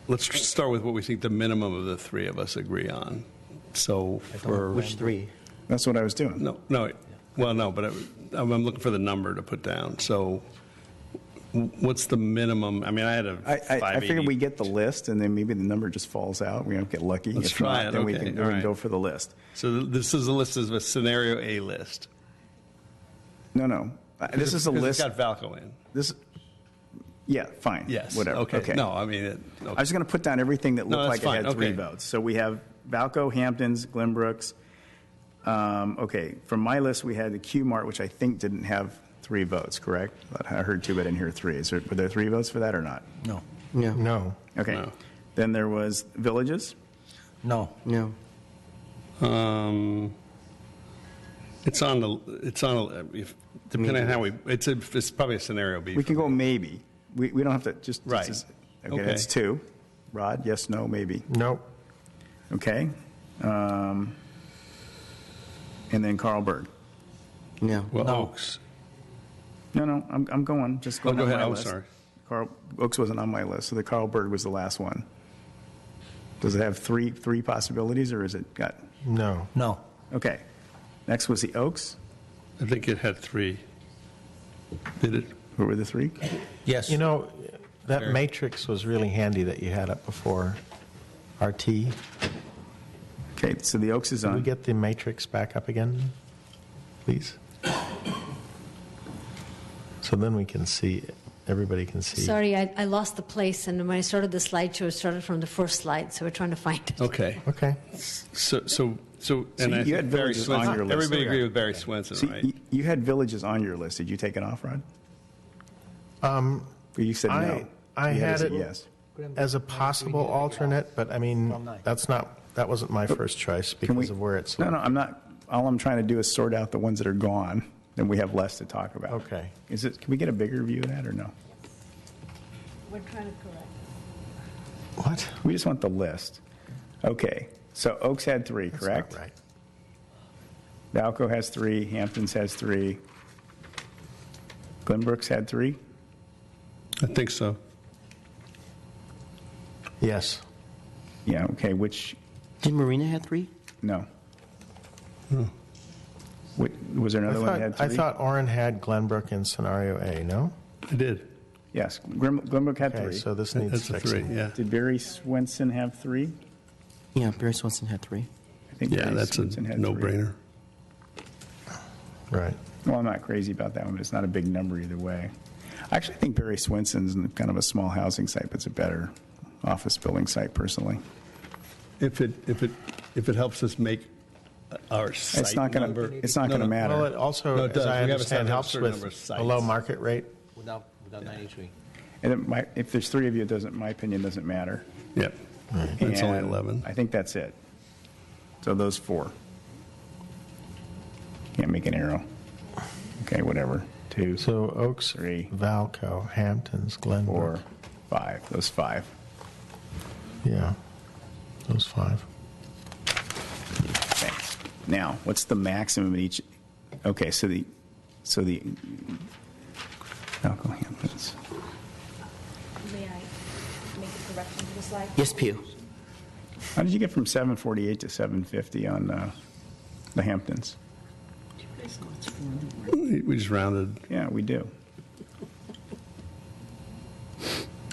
let's start with what we think the minimum of the 3 of us agree on. So for Which 3? That's what I was doing. no, well, no, but I'm looking for the number to put down. So what's the minimum? I mean, I had a 580. I figured we get the list, and then maybe the number just falls out. We don't get lucky. Let's If try not, it. then we Okay, can all right. go for the list. So this is a list of a scenario A list. No. This is a Because list. It's got Valco in. This. Yeah, fine. Yes. Whatever. Okay. No, I mean, I was just going to put down everything that No, looked that's like it had fine. 3 Okay. votes. So we have Valco, Hamptons, Glenbrooks. Okay, from my list, we had the Q Mart, which I think didn't have 3 votes, correct? I heard 2, but I didn't hear 3. Were there 3 votes for that or not? No. No. Okay. No. Then there was Villages. No. No. It's on depending on how it's probably a scenario B. We can go maybe. We don't have to just. Right. Okay, Okay. that's 2. Rod, yes, no, maybe. Nope. Okay. And then Carlberg. No. Well, No. Oaks. No, I'm going. Just going go on ahead. my I'm list. sorry. Oaks wasn't on my list, so the Carlberg was the last one. Does it have three possibilities, or is it got? No. No. Okay. Next was the Oaks. I think it had 3. Did it? What were the 3? Yes. You know, that Fair. matrix was really handy that you had up before RT. Okay, so the Oaks is Can we on. get the matrix back up again, please? So then we can see, everybody can see. Sorry, I lost the place, and when I started the slideshow, it started from the first slide, so we're trying to find it. Okay. Okay. So and I you think had Barry Villages on Swenson. your list. Everybody agree with Barry Swenson, See, right? you had Villages on your list. Did you take it off, Rod? You said no. I You had to it say yes. as a possible alternate, but I mean, that wasn't my first choice Can we- because of where it's. No, I'm not. All I'm trying to do is sort out the ones that are gone. Then we have less to talk about. Okay. Can we get a bigger view of that or no? We're trying to correct. What? We just want the list. Okay. So Oaks had 3, That's correct? not right. Valco has 3. Hamptons has 3. Glenbrooks had 3. I think so. Yes. Yeah. Okay. Which? Did Marina have 3? No. Was there another one that had 3? I thought Orrin had Glenbrook in scenario A, no? I did. Yes. Glenbrook had Okay, 3. so this needs That's a 3, fixing. yeah. Did Barry Swenson have 3? Yeah, Barry Swenson had 3. I think Yeah, Barry that's a Swenson had 3. no-brainer. Right. Well, I'm not crazy about that one, but it's not a big number either way. I actually think Barry Swinson's kind of a small housing site, but it's a better office building site personally. If it helps us make our site It's not going number. to matter. Well, it also, No, it as does. I We gotta understand, have a helps certain number with of sites. a low market rate. Without 93. And if there's three of you, it doesn't. My opinion doesn't matter. Yep. It's only And 11. I think that's it. So those four. Can't make an arrow. Okay, whatever. 2. So Oaks, 3, Valco, Hamptons, Glenbrook. 4, 5. Those 5. Yeah, those 5. Thanks. Now, what's the maximum at each? Okay, so the Valco, Hamptons. May I make a correction to the slide? Yes, Pew. How did you get from 748 to 750 on the Hamptons? We just rounded. Yeah, we do.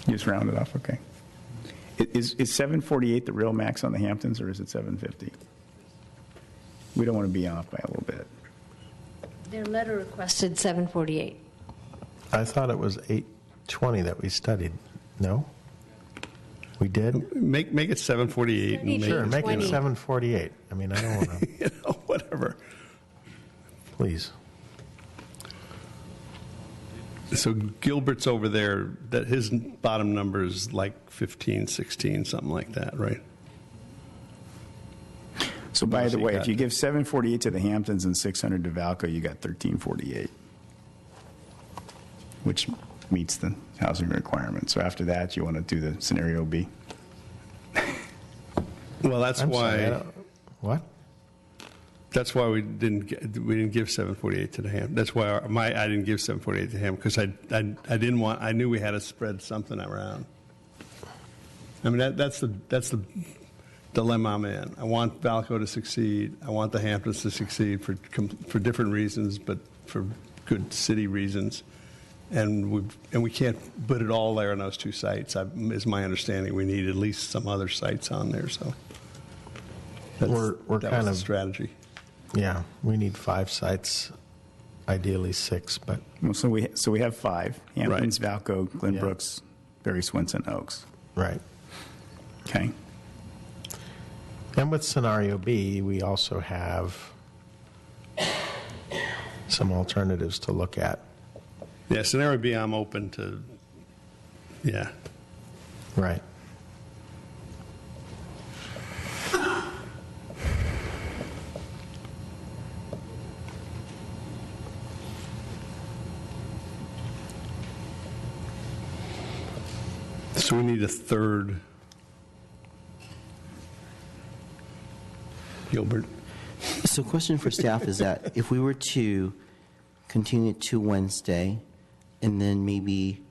You just round it off, okay. Is 748 the real max on the Hamptons, or is it 750? We don't want to be off by a little bit. Their letter requested 748. I thought it was 820 that we studied. No? We did? Make it 748. And Sure, make it 20. 748. I mean, I don't want to. Whatever. Please. So Gilbert's over there, that his bottom number is like 15, 16, something like that, right? So by the So you way, got- if you give 748 to the Hamptons and 600 to Valco, you got 1348, which meets the housing requirement. So after that, you want to do the scenario B. Well, that's I'm sorry, I why. don't- What? That's why we didn't give 748 to the Ham. That's why I didn't give 748 to him, because I didn't want. I knew we had to spread something around. I mean that's the dilemma I'm in. I want Valco to succeed. I want the Hamptons to succeed for different reasons, but for good city reasons. And we can't put it all there on those two sites. Is my understanding. We need at least some other sites on there. So We're that kind was the of strategy. Yeah, we need 5 sites, ideally 6, but Well, so we have 5: Hamptons, Valco, Glenbrooks, Barry Swinson, Oaks. right. Okay. And with scenario B, we also have some alternatives to look at. Yeah, scenario B, I'm open to. Yeah. Right. So we need a third. Gilbert. So question for staff is that if we were to continue it to Wednesday and then maybe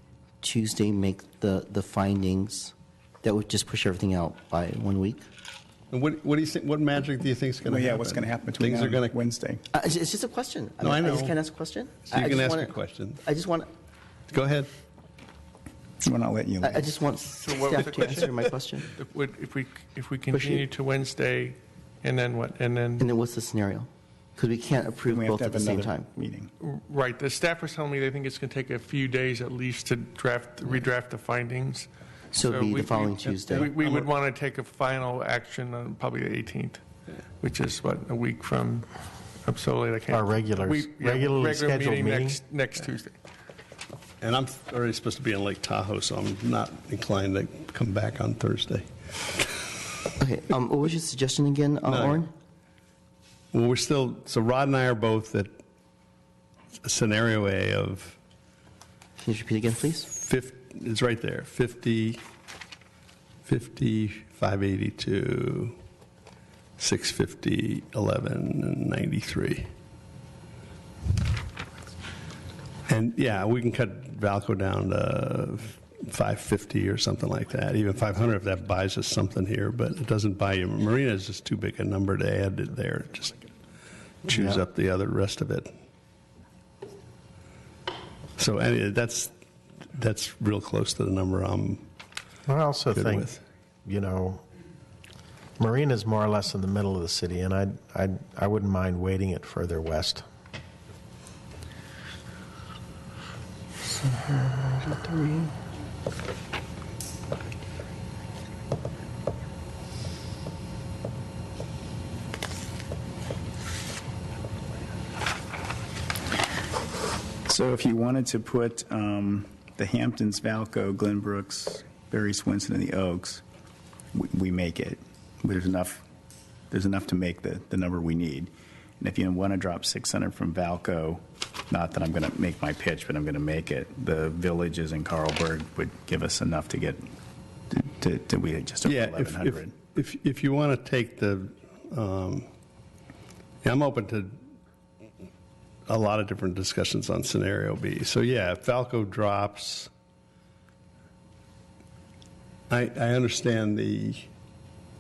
Tuesday make the findings, that would just push everything out by 1 week? And what do you think? What magic do you think is going to happen? what's going to happen between Things now are going and Wednesday? It's just a question. No, I I just know. can't ask a question. So you I can just ask wanna- a question. I just want. Go ahead. We're not letting you leave. I just want what was staff the to answer my question. If we continue to Wednesday, and then what? And then And then what's the scenario? Because we can't approve We have both to at have the same another time. meeting. right, the staff was telling me they think it's going to take a few days at least to redraft the findings. So it'd be the following Tuesday. We would want to take a final action on probably the 18th, which is what, a week from. I'm so late I can't. Our regularly scheduled meeting? next Tuesday. And I'm already supposed to be in Lake Tahoe, so I'm not inclined to come back on Thursday. Okay. What was your suggestion again, Oren? Well, we're still. So Rod and I are both at scenario A of. Can you repeat again, please? 50, it's right there. 50, 582, 650, 11, and 93. And yeah, we can cut Valco down to 550 or something like that, even 500 if that buys us something here, but it doesn't buy you. Marina is just too big a number to add it there. Just chews up the other rest of it. So anyway, that's real close to the number I'm I also good think, with. Marina's more or less in the middle of the city, and I wouldn't mind weighting it further west. So if you wanted to put the Hamptons, Valco, Glenbrooks, Barry Swinson, and the Oaks, we make it. There's enough to make the number we need. And if you want to drop 600 from Valco, not that I'm going to make my pitch, but I'm going to make it, the Villages in Carlsberg would give us enough to get to we had just over 1,100. If you want to take the, I'm open to a lot of different discussions on scenario B. So yeah, if Valco drops, I understand the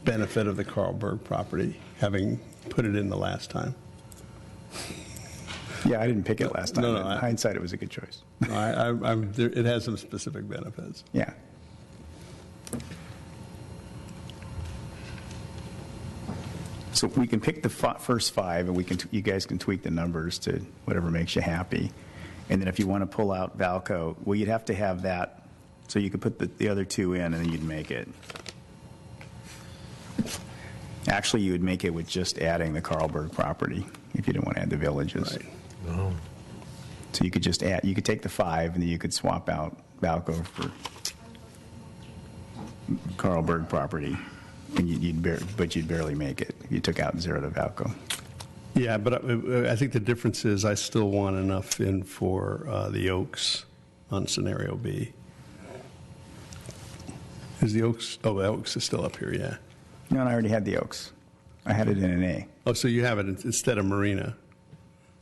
benefit of the Carlsberg property, having put it in the last time. Yeah, I didn't pick it last time. No, In hindsight, it was a good choice. It has some specific benefits. Yeah. So we can pick the first five, and you guys can tweak the numbers to whatever makes you happy. And then if you want to pull out Valco, well, you'd have to have that, so you could put the other two in, and then you'd make it. Actually, you would make it with just adding the Carlsberg property if you didn't want to add the Villages. Right. Oh. So you could just add, you could take the five, and then you could swap out Valco for Carlsberg property, and you'd barely make it if you took out 0 to Valco. Yeah, but I think the difference is I still want enough in for the Oaks on scenario B. Is the Oaks, the Oaks is still up here, yeah. No, I already had the Oaks. I had it in an A. Oh, so you have it instead of Marina,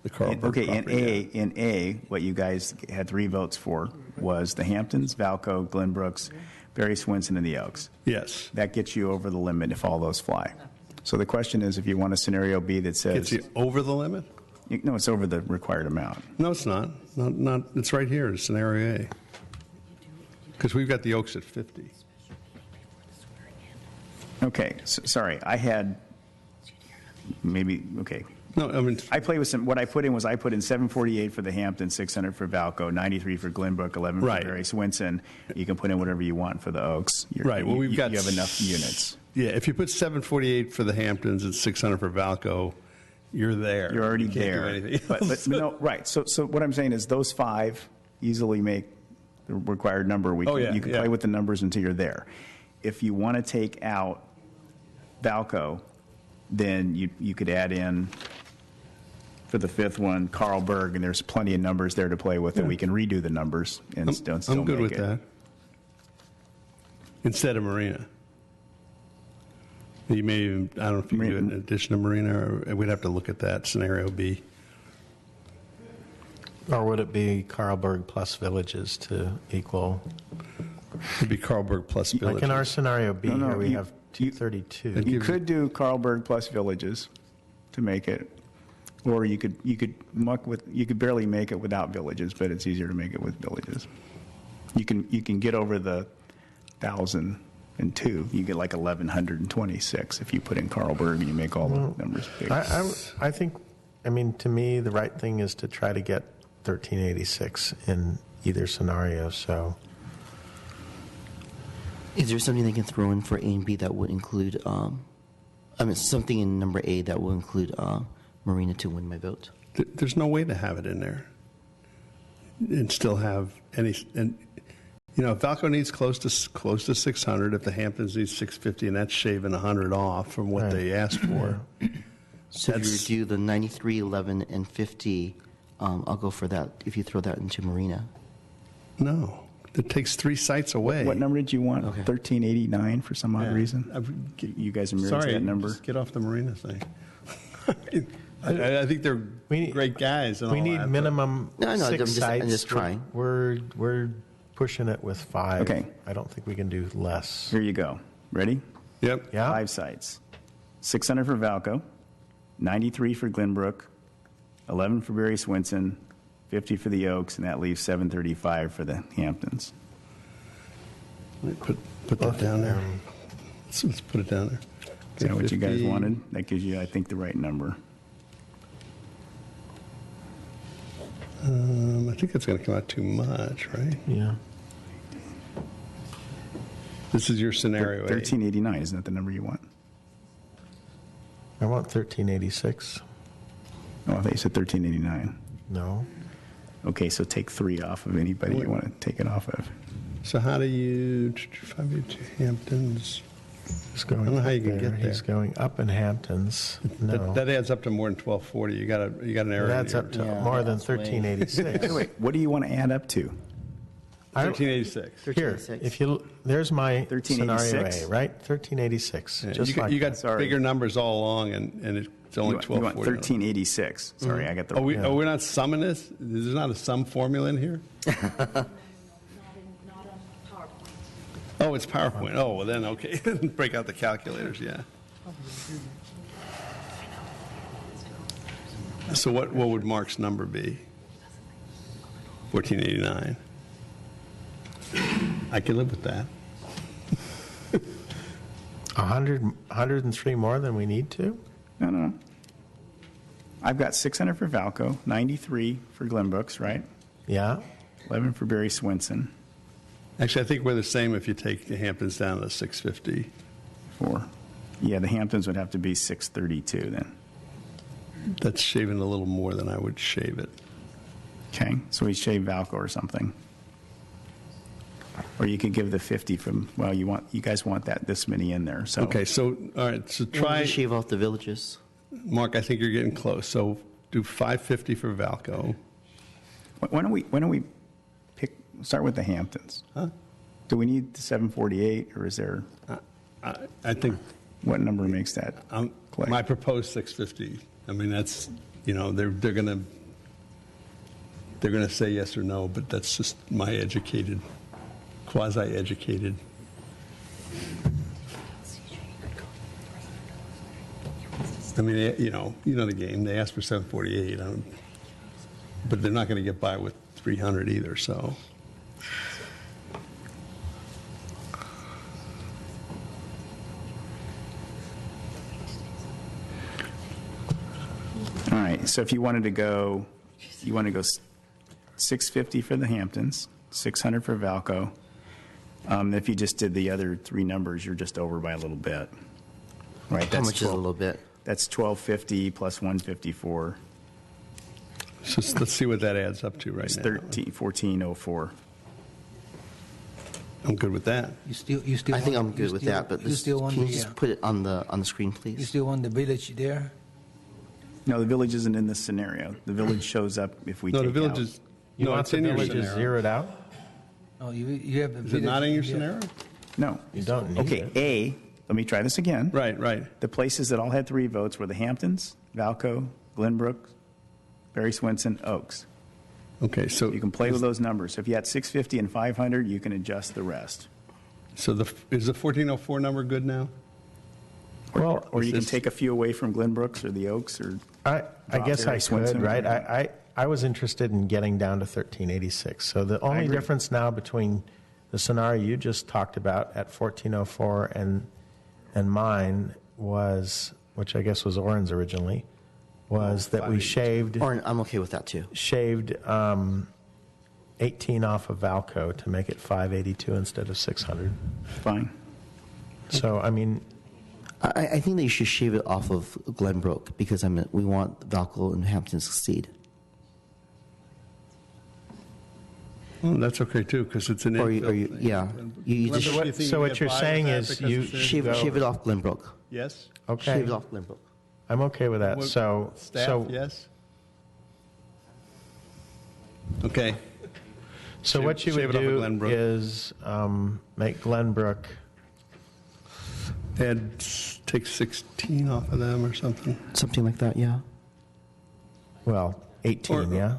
the Carlsberg Okay, property. in A, what you guys had 3 votes for was the Hamptons, Valco, Glenbrooks, Barry Swinson, and the Oaks. Yes. That gets you over the limit if all those fly. So the question is, if you want a scenario B that says... Gets you over the limit? No, it's over the required amount. No, it's not. Not. It's right here, it's scenario A. Because we've got the Oaks at 50. Okay, sorry, I had maybe, okay. No, I mean... I play with some, what I put in 748 for the Hamptons, 600 for Valco, 93 for Glenbrook, 11 for Barry Swinson. You can put in whatever you want for the Oaks. Right, well, we've got... You have enough units. Yeah, if you put 748 for the Hamptons and 600 for Valco, you're there. You're already you can't there. do anything But else. no, right, so what I'm saying is those 5 easily make the required number. You can play with the numbers until you're there. If you want to take out Valco, then you could add in for the 5th one Carlsberg, and there's plenty of numbers there to play with, and we can redo the numbers and still I'm good make with it. that. Instead of Marina. You may even, I don't know if you can do it in addition to Marina, or we'd have to look at that, scenario B. Or would it be Carlsberg plus Villages to equal? It'd be Carlsberg plus Villages. Like in our scenario B No, here, we have 232. You could do Carlsberg plus Villages to make it, or you could barely make it without Villages, but it's easier to make it with Villages. You can get over the 1,002. You get like 1,126 if you put in Carlsberg and you make all the numbers big. I think, I mean, to me, the right thing is to try to get 1386 in either scenario. So, is there something they can throw in for A and B that would include, something in number A that will include Marina to win my vote? There's no way to have it in there and still have any. And if Valco needs close to 600, if the Hamptons needs 650, and that's shaving 100 off from what they asked for. So if you do the 93, 11, and 50, I'll go for that if you throw that into Marina. No. It takes 3 sites away. What number did you want? Okay. 1389 for some odd reason? You guys are married to that number? Just get off the Marina thing. I think they're great guys. And we all need that, minimum No, 6 sites. I'm just trying. We're pushing it with 5. Okay. I don't think we can do less. Here you go. Ready? Yep. Yeah. 5 sites. 600 for Valco, 93 for Glenbrook, 11 for Barry Swinson, 50 for the Oaks, and that leaves 735 for the Hamptons. Put that down there. Let's put it down there. Is that what you guys 50. wanted? That gives you, I think, the right number. I think it's going to come out too much, right? Yeah. This is your scenario. 1389, isn't that the number you want? I want 1386. Oh, I thought you said 1389. No. Okay, so take 3 off of anybody you want to take it off of. So how do you, 582 Hamptons? He's going I don't know how you can up there. get there. He's going up in Hamptons. No. That adds up to more than 1240. You got an error. That's up to more than 1386. Wait, what do you want to add up to? 1386. Here, if you there's my scenario 1386? A, right? 1386. Yeah, Just you got Sorry. bigger numbers all along, and it's only You want 1240. 1386. Sorry, I got the. We're not summing this? There's not a sum formula in here? Oh, it's PowerPoint. Oh, well then, okay. Break out the calculators, yeah. So what would Mark's number be? 1489. I can live with that. 103 more than we need to? No. I've got 600 for Valco, 93 for Glenbrooks, right? Yeah. 11 for Barry Swinson. Actually, I think we're the same if you take the Hamptons down to 650. 4. Yeah, the Hamptons would have to be 632 then. That's shaving a little more than I would shave it. Okay, so we shave Valco or something. Or you could give the 50 from, well, you guys want this many in there, so. Okay, so, all right, so try. Just shave off the villages. Mark, I think you're getting close. So do 550 for Valco. Why don't we start with the Hamptons? Huh? Do we need the 748, or is there? I think. What number makes that? My proposed 650. I mean, that's, they're gonna say yes or no, but that's just my quasi-educated. I mean, you know the game. They asked for 748, but they're not going to get by with 300 either. So, All right. So if you want to go 650 for the Hamptons, 600 for Valco. If you just did the other 3 numbers, you're just over by a little bit. Right. How much is a little bit? That's 1250 plus 154. So let's see what that adds up to right It's now. 1404. I'm good with that. I think I'm good with that, but can you just put it on the screen, please? You still want the village there? No, the village isn't in this scenario. The village shows up if we No, take the village out. is. You No, want it's the in your villages scenario. zeroed out? Oh, you have the Is village. it not in your yeah. scenario? No. You don't need Okay, it. A, let me try this again. Right. The places that all had 3 votes were the Hamptons, Valco, Glenbrook, Barry Swinson, Oaks. Okay, so You can play with those numbers. So if you had 650 and 500, you can adjust the rest. So is the 1404 number good now? Well, Or you can this- take a few away from Glenbrooks or the Oaks or. I guess Barry I Swinson. could, right? I was interested in getting down to 1386. So the only agree. difference now between the scenario you just talked about at 1404 and mine was, which I guess was Oren's originally, was that we shaved Or I'm okay with that too. 18 off of Valco to make it 582 instead of 600. Fine. So, I mean, I think that you should shave it off of Glenbrook because we want Valco and Hampton to succeed. Oh, that's okay too, because it's an infill thing. Yeah. You just Glenbrook, you think so you what get you're by with saying that is because you it's in- shave it off Glenbrook. Yes? okay. Shave it off Glenbrook. I'm okay with that. What- So, Staff, yes? Okay. So what you Shave would it off of do Glenbrook. is make Glenbrook, Take 16 off of them or something. Something like that, yeah. well, 18, yeah?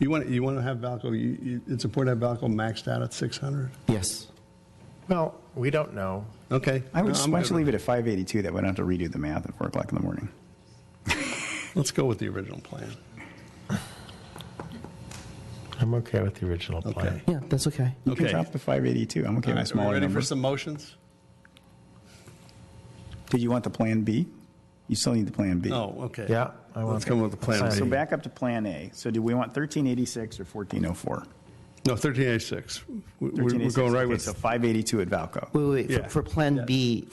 You want to have Valco, it's important to have Valco maxed out at 600? Yes. Well, we don't know. Okay. I would No, just I'm why good don't you with leave it at 582 that we don't have to redo the math at 4 o'clock in the morning. Let's go with the original plan. I'm okay with the original plan. Okay. Yeah, that's okay. You can Okay. drop the 582. I'm okay All with a right, are smaller we ready number. for some motions? Did you want the plan B? You still need the Plan B. Oh, okay. Yeah, I want Let's come with the Plan So B. back up to Plan A. So do we want 1386 or 1404? No, 1386. We're going right with. So 582 at Valco. Wait. Yeah. For Plan B,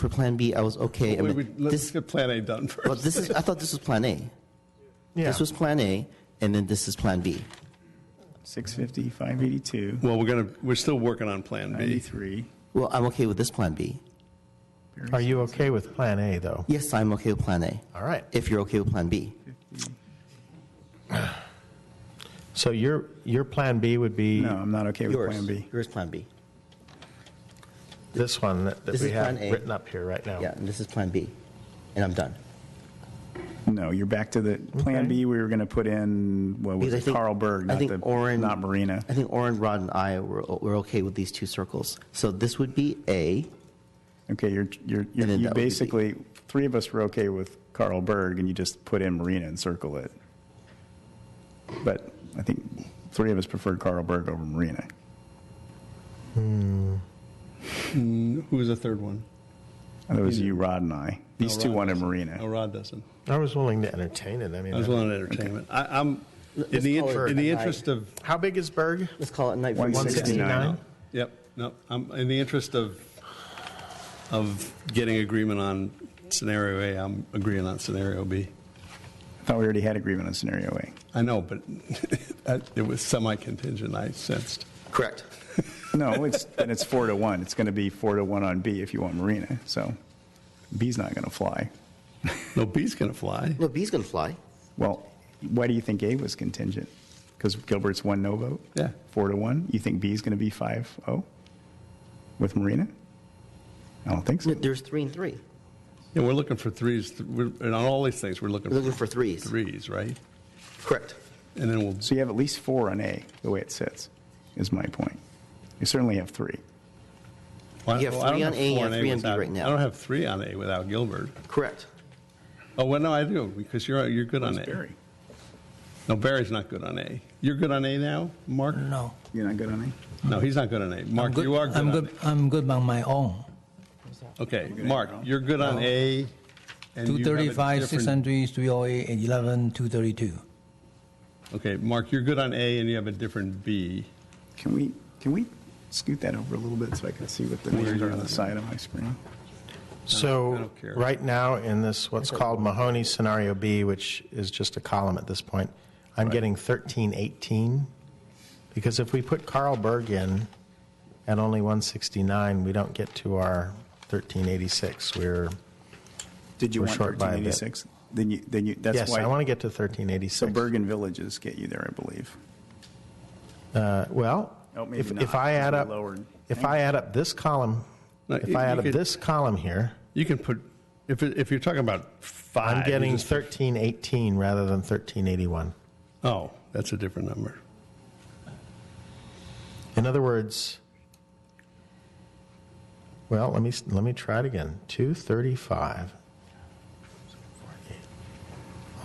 I was okay. Let's get Plan A done first. Well, I thought this was Plan A. Yeah. This was Plan A, and then this is Plan B. 650, 582, Well, we're still working on Plan B. 93. Well, I'm okay with this Plan B. Are you okay with Plan A, though? Yes, I'm okay with Plan A. All right. If you're okay with Plan B. So your Plan B would be No, I'm not okay with Yours. Plan B. Yours Plan B. this one that This we is have Plan A. written up here right now. Yeah, and this is Plan B. And I'm done. No, you're back to the Plan Okay. B. We were going to put in, what was Because I it, think- Carl Berg, I think Oren- not Marina. I think Oren, Rod, and I were okay with these two circles. So this would be A. Okay, then you that would be basically, three of us were okay with Carl Berg, and you just put in Marina and circle it. But I think three of us preferred Carl Berg over Marina. Who was the third one? That was you, Rod, and I. These No, two Rod wanted doesn't. Marina. No, Rod doesn't. I was willing to entertain it. I mean, I was willing to entertain it. I'm in the interest of. How big is Berg? Let's call it night for 169. Yep. No, I'm in the interest of getting agreement on scenario A. I'm agreeing on scenario B. I thought we already had agreement on scenario A. I know, but it was semi-contingent. I sensed. Correct. No, then it's 4-1. It's going to be 4-1 on B if you want Marina. So B's not going to fly. No, B's going to fly. No, B's going to fly. Well, why do you think A was contingent? Because Gilbert's won no vote? Yeah. 4-1? You think B's going to be 5-0 with Marina? I don't think so. No, there's 3 and 3. Yeah, we're looking for threes. And on all these things, we're looking for threes. Threes, right? Correct. And then we'll. So you have at least 4 on A, the way it sits, is my point. You certainly have 3. Well, You have I don't 3 on A, you four have 3 on B without- right now. I don't have 3 on A without Gilbert. Correct. Oh, well, no, I do, because you're good on A. Barry? No, Barry's not good on A. You're good on A now, Mark? No. You're not good on A? No, he's not good on A. Mark, you are good I'm on good. I'm good on my own. A. Okay, Mark, you're good on A. And you have a 235, different- 600, 308, 11, 232. Okay, Mark, you're good on A, and you have a different B. Can we scoot that over a little bit so I can see what the names are on the side of my screen? So right now in this what's called Mahoney Scenario B, which is just a column at this point, I'm getting 1318. Because if we put Carl Berg in at only 169, we don't get to our 1386. Did you we're want short by a bit. 1386? Then you that's Yes, why. I want to get to 1386. So Bergen Villages get you there, I believe. Well, Oh, maybe if not, I add because up we lowered. if I add up this column, No, if you- I add you up could- this column here, You can put, if you're talking about 5. I'm getting you just- 1318 rather than 1381. Oh, that's a different number. In other words, well, let me try it again. 235,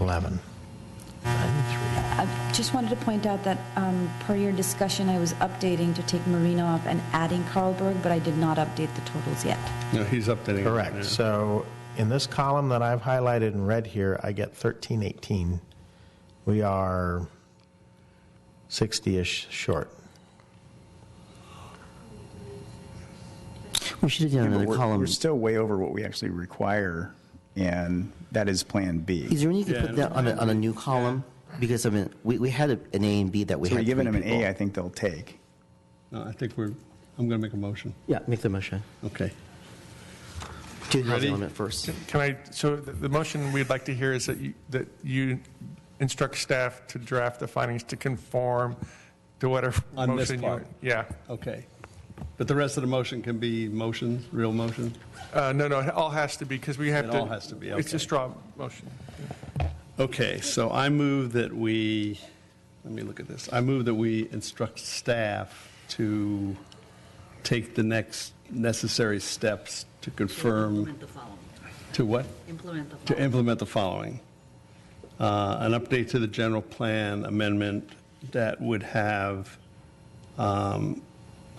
11, 93. I just wanted to point out that per your discussion, I was updating to take Marina off and adding Carlberg, but I did not update the totals yet. No, he's updating. Correct. It right now. So in this column that I've highlighted in red here, I get 1318. We are 60-ish short. We should have done Yeah, but another column. We're still way over what we actually require, and that is Plan B. Is there any you could put that on a new column? Because I mean, we had an A and B that we So had. we're giving them three an people. A, I think they'll take. No, I think I'm going to make a motion. Yeah, make the motion. Okay. Do the housing Ready? element first. Can I, so the motion we'd like to hear is that you instruct staff to draft the findings to conform to whatever On this motion part. yeah. Okay. But the rest of the motion can be motions, real motion? No, it all has to be, because we have It to. all has to be, It's okay. a straw motion. Okay, so I move that let me look at this. I move that we instruct staff to take the next necessary steps to confirm. Implement the following. To what? Implement the To following. implement the following. An update to the general plan amendment that would have an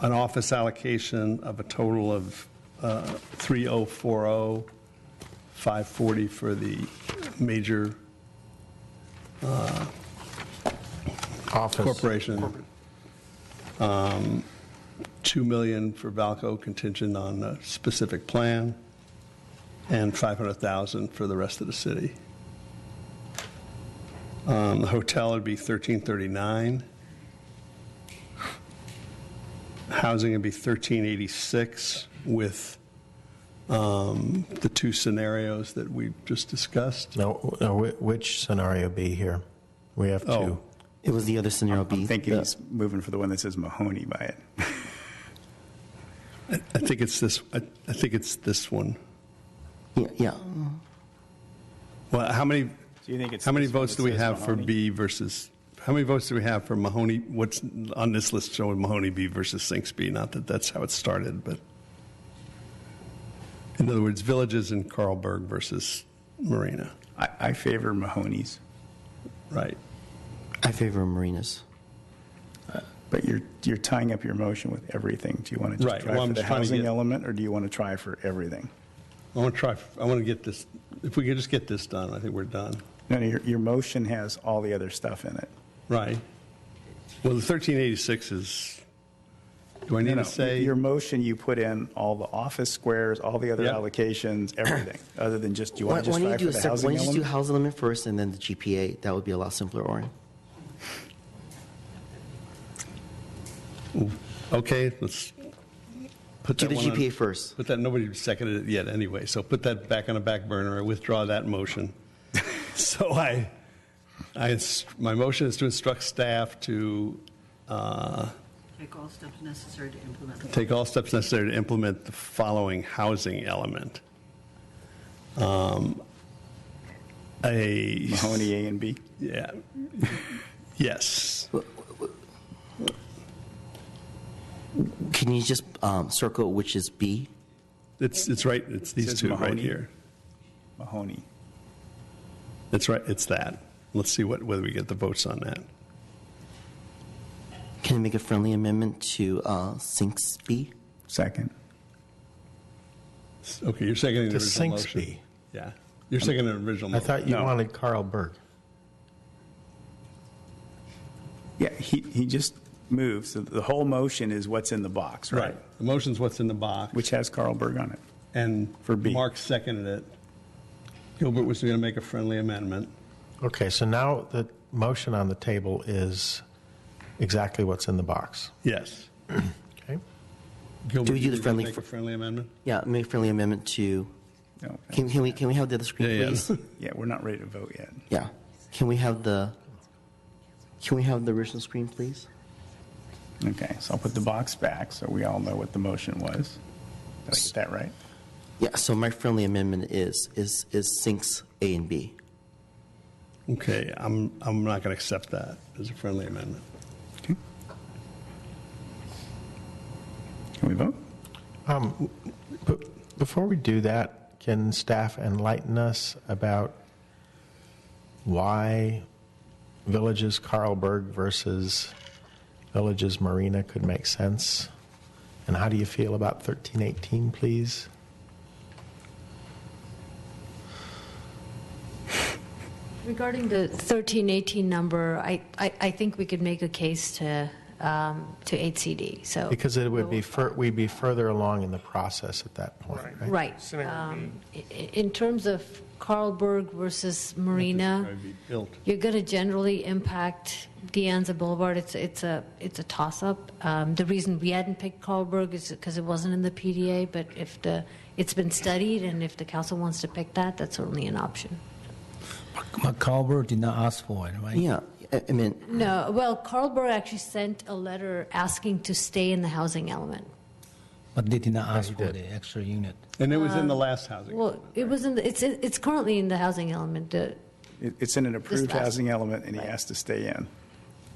office allocation of a total of 3040 540 for the major Office. corporation. $2 million for Valco contingent on a specific plan, and $500,000 for the rest of the city. The hotel would be $1,339. Housing would be $1,386 with the two scenarios that we just discussed. No, which scenario B here? We have two. Oh. It was the other scenario B. I'm thinking he's moving for the one that says Mahoney by it. I think it's this. I think it's this one. Yeah. Well, how many? Do you think it's how many this one votes that do we says have for Mahoney? B versus? How many votes do we have for Mahoney? What's on this list showing Mahoney B versus Sinks B? Not that that's how it started, but in other words, Villages in Carlsberg versus Marina. I favor Mahoney's. Right. I favor marinas. But you're tying up your motion with everything. Do you want to just Right. try Well, for I'm the just trying to housing get- element, or do you want to try for everything? I want to try. I want to get this. If we could just get this done, I think we're done. No, your motion has all the other stuff in it. Right. Well, the 1386 is. Do I need No, to say? your motion? You put in all the office squares, all the other Yep. allocations, everything, other than just. Do you want to Why just don't try you for do the housing why don't you just do element? housing element first and then the GPA? That would be a lot simpler, Orin. Okay, let's put Do that the one on- GPA first. Put that. Nobody seconded it yet, anyway. So put that back on the back burner. I withdraw that motion. So my motion is to instruct staff to Take all steps necessary to implement. take all steps necessary to implement the following housing element. Mahoney A and B. Yeah. Yes. Can you just circle which is B? It's right. It's these says two right Mahoney. here. Mahoney. That's right. It's that. Let's see whether we get the votes on that. Can I make a friendly amendment to Sinks B? Second. Okay, you're seconding the To original Sinks motion. B. Yeah, you're seconding the original I motion. thought you No. wanted Carlsberg. Yeah, he just moved. So the whole motion is what's in the box, right? Right. The motion's what's in the box. Which has Carlsberg on it. And For B. Mark seconded it. Gilbert was going to make a friendly amendment. Okay, so now the motion on the table is exactly what's in the box. Yes. Okay. Gilbert, Do we do the you friendly make a friendly amendment? Yeah, make a friendly amendment to. No. Can we have the other screen, Yeah. please? Yeah, we're not ready to vote yet. Yeah. Can we have the original screen, please? Okay, so I'll put the box back so we all know what the motion was. Did I get that right? Yeah. So my friendly amendment is Sinks A and B. Okay, I'm not going to accept that as a friendly amendment. Okay. Can we vote? But before we do that, can staff enlighten us about why Villages Carlsberg versus Villages Marina could make sense? And how do you feel about 1318, please? Regarding the 1318 number, I think we could make a case to HCD. So Because it would be we'd be further along in the process at that point, right? right. In terms of Carlsberg versus Marina, That'd be built. you're going to generally impact De Anza Boulevard. It's a toss-up. The reason we hadn't picked Carlsberg is because it wasn't in the PDA. But if it's been studied, and if the council wants to pick that, that's certainly an option. But Carlsberg did not ask for it, right? Yeah. I mean, No, well, Carlsberg actually sent a letter asking to stay in the housing element. But they did not ask for the extra unit. And it was in the last housing. Well, it was in the, it's currently in the housing element. It's in an approved last- housing element, and he has to stay in.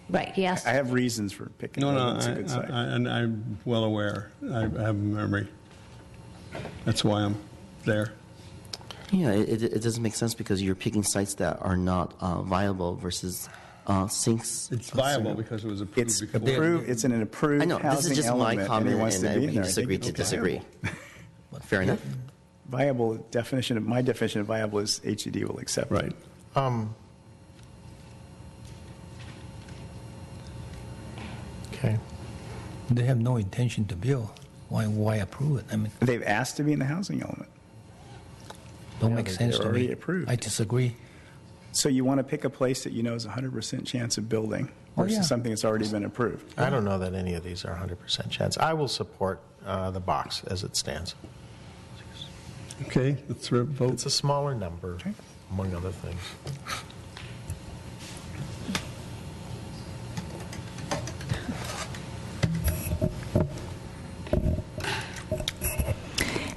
Right, he asked. I have reasons for picking it. No, It's a good site. and I'm well aware. I have memory. That's why I'm there. yeah, it doesn't make sense because you're picking sites that are not viable versus Sinks. It's viable because it was approved. It's before. approved. It's in an approved I know, housing this is just my element, and he comment, wants to and be we in can there. I think disagree it's to okay. disagree. Fair enough? Viable definition of, my definition of viable is HCD will accept. Right. Okay. They have no intention to build. Why approve it? I mean, They've asked to be in the housing element. don't make sense They're to already me. approved. I disagree. So you want to pick a place that you know is 100% chance of building versus yeah. something that's already been approved. I don't know that any of these are 100% chance. I will support the box as it stands. Okay, let's vote. It's a smaller number, among other things.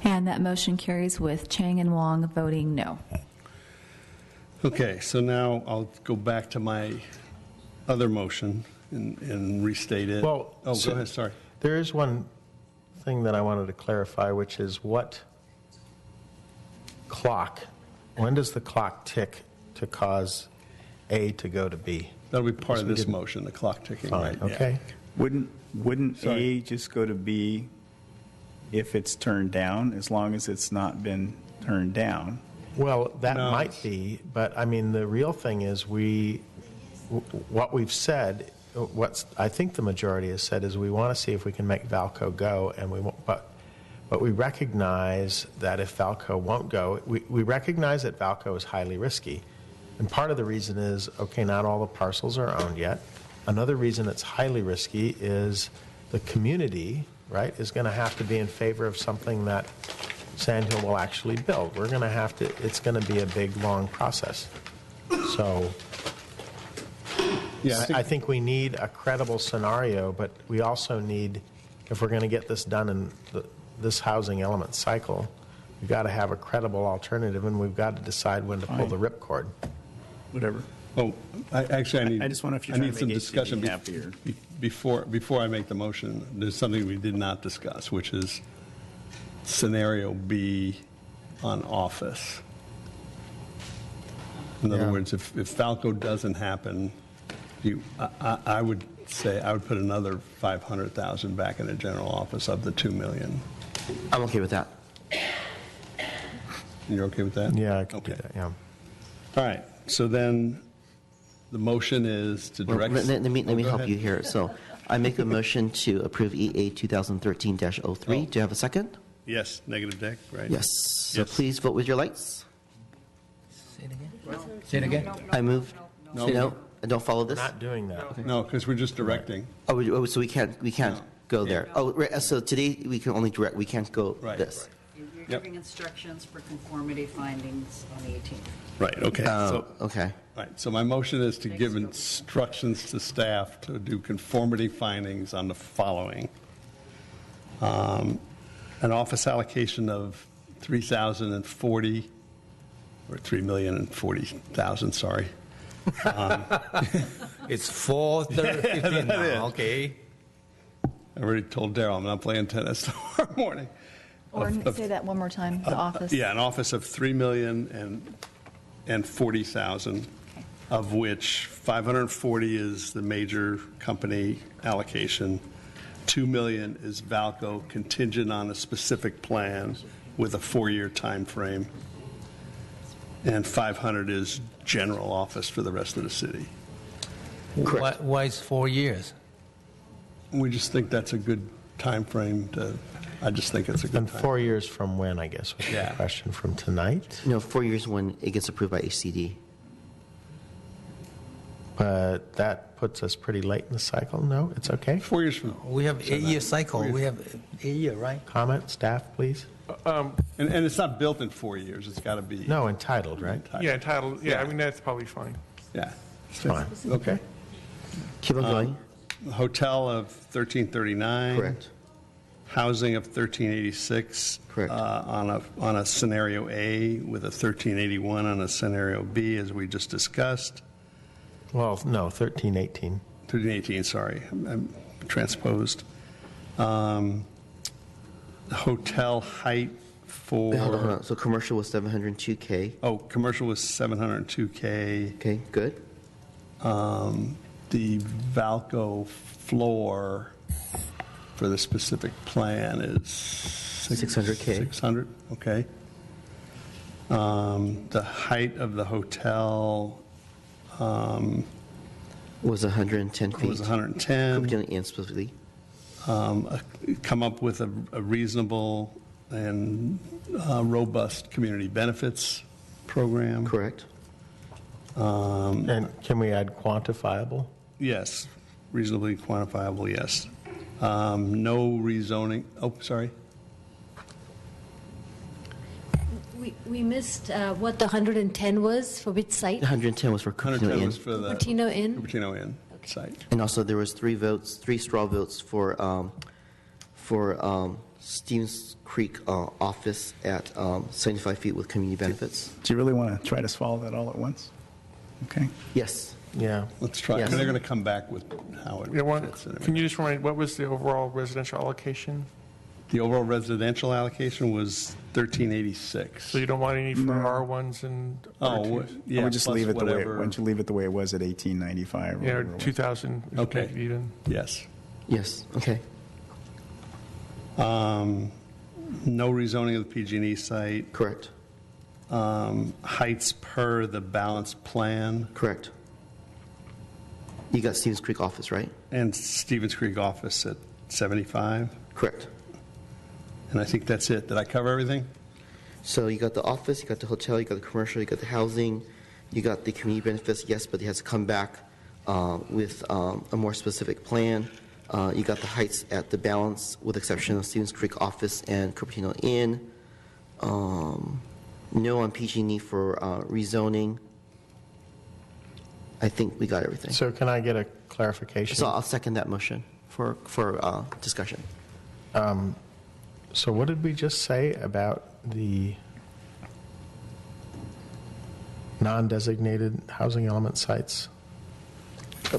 And that motion carries with Chang and Wong voting no. Okay, so now I'll go back to my other motion and restate it. Well, oh, so go ahead, sorry. There is one thing that I wanted to clarify, which is what clock, when does the clock tick to cause A to go to B? That'll be part of we this didn't- motion, the clock ticking, Fine, right? yeah. okay. Wouldn't Sorry. A just go to B if it's turned down, as long as it's not been turned down? Well, that No. might be, but I mean, the real thing is what we've said, what I think the majority has said is we want to see if we can make Valco go, and but we recognize that if Valco won't go, we recognize that Valco is highly risky. And part of the reason is, okay, not all the parcels are owned yet. Another reason it's highly risky is the community, right, is going to have to be in favor of something that Sandhill will actually build. We're going to have to, it's going to be a big, long process. So Yeah, I think we need a credible scenario, but we also need, if we're going to get this done in this housing element cycle, we've got to have a credible alternative, and we've got to decide when to pull the ripcord. Whatever. Oh, I just wonder if you're I trying need to some make discussion HCD happier. before I make the motion. There's something we did not discuss, which is scenario B on office. In other Yeah. words, if Falco doesn't happen, I would say I would put another 500,000 back in the general office of the 2 million. I'm okay with that. You're okay with that? Yeah, I can do that, yeah. All right. So then the motion is to Well, direct. let me Go help ahead. you here. So I make a motion to approve EA 2013-03. Do you have a second? Yes, negative deck, right? Yes. So Yes. please vote with your lights. Say it again. Say it again. I move. No. No, I don't follow We're this. not doing that. No, because we're just directing. Oh, so we can't go there. Oh, right, so today we can only direct. We can't go Right. this. You're Yep. giving instructions for conformity findings on the 18th. Right, okay. So, Okay. right, so my motion is to give instructions to staff to do conformity findings on the following. An office allocation of 3,040, or 3,040,000, sorry. It's 4:15 now, okay? I already told Daryl I'm not playing tennis tomorrow morning. Or say that one more time, the office. Yeah, an office of 3,040,000, of which 540 is the major company allocation. 2 million is Valco, contingent on a specific plan with a 4-year time frame, and 500 is general office for the rest of the city. Why is 4 years? We just think that's a good time frame to. I just think it's a good And time. 4 years from when, I guess, was the question, from tonight? No, 4 years when it gets approved by HCD. But that puts us pretty late in the cycle. No, it's okay? 4 years from. We have 8-year cycle. We have 8 year, right? Comment, staff, please? And it's not built in 4 years. It's got to be. No, entitled, right? Yeah, entitled, yeah, Yeah. I mean, that's probably fine. Yeah. It's fine. Okay. Keep on going. Hotel of 1339. Correct. Housing of 1386. Correct. On a scenario A, with a 1381 on a scenario B, as we just discussed. Well, no, 1318. 1318, sorry, I'm transposed. Hotel height for. Hold on. So commercial was 702K. Oh, commercial was 702K. Okay, good. The Valco floor for the specific plan is 600K. 600, okay. The height of the hotel was 110 feet. was 110. Cupertino Inn specifically. Come up with a reasonable and robust community benefits program. Correct. And can we add quantifiable? Yes, reasonably quantifiable, yes. No rezoning, oh, sorry. We missed what the 110 was, for which site? 110 was for Cupertino 110 Inn. was for the Cupertino Inn? Cupertino Inn site. And also there was 3 straw votes for Stevens Creek office at 75 feet with community benefits. Do you really want to try to swallow that all at once? Okay. Yes. Yeah. Let's try. Yes. And they're going to come back with how it fits. Can you just remind, what was the overall residential allocation? The overall residential allocation was 1386. So you don't want any for R1s and R2s? Yeah, I would just plus leave it the way. whatever. Why don't you leave it the way it was at 1895? Yeah, 2,000. Okay. Make it even. Yes. Yes. Okay. No rezoning of the PG&E site. Correct. Heights per the balanced plan. Correct. You got Stevens Creek office, right? And Stevens Creek office at 75. Correct. And I think that's it. Did I cover everything? So you got the office, you got the hotel, you got the commercial, you got the housing, you got the community benefits, yes, but it has to come back with a more specific plan. You got the heights at the balance, with exception of Stevens Creek office and Cupertino Inn. No on PG&E for rezoning. I think we got everything. So can I get a clarification? So I'll second that motion for discussion. So what did we just say about the non-designated housing element sites?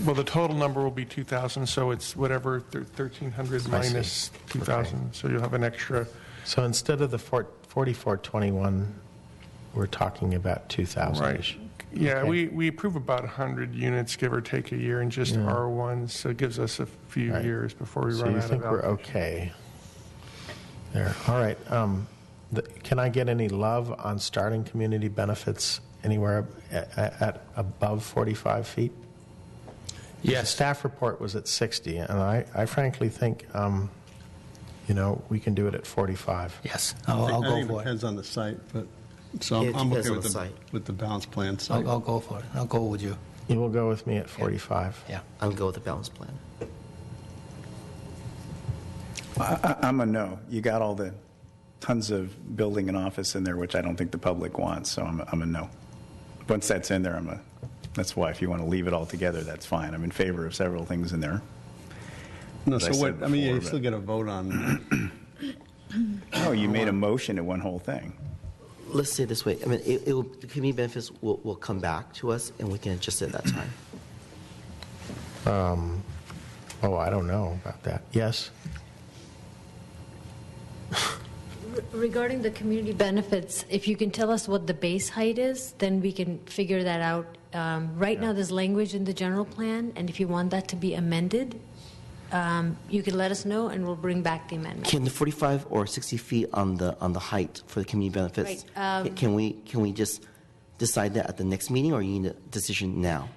Well, the total number will be 2,000, so it's whatever 1,300 minus 2,000. So you'll have an extra. So instead of the 4421, we're talking about 2,000. Right. Yeah, we approve about 100 units, give or take a year, in just R1s, so it gives us a few years before we So run you out think of we're allocation. okay there? All right. Can I get any love on starting community benefits anywhere at above 45 feet? Yes. The staff report was at 60, and I frankly think, we can do it at 45. Yes, I I'll go think for it it. depends on the site, but so Yeah, it I'm depends okay on with the site. with the balanced plan site. I'll go for it. I'll go with you. You will go with me at 45? Yeah. I'll go with the balanced plan. I'm a no. You got all the tons of building and office in there, which I don't think the public wants, so I'm a no. Once that's in there, that's why if you want to leave it all together, that's fine. I'm in favor of several things in there. No, As I so said what, I mean, you before, still but- get a vote on, Oh, you made a motion at one whole thing. Let's say it this way. I mean, the community benefits will come back to us, and we can adjust it at that time. I don't know about that. Yes? Regarding the community benefits, if you can tell us what the base height is, then we can figure that out. Right now, there's language in the general plan, and if you want that to be amended, you can let us know, and we'll bring back the amendment. Can the 45 or 60 feet on the height for the community benefits? Right, can we just decide that at the next meeting, or you need a decision now?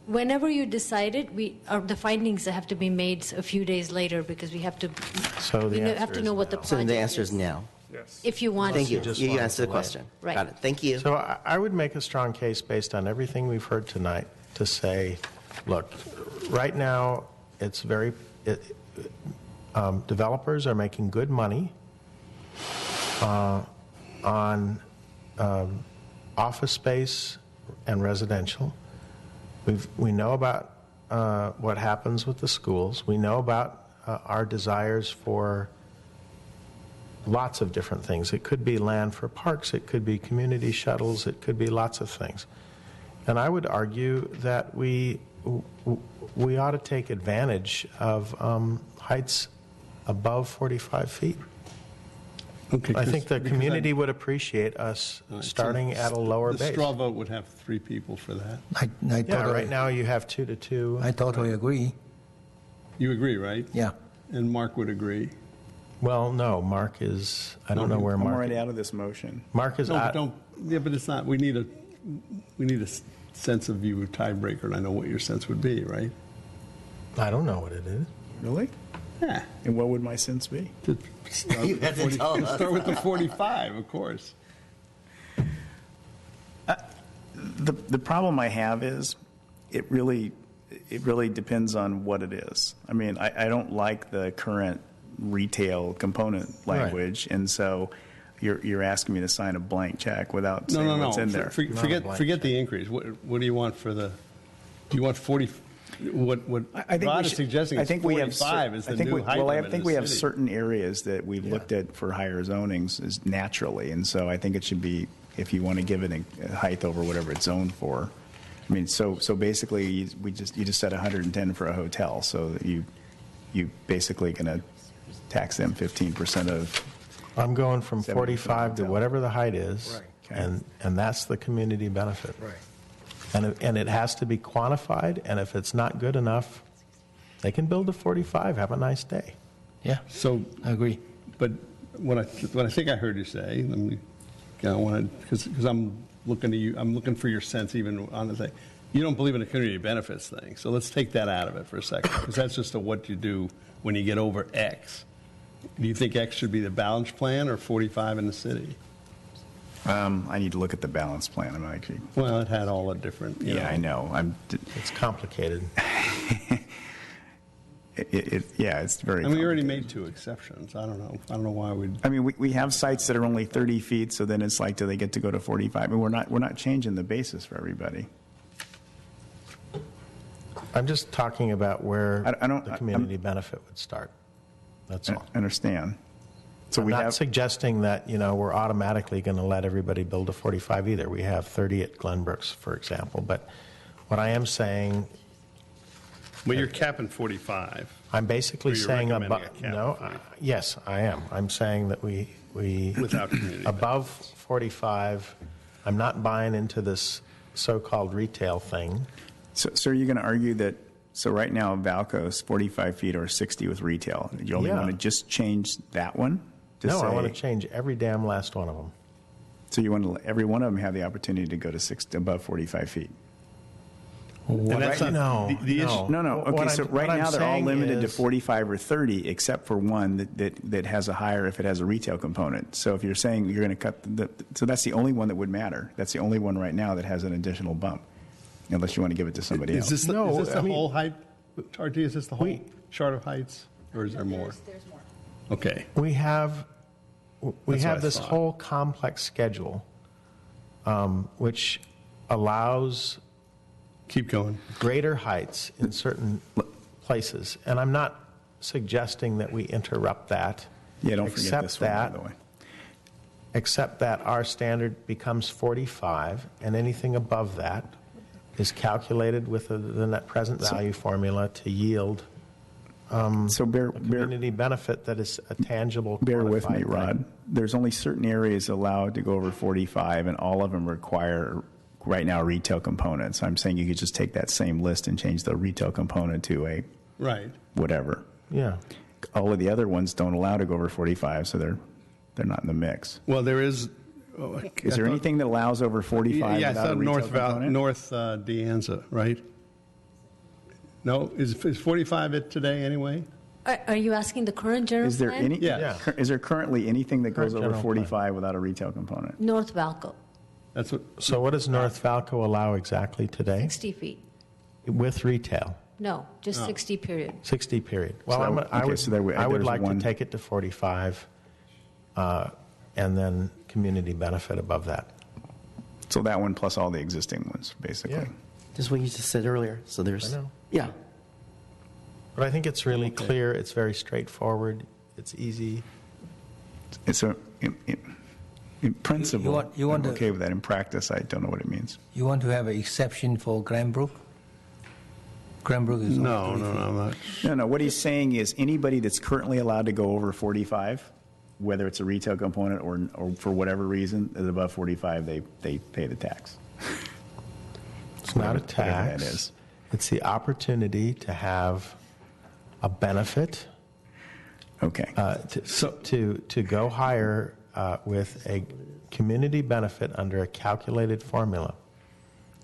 Whenever you decide it, the findings have to be made a few days later, because we have to. So the we answer have to is know what the no. So project the answer is is. now. Yes. If you want. Thank you. just You want answered the to question. Right. Got it. Thank you. So I would make a strong case based on everything we've heard tonight to say, look, right now it's developers are making good money on office space and residential. We know about what happens with the schools. We know about our desires for lots of different things. It could be land for parks, it could be community shuttles, it could be lots of things. And I would argue that we ought to take advantage of heights above 45 feet. okay. I think the because community would appreciate us starting at a lower The base. straw vote would have 3 people for that. I Yeah, totally, right now you have 2 to 2. I totally agree. You agree, right? Yeah. And Mark would agree. Well, no, Mark is, I don't know where I'm Mark already out of this motion. Mark is No, out. yeah, but it's not, we need a sense of you tiebreaker, and I know what your sense would be, right? I don't know what it is. Really? Yeah. And what would my sense be? You have to tell us. Start with the 45, of course. The problem I have is it really depends on what it is. I mean, I don't like the current retail component language, and so you're asking me to sign a blank check without saying what's in there. Forget the increase. What do you want for the? Do you want 40? What I think Rod is suggesting is 45 is the new height limit I think in we the have city. certain areas that we've looked at for higher zonings is naturally, and so I think it should be, if you want to give it a height over whatever it's zoned for. I mean, so basically, you just set 110 for a hotel, so that you basically going to tax them 15% of. I'm going from 70% 45 to hotel. whatever the height is, Okay. and that's the community benefit. Right. And it has to be quantified, and if it's not good enough, they can build a 45, have a nice day. Yeah, So I agree. But what I think I heard you say, let me, because I'm looking to you, I'm looking for your sense even on the thing. You don't believe in a community benefits thing, so let's take that out of it for a second, because that's just what you do when you get over X. Do you think X should be the balance plan or 45 in the city? I need to look at the balance plan. I'm actually. Well, it had all the different. Yeah, I know. It's complicated. Yeah, it's very. I mean, we already made 2 exceptions. I don't know why we'd. I mean, we have sites that are only 30 feet, so then it's like, do they get to go to 45? I mean, we're not changing the basis for everybody. I'm just talking about where I don't- the community benefit would start. That's all. I understand. So I'm we not have. suggesting that, we're automatically going to let everybody build a 45 either. We have 30 at Glenbrooks, for example. But what I am saying, Well, you're capping 45. I'm basically Or you're saying recommending a cap no. of 45. Yes, I am. I'm saying that we Without community above 45. I'm not buying into this so-called retail thing. So are you going to argue that? So right now, Valco's 45 feet or 60 with retail. You only Yeah. want to just change that one? To No, I say- want to change every damn last one of them. So you want to let every one of them have the opportunity to go to above 45 feet? And that's Right, not, no, the issue. no. No. What Okay, I'm- so what right I'm now they're all saying limited to is- 45 or 30, except for one that has a higher if it has a retail component. So if you're saying you're going to cut, so that's the only one that would matter. That's the only one right now that has an additional bump, unless you want to give it to somebody else. Is this No, the I mean- whole height, RT, is this the whole chart of heights, or is there more? There's more. Okay. We have That's what I this thought. whole complex schedule, which allows Keep going. greater heights in certain places. And I'm not suggesting that we interrupt that. Yeah, don't forget except this one, that, by the way. Except that our standard becomes 45, and anything above that is calculated with the net present value formula to yield So a community benefit that is a tangible, bear with me, quantified thing. Rod. There's only certain areas allowed to go over 45, and all of them require right now retail components. I'm saying you could just take that same list and change the retail component to a Right. whatever. Yeah. All of the other ones don't allow to go over 45, so they're not in the mix. Well, there is. Is there anything that allows over 45 Yeah, I without a thought retail component? North De Anza, right? No, is 45 it today anyway? Are you asking the current general Is there plan? any? Yeah. Is there currently anything that goes Current over general 45 without a retail component? North Valco, That's what. So what does North Valco allow exactly today 60 feet. with retail? No, just Oh. 60 period. 60 period. Well, So that- I okay, would, so there- I would there's like one- to take it to 45 and then community benefit above that. So that one plus all the existing ones, basically. Yeah. Just what you just said earlier. So there's, I know. yeah. But I think it's really clear, it's very straightforward, it's easy. It's in principle, you want I'm to- okay with that. In practice, I don't know what it means. You want to have an exception for Glenbrook? Glenbrook is No, only 30 feet. I'm not. No, what he's saying is anybody that's currently allowed to go over 45, whether it's a retail component or for whatever reason, is above 45, they pay the tax. It's not a Whatever tax. that is. It's the opportunity to have a benefit Okay. To go higher with a community benefit under a calculated formula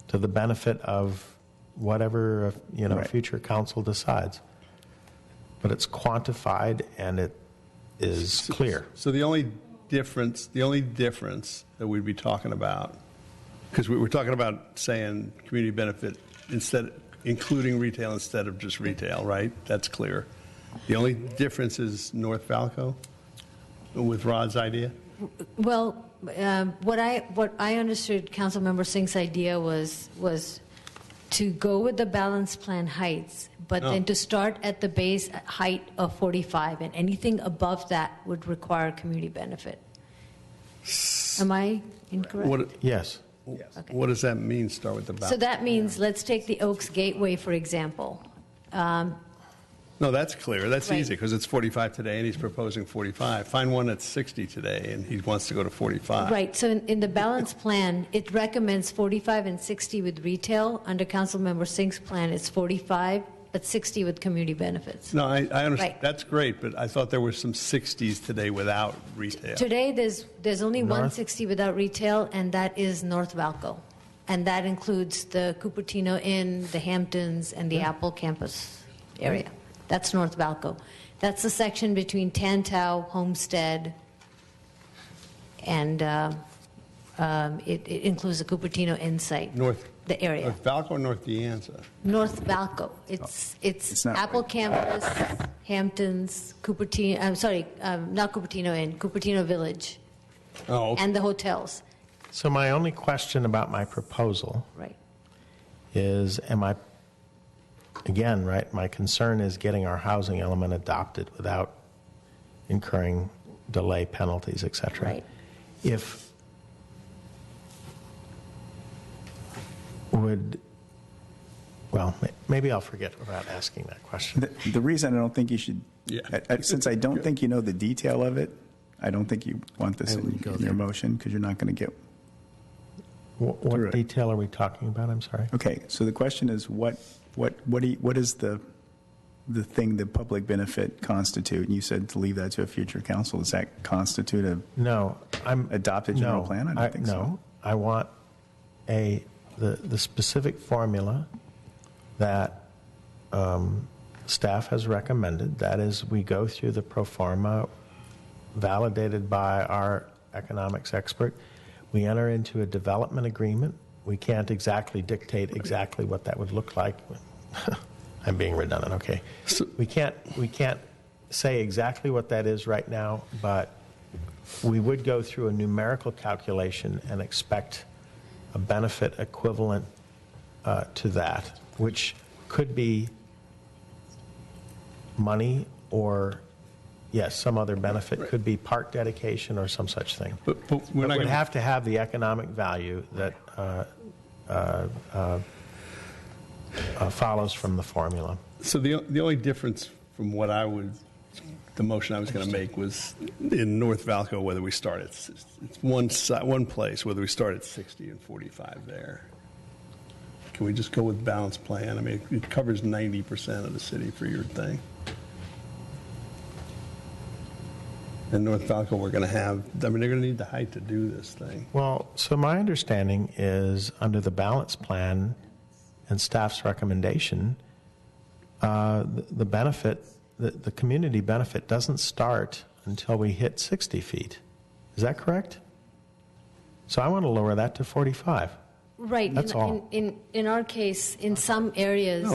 to the benefit of whatever Right. future council decides. But it's quantified and it is clear. So the only difference that we'd be talking about, because we were talking about saying community benefit including retail instead of just retail, right? That's clear. The only difference is North Valco with Rod's idea? Well, what I understood Councilmember Singh's idea was to go with the balanced plan heights, but then to start at the base height of 45, and anything above that would require community benefit. Am I incorrect? Yes. Okay. What does that mean, start with the balance? So that means, let's take the Oaks Gateway, for example. No, that's clear. That's Right. easy because it's 45 today and he's proposing 45. Find one that's 60 today and he wants to go to 45. Right, so in the balanced plan, it recommends 45 and 60 with retail. Under Councilmember Singh's plan, it's 45, but 60 with community benefits. No, I understand. Right. That's great, but I thought there were some 60s today without retail. Today, there's only 160 without retail, and that is North Valco. And that includes the Cupertino Inn, the Hamptons, and the Apple campus area. That's North Valco. That's the section between Tantau, Homestead, and it includes the Cupertino Inn site, the area. North Valco or North De Anza? North Valco. It's not Apple right. campus, Hamptons, Cupertino. I'm sorry, not Cupertino Inn, Cupertino Village, Oh, okay. and the hotels. So my only question about my proposal Right. is, again, right, my concern is getting our housing element adopted without incurring delay penalties, et cetera. Right. Maybe I'll forget about asking that question. The reason I don't think you should, Yeah. since I don't think you know the detail of it, I don't think you want this in your motion because you're not going to get through What it. detail are we talking about? I'm sorry. Okay, so the question is, what is the thing that public benefit constitute? And you said to leave that to a future council. Does that constitute a adopted general plan? I don't think so. No, I want the specific formula that staff has recommended. That is, we go through the pro forma validated by our economics expert. We enter into a development agreement. We can't exactly dictate exactly what that would look like. I'm being redundant, okay. We can't say exactly what that is right now, but we would go through a numerical calculation and expect a benefit equivalent to that, which could be money or, yes, some other benefit. Could be park dedication or some such thing. But we're not We'd going have to have the economic value that follows from the formula. So the only difference from the motion I was going to make was in North Valco, whether we start at, it's one place, whether we start at 60 and 45 there. Can we just go with balanced plan? I mean, it covers 90% of the city for your thing. In North Valco, we're going to have, they're going to need the height to do this thing. Well, so my understanding is under the balance plan and staff's recommendation, the benefit, the community benefit doesn't start until we hit 60 feet. Is that correct? So I want to lower that to 45. Right. That's all. In our case, in some areas,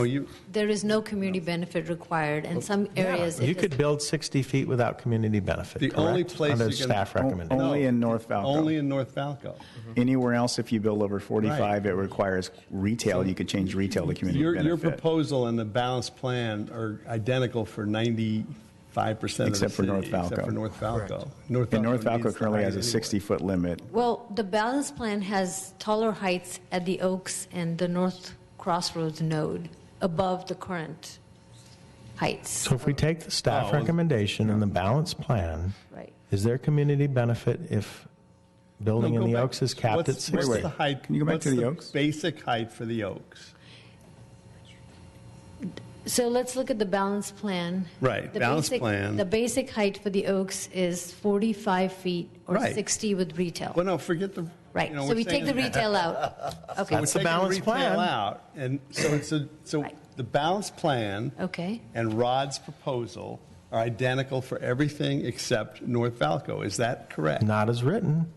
there is no community benefit required, and some areas You could build 60 feet without community benefit, The correct? only place under you can- staff recommendation. Only in North Valco. Only in North Valco. Anywhere else, if you build over 45, Right. it requires retail. You could change retail to community Your benefit. proposal and the balanced plan are identical for 95% of the Except for city, North Valco. Except for North Valco. And North Valco needs the currently height has a anyway. 60-foot limit. Well, the balance plan has taller heights at the Oaks and the North Crossroads node above the current heights. So if we take the staff recommendation and the balance plan, Right. is there community benefit if building No, in go the back. Oaks is capped at What's 60? the height? Can you go back what's to the Oaks? Basic height for the Oaks. So let's look at the balance plan. Right, The balance basic- plan. The basic height for the Oaks is 45 feet or Right. 60 with retail. Well, no, forget the. Right, you know, so we're we take the saying- retail out. Okay. We're taking balance retail plan. out, and so the balance plan Okay. and Rod's proposal are identical for everything except North Valco. Is that correct? Not as written.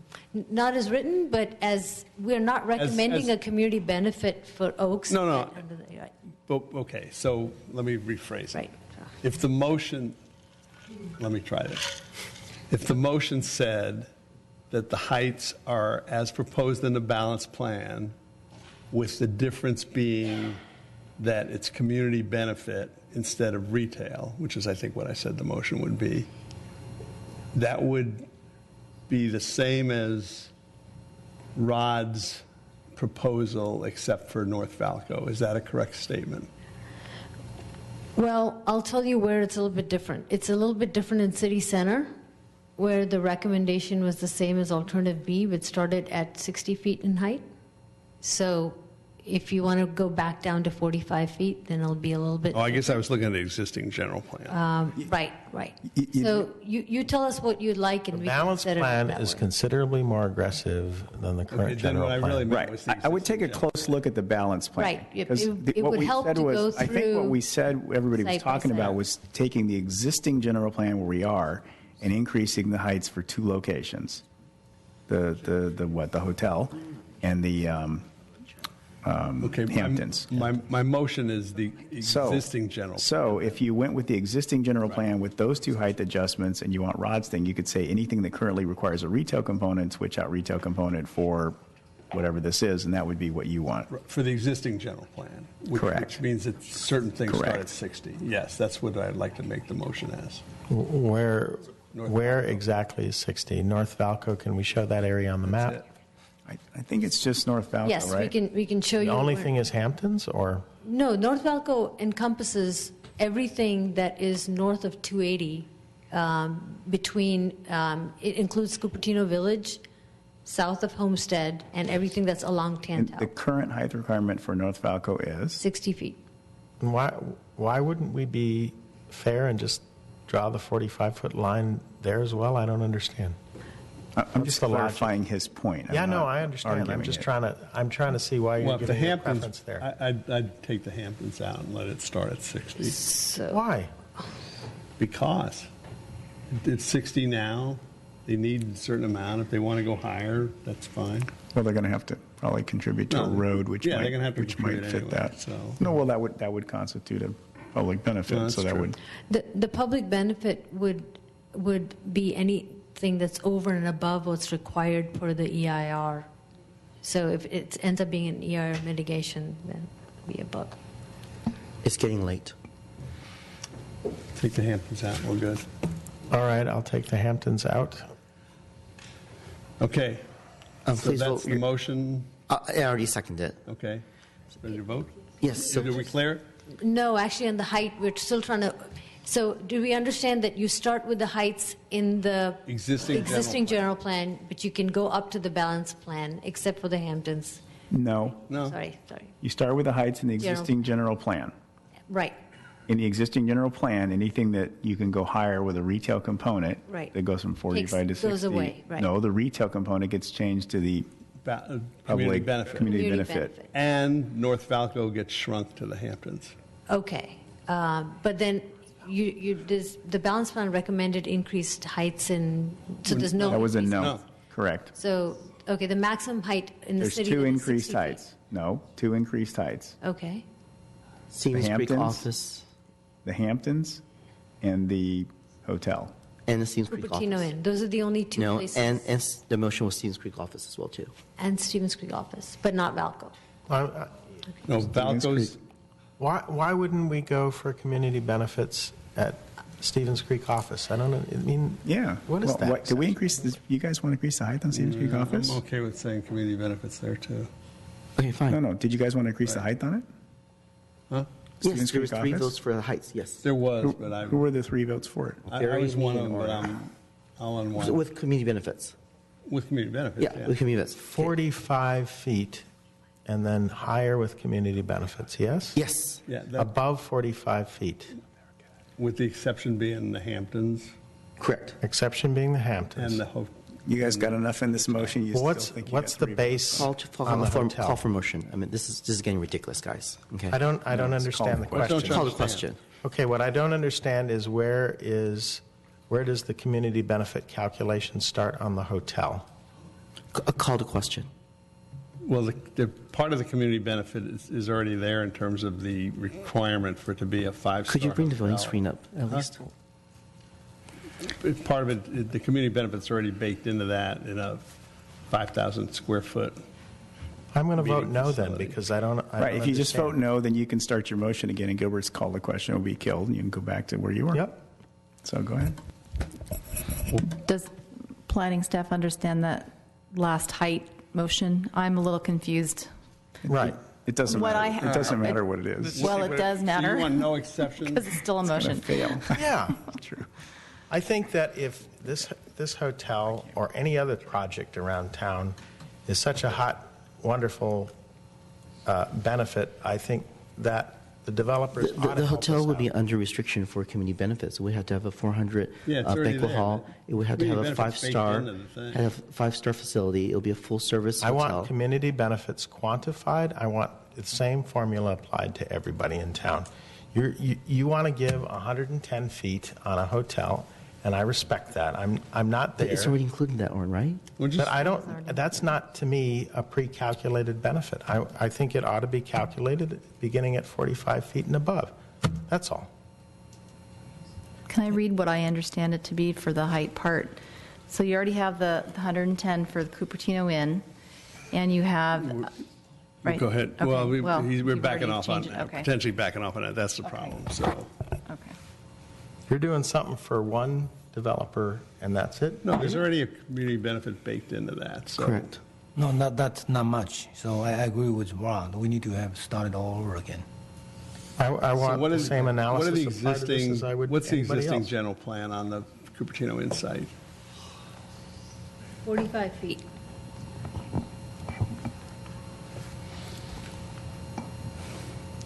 Not as written, but as, we're not recommending a community benefit for Oaks. No. Right. But, okay, so let me rephrase it. Right. If the motion, let me try this. If the motion said that the heights are as proposed in the balance plan, with the difference being that it's community benefit instead of retail, which is, I think, what I said the motion would be, that would be the same as Rod's proposal except for North Valco. Is that a correct statement? Well, I'll tell you where it's a little bit different. It's a little bit different in City Center, where the recommendation was the same as alternative B, but started at 60 feet in height. So if you want to go back down to 45 feet, then it'll be a little bit. Oh, I guess I was looking at the existing general plan. Right. So you tell us what you'd like, and The we can balance set it up plan that is way. considerably more aggressive than the current then general what I plan. really meant was Right. I would take a close look at the balance plan. Right. It- 'Cause it what would we help said to was- go I think what through we said, everybody was site by talking about site. was taking the existing general plan where we are and increasing the heights for two locations. The hotel and the Okay, Hamptons. My motion is the existing general. So if you went with the existing general plan with those two height adjustments and you want Rod's thing, you could say anything that currently requires a retail component, switch out retail component for whatever this is, and that would be what you want. For the existing general plan. Correct. Which means that certain things start Correct. at 60. Yes, that's what I'd like to make the motion as. Where exactly is 60? North Valco, can we show that area on the map? I think it's just North Valco, Yes, right? we can show The you. only where- thing is Hamptons, or? No, North Valco encompasses everything that is north of 280, between, it includes Cupertino Village, south of Homestead, and everything that's along And the Tantal, current height requirement for North Valco is? 60 feet. Why wouldn't we be fair and just draw the 45-foot line there as well? I don't understand. I'm What's just the logic? clarifying his point. I'm Yeah, no, not I understand. I'm arguing just it. trying to see why Well, you're if the giving your Hamptons, preference there. I'd take the Hamptons out and let it start at 60. So, Why? Because it's 60 now. They need a certain amount. If they want to go higher, that's fine. Well, they're going to have to probably contribute to a road, which yeah, might, they're gonna have to which might contribute fit anyway, that. so. No, well, that would constitute a public benefit, No, that's so that true. would. the public benefit would be anything that's over and above what's required for the EIR. So if it ends up being an EIR mitigation, then it'd be above. It's getting late. Take the Hamptons out. We're good. All right, I'll take the Hamptons out. Okay. So Please that's vote the your- motion. I already seconded it. Okay. Ready to vote? Yes. So Did we clear it? No, actually, on the height, we're still trying to, so do we understand that you start with the heights in the Existing general plan, but you can go up to the balance plan, except for the Hamptons? No. Sorry. You start with the heights in the General- existing general plan. Right, In the existing general plan, anything that you can go higher with a retail component. Right. That goes from 45 to 60. goes away, right. No, the retail component gets changed to the Community public benefit. community Community benefit. And North Valco gets shrunk to the Hamptons. okay. But then the balance plan recommended increased heights in, so there's no. That was a increase. no. Correct. So, okay, the maximum height in the There's city. two is increased 60 feet. heights. No, two increased heights. Okay, Stevens The Creek Hamptons? office The Hamptons and the hotel. and the Stevens Creek Cupertino office. Inn, those are the only two No, places. and the motion was Stevens Creek office as well too. And Stevens Creek office, but not Valco. No, Valco's, Why wouldn't we go for community benefits at Stevens Creek office? I don't know. I mean, Yeah. What is Well, that? Did we increase this? You guys want to increase the height on Stevens Creek office? I'm okay with saying community benefits there too. Okay, fine. No. Did you guys want to increase the height on it? Huh? Yes, Stevens there was Creek 3 office? votes for the heights. Yes, There was, but Who were the 3 votes for it? I was one of them, Or- but I'll on one. with community benefits. With community benefits, Yeah, with community benefits. 45 feet and then higher with community benefits, yes? Yes. Yeah, Above 45 feet. with the exception being the Hamptons Correct. Exception being the Hamptons. and the hotel. You guys got enough in this motion? You What's still think you what's got the three base Call on the hotel? call for motion. I mean, this is getting ridiculous, guys. Okay. I don't let's understand the call the question. Call the question. Okay, what I don't understand is where does the community benefit calculation start on the hotel? Call the question. Well, the part of the community benefit is already there in terms of the requirement for it to be a five-star. Could you bring the voting hotel. screen up at least? Part of it, the community benefit's already baked into that in a 5,000 square foot. I'm going to vote Meeting no then, facility. because I don't Right, if you just vote understand. no, then you can start your motion again, and Gilbert's call the question will be killed, and you can go back to where you were. Yep. So go ahead. Does planning staff understand that last height motion? I'm a little confused. Right. It doesn't What matter. I- It doesn't matter what it is. Well, it does So matter. you want no exception? Because it's still a motion. Fail. Yeah. True. I think that if this hotel or any other project around town is such a hot, wonderful benefit, I think that the developers ought to The help hotel us would be out. under restriction for community benefits. We have to have a 400 Yeah, it's already banquet there. hall. It would have to have Community a benefits baked five-star, into the thing. have a five-star facility. It'll be a full-service I hotel. want community benefits quantified. I want the same formula applied to everybody in town. You want to give 110 feet on a hotel, and I respect that. I'm not there. It's already included in that one, right? But I don't, that's not, to me, a pre-calculated benefit. I think it ought to be calculated beginning at 45 feet and above. That's all. Can I read what I understand it to be for the height part? So you already have the 110 for the Cupertino Inn, and you have, right? Go ahead. Okay, Well, we're you've backing already off on changed it. that, Okay. potentially backing off on that. That's the problem, so. Okay. You're doing something for one developer, and that's it? No, there's already a community benefit baked into that, so. Correct. No, that's not much. So I agree with Ron. We need to have started all over again. I So want what the is- same what are analysis the applied to this existing- as I would What's the anybody existing else. general plan on the Cupertino Inn site? 45 feet.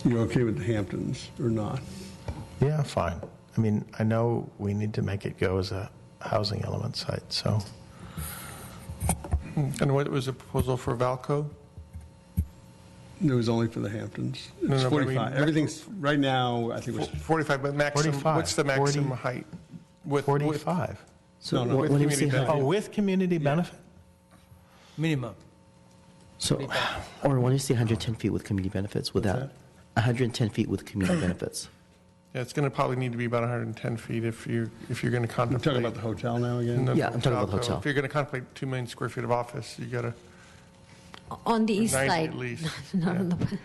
You're okay with the Hamptons or not? Yeah, fine. I mean, I know we need to make it go as a housing element site, so. And what was the proposal for Valco? It was only for the Hamptons. No, It's no, but I mean- 45. Everything's, right now, I think it was 45, but maximum, 45, what's the maximum 40, height? With 45. So No, what with do you say? community Oh, with community benefit? Minimum. So, or when you say 110 feet with community benefits, without 110 feet with community benefits. Yeah, it's going to probably need to be about 110 feet if you're going to We're contemplate. talking about the hotel now again? Yeah, I'm talking about the Valco. hotel. If you're going to contemplate 2 million square feet of office, you got to, On the east 90 side. at least. Not on the,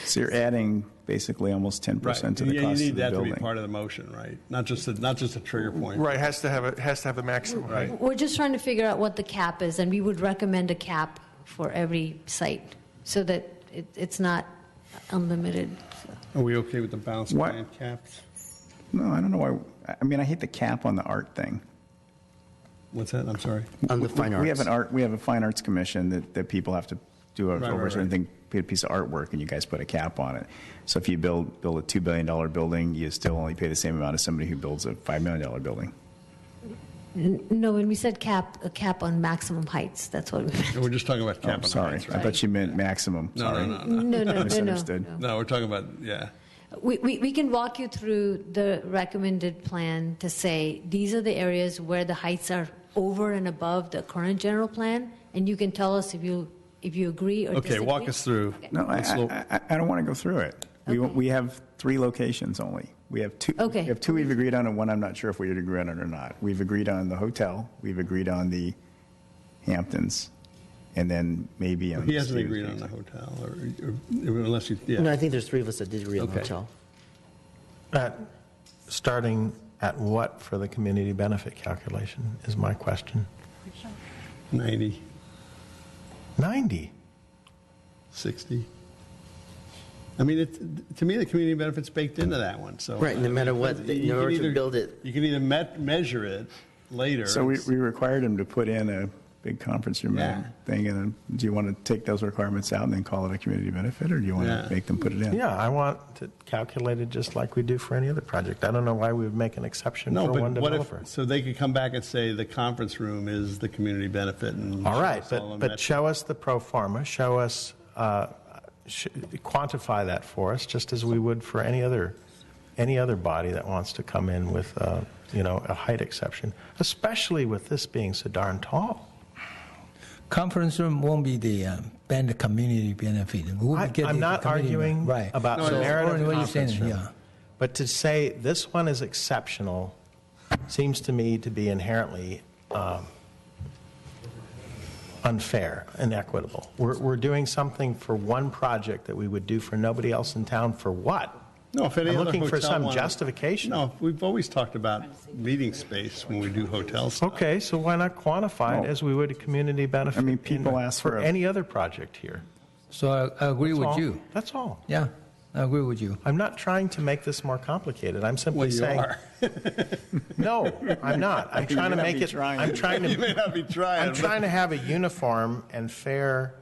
So you're adding basically almost 10% Right. to the Yeah, cost you of need the that to building. be part of the motion, right? Not just a trigger point. right, has to have the maximum height. we're just trying to figure out what the cap is, and we would recommend a cap for every site so that it's not unlimited. Are we okay with the balance What? plan caps? No, I don't know why. I mean, I hate the cap on the art thing. What's that? I'm sorry. On the fine We have arts. we have a fine arts commission that people have to do Right, over a right, certain right. thing, pay a piece of artwork, and you guys put a cap on it. So if you build a $2 billion building, you still only pay the same amount as somebody who builds a $5 million building. No, when we said cap, a cap on maximum heights, that's what we meant. We're just talking about Oh, cap on the sorry, heights, I right? thought you meant maximum. No, Sorry. no. No, no, no, Misunderstood. no. No, we're talking about, yeah. We can walk you through the recommended plan to say, these are the areas where the heights are over and above the current general plan, and you can tell us if you agree or Okay, disagree. walk us through. No, Let's look- I don't want to go through it. We have 3 locations only. We have 2. Okay. We have 2 we've agreed on, and 1 I'm not sure if we would agree on it or not. We've agreed on the hotel. We've agreed on the Hamptons, and then maybe on. He hasn't Stevens agreed on Beach. the hotel, or unless you, yeah. No, I think there's 3 of us that did agree on the Okay. hotel. Starting at what for the community benefit calculation is my question. 90, 90. 60. I mean, to me, the community benefit's baked into that one, so. Right, no matter what, in You can order to either- build it. You can either measure it later. So we required him to put in big conference room Yeah. thing, and then do you want to take those requirements out and then call it a community benefit, or do you want Yeah. to make them put it in? Yeah, I want it calculated just like we do for any other project. I don't know why we would make an exception No, for but one what developer. if, so they could come back and say the conference room is the community benefit and. All right, show us all but, of but that. show us the pro forma, show us, quantify that for us, just as we would for any other body that wants to come in with, a height exception, especially with this being so darn tall. Conference room won't be the community benefit. I'm not arguing right. about So, the merit of what you're conference saying, room. yeah. But to say this one is exceptional seems to me to be inherently unfair, inequitable. We're doing something for one project that we would do for nobody else in town for what? No, if any I'm other looking for hotel some wanted- justification. No, we've always talked about meeting space when we do hotel stuff. Okay, so why not quantify it No. as we would a community benefit? I mean, people ask for a- any other project here. So I agree That's with all. you. That's all. Yeah, I agree with you. I'm not trying to make this more complicated. I'm simply Well, you saying. are. No, I'm not. I'm trying to may not make be it. trying. I'm trying to. You may not be trying. I'm trying to have a uniform and fair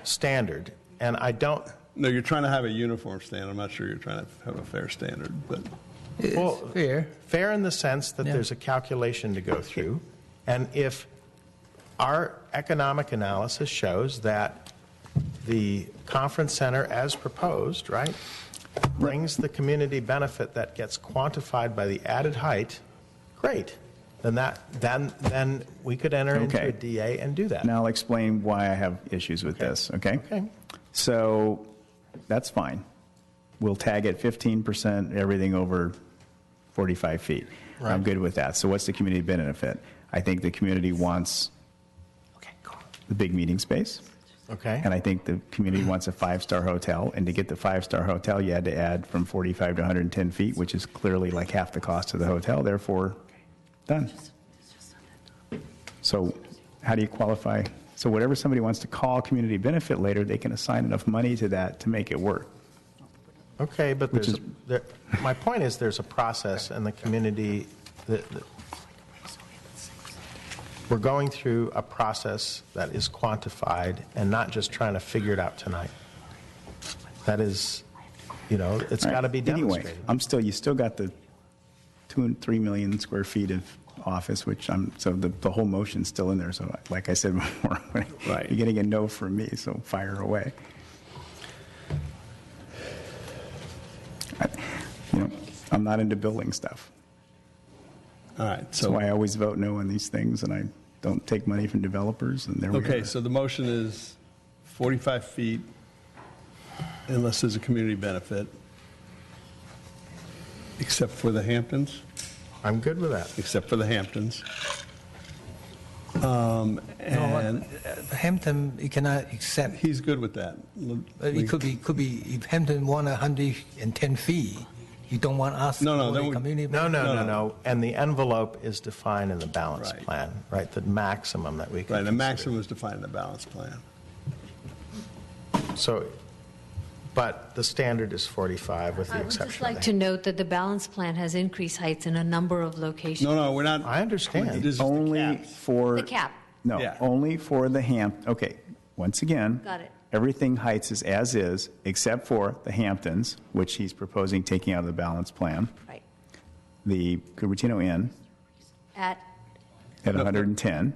standard, and I don't. No, you're trying to have a uniform standard. I'm not sure you're trying to have a fair standard, but It's Well, fair. Fair in the sense that Yeah. there's a calculation to go through, and if our economic analysis shows that the conference center, as proposed, right, brings the community benefit that gets quantified by the added height, great. Then we could enter into Okay. a DA and do that. Now I'll explain why I have issues with this, okay? Okay. So that's fine. We'll tag it 15%, everything over 45 feet. Right. I'm good with that. So what's the community benefit? I think the community wants the big meeting space. Okay. And I think the community wants a five-star hotel. And to get the five-star hotel, you had to add from 45 to 110 feet, which is clearly like half the cost of the hotel. Therefore, done. So how do you qualify? So whatever somebody wants to call community benefit later, they can assign enough money to that to make it work. Okay, but Which my point is there's a process, and the community, we're going through a process that is quantified and not just trying to figure it out tonight. That is, it's All got to right. be demonstrated. Anyway, you still got the 2 and 3 million square feet of office, so the whole motion's still in there. So like I said before, Right. you're getting a no from me, so fire away. I'm not into building stuff. all right. That's So why I always vote no on these things, and I don't take money from developers, and there we okay, are. so the motion is 45 feet, unless there's a community benefit, except for the Hamptons. I'm good with that. Except for the Hamptons. No, And Hampton, you cannot accept. he's good with that. It could be if Hampton want 110 feet, you don't want us No, for then the we- community. No. And the envelope is defined in the balance Right. plan, right? The maximum that we can Right, the consider. maximum is defined in the balance plan. So, but the standard is 45 with the I would exception just of like the to note that the balance plan has increased heights in a number of locations. No, we're not. I understand. This is the Only caps. for... The cap. No, Yeah. only for the okay, once again... Got it. Everything heights is as is, except for the Hamptons, which he's proposing taking out of the balance plan. Right. The Cupertino Inn At at 110.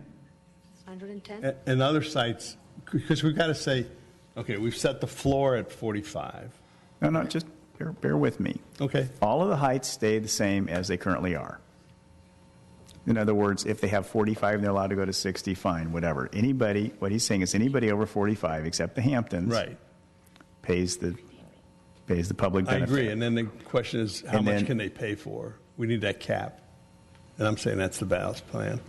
110? And other sites, because we've got to say, okay, we've set the floor at 45. No, just bear with me. Okay. All of the heights stay the same as they currently are. In other words, if they have 45 and they're allowed to go to 60, fine, whatever. What he's saying is anybody over 45, except the Hamptons, Right. pays the public I benefit. agree, and then the question is, how And much then- can they pay for? We need that cap. And I'm saying that's the balance plan.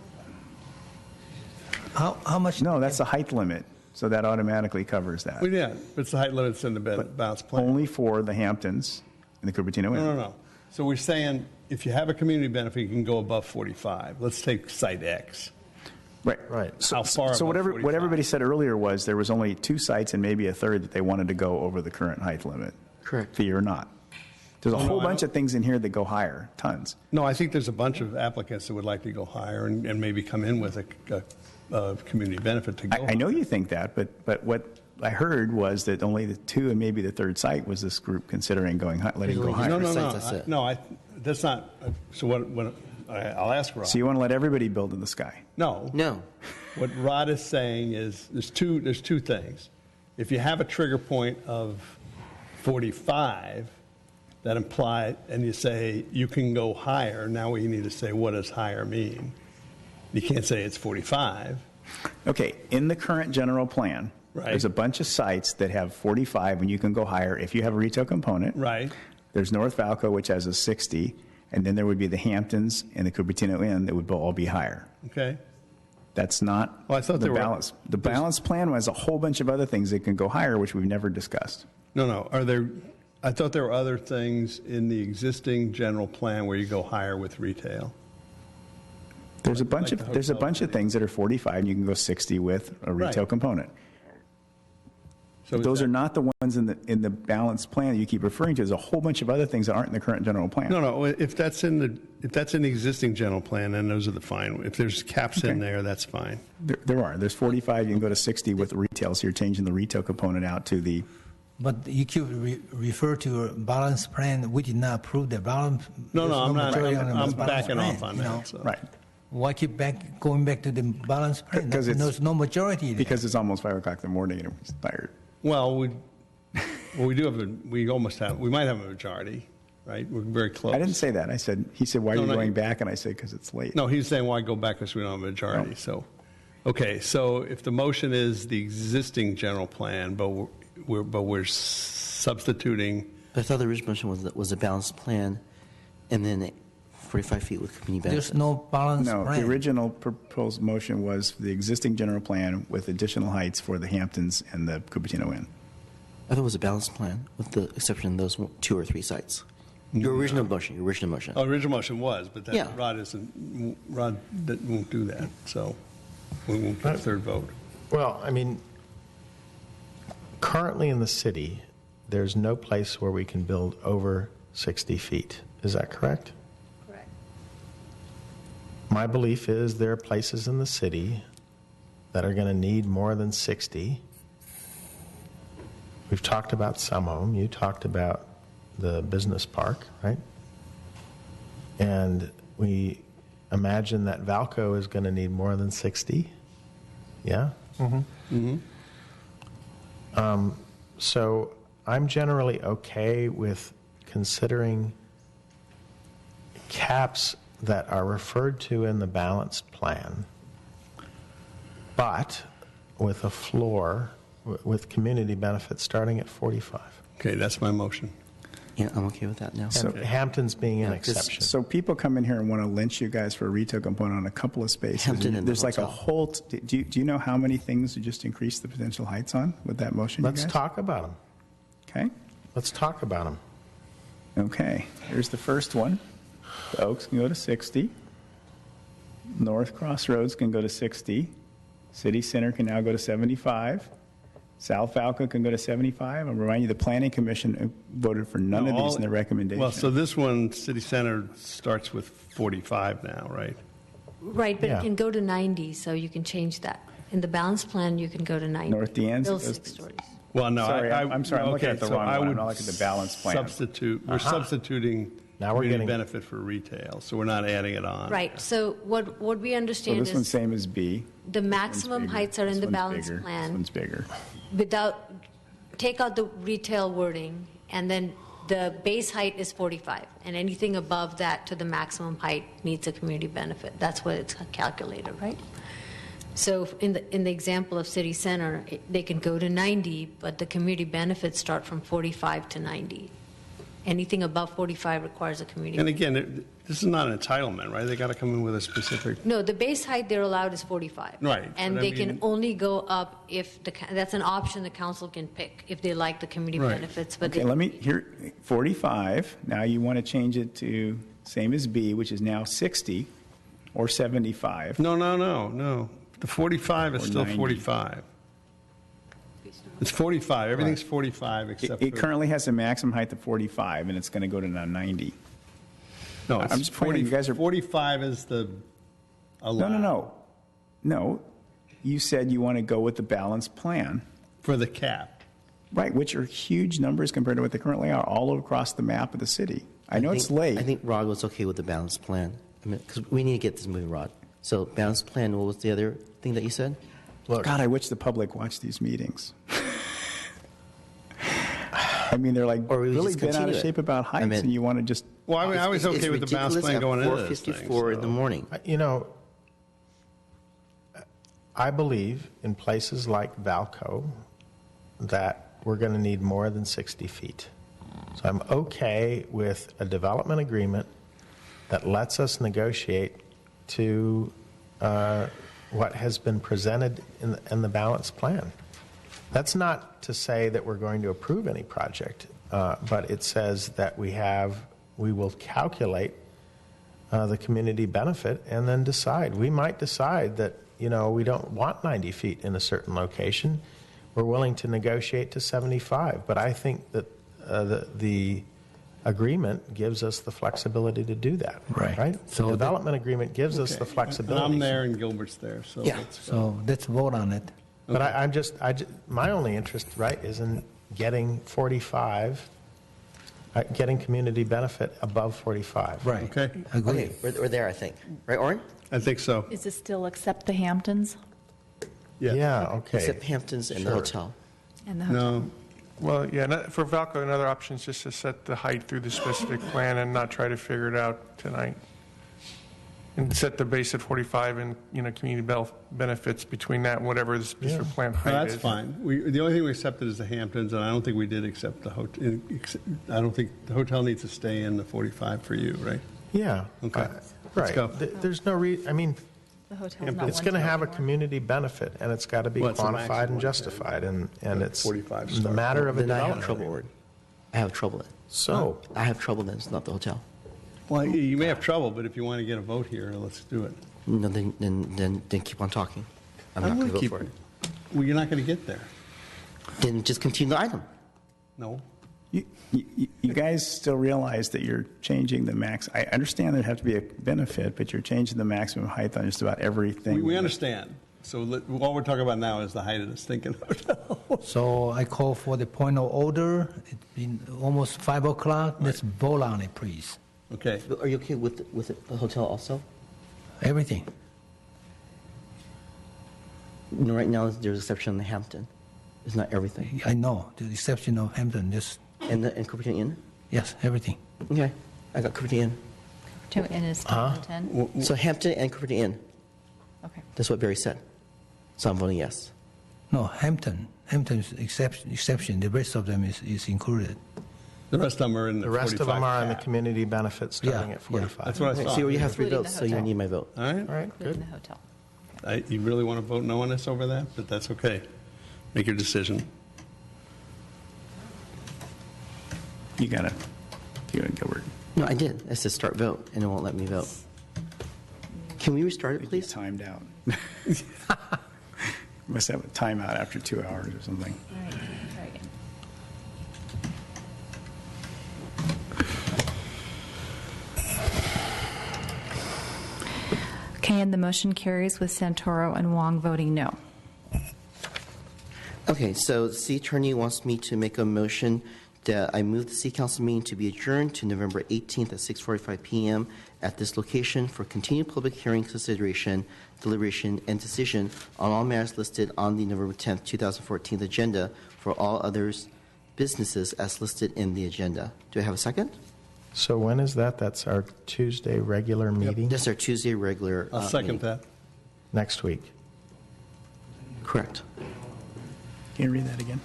How much? No, that's the height limit, so that automatically covers that. Well, yeah, it's the height limits in the balance plan. Only for the Hamptons and the Cupertino Inn. No. So we're saying if you have a community benefit, you can go above 45. Let's take site X. Right. How far So above what 45? everybody said earlier was there was only 2 sites and maybe a third that they wanted to go over the current height limit. Correct. Fee or not. There's a Oh, no, whole I bunch don't- of things in here that go higher, tons. No, I think there's a bunch of applicants that would like to go higher and maybe come in with community benefit to go. I know you think that, but what I heard was that only the two and maybe the third site was this group considering letting go higher. No, that's not. So what I'll ask Rod. So you want to let everybody build in the sky? No. What Rod is saying is there's two things. If you have a trigger point of 45, that imply, and you say you can go higher. Now we need to say, what does higher mean? You can't say it's 45. Okay, in the current general plan, there's a bunch of sites that have 45 and you can go higher if you have a retail component. Right. There's North Valco, which has a 60, and then there would be the Hamptons and the Cupertino Inn that would all be higher. Okay. That's not I thought the balance. The balance plan has a whole bunch of other things that can go higher, which we've never discussed. No. I thought there were other things in the existing general plan where you go higher with retail. There's a bunch of things that are 45 and you can go 60 with a retail component. So those are not the ones in the balanced plan that you keep referring to. There's a whole bunch of other things that aren't in the current general plan. No. If that's in the existing general plan, then those are the fine. If there's caps in there, that's fine. There are. There's 45. You can go to 60 with retail. So you're changing the retail component out to the. But you keep refer to a balanced plan. We did not approve the balance. No, I'm not. I'm backing off on that. So. Right. Why keep going back to the balanced plan? Because there's no majority there. Because it's almost 5 o'clock in the morning and it's tired. Well, we might have a majority, right? We're very close. I didn't say that. He said, why are you going back? And I said, because it's late. No, he's saying, why go back because we don't have a majority. No. So, okay, so if the motion is the existing general plan, but we're substituting. I thought the original motion was a balanced plan, and then 45 feet with community benefits. There's no balanced plan. No, the original proposed motion was the existing general plan with additional heights for the Hamptons and the Cupertino Inn. I thought it was a balanced plan with the exception of those 2 or 3 sites. Your original motion. Oh, original motion was, but that Rod won't do that, so we won't get a third vote. Well, I mean, currently in the city, there's no place where we can build over 60 feet. Is that correct? Correct. My belief is there are places in the city that are going to need more than 60. We've talked about some of them. You talked about the business park, right? And we imagine that Valco is going to need more than 60. Yeah? Mm-hmm. So I'm generally okay with considering caps that are referred to in the balanced plan, but with a floor with community benefits starting at 45. Okay, that's my motion. Yeah, I'm okay with that now. So Hampton's being an exception. So people come in here and want to lynch you guys for a retail component on a couple of spaces. There's like a whole. Do you know how many things you just increased the potential heights on with that motion? Let's talk about them. Okay. Let's talk about them. Okay. Here's the first one. The Oaks can go to 60. North Crossroads can go to 60. City Center can now go to 75. South Valco can go to 75. I'll remind you, the Planning Commission voted for none of these in their recommendation. Well, so this one, City Center, starts with 45 now, right? Right, but it can go to 90, so you can change that. In the balanced plan, you can go to 90. North D'Anza Build goes 6 stories. Well, no, I'm sorry. I'm looking at the wrong one. I'm not looking at the balanced plan. We're substituting now we're community getting benefit for retail, so we're not adding it on. Right. So what we understand this is one's same as B. The maximum heights are in the balanced plan. This one's bigger. Take out the retail wording, and then the base height is 45, and anything above that to the maximum height needs a community benefit. That's what it's calculated, right? So in the example of City Center, they can go to 90, but the community benefits start from 45 to 90. Anything above 45 requires a community. And again, this is not an entitlement, right? They got to come in with a specific. No, the base height they're allowed is 45. Right. And they can only go up if that's an option the council can pick if they like the community benefits. But okay, let me hear 45. Now you want to change it to same as B, which is now 60 or 75. No. The 45 is still 90. 45. It's 45. Everything's 45 except it currently has a maximum height of 45, and it's going to go to now 90. No, it's I'm just pointing. You guys are 45 is the allowed. No. you said you want to go with the balanced plan. For the cap. Right, which are huge numbers compared to what they currently are all across the map of the city. I know it's late. I think Rod was okay with the balanced plan. I mean, because we need to get this moving, Rod. So balanced plan, what was the other thing that you said? Look, God, I wish the public watched these meetings. I mean, they're like really bent out of shape about heights, and you want to just... Well, I mean, I was okay with the balanced plan going into this thing. 4:54 in the morning. You know, I believe in places like Valco that we're going to need more than 60 feet. So I'm okay with a development agreement that lets us negotiate to what has been presented in the balanced plan. That's not to say that we're going to approve any project, but it says that we will calculate the community benefit and then decide. We might decide that, you know, we don't want 90 feet in a certain location. We're willing to negotiate to 75, but I think that the agreement gives us the flexibility to do that. Right? So the development agreement gives us the flexibility. And I'm there and Gilbert's there. So yeah. So let's vote on it. But I just, my only interest, right, is in getting 45, getting community benefit above 45. Right. Okay. Agree. Okay, we're there, I think. Right, Orin? I think so. Is this still accept the Hamptons? Yeah, okay. Except Hamptons and the hotel. And the hotel. No. Well, yeah, for Valco, another option is just to set the height through the specific plan and not try to figure it out tonight. And set the base at 45 and, you know, community benefits between that and whatever the specific plan height No, is. that's fine. The only thing we accepted is the Hamptons, and I don't think we did accept the hotel. I don't think the hotel needs to stay in the 45 for you, right? Yeah. Okay. Right. Let's go. There's no reason, I mean, The hotel's not it's going to 110 have a anymore. community benefit, and it's got to be Well, it's a quantified maximum and 110. justified, and it's 45 the start. matter of a Then I have development. trouble, Orin. I have trouble then. So, I have trouble then. It's not the hotel. Well, you may have trouble, but if you want to get a vote here, let's do it. No, then keep on talking. I'm not going to vote for it. Well, you're not going to get there. Then just continue the item. No. You guys still realize that you're changing the max. I understand there'd have to be a benefit, but you're changing the maximum height on just about everything. We understand. So all we're talking about now is the height of the stinking hotel. So I call for the point of order. It's been almost 5 o'clock. Let's vote on it, please. Okay. Are you okay with the hotel also? Everything. No, right now there's an exception in the Hampton. It's not everything. I know, the exception of Hampton, just, And Cupertino Inn? yes, everything. Okay, I got Cupertino Inn. Cupertino Inn is 10. So Hampton and Cupertino Inn. Okay. That's what Barry said. So I'm voting yes. No, Hampton's exception, the rest of them is included. The rest of them are in the the rest of them 45 are in the cap. community benefits starting Yeah, at 45. That's what I Okay, thought. so you have 3 Including votes, the so you hotel. need my vote. All right. All right, Including good. the hotel. You really want to vote no on this over that? But that's okay. Make your decision. You gotta Gilbert. No, I did. It says start vote, and it won't let me vote. Can we restart it, please? Timed out. Must have a timeout after 2 hours or something. All right, try again. Okay, and the motion carries with Santoro and Wong voting no. Okay, so the city attorney wants me to make a motion that I move the city council meeting to be adjourned to November 18th at 6:45 p.m. at this location for continued public hearing, consideration, deliberation, and decision on all matters listed on the November 10th, 2014 agenda for all others businesses as listed in the agenda. Do I have a second? So when is that? That's our Tuesday regular meeting? That's our Tuesday regular I'll second meeting. that. Next week. Correct. Can you read that again?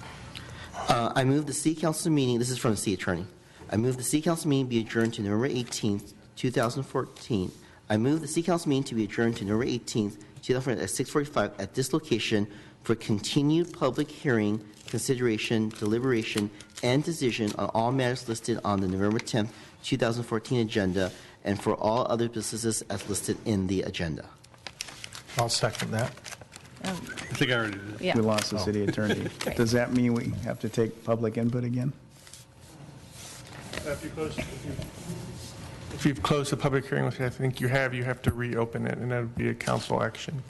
I move the city council meeting, this is from the city attorney. I move the city council meeting be adjourned to November 18th, 2014. I move the city council meeting to be adjourned to November 18th, 2014 at 6:45 at this location for continued public hearing, consideration, deliberation, and decision on all matters listed on the November 10th, 2014 agenda and for all other businesses as listed in the agenda. I'll second that. I think I already did. Yeah. We lost the city attorney. Right. Does that mean we have to take public input again? If you've closed the public hearing, which I think you have to reopen it, and that would be a council action.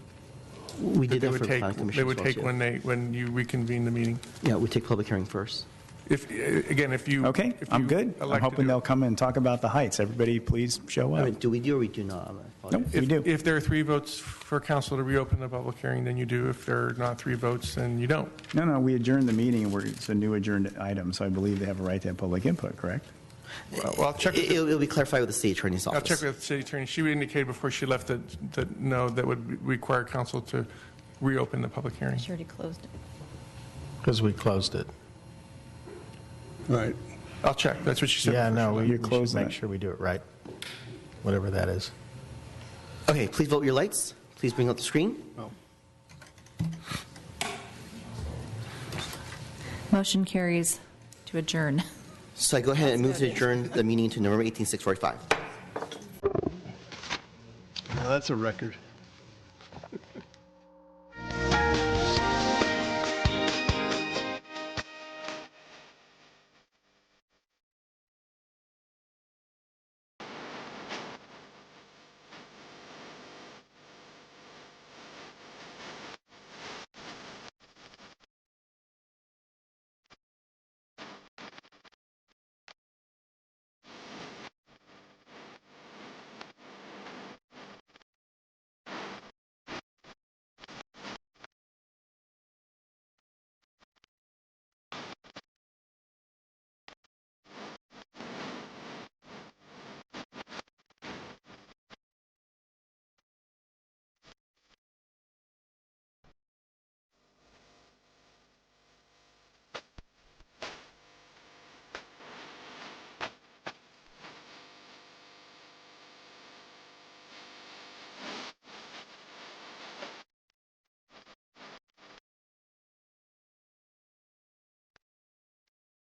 We did they that would for the take, planning commission they as would well, take too. when you reconvene the meeting. Yeah, we take public hearing first. If, again, if you. Okay, if I'm you good. I'm elect to hoping do they'll it. come and talk about the heights. Everybody, please show I up. mean, do we do or we do not? Nope, we do. If there are 3 votes for council to reopen the public hearing, then you do. If there are not 3 votes, then you don't. No, we adjourned the meeting, and it's a new adjourned item, so I believe they have a right to have public input, correct? Well, I'll check. It'll be clarified with the city attorney's office. I'll check with the city attorney. She indicated before she left that no, that would require council to reopen the public hearing. She already closed it. Because we closed it. Right. I'll check. That's what she said. Yeah, before no, she we left. should closed make that. sure we do it right, whatever that is. Okay, please vote your lights. Please bring up the screen. Motion carries to adjourn. So I go ahead and move to adjourn the meeting to November 18th, 6:45. Now, that's a record.